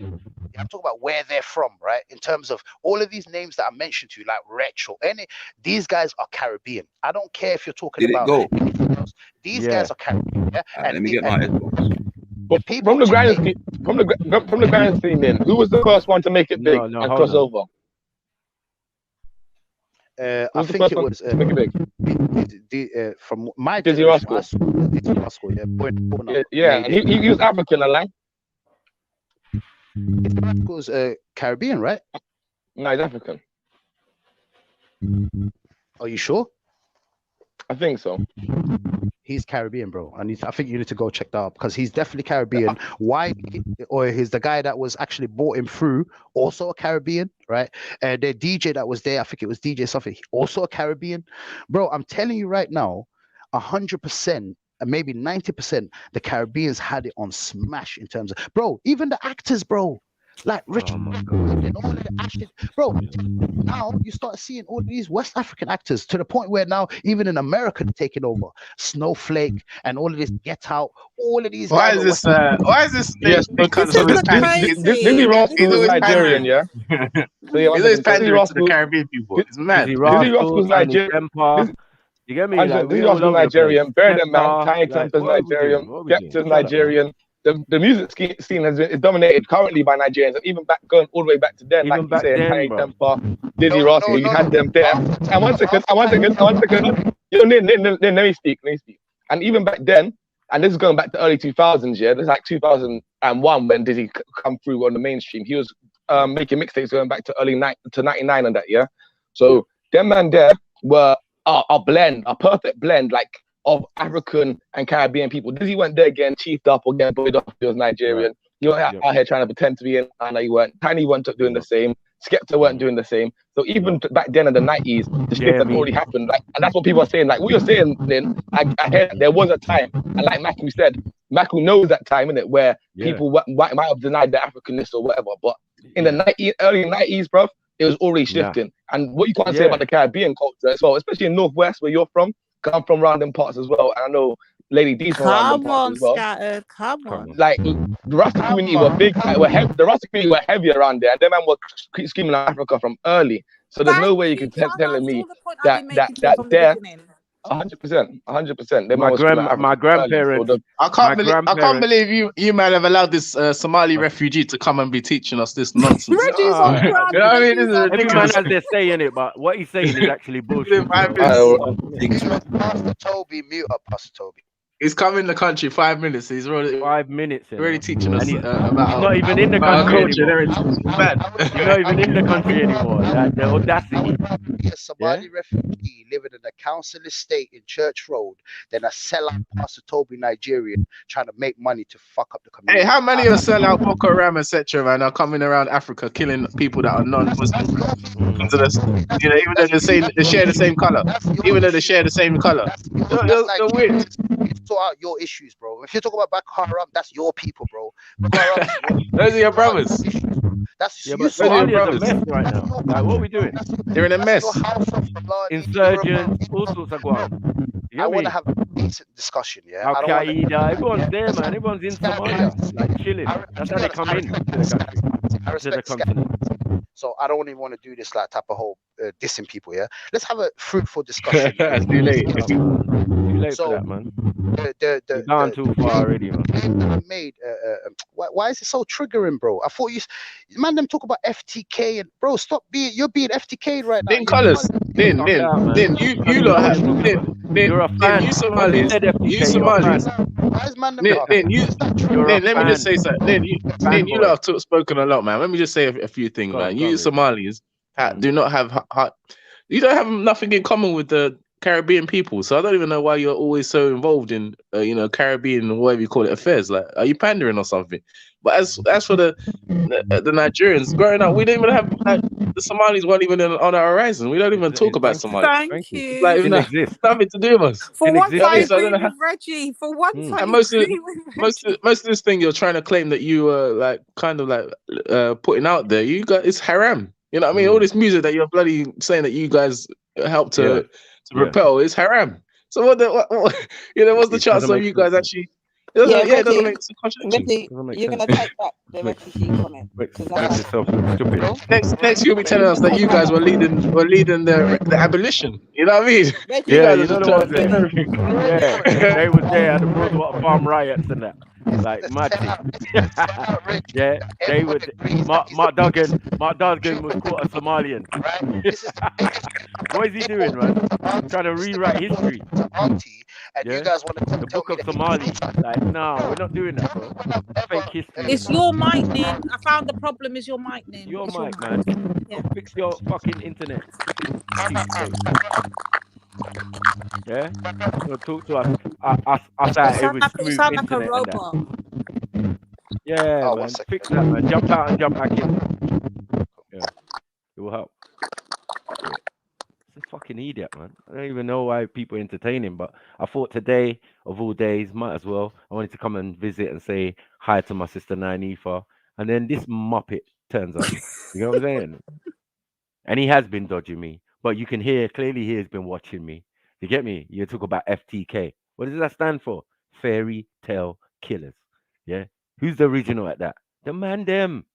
I'm talking about where they're from, right? In terms of all of these names that I mentioned to you, like Wretch or any, these guys are Caribbean. I don't care if you're talking about anything else. These guys are Caribbean. Yeah? Let me get my headphones. From the grand scene, then who was the first one to make it big and cross over? I think it was from my Dizzy generation. Rascal. Dizzy Rascal, yeah, born up, Yeah, and he was African, I like. Dizzy Rascal's Caribbean, right? No, he's African. Are you sure? I think so. He's Caribbean, bro. I think you need to go check that out because he's definitely Caribbean. Why? Or he's the guy that was actually brought him through, also a Caribbean, right? And the DJ that was there, I think it was DJ something, also a Caribbean. Bro, I'm telling you right now, 100%, and maybe 90%, the Caribbeans had it on smash in terms of, bro, even the actors, bro. Like Richard, and all of the Ashton, bro. Now you start seeing all these West African actors to the point where now even in America they're taking over. Snowflake and all of this Get Out, all of these. Why guys is are this? West Why is this? Yes, because of his pandering? Dizzy Rascal was Nigerian, yeah. So yeah, He's always pandering to the Caribbean people. It's mad. Dizzy Rascal's Nigerian. You get me? Like, Dizzy Rascal's Nigerian. Bear Them Man, Tiny Temper's Nigerian. Skepta's Nigerian. The music scene has been dominated currently by Nigerians, and even going all the way back to then, like you say, Tiny Temper, Dizzy Rascal, you had them there. And one second. Yo, let me speak. And even back then, and this is going back to early 2000s, yeah, this is like 2001 when Dizzy come through on the mainstream. He was making mixtapes going back to early to 99 and that, yeah. So them man there were a perfect blend, like, of African and Caribbean people. Dizzy went there again, chiefed up or getting bullied off. He was Nigerian. Right. You were out here trying to pretend to be in, and you weren't. Tiny weren't doing the same. Skepta weren't doing the same. So even back then in the 90s, the shift had already happened. Like, and that's what people are saying. Like, what you're saying, Lynn, I heard there was a time, and like Maku said, Maku knows that time, innit, where people might have denied their Africanness or whatever. But in the early 90s, bruv, it was already shifting. And what you can't say about the Caribbean culture as well, especially in Northwest where you're from, come from random parts as well. And I know Lady D's from random parts as well. Scattered. Come on. Like the Rasta community were big, the Rasta community were heavy around there, and them man were screaming at Africa from early. So there's no way you can telling me that there. 100%. My grandparents. I can't believe you might have allowed this Somali refugee to come and be teaching us this nonsense. Reggie's on you know what I mean? This is Every man ridiculous. has their say in it, but what he's saying is actually bullshit. Pastor Toby, mute up, Pastor Toby. He's come in the country 5 minutes. He's already 5 minutes. Already teaching us about. He's not even in the country anymore. He's not even in the country anymore. Like, the audacity. A Somali refugee living in a council estate in Church Road, then a sellout Pastor Toby Nigerian trying to make money to fuck up the community. Hey, how many of sellout Boko Haram, etc., man, are coming around Africa killing people that are non-Muslim? You know, even though they share the same color, They're weird. Sort out your issues, bro. If you're talking about Boko Haram, that's your people, bro. Those are your brothers. That's but Somalia's a mess right now. Like, what are we doing? They're in a mess. Insurgents, all sorts of guan. I want to have a decent discussion, yeah. Al Qaeda, everyone's there, man. Everyone's in Somalia, like chilling. That's how they come in to the country, to the continent. So I don't even want to do this like type of whole dissing people, yeah. Let's have a fruitful discussion. It's too late. Too late for that, man. You're gone too far already, man. Why is it so triggering, bro? I thought man, them talk about FTK and bro, stop being. You're being FTK right now. Din colours, Din. You lot have Din. You're a fan. You Somalis. Why is man? Din, let me just say something. Din, you lot have spoken a lot, man. Let me just say a few things, man. You Somalis do not have you don't have nothing in common with the Caribbean people, so I don't even know why you're always so involved in Caribbean, whatever you call it, affairs. Like, are you pandering or something? But as for the Nigerians, growing up, we didn't even have the Somalis weren't even on our horizon. We don't even talk about Somalia. Thank you. Like, nothing to do with us. For once, I agree with Reggie. For once, I most agree with Reggie. of this thing you're trying to claim that you were putting out there, you got it's haram. You know what I mean? All this music that you're bloody saying that you guys helped to repel is haram. So what's the chance of you guys actually? It doesn't make sense. You're gonna take back the refugee comment. Next, you'll be telling us that you guys were leading the abolition. You know what I mean? Yeah, you know the ones there. Yeah, they was there at the Rosewater Farm riots and that. like mad thing. Yeah, they would. Mark Duggan was caught a Somalian. What is he doing, man? Trying to rewrite history. Yeah, the Book of Somali. Like, no, we're not doing that, bro. Fake history. It's your mic, Nin. I found the problem is your mic, Nin. Your It's mic, man. Yeah. Go fix your fucking internet. Cheapskate. Yeah? Don't talk to us out here with smooth internet and that. Yeah, man. Fix that, man. Jump out and jump back in. Yeah. It will help. Yeah. It's a fucking idiot, man. I don't even know why people entertain him, but I thought today, of all days, might as well. I wanted to come and visit and say hi to my sister Nainifa. And then this muppet turns up. You know what I'm saying? And he has been dodging me. But you can hear, clearly he has been watching me. You get me? You talk about FTK. What does that stand for? Fairy Tale Killers. Yeah? Who's the original at that? The man them.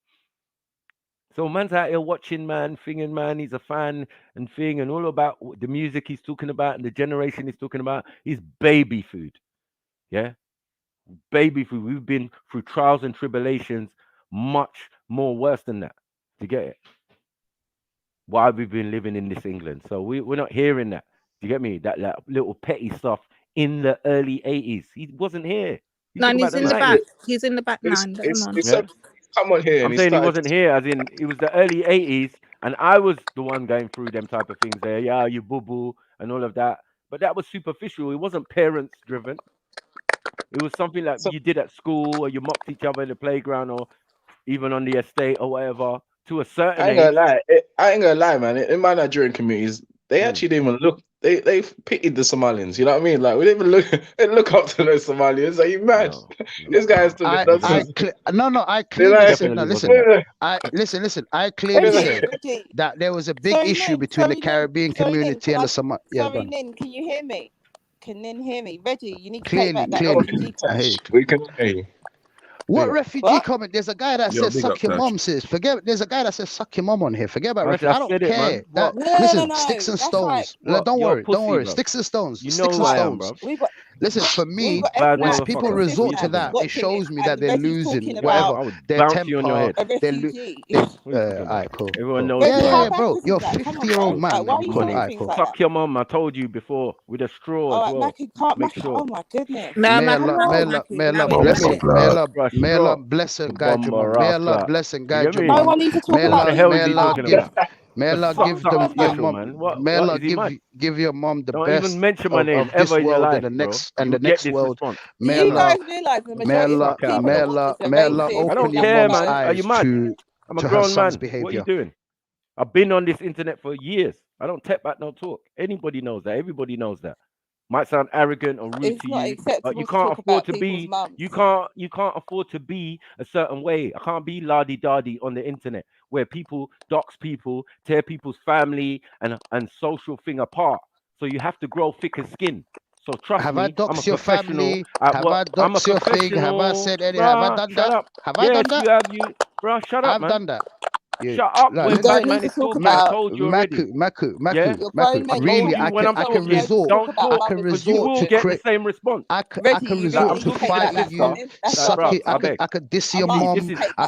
So man's out here watching, man, thinking, man, he's a fan and thing and all about the music he's talking about and the generation he's talking about is baby food. Yeah? Baby food. We've been through trials and tribulations much more worse than that. Do you get it? Why we've been living in this England. So we're not hearing that. Do you get me? That little petty stuff in the early 80s. He wasn't here. No, he's in the back. He's in the back now. Come on here. I'm saying he wasn't here, as in it was the early 80s, and I was the one going through them type of things there. Yeah, you boo-boo and all of that. But that was superficial. It wasn't parents driven. It was something like you did at school, or you mocked each other in the playground, or even on the estate or whatever. To a certain I ain't gonna lie, man. In my Nigerian communities, they actually didn't even look. They pitied the Somalians. You know what I mean? Like we didn't even look up to those Somalians. Are you mad? This guy's still. I clearly said. No, listen. I clearly said that there was a big issue between the Caribbean community and the Somali. Yeah, sorry, Nin, can you hear me? Can Nin hear me? Reggie, you need to clearly. We can hear you. What refugee comment? There's a guy that says suck your mom, sis. There's a guy that says suck your mom on here. Forget about refugee. I don't care. Listen, sticks and stones. Don't worry. Sticks and stones. Sticks and stones. Listen, for me, when people resort to that, it shows me that they're losing whatever their temper. All right, cool. Everyone knows. Yeah, bro. You're a 50-year-old man. Fuck your mom. I told you before with a straw as well. Make sure. Oh my goodness. May Allah bless and guide your mom. May Allah bless and guide your mom. No one needs to talk about May Allah give them your mom. May Allah give your mom the best. Don't even mention my name ever in your life, and the next world. May Allah open your mom's eyes to her son's behavior. What are you doing? I've been on this internet for years. I don't tap back, no talk. Anybody knows that. Everybody knows that. Might sound arrogant or rude to you, but you can't afford to be. You can't afford to be a certain way. I can't be lardy-dardy on the internet where people dox people, tear people's family and social thing apart. So you have to grow thicker skin. So trust me, I doxed your family? Have I doxed your thing? Have I said anything? Have I done that? Have I done that? Bro, shut up, man. I've done that. Yeah. Shut up, when bad man is talking. I told you already. Maku. Really, I can resort. I can resort to get the same response. I can resort to fight you, suck it. I could diss your mom. I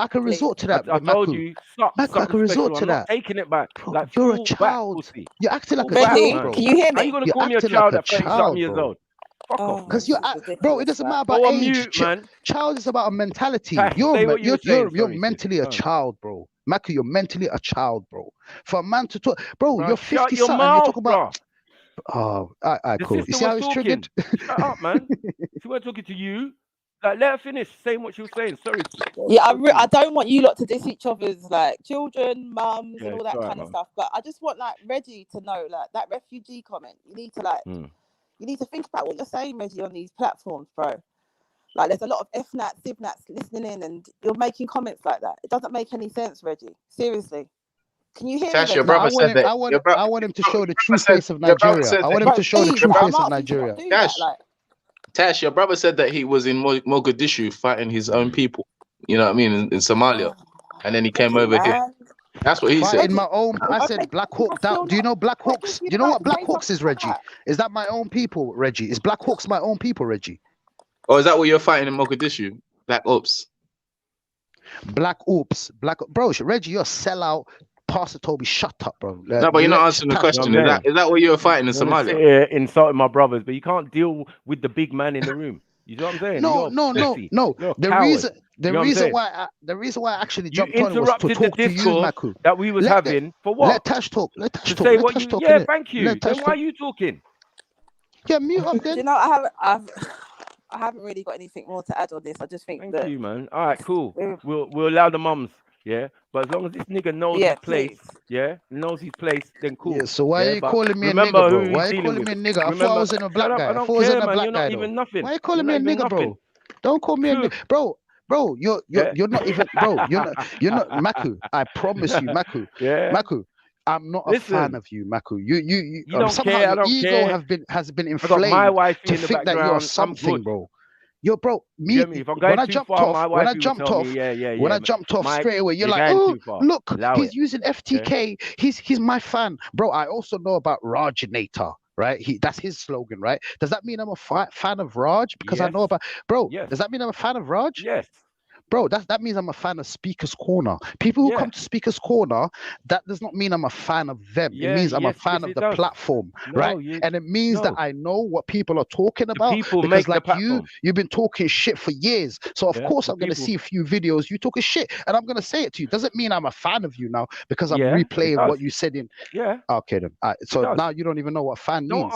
can resort to that. I told you, I can resort to that. Taking it back. Like you're a child. You're acting like a child, bro. Can you hear me? How are you gonna call me a child at 37 years old? Because bro, it doesn't matter about age. Man. Child is about a mentality. You're mentally a child, bro. Maku, you're mentally a child, bro. For a man to talk, bro, you're 50 something. You're talking about. Oh, alright, cool. You see how it's triggered? Shut up, man. She weren't talking to you. Like, let her finish saying what she was saying. Sorry. Yeah, I don't want you lot to diss each other's like children, mums, and all that kind of stuff. But I just want like Reggie to know, like that refugee comment. You need to you need to think about what you're saying, Reggie, on these platforms, bro. Like, there's a lot of F-nats, Sib-nats listening in, and you're making comments like that. It doesn't make any sense, Reggie. Seriously. Can you hear me? Your brother said that. I want him to show the true face of Nigeria. I want him to show the true face of Nigeria. Tash, your brother said that he was in Mogadishu fighting his own people. You know what I mean? In Somalia. And then he came over here. That's what he said. In my own, I said Black Hawk down. Do you know Black Hawks? Do you know what Black Hawks is, Reggie? Is that my own people, Reggie? Is Black Hawks my own people, Reggie? Or is that what you're fighting in Mogadishu? Black Ops. Bro, Reggie, you're a sellout. Pastor Toby, shut up, bro. No, but you're not answering the question. Is that what you were fighting in Somalia? Sit here insulting my brothers, but you can't deal with the big man in the room. You know what I'm saying? No. The reason why I actually jumped on was to talk to you, Maku. That we was having for what? Let Tash talk. Say what you. Yeah, thank you. Then why are you talking? Yeah, mute up then. You know, I haven't really got anything more to add on this. I just think Thank you, man. All right, cool. We'll allow the mums. Yeah, but as long as this nigga knows his place, knows his place, then cool. Yeah, so why are you calling me a nigga, bro? Why are you calling me a nigga? I thought I was in a black guy. I thought I was in a black guy. You're not even nothing. Why are you calling me a nigga, bro? Don't call me a nigga, bro. Bro, you're not even, bro. You're not Maku. I promise you, Maku. Maku. I'm not a fan of you, Maku. You don't somehow care. I your don't ego care. has been I got inflamed my wife to in the think that background. you're something, bro. Yo, bro, If I'm going too far, my wife will tell me, when I jumped off Mike, straight away, you're you're like, going oh, too far. look, Allow he's it. using FTK. He's my fan, bro. I also know about Rajinator, right? That's his slogan, right? Does that mean I'm a fan of Raj because I know about, bro? Does that mean I'm a fan of Raj? Yes. Bro, that means I'm a fan of Speaker's Corner. People who come to Speaker's Corner, that does not mean I'm a fan of them. It means I'm a fan of the platform, right? And it means that I know what people are talking about because, like you've been talking shit for years. So of course I'm gonna see a few videos you talking shit, and I'm gonna say it to you. Doesn't mean I'm a fan of you now because I'm replaying what you said in. Okay then. So now you don't even know what fan means.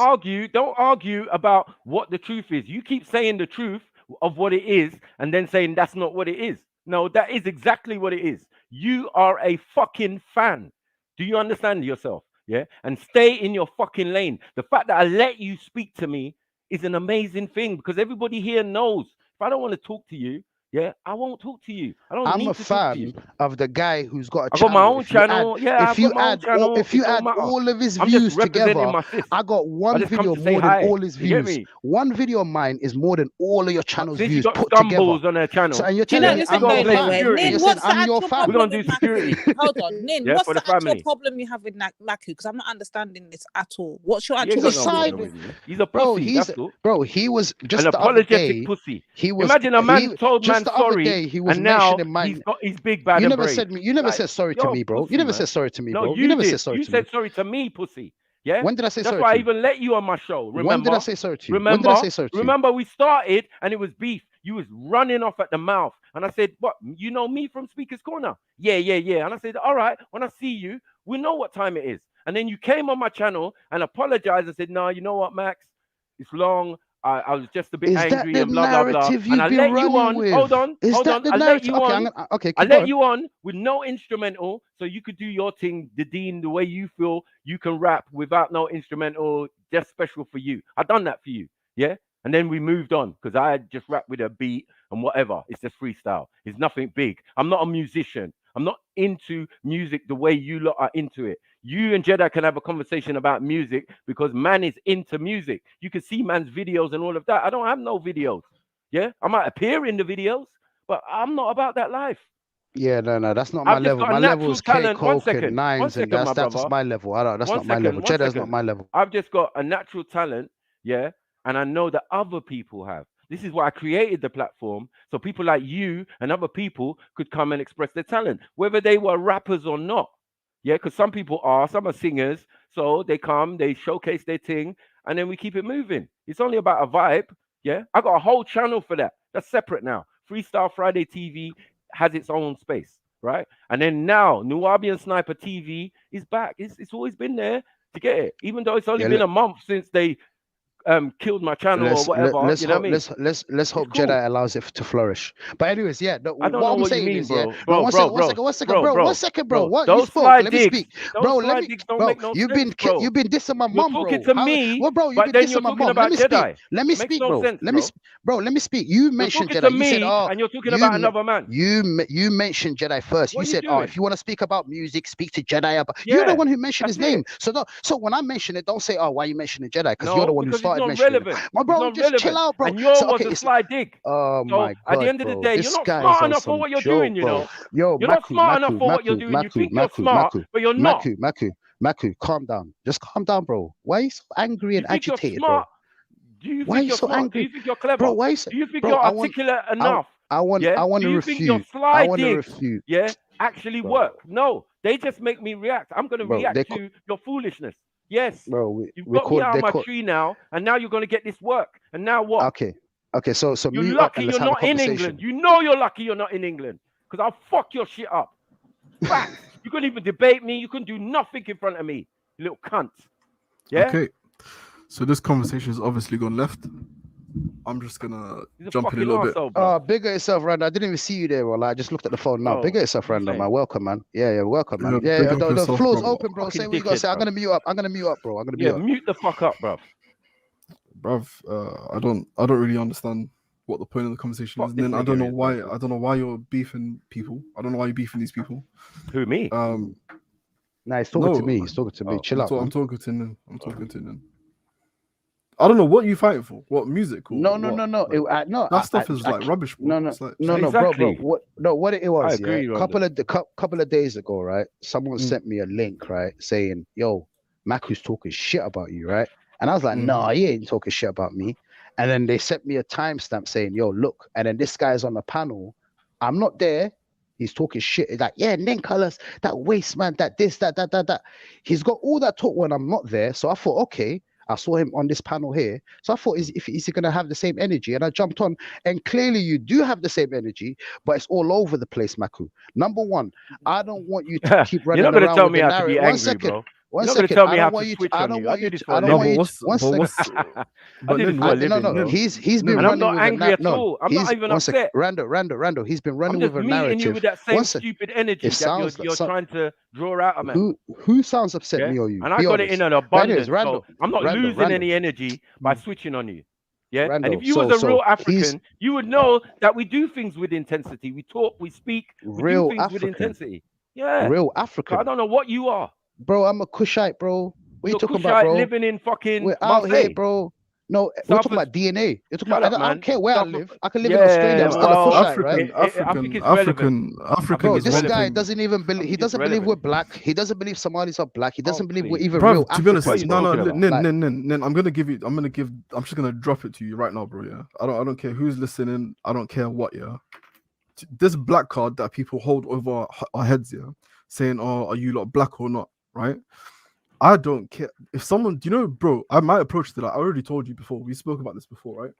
Don't argue about what the truth is. You keep saying the truth of what it is and then saying that's not what it is. No, that is exactly what it is. You are a fucking fan. Do you understand yourself? Yeah. And stay in your fucking lane. The fact that I let you speak to me is an amazing thing because everybody here knows if I don't want to talk to you, I won't talk to you. I'm a fan of the guy who's got a I channel. got my own channel. If you add all of his views together, I got one video more than all his views. One video of mine is more than all of your channel's views put together. On their channel. So, and you're telling me I'm your fan. Nin, what's the actual problem? We're gonna do security. Hold on, Nin. What's the actual problem you have with Maku? Because I'm not understanding this at all. What's your actual problem? He's a pussy. Bro, he was just an the other apologetic day. pussy. He was. Imagine a man told man sorry. He was and now mentioning my. He's got his big bad. You never said me. You never said sorry to me, bro. You never said sorry to me, bro. You never said sorry to me. You said sorry to me, pussy. Yeah. When did I say sorry? That's why I even let you on my show. Remember? When did I say sorry to you? Remember? When did I say sorry to you? Remember, we started and it was beef. You was running off at the mouth, and I said, "What? You know me from Speaker's Corner? Yeah. And I said, "All right. When I see you, we know what time it is." And then you came on my channel and apologized and said, "No, you know what, Max? It's long. I was just a bit angry and blah blah blah." And I let you on. Hold on. I let you on. Okay, I let you on with no instrumental, so you could do your thing, the Dean, the way you feel you can rap without no instrumental, just special for you. I done that for you, yeah. And then we moved on because I had just rapped with a beat and whatever. It's just freestyle. It's nothing big. I'm not a musician. I'm not into music the way you lot are into it. You and Jedi can have a conversation about music because man is into music. You can see man's videos and all of that. I don't have no videos. Yeah, I might appear in the videos, but I'm not about that life. Yeah, no, that's not my level. My level is K, Coke, and nines, and that's my level. That's not my level. Jedi's not my level. I've just got a natural talent, yeah, and I know that other people have. This is why I created the platform, so people like you and other people could come and express their talent, whether they were rappers or not. Yeah, because some people are, some are singers, so they come, they showcase their thing, and then we keep it moving. It's only about a vibe. Yeah, I got a whole channel for that. That's separate now. Freestyle Friday TV has its own space, right? And then now Nubian Sniper TV is back. It's always been there to get it, even though it's only been a month since they killed my channel or whatever. Let's you know hope, what I mean? Let's hope cool. Jedi allows it to flourish. But anyways, yeah. No, I don't know what you mean, bro. One second, bro. What you spoke? Let me speak, bro. Let me, bro. You've been dissing my mum, bro. You're talking to me, well, bro. You've been dissing my mum. Let me speak. Let me speak, bro. Let me speak. You mentioned Jedi. You said, "Oh," and you're talking about another man. You mentioned Jedi first. You said, "Oh, if you want to speak about music, speak to Jedi." You're the one who mentioned his name. So when I mention it, don't say, "Oh, why are you mentioning Jedi?" Because you're the one who started mentioning it. My bro, just chill out, bro. And yours was a sly dig. Oh my God, at the end of the day, you're not smart enough for what you're doing, you know. You're not smart enough for what you're doing. You think you're smart, but you're not. Maku, calm down. Just calm down, bro. Why are you so angry and agitated, bro? Do you Why think are you you're so smart? angry? Do you think you're clever? Bro, why you so, Do you think bro, you're articulate enough? I want Yeah. to Do you think your refute. sly I want to digs, refute. yeah, actually work? No, they just make me react. I'm going to Bro, react to your foolishness. Yes. bro, You've we got me call out they of my call tree now, and now you're going to get this work. And now what? okay. So You're mute up lucky and let's you're have a not in conversation. England. You know you're lucky you're not in England, because I'll fuck your shit up. Facts. You couldn't even debate me. You couldn't do nothing in front of me, you little cunt. Yeah. Okay. So this conversation has obviously gone left. I'm just gonna jump in a little bit. Bigger yourself, Randall. I didn't even see you there, well. I just looked at the phone now. Oh, Bigger yourself, Randall, man. Welcome, man. Yeah, welcome, man. Yeah, big up the yourself, floor's bro. open, bro. Fucking Say what you gotta dickhead, say. I'm bro. gonna mute up. I'm gonna mute up, bro. I'm gonna mute Yeah, up. mute the fuck up, bro. Bruv, I don't really understand what the point of the conversation is. And then I don't know why you're beefing people. I don't know why you're beefing these people. Who, me? Nah, he's talking to me. He's talking to me. Chill out. I'm talking to him. I don't know what you fighting for. What music? Or No. what? No. That stuff is like rubbish. Bro. No, It's like, bro. What it was? I agree, yeah. Couple of days ago, right? Someone sent me a link, right, saying, "Yo, Maku's talking shit about you," right? And I was like, "Nah, he ain't talking shit about me." And then they sent me a timestamp saying, "Yo, look." And then this guy's on the panel. I'm not there. He's talking shit. He's like, "Yeah, Nen Colors, that waste man, that this, that." He's got all that talk when I'm not there. So I thought, okay. I saw him on this panel here. So I thought, is he going to have the same energy? And I jumped on, and clearly you do have the same energy, but it's all over the place, Maku. Number one, I don't want you to keep running You're not going to around tell with me the how to be narrative. angry, One second. bro. One You're not second. going to tell me I how don't to want you switch to. I on don't you. want I you do this to. for I a don't want living. you to. One second. I do this for a living. No. He's been and I'm running not with angry a at all. I'm not even upset. Randall. He's been running I'm just with a meeting narrative. you with that same stupid energy that you're trying to draw out of me. Who sounds upset, me or you? And I got it in an abundance. Randall, so I'm not losing Randall. any energy by switching on you. Yeah. Randall, and if you was a real African, you would know that we do things with intensity. We talk, we speak, we do things with intensity. Yeah. Real African. So I don't know what you are. Bro, I'm a Cushite, bro. What are you talking Cushite about, bro? Living in fucking We're Marseille. out here, bro. No, we're talking about DNA. You're talking about, I don't care where I live. I can live in Australia. I'm still a Cushite, right? I think it's relevant. Bro, this guy doesn't even believe. He doesn't believe we're black. He doesn't believe Somalis are black. He doesn't believe we're even real to be honest, Africans. no, Nen, I'm just gonna drop it to you right now, bro. Yeah, I don't care who's listening. I don't care what. Yeah, this black card that people hold over our heads, yeah, saying, "Oh, are you lot black or not?" Right? I don't care if someone, bro. My approach to that, I already told you before. We spoke about this before, right?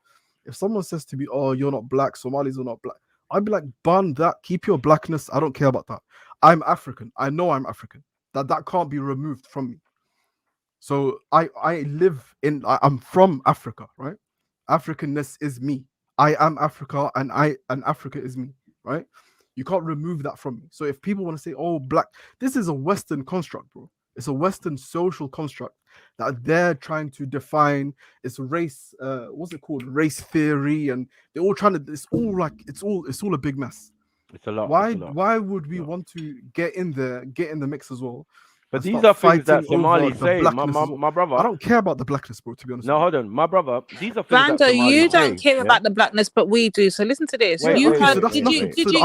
If someone says to me, "Oh, you're not black. Somalis are not black," I'd be like, "Ban that. Keep your blackness. I don't care about that. I'm African. I know I'm African. That can't be removed from me." So I'm from Africa, right? Africanness is me. I am Africa, and Africa is me, right? You can't remove that from me. So if people want to say, "Oh, black," this is a Western construct, bro. It's a Western social construct that they're trying to define. It's race, what's it called? Race theory, and they're all trying to. It's all a big mess. It's a lot. Why would we want to get in the mix as well? But these are things that Somalis say, my brother. I don't care about the blackness, bro. To be honest. No, hold on, my brother. These are things Vando, that Somalis you don't say, care about the blackness, but we do. So listen to this. I'm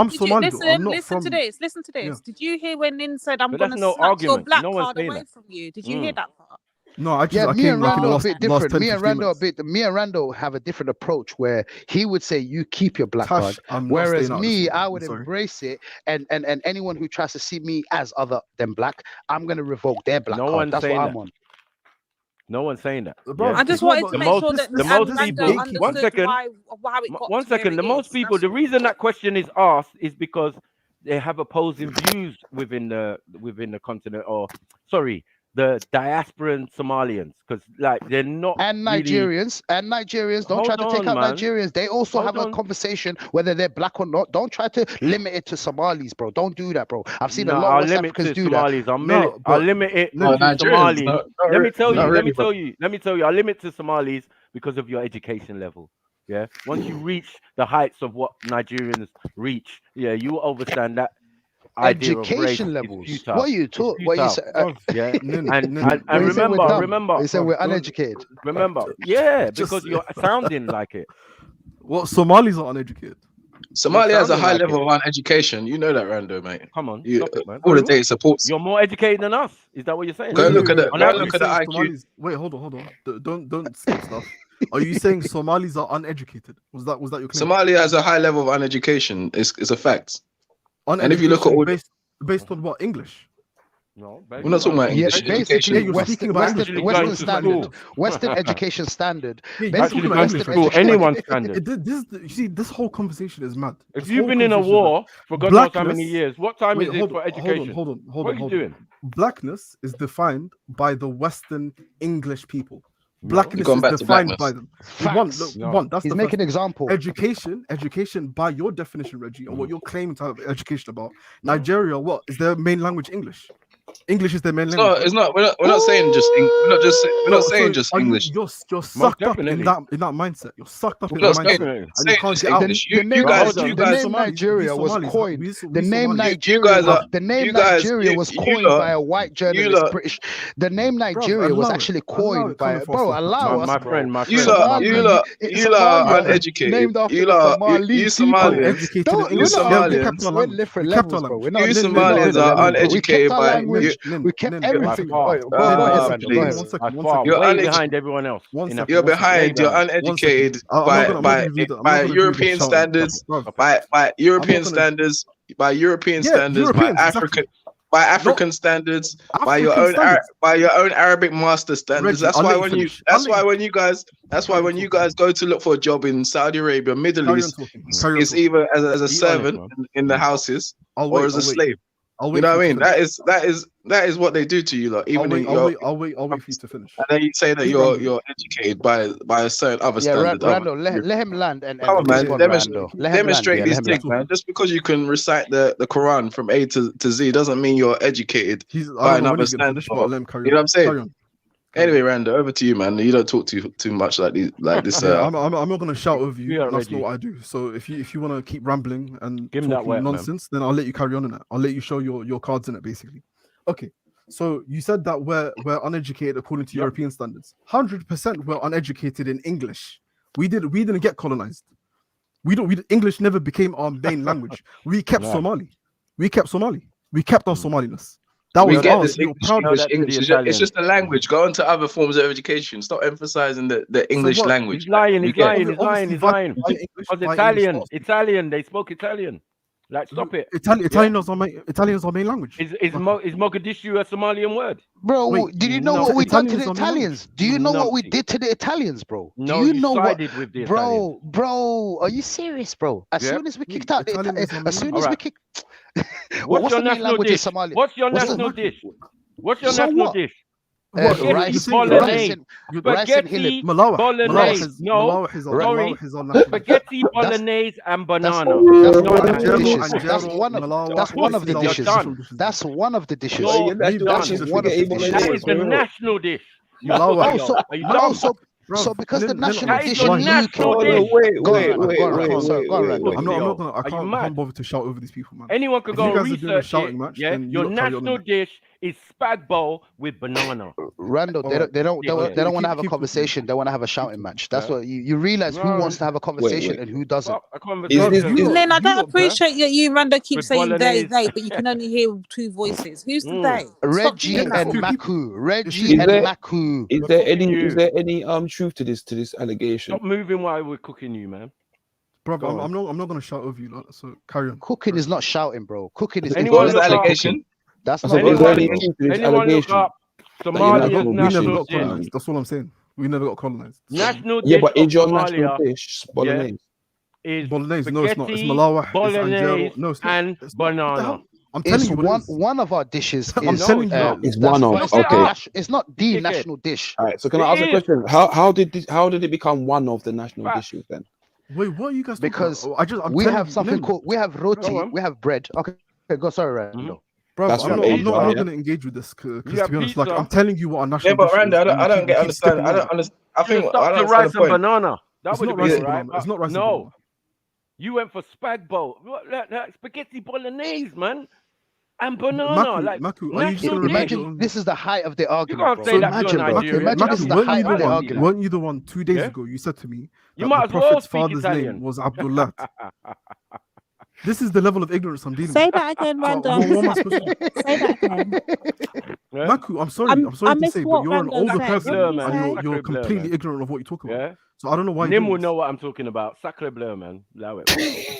Somali. Listen to this. Listen to this. Did you hear when Nin said, "I'm going to snatch your black card away from you"? Did you hear that part? No, I me and Randall are a bit different. 10, me and Randall have a different approach where he would say you keep your black card, whereas me, I would embrace it, and anyone who tries to see me as other than black, I'm gonna revoke their black card. That's what I'm on. No one's saying that. Bro, I just wanted to make sure that the most people. One second. Why it got one second. The most people. The reason that question is asked is because they have opposing views within the continent, or sorry, the diasporan Somalians, because like they're not Nigerians don't try to take out Nigerians. They also have a conversation whether they're black or not. Don't try to limit it to Somalis, bro. Don't do that, bro. I've seen a lot of West Africans do Somalis. that. I'll limit it to Somalis. Let me tell you. I limit to Somalis because of your education level. Yeah. Once you reach the heights of what Nigerians reach, yeah, you will understand that. Education levels. What are you talking? What you say? Yeah, and remember. They say we're uneducated. Remember, yeah, because you're sounding like it. Well, Somalis are uneducated. Somalia has a high level of uneducation. You know that, Rando, mate. Come on, stop it, man. All the data supports. You're more educated than us. Is that what you're saying? Go look at the IQ. Wait, hold on. Don't skip stuff. Are you saying Somalis are uneducated? Was that your claim? Somalia has a high level of uneducation. It's a fact. And if you look at all based on what, English? No, we're not talking about English education. You're speaking about Western standard, Western education standard. Actually, anyone's standard. You see, this whole conversation is mad. If you've been in a war for God knows how many years, what time is it for education? Hold on. What are you doing? Blackness is defined by the Western English people. Blackness is defined by them. He's making an example. Education by your definition, Reggie, or what you're claiming to have education about. Nigeria, what is their main language? English. English is their main language. No, it's not. We're not saying just. We're not saying just English. You're sucked up in that mindset. You're sucked up in that mindset. And you can't get out. The name Nigeria was coined. The name Nigeria was coined by a white journalist. British. The name Nigeria was actually coined by my friend. You lot are uneducated. You Somalians. You Somalians are uneducated by. We kept everything. You're behind everyone else. You're behind. You're uneducated by European standards. By European standards. By European standards. By African standards. By your own Arabic master standards. That's why when you guys go to look for a job in Saudi Arabia, Middle East, it's either as a servant in the houses or as a slave. You know what I mean? That is what they do to you, like. Even I'll wait for you to finish. And then you say that you're educated by a certain other standard. Randall, let him land and come on, man. Demonstrate these things, man. Just because you can recite the Quran from A to Z doesn't mean you're educated by another standard. You know what I'm saying? Anyway, Randall, over to you, man. You don't talk too much like this. I'm not gonna shout over you. That's not what I do. So if you want to keep rambling and talking nonsense, then I'll let you carry on in it. I'll let you show your cards in it, basically. Okay. So you said that we're uneducated according to European standards. 100% we're uneducated in English. We didn't get colonized. English never became our main language. We kept Somali. We kept our Somaliness. That was ours. English. It's just a language. Go on to other forms of education. Stop emphasizing the English language. He's lying. He's lying. Italian. They spoke Italian. Like, stop it. Italian is our main language. Is Mogadishu a Somalian word? Bro, did you know what we done to the Italians? Do you know what we did to the Italians, bro? No, you know what? Bro, are you serious, bro? As soon as we kicked out the kicked. What's your national dish? What's your national dish? What's your national dish? Rice bolognese. Spaghetti bolognese. No, sorry. Spaghetti bolognese and banana. That's one of the dishes. That's one of the dishes. That is the national dish. So because the national dish Wait. I can't bother to shout over these people, man. Anyone could go and research it. Yeah, your national dish is spag bowl with banana. Randall, they don't want to have a conversation. They want to have a shouting match. That's what you realize. Who wants to have a conversation and who doesn't? Lynn, I don't appreciate that you, Randall, keep saying they, but you can only hear two voices. Who's the they? Reggie and Maku. Is there any truth to this allegation? Stop moving while we're cooking you, man. Bro, I'm not gonna shout over you, lot, so carry on. Cooking is not shouting, bro. Cooking is allegation. That's not anyone look up Somalia's national dish. That's what I'm saying. We never got colonized. National dish but is your Somalia national dish bolognese? Is bolognese? No, it's not. It's malawah. Bolognese and banana. I'm telling you, one of our dishes. I'm telling you, it's one of. Okay, it's not the national dish. All right. So can I ask a question? How did it become one of the national dishes then? Wait, what are you guys? Because we have something called roti. We have bread. Okay, go. Sorry, Randall. Bro, I'm not going to engage with this because to be honest, like I'm telling you what our national. Yeah, but Randy, I don't understand. I don't understand. I think the rice and banana. That would have been right. It's not rice. No, you went for spag bowl. Spaghetti bolognese, man. And banana, Maku, are you just imagine this is the height of the argument. You can't say that to Nigeria. Imagine this is the height of the argument. Weren't you the one 2 days ago? You said to me you that might the as well Prophet's speak father's Italian. name was Abdullah. This is the level of ignorance I'm dealing with. Say that again, Randall. What am I supposed to do? Say that again. Yeah? Maku, I'm sorry to say, but you're an older person bleu, man. and you're Sacre bleu, completely man. ignorant of what you talk about. Yeah. So I don't know why Nim you will know what I'm talking about. Sacre bleu, man. Allow it.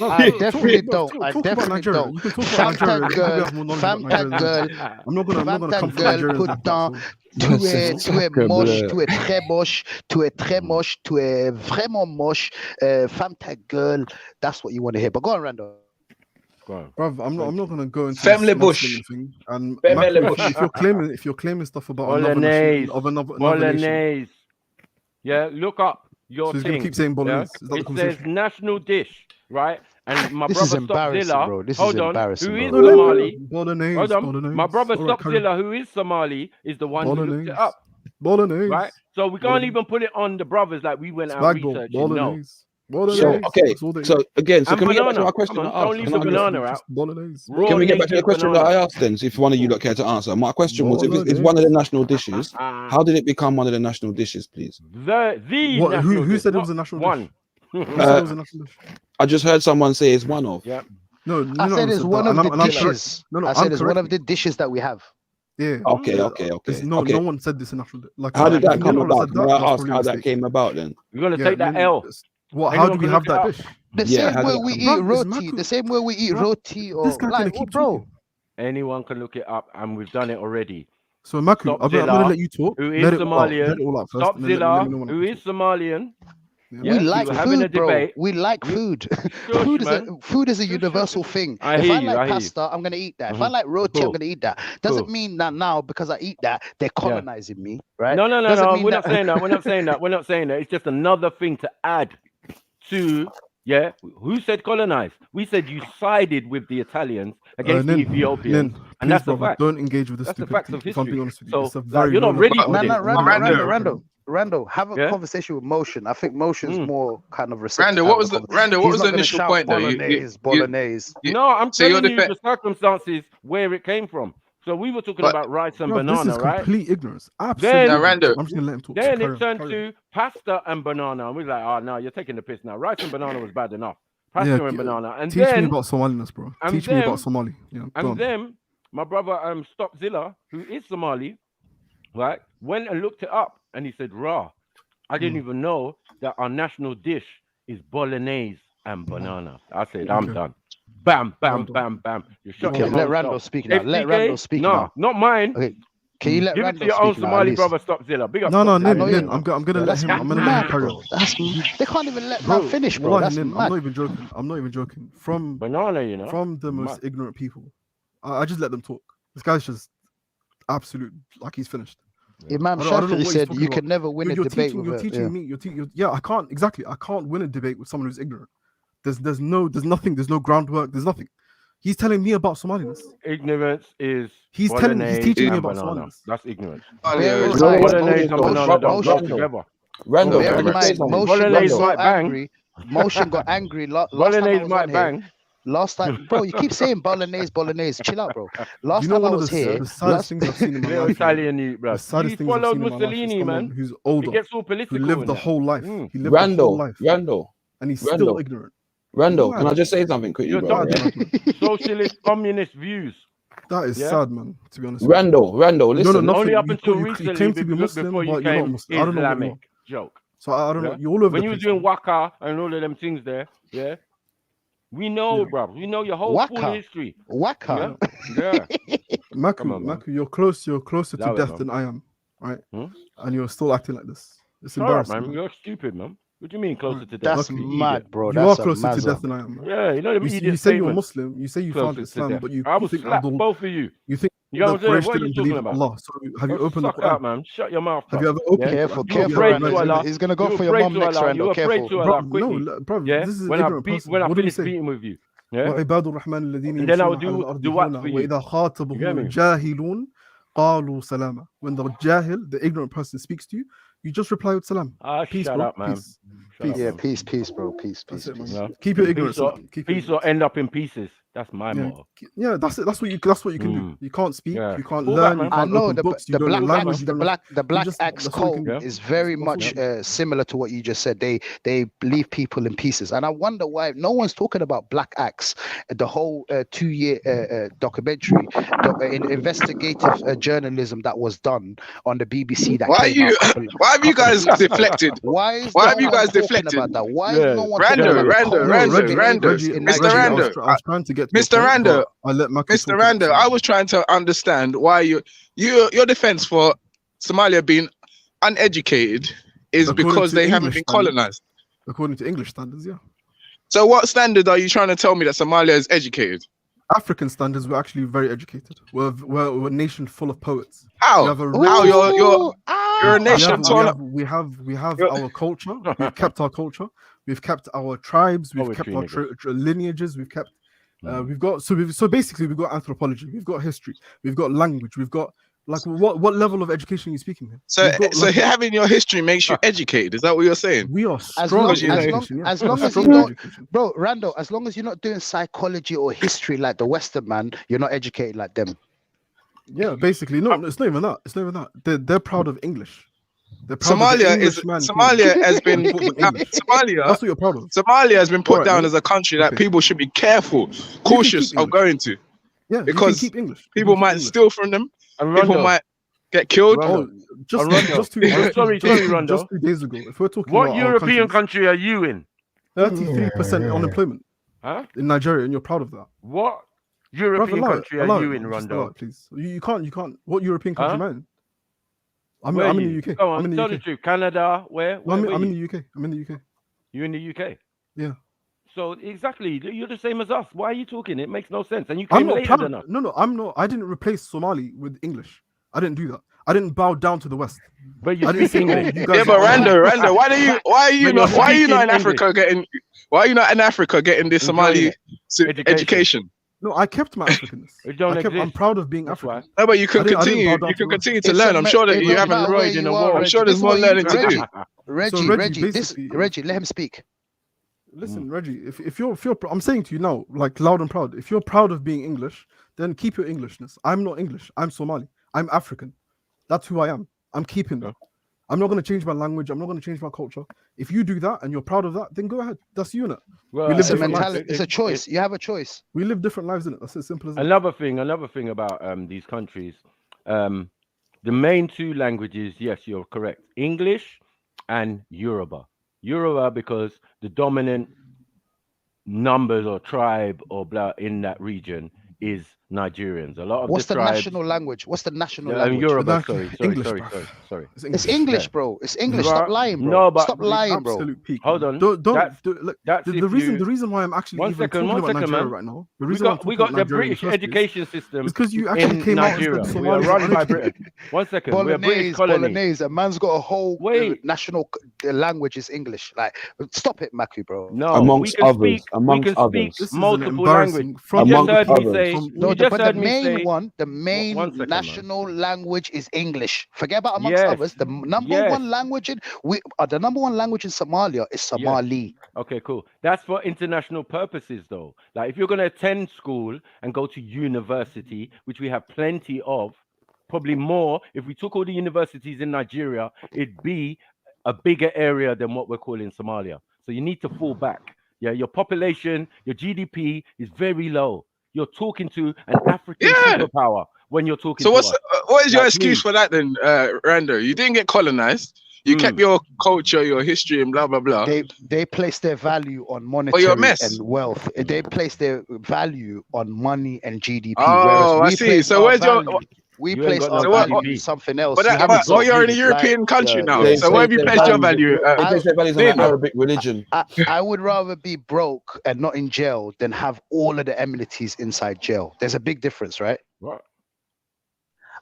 I definitely don't. Talk I about definitely Nigeria. don't. You can talk about Nigeria. You probably have more knowledge about Nigeria. I'm not gonna come for Nigerians like that. Tu es moche, tu es très moche, tu es très moche, tu es vraiment moche. Femme ta gueule. That's what you want to hear. But go on, Randall. Bruv, I'm not gonna go into Family this bush. thing. And Family Maku, bush. if you're claiming stuff about another nation, another nation, yeah, look up your so he's thing. gonna keep saying bolognese. Yeah? Is that the It conversation? says national dish, right? And my This brother is embarrassing, Stockzilla, bro. This hold is on, embarrassing, who is bro. Somali? Bolognese. Hold on, Bolognese. my brother All right, Stockzilla, who is Somali, is the one who looked Bolognese. it up. Bolognese. Right? So we can't even put it on the brothers like we went out Spag bol. researching. No. Bolognese. Bolognese. So okay, so again, so And can we get back to banana. my question Come I on, asked? don't leave the banana out. Bolognese. Can we get back to the native question that banana. I asked then? If one of you lot care to answer, my question was: if it's one of the national dishes, how did it become one of the national dishes, please? The What, national who dish, said it not was a national one. dish? Who said it was a national dish? I just heard someone say it's one of. Yeah. No, I said it's one of the dishes. No, I said it's one of the dishes that we have. Yeah. Okay. No one said this in national. Like, how did that come Nino about? said May that, I that's ask probably a how that mistake. came about then? You're gonna take that L. What? How do we have that dish? The same way we eat roti. The same way we eat roti. Or this guy like, gonna keep bro. Anyone can look it up, and we've done it already. So Maku, I'm gonna let you talk. Who is Let it all out. Somalian? Let it all out first. and then let me know when I Who is Somalian? We like food, bro. We like food. Food is a universal thing. If I like pasta, I'm gonna eat that. If I like roti, I'm gonna eat that. Doesn't mean that now because I eat that they're colonizing me, right? No. We're not saying that. We're not saying that. We're not saying that. It's just another thing to add to. Yeah. Who said colonize? We said you sided with the Italians against the Ethiopians, and that's the fact. Don't engage with this. That's the facts of history. If I'm being honest with you, So you're not ready for this. Randall, have a conversation with Motion. I think Motion's more kind of receptive. Randall, what was the initial point though? Bolognese. No, I'm telling you the circumstances where it came from. So we were talking about rice and banana, this is right? complete ignorance. Absolutely. Then, I'm just gonna let him talk. Then it turned to pasta and banana, and we're like, oh no, you're taking the piss now. Rice and banana was bad enough. Pasta and banana, and teach then me about Somaliness, bro. Teach me about Somali. Yeah, and then my brother Stockzilla, who is Somali, right, went and looked it up, and he said, "Rah, I didn't even know that our national dish is bolognese and banana." I said, "I'm done." Bam, bam, bam, bam. You shut your mouth. Let Randall speak now. Let Randall speak now. Not mine. Okay. Can you let Give Randall it to your own speak now, Somali brother, Stockzilla. Big up. No, Stockzilla. Nin, I'm gonna let him. I'm gonna let him carry on. They can't even let man finish, bro. That's Nin, mad. I'm not even joking. From banana, from the most ignorant people, I just let them talk. This guy's just absolute, like he's finished. Imam Shafi'i said you can never win a debate with You're teaching me. Yeah, I can't exactly. I can't win a debate with someone who's ignorant. There's nothing. There's no groundwork. There's nothing. He's telling me about Somaliness. Ignorance is. He's teaching me about Somaliness. That's ignorance. Bolognese and banana don't go together. Randall, Motion got angry. Bolognese might bang. Last time, bro, you keep saying bolognese. Chill out, bro. Last time I was here, the saddest things I've seen in my life. Italian eat, bro. The saddest things I've seen in my life is someone who's older, he gets all political, who lived the whole life. He lived Randall, the whole life. Randall, and he's still ignorant. Randall, can I just say something quickly, bro? Socialist, communist views. That is sad, man. To be honest. Randall, listen. Only up until recently, you claim to be Muslim, before you but you're not came Muslim. I don't know what you are. Joke. So I don't know. You're all over when the you were place. doing waka and all of them things there, yeah. We know, bro. We know your whole full history. Waka. Yeah. Maku, you're closer to death than I am, right? And you're still acting like this. It's embarrassing. Man. You're stupid, man. What do you mean closer to death? That's mad, bro. You are closer to death than I am. Man. Yeah, you know you say you're Muslim. You say you found Islam, but you I will think slap both of you. You think you know what I'm saying? What are you talking about? Allah. So have you opened the Quran? Out, man. Shut your mouth. Have you ever opened? Careful. He's gonna go for your mom next, Randall. Careful. No, bro. This is an ignorant person. When I finish beating with you. Yeah. وعباد الرحمن الذين and then I will يمشون do what for you. وإذا خاطبهم الجاهلون قالوا سلاما. When the jahil, the ignorant person, speaks to you, you just reply with salam. Peace, bro. Up, man. Peace. Yeah, peace, bro. Peace. Keep your ignorance. Peace or end up in pieces. That's my motto. Yeah, that's it. That's what you can do. You can't speak, you can't Pull learn, back, you can't open books, you don't know language, the Black Axe code is very much similar to what you just said. They leave people in pieces, and I wonder why no one's talking about Black Axe, the whole 2-year documentary, investigative journalism that was done on the BBC. That Why have you guys deflected? Why have you guys deflected about that? Why is no one Rando, Reggie, Mr. Rando, I was trying to get to Mr. Rando, Mr. Rando, I was trying to understand why your defense for Somalia being uneducated is because they haven't been colonized. According to English standards, yeah. So what standard are you trying to tell me that Somalia is educated? African standards, we're actually very educated. We're a nation full of poets. How? You're a nation. We have our culture. We've kept our culture. We've kept our tribes. We've kept our lineages. We've kept. We've got so basically we've got anthropology. We've got history. We've got language. We've got what level of education are you speaking here? So having your history makes you educated. Is that what you're saying? We are strong. As long as you don't, bro, Rando, as long as you're not doing psychology or history like the Western man, you're not educated like them. Yeah, basically, no, it's not even that. It's not even that. They're proud of English. Somalia has been Somalia. That's what you're proud of. Somalia has been put down as a country that people should be cautious of going to. Yeah, because keep English. People might steal from them. People might get killed. Just 2 days ago. If we're talking what about European country are you in? 33% unemployment. In Nigeria, and you're proud of that. What European country are you in, Rondo? Please, you can't. What European country am I in? I'm in the UK. Go on, I'm in tell the the UK. truth. Canada, where? I'm in the UK. I'm in the UK. You're in the UK. Yeah. So exactly, you're the same as us. Why are you talking? It makes no sense. And you came later than us. No, I'm not. I didn't replace Somali with English. I didn't do that. I didn't bow down to the West. But you speak English. Yeah, but Rando, why are you not in Africa getting? Why are you not in Africa getting this Somali education? No, I kept my Africanness. I'm proud of being African. No, but you can continue. You can continue to learn. I'm sure that you haven't rolled in a war. I'm sure there's more learning to do. Reggie, let him speak. Listen, Reggie, if you're I'm saying to you now, like loud and proud, if you're proud of being English, then keep your Englishness. I'm not English. I'm Somali. I'm African. That's who I am. I'm keeping that. I'm not going to change my language. I'm not going to change my culture. If you do that and you're proud of that, then go ahead. That's you, innit? Well, we live different lives. It's a choice. You have a choice. We live different lives, innit? That's as simple as Another thing about these countries, the main two languages, yes, you're correct. English and Yoruba. Yoruba because the dominant numbers or tribe or blah in that region is Nigerians. A lot of What's the tribes, national language? What's the national language? Yoruba, sorry. It's English, bro. It's English. Stop lying, bro. No, but stop lying, bro. Hold on. The reason why I'm actually even talking about Nigeria right now. The reason we got the British education system. Because you actually came out Nigeria. We are run by Britain. 1 second. We're a British colony. Bolognese. A man's got a whole national language is English. Like, stop it, Maku, bro. No, amongst others. We can speak multiple languages. The main national language is English. Forget about amongst others. The number one language in Somalia is Somali. Okay, cool. That's for international purposes, though. Like if you're going to attend school and go to university, which we have plenty of, probably more. If we took all the universities in Nigeria, it'd be a bigger area than what we're calling Somalia. So you need to fall back. Yeah, your population, your GDP is very low. You're talking to an African superpower when you're talking. So what is your excuse for that then, Rando? You didn't get colonized. You kept your culture, your history, and blah blah blah. They place their value on monetary and wealth. They place their value on money and GDP. Oh, I see. So where's your? We place our value in something else. But you're in a European country now. So where have you placed your value? They place their values on an Arabic religion. I would rather be broke and not in jail than have all of the amenities inside jail. There's a big difference, right? What?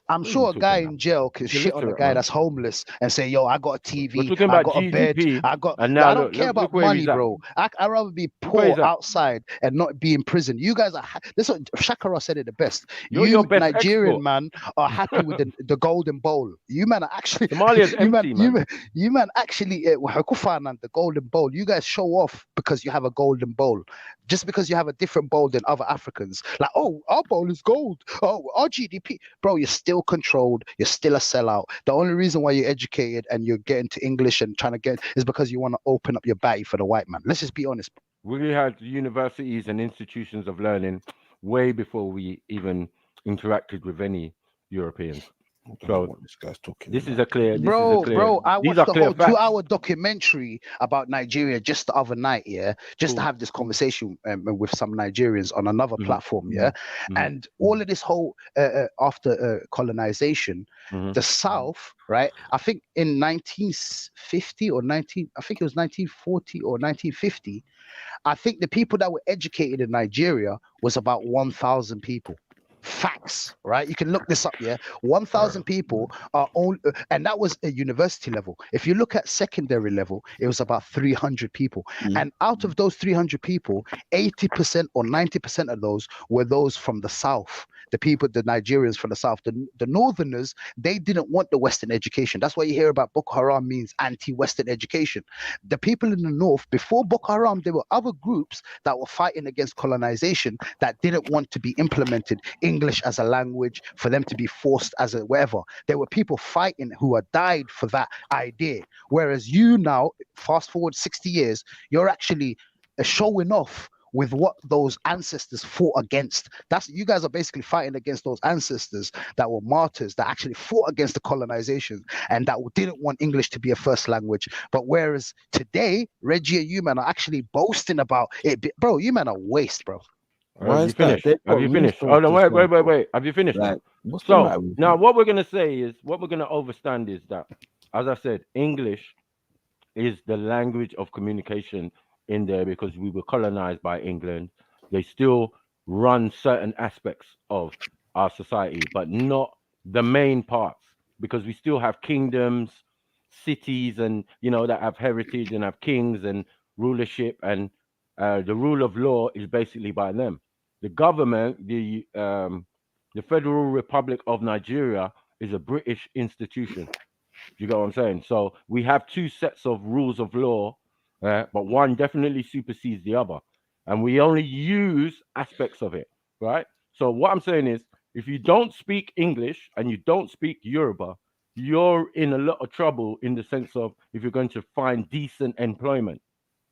I'm sure a guy in jail can shit on a guy that's homeless and say, "Yo, I got a TV, I got a bed, I got." And Yo, now I don't care about money, bro. I'd rather be poor outside and not be in prison. You guys are. This is what Shakara said it the best. You Nigerian man are happy with the golden bowl. You man are actually Somalia's empty, man. You man actually the golden bowl. You guys show off because you have a golden bowl. Just because you have a different bowl than other Africans, like, oh, our bowl is gold. Oh, our GDP, bro, you're still controlled. You're still a sellout. The only reason why you're educated and you're getting to English and trying to get is because you want to open up your body for the white man. Let's just be honest. We had universities and institutions of learning way before we even interacted with any Europeans. So what this guy's talking this about. is a clear. Bro, I these watched are the whole clear 2-hour documentary about Nigeria just the other night, just to have this conversation with some Nigerians on another platform, and all of this whole after colonization, the South, right? I think in 1950 or 1940 or 1950, I think the people that were educated in Nigeria was about 1,000 people. Facts, right? You can look this up. 1,000 people are only, and that was a university level. If you look at secondary level, it was about 300 people. And out of those 300 people, 80% or 90% of those were those from the South. The Nigerians from the South, the Northerners, they didn't want the Western education. That's why you hear about Boko Haram means anti-Western education. The people in the North, before Boko Haram, there were other groups that were fighting against colonization that didn't want to be implemented English as a language, for them to be forced as a whatever. There were people fighting who had died for that idea. Whereas you now, fast forward 60 years, you're actually showing off with what those ancestors fought against. You guys are basically fighting against those ancestors that were martyrs, that actually fought against the colonization and that didn't want English to be a first language. But whereas today, Reggie and you man are actually boasting about it. Bro, you man are waste, bro. Have you finished? Have you finished? Oh no, wait. Have you finished? Like, what's the so matter with now what we're gonna say is, what we're gonna overstand is that, as I said, English is the language of communication in there because we were colonized by England. They still run certain aspects of our society, but not the main parts, because we still have kingdoms, cities, and that have heritage and have kings and rulership, and the rule of law is basically by them. The government, the Federal Republic of Nigeria, is a British institution. You get what I'm saying? So we have two sets of rules of law, but one definitely supersedes the other, and we only use aspects of it, right? So what I'm saying is, if you don't speak English and you don't speak Yoruba, you're in a lot of trouble in the sense of if you're going to find decent employment.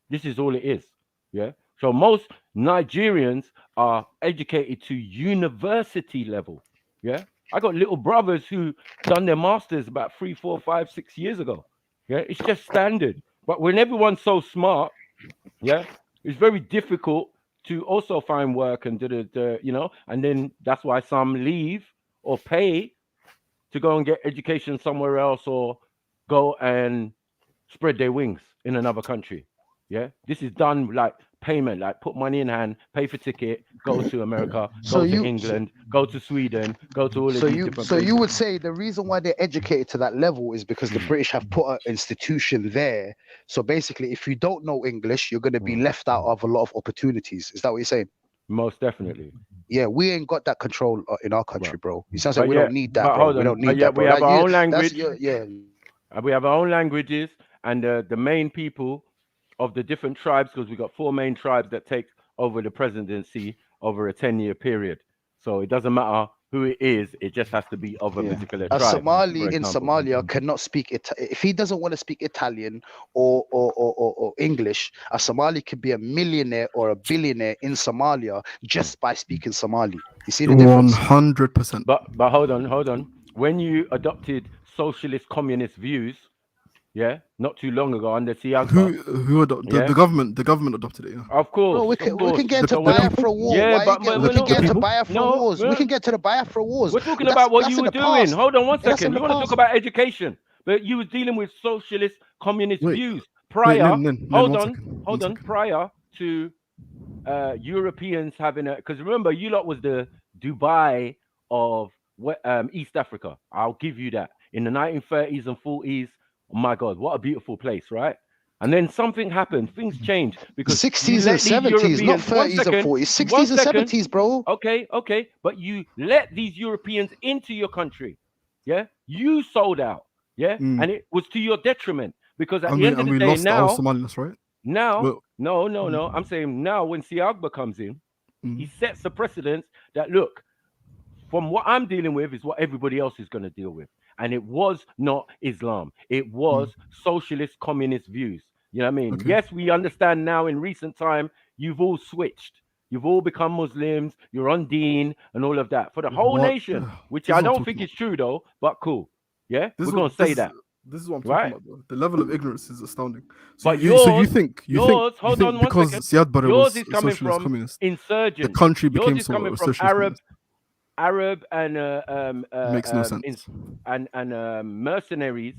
This is all it is, yeah? So most Nigerians are educated to university level, yeah? I got little brothers who done their masters about 3, 4, 5, 6 years ago. Yeah, it's just standard. But when everyone's so smart, yeah, it's very difficult to also find work and and then that's why some leave or pay to go and get education somewhere else or go and spread their wings in another country. Yeah, this is done like payment, like put money in hand, pay for ticket, go to America, go to England, go to Sweden, go to all of these different places. So you would say the reason why they're educated to that level is because the British have put an institution there. So basically, if you don't know English, you're going to be left out of a lot of opportunities. Is that what you're saying? Most definitely. Yeah, we ain't got that control in our country, bro. It sounds like we don't need that, but bro. hold We on. don't need Yeah, that, bro. we have our own language. We have our own languages, and the main people of the different tribes, because we got 4 main tribes that take over the presidency over a 10-year period. So it doesn't matter who it is; it just has to be of a particular tribe. A Somali in Somalia cannot speak it if he doesn't want to speak Italian or English. A Somali could be a millionaire or a billionaire in Somalia just by speaking Somali. You see the difference? 100%. But hold on. When you adopted socialist communist views, not too long ago under Siaga. Who adopted the government adopted it, Of course. Bro, we can get to Biafra war. We can get to Biafra wars. We can get to the Biafra wars. We're talking about what you were doing. Hold on one second. You want to talk about education, but you were dealing with socialist communist views prior. Hold on. Prior to Europeans having because remember, you lot was the Dubai of East Africa. I'll give you that. In the 1930s and 40s, oh my God, what a beautiful place, right? And then something happened. Things changed because 60s and 70s, not 30s and 40s. 60s and 70s, bro. Okay. But you let these Europeans into your country. Yeah, you sold out. Yeah, and it was to your detriment because at the end of the day, now, Somalians, right? Now, no. I'm saying now when Siagba comes in, he sets the precedence that look, from what I'm dealing with is what everybody else is going to deal with. And it was not Islam. It was socialist communist views. You know what I mean? Okay. Yes, we understand now in recent time, you've all switched. You've all become Muslims. You're on deen and all of that for the whole nation, which I don't think is true though, but cool. Yeah, we're going to say that. This is what I'm talking about, though. The level of ignorance is astounding. So but yours, so you think hold on because Siad Barre was is coming socialist from communist, insurgents. the country became yours is coming from Arab and makes no sense. And mercenaries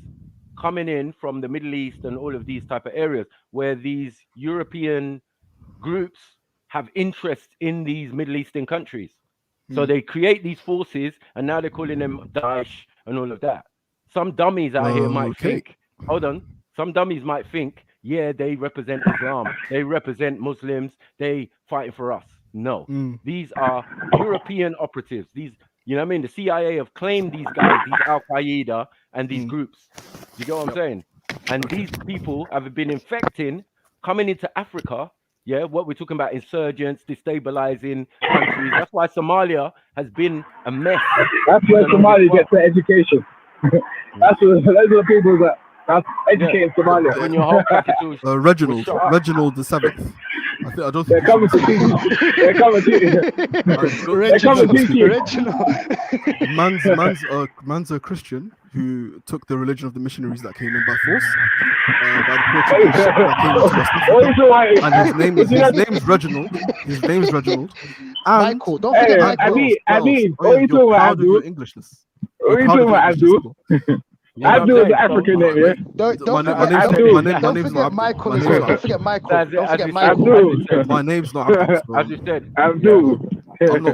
coming in from the Middle East and all of these type of areas where these European groups have interest in these Middle Eastern countries. So they create these forces, and now they're calling them Daesh and all of that. Some dummies out here might think, hold on, some dummies might think, yeah, they represent Islam, they represent Muslims, they fighting for us. No, these are European operatives. These, you know what I mean? The CIA have claimed these guys, these Al-Qaeda and these groups. You get what I'm saying? And these people have been infecting, coming into Africa. Yeah, what we're talking about, insurgents, destabilizing countries. That's why Somalia has been a mess. That's where Somalia gets their education. That's the people that's educating Somalia. When your whole capital Reginald the 7th. I don't think they're coming to teach you. They're coming to teach you. They're coming to teach you. Man's a Christian who took the religion of the missionaries that came in by force. By the Portuguese that came into West Africa. And his name is Reginald. His name is Reginald. And Michael, don't forget Michael. I mean, what are you talking about, Abdul? Englishness. What are you talking about, Abdul? Abdul is the African name, yeah? Don't forget Michael as well. Don't forget Michael. Don't forget Michael. My name's not Abdul. As you said. Abdul.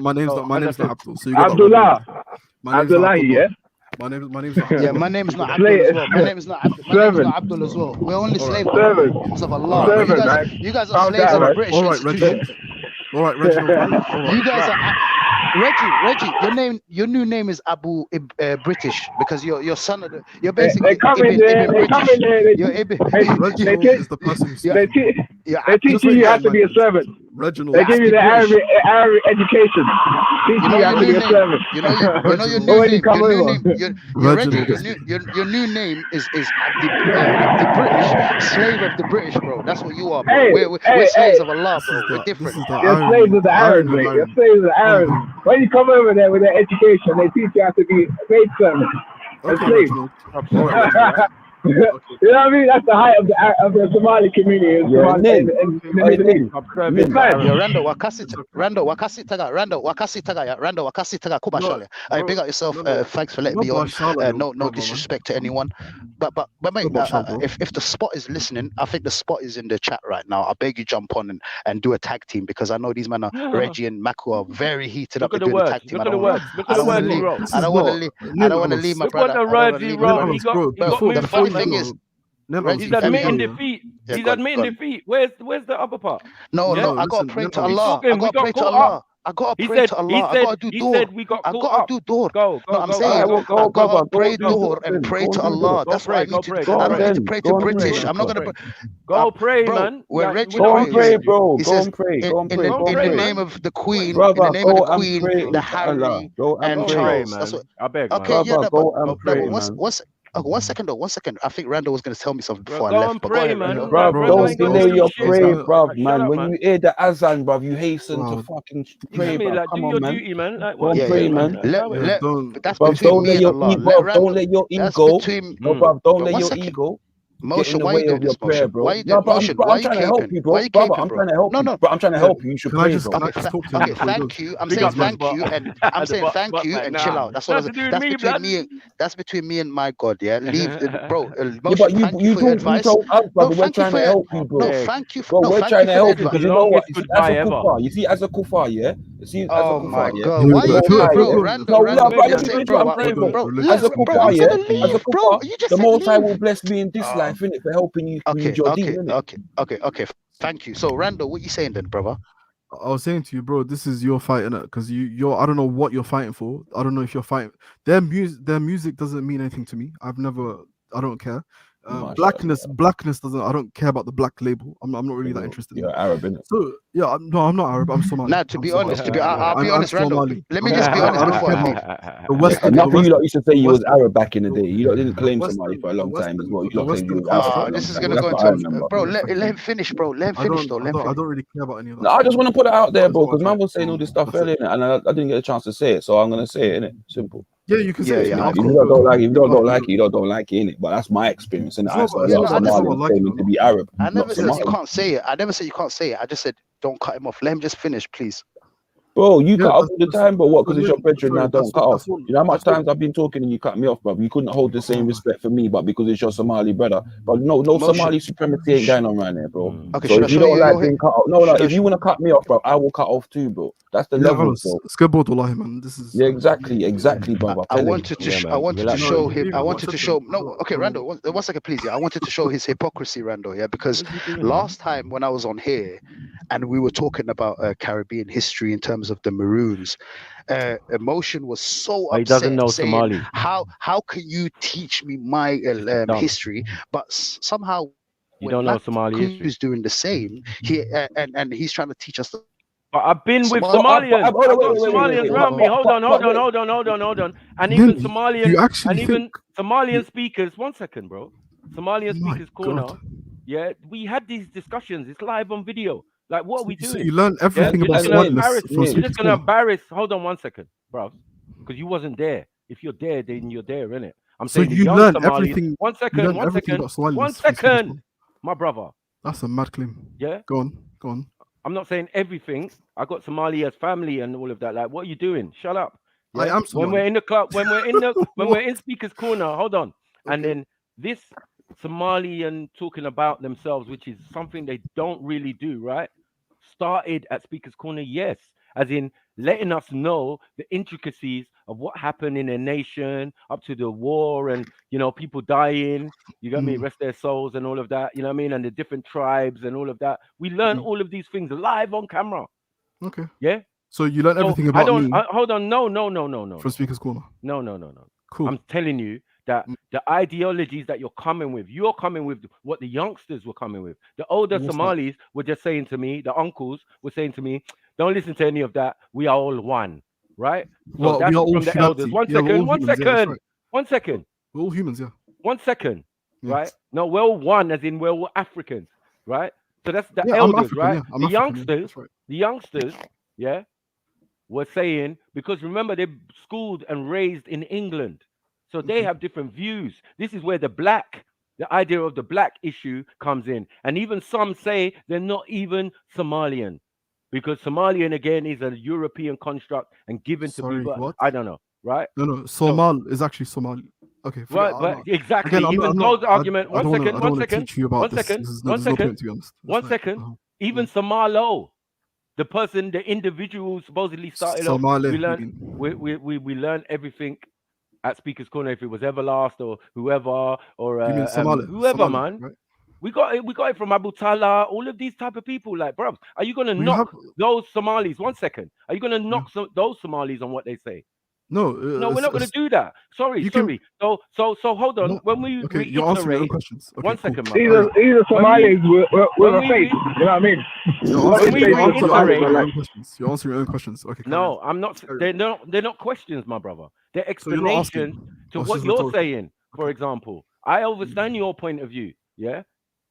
My name's not Abdul. So you Abdullah. Abdullah, yeah? My name's not Abdul. Yeah, my name's not Abdul as well. My name's not Abdul as well. We're only slaves of Allah. You guys are slaves of the British institution. All right, Reginald. You guys are Reggie. Your new name is Abu British because you're son of the. You're basically. They come in there. You're Reginald is the person who's. They teach you how to be a servant. Reginald. They give you the Arabic education. Teach you how to be a servant. You know your new name is Abdi British, slave of the British, bro. That's what you are, bro. We're slaves of Allah, bro. We're different. You're slaves of the Arabs, mate. You're slaves of the Arabs. When you come over there with their education, they teach you how to be a maid servant. A slave. You know what I mean? That's the height of the Somali community. Rando wakasi taga kubashale. I big up yourself. Thanks for letting me on. No disrespect to anyone, but mate, if the spot is listening, I think the spot is in the chat right now. I beg you jump on and do a tag team because I know these men are Reggie and Mako are very heated up to do the tag team. I don't want to leave my brother. The funny thing is. He's admitting defeat. He's admitting defeat. Where's the upper part? No, I gotta pray to Allah. I gotta pray to Allah. I gotta do door. I gotta do door. I'm saying I gotta pray door and pray to Allah. That's what I need to do. I don't need to pray to British. I'm not gonna go pray, man. When Reggie pray, bro. He says in the name of the Queen, in the name of the Queen, the Harry and Charles. That's what. I beg. Okay, yeah, one second. I think Randall was going to tell me something before I left. Pray, man. Bruv, don't delay your prayer, bruv, man. When you hear the azan, bruv, you hasten to fucking pray, bruv. Come on, man. Duty, man. Don't pray, man. That's between me and Allah. Don't let your ego. No, bruv, don't let your ego. Moshe, why you doing this, prayer, bro? Why you doing I'm trying to help you, bro. I'm trying to help you. No, I'm trying to help you. You should pray, bro. Okay, thank you. I'm saying thank you, and I'm saying thank you and chill out. That's what that's between me and my God. Yeah, leave, bro. Moshe, thank you for your advice. No, thank you for your help you, bro. No, thank you. Bro, we're trying to help you because you know what? As a kuffar, yeah. See, oh my yeah. God! Why you do, bro? Randall, No, let let me me say, finish bro, what I'm saying, bro. as a Kufa, I'm yeah, gonna as a leave, bro. Kufa, You just the said Most High leave. will bless me in this life, innit, for helping you with your deen, innit? Okay. Thank you. So, Randall, what you saying then, brother? I was saying to you, bro, this is your fight, innit? Because you're I don't know what you're fighting for. I don't know if you're fighting. Their music doesn't mean anything to me. I don't care. Blackness doesn't. I don't care about the black label. I'm not really that interested in You're it. Arab, innit? So yeah, I'm not Arab. I'm Somali. Now, to be honest, I'll be honest, Randall. Somali. Let me just be honest before I leave. Enough of you lot used to say you was Arab back in the day. You lot didn't claim Somali for a long time as well. You lot claimed you was Arab for a long This is time. gonna That's go what I into remember. bro. Let him finish, bro. Let him finish, though. I don't really care about any of that. No, I just want to put it out there, bro, because man was saying all this stuff earlier, and I didn't get a chance to say it, so I'm gonna say it, innit? Simple. Yeah, you can say it. If you don't like it, you don't like it, you don't like it, innit? But that's my experience, innit? I saw a lot of Somalians claiming to be Arab. I never said Somali. you can't say it. I never said you can't say it. I just said don't cut him off. Let him just finish, please. Bro, you cut off all the time, but what? Because it's your brethren now, don't cut off. all- You know how much times I've been talking and you cut me off, bro. You couldn't hold the same respect for me, but because it's your Somali brother. But no Somali supremacy ain't going on around there, bro. Okay, So if you don't like being cut off, no, should I if you want to cut me off, bro, I will cut off too, bro. That's the level, bro. Skateboard wallahi, man. This is Yeah, exactly, brother. I wanted to show him. I wanted to show. No, okay, Randall. One second, please. Yeah, I wanted to show his hypocrisy, Randall. Yeah, because last time when I was on here, and we were talking about Caribbean history in terms of the Maroons, Emotion was so upset. He doesn't know saying, Somali. How can you teach me my history? But somehow you don't know Somali history. Who's doing the same? He and he's trying to teach us. But I've been with Somalians. I've got Somalians around me. Hold on. And even Somalian speakers. 1 second, bro. Somalian speakers corner. Yeah, we had these discussions. It's live on video. Like, what are we doing? So you learn everything about Somalians. You're just gonna embarrass. Hold on 1 second, bro, because you wasn't there. If you're there, then you're there, innit? I'm saying you the learn young Somalis. everything. 1 second. 1 second. My brother. That's a mad claim. Yeah. Go on. I'm not saying everything. I got Somali as family and all of that. Like, what are you doing? Shut up. Yeah? I am Somali. When we're in the club, when we're in speaker's corner, hold on. Okay. And then this Somalian talking about themselves, which is something they don't really do, right? Started at speaker's corner, yes, as in letting us know the intricacies of what happened in a nation up to the war and, you know, people dying, you got me, rest their souls and all of that, you know what I mean, and the different tribes and all of that. We learn all of these things live on camera. Okay. Yeah. So you learn everything about me. Hold on. No. From speaker's corner. No. Cool. I'm telling you that the ideologies that you're coming with what the youngsters were coming with. The older Somalis were just saying to me, the uncles were saying to me, don't listen to any of that. We are all one, right? So well, that's we are all from the humanity. elders. One second. 1 second. We're all humans, yeah. 1 second, right? No, we're all one, as in we're all Africans, right? So that's the elders, African, right? The youngsters, yeah, were saying, because remember, they're schooled and raised in England. So they have different views. This is where the idea of the black issue comes in. And even some say they're not even Somalian, because Somalian, again, is a European construct and given to people. What? I don't know, right? No. Somal is actually Somali. Okay. Right, but exactly. Again, even those arguments. 1 second. I don't want to teach you about this. There's no point, to be honest. 1 second. Even Somalo, the person, the individual supposedly started Somali, off. We learn everything at Speaker's Corner, if it was Everlast or whoever, or whoever, Somali, man. Right? We got it from Abu Talha, all of these type of people. Like, bro, are you gonna knock those Somalis? 1 second. Are you gonna knock those Somalis on what they say? No, we're not gonna do that. Sorry. So hold on. When we you're answering your own questions. Okay, 1 second, man. Either Somalis with a faith. You know what I mean? You're answering your own questions. Okay. No, I'm not. They're not questions, my brother. They're explanations to what you're saying. For example, I understand your point of view. Yeah.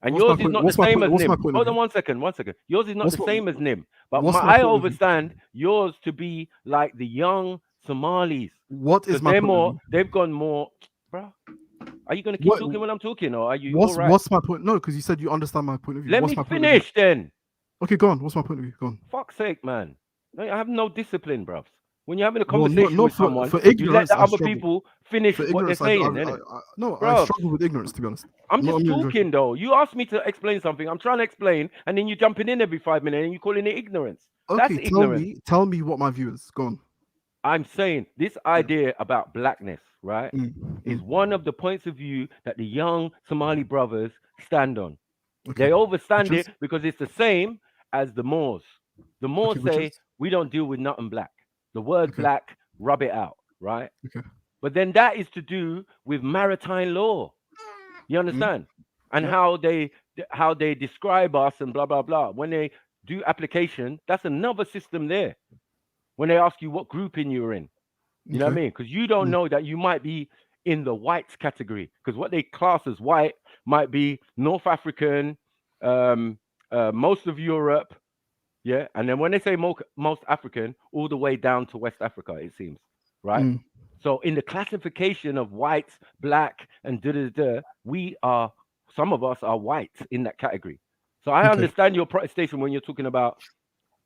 And yours is not the same as Nim. Hold on 1 second. Yours is not the same as Nim. But I understand yours to be like the young Somalis. What is my point? They've gone more, bro. Are you going to keep talking when I'm talking, or are you all right? What's my point? No, because you said you understand my point of view. Let me finish then. Okay, go on. What's my point of view? Go on. Fuck's sake, man. I have no discipline, bruv. When you're having a conversation with someone, you let the other people finish what they're saying, innit? No, Bro, I struggle with ignorance, to be honest. I'm just talking, though. You asked me to explain something. I'm trying to explain, and then you're jumping in every 5 minutes, and you're calling it ignorance. Okay, That's ignorance. tell me what my view is. Go on. I'm saying this idea about blackness, right, is one of the points of view that the young Somali brothers stand on. They overstand it because it's the same as the Moors. The Moors say, we don't deal with nothing black. The word black, rub it out, right? But then that is to do with maritime law. You understand? And how they describe us and blah, blah, blah. When they do application, that's another system there. When they ask you what grouping you're in. You know what I mean? Because you don't know that you might be in the whites category. Because what they class as white might be North African, most of Europe, yeah. And then when they say most African, all the way down to West Africa, it seems, right? So in the classification of whites, black, and some of us are whites in that category. So I understand your protestation when you're talking about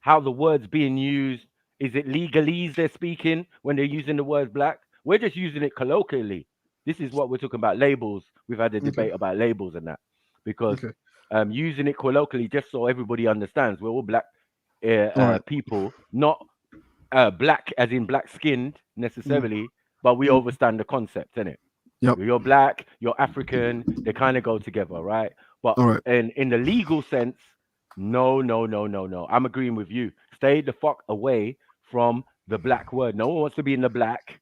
how the word's being used. Is it legalese they're speaking when they're using the word black? We're just using it colloquially. This is what we're talking about, labels. We've had a debate about labels and that. Because using it colloquially just so everybody understands, we're all black people, not black as in black-skinned necessarily, but we understand the concept, innit? Yep. You're black, you're African, they kind of go together, right? But in the legal sense, no. I'm agreeing with you. Stay the fuck away from the black word. No one wants to be in the black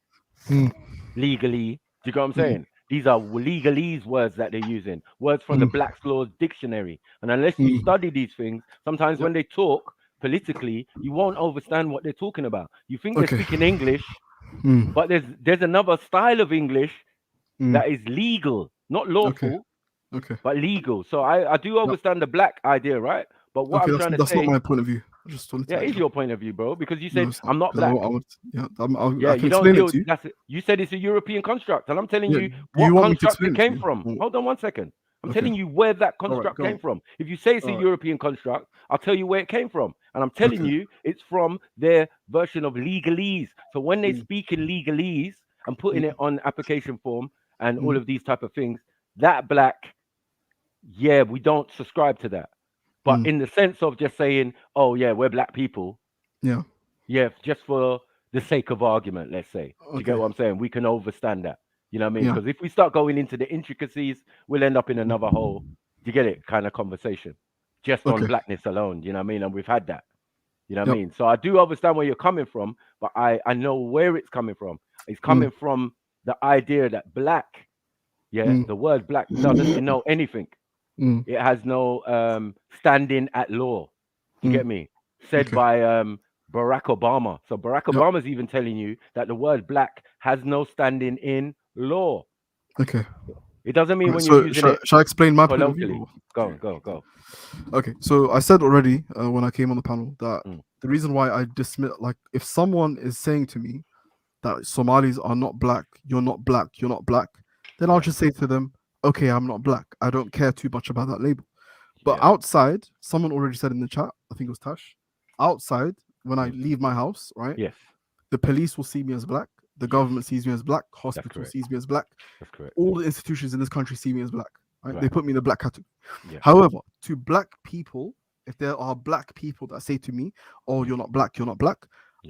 legally. Do you get what I'm saying? These are legalese words that they're using, words from the Black's Laws Dictionary. And unless you study these things, sometimes when they talk politically, you won't understand what they're talking about. You think they're speaking English, but there's another style of English that is legal, not lawful, but legal. So I do understand the black idea, right? But what I'm trying to say, that's not my point of view. I just wanted it is your point of view, bro, because you said I'm not black. I can you don't explain deal. it to you. You said it's a European construct, and I'm telling you you what want me to construct explain it it to came you? from. Hold on 1 second. I'm Okay. telling you where that All right, construct go came on. from. If you say it's a All right. European construct, I'll tell you where it came from. And I'm telling you it's from their version of legalese. So when they speak in legalese and putting it on application form and all of these type of things, that black, we don't subscribe to that. But in the sense of just saying, oh, yeah, we're black people. Yeah. Yeah, just for the sake of argument, let's say. Do you get what I'm saying? We can overstand that. You know what I mean? Yeah. Because if we start going into the intricacies, we'll end up in another whole, do you get it, kind of conversation. Just on blackness alone, you know what I mean? And we've had that. You know what I mean? So I do understand where you're coming from, but I know where it's coming from. It's coming from the idea that black, the word black doesn't denote anything. It has no standing at law. Do you get me? Said by Barack Obama. So Barack Obama's even telling you that the word black has no standing in law. Okay. It doesn't mean when you're using it. Shall I explain my point of view? Go. Okay. So I said already when I came on the panel that the reason why I dismiss, like, if someone is saying to me that Somalis are not black, you're not black, then I'll just say to them, okay, I'm not black. I don't care too much about that label. But outside, someone already said in the chat, I think it was Tash, outside, when I leave my house, right? Yes. The police will see me as black. The government sees me as black. Hospital sees me as black. That's correct. All the institutions in this country see me as black. Right? They put me in the black category. Yeah. However, to black people, if there are black people that say to me, oh, you're not black,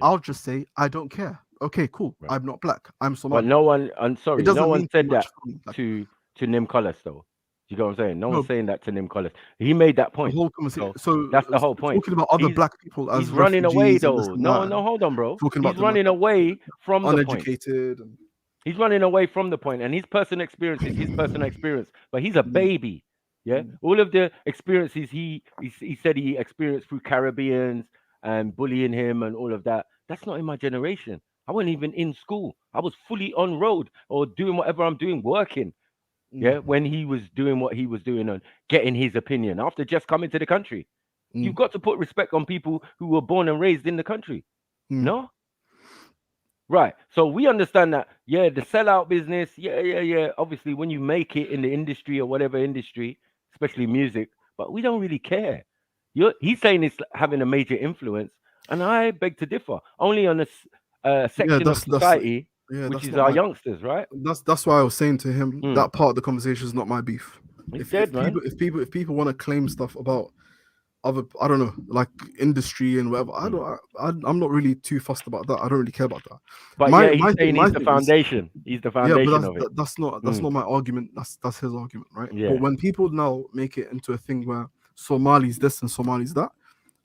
I'll just say, I don't care. Okay, cool. I'm not black. I'm Somali. But no one, I'm sorry, no one said that to Nim Collis, though. You know what I'm saying? No one's saying that to Nim Collis. He made that point. The whole conversation. So that's the whole point. Talking about other black people as he's running away, though. No, hold on, bro. Talking he's about running away from the point. Uneducated. He's running away from the point, and his personal experience is his personal experience. But he's a baby. Yeah, all of the experiences he said he experienced through Caribbeans and bullying him and all of that. That's not in my generation. I wasn't even in school. I was fully on road or doing whatever I'm doing, working. Yeah, when he was doing what he was doing and getting his opinion after just coming to the country. You've got to put respect on people who were born and raised in the country. No? Right. So we understand that, the sellout business, obviously when you make it in the industry or whatever industry, especially music, but we don't really care. He's saying it's having a major influence, and I beg to differ. Only on section of society, which is our youngsters, right? That's why I was saying to him that part of the conversation is not my beef. It's dead, man. If people want to claim stuff about other, I don't know, like industry and whatever, I'm not really too fussed about that. I don't really care about that. But he's saying he's the foundation. He's the foundation of it. That's not my argument. That's his argument, right? Yeah. But when people now make it into a thing where Somali's this and Somali's that,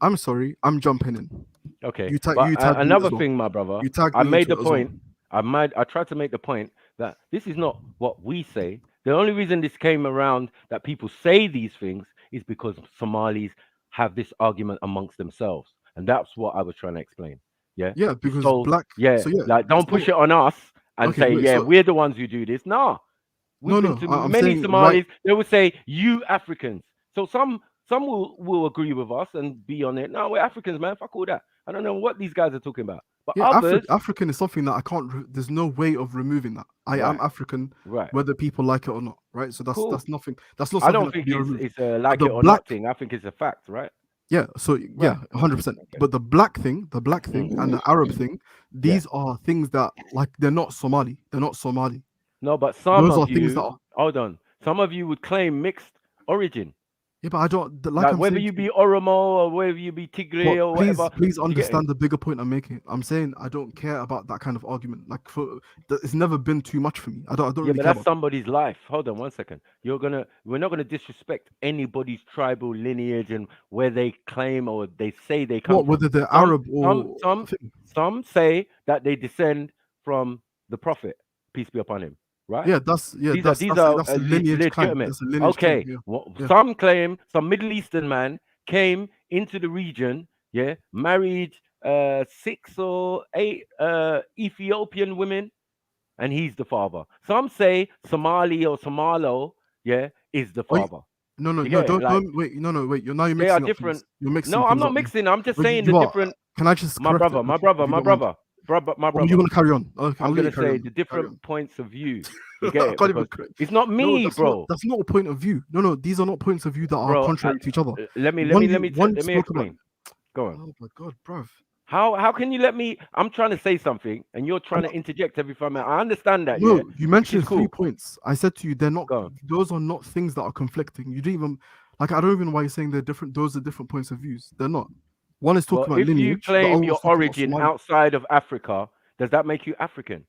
I'm sorry, I'm jumping in. Okay. Another thing, my brother, I made the point. I tried to make the point that this is not what we say. The only reason this came around that people say these things is because Somalis have this argument amongst themselves, and that's what I was trying to explain. Yeah. Yeah, because like don't push it on us and say we're the ones who do this. Nah. We've been to many Somalis. They would say you Africans. So some will agree with us and be on it. No, we're Africans, man. Fuck all that. I don't know what these guys are talking about. But others, African is something that I can't. There's no way of removing that. I am African, whether people like it or not, right? So that's nothing. That's not. I don't think it's a like it or not thing. I think it's a fact, right? Yeah. So 100%. But the black thing, and the Arab thing, these are things that like they're not Somali. They're not Somali. No, but some of you. Hold on. Some of you would claim mixed origin. Yeah, but I don't like whether you be Oromo or whether you be Tigray or whatever. Please understand the bigger point I'm making. I'm saying I don't care about that kind of argument. Like it's never been too much for me. I don't really care. But that's somebody's life. Hold on 1 second. We're not gonna disrespect anybody's tribal lineage and where they claim or they say they come from. Whether they're Arab or some say that they descend from the Prophet, peace be upon him. Right? Yeah, that's a lineage claim. Okay. Some claim some Middle Eastern man came into the region, married 6 or 8 Ethiopian women, and he's the father. Some say Somali or Somalo, is the father. Don't wait. Wait. You're mixing. They are different. You're mixing. No, I'm not mixing. I'm just saying the different. Can I just my brother? Brother, you want to carry on? Okay, I'm going to say the different points of view. You get it? It's not me, bro. That's not a point of view. No, these are not points of view that are contrary to each other. Let me explain. Go on. Oh my god, bruv. How can you let me? I'm trying to say something, and you're trying to interject every 5 minutes. I understand that. No, you mentioned 3 points. I said to you, they're not. Those are not things that are conflicting. You didn't even I don't even know why you're saying they're different. Those are different points of views. They're not. One is talking about lineage. If you claim your origin outside of Africa, does that make you African?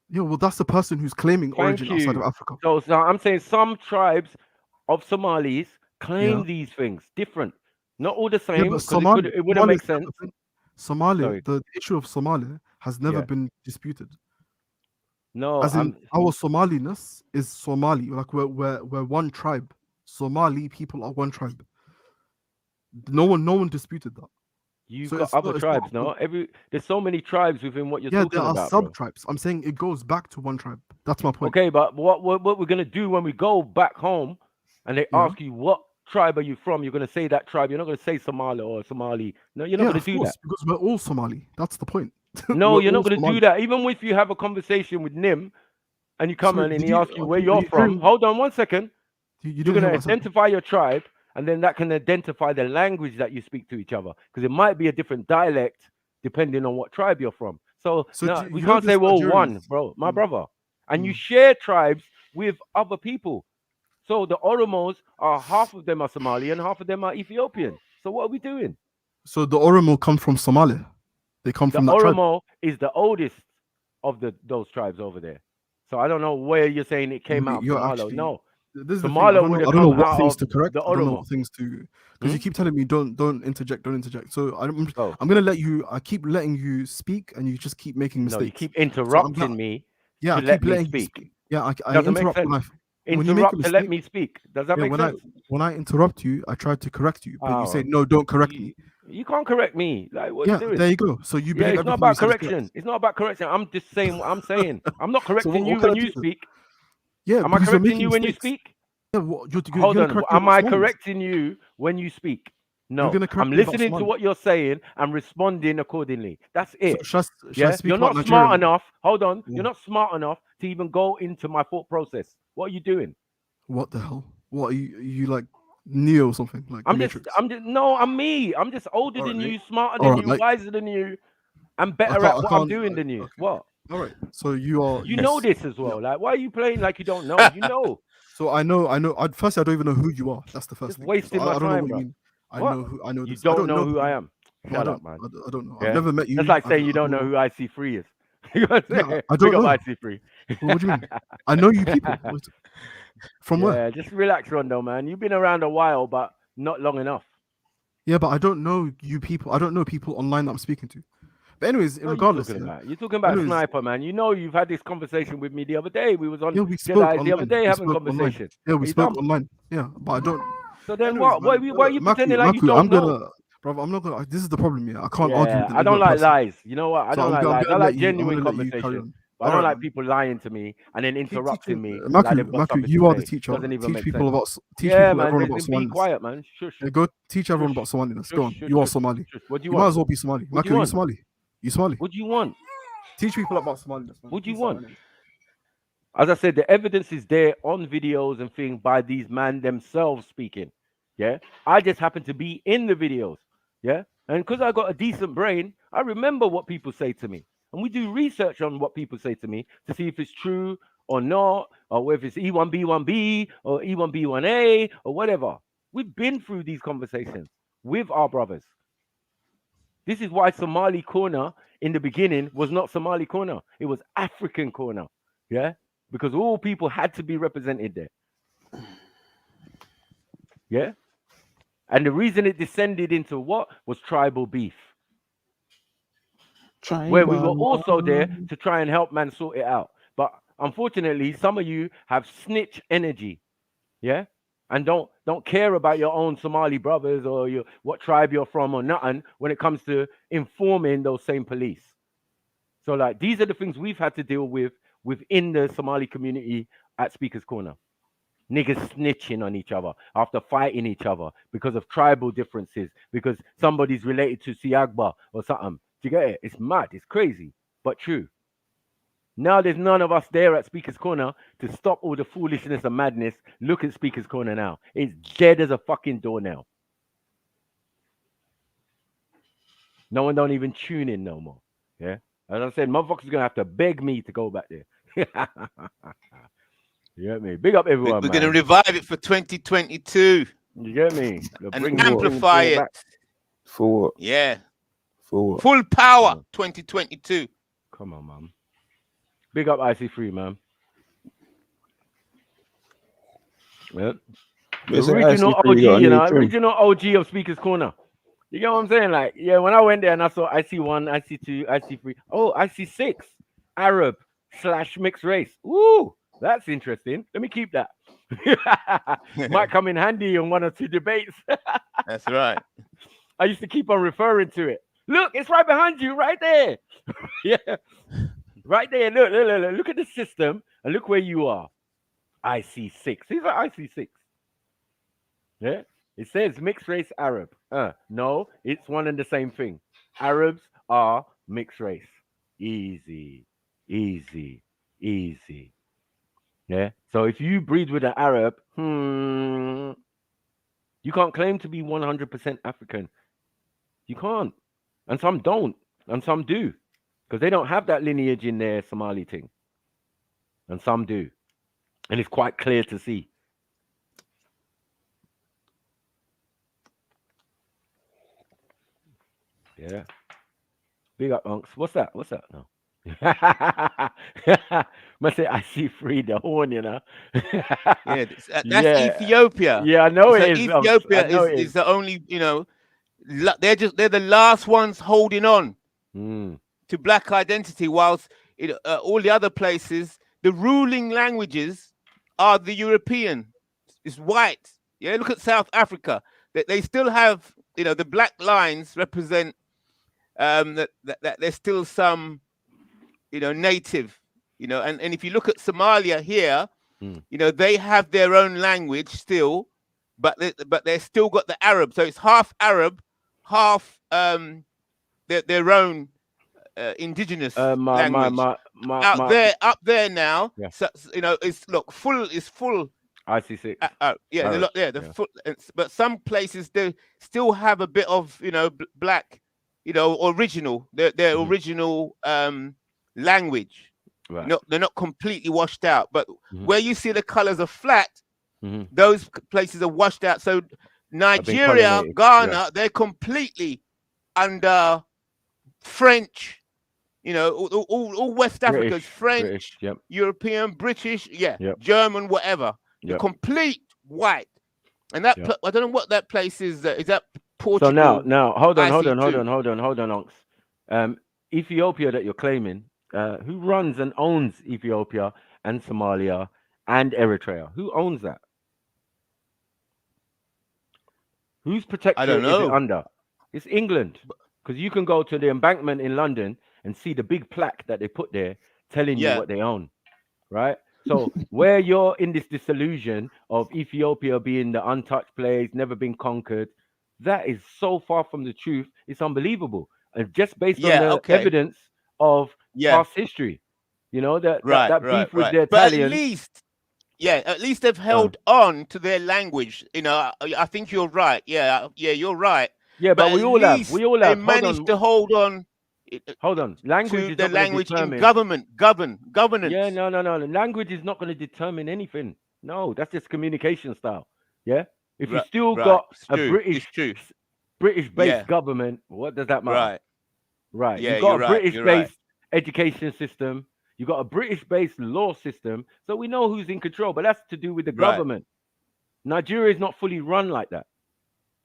Yeah, well, that's the person who's claiming origin outside of Africa. So I'm saying some tribes of Somalis claim these things different. Not all the same. It wouldn't make sense. Somalia, the issue of Somalia has never been disputed. No, as in our Somaliness is Somali. Like we're one tribe. Somali people are one tribe. No one disputed that. You've got other tribes, no? There's so many tribes within what you're talking about. Yeah, there are sub-tribes. I'm saying it goes back to one tribe. That's my point. Okay, but what we're gonna do when we go back home and they ask you what tribe are you from, you're gonna say that tribe. You're not gonna say Somali or Somali. No, you're not gonna do that. Because we're all Somali. That's the point. No, you're not gonna do that. Even if you have a conversation with Nim and you come in and he asks you where you're from, hold on 1 second. You're gonna identify your tribe. And then that can identify the language that you speak to each other, because it might be a different dialect depending on what tribe you're from. So we can't say we're all one, bro, my brother. And you share tribes with other people. So the Oromos are half of them are Somali and half of them are Ethiopian. So what are we doing? So the Oromo come from Somalia. They come from that tribe. The Oromo is the oldest of those tribes over there. So I don't know where you're saying it came out from. No. This is I don't know what things to correct. I don't know what things to, because you keep telling me don't interject. So I'm gonna let you. I keep letting you speak, and you just keep making mistakes. No, you keep interrupting me. Yeah, I keep letting you speak. Yeah, I interrupt interrupt to let me speak. Does that make sense? When I interrupt you, I try to correct you, but you say no, don't correct me. You can't correct me. Like what you doing? There you go. So you it's not about correction. It's not about correction. I'm just saying what I'm saying. I'm not correcting you when you speak. Yeah, am I correcting you when you speak? Yeah, hold on. Am I correcting you when you speak? No, I'm listening to what you're saying and responding accordingly. That's it. So you're not smart enough. Hold on. You're not smart enough to even go into my thought process. What are you doing? What the hell? What are you like Neo or something? Like I'm me. I'm just older than you, smarter than you, wiser than you. I'm better at what I'm doing than you. Okay. What? All right. So you are. You know this as well. Like, why are you playing like you don't know? You know. So I know. Firstly, I don't even know who you are. That's the first Just thing. wasting So my I don't know time, what you bro. mean. I What? know who. I know You this. I don't don't know who I am. No, Shut I up, don't. man. I don't know. Yeah? I've never met you. That's like saying you don't know who IC3 is. You know what I'm Yeah, saying? I don't Big know. up IC3. Well, what do you mean? I know you people. From where? Yeah, just relax, Rondo, man. You've been around a while, but not long enough. Yeah, but I don't know you people. I don't know people online that I'm speaking to. But anyways, What regardless, are you talking about? You're talking about anyways, Sniper, man. You know you've had this conversation with me the other day. We was on we spoke Jedi the other online. day We having spoke online. conversation. Yeah, we Are you spoke dumb? online. Yeah, but I don't. So then Anyways, what? Why are you pretending like you don't I'm know? gonna, bro. I'm not gonna. This is the problem here. I can't argue Yeah, with I don't another like person. lies. You know what? I So don't like lies. I gonna like let you. I'm genuine gonna let you carry conversation. on. But I All don't right, like man. people lying to me and then interrupting me like Maku, they've got something you to are the say. teacher. Doesn't even Teach make people sense. about. Teach Yeah, people man. everyone about Listen, be Somalis. quiet, man. Shush. Yeah, go teach everyone about Somaliness. Go on. You are Somali. What do you You want? might as well be Somali. What do Maku, you you want? Somali? You Somali? What do you want? Teach people about Somaliness, man. What do you Peace out, want? innit? As I said, the evidence is there on videos and things by these men themselves speaking. Yeah. I just happen to be in the videos. Yeah. And because I got a decent brain, I remember what people say to me. And we do research on what people say to me to see if it's true or not, or whether it's E1B1B or E1B1A or whatever. We've been through these conversations with our brothers. This is why Somali Corner in the beginning was not Somali Corner. It was African Corner. Yeah. Because all people had to be represented there. Yeah. And the reason it descended into what was tribal beef. Where we were also there to try and help man sort it out. But unfortunately, some of you have snitch energy. Yeah. And don't care about your own Somali brothers or what tribe you're from or nothing when it comes to informing those same police. So like these are the things we've had to deal with within the Somali community at Speaker's Corner. Niggas snitching on each other after fighting each other because of tribal differences, because somebody's related to Siagba or something. Do you get it? It's mad. It's crazy, but true. Now there's none of us there at Speaker's Corner to stop all the foolishness and madness. Look at Speaker's Corner now. It's dead as a fucking doornail. No one don't even tune in no more. Yeah. As I said, motherfuckers are going to have to beg me to go back there. You get me? Big up everyone, We're going to revive it for 2022. You get me? And amplify it. For what? Yeah. For what? Full power 2022. Come on, man. Big up IC3, man. Yeah. Original OG, you know, original OG of Speaker's Corner. You get what I'm saying? Like, yeah, when I went there and I saw IC1, IC2, IC3, oh, IC6, Arab / mixed race. Ooh, that's interesting. Let me keep that. Might come in handy on 1 or 2 debates. That's right. I used to keep on referring to it. Look, it's right behind you, right there. Yeah, right there. Look at the system and look where you are. IC6. These are IC6. Yeah. It says mixed race Arab. No, it's one and the same thing. Arabs are mixed race. Easy, easy, easy. Yeah. So if you breed with an Arab, you can't claim to be 100% African. You can't. And some don't. And some do. Because they don't have that lineage in their Somali thing. And some do. And it's quite clear to see. Yeah. Big up, unks. What's that? What's that? No. Must say I see free the horn, you know. Yeah, that's Ethiopia. Yeah, I know so it is. Ethiopia is the only, you know, they're the last ones holding on to black identity, whilst all the other places, the ruling languages are the European. It's white. Yeah, look at South Africa. They still have, you know, the black lines represent that there's still some, you know, native, you know, and if you look at Somalia here, you know, they have their own language still, but they're still got the Arab, so it's half Arab, half their own indigenous language. Up there now, yeah. So, you know, it's full. IC6. Full. But some places they still have a bit of, you know, black, original, their original language. Right. They're not completely washed out, but Mhm. where you see the colors are flat, Mhm. those places are washed out. So Nigeria, pollinated, Ghana, yeah. they're completely under French. All West Africa is French, British, yep. European, British, Yep. German, whatever. The Yep. complete white. And that Yep. I don't know what that place is. Is that So Portugal? now, hold on, IC2? Onks. Ethiopia that you're claiming, who runs and owns Ethiopia and Somalia and Eritrea? Who owns that? Whose I protectorate don't is it know. under? It's England, because you can go to the embankment in London and see the big plaque that they put there telling you Yeah. what they own, right? So where you're in this disillusion of Ethiopia being the untouched place, never been conquered, that is so far from the truth. It's unbelievable, and just based on the Okay. evidence of Yeah. past history, that Right. beef with the But Italians. at least they've held on to their language. I think you're right. Yeah, you're right. Yeah, but at we all have. least We all they have. managed to hold on Hold on. Language to is the not going to language in determine. governance. Yeah, no. Language is not going to determine anything. No, that's just communication style. Yeah. If you still got It's a true. It's true. British-based Yeah. government, what does that matter? Right. Yeah, You got you're a right. You're right. British-based education system. You got a British-based law system. So we know who's in control, but that's to do with the Right. government. Nigeria is not fully run like that.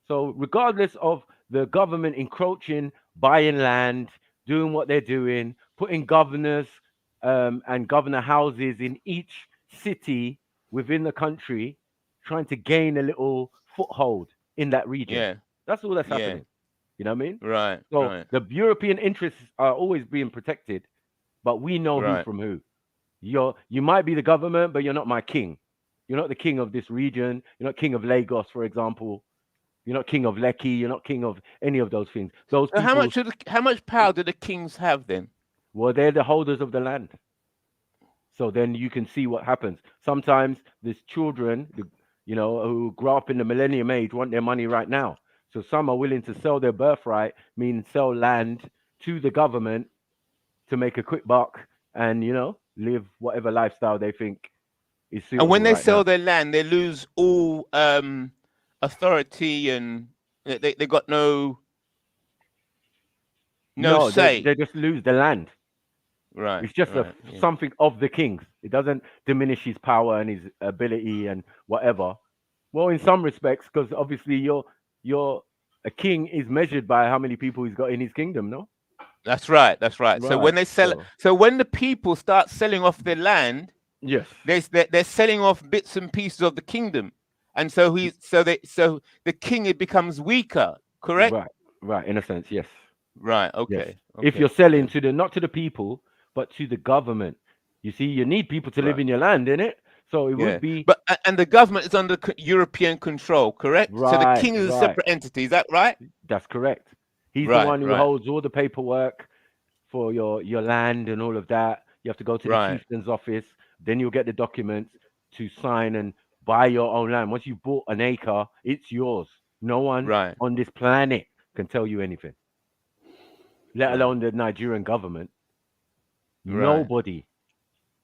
So regardless of the government encroaching, buying land, doing what they're doing, putting governors and governor houses in each city within the country, trying to gain a little foothold in that region. Yeah. That's all that's Yeah. happening. You know what I mean? Right. So Right. the European interests are always being protected, but we know who Right. from who. You might be the government, but you're not my king. You're not the king of this region. You're not king of Lagos, for example. You're not king of Lekki. You're not king of any of those things. Those So people. how much power do the kings have then? Well, they're the holders of the land. So then you can see what happens. Sometimes there's children, who grow up in the millennium age want their money right now. So some are willing to sell their birthright, meaning sell land to the government to make a quick buck and live whatever lifestyle they think is suitable. And when they right sell now. their land, they lose all authority, and they got no say. They just lose the land. Right. It's just right, something of the king's. It doesn't diminish his power and his ability and whatever. Well, in some respects, because obviously a king is measured by how many people he's got in his kingdom, no? That's right. So when they sell, so when the people start selling off their land, yes, they're selling off bits and pieces of the kingdom, and so the king, it becomes weaker. Correct. Right. In a sense, yes. Right. Yes. Okay. If you're selling to not to the people, but to the government, you see, you need people to live in your land, innit? So it would be. But and the government is under European control, correct? Right. So the king is a separate entity. Is that right? That's correct. He's the one who holds all the paperwork for your land and all of that. You have to go to the chieftain's office. Then you'll get the documents to sign and buy your own land. Once you've bought an acre, it's yours. No one on this planet can tell you anything, let alone the Nigerian government. Nobody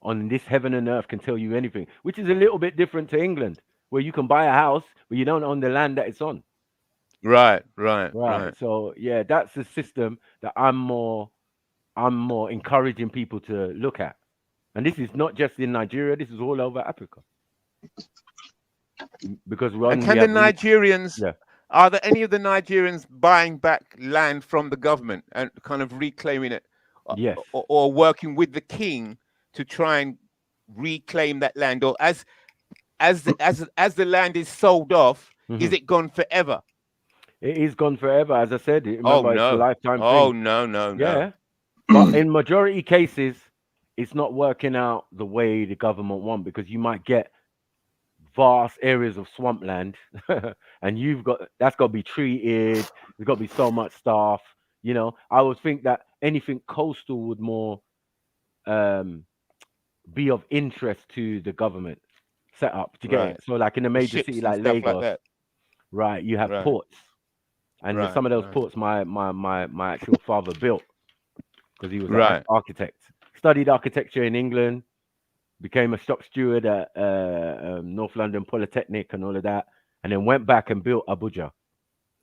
on this heaven and earth can tell you anything, which is a little bit different to England, where you can buy a house, but you don't own the land that it's on. Right. So yeah, that's the system that I'm more encouraging people to look at. And this is not just in Nigeria, this is all over Africa. Because and can the Nigerians, are there any of the Nigerians buying back land from the government and kind of reclaiming it? Yes. Or working with the king to try and reclaim that land? Or as the land is sold off, is it gone forever? It is gone forever, as I said. Remember, it's a lifetime thing. Oh, no. Yeah. But in majority cases, it's not working out the way the government want, because you might get vast areas of swampland and that's got to be treated. There's got to be so much staff. I would think that anything coastal would more be of interest to the government set up to get it. So like in a major city like Lagos, you have ports. And some of those ports my actual father built because he was an architect. Studied architecture in England, became a shop steward at North London Polytechnic and all of that, and then went back and built Abuja.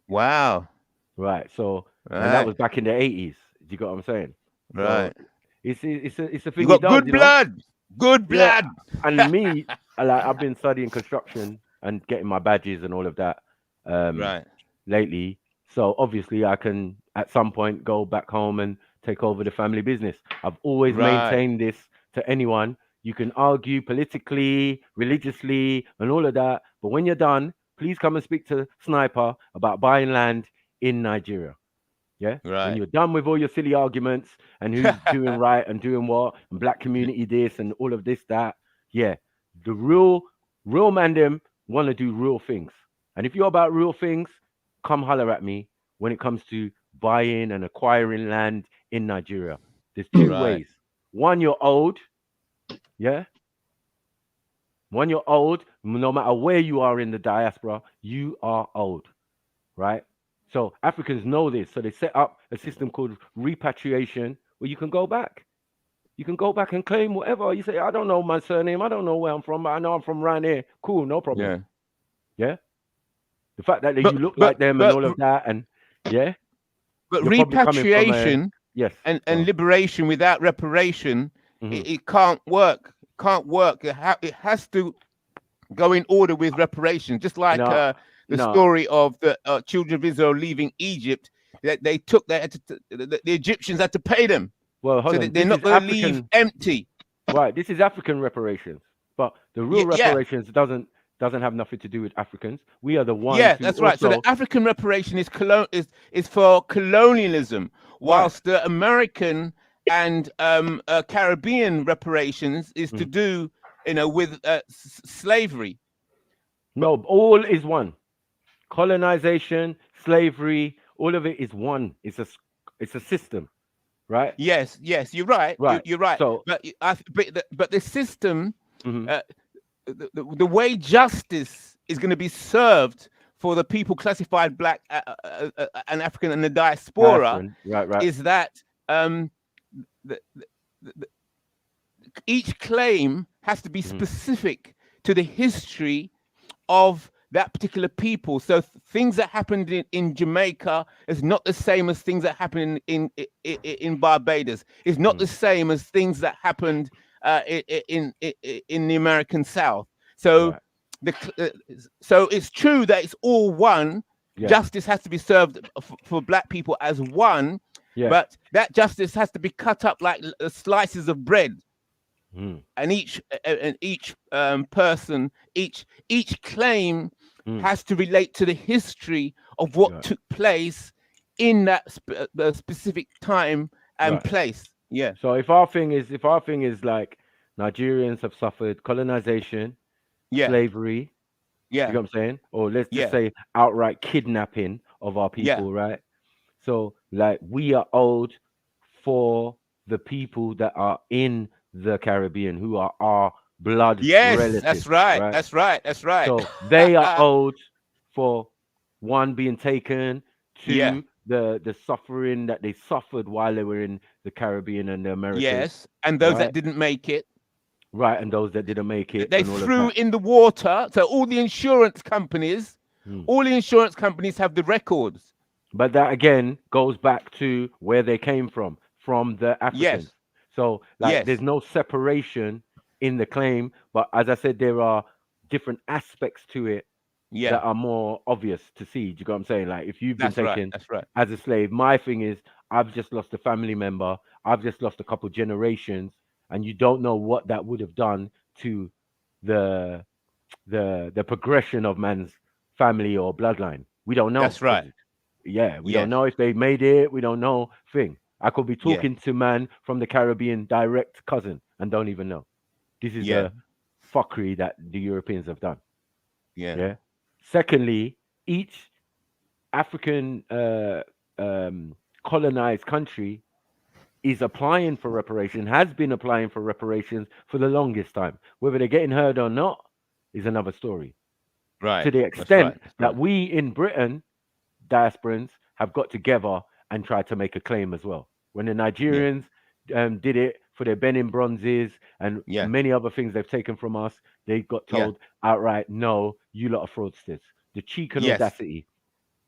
Wow. Right. So and that was back in the 80s. Do you got what I'm saying? Right. So it's a thing. You got good blood. Good blood. And me, I've been studying construction and getting my badges and all of that lately. So obviously I can at some point go back home and take over the family business. I've always maintained this to anyone. You can argue politically, religiously, and all of that. But when you're done, please come and speak to Sniper about buying land in Nigeria. Yeah. When you're done with all your silly arguments and who's doing right and doing what and black community this and all of this, that. Yeah. The real man them want to do real things. And if you're about real things, come holler at me when it comes to buying and acquiring land in Nigeria. There's two ways. One, you're old. Yeah. When you're old, no matter where you are in the diaspora, you are old. Right? So Africans know this. So they set up a system called repatriation where you can go back. You can go back and claim whatever. You say, I don't know my surname. I don't know where I'm from, but I know I'm from around here. Cool, no problem. Yeah. The fact that you look like them and all of that, and But repatriation and liberation without reparation, it can't work. Can't work. It has to go in order with reparation. Just like the story of the children of Israel leaving Egypt, that they took the Egyptians had to pay them. Well, so they're not going to leave empty. Right. This is African reparations, but the real reparations doesn't have nothing to do with Africans. We are the ones. Yeah, that's right. So the African reparation is for colonialism, whilst the American and Caribbean reparations is to do, with slavery. No, all is one. Colonization, slavery, all of it is one. It's a system, right? Yes, you're right. You're right. So, but the system, the way justice is going to be served for the people classified black and African and the diaspora, is that each claim has to be specific to the history of that particular people. So things that happened in Jamaica is not the same as things that happened in Barbados. It's not the same as things that happened in the American South. So so it's true that it's all one. Justice has to be served for black people as one, but that justice has to be cut up like slices of bread. And each person, each claim has to relate to the history of what took place in that specific time and place. Yeah. So if our thing is like Nigerians have suffered colonization, slavery, you know what I'm saying, or let's just say outright kidnapping of our people, right? So like we are owed for the people that are in the Caribbean who are our blood relatives. That's right. That's right. So they are owed for one, being taken, two, the suffering that they suffered while they were in the Caribbean and the Americas. Yes, and those that didn't make it. Right, and those that didn't make it. They threw in the water. So all the insurance companies, have the records. But that again goes back to where they came from the Africans. So there's no separation in the claim, but as I said, there are different aspects to it that are more obvious to see. Do you know what I'm saying? Like if you've been taken as a slave, my thing is I've just lost a family member, I've just lost a couple generations, and you don't know what that would have done to the progression of man's family or bloodline. We don't know. That's right. Yeah, we don't know if they made it. We don't know thing. I could be talking to man from the Caribbean, direct cousin, and don't even know. This is the fuckery that the Europeans have done. Yeah. Secondly, each African colonized country is applying for reparation, has been applying for reparations for the longest time. Whether they're getting heard or not is another story. Right. To the extent that we in Britain diasporans have got together and tried to make a claim as well. When the Nigerians did it for their Benin bronzes and many other things they've taken from us, they got told outright, no, you lot are fraudsters. The cheek and audacity.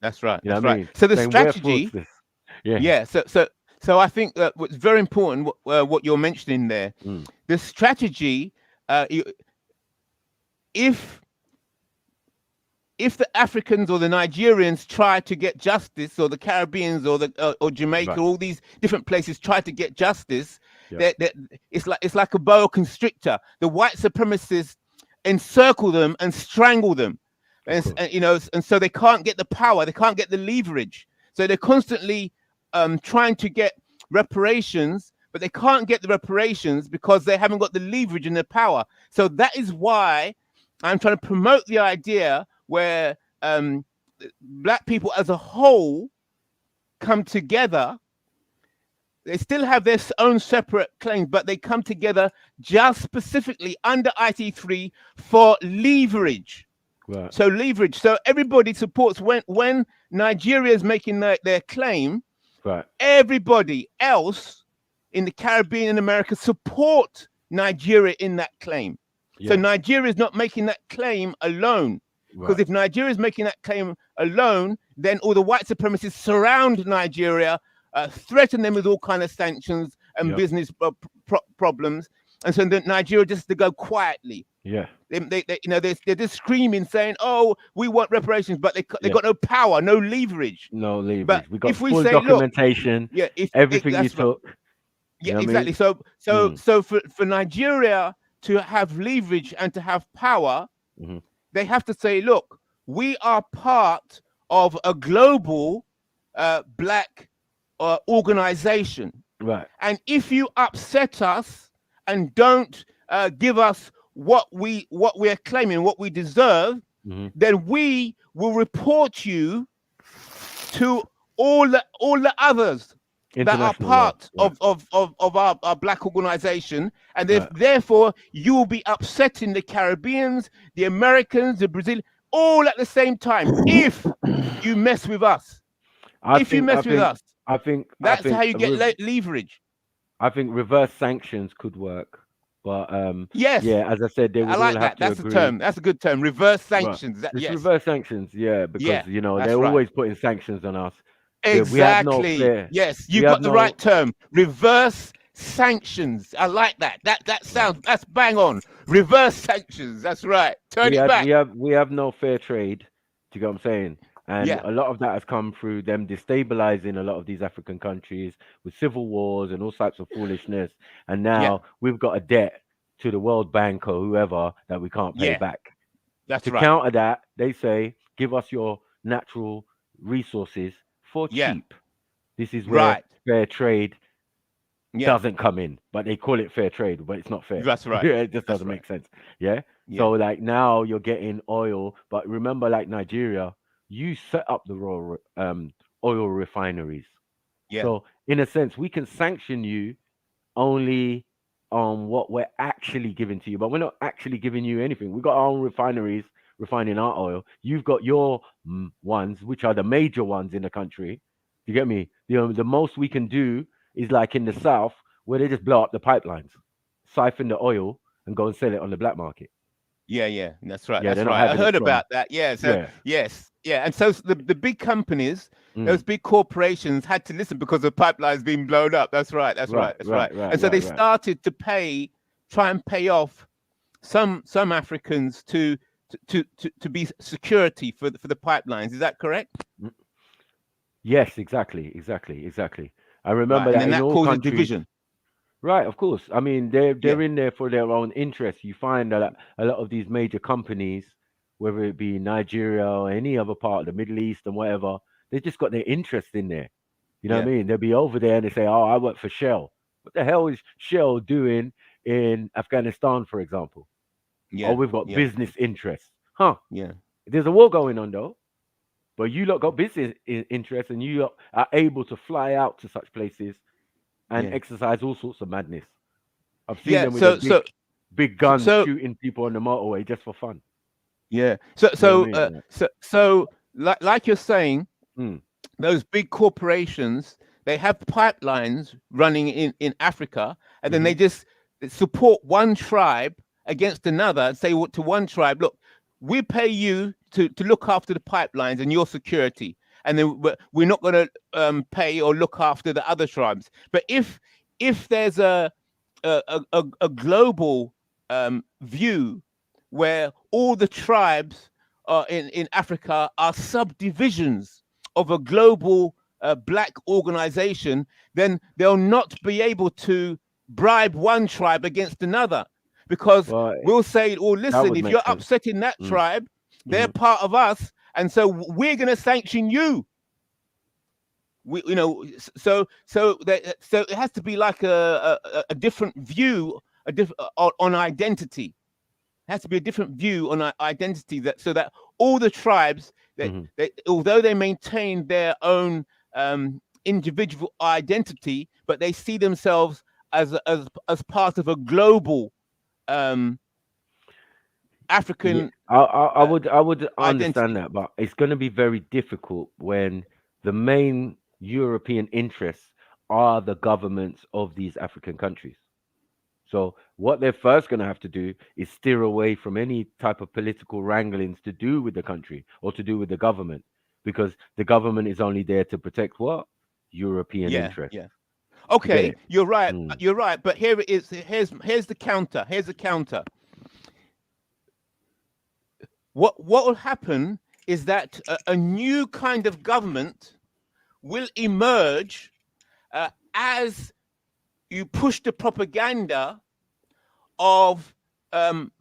That's right. You know That's what I right. mean? So the Saying we're strategy, fraudsters. So I think that what's very important, what you're mentioning there, the strategy, if the Africans or the Nigerians try to get justice, or the Caribbeans or the or Jamaica, all these different places try to get justice, that it's like a boa constrictor. The white supremacists encircle them and strangle them, and so they can't get the power, they can't get the leverage. So they're constantly trying to get reparations, but they can't get the reparations because they haven't got the leverage and the power. So that is why I'm trying to promote the idea where black people as a whole come together. They still have their own separate claims, but they come together just specifically under IT3 for leverage. Right. So leverage. So everybody supports when Nigeria is making their claim. Right. Everybody else in the Caribbean and America support Nigeria in that claim. So Nigeria is not making that claim alone. Because if Nigeria is making that claim alone, then all the white supremacists surround Nigeria, threaten them with all kind of sanctions and business problems, and so then Nigeria just to go quietly. Yeah, they're just screaming, saying, "Oh, we want reparations," but they got no power, no leverage. No leverage. But We got if we full say, documentation. Look, Everything you took. Yeah, exactly. So for Nigeria to have leverage and to have power, they have to say, look, we are part of a global black organization. Right. And if you upset us and don't give us what we're claiming, what we deserve, then we will report you to all the others that are part of our black organization, and therefore you will be upsetting the Caribbeans, the Americans, the Brazilians, all at the same time if you mess with us. I think that's how you get leverage. I think reverse sanctions could work, but yes, as I said, they would all have to That's agree. the term. That's a good term. Reverse sanctions. It's reverse sanctions, because they're always putting sanctions on us. Exactly. Yes, you've got the right term. Reverse sanctions. I like that. That's bang on. Reverse sanctions. That's right. Turn it back. We have no fair trade. Do you get what I'm saying? And a lot of that has come through them destabilizing a lot of these African countries with civil wars and all types of foolishness. And now we've got a debt to the World Bank or whoever that we can't pay back. That's to right. counter that, they say, give us your natural resources for cheap. This is where fair trade doesn't come in, but they call it fair trade, but it's not fair. That's right. It just doesn't make sense. So like now you're getting oil, but remember, like Nigeria, you set up the raw oil refineries. So in a sense, we can sanction you only on what we're actually giving to you, but we're not actually giving you anything. We've got our own refineries refining our oil. You've got your ones, which are the major ones in the country. You get me? The most we can do is like in the south, where they just blow up the pipelines, siphon the oil, and go and sell it on the black market. Yeah, that's right. Yeah, that's right. I heard about that. Yeah. So yes. And so the big companies, those big corporations had to listen because the pipelines being blown up. That's right. And so they started to try and pay off some Africans to be security for the pipelines. Is that correct? Yes, exactly. I remember that and in that all causes countries. division. Right, of course. I mean, they're in there for their own interests. You find that a lot of these major companies, whether it be Nigeria or any other part of the Middle East and whatever, they just got their interest in there. You know what I mean? They'll be over there and they say, "Oh, I work for Shell." What the hell is Shell doing in Afghanistan, for example? Oh, we've got business interests. There's a war going on though, but you lot got business interests and you lot are able to fly out to such places and exercise all sorts of madness. I've seen them with big guns shooting people on the motorway just for fun. Yeah. So like you're saying, those big corporations, they have pipelines running in Africa, and then they just support one tribe against another and say to one tribe, look, we pay you to look after the pipelines and your security, and then we're not going to pay or look after the other tribes. But if there's a global view where all the tribes in Africa are subdivisions of a global black organization, then they'll not be able to bribe one tribe against another, because we'll say, oh, listen, if you're upsetting that tribe, they're part of us, and so we're going to sanction you. So it has to be like a different view, on identity. It has to be a different view on identity, so that all the tribes, although they maintain their own individual identity, but they see themselves as part of a global African. I would understand that, but it's going to be very difficult when the main European interests are the governments of these African countries. So what they're first going to have to do is steer away from any type of political wranglings to do with the country or to do with the government, because the government is only there to protect what? European interests. Yeah. Okay, you're right. You're right. But here it is. Here's the counter. Here's the counter. What will happen is that a new kind of government will emerge as you push the propaganda of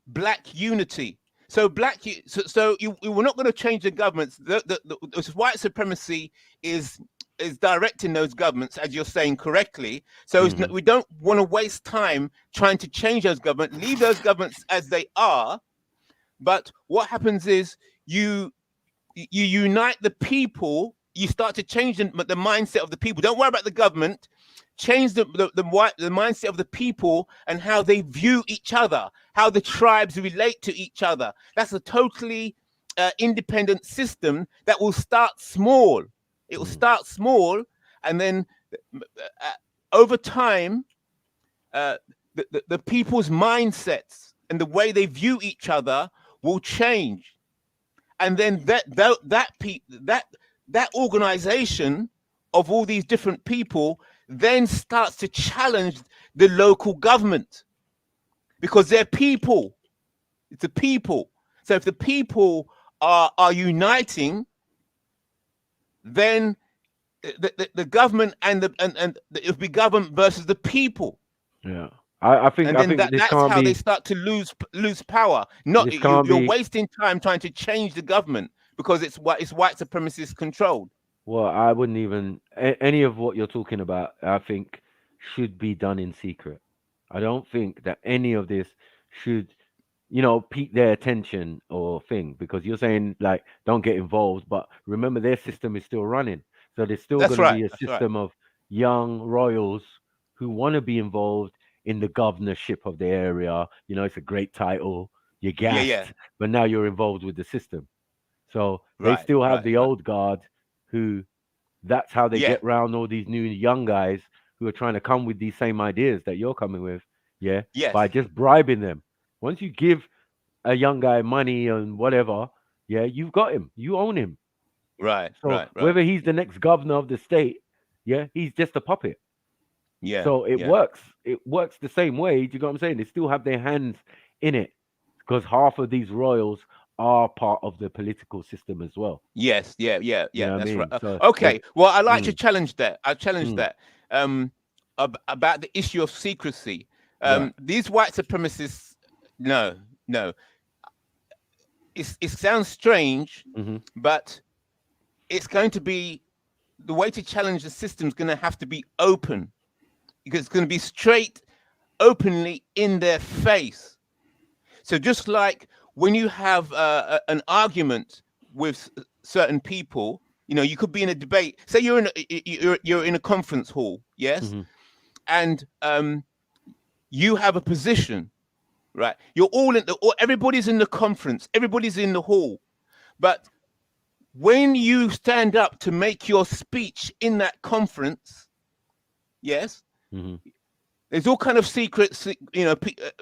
black unity. So we're not going to change the governments. The white supremacy is directing those governments, as you're saying correctly. So we don't want to waste time trying to change those governments. Leave those governments as they are. But what happens is you unite the people. You start to change the mindset of the people. Don't worry about the government. Change the mindset of the people and how they view each other, how the tribes relate to each other. That's a totally independent system that will start small. It will start small, and then over time, the people's mindsets and the way they view each other will change, and then that organization of all these different people then starts to challenge the local government, because they're people. It's the people. So if the people are uniting, then the government and it'll be government versus the people. Yeah. I think this that's can't how be. they start to lose power. Not you're wasting time trying to change the government because it's white supremacist controlled. Well, I wouldn't even any of what you're talking about. I think should be done in secret. I don't think that any of this should, pique their attention or thing, because you're saying like don't get involved, but remember their system is still running, so there's still going to be a system of young royals who want to be involved in the governorship of the area. It's a great title. You're gassed, but now you're involved with the system. So they still have the old guard who, that's how they get around all these new young guys who are trying to come with these same ideas that you're coming with. By just bribing them. Once you give a young guy money and whatever, you've got him. You own him. So whether he's the next governor of the state, he's just a puppet. So it works. It works the same way. Do you know what I'm saying? They still have their hands in it, because half of these royals are part of the political system as well. Yes, that's right. So, okay, well, I like to challenge that. I challenge that about the issue of secrecy. These white supremacists, no. It sounds strange, but it's going to be, the way to challenge the system is going to have to be open, because it's going to be straight, openly in their face. So just like when you have an argument with certain people, you could be in a debate. Say you're in a conference hall, yes, and you have a position, right? You're all everybody's in the conference, everybody's in the hall, but when you stand up to make your speech in that conference, yes, there's all kind of secrets, you know,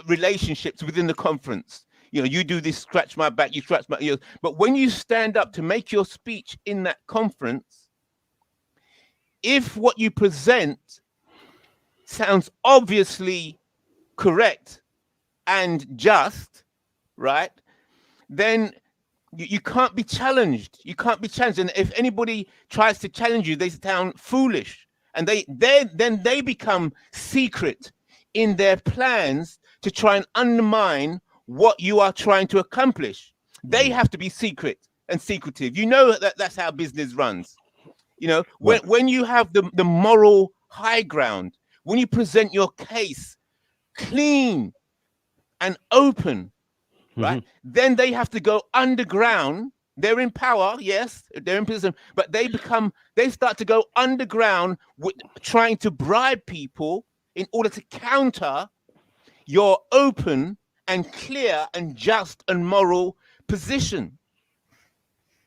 relationships within the conference. You know, you do this, scratch my back, you scratch my ears. But when you stand up to make your speech in that conference, if what you present sounds obviously correct and just, right, then you can't be challenged. You can't be challenged. And if anybody tries to challenge you, they sound foolish. And then they become secret in their plans to try and undermine what you are trying to accomplish. They have to be secret and secretive. You know that's how business runs. You know, when you have the moral high ground, when you present your case clean and open, right? Then they have to go underground. They're in power, yes, they're in prison, but they start to go underground with trying to bribe people in order to counter your open and clear and just and moral position.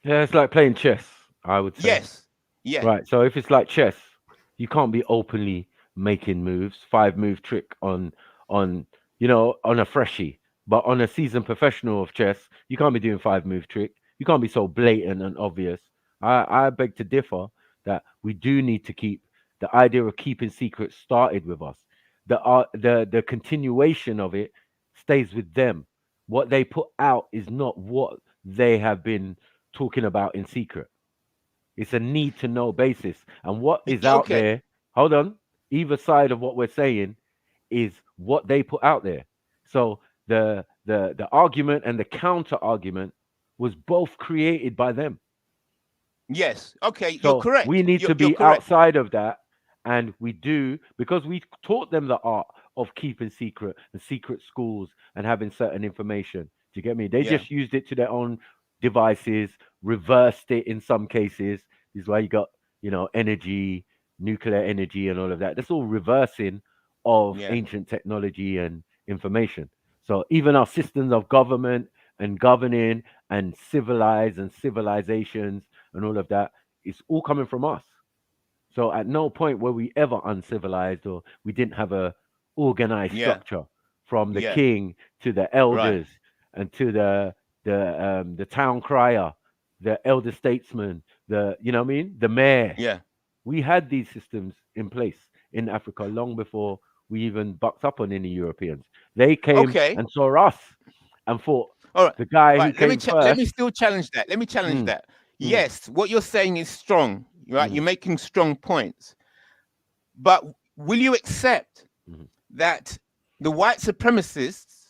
Yeah, it's like playing chess, I would say. Yes. Yeah. Right. So if it's like chess, you can't be openly making moves, 5-move trick on you know, on a freshie. But on a seasoned professional of chess, you can't be doing 5-move trick. You can't be so blatant and obvious. I beg to differ that we do need to keep the idea of keeping secrets started with us. The continuation of it stays with them. What they put out is not what they have been talking about in secret. It's a need to know basis. And what is out there, hold on, either side of what we're saying is what they put out there. So the argument and the counter argument was both created by them. Yes. Okay, So you're correct. we need to be outside of that. And we do, because we taught them the art of keeping secret and secret schools and having certain information. Do you get me? They just used it to their own devices, reversed it in some cases. This is why you got, you know, energy, nuclear energy and all of that. That's all reversing of ancient technology and information. So even our systems of government and governing and civilized and civilizations and all of that, it's all coming from us. So at no point were we ever uncivilized or we didn't have a organized structure from the king to the elders and to the town crier, the elder statesman, you know what I mean? The mayor. Yeah. We had these systems in place in Africa long before we even bucked up on any Europeans. They came and saw us and thought, all right, the guy who came first. Let me still challenge that. Let me challenge that. Yes, what you're saying is strong, right? You're making strong points. But will you accept that the white supremacists,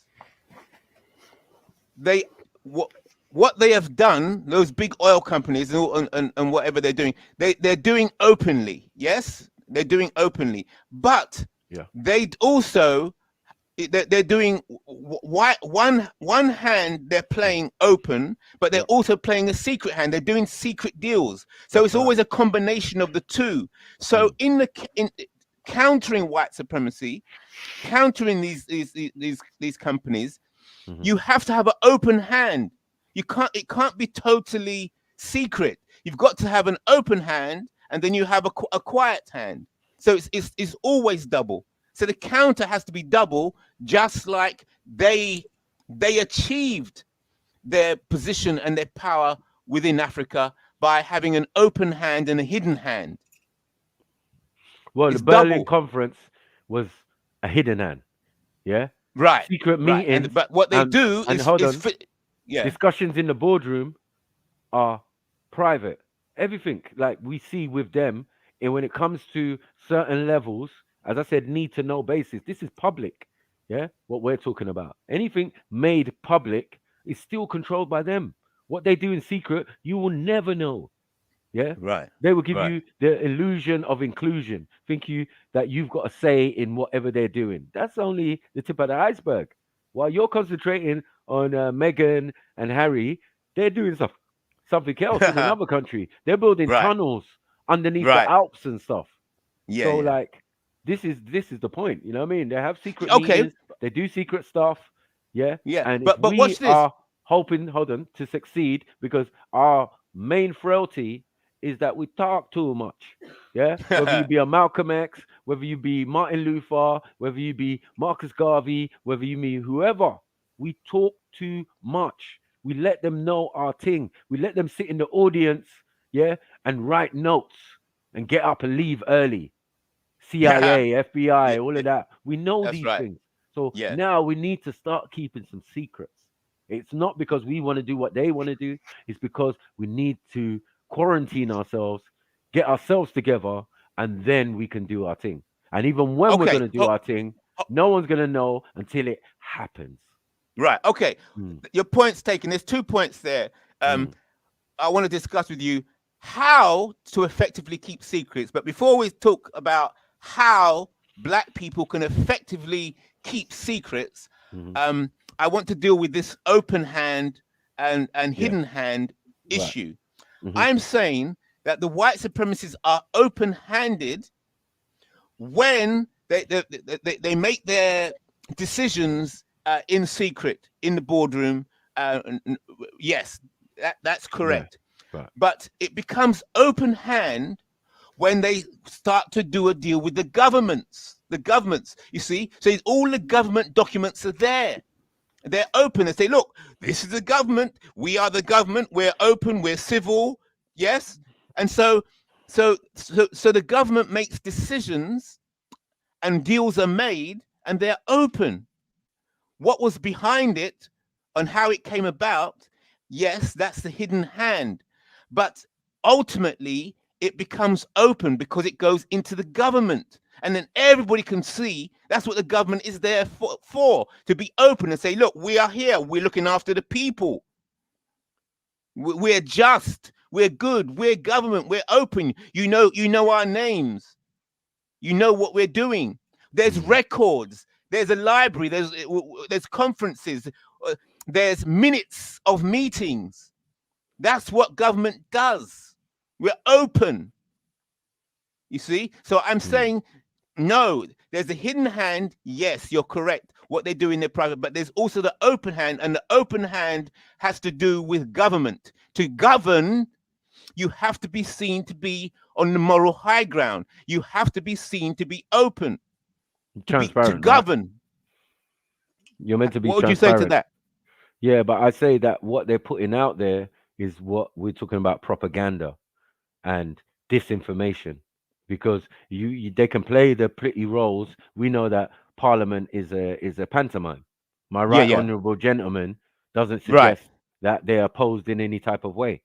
what they have done, those big oil companies and whatever they're doing, they're doing openly. Yes, they're doing openly. But they also, they're doing one hand, they're playing open, but they're also playing a secret hand. They're doing secret deals. So it's always a combination of the two. So in countering white supremacy, countering these companies, you have to have an open hand. It can't be totally secret. You've got to have an open hand, and then you have a quiet hand. So it's always double. So the counter has to be double, just like they achieved their position and their power within Africa by having an open hand and a hidden hand. Well, the Berlin Conference was a hidden hand. Yeah. Right. Secret meetings. But what they do is discussions in the boardroom are private. Everything like we see with them, and when it comes to certain levels, as I said, need to know basis. This is public. Yeah. What we're talking about. Anything made public is still controlled by them. What they do in secret, you will never know. Yeah. Right. They will give you the illusion of inclusion, think that you've got a say in whatever they're doing. That's only the tip of the iceberg. While you're concentrating on Meghan and Harry, they're doing something else in another country. They're building tunnels underneath the Alps and stuff. Yeah. So like this is the point. You know what I mean? They have secret meetings, they do secret stuff. Yeah. Yeah. And but if we watch this. are hoping, to succeed because our main frailty is that we talk too much. Yeah, whether you be a Malcolm X, whether you be Martin Luther, whether you be Marcus Garvey, whether you be whoever, we talk too much. We let them know our thing. We let them sit in the audience, yeah, and write notes and get up and leave early. CIA, FBI, all of that. We know That's these right. things. So Yeah. now we need to start keeping some secrets. It's not because we want to do what they want to do. It's because we need to quarantine ourselves, get ourselves together, and then we can do our thing. And even when we're going to do our thing, no one's going to know until it happens. Right. Okay. Your point's taken. There's 2 points there. I want to discuss with you how to effectively keep secrets. But before we talk about how Black people can effectively keep secrets, I want to deal with this open hand and hidden hand issue. I'm saying that the white supremacists are open-handed when they make their decisions in secret in the boardroom. Yes, that's correct. Right. But it becomes open hand when they start to do a deal with the governments. You see, so all the government documents are there. They're open and say, look, this is the government. We are the government. We're open. We're civil. Yes. And so the government makes decisions and deals are made and they're open. What was behind it and how it came about, yes, that's the hidden hand. But ultimately, it becomes open because it goes into the government. And then everybody can see that's what the government is there for, to be open and say, look, we are here. We're looking after the people. We're just. We're good. We're government. We're open. You know our names. You know what we're doing. There's records. There's a library. There's conferences. There's minutes of meetings. That's what government does. We're open. You see? So I'm saying, no, there's a hidden hand. Yes, you're correct. What they do in their private, but there's also the open hand, and the open hand has to do with government. To govern, you have to be seen to be on the moral high ground. You have to be seen to be open. Transparent. To govern. Right? You're meant to be what would transparent. you say to that? Yeah, but I say that what they're putting out there is what we're talking about, propaganda and disinformation, because they can play the pretty roles. We know that Parliament is a pantomime. My right honourable gentleman doesn't suggest that they're opposed in any type of way.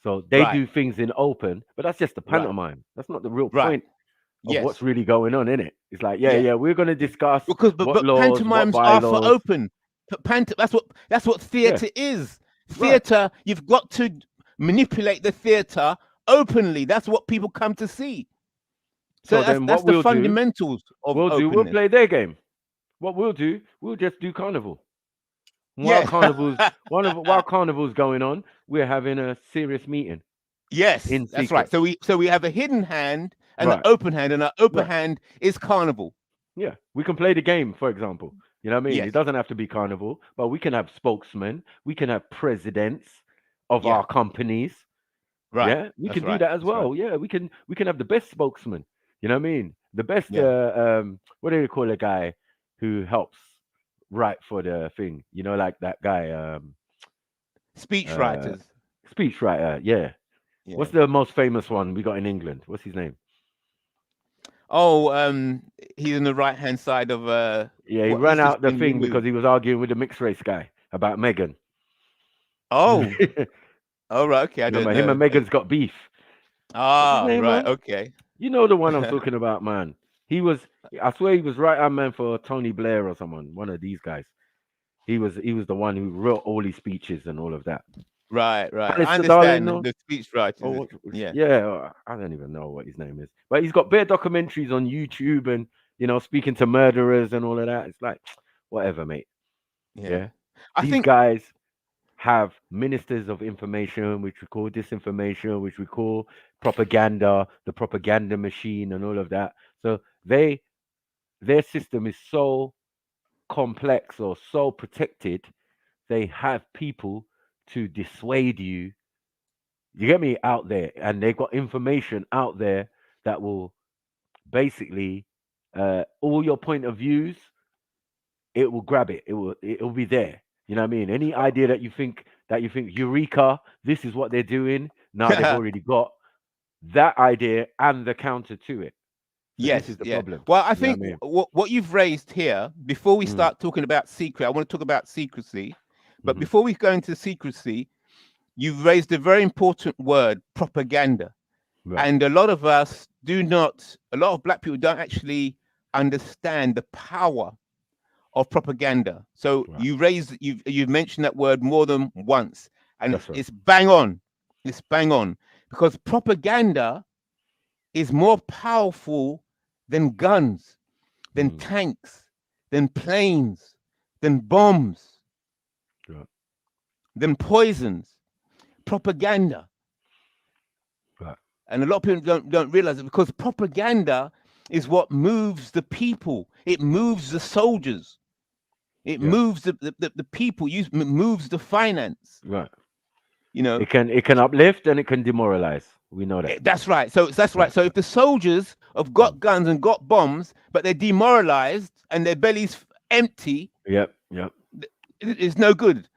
So they do things in open, but that's just the pantomime. That's not the real point of what's really going on, innit? It's like, we're going to discuss but laws, pantomimes what are for bylaws. open. That's what theatre is. Theatre, you've got to manipulate the theatre openly. That's what people come to see. So that's the fundamentals of openness. We'll play their game. What we'll do, we'll just do carnival. While carnival's going on, we're having a serious meeting. Yes, in that's secret. right. So we have a hidden hand and an open hand, and our open hand is carnival. Yeah, we can play the game, for example. You know what I mean? Yes. It doesn't have to be carnival, but we can have spokesmen. We can have presidents of our companies. Right. Yeah, we can do that as well. Right. Yeah, we can have the best spokesman. You know what I mean? The best. What do you call a guy who helps write for the thing? You know, like that guy. Speechwriters. Speechwriter. Yeah. What's the most famous one we got in England? What's his name? Oh, he's on the right hand side of yeah, he ran out the thing because he was arguing with the mixed race guy about Meghan. Oh. Oh, right, okay. I don't know. Him and Meghan's got beef. Ah, right, man? okay. You know the one I'm talking about, man. I swear he was right hand man for Tony Blair or someone, one of these guys. He was the one who wrote all his speeches and all of that. Right. Alistair I understand Darling, the speechwriters. I don't even know what his name is. But he's got bare documentaries on YouTube and, speaking to murderers and all of that. It's like, whatever, mate. Yeah. These guys have ministers of information, which we call disinformation, which we call propaganda, the propaganda machine and all of that. So their system is so complex or so protected, they have people to dissuade you You get me? Out there, and they've got information out there that will basically all your point of views. It will grab it. It'll be there. You know what I mean? Any idea that you think eureka, this is what they're doing. Now they've already got that idea and the counter to it. So yes, this is the problem. Well, I think what you've raised here, before we start talking about secret, I want to talk about secrecy. But before we go into secrecy, you've raised a very important word, propaganda. Right. And a lot of us a lot of black people don't actually understand the power of propaganda. So you've mentioned that word more than once, and it's bang on. It's bang on, because propaganda is more powerful than guns, than tanks, than planes, than bombs, than poisons. Propaganda. Right. And a lot of people don't realize it, because propaganda is what moves the people. It moves the soldiers. It moves the people. Moves the finance. Right. You know, it can uplift and it can demoralize. We know that. That's right. So that's right. So if the soldiers have got guns and got bombs, but they're demoralized and their belly's empty, yep, it's no good.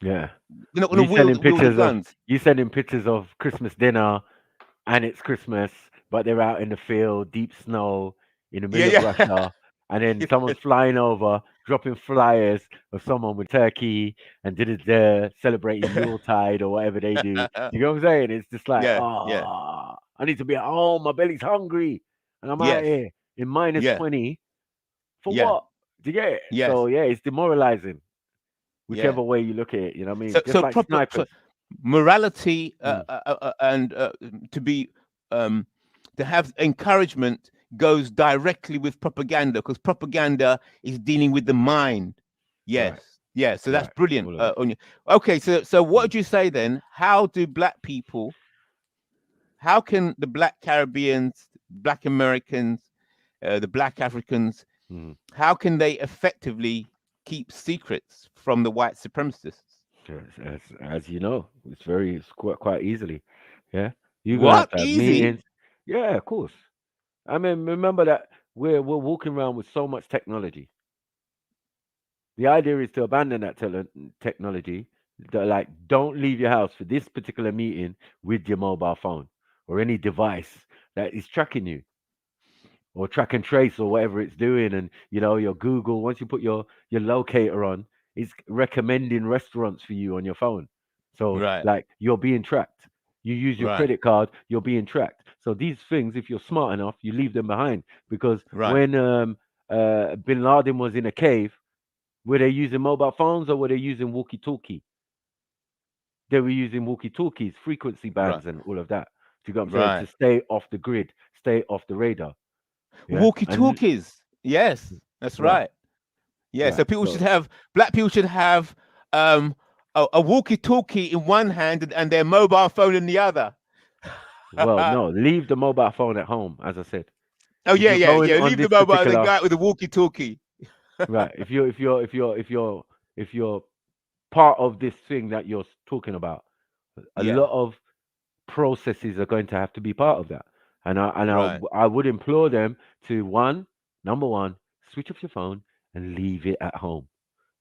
Yeah, they're not going to wield the guns. You sending pictures of Christmas dinner, and it's Christmas, but they're out in the field, deep snow, in the middle of Russia, and then someone's flying over, dropping flyers of someone with turkey and celebrating Yuletide or whatever they do. You know what I'm saying? It's just like, I need to be at home. My belly's hungry, and I'm out here in minus 20 for what? Do you get it? So it's demoralizing. Whichever way you look at it, you know what I mean? Just like snipers. Morality and to have encouragement goes directly with propaganda, because propaganda is dealing with the mind. Yes. Right. Yeah. So that's brilliant. Okay. So what would you say then? How can the Black Caribbeans, Black Americans, the Black Africans, how can they effectively keep secrets from the white supremacists? As you know, it's quite easily. Yeah, you have to have meetings. Yeah, of course. I mean, remember that we're walking around with so much technology. The idea is to abandon that technology. Like, don't leave your house for this particular meeting with your mobile phone or any device that is tracking you, or track and trace, or whatever it's doing. And your Google, once you put your locator on, it's recommending restaurants for you on your phone. So like, you're being tracked. You use your credit card, you're being tracked. So these things, if you're smart enough, you leave them behind, because when Bin Laden was in a cave, were they using mobile phones or were they using walkie-talkie? They were using walkie-talkies, frequency bands, and all of that. Do you get what I'm saying? To stay off the grid, stay off the radar. Yeah? Walkie-talkies. Yes, that's right. Yeah, so black people should have a walkie-talkie in one hand and their mobile phone in the other. Well, no, leave the mobile phone at home, as I said. Oh yeah. Leave the mobile and go out with a walkie-talkie. Right. If you're part of this thing that you're talking about, a lot of processes are going to have to be part of that. And I would implore them to number one, switch off your phone and leave it at home.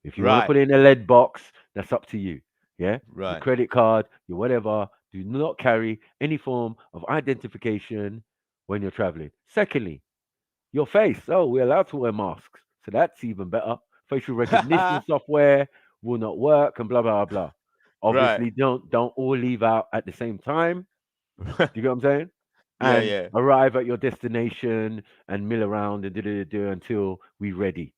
If you want to put it in a lead box, that's up to you. Yeah. Right. Your credit card, your whatever. Do not carry any form of identification when you're traveling. Secondly, your face. Oh, we're allowed to wear masks, so that's even better. Facial recognition software will not work, and blah blah blah. Obviously, don't all leave out at the same time. Do you get what I'm saying? And arrive at your destination and mill around and do until we're ready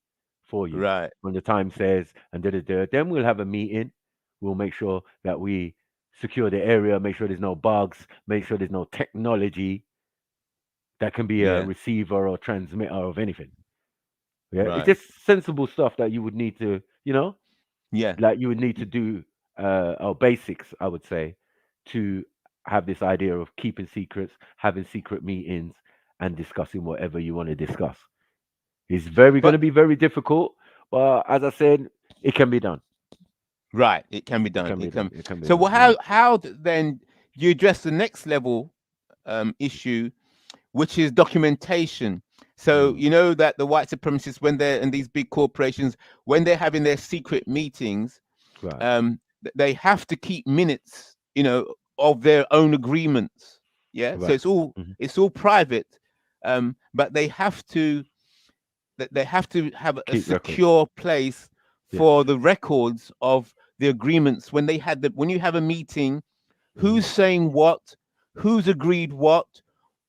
for you. Right. When the time says and then we'll have a meeting. We'll make sure that we secure the area, make sure there's no bugs, make sure there's no technology that can be a receiver or transmitter of anything. Yeah. It's just sensible stuff that you would need to, like you would need to do or basics, I would say, to have this idea of keeping secrets, having secret meetings, and discussing whatever you want to discuss. It's going to be very difficult, but as I said, it can be done. Right, it can be done. It can be done. So, how then you address the next level issue, which is documentation. So you know that the white supremacists, when they're in these big corporations, when they're having their secret meetings, they have to keep minutes, you know, of their own agreements. Yeah, so it's all private, but they have to have a secure place for the records of the agreements when you have a meeting. Who's saying what? Who's agreed what?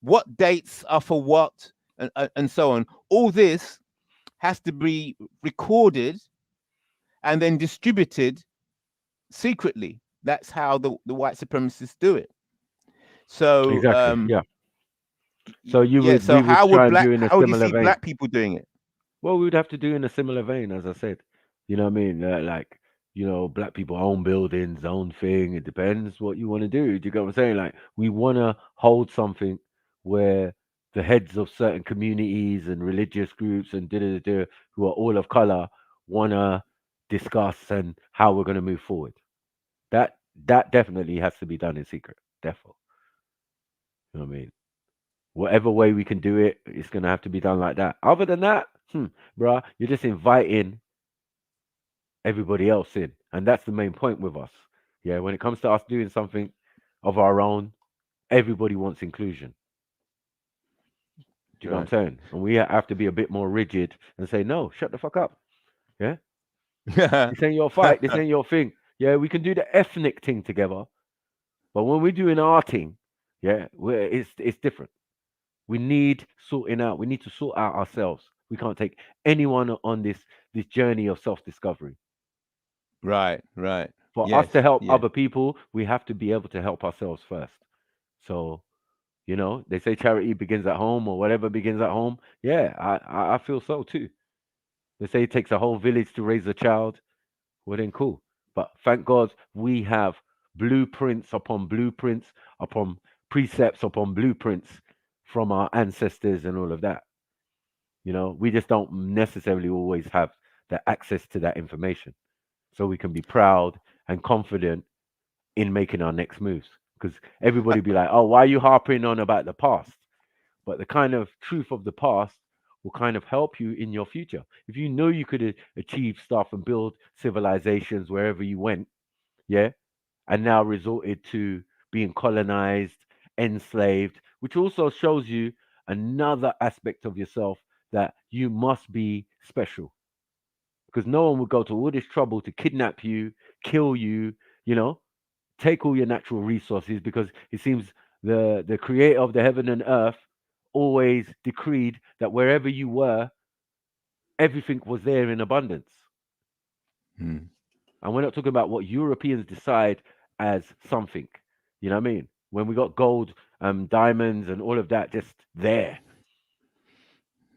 What dates are for what? And so on. All this has to be recorded and then distributed secretly. That's how the white supremacists do it. So exactly, So you would so we would how try would and do in a how would you similar see vein. black people doing it? Well, we would have to do in a similar vein, as I said. You know what I mean? Like, you know, black people own buildings, own thing. It depends what you want to do. Do you get what I'm saying? Like, we want to hold something where the heads of certain communities and religious groups and who are all of color want to discuss and how we're going to move forward. That definitely has to be done in secret. Definitely. You know what I mean? Whatever way we can do it, it's going to have to be done like that. Other than that, bruh, you're just inviting everybody else in. And that's the main point with us. Yeah, when it comes to us doing something of our own, everybody wants inclusion. Do you know what I'm saying? And we have to be a bit more rigid and say, no, shut the fuck up. Yeah? This ain't your fight. This ain't your thing. Yeah, we can do the ethnic thing together. But when we're doing our thing, yeah, it's different. We need sorting out. We need to sort out ourselves. We can't take anyone on this journey of self-discovery. Right. For us to help other people, we have to be able to help ourselves first. So, you know, they say charity begins at home or whatever begins at home. Yeah, I feel so too. They say it takes a whole village to raise a child. Well, then cool. But thank God we have blueprints upon blueprints upon precepts upon blueprints from our ancestors and all of that. You know, we just don't necessarily always have the access to that information. So we can be proud and confident in making our next moves. Because everybody be like, oh, why are you harping on about the past? But the kind of truth of the past will kind of help you in your future. If you know you could achieve stuff and build civilizations wherever you went, yeah, and now resorted to being colonized, enslaved, which also shows you another aspect of yourself that you must be special. Because no one would go to all this trouble to kidnap you, kill you, you know, take all your natural resources, because it seems the creator of the heaven and earth always decreed that wherever you were, everything was there in abundance. And we're not talking about what Europeans decide as something. You know what I mean? When we got gold, diamonds, and all of that just there.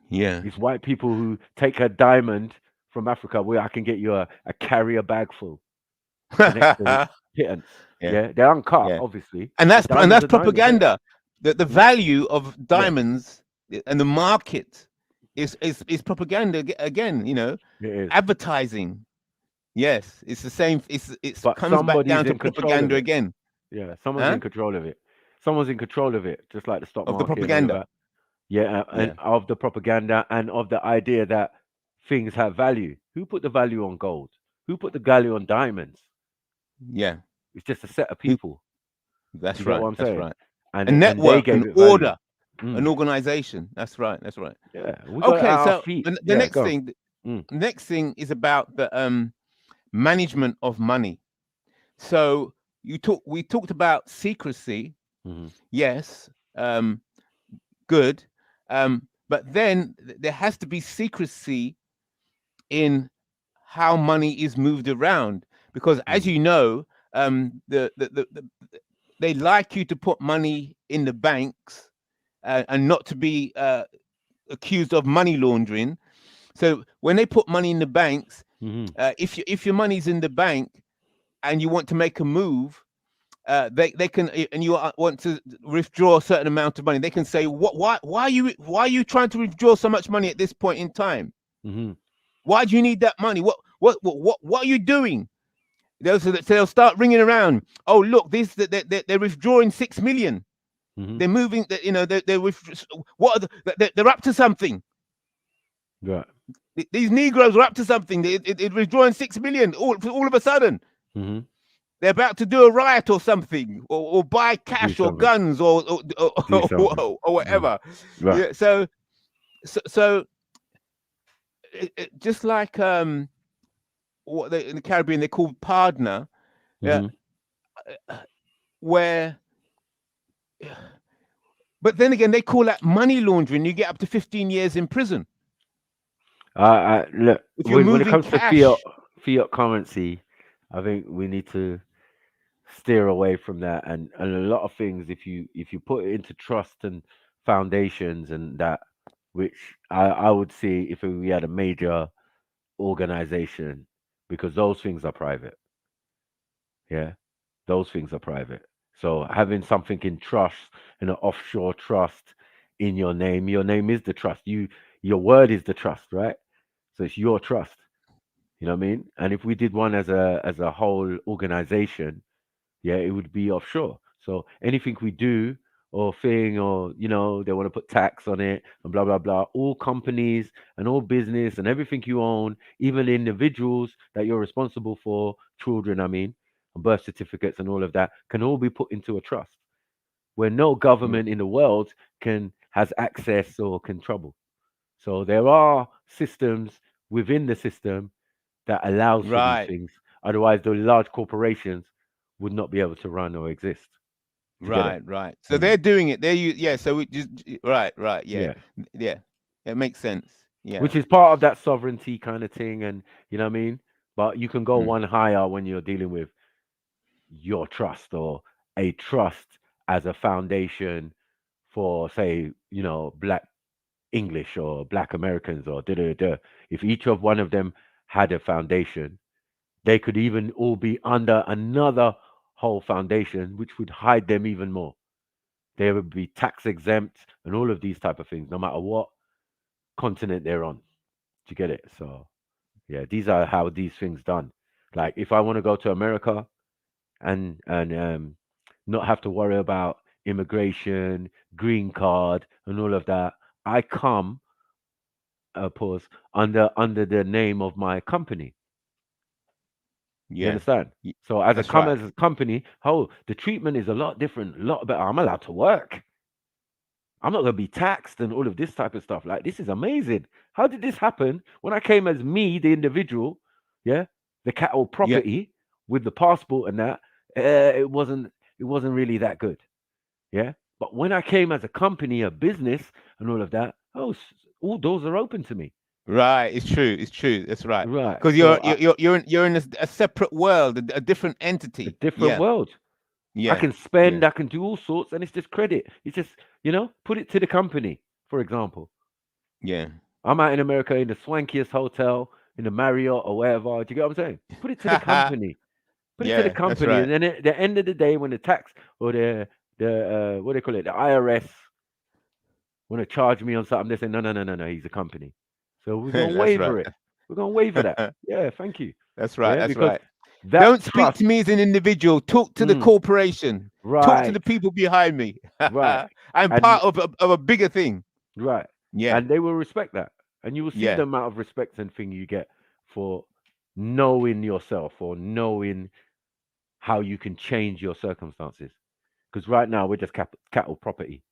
Yeah. These white people who take a diamond from Africa, where I can get you a carrier bag full. Kittens. Yeah, they're uncut, obviously. And that's Diamonds. propaganda. The value of diamonds and the market is propaganda again. You know, advertising. Yes, it's the same. It comes back down to propaganda again. Yeah, someone's in control of it. Someone's in control of it, just like the stock market. Of the propaganda. And of the propaganda and of the idea that things have value. Who put the value on gold? Who put the value on diamonds? Yeah. It's just a set of people. That's you right. Get what I'm that's saying? right. And a network, and an order, an organization. That's right. That's right. Yeah. We got okay. So the next thing is about the management of money. So we talked about secrecy. Yes. Good. But then there has to be secrecy in how money is moved around, because as you know, they like you to put money in the banks and not to be accused of money laundering. So when they put money in the banks, if your money's in the bank and you want to make a move, they can, and you want to withdraw a certain amount of money, they can say, why are you trying to withdraw so much money at this point in time? Why do you need that money? What are you doing? They'll start ringing around. Oh, look, they're withdrawing 6 million. They're moving. They're up to something. Right. These Negroes are up to something. They're withdrawing 6 million all of a sudden. They're about to do a riot or something, or buy cash or guns or whatever. Right. Yeah, so just like what in the Caribbean they call partner, where. But then again, they call that money laundering. You get up to 15 years in prison. Look, if you're when it comes cash, to fiat currency, I think we need to steer away from that. And a lot of things, if you put it into trust and foundations and that, which I would see if we had a major organization, because those things are private. Yeah, those things are private. So having something in trust, in an offshore trust in your name is the trust. Your word is the trust, right? So it's your trust. You know what I mean? And if we did one as a whole organization, yeah, it would be offshore. So anything we do or thing, or they want to put tax on it and blah blah blah. All companies and all business and everything you own, even individuals that you're responsible for, children, I mean, and birth certificates and all of that, can all be put into a trust where no government in the world has access or can trouble. So there are systems within the system that allows for these things. Otherwise, the large corporations would not be able to run or exist. Right. So they're doing it. So it just right. Yeah. It makes sense. Yeah. Which is part of that sovereignty kind of thing, and you know what I mean. But you can go one higher when you're dealing with your trust or a trust as a foundation for, say, Black English or Black Americans or If each of one of them had a foundation, they could even all be under another whole foundation, which would hide them even more. They would be tax exempt and all of these type of things, no matter what continent they're on. Do you get it? So yeah, these are how these things done. Like if I want to go to America and not have to worry about immigration, green card, and all of that, I come pause under the name of my company. You understand? So as a company, the treatment is a lot different, a lot better. I'm allowed to work. I'm not going to be taxed and all of this type of stuff. Like, this is amazing. How did this happen? When I came as me, the individual, the cattle property with the passport and that, it wasn't really that good. Yeah. But when I came as a company, a business and all of that, all doors are open to me. Right, it's true. That's right. Right, because you're in a separate world, a different entity, a different world. Yeah, I can spend, I can do all sorts, and it's just credit. It's just put it to the company. For example, I'm out in America in the swankiest hotel in the Marriott or wherever. Do you get what I'm saying? Put it to the company. Put it to the company, and then at the end of the day, when the tax or the what do they call it, the IRS want to charge me on something, they say no, he's a company. So we're gonna waiver it. We're gonna waiver that. Yeah, thank you. That's right. Yeah, that's right. Don't speak to me as an individual. Talk to the corporation. Right. Talk to the people behind me. Right. I'm part of a bigger thing. Right. Yeah. And they will respect that. And you will see the amount of respect and thing you get for knowing yourself or knowing how you can change your circumstances. Because right now we're just cattle property.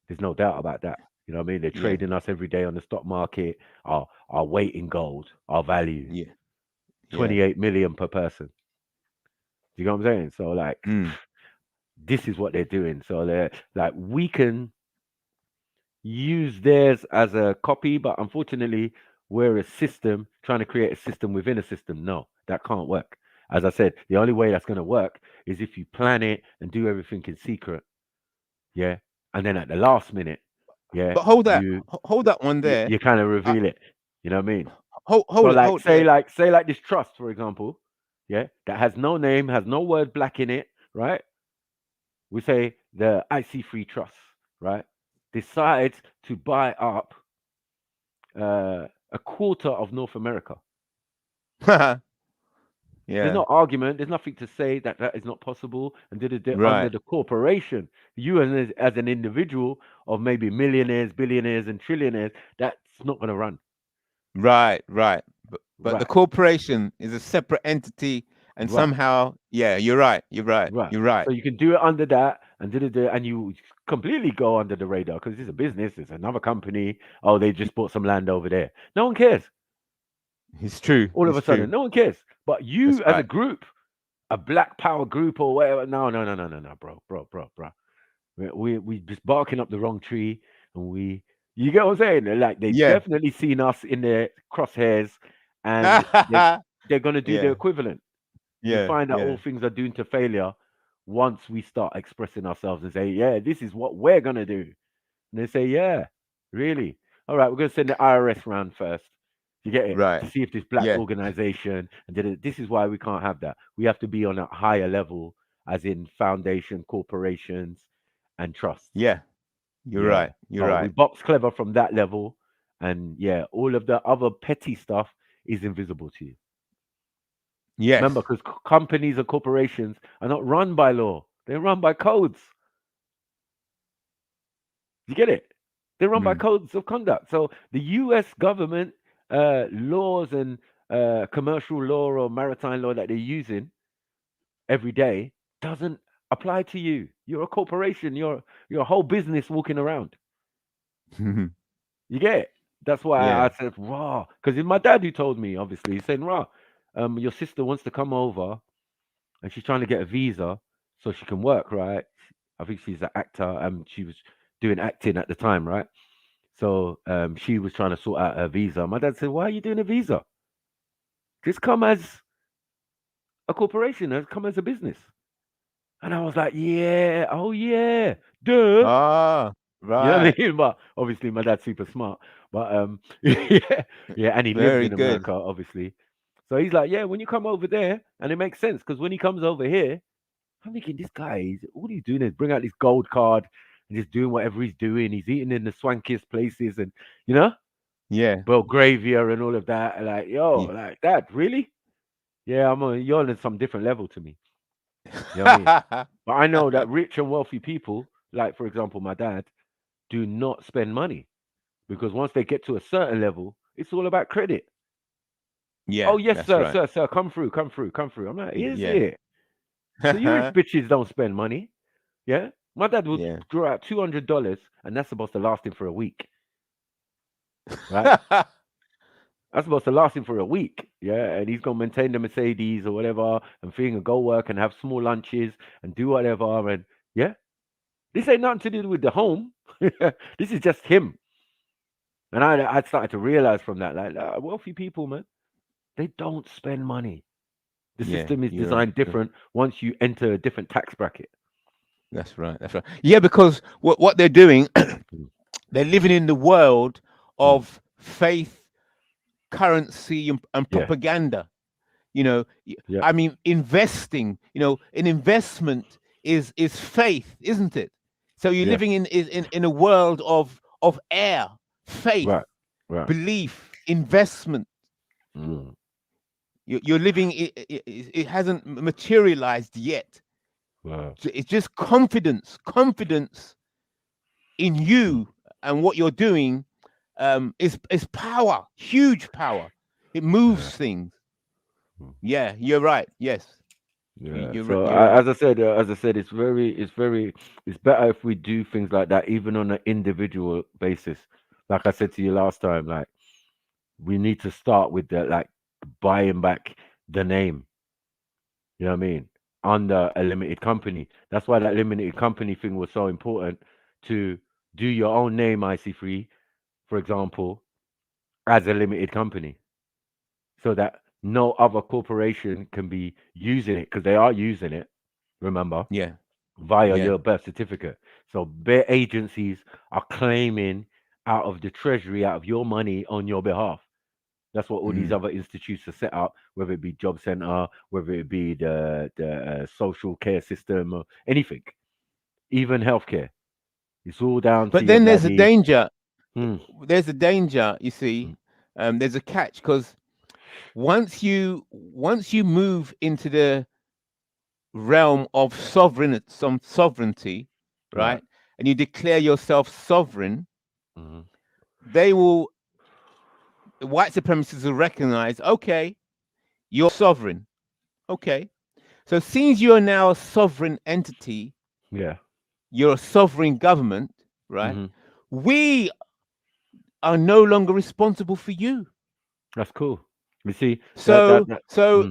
There's no doubt about that. You know what I mean? They're trading us every day on the stock market, our weight in gold, our value. Yeah. 28 million per person. You know what I'm saying? So like this is what they're doing. So they're like, we can use theirs as a copy, but unfortunately we're a system trying to create a system within a system. No, that can't work. As I said, the only way that's going to work is if you plan it and do everything in secret. Yeah. And then at the last minute, but hold that one there. You kind of reveal it. You know what I mean? Say this trust, for example, that has no name, has no word black in it, right? We say the IC3 Trust, right, decides to buy up a quarter of North America. There's no argument. There's nothing to say that is not possible. And under the corporation, you as an individual of maybe millionaires, billionaires, and trillionaires, that's not going to run. Right. But the corporation is a separate entity, and somehow, you're right. You're right. So you can do it under that, and you completely go under the radar because it's a business. It's another company. Oh, they just bought some land over there. No one cares. It's true. All of a sudden, no one cares. But you, as a group, a Black Power group or whatever, no, bro. We just barking up the wrong tree, and you get what I'm saying? Like they've definitely seen us in their crosshairs, and they're gonna do the equivalent. You find that all things are doomed to failure once we start expressing ourselves and say, yeah, this is what we're gonna do. And they say, yeah, really? All right, we're gonna send the IRS round first. You get it? To see if this black organization and this is why we can't have that. We have to be on a higher level, as in foundation, corporations, and trust. You're right. You're right. We box clever from that level, and all of the other petty stuff is invisible to you. Yes. Remember, because companies and corporations are not run by law; they're run by codes. You get it? They're run by codes of conduct. So the U.S. government laws and commercial law or maritime law that they're using every day doesn't apply to you. You're a corporation. You're a whole business walking around. You get it? That's why I said raw, because it's my dad who told me. Obviously, he's saying raw. Your sister wants to come over, and she's trying to get a visa so she can work. Right? I think she's an actor. She was doing acting at the time, right? So she was trying to sort out her visa. My dad said, "Why are you doing a visa? Just come as a corporation, come as a business." And I was like, "Yeah, oh yeah, duh." Ah, right. You know what I mean? But obviously, my dad's super smart. But and he lives in America, obviously. So he's like, "Yeah, when you come over there," and it makes sense because when he comes over here, I'm thinking, this guy, all he's doing is bring out this gold card and just doing whatever he's doing. He's eating in the swankiest places, and Belgravia and all of that. Like, like that, really? Yeah, you're on some different level to me. You know what I mean? But I know that rich and wealthy people, like for example, my dad, do not spend money because once they get to a certain level, it's all about credit. Yeah. Oh yes, sir, come through. I'm like, is it? So you rich bitches don't spend money. Yeah. My dad will draw out $200, and that's supposed to last him for a week. Right? That's supposed to last him for a week. Yeah. And he's gonna maintain the Mercedes or whatever and thing and go work and have small lunches and do whatever. And this ain't nothing to do with the home. This is just him. And I started to realize from that, like, wealthy people, man, they don't spend money. The system is designed different once you enter a different tax bracket. That's right. Yeah, because what they're doing, they're living in the world of faith, currency, and propaganda. I mean, investing. An investment is faith, isn't it? So you're living in a world of air, faith, belief, investment. You're living. It hasn't materialized yet. Wow. So it's just confidence in you and what you're doing is power, huge power. It moves things. Yeah, you're right. Yes. Yeah. As I said, it's better if we do things like that, even on an individual basis. Like I said to you last time, like we need to start with like buying back the name. You know what I mean? Under a limited company. That's why that limited company thing was so important, to do your own name, IC3, for example, as a limited company, so that no other corporation can be using it, because they are using it, remember? Via your birth certificate. So their agencies are claiming out of the treasury, out of your money on your behalf. That's what all these other institutes are set up, whether it be job center, whether it be the social care system, or anything, even healthcare. It's all down to. But then there's a danger. There's a danger, you see. There's a catch, because once you move into the realm of sovereignty, right? And you declare yourself sovereign, the white supremacists will recognize, okay, you're sovereign. Okay. So since you're now a sovereign entity, you're a sovereign government, right? We are no longer responsible for you. That's cool. You see, so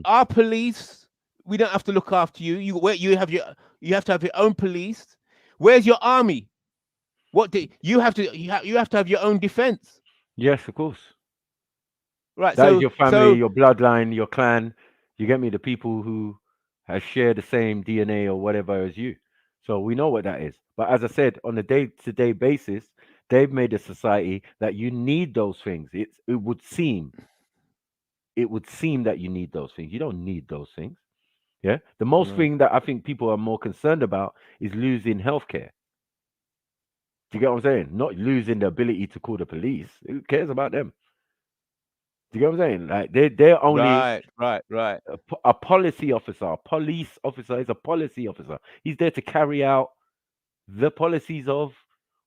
our police, we don't have to look after you. You have to have your own police. Where's your army? You have to have your own defense. Yes, of course. Right. That is your family, your bloodline, your clan. You get me? The people who have shared the same DNA or whatever as you. So we know what that is. But as I said, on a day-to-day basis, they've made a society that you need those things. It would seem that you need those things. You don't need those things. Yeah. The most thing that I think people are more concerned about is losing healthcare. Do you get what I'm saying? Not losing the ability to call the police. Who cares about them? Do you get what I'm saying? Like they're only right. A policy officer. A police officer is a policy officer. He's there to carry out the policies of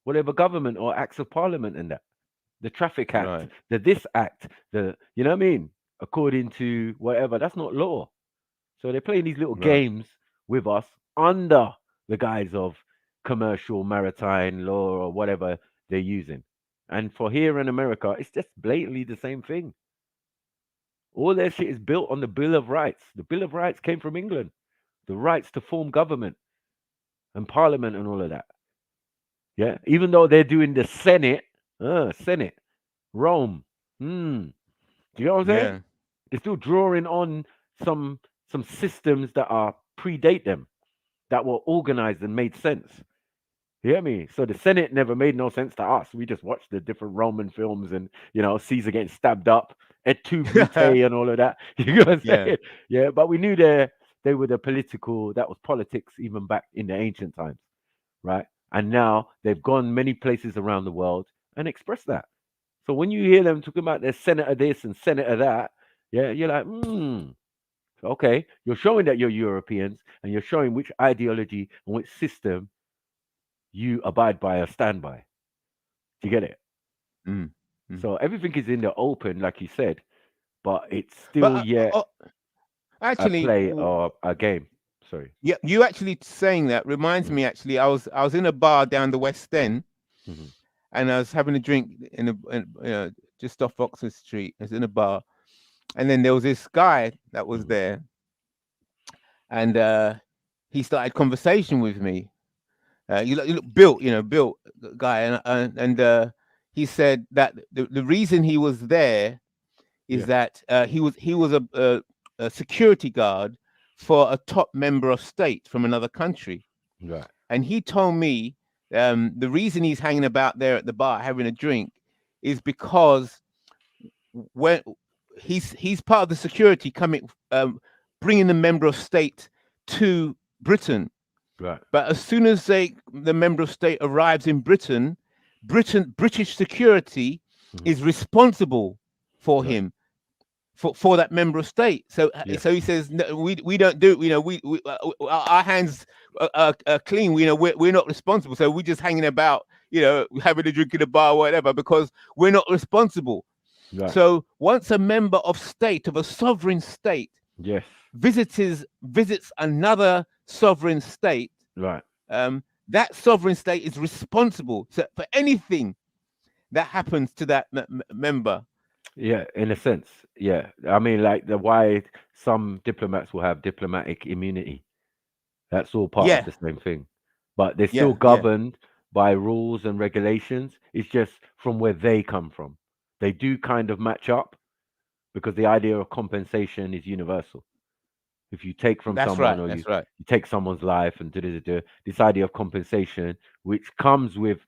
whatever government or acts of parliament and that. The Traffic Act, the This Act, you know what I mean? According to whatever. That's not law. So they're playing these little games with us under the guise of commercial maritime law or whatever they're using. And for here in America, it's just blatantly the same thing. All their shit is built on the Bill of Rights. The Bill of Rights came from England. The rights to form government and parliament and all of that. Yeah. Even though they're doing the Senate, Rome. Do you know what I'm saying? Yeah. They're still drawing on some systems that predate them, that were organized and made sense. You hear me? So the Senate never made no sense to us. We just watched the different Roman films and, Caesar getting stabbed up, et tu brute and all of that. You know what I'm saying? Yeah, but we knew they were that was politics even back in the ancient times, right? And now they've gone many places around the world and expressed that. So when you hear them talking about their senator this and senator that, yeah, you're like, okay, you're showing that you're Europeans and you're showing which ideology and which system you abide by or stand by. Do you get it? So everything is in the open, like you said, but it's still actually a play or a game. Sorry. Yeah, you actually saying that reminds me. Actually, I was in a bar down the West End, and I was having a drink in just off Oxford Street. I was in a bar, and then there was this guy that was there, and he started conversation with me. You look built, built guy, and he said that the reason he was there is that he was a security guard for a top member of state from another country. Right. And he told me the reason he's hanging about there at the bar having a drink is because when he's part of the security coming, bringing the member of state to Britain. Right. But as soon as the member of state arrives in British security is responsible for him, for that member of state. So he says, no, we don't do, we our hands are clean. We're not responsible. So we're just hanging about, having a drink in a bar or whatever, because we're not responsible. Right. So once a member of state, of a sovereign state, visits another sovereign state, right, that sovereign state is responsible for anything that happens to that member. Yeah, in a sense. Yeah. I mean, like why some diplomats will have diplomatic immunity. That's all part of the same thing. But they're still governed by rules and regulations. It's just from where they come from. They do kind of match up because the idea of compensation is universal. If you take from someone or you take someone's life and this idea of compensation, which comes with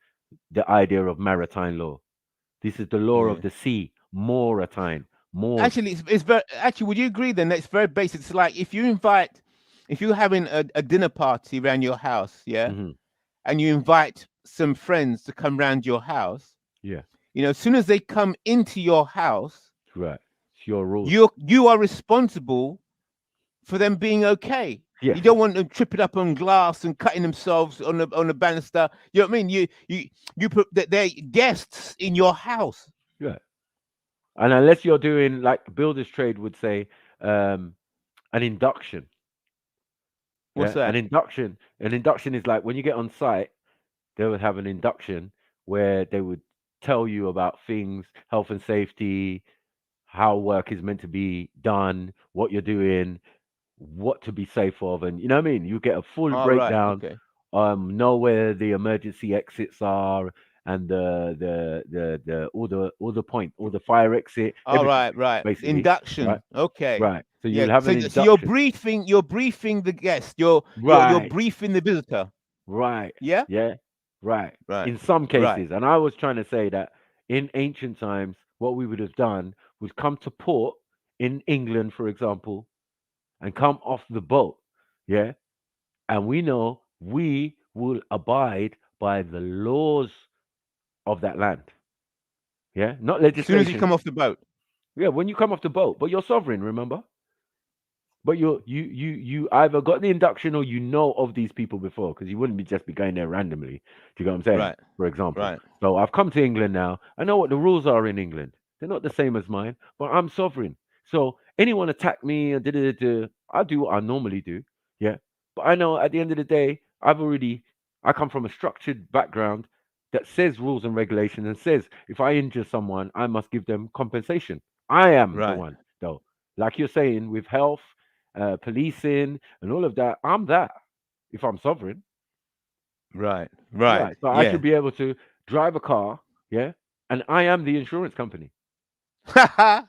the idea of maritime law. This is the law of the sea, maritime. Actually, it's very. Actually, would you agree then that it's very basic? It's like if you're having a dinner party around your house, and you invite some friends to come round your house, as soon as they come into your house, right, your rules. You are responsible for them being okay. Yes. You don't want them tripping up on glass and cutting themselves on the banister. You know what I mean? You put that they're guests in your house. Yeah. And unless you're doing like builder's trade would say, an induction. What's that? An induction is like when you get on site, they would have an induction where they would tell you about things, health and safety, how work is meant to be done, what you're doing, what to be safe of, and you know what I mean. You get a full breakdown. Right, okay. Know where the emergency exits are and all the fire exit. All right, basically. Induction. Right? Okay. Right. So Yeah. you'll have an induction. So you're briefing the guest. You're briefing the visitor. Right. Yeah. Yeah. Right. Right. In some cases. Right. And I was trying to say that in ancient times, what we would have done was come to port in England, for example, and come off the boat. Yeah. And we know we will abide by the laws of that land. Yeah. Not legislation. As soon as you come off the boat. Yeah, when you come off the boat. But you're sovereign, remember? But you either got the induction or you know of these people before, because you wouldn't just be going there randomly. Do you get what I'm saying? Right. For example. Right. So I've come to England now. I know what the rules are in England. They're not the same as mine, but I'm sovereign. So anyone attack me and I do what I normally do. Yeah. But I know at the end of the day, I come from a structured background that says rules and regulations and says if I injure someone, I must give them compensation. I am the one, though. Like you're saying, with health, policing, and all of that, I'm that. If I'm sovereign, right. So I should be able to drive a car, yeah, and I am the insurance company. And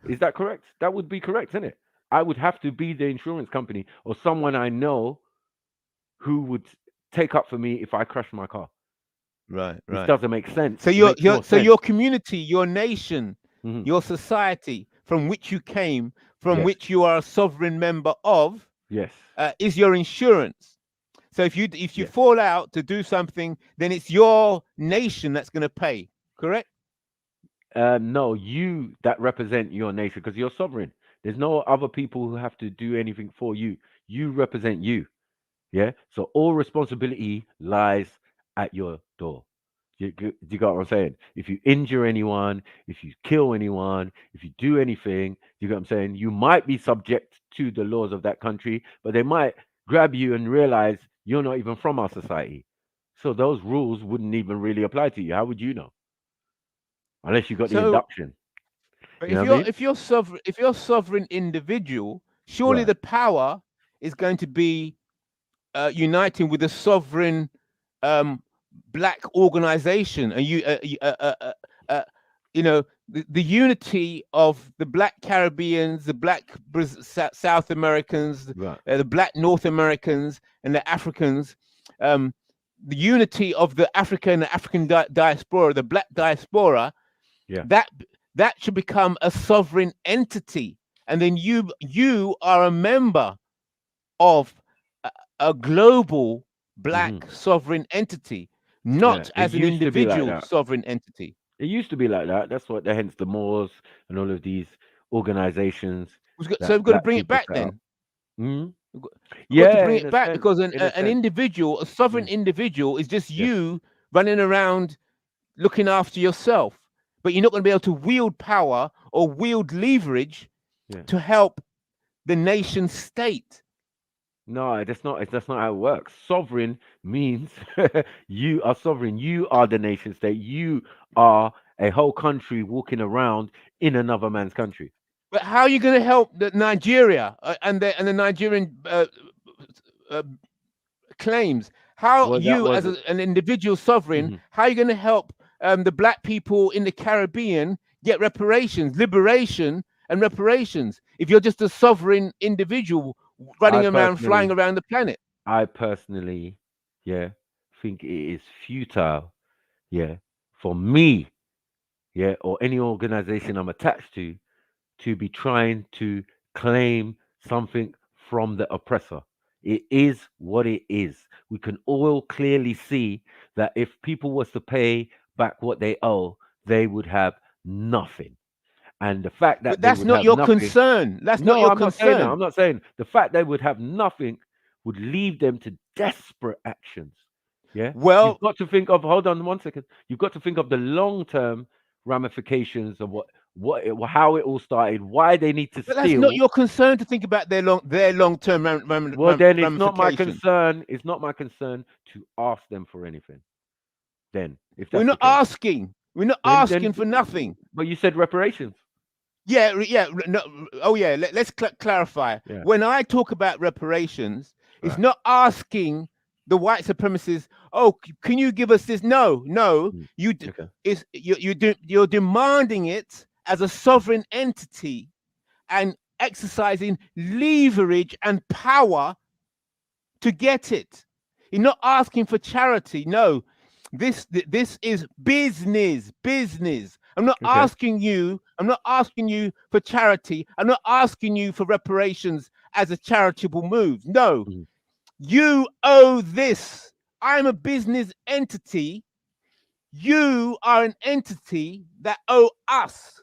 is that correct? That would be correct, isn't it? I would have to be the insurance company or someone I know who would take up for me if I crash my car. Right. Which doesn't make sense. So your community, your nation, your society from which you came, from which you are a sovereign member of, yes, is your insurance. So if you fall out to do something, then it's your nation that's going to pay. Correct? No, you that represent your nation because you're sovereign. There's no other people who have to do anything for you. You represent you. Yeah. So all responsibility lies at your door. You got what I'm saying? If you injure anyone, if you kill anyone, if you do anything, you got what I'm saying? You might be subject to the laws of that country, but they might grab you and realize you're not even from our society. So those rules wouldn't even really apply to you. How would you know? Unless you got the induction. But if you're sovereign individual, surely the power is going to be uniting with a sovereign black organization, and the unity of the black Caribbeans, the black South Americans, the black North Americans, and the Africans, the unity of the African diaspora, the black diaspora, that should become a sovereign entity, and then you are a member of a global black sovereign entity, not as an individual sovereign entity. It used to be like that. That's what, hence the Moors and all of these organizations. So we've got to bring it back then. Yeah, to bring it back because an individual, a sovereign individual, is just you running around looking after yourself, but you're not going to be able to wield power or wield leverage to help the nation state. No, that's not how it works. Sovereign means you are sovereign. You are the nation state. You are a whole country walking around in another man's country. But how are you going to help Nigeria and the Nigerian claims? How as an individual sovereign, how are you going to help the black people in the Caribbean get reparations, liberation, and reparations if you're just a sovereign individual running around, flying around the planet? I personally, think it is futile, for me, or any organization I'm attached to be trying to claim something from the oppressor. It is what it is. We can all clearly see that if people was to pay back what they owe, they would have nothing. And the fact that But that's they would not have your nothing, concern. That's no, not your I'm not saying that. concern. I'm not saying the fact they would have nothing would lead them to desperate actions. Yeah. Well, you've got to think of, hold on 1 second. You've got to think of the long-term ramifications of how it all started, why they need to but that's not steal. your concern to think about their long-term Well, then it's not my ramifications. concern. It's not my concern to ask them for anything. Then, if that's We're not the case, asking. We're not asking for nothing. But you said reparations. Yeah. No, oh, yeah. Let's clarify. Yeah. When I talk about reparations, it's not asking the white supremacists, oh, can you give us this? No. You're demanding it as a sovereign entity and exercising leverage and power to get it. You're not asking for charity. No, this is business. I'm not asking you for charity. I'm not asking you for reparations as a charitable move. No, you owe this. I'm a business entity. You are an entity that owe us.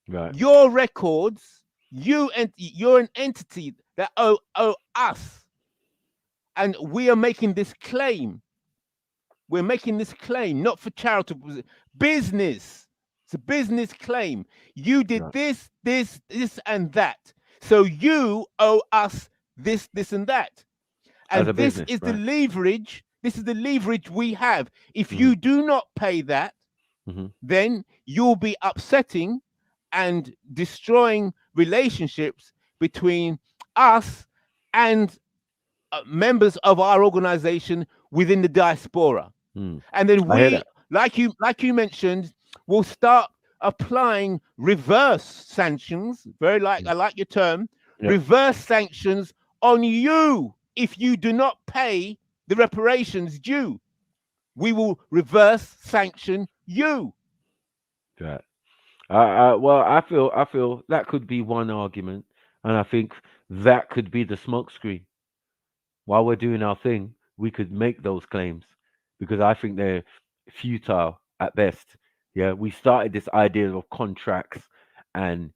Right. Your records, you're an entity that owe us. And we are making this claim. We're making this claim, not for charitable business. It's a business claim. You did this, and that. So you owe us this, and that. And this business, is right. the leverage. This is the leverage we have. If you do not pay that, then you'll be upsetting and destroying relationships between us and members of our organization within the diaspora. And then we, like you mentioned, will start applying reverse sanctions. I like your term. Yeah. Reverse sanctions on you if you do not pay the reparations due. We will reverse sanction you. Right. Well, I feel that could be one argument, and I think that could be the smokescreen. While we're doing our thing, we could make those claims because I think they're futile at best. Yeah, we started this idea of contracts and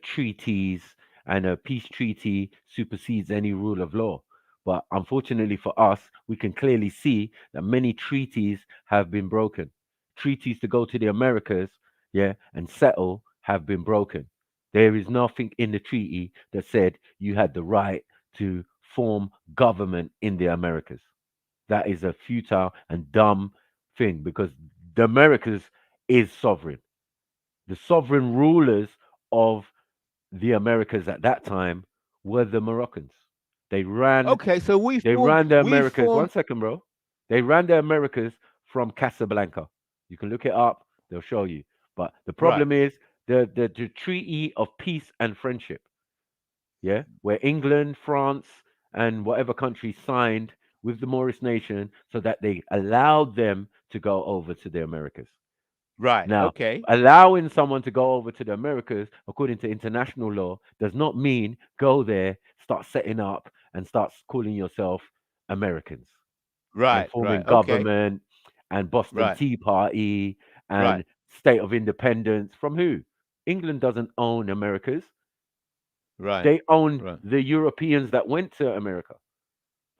treaties, and a peace treaty supersedes any rule of law. But unfortunately for us, we can clearly see that many treaties have been broken. Treaties to go to the Americas, yeah, and settle have been broken. There is nothing in the treaty that said you had the right to form government in the Americas. That is a futile and dumb thing because the Americas is sovereign. The sovereign rulers of the Americas at that time were the Moroccans. They ran. Okay, so ran the Americas. 1 second, bro. They ran the Americas from Casablanca. You can look it up. They'll show you. But the problem is the Treaty of Peace and Friendship. Yeah, where England, France, and whatever country signed with the Moorish nation so that they allowed them to go over to the Americas. Right. Now, okay. allowing someone to go over to the Americas, according to international law, does not mean go there, start setting up, and start calling yourself Americans. Right. And forming right. government and Boston Right. Tea Party and state of independence. From who? England doesn't own Americas. Right. They own the Europeans that went to America.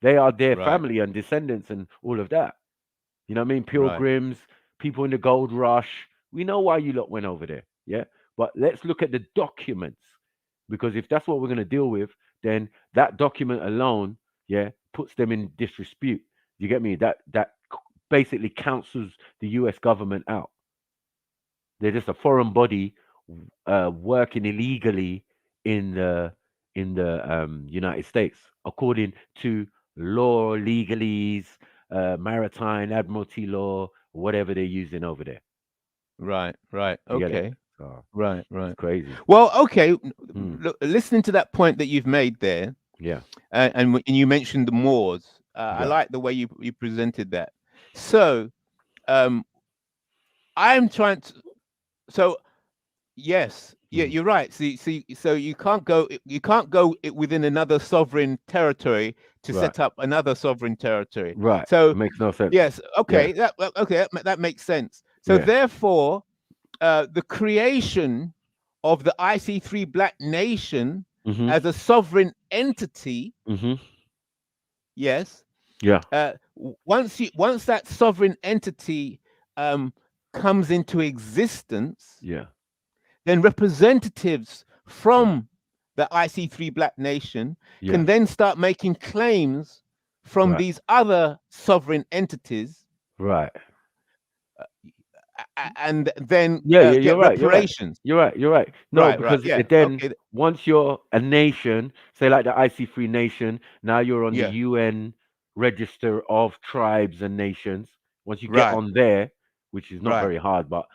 They are their family and descendants and all of that. You know what I mean? Pilgrims, people in the gold rush. We know why you lot went over there. Yeah. But let's look at the documents. Because if that's what we're going to deal with, then that document alone, puts them in disrepute. You get me? That basically counsels the US government out. They're just a foreign body working illegally in the United States, according to law, legalese, maritime admiralty law, whatever they're using over there. Right. You get Okay. it? So, Right. it's crazy. Well, okay. Look, listening to that point that you've made there, Yeah. and you mentioned the Moors. I like the way you presented that. So, I'm trying to. So, yes, you're right. So you can't go within another sovereign territory to set up another sovereign territory. Right. So it makes no sense. yes, okay, that makes sense. So therefore, the creation of the IC3 Black Nation as a sovereign entity. Yes. Yeah. Once that sovereign entity comes into existence, yeah, then representatives from the IC3 Black Nation can then start making claims from these other sovereign entities. Right. And then you're right. reparations. You're right. No, because then okay. once you're a nation, say like the IC3 nation, now you're on the UN register of tribes and nations. Once you get on there, which is not very hard, but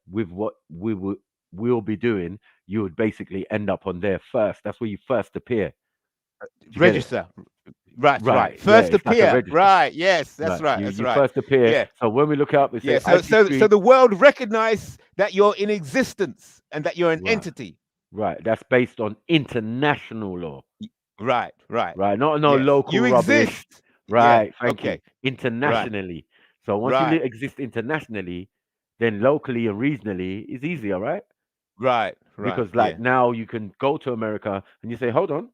with what we'll be doing, you would basically end up on there first. That's where you first appear. Register. Right. First appear. Right. Yes, that's right. That's you right. first appear. Yeah. So when we look up, we say so the world recognize that you're in existence and that you're an entity. Right. That's based on international law. Right. Not local you rubbish. Exist. Right. Yeah. Thank you. Internationally. So once you exist internationally, then locally and regionally is easier, right? Right. Because now you can go to America and you say, hold on,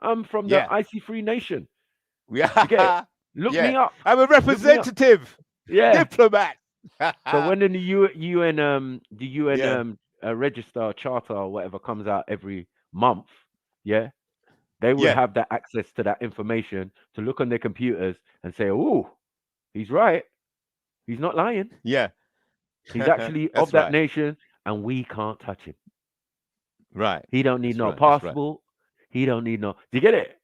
I'm from the IC3 nation. Yeah. Look me up. I'm a representative. Diplomat. So when the UN register charter or whatever comes out every month, they would have that access to that information to look on their computers and say, oh, he's right. He's not lying. Yeah. He's actually of that nation and we can't touch him. Right. He don't need no passport. He don't need no. Do you get it?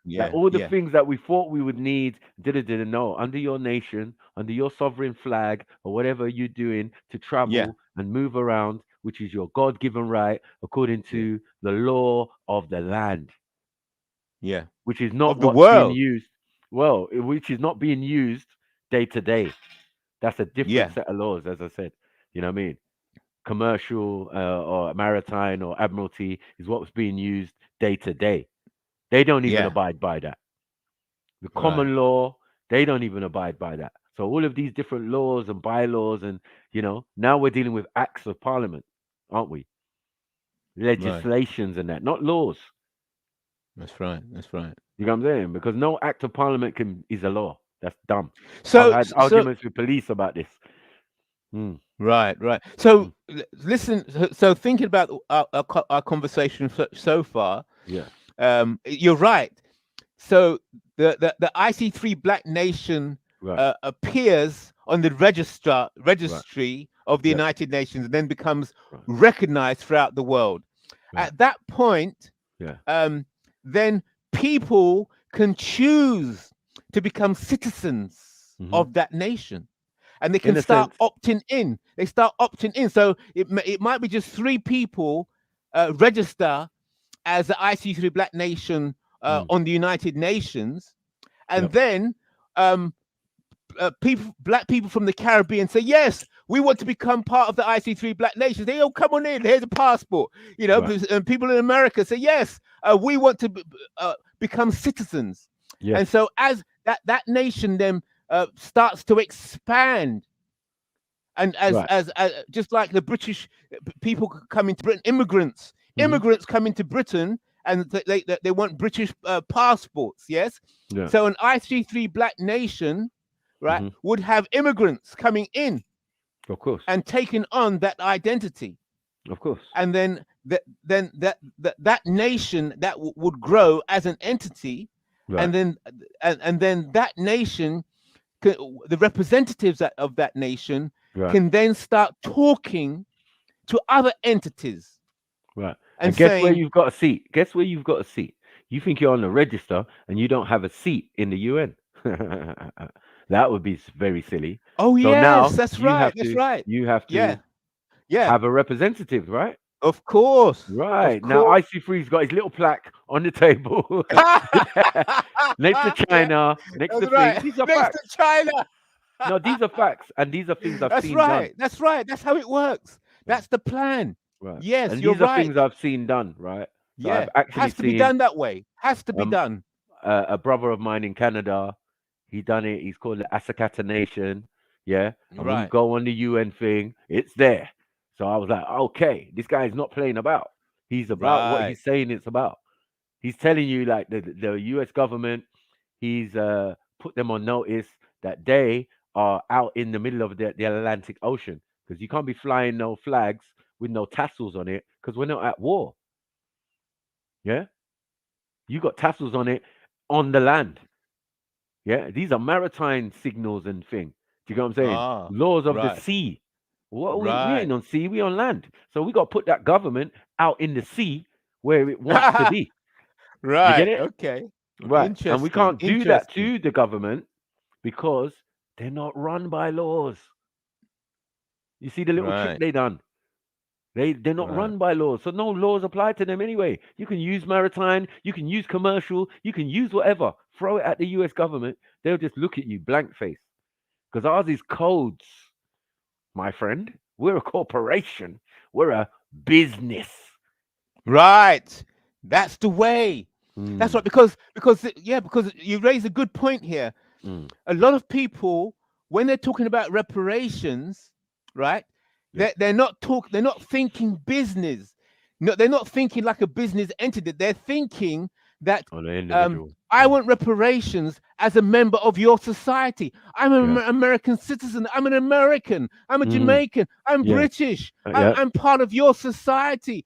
Yeah. Like all the things that we thought we would need, didn't know. Under your nation, under your sovereign flag, or whatever you're doing to travel and move around, which is your God-given right according to the law of the land. Yeah. Which is not of the what's world. being used. Well, which is not being used day to day. That's a different set of laws, as I said. You know what I mean? Commercial or maritime or admiralty is what's being used day to day. They don't even abide by that. The common law, they don't even abide by that. So all of these different laws and bylaws and, now we're dealing with acts of parliament, aren't we? Legislations and that, not laws. That's right. You know what I'm saying? Because no act of parliament is a law. That's dumb. So I've had arguments with police about this. Right. So listen. So thinking about our conversation so far, you're right. So the IC3 Black Nation appears on the registry of the United Nations and then becomes recognized throughout the world. At that point, then people can choose to become citizens of that nation. And they can start opting in. They start opting in. So it might be just 3 people register as the IC3 Black Nation on the United Nations, and then Black people from the Caribbean say, yes, we want to become part of the IC3 Black Nations. They come on in. Here's a passport. And people in America say, yes, we want to become citizens. And so as that nation then starts to expand, and as just like the British people coming to Britain, immigrants come into Britain and they want British passports. So an IC3 Black Nation would have immigrants coming in, of course, and taking on that identity, of course, and then that nation that would grow as an entity, and then that nation, the representatives of that nation can then start talking to other entities. Right. And guess where you've got a seat? Guess where you've got a seat? You think you're on the register and you don't have a seat in the UN. That would be very silly. Oh, so yes, now that's you right. have That's to, right. You have to have a representative, right? Of course. Right. Now IC3's got his little plaque on the table. Next to China, next to things. These are facts. To China. No, these are facts, and these are things I've seen done. That's right. That's how it works. That's the plan. Right. Yes, and you're these are right. things I've seen done, right? So I've actually has to be done that way. Has to be done. A brother of mine in Canada, he done it. He's called the Asakata Nation. Yeah. And when you go on the UN thing, it's there. So I was like, okay, this guy is not playing about. He's about what he's saying it's about. He's telling you like the US government, he's put them on notice that they are out in the middle of the Atlantic Ocean, because you can't be flying no flags with no tassels on it, because we're not at war. Yeah? You got tassels on it on the land. Yeah? These are maritime signals and thing. Do you get what I'm saying? Laws of the sea. What we ain't on sea, we on land. So we got to put that government out in the sea where it wants to be. You get it? Okay. Right. Interesting. And we can't do that to the government because they're not run by laws. You see the little trick they done. They're not run by laws. So no laws apply to them anyway. You can use maritime, you can use commercial, you can use whatever. Throw it at the US government. They'll just look at you blank face. Because ours is codes, my friend. We're a corporation. We're a business. Right. That's the way. That's right. Because you raise a good point here. A lot of people, when they're talking about reparations, right? They're not thinking business. No, they're not thinking like a business entity. They're thinking that I want reparations as a member of your society. I'm an American citizen. I'm an American. I'm a Jamaican. I'm British. I'm part of your society.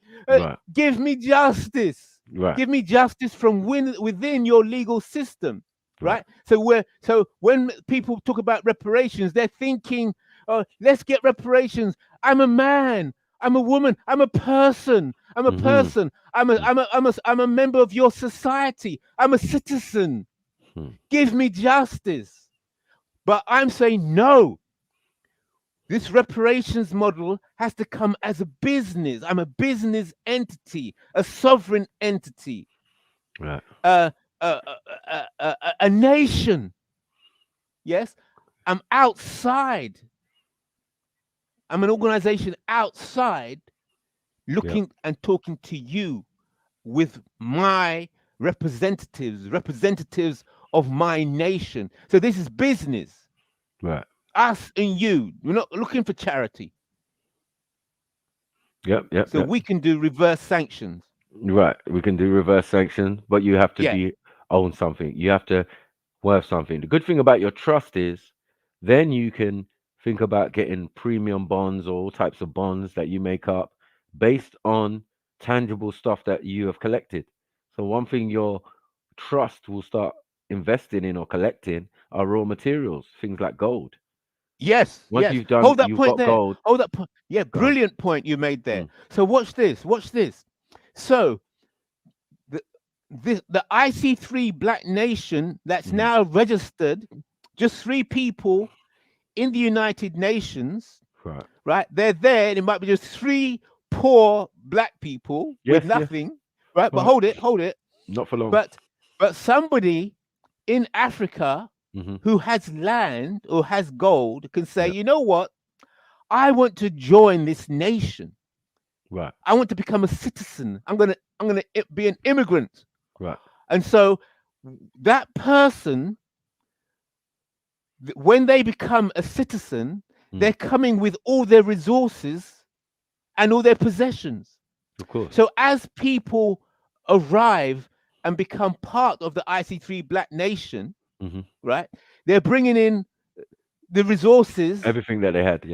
Give me justice. Give me justice from within your legal system. Right. So when people talk about reparations, they're thinking, "Oh, let's get reparations. I'm a man. I'm a woman. I'm a person. I'm a person. I'm a member of your society. I'm a citizen. Give me justice." But I'm saying no. This reparations model has to come as a business. I'm a business entity, a sovereign entity, a nation. Yes, I'm outside. I'm an organization outside looking and talking to you with my representatives of my nation. So this is business. Right. Us and you. We're not looking for charity. Yep. So we can do reverse sanctions. Right. We can do reverse sanctions, but you have to own something. You have to worth something. The good thing about your trust is then you can think about getting premium bonds or all types of bonds that you make up based on tangible stuff that you have collected. So one thing your trust will start investing in or collecting are raw materials, things like gold. Yes. Once yes. you've done, Hold that you've point got there. gold. Hold that point. Yeah, brilliant point you made there. So watch this. Watch this. So the IC3 Black Nation that's now registered, just 3 people in the United Nations. Right. They're there. And it might be just 3 poor black people with nothing. Right. But hold it. Not for long. But somebody in Africa who has land or has gold can say, you know what? I want to join this nation. Right. I want to become a citizen. I'm gonna be an immigrant. Right. And so that person, when they become a citizen, they're coming with all their resources and all their possessions. Of course. So as people arrive and become part of the IC3 Black Nation, right? They're bringing in the resources, everything that they had,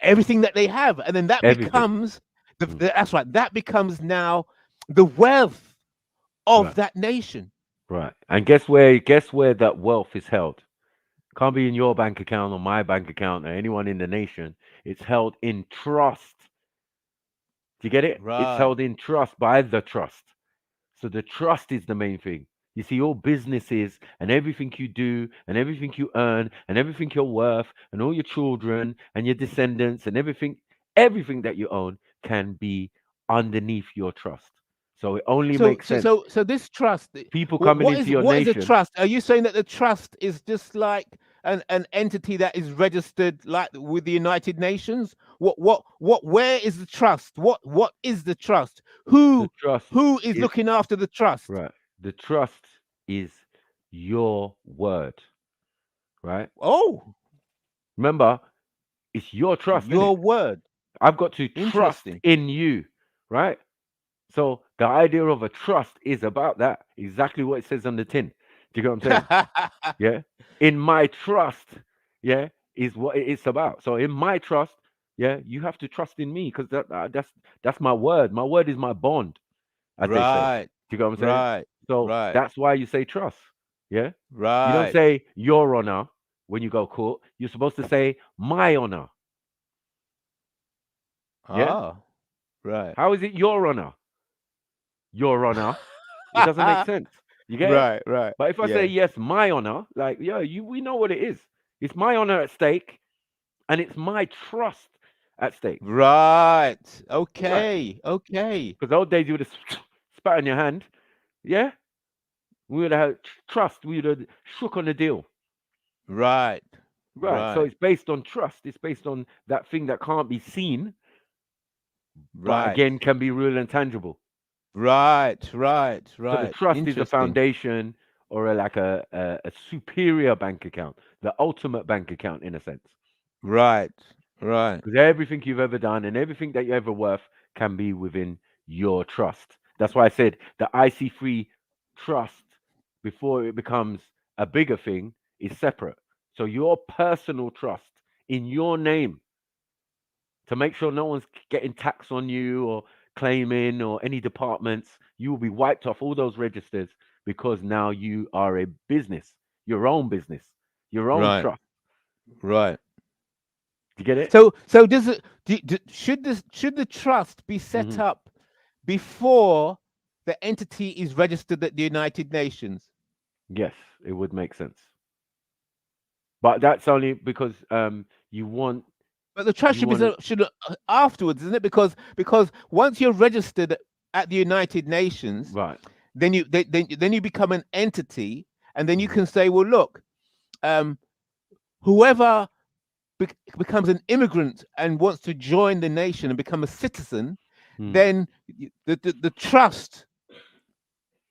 everything that they have, and then that becomes that's right. That becomes now the wealth of that nation. Right. And guess where that wealth is held? Can't be in your bank account or my bank account or anyone in the nation. It's held in trust. Do you get it? Right. It's held in trust by the trust. So the trust is the main thing. You see, all businesses and everything you do and everything you earn and everything you're worth and all your children and your descendants and everything that you own can be underneath your trust. So it only makes sense. So this trust, people coming into your nation. What is a trust? Are you saying that the trust is just like an entity that is registered like with the United Nations? Where is the trust? What is the trust? Who is looking after the trust? Right. The trust is your word. Right? Oh. Remember, it's your trust. Your word. I've got to trust in you, right? So the idea of a trust is about that. Exactly what it says on the tin. Do you get what I'm saying? Yeah. In my trust, yeah, is what it's about. So in my trust, yeah, you have to trust in me because that's my word. My word is my bond, as they say. Right. Do you get what I'm saying? Right. So Right. that's why you say trust. Yeah. You don't Right. say your honor when you go court. You're supposed to say my honor. Yeah. Ah. Right. How is it your honor? Your honor. It doesn't make sense. You get it? Right. But if I say yes, my honor, like we know what it is. It's my honor at stake, and it's my trust at stake. Right. Okay. Okay. Because old days you would have spat in your hand. Yeah. We would have had trust. We would have shook on the deal. Right. Right. So it's based on trust. It's based on that thing that can't be seen, but again can be real and tangible. Right. So the trust is a foundation or like a superior bank account, the ultimate bank account in a sense. Right. Because everything you've ever done and everything that you're ever worth can be within your trust. That's why I said the IC3 trust, before it becomes a bigger thing, is separate. So your personal trust in your name, to make sure no one's getting tax on you or claiming or any departments, you will be wiped off all those registers because now you are a business, your own business, your own trust. Right. Do you get it? So does it? Should the trust be set up before the entity is registered at the United Nations? Yes, it would make sense. But that's only because you want. But the trust should afterwards, isn't it? Because once you're registered at the United Nations, right, then you become an entity, and then you can say, well, look, whoever becomes an immigrant and wants to join the nation and become a citizen, then the trust.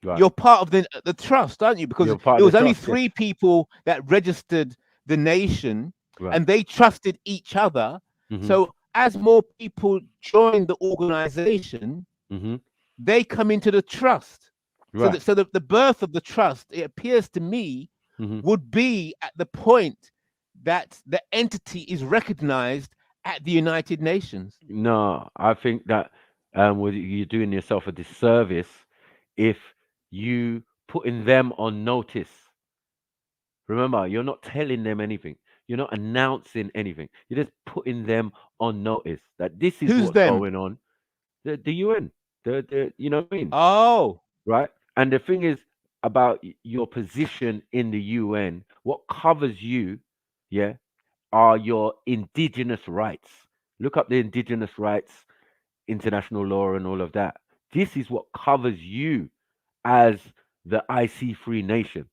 Right. You're part of the trust, aren't you? Because it was only three people that registered the nation, and they trusted each other. So as more people join the organization, they come into the trust. Right. So the birth of the trust, it appears to me, would be at the point that the entity is recognized at the United Nations. No, I think that you're doing yourself a disservice if you putting them on notice. Remember, you're not telling them anything. You're not announcing anything. You're just putting them on notice that this is what's going on. The UN. You know what I mean? Oh. Right? And the thing is about your position in the UN, what covers you, yeah, are your indigenous rights. Look up the indigenous rights, international law, and all of that. This is what covers you as the IC3 nation.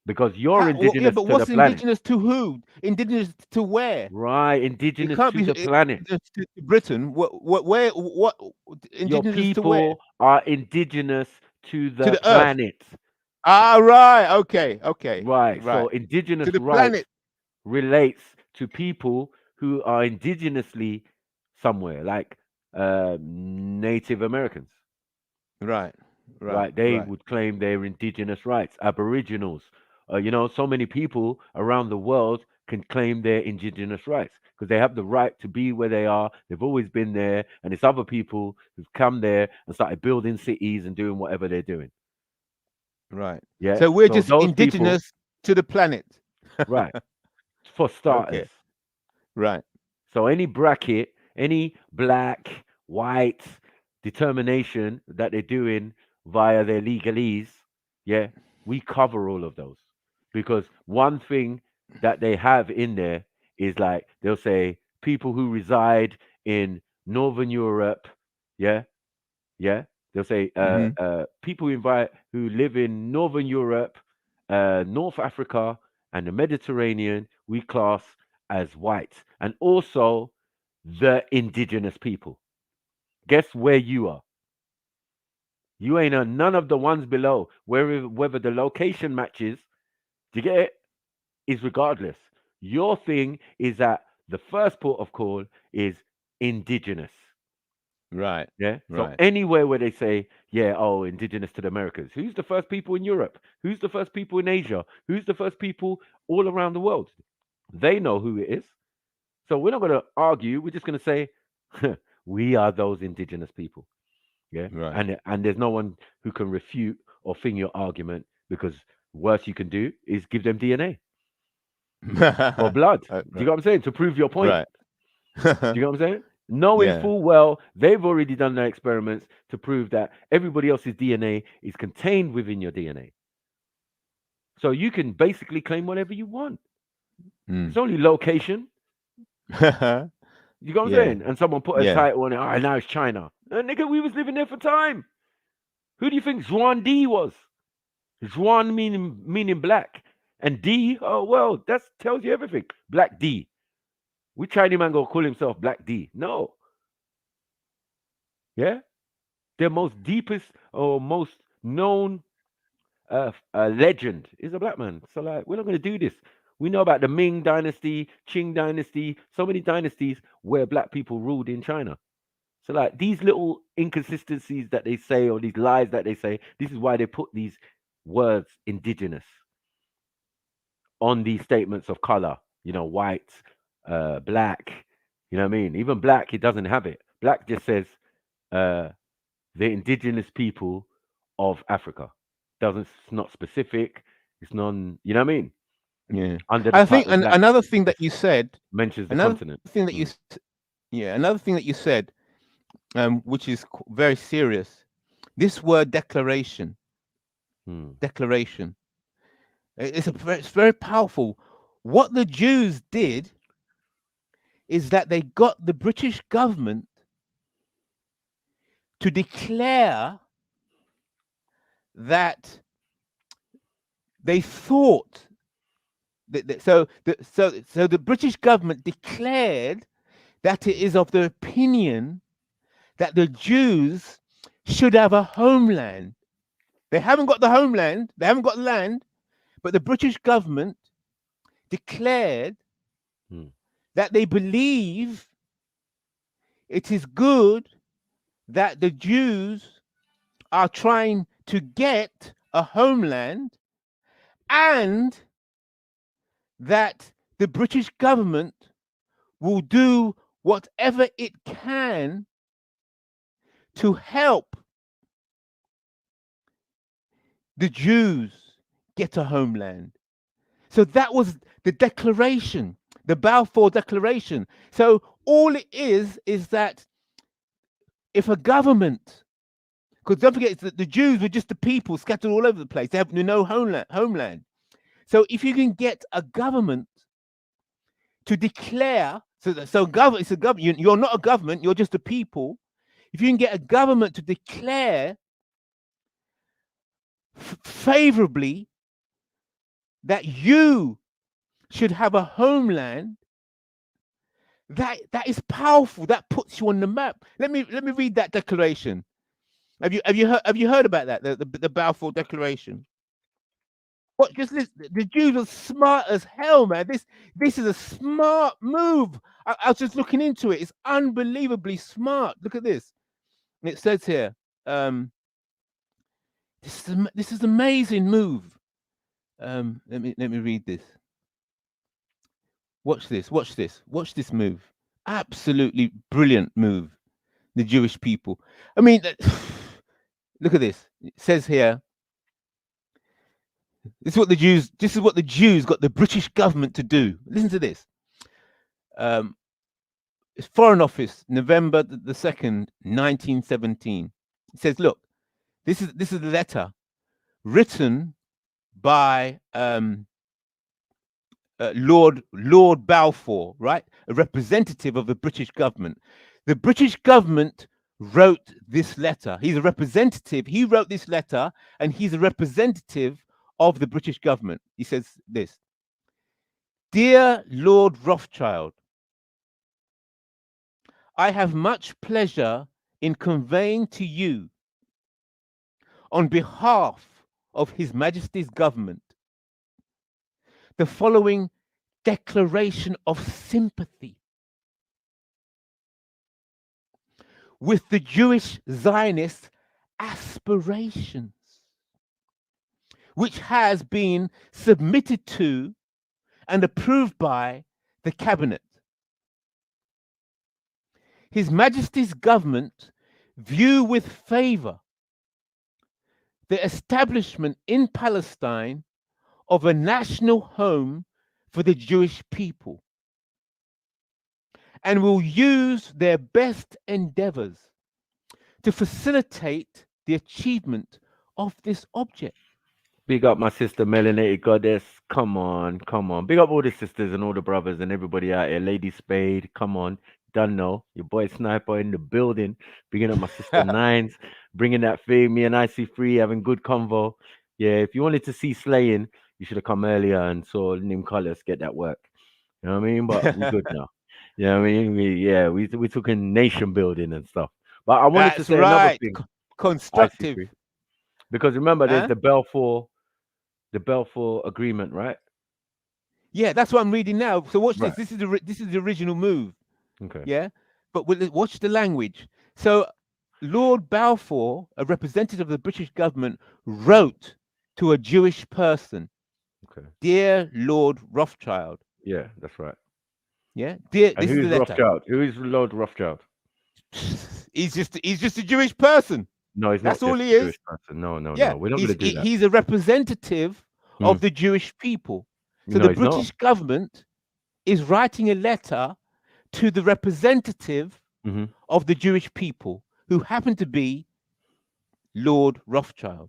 Because you're indigenous but to what's the planet. Indigenous to who? Indigenous to where? Right, indigenous to the planet. To Britain. What? Indigenous your people to where? are indigenous to the Earth. planet. Ah, right. Okay. Right. So indigenous to the rights planet relates to people who are indigenously somewhere, like Native Americans. Right. They would claim their indigenous rights. Aboriginals. So many people around the world can claim their indigenous rights because they have the right to be where they are. They've always been there, and it's other people who've come there and started building cities and doing whatever they're doing. Right. Yeah. So we're just indigenous to the planet. Right. For starters. Okay. Right. So any bracket, any black, white determination that they're doing via their legalese, yeah, we cover all of those. Because one thing that they have in there is like they'll say people who reside in Northern Europe, yeah. They'll say people who live in Northern Europe, North Africa, and the Mediterranean, we class as white, and also the indigenous people. Guess where you are? You ain't none of the ones below. Whether the location matches, do you get it? Is regardless. Your thing is that the first port of call is indigenous. Right. Yeah. So Right. anywhere where they say, yeah, oh, indigenous to the Americas, who's the first people in Europe? Who's the first people in Asia? Who's the first people all around the world? They know who it is. So we're not going to argue. We're just going to say, we are those indigenous people. Yeah. Right. And there's no one who can refute or thing your argument, because worst you can do is give them DNA or blood. Do you know what I'm saying? To prove your point. Right. Do you know what I'm saying? Knowing Yeah. full well they've already done their experiments to prove that everybody else's DNA is contained within your DNA. So you can basically claim whatever you want. It's only location. You know what I'm saying? And someone put a title on it. All right, now it's China. Nigga, we was living there for time. Who do you think Zhuan Di was? Zhuan meaning black. And D, oh, well, that tells you everything. Black D. Which Chinese man gonna call himself Black D? No. Yeah? Their most deepest or most known legend is a black man. So, like, we're not going to do this. We know about the Ming dynasty, Qing dynasty, so many dynasties where black people ruled in China. So, like, these little inconsistencies that they say, or these lies that they say, this is why they put these words indigenous on these statements of color. You know, white, black. You know what I mean? Even black, it doesn't have it. Black just says the indigenous people of Africa. It's not specific. It's non. You know what I mean? Yeah. Under I think another thing that you said mentions the another continent. thing that you, another thing that you said, which is very serious. This word declaration. Declaration. It's very powerful. What the Jews did is that they got the British government to declare that they thought that so the British government declared that it is of the opinion that the Jews should have a homeland. They haven't got the homeland, they haven't got land, but the British government declared that they believe it is good that the Jews are trying to get a homeland, and that the British government will do whatever it can to help the Jews get a homeland. So that was the declaration, the Balfour Declaration. So all it is that if a government, because don't forget that the Jews were just the people scattered all over the place, they have no homeland. So if you can get a government to declare, it's a government, you're not a government, you're just a people. If you can get a government to declare favorably that you should have a homeland, that is powerful. That puts you on the map. Let me read that declaration. Have you heard about that? The Balfour Declaration. What? Just listen. The Jews are smart as hell, man. This is a smart move. I was just looking into it. It's unbelievably smart. Look at this. And it says here, this is amazing move. Let me read this. Watch this. Watch this move. Absolutely brilliant move. The Jewish people. I mean, look at this. It says here. This is what the Jews got the British government to do. Listen to this. It's Foreign Office, November the 2nd, 1917. It says, look, this is a letter written by Lord Balfour, right? A representative of the British government. The British government wrote this letter. He's a representative. He wrote this letter, and he's a representative of the British government. He says this: Dear Lord Rothschild, I have much pleasure in conveying to you, on behalf of His Majesty's government, the following declaration of sympathy with the Jewish Zionist aspirations, which has been submitted to and approved by the cabinet. His Majesty's government view with favor the establishment in Palestine of a national home for the Jewish people, and will use their best endeavors to facilitate the achievement of this object. Big up my sister, Melanated Goddess. Come on, come on. Big up all the sisters and all the brothers and everybody out here. Lady Spade, come on. Done know. Your boy Sniper in the building. Bigging up my sister Nines. Bringing that thing. Me and IC3 having good convo. Yeah, if you wanted to see slaying, you should have come earlier and saw Nim Colors get that work. You know what I mean? But we good now. You know what I mean? We took in nation building and stuff. But I wanted to say another thing. Constructive. IC3. Because remember, there's the Balfour Agreement, right? Yeah, that's what I'm reading now. So watch this. This is the original move. Okay. Yeah, but watch the language. So Lord Balfour, a representative of the British government, wrote to a Jewish person, okay, "Dear Lord Rothschild." Yeah, that's right. Yeah, dear. And this is the letter. Rothschild? Who is Lord Rothschild? He's just a Jewish person. No, he's That's not. all he is. Jewish person. No. Yeah, We're not going to do that. He's a representative of the Jewish people. So No, the British government is writing a letter to the representative of the Jewish people, who happen to be Lord Rothschild.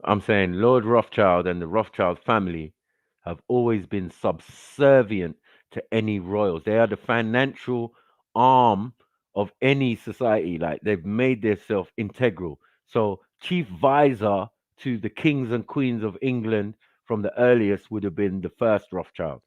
I'm saying Lord Rothschild and the Rothschild family have always been subservient to any royals. They are the financial arm of any society. Like, they've made themselves integral. So chief visor to the kings and queens of England from the earliest would have been the first Rothschild.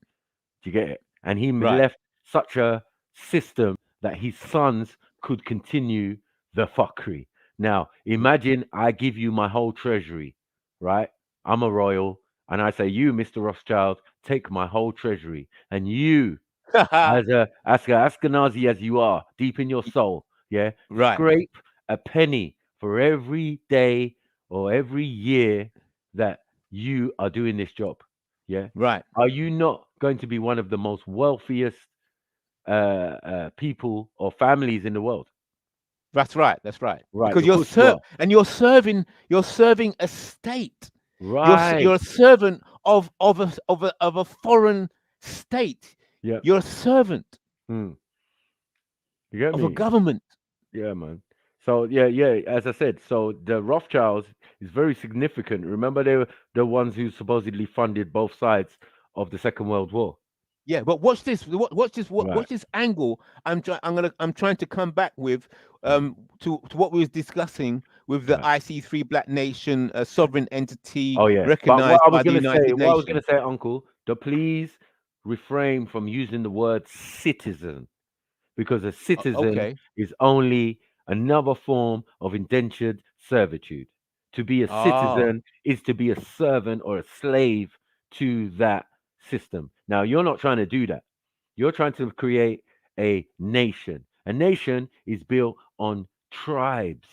Do you get it? And he left such a system that his sons could continue the fuckery. Now, imagine I give you my whole treasury, right? I'm a royal, and I say, you, Mr. Rothschild, take my whole treasury. And you, as a Ashkenazi as you are, deep in your soul, scrape a penny for every day or every year that you are doing this job. Yeah. Right. Are you not going to be one of the most wealthiest people or families in the world? That's right. That's right. Right. Because you're serving a state. Right. You're a servant of a foreign state. Yeah. You're a servant You get of me? a government. Yeah, man. So yeah. As I said, so the Rothschilds is very significant. Remember, they were the ones who supposedly funded both sides of the Second World War. Yeah, but watch this. Watch this angle. I'm trying to come back with to what we was discussing with the IC3 Black Nation sovereign entity recognized by the United Nations. What I was going to say, Uncle, please refrain from using the word citizen, because a citizen is only another form of indentured servitude. To be a citizen is to be a servant or a slave to that system. Now, you're not trying to do that. You're trying to create a nation. A nation is built on tribes.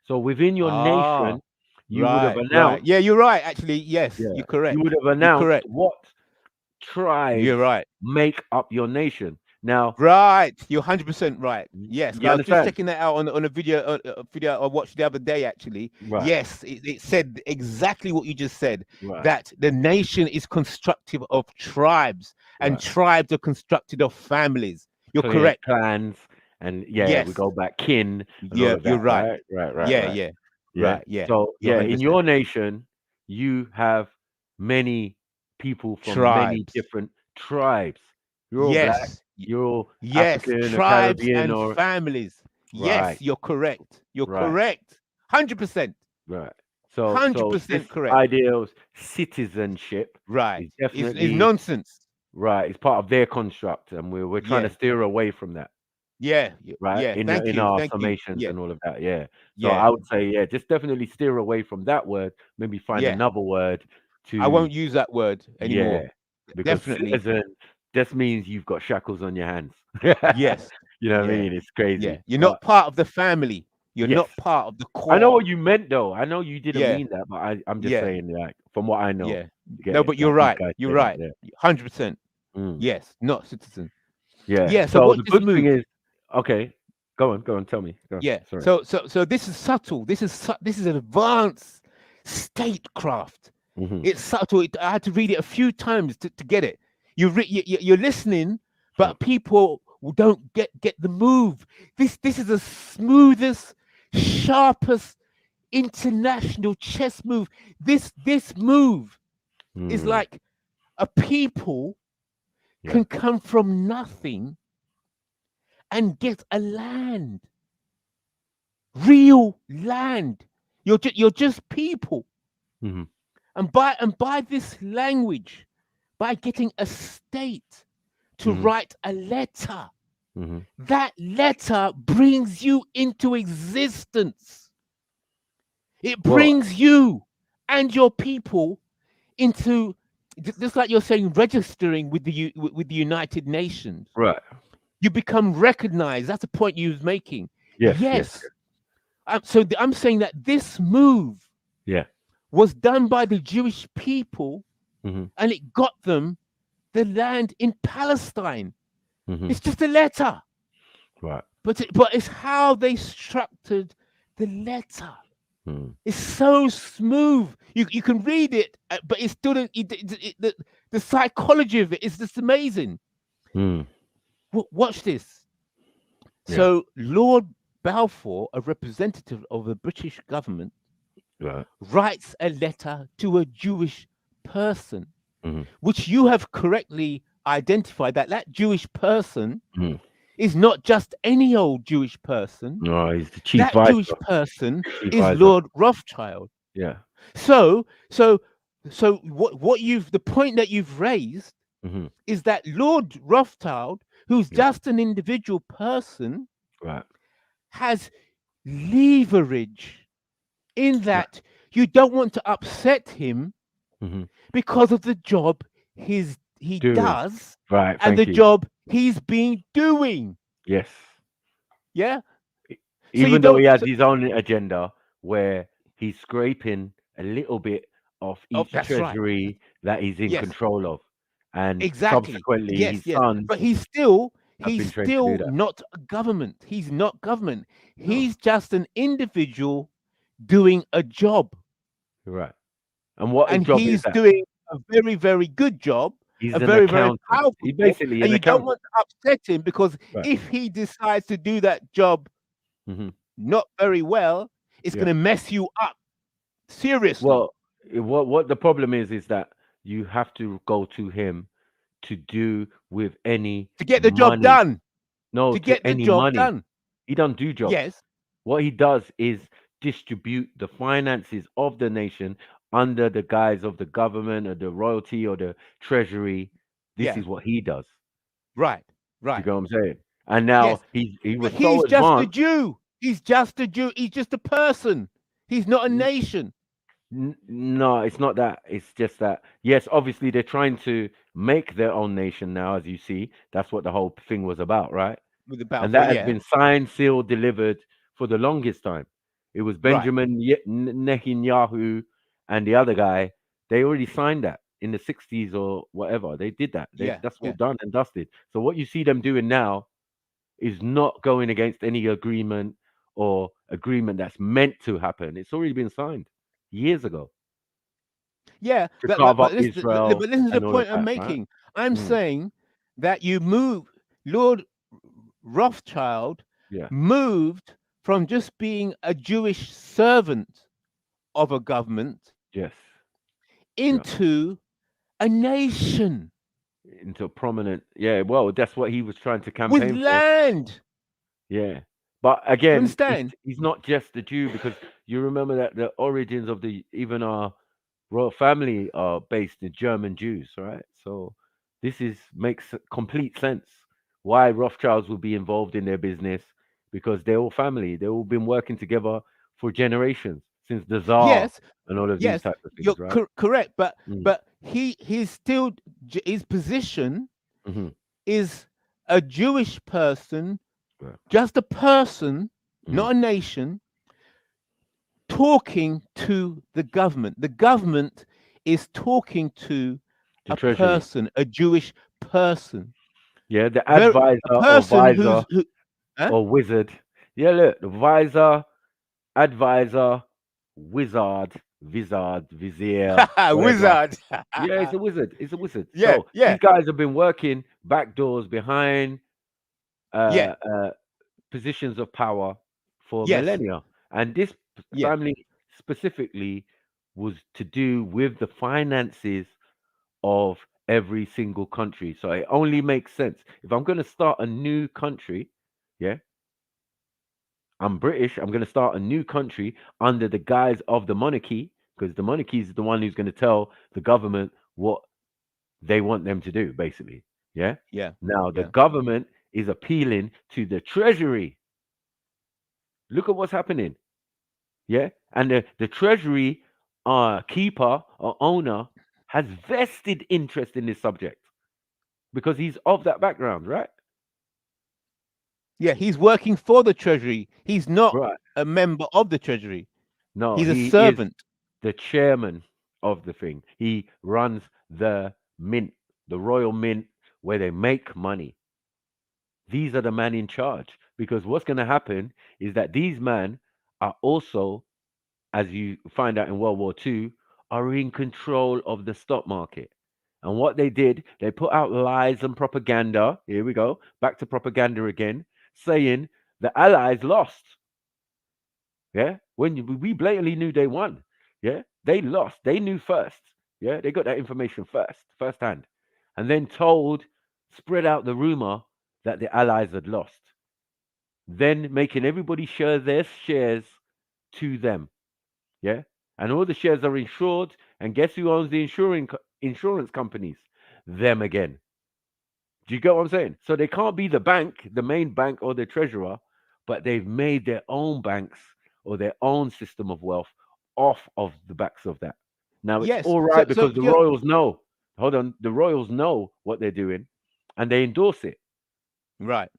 So within your nation, you would have announced. Right. Yeah, you're right. Actually, yes, you're correct. You would have announced what tribes make up your nation. Now, right, you're 100% right. Yes, you I was just checking that out on a video I watched the other day. Actually, yes, it said exactly what you just said. That the nation is constructive of tribes, and tribes are constructed of families. You're correct. Clans, and we go back kin. And all of that, you're right. Right. So in your nation, you have many people from many different tribes. You're all black. You're all African, tribes or Caribbean, and families. Yes, you're correct. You're correct. 100%. Right. So 100% correct. Idea of citizenship, right, is definitely is nonsense. Right, it's part of their construct, and we're trying to steer away from that. Yeah. Right. In our summations and all of that. Yeah. So Yeah. I would say, just definitely steer away from that word. Maybe find another word to. I won't use that word anymore. Because Definitely. citizen just means you've got shackles on your hands. Yes. You know what I mean? It's crazy. Yeah, you're not part of the family. You're Yes. not part of the core. I know what you meant, though. I know you didn't Yeah. mean that, but I'm just Yeah. saying, like, from what I know. Yeah. you get No, it? but you're Like, right. You're right. 100%. Yes, not citizen. Yeah. Yeah. So So what the this good move? thing is, okay, go on, tell me. Go on. Yeah. Sorry. So this is subtle. This is advanced statecraft. It's subtle. I had to read it a few times to get it. You're listening, but people don't get the move. This is the smoothest, sharpest international chess move. This move is like a people can come from nothing and get a land, real land. You're just people, and by this language, by getting a state to write a letter, that letter brings you into existence. It brings you and your people into, just like you're saying, registering with the United Nations. Right. You become recognized. That's the point you was making. Yes. So I'm saying that this move was done by the Jewish people, and it got them the land in Palestine. It's just a letter. Right. But it's how they structured the letter. It's so smooth. You can read it, but it's still the psychology of it is just amazing. Watch this. So Lord Balfour, a representative of the British government, writes a letter to a Jewish person, which you have correctly identified that Jewish person is not just any old Jewish person. No, he's the chief That vice. Jewish person is vice. Lord Rothschild. Yeah. So what the point that you've raised is that Lord Rothschild, who's just an individual person, has leverage in that you don't want to upset him because of the job he does, and the job he's been doing. Yes. Yeah. Even though he has his own agenda where he's scraping a little bit of each treasury that he's in control of, and subsequently his sons. But he's still do that. not a government. He's not government. He's just an individual doing a job. Right. And what and job he's is that? doing a very, very good job. He's a an very, accountant. very powerful He's job, basically and an you don't accountant. want to upset him because if he decides to do that job not very well, it's going to mess you up seriously. Well, what the problem is that you have to go to him to do with any to get the job money. done. No, to get the any job money. done. He don't do jobs. Yes. What he does is distribute the finances of the nation under the guise of the government or the royalty or the treasury. This is what he does. Right. You know what I'm saying? And now he was so He's just a advanced. Jew. He's just a Jew. He's just a person. He's not a nation. No, it's not that. It's just that, yes, obviously they're trying to make their own nation now, as you see. That's what the whole thing was about, right? With the And Balfour, that has been signed, sealed, delivered for the longest time. It was Benjamin Netanyahu and the other guy. They already signed that in the 60s or whatever. They did that. That's all done and dusted. So what you see them doing now is not going against any agreement or agreement that's meant to happen. It's already been signed years ago. Yeah, To but carve up listen, Israel but listen to and the all point of I'm that, right? making. I'm saying that you move, Lord Rothschild moved from just being a Jewish servant of a government into a nation. Into a prominent, well, that's what he was trying to campaign with for. land. Yeah. But again, understand? He's not just a Jew, because you remember that the origins of even our royal family are based in German Jews, right? So this makes complete sense why Rothschilds would be involved in their business, because they're all family. They've all been working together for generations since the Tsar and all of these types of things, You're right? correct, but he's still, his position is a Jewish person Just a person, not a nation, talking to the government. The government is talking to a person, a Jewish person. Yeah, the advisor or visor or wizard. Yeah, look, the visor, advisor, wizard, vizier, wizard. Yeah, it's a wizard. It's a wizard. Yeah, So yeah. these guys have been working back doors behind positions of power for millennia. And this family specifically was to do with the finances of every single country. So it only makes sense. If I'm going to start a new country, I'm British, I'm going to start a new country under the guise of the monarchy, because the monarchy is the one who's going to tell the government what they want them to do, basically. Yeah. Now the government is appealing to the treasury. Look at what's happening. Yeah. And the treasury keeper or owner has vested interest in this subject because he's of that background, right? Yeah, he's working for the treasury. He's not a member of the treasury. No, he's he a servant. Is the chairman of the thing. He runs the mint, the royal mint, where they make money. These are the man in charge, because what's going to happen is that these men are also, as you find out in World War II, are in control of the stock market. And what they did, they put out lies and propaganda. Here we go, back to propaganda again, saying the Allies lost. Yeah, when we blatantly knew they won. Yeah, they lost. They knew first. Yeah, they got that information firsthand, and then spread out the rumor that the Allies had lost. Then making everybody share their shares to them. Yeah, and all the shares are insured. And guess who owns the insurance companies? Them again. Do you get what I'm saying? So they can't be the bank, the main bank, or the treasurer, but they've made their own banks or their own system of wealth off of the backs of that. Now it's all right because the royals know. Hold on, the royals know what they're doing, and they endorse it. Right.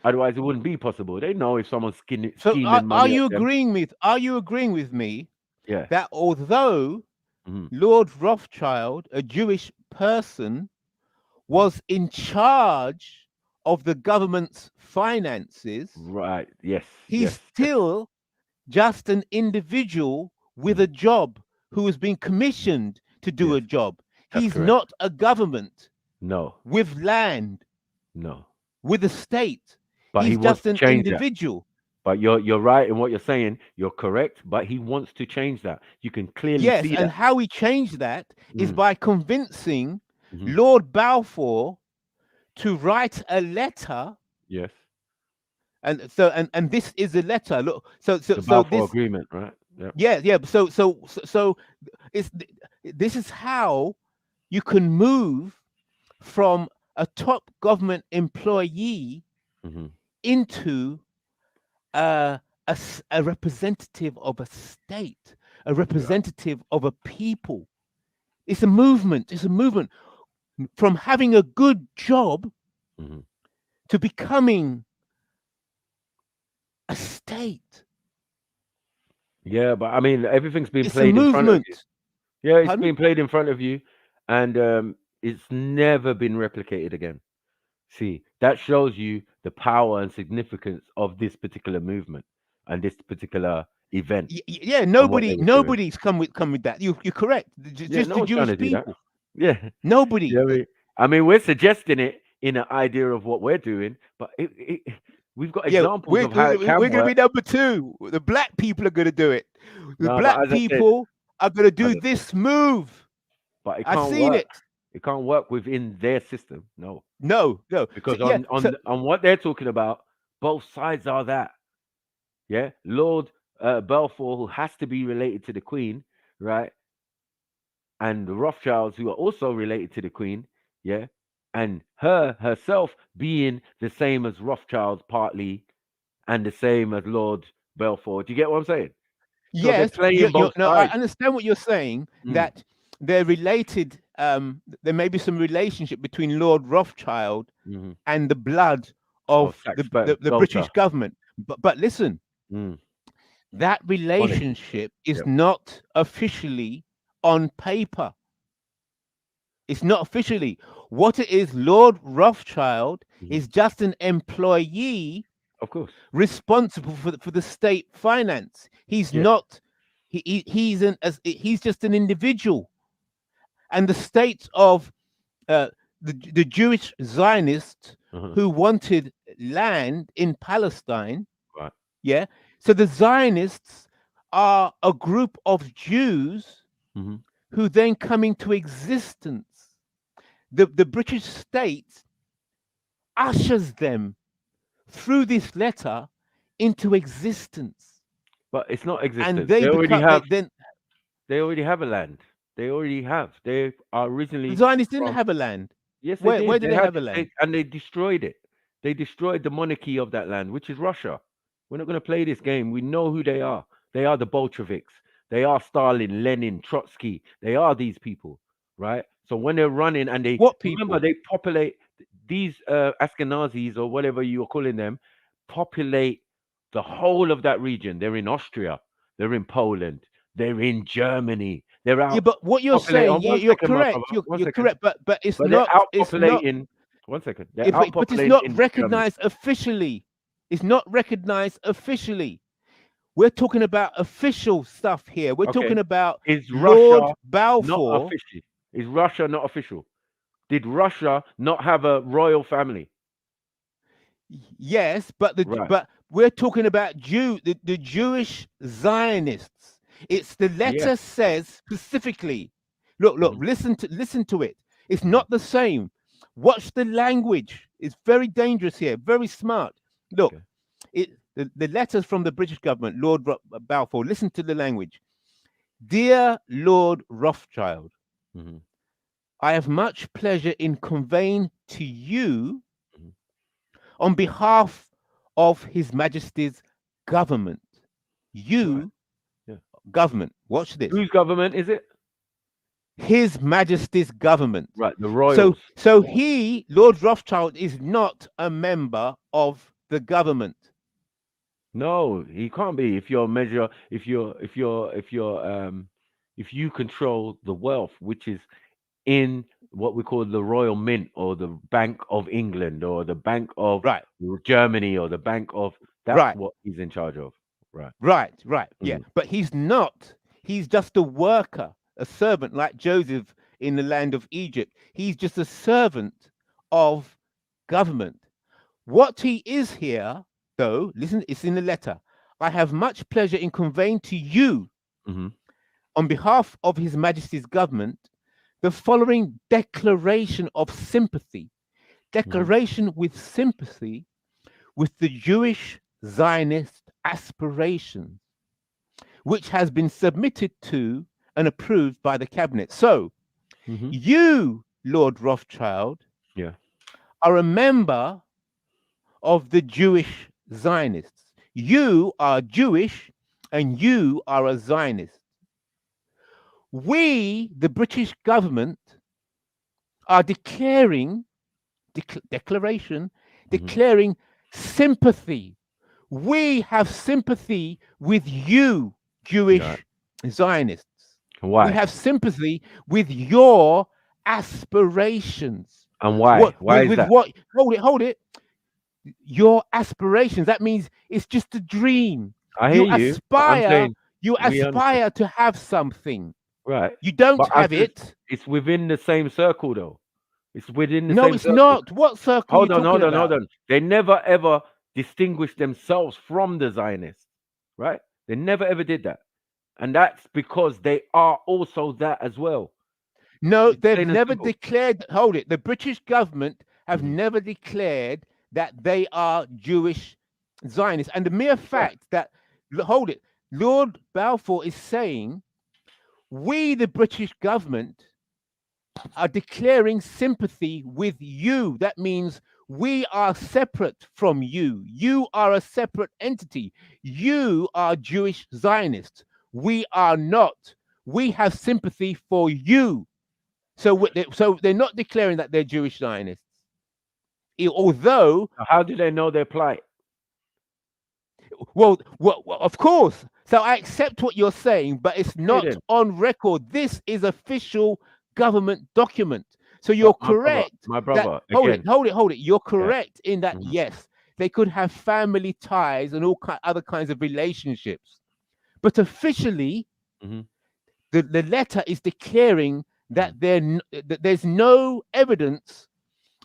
Otherwise, it wouldn't be possible. They know if someone's scheming So money. are you agreeing with me? Yeah. That although Lord Rothschild, a Jewish person, was in charge of the government's finances, right? Yes. He's still just an individual with a job who has been commissioned to do a job. He's not a government. No. With land. No. With a state. But he's he wants just an to change individual. That. But you're right in what you're saying. You're correct. But he wants to change that. You can clearly see that. Yes, and how he changed that is by convincing Lord Balfour to write a letter. Yes. And so and this is a letter. Look, so Balfour this agreement, right? Yep. Yeah. So this is how you can move from a top government employee into a representative of a state, a representative of a people. It's a movement. It's a movement from having a good job to becoming a state. Yeah, but I mean, everything's been played in front of you. Yeah, it's been played in front of you, and it's never been replicated again. See, that shows you the power and significance of this particular movement and this particular event. Yeah, nobody's come with that. You're correct. Just the Jewish people. Yeah, nobody. You know I mean, we're suggesting it in an idea of what we're doing, but we've got examples of how it can we're going to be number two. The black people are going to do it. The black people are going to do this move. But it can't I've seen work. it. It can't work within their system. No. Because so, on what they're talking about, both sides are that. Yeah, Lord Balfour, who has to be related to the Queen, right? And the Rothschilds, who are also related to the Queen, yeah, and herself being the same as Rothschilds partly, and the same as Lord Balfour. Do you get what I'm saying? Yes, so I understand what you're saying. That they're related. There may be some relationship between Lord Rothschild and the blood Oh, of the British government. But listen, that relationship is not officially on paper. It's not officially. What it is, Lord Rothschild is just an employee, of course, responsible for the state finance. He's not. He's just an individual, and the state of the Jewish Zionists who wanted land in Palestine. Right. Yeah. So the Zionists are a group of Jews who then come into existence. The British state ushers them through this letter into existence. But it's not existence. And they already become, have. then They already have a land. They already have. They are originally. the Zionists didn't have a land. Yes, Where did. did they have a land? And they destroyed it. They destroyed the monarchy of that land, which is Russia. We're not going to play this game. We know who they are. They are the Bolsheviks. They are Stalin, Lenin, Trotsky. They are these people, right? So when they're running and they remember they populate these Ashkenazis or whatever you're calling them, populate the whole of that region. They're in Austria. They're in Poland. They're in Germany. They're out. Yeah, but what you're saying, you're correct. You're correct, but it's But not. they're outpopulating. One second. They're But it's outpopulating not in recognized officially. It's not recognized officially. We're talking about official stuff here. We're Okay. talking about Is Lord Russia Balfour. not official? Is Russia not official? Did Russia not have a royal family? Yes, but but we're talking about the Jewish Zionists. It's the letter says specifically. Look, listen to it. It's not the same. Watch the language. It's very dangerous here. Very smart. Look, the letters from the British government, Lord Balfour. Listen to the language. Dear Lord Rothschild, I have much pleasure in conveying to you, on behalf of His Majesty's government, government. Watch this. Whose government is it? His Majesty's government. Right, the royals. So he, Lord Rothschild, is not a member of the government. No, he can't be. If you control the wealth, which is in what we call the Royal Mint or the Bank of England or the Bank of Germany or the Bank of what he's in charge of. Right. Yeah, but he's not. He's just a worker, a servant, like Joseph in the land of Egypt. He's just a servant of government. What he is here, though, listen, it's in the letter. I have much pleasure in conveying to you, on behalf of His Majesty's government, the following declaration of sympathy. Declaration with sympathy with the Jewish Zionist aspirations, which has been submitted to and approved by the cabinet. So, you, Lord Rothschild, are a member of the Jewish Zionists. You are Jewish and you are a Zionist. We, the British government, are declaring sympathy. We have sympathy with you, Jewish Zionists. Why? We have sympathy with your aspirations. And why? Why is that? Hold it. Your aspirations. That means it's just a dream. I hear you. You aspire to have something. Right. You don't have it. It's within the same circle, though. It's within the same circle. No, it's not. What circle? Hold on. They never ever distinguished themselves from the Zionists, right? They never ever did that. And that's because they are also that as well. No, they've never declared. Hold it. The British government have never declared that they are Jewish Zionists. And the mere fact that, hold it, Lord Balfour is saying, we, the British government, are declaring sympathy with you. That means we are separate from you. You are a separate entity. You are Jewish Zionists. We are not. We have sympathy for you. So they're not declaring that they're Jewish Zionists. although how do they know their plight? Well, of course. So I accept what you're saying, but it's not on record. This is official government document. So you're correct. My brother. Hold it. You're correct in that, yes, they could have family ties and all other kinds of relationships. But officially, the letter is declaring that that there's no evidence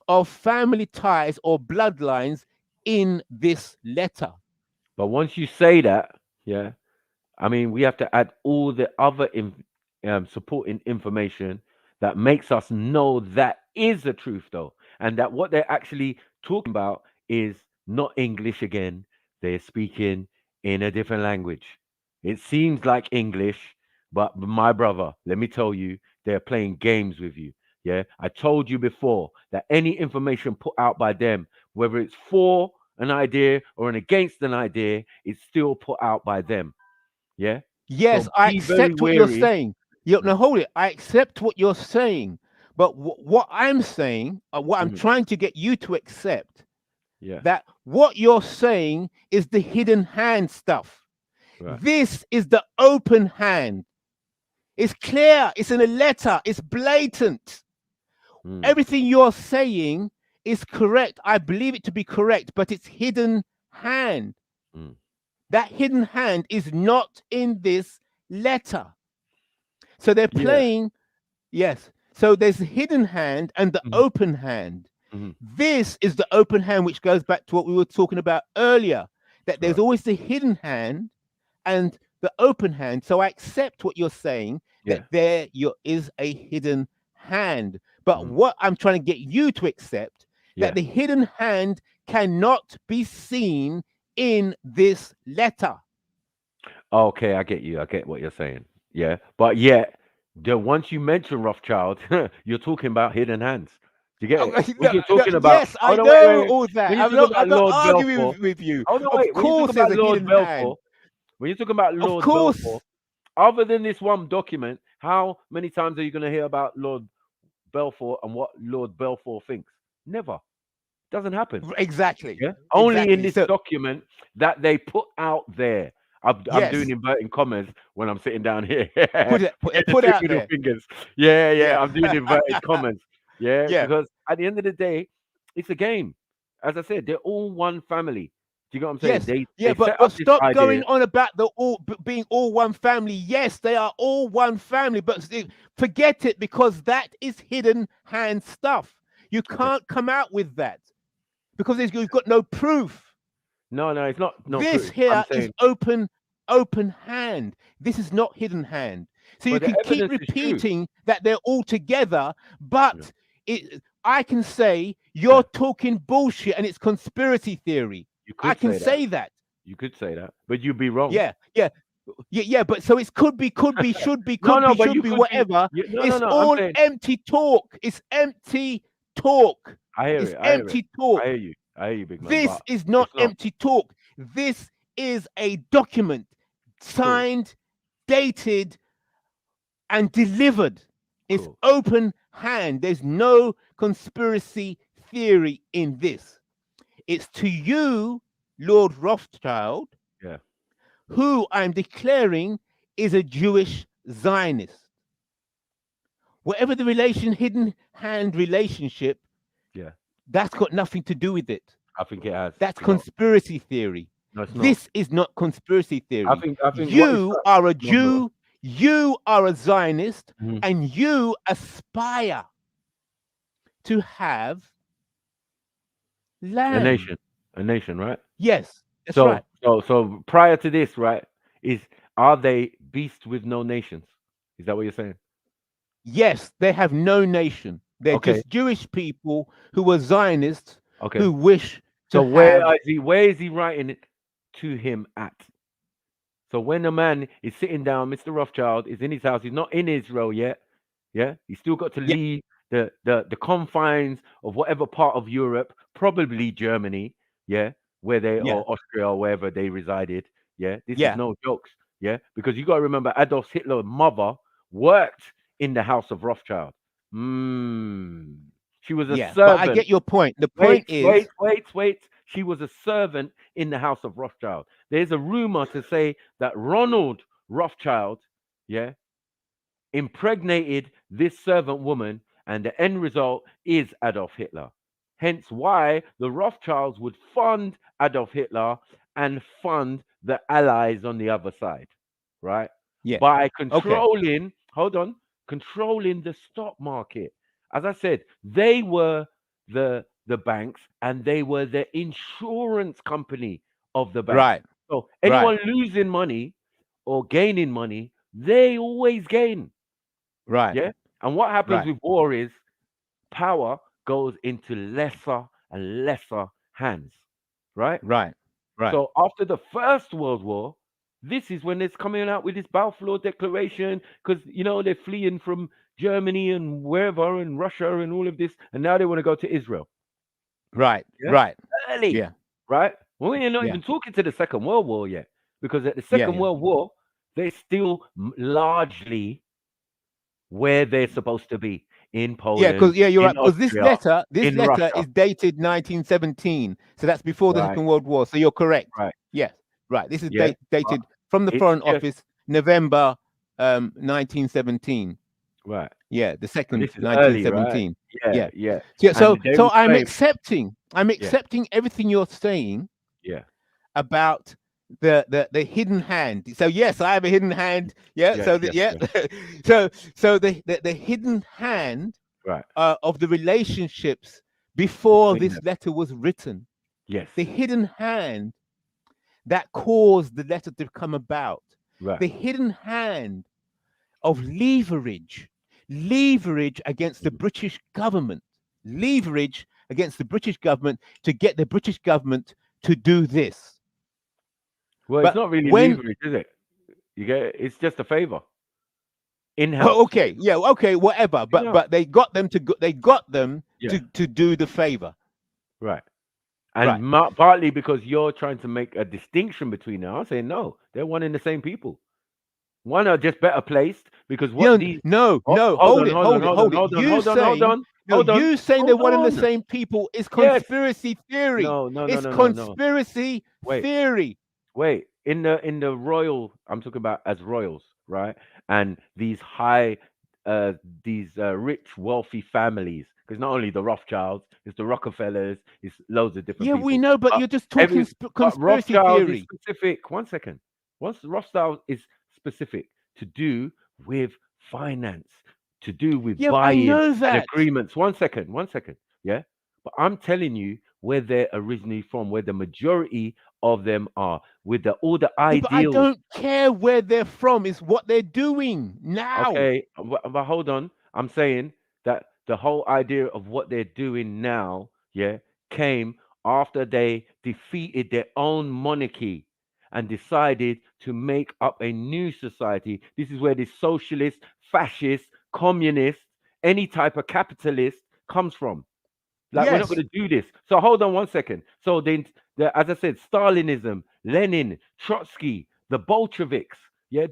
of family ties or bloodlines in this letter. But once you say that, I mean, we have to add all the other supporting information that makes us know that is the truth, though, and that what they're actually talking about is not English again. They're speaking in a different language. It seems like English, but my brother, let me tell you, they're playing games with you. Yeah, I told you before that any information put out by them, whether it's for an idea or an against an idea, it's still put out by them. Yeah. Yes, So I be very accept what you're wary. saying. No, hold it. I accept what you're saying, but what I'm saying, what I'm trying to get you to accept, that what you're saying is the hidden hand stuff. Right. This is the open hand. It's clear. It's in a letter. It's blatant. Everything you're saying is correct. I believe it to be correct, but it's hidden hand. That hidden hand is not in this letter. So they're playing, yes. So there's the hidden hand and the open hand. This is the open hand, which goes back to what we were talking about earlier, that there's always the hidden hand and the open hand. So I accept what you're saying, that there is a hidden hand. But what I'm trying to get you to accept, that the hidden hand cannot be seen in this letter. Okay, I get you. I get what you're saying. Yeah, but yet, once you mention Rothschild, you're talking about hidden hands. Do you get it? When you're talking about, yes, I know all that. When you're I'm talking about not Lord arguing Balfour, with you. hold on, Of wait. When you're course, talking there's about a Lord hidden Balfour, hand. when you're talking about Of Lord course. Balfour, other than this one document, how many times are you going to hear about Lord Balfour and what Lord Balfour thinks? Never. Doesn't happen. Exactly. Yeah. Only exactly. in this document that they put out there. I'm Yes. doing inverting commas when I'm sitting down here. Put out middle there. fingers. Yeah. Yeah. I'm doing inverted commas. Yeah. Yeah. Because at the end of the day, it's a game. As I said, they're all one family. Do you know what I'm saying? Yes. They but set up this stop idea. going on about being all one family. Yes, they are all one family, but forget it, because that is hidden hand stuff. You can't come out with that because you've got no proof. No, it's not. No this proof. here is open hand. This is not hidden hand. So you can keep repeating that they're all together, but I can say you're talking bullshit and it's conspiracy theory. I can say that. You could say that, but you'd be wrong. Yeah. But so it could be, should be, whatever. It's all empty talk. It's empty talk. I hear it's it. empty talk. I hear you, big man. This is not empty talk. This is a document signed, dated, and delivered. It's open hand. There's no conspiracy theory in this. It's to you, Lord Rothschild, who I'm declaring is a Jewish Zionist. Whatever the hidden hand relationship, that's got nothing to do with it. I think it has. That's conspiracy theory. No, it's not. This is not conspiracy theory. I think you are a Jew, you are a Zionist, and you aspire to have land. A nation, right? Yes, that's right. So prior to this, right, are they beasts with no nations? Is that what you're saying? Yes, they have no nation. They're just Jewish people who are Zionists who wish to where is he writing it to him at? So when a man is sitting down, Mr. Rothschild is in his house, he's not in Israel yet. Yeah, he's still got to leave the confines of whatever part of Europe, probably Germany, where they or Austria or wherever they resided. This is no jokes. Because you got to remember, Adolf Hitler's mother worked in the house of Rothschild. She was a servant. But I get your point. The point is... Wait. She was a servant in the house of Rothschild. There's a rumor to say that Ronald Rothschild, impregnated this servant woman, and the end result is Adolf Hitler. Hence why the Rothschilds would fund Adolf Hitler and fund the Allies on the other side, right? Yeah. By controlling, controlling the stock market. As I said, they were the banks and they were the insurance company of the bank. Right. So anyone losing money or gaining money, they always gain. Right. Yeah. And what happens with war is power goes into lesser and lesser hands. Right? Right. So after the First World War, this is when it's coming out with this Balfour Declaration, because they're fleeing from Germany and wherever and Russia and all of this, and now they want to go to Israel. Right. Yeah? Right. Early. Yeah. Right? Well, we're not even talking to the Second World War yet, because at the Second World War, they're still largely where they're supposed to be, in Poland. You're right. Because Austria, this letter is dated 1917, so that's before the Second World War. So you're correct. Right. Yes. Right. This is Yeah. dated from the Foreign Office, November 1917. Right. Yeah, the second, This is 1917. Early, right? Yeah. So I'm accepting everything you're saying. Yeah. About the hidden hand. So yes, I have a hidden hand. Yeah. Yes, So the hidden hand of the relationships before this letter was written. Yes. The hidden hand that caused the letter to come about. Right. The hidden hand of leverage against the British government. Leverage against the British government to get the British government to do this. Well, it's not really leverage, is it? It's just a favor. In-house. Well, okay, whatever. But they got them to to do the favor. Right. And partly because you're trying to make a distinction between them. I'm saying no, they're one and the same people. One are just better placed because what these hold on. You saying they're one and the same people is conspiracy theory. No. It's conspiracy theory. Wait, in the royal, I'm talking about as royals, right? And these rich, wealthy families, because not only the Rothschilds, it's the Rockefellers, it's loads of different people. We know, but you're just talking conspiracy theory. Is specific. One second. Once Rothschild is specific to do with finance, to do with buying and agreements. One second. Yeah. But I'm telling you where they're originally from, where the majority of them are, with all the ideals. But I don't care where they're from, it's what they're doing now. Okay, but hold on. I'm saying that the whole idea of what they're doing now, came after they defeated their own monarchy and decided to make up a new society. This is where the socialist, fascist, communist, any type of capitalist comes from. Like, we're not going to do this. So hold on one second. So then, as I said, Stalinism, Lenin, Trotsky, the Bolsheviks,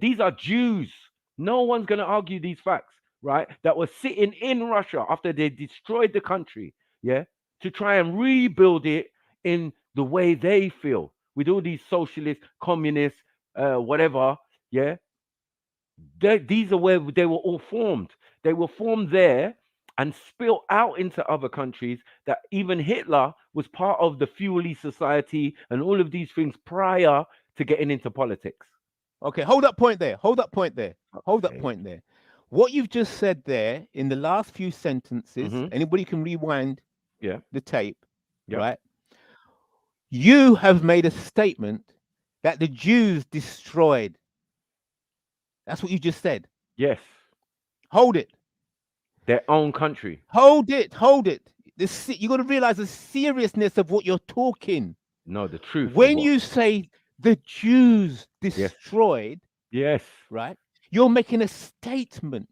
these are Jews. No one's going to argue these facts, right? That were sitting in Russia after they destroyed the country, to try and rebuild it in the way they feel, with all these socialists, communists, whatever, these are where they were all formed. They were formed there and spill out into other countries, that even Hitler was part of the Fuelie Society and all of these things prior to getting into politics. Okay, hold that point there. What you've just said there in the last few sentences, anybody can rewind the tape, right? You have made a statement that the Jews destroyed. That's what you just said. Yes. Hold it. Their own country. Hold it. You got to realize the seriousness of what you're talking. No, the truth. When you say the Jews destroyed, right, you're making a statement.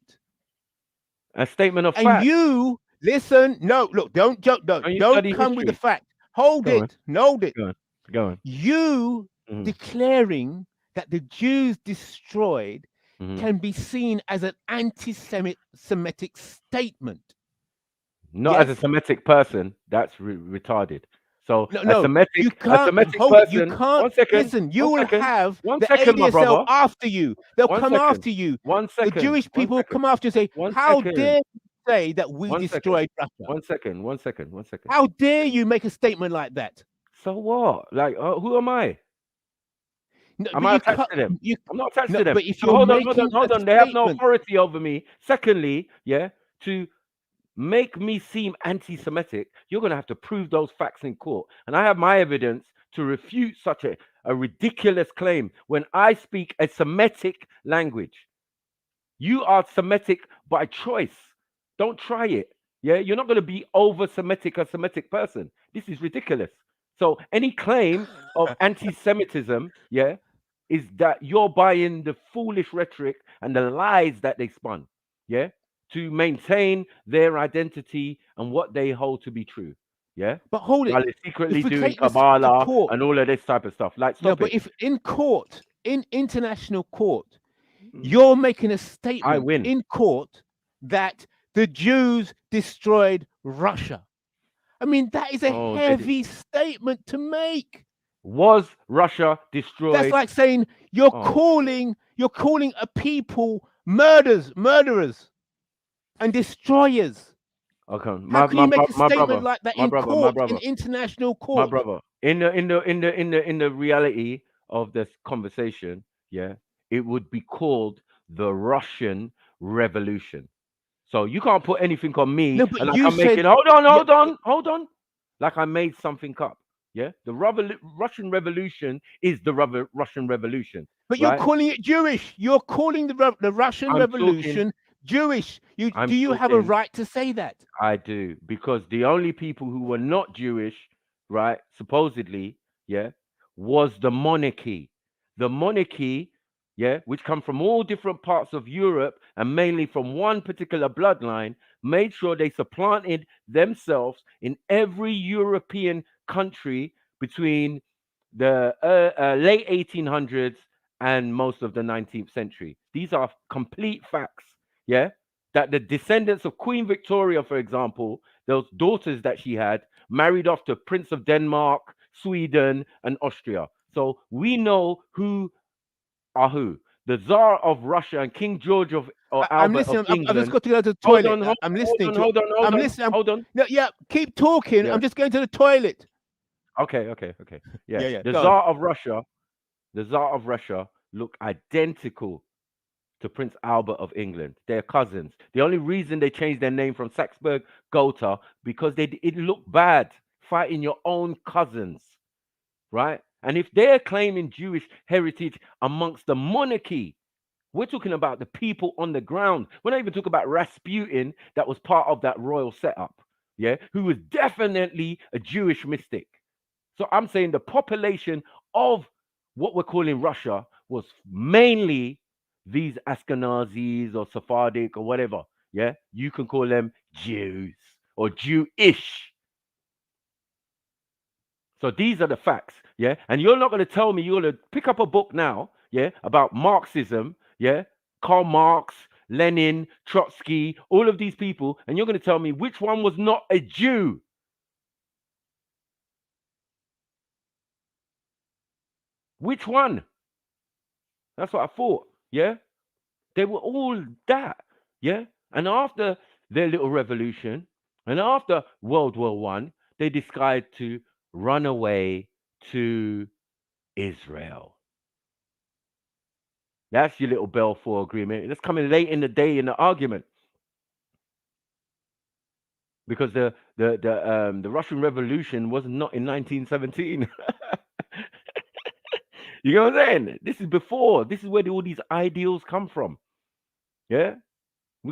A statement of fact. And you listen. No, look, don't joke. Don't come with the fact. Hold it. Go on. You declaring that the Jews destroyed can be seen as an anti-Semitic statement. Not as a Semitic person. That's retarded. So no, a Semitic, you can't person. You can't. One second. Listen, you will have one the second, my ADSL brother. after you. They'll One come second. after you. 1 second. The Jewish people will come after you and say, "How dare you say that we destroyed Russia?" 1 second. 1 second. 1 second. How dare you make a statement like that? So what? Like, who am I? No, am I attached to them? I'm not attached to them. But if So you're hold making on. They have no authority over me. Secondly, to make me seem anti-Semitic, you're going to have to prove those facts in court. And I have my evidence to refute such a ridiculous claim when I speak a Semitic language. You are Semitic by choice. Don't try it. Yeah, you're not going to be over Semitic a Semitic person. This is ridiculous. So any claim of anti-Semitism, is that you're buying the foolish rhetoric and the lies that they spun, to maintain their identity and what they hold to be true. Yeah. But hold it. While they're secretly If we doing take this to Kabbalah court, and all of this type of stuff. Like, stop but it. if in court, in international court, you're making a statement win. in court that the Jews destroyed Russia. I mean, that is a heavy statement to make. Was Russia destroyed? That's like saying you're calling a people murderers and destroyers. Okay. How can you make a statement brother, like that my in brother, court, my brother, in international court? My brother, in the reality of this conversation, it would be called the Russian Revolution. So you can't put anything on me. No, but and like you I'm said, making. Hold on. Like I made something up. Yeah, the Russian Revolution is the Russian Revolution. But you're calling it Jewish. You're calling the Russian Revolution Jewish. Do you have a right to say that? I do, because the only people who were not Jewish, right, supposedly, was the monarchy. The monarchy, which come from all different parts of Europe and mainly from one particular bloodline, made sure they supplanted themselves in every European country between the late 1800s and most of the 19th century. These are complete facts, that the descendants of Queen Victoria, for example, those daughters that she had, married off to Prince of Denmark, Sweden, and Austria. So we know who are who. The Tsar of Russia and King George of Albert of England. I've just got to go to the toilet. I'm listening. Hold on. No, keep talking. I'm just going to the toilet. Okay. Yeah. The Tsar of Russia look identical to Prince Albert of England. They're cousins. The only reason they changed their name from Saxburg Gotha because it looked bad fighting your own cousins, right? And if they're claiming Jewish heritage amongst the monarchy, we're talking about the people on the ground. We're not even talking about Rasputin that was part of that royal setup, who was definitely a Jewish mystic. So I'm saying the population of what we're calling Russia was mainly these Ashkenazis or Sephardic or whatever. You can call them Jews or Jewish. So these are the facts. And you're not going to tell me you're going to pick up a book now, about Marxism, Karl Marx, Lenin, Trotsky, all of these people, and you're going to tell me which one was not a Jew. Which one? That's what I thought. They were all that. And after their little revolution and after World War I, they decided to run away to Israel. That's your little Balfour Agreement. That's coming late in the day in the argument. Because the Russian Revolution was not in 1917. You know what I'm saying? This is before. This is where all these ideals come from. We're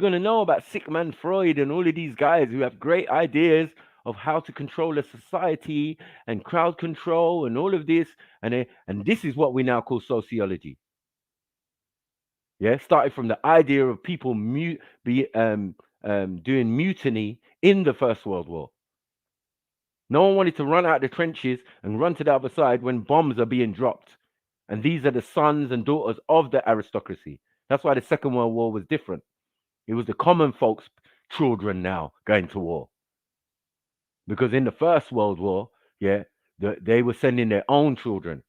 going to know about Sigmund Freud and all of these guys who have great ideas of how to control a society and crowd control and all of this. And this is what we now call sociology. Started from the idea of people doing mutiny in the First World War. No one wanted to run out the trenches and run to the other side when bombs are being dropped. And these are the sons and daughters of the aristocracy. That's why the Second World War was different. It was the common folks' children now going to war. because in the First World War, yeah, they were sending their own children,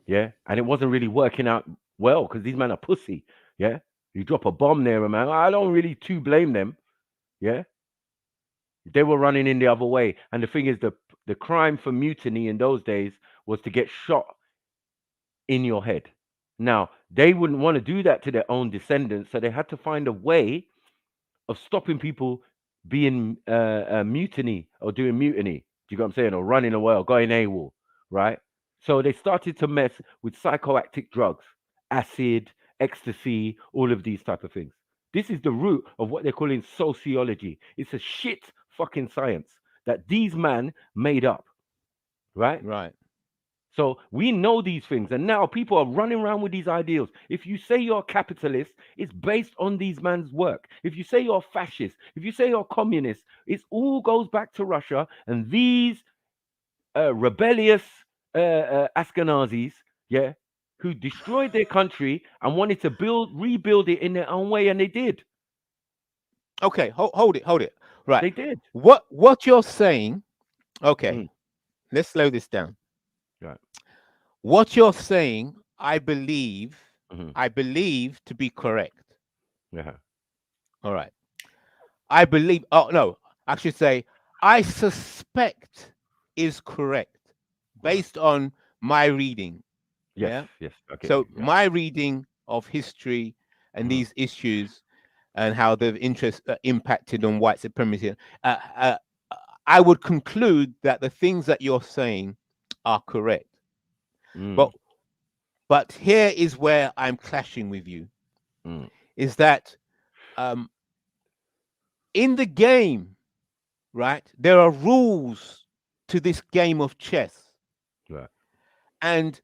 yeah, and it wasn't really working out well because these men are pussy, yeah. You drop a bomb there, man. I don't really too blame them, yeah. They were running in the other way, and the thing is, the crime for mutiny in those days was to get shot in your head. Now, they wouldn't want to do that to their own descendants, so they had to find a way of stopping people being mutiny or doing mutiny. Do you get what I'm saying? Or running away or going AWOL, right? So they started to mess with psychoactive drugs, acid, ecstasy, all of these type of things. This is the root of what they're calling sociology. It's a shit fucking science that these men made up, right? Right. So we know these things, and now people are running around with these ideals. If you say you're a capitalist, it's based on these men's work. If you say you're a fascist, if you say you're a communist, it all goes back to Russia and these rebellious Ashkenazis, yeah, who destroyed their country and wanted to rebuild it in their own way, and they did. Okay, hold it. Right, they did. What you're saying? Okay, let's slow this down. Right. What you're saying, I believe to be correct. Yeah. All right. I believe. Oh no, I should say I suspect is correct based on my reading. Yes. Yes. Okay. So my reading of history and these issues and how they've impacted on white supremacy, I would conclude that the things that you're saying are correct. But here is where I'm clashing with you. Is that in the game, right? There are rules to this game of chess. Right. And